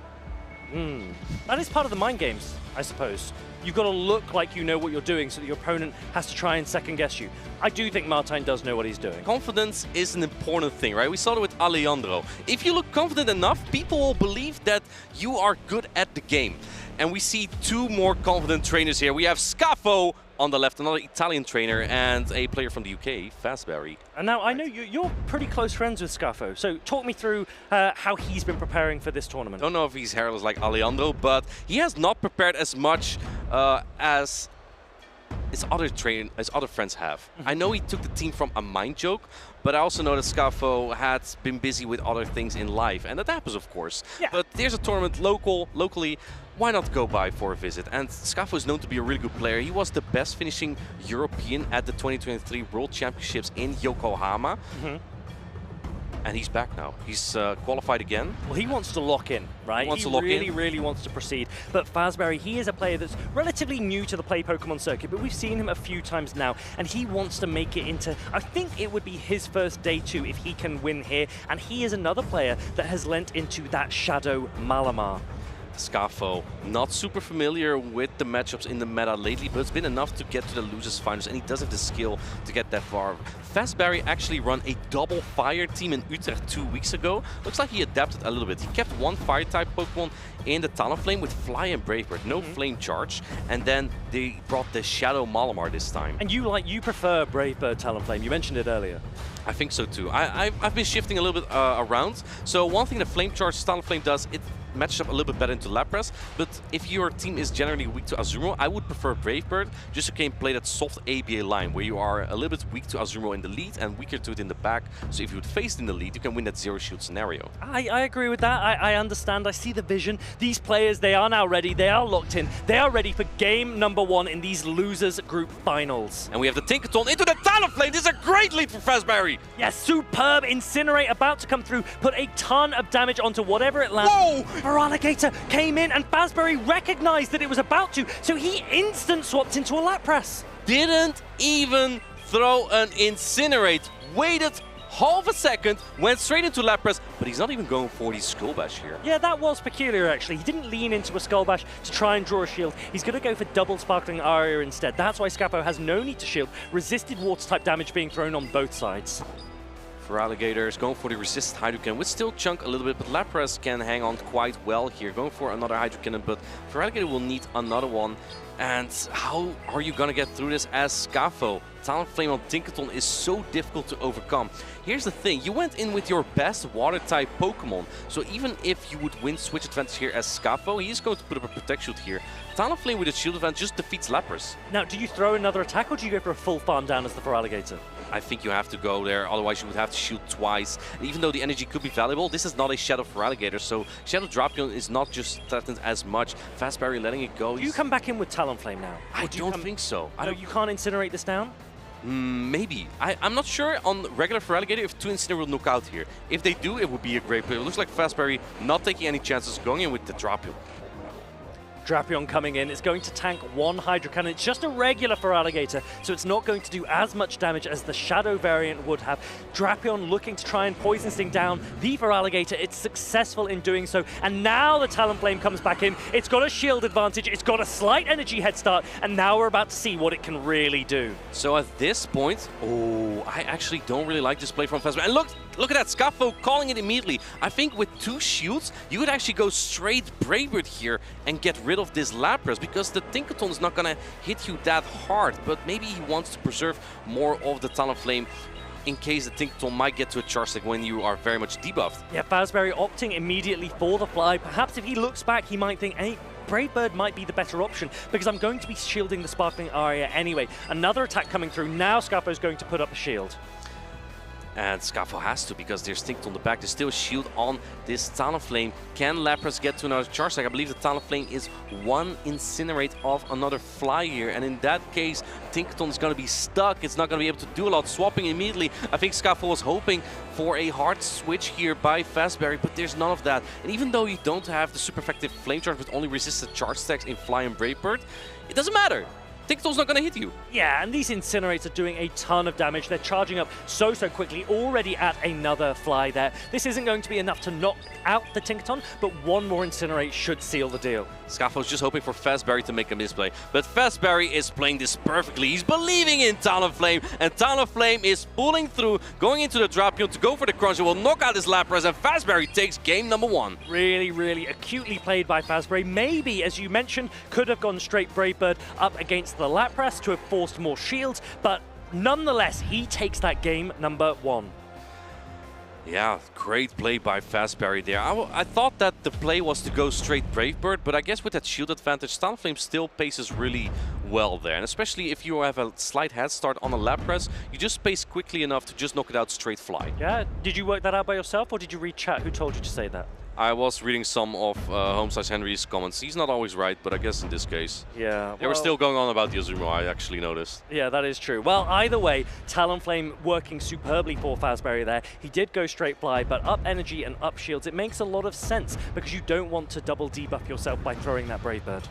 That is part of the mind games, I suppose. You've got to look like you know what you're doing so that your opponent has to try and second guess you. I do think Martijn does know what he's doing. Confidence is an important thing, right? We saw it with Alejandro. If you look confident enough, people will believe that you are good at the game. And we see two more confident trainers here. We have Scafo on the left, another Italian trainer, and a player from the UK, Fastberry. And now I know you're pretty close friends with Scafo, so talk me through how he's been preparing for this tournament. I don't know if he's hairless like Alejandro, but he has not prepared as much as his other friends have. I know he took the team from a mind joke, but I also know that Scafo had been busy with other things in life, and that happens, of course. Yeah. But there's a tournament locally. Why not go by for a visit? And Scafo is known to be a really good player. He was the best finishing European at the 2023 World Championships in Yokohama. And he's back now. He's qualified again. Well, he wants to lock in, right? He really wants to proceed. But Fastberry, he is a player that's relatively new to the Play Pokemon circuit, but we've seen him a few times now, and he wants to make it into, I think it would be his first day 2 if he can win here. And he is another player that has lent into that Shadow Malamar. Scafo, not super familiar with the matchups in the meta lately, but it's been enough to get to the losers finals, and he does have the skill to get that far. Fastberry actually run a double fire team in Utrecht 2 weeks ago. Looks like he adapted a little bit. He kept one fire type Pokemon in the Talonflame with Fly and Brave Bird, no flame charge, and then they brought the Shadow Malamar this time. And you prefer Brave Bird Talonflame, you mentioned it earlier. I think so too. I've been shifting a little bit around. So one thing the Flame Charge Talonflame does, it matches up a little bit better into Lapras, but if your team is generally weak to Azumarill, I would prefer Brave Bird, just so you can play that soft ABA line where you are a little bit weak to Azumarill in the lead and weaker to it in the back. So if you would face it in the lead, you can win that zero shield scenario. I agree with that. I understand. I see the vision. These players, they are now ready. They are locked in. They are ready for game number 1 in these losers group finals. And we have the Tinkaton into the Talonflame. This is a great lead for Fastberry. Yes, superb. Incinerate about to come through. Put a ton of damage onto whatever it lands. Whoa! Feraligatr came in and Fastberry recognized that it was about to, so he instant swapped into a Lapras. Didn't even throw an Incinerate. Waited half a second, went straight into Lapras, but he's not even going for the Skull Bash here. Yeah, that was peculiar actually. He didn't lean into a Skull Bash to try and draw a shield. He's going to go for double Sparkling Aria instead. That's why Scafo has no need to shield. Resisted water type damage being thrown on both sides. Feraligatr is going for the resist Hydro Cannon, which still chunk a little bit, but Lapras can hang on quite well here. Going for another Hydro Cannon, but Feraligatr will need another one. And how are you gonna get through this as Scafo? Talonflame on Tinkaton is so difficult to overcome. Here's the thing, you went in with your best water type Pokemon, so even if you would win switch advantage here as Scafo, he's going to put up a Protect Shield here. Talonflame with a shield advantage just defeats Lapras. Now, do you throw another attack or do you go for a full farm down as the Feraligatr? I think you have to go there, otherwise you would have to shield twice. And even though the energy could be valuable, this is not a Shadow Feraligatr, so Shadow Drapion is not just threatened as much. Fastberry letting it go. Do you come back in with Talonflame now? I don't think so. No, you can't incinerate this down? Maybe. I'm not sure on regular Feraligatr if 2 Incinerate will knock out here. If they do, it would be a great play. It looks like Fastberry not taking any chances, going in with the Drapion. Drapion coming in. It's going to tank one Hydro Cannon. It's just a regular Feraligatr, so it's not going to do as much damage as the Shadow variant would have. Drapion looking to try and Poison Sting down the Feraligatr. It's successful in doing so, and now the Talonflame comes back in. It's got a shield advantage, it's got a slight energy head start, and now we're about to see what it can really do. So at this point, I actually don't really like this play from Fastberry. And look at that, Scafo calling it immediately. I think with 2 shields, you could actually go straight Brave Bird here and get rid of this Lapras, because the Tinkaton is not going to hit you that hard, but maybe he wants to preserve more of the Talonflame in case the Tinkaton might get to a charge like when you are very much debuffed. Yeah, Fastberry opting immediately for the fly. Perhaps if he looks back, he might think, hey, Brave Bird might be the better option because I'm going to be shielding the Sparkling Aria anyway. Another attack coming through. Now Scafo's going to put up a shield. And Scafo has to, because there's Tinkt on the back. There's still a shield on this Talonflame. Can Lapras get to another charge attack? I believe the Talonflame is one Incinerate of another Fly here. And in that case, Tinkaton is going to be stuck. It's not going to be able to do a lot. Swapping immediately. I think Scafo was hoping for a hard switch here by Fastberry, but there's none of that. And even though you don't have the super effective Flame Charge with only resisted charge stacks in Fly and Brave Bird, it doesn't matter. Tinkaton's not going to hit you. Yeah, and these Incinerates are doing a ton of damage. They're charging up so quickly, already at another Fly there. This isn't going to be enough to knock out the Tinkaton, but one more Incinerate should seal the deal. Scafo's just hoping for Fastberry to make a misplay, but Fastberry is playing this perfectly. He's believing in Talonflame, and Talonflame is pulling through, going into the Drapion to go for the crunch. It will knock out his Lapras, and Fastberry takes game number 1. Really, really acutely played by Fastberry. Maybe, as you mentioned, could have gone straight Brave Bird up against the Lapras to have forced more shields, but nonetheless, he takes that game number 1. Yeah, great play by Fastberry there. I thought that the play was to go straight Brave Bird, but I guess with that shield advantage, Talonflame still paces really well there. And especially if you have a slight head start on a Lapras, you just pace quickly enough to just knock it out straight Fly. Yeah, did you work that out by yourself, or did you read chat? Who told you to say that? I was reading some of Home/Henry's comments. He's not always right, but I guess in this case. Yeah. They were still going on about the Azumarill, I actually noticed. Yeah, that is true. Well, either way, Talonflame working superbly for Fastberry there. He did go straight Fly, but up energy and up shields, it makes a lot of sense because you don't want to double debuff yourself by throwing that Brave Bird.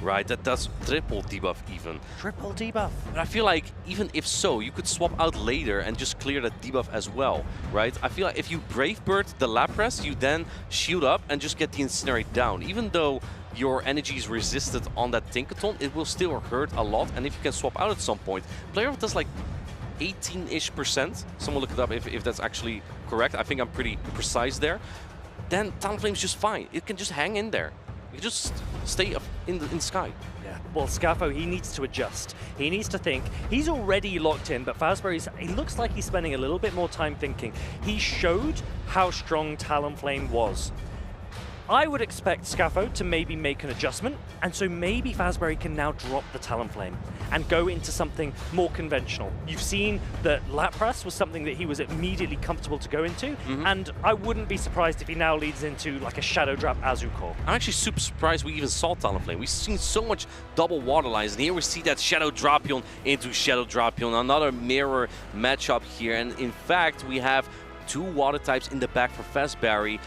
Right, that does triple debuff even. Triple debuff. But I feel like even if so, you could swap out later and just clear that debuff as well, right? I feel like if you Brave Bird the Lapras, you then shield up and just get the Incinerate down. Even though your energy is resisted on that Tinkaton, it will still hurt a lot. And if you can swap out at some point, player does like 18-ish%. Someone look it up if that's actually correct. I think I'm pretty precise there. Then Talonflame's just fine. It can just hang in there. You just stay up in the sky. Yeah. Well, Scafo, he needs to adjust. He needs to think. He's already locked in, but Fastberry's, it looks like he's spending a little bit more time thinking. He showed how strong Talonflame was. I would expect Scafo to maybe make an adjustment, and so maybe Fastberry can now drop the Talonflame and go into something more conventional. You've seen that Lapras was something that he was immediately comfortable to go into, and I wouldn't be surprised if he now leads into like a Shadow Drop Azukor. I'm actually super surprised we even saw Talonflame. We've seen so much double water lines, and here we see that Shadow Drapion into Shadow Drapion, another mirror matchup here, and in fact we have 2 water types in the back for Fastberry.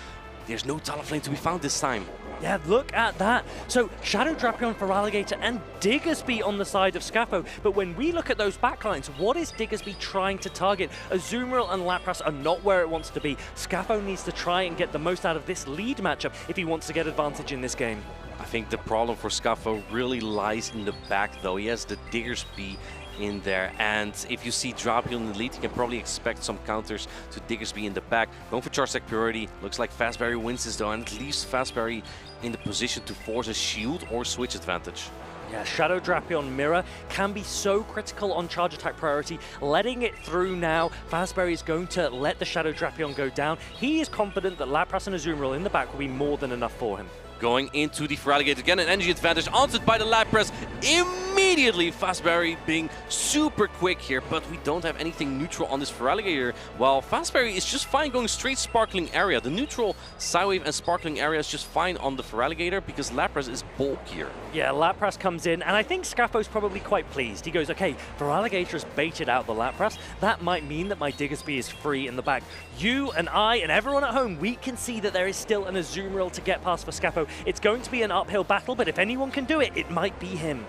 There's no Talonflame to be found this time. Yeah, look at that. So Shadow Drapion for Alligator and Diggersby on the side of Scafo. But when we look at those backlines, what is Diggersby trying to target? Azumarill and Lapras are not where it wants to be. Scafo needs to try and get the most out of this lead matchup if he wants to get advantage in this game. I think the problem for Scafo really lies in the back though. He has the Diggersby in there, and if you see Drapion in the lead, you can probably expect some counters to Diggersby in the back. Going for charge attack priority. Looks like Fastberry wins this though, and it leaves Fastberry in the position to force a shield or switch advantage. Yeah, Shadow Drapion Mirror can be so critical on charge attack priority. Letting it through now, Fastberry is going to let the Shadow Drapion go down. He is confident that Lapras and Azumarill in the back will be more than enough for him. Going into the Feraligatr, again an energy advantage, answered by the Lapras immediately. Fastberry being super quick here, but we don't have anything neutral on this Feraligatr, while Fastberry is just fine going straight Sparkling Area. The neutral Psywave and Sparkling Area is just fine on the Feraligatr because Lapras is bulkier. Yeah, Lapras comes in, and I think Scafo's probably quite pleased. He goes, okay, Feraligatr has baited out the Lapras. That might mean that my Diggersby is free in the back. You and I and everyone at home, we can see that there is still an Azumarill to get past for Scafo. It's going to be an uphill battle, but if anyone can do it, it might be him.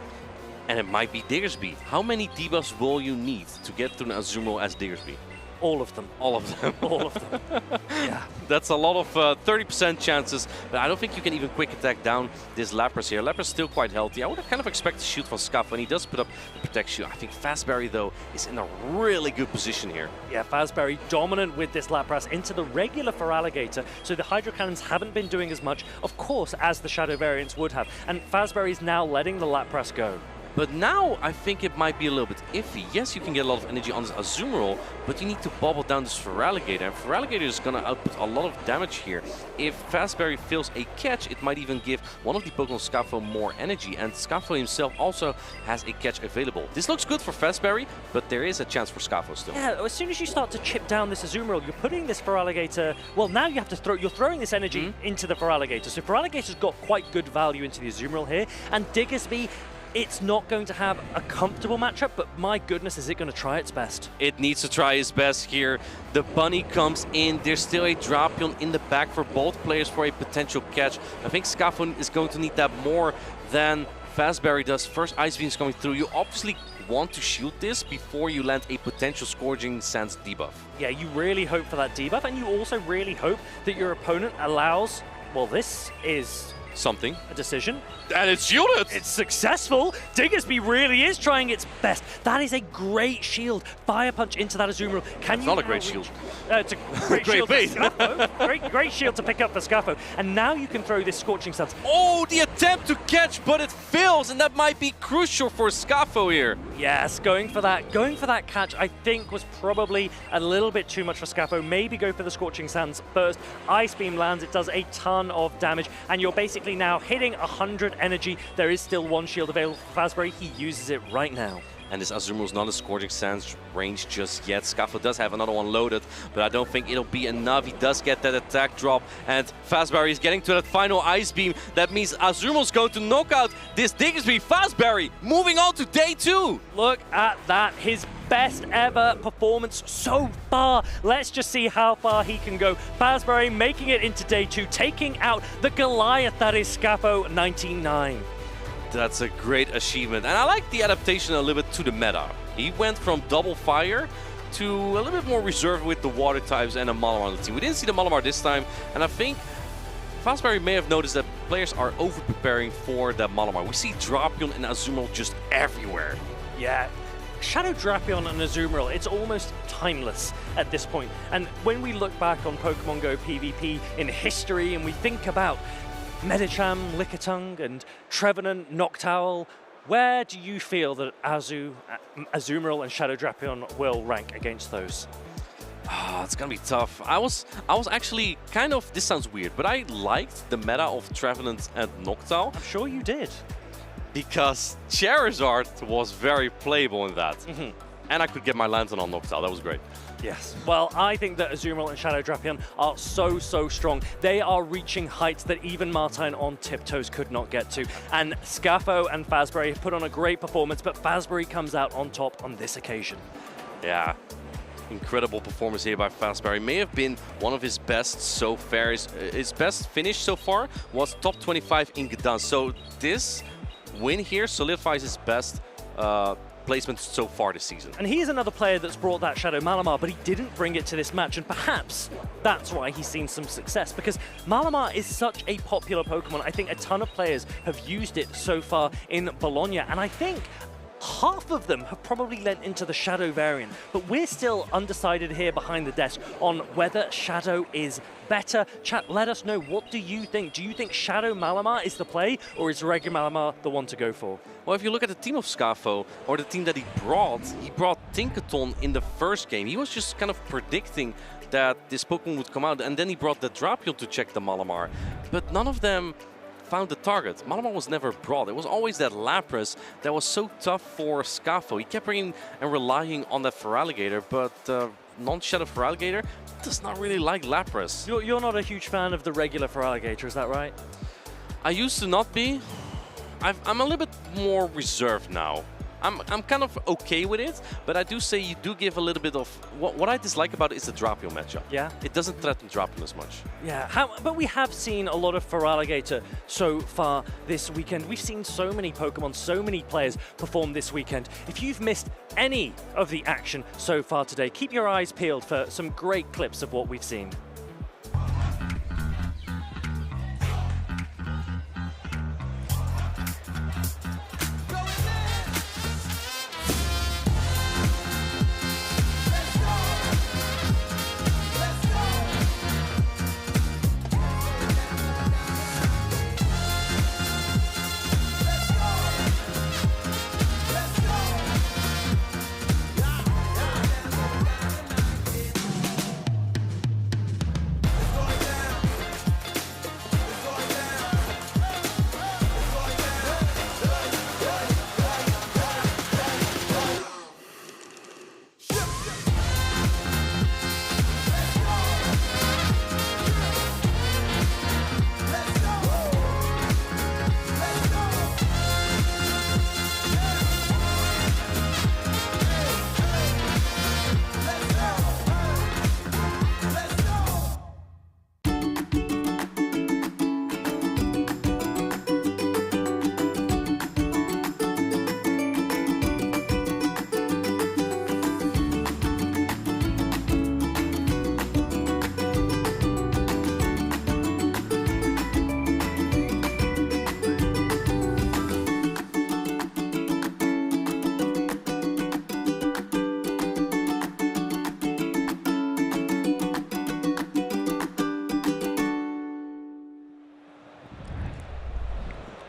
And it might be Diggersby. How many debuffs will you need to get through an Azumarill as Diggersby? All of them. All of them. All of them. Yeah. That's a lot of 30% chances, but I don't think you can even quick attack down this Lapras here. Lapras still quite healthy. I would have kind of expected a shield from Scaf when he does put up the protect shield. I think Fastberry, though, is in a really good position here. Yeah, Fastberry dominant with this Lapras into the regular Feraligatr, so the Hydro Cannons haven't been doing as much, of course, as the Shadow variants would have. And Fastberry is now letting the Lapras go. But now I think it might be a little bit iffy. Yes, you can get a lot of energy on this Azumarill, but you need to bubble down this Feraligatr. And Feraligatr is going to output a lot of damage here. If Fastberry fails a catch, it might even give one of the Pokemon Scafo more energy. And Scafo himself also has a catch available. This looks good for Fastberry, but there is a chance for Scafo still. Yeah, as soon as you start to chip down this Azumarill, you're putting this Feraligatr, well, now you have to throw, you're throwing this energy into the Feraligatr. So Feraligator's got quite good value into the Azumarill here, and Diggersby, it's not going to have a comfortable matchup, but my goodness, is it going to try its best? It needs to try its best here. The bunny comes in. There's still a Drapion in the back for both players for a potential catch. I think Scafo is going to need that more than Fastberry does. First Ice Beam is coming through. You obviously want to shield this before you land a potential Scourging Sands debuff. Yeah, you really hope for that debuff, and you also really hope that your opponent allows, well, this is something. A decision. And it's shielded! It's successful! Diggersby really is trying its best. That is a great shield. Fire Punch into that Azumarill. It's not a great shield. It's a great shield bait. for Scafo. great shield to pick up for Scafo. And now you can throw this Scorching Sands. Oh, the attempt to catch, but it fails, and that might be crucial for Scafo here. Yes, going for that catch, I think, was probably a little bit too much for Scafo. Maybe go for the Scorching Sands first. Ice Beam lands, it does a ton of damage, and you're basically now hitting 100 energy. There is still one shield available for Fastberry. He uses it right now. And this Azumarill not a Scorching Sands range just yet. Scafo does have another one loaded, but I don't think it'll be enough. He does get that attack drop, and Fastberry is getting to that final Ice Beam. That means Azumarill is going to knock out this Diggersby. Fastberry moving on to day 2. Look at that. His best ever performance so far. Let's just see how far he can go. Fastberry making it into day 2, taking out the Goliath that is Scafo 99. That's a great achievement. And I like the adaptation a little bit to the meta. He went from double fire to a little bit more reserved with the water types and a Malamar on the team. We didn't see the Malamar this time, and I think Fastberry may have noticed that players are over-preparing for that Malamar. We see Drapion and Azumarill just everywhere. Yeah. Shadow Drapion and Azumarill, it's almost timeless at this point. And when we look back on Pokemon Go PvP in history and we think about Medicham, Lickitung, and Trevenant, Noctowl, where do you feel that Azumarill and Shadow Drapion will rank against those? Oh, it's gonna be tough. I was actually kind of, this sounds weird, but I liked the meta of Trevenant and Noctowl. I'm sure you did. Because Charizard was very playable in that. And I could get my Lantern on Noctowl, that was great. Yes. Well, I think that Azumarill and Shadow Drapion are so strong. They are reaching heights that even Martine on tiptoes could not get to. And Scafo and Fastberry put on a great performance, but Fastberry comes out on top on this occasion. Yeah. Incredible performance here by Fastberry. May have been one of his best so far. His best finish so far was top 25 in Gdansk. So this win here solidifies his best placement so far this season. And he is another player that's brought that Shadow Malamar, but he didn't bring it to this match, and perhaps that's why he's seen some success, because Malamar is such a popular Pokemon. I think a ton of players have used it so far in Bologna, and I think half of them have probably lent into the Shadow variant, but we're still undecided here behind the desk on whether Shadow is better. Chat, let us know, what do you think? Do you think Shadow Malamar is the play, or is regular Malamar the one to go for? Well, if you look at the team of Scafo, or the team that he brought Tinkaton in the first game. He was just kind of predicting that this Pokemon would come out, and then he brought the Drapion to check the Malamar. But none of them found the target. Malamar was never brought. It was always that Lapras that was so tough for Scafo. He kept bringing and relying on that Feraligatr, but non-Shadow Feraligatr does not really like Lapras. You're not a huge fan of the regular Feraligatr, is that right? I used to not be. I'm a little bit more reserved now. I'm kind of okay with it, but I do say you do give a little bit of... What I dislike about it is the Drapion matchup. Yeah? It doesn't threaten Drapion as much. Yeah, but we have seen a lot of Feraligatr so far this weekend. We've seen so many Pokemon, so many players perform this weekend. If you've missed any of the action so far today, keep your eyes peeled for some great clips of what we've seen.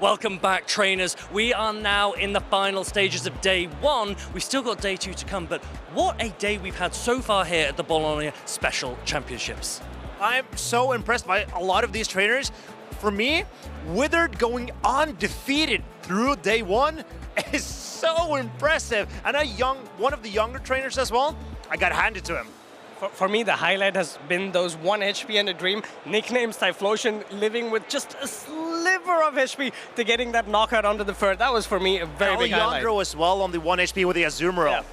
Welcome back, trainers. We are now in the final stages of day 1. We've still got day 2 to come, but what a day we've had so far here at the Bologna Special Championships. I'm so impressed by a lot of these trainers. For me, Withered going undefeated through day 1 is so impressive. And one of the younger trainers as well, I got handed to him. For me, the highlight has been those 1 HP and a dream, nicknamed Typhlosion, living with just a sliver of HP to getting that knockout onto the third. That was, for me, a very big highlight. Alejandro as well on the 1 HP with the Azumarill. Yeah.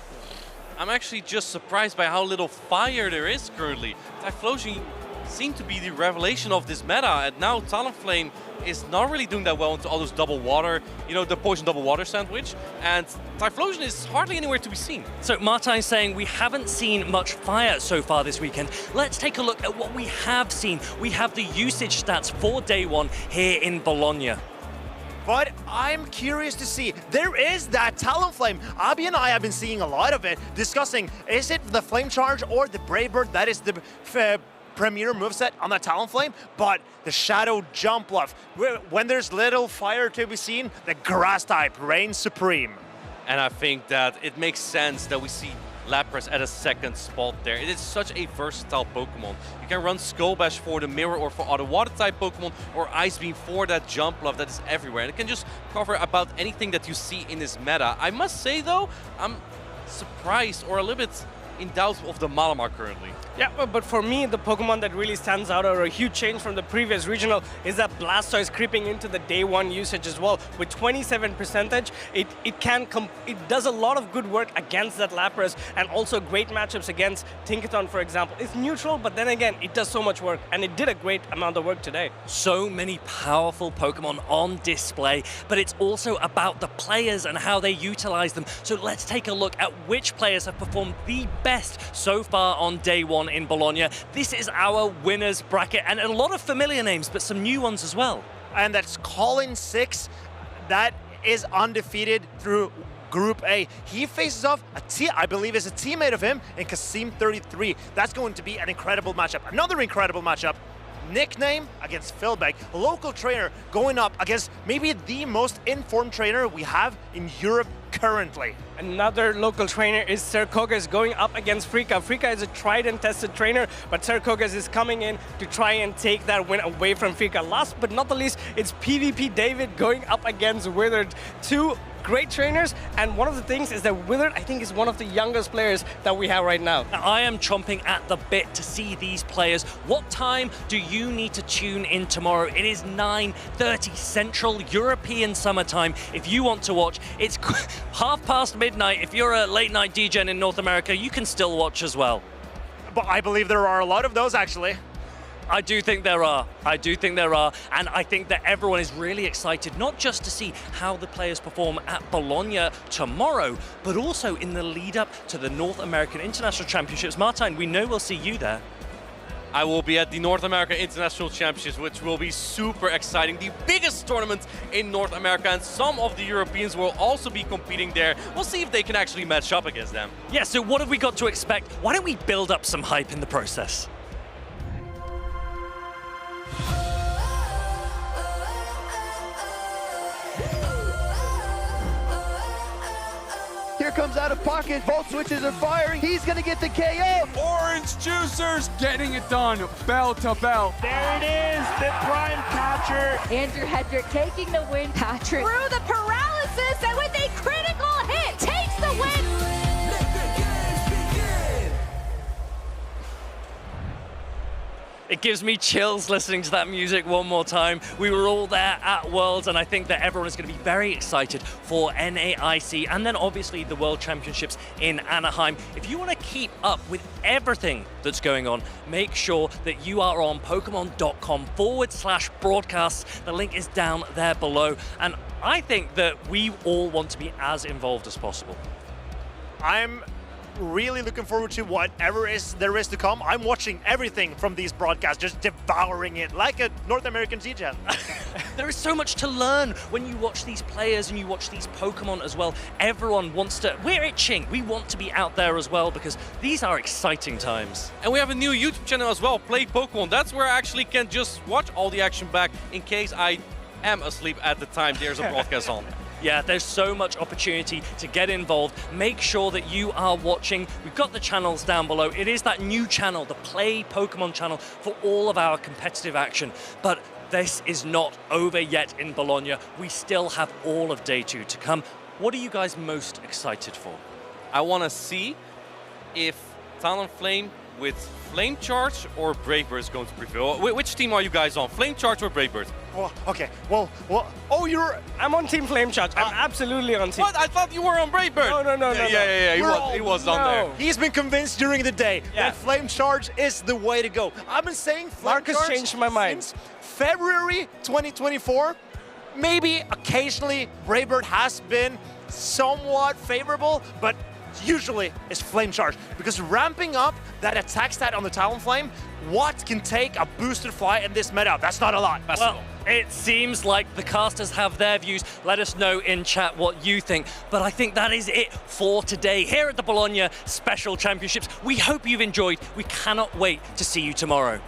I'm actually just surprised by how little fire there is currently. Typhlosion seemed to be the revelation of this meta, and now Talonflame is not really doing that well into all those double water, you know, the poison double water sandwich, and Typhlosion is hardly anywhere to be seen. So Martin's saying we haven't seen much fire so far this weekend. Let's take a look at what we have seen. We have the usage stats for day 1 here in Bologna. But I'm curious to see, there is that Talonflame. Abby and I have been seeing a lot of it, discussing, is it the Flame Charge or the Brave Bird that is the premier moveset on that Talonflame? But the Shadow Jump Bluff, when there's little fire to be seen, the Grass type reigns supreme. And I think that it makes sense that we see Lapras at a second spot there. It is such a versatile Pokemon. You can run Skull Bash for the Mirror or for other water type Pokemon, or Ice Beam for that Jump Bluff that is everywhere. And it can just cover about anything that you see in this meta. I must say though, I'm surprised or a little bit in doubt of the Malamar currently. Yeah, but for me, the Pokemon that really stands out, or a huge change from the previous regional, is that Blastoise creeping into the day 1 usage as well. With 27%, it does a lot of good work against that Lapras, and also great matchups against Tinkaton, for example. It's neutral, but then again, it does so much work, and it did a great amount of work today. So many powerful Pokemon on display, but it's also about the players and how they utilize them. So let's take a look at which players have performed the best so far on day 1 in Bologna. This is our winners bracket, and a lot of familiar names, but some new ones as well. And that's Colin 6, that is undefeated through Group A. He faces off I believe is a teammate of him in Kasim 33. That's going to be an incredible matchup. Another incredible matchup. Nickname against Philbeck, a local trainer going up against maybe the most informed trainer we have in Europe currently. Another local trainer is Serkogas going up against Frika. Frika is a tried and tested trainer, but Serkogas is coming in to try and take that win away from Frika. Last but not the least, it's PvP David going up against Withered. Two great trainers, and one of the things is that Withered, I think, is one of the youngest players that we have right now. I am chomping at the bit to see these players. What time do you need to tune in tomorrow? It is 9:30 Central European Summertime. If you want to watch, it's midnight. If you're a late night DJ in North America, you can still watch as well. But I believe there are a lot of those actually. I do think there are. And I think that everyone is really excited, not just to see how the players perform at Bologna tomorrow, but also in the lead up to the North American International Championships. Martin, we know we'll see you there. I will be at the North American International Championships, which will be super exciting. The biggest tournament in North America, and some of the Europeans will also be competing there. We'll see if they can actually match up against them. Yeah, so what have we got to expect? Why don't we build up some hype in the process? Here comes out of pocket. Both switches are firing. He's going to get the KO. Orange Juicers getting it done, bell to bell. There it is, the prime catcher. Andrew Hedrick taking the win. Patrick through the paralysis and with a critical hit takes the win. It gives me chills listening to that music one more time. We were all there at Worlds, and I think that everyone is going to be very excited for NAIC and then obviously the World Championships in Anaheim. If you want to keep up with everything that's going on, make sure that you are on Pokemon.com/broadcasts. The link is down there below. And I think that we all want to be as involved as possible. I'm really looking forward to whatever there is to come. I'm watching everything from these broadcasts, just devouring it like a North American DJ. There is so much to learn when you watch these players and you watch these Pokemon as well. Everyone wants to, we're itching. We want to be out there as well because these are exciting times. And we have a new YouTube channel as well, Play Pokemon. That's where I actually can just watch all the action back in case I am asleep at the time there's a broadcast on. Yeah, there's so much opportunity to get involved. Make sure that you are watching. We've got the channels down below. It is that new channel, the Play Pokemon channel, for all of our competitive action. But this is not over yet in Bologna. We still have all of day 2 to come. What are you guys most excited for? I want to see if Talonflame with Flame Charge or Brave Bird is going to prevail. Which team are you guys on? Flame Charge or Brave Bird? Well, okay. Well. Oh, I'm on Team Flame Charge. I'm absolutely on Team. What? I thought you were on Brave Bird. No. Yeah. He was on there. He's been convinced during the day that Flame Charge is the way to go. I've been saying Flame Charge changed my mind. since February 2024. Maybe occasionally Brave Bird has been somewhat favorable, but usually it's Flame Charge, because ramping up that attack stat on the Talonflame, what can take a boosted fly in this meta? That's not a lot. Well, it seems like the casters have their views. Let us know in chat what you think. But I think that is it for today here at the Bologna Special Championships. We hope you've enjoyed. We cannot wait to see you tomorrow.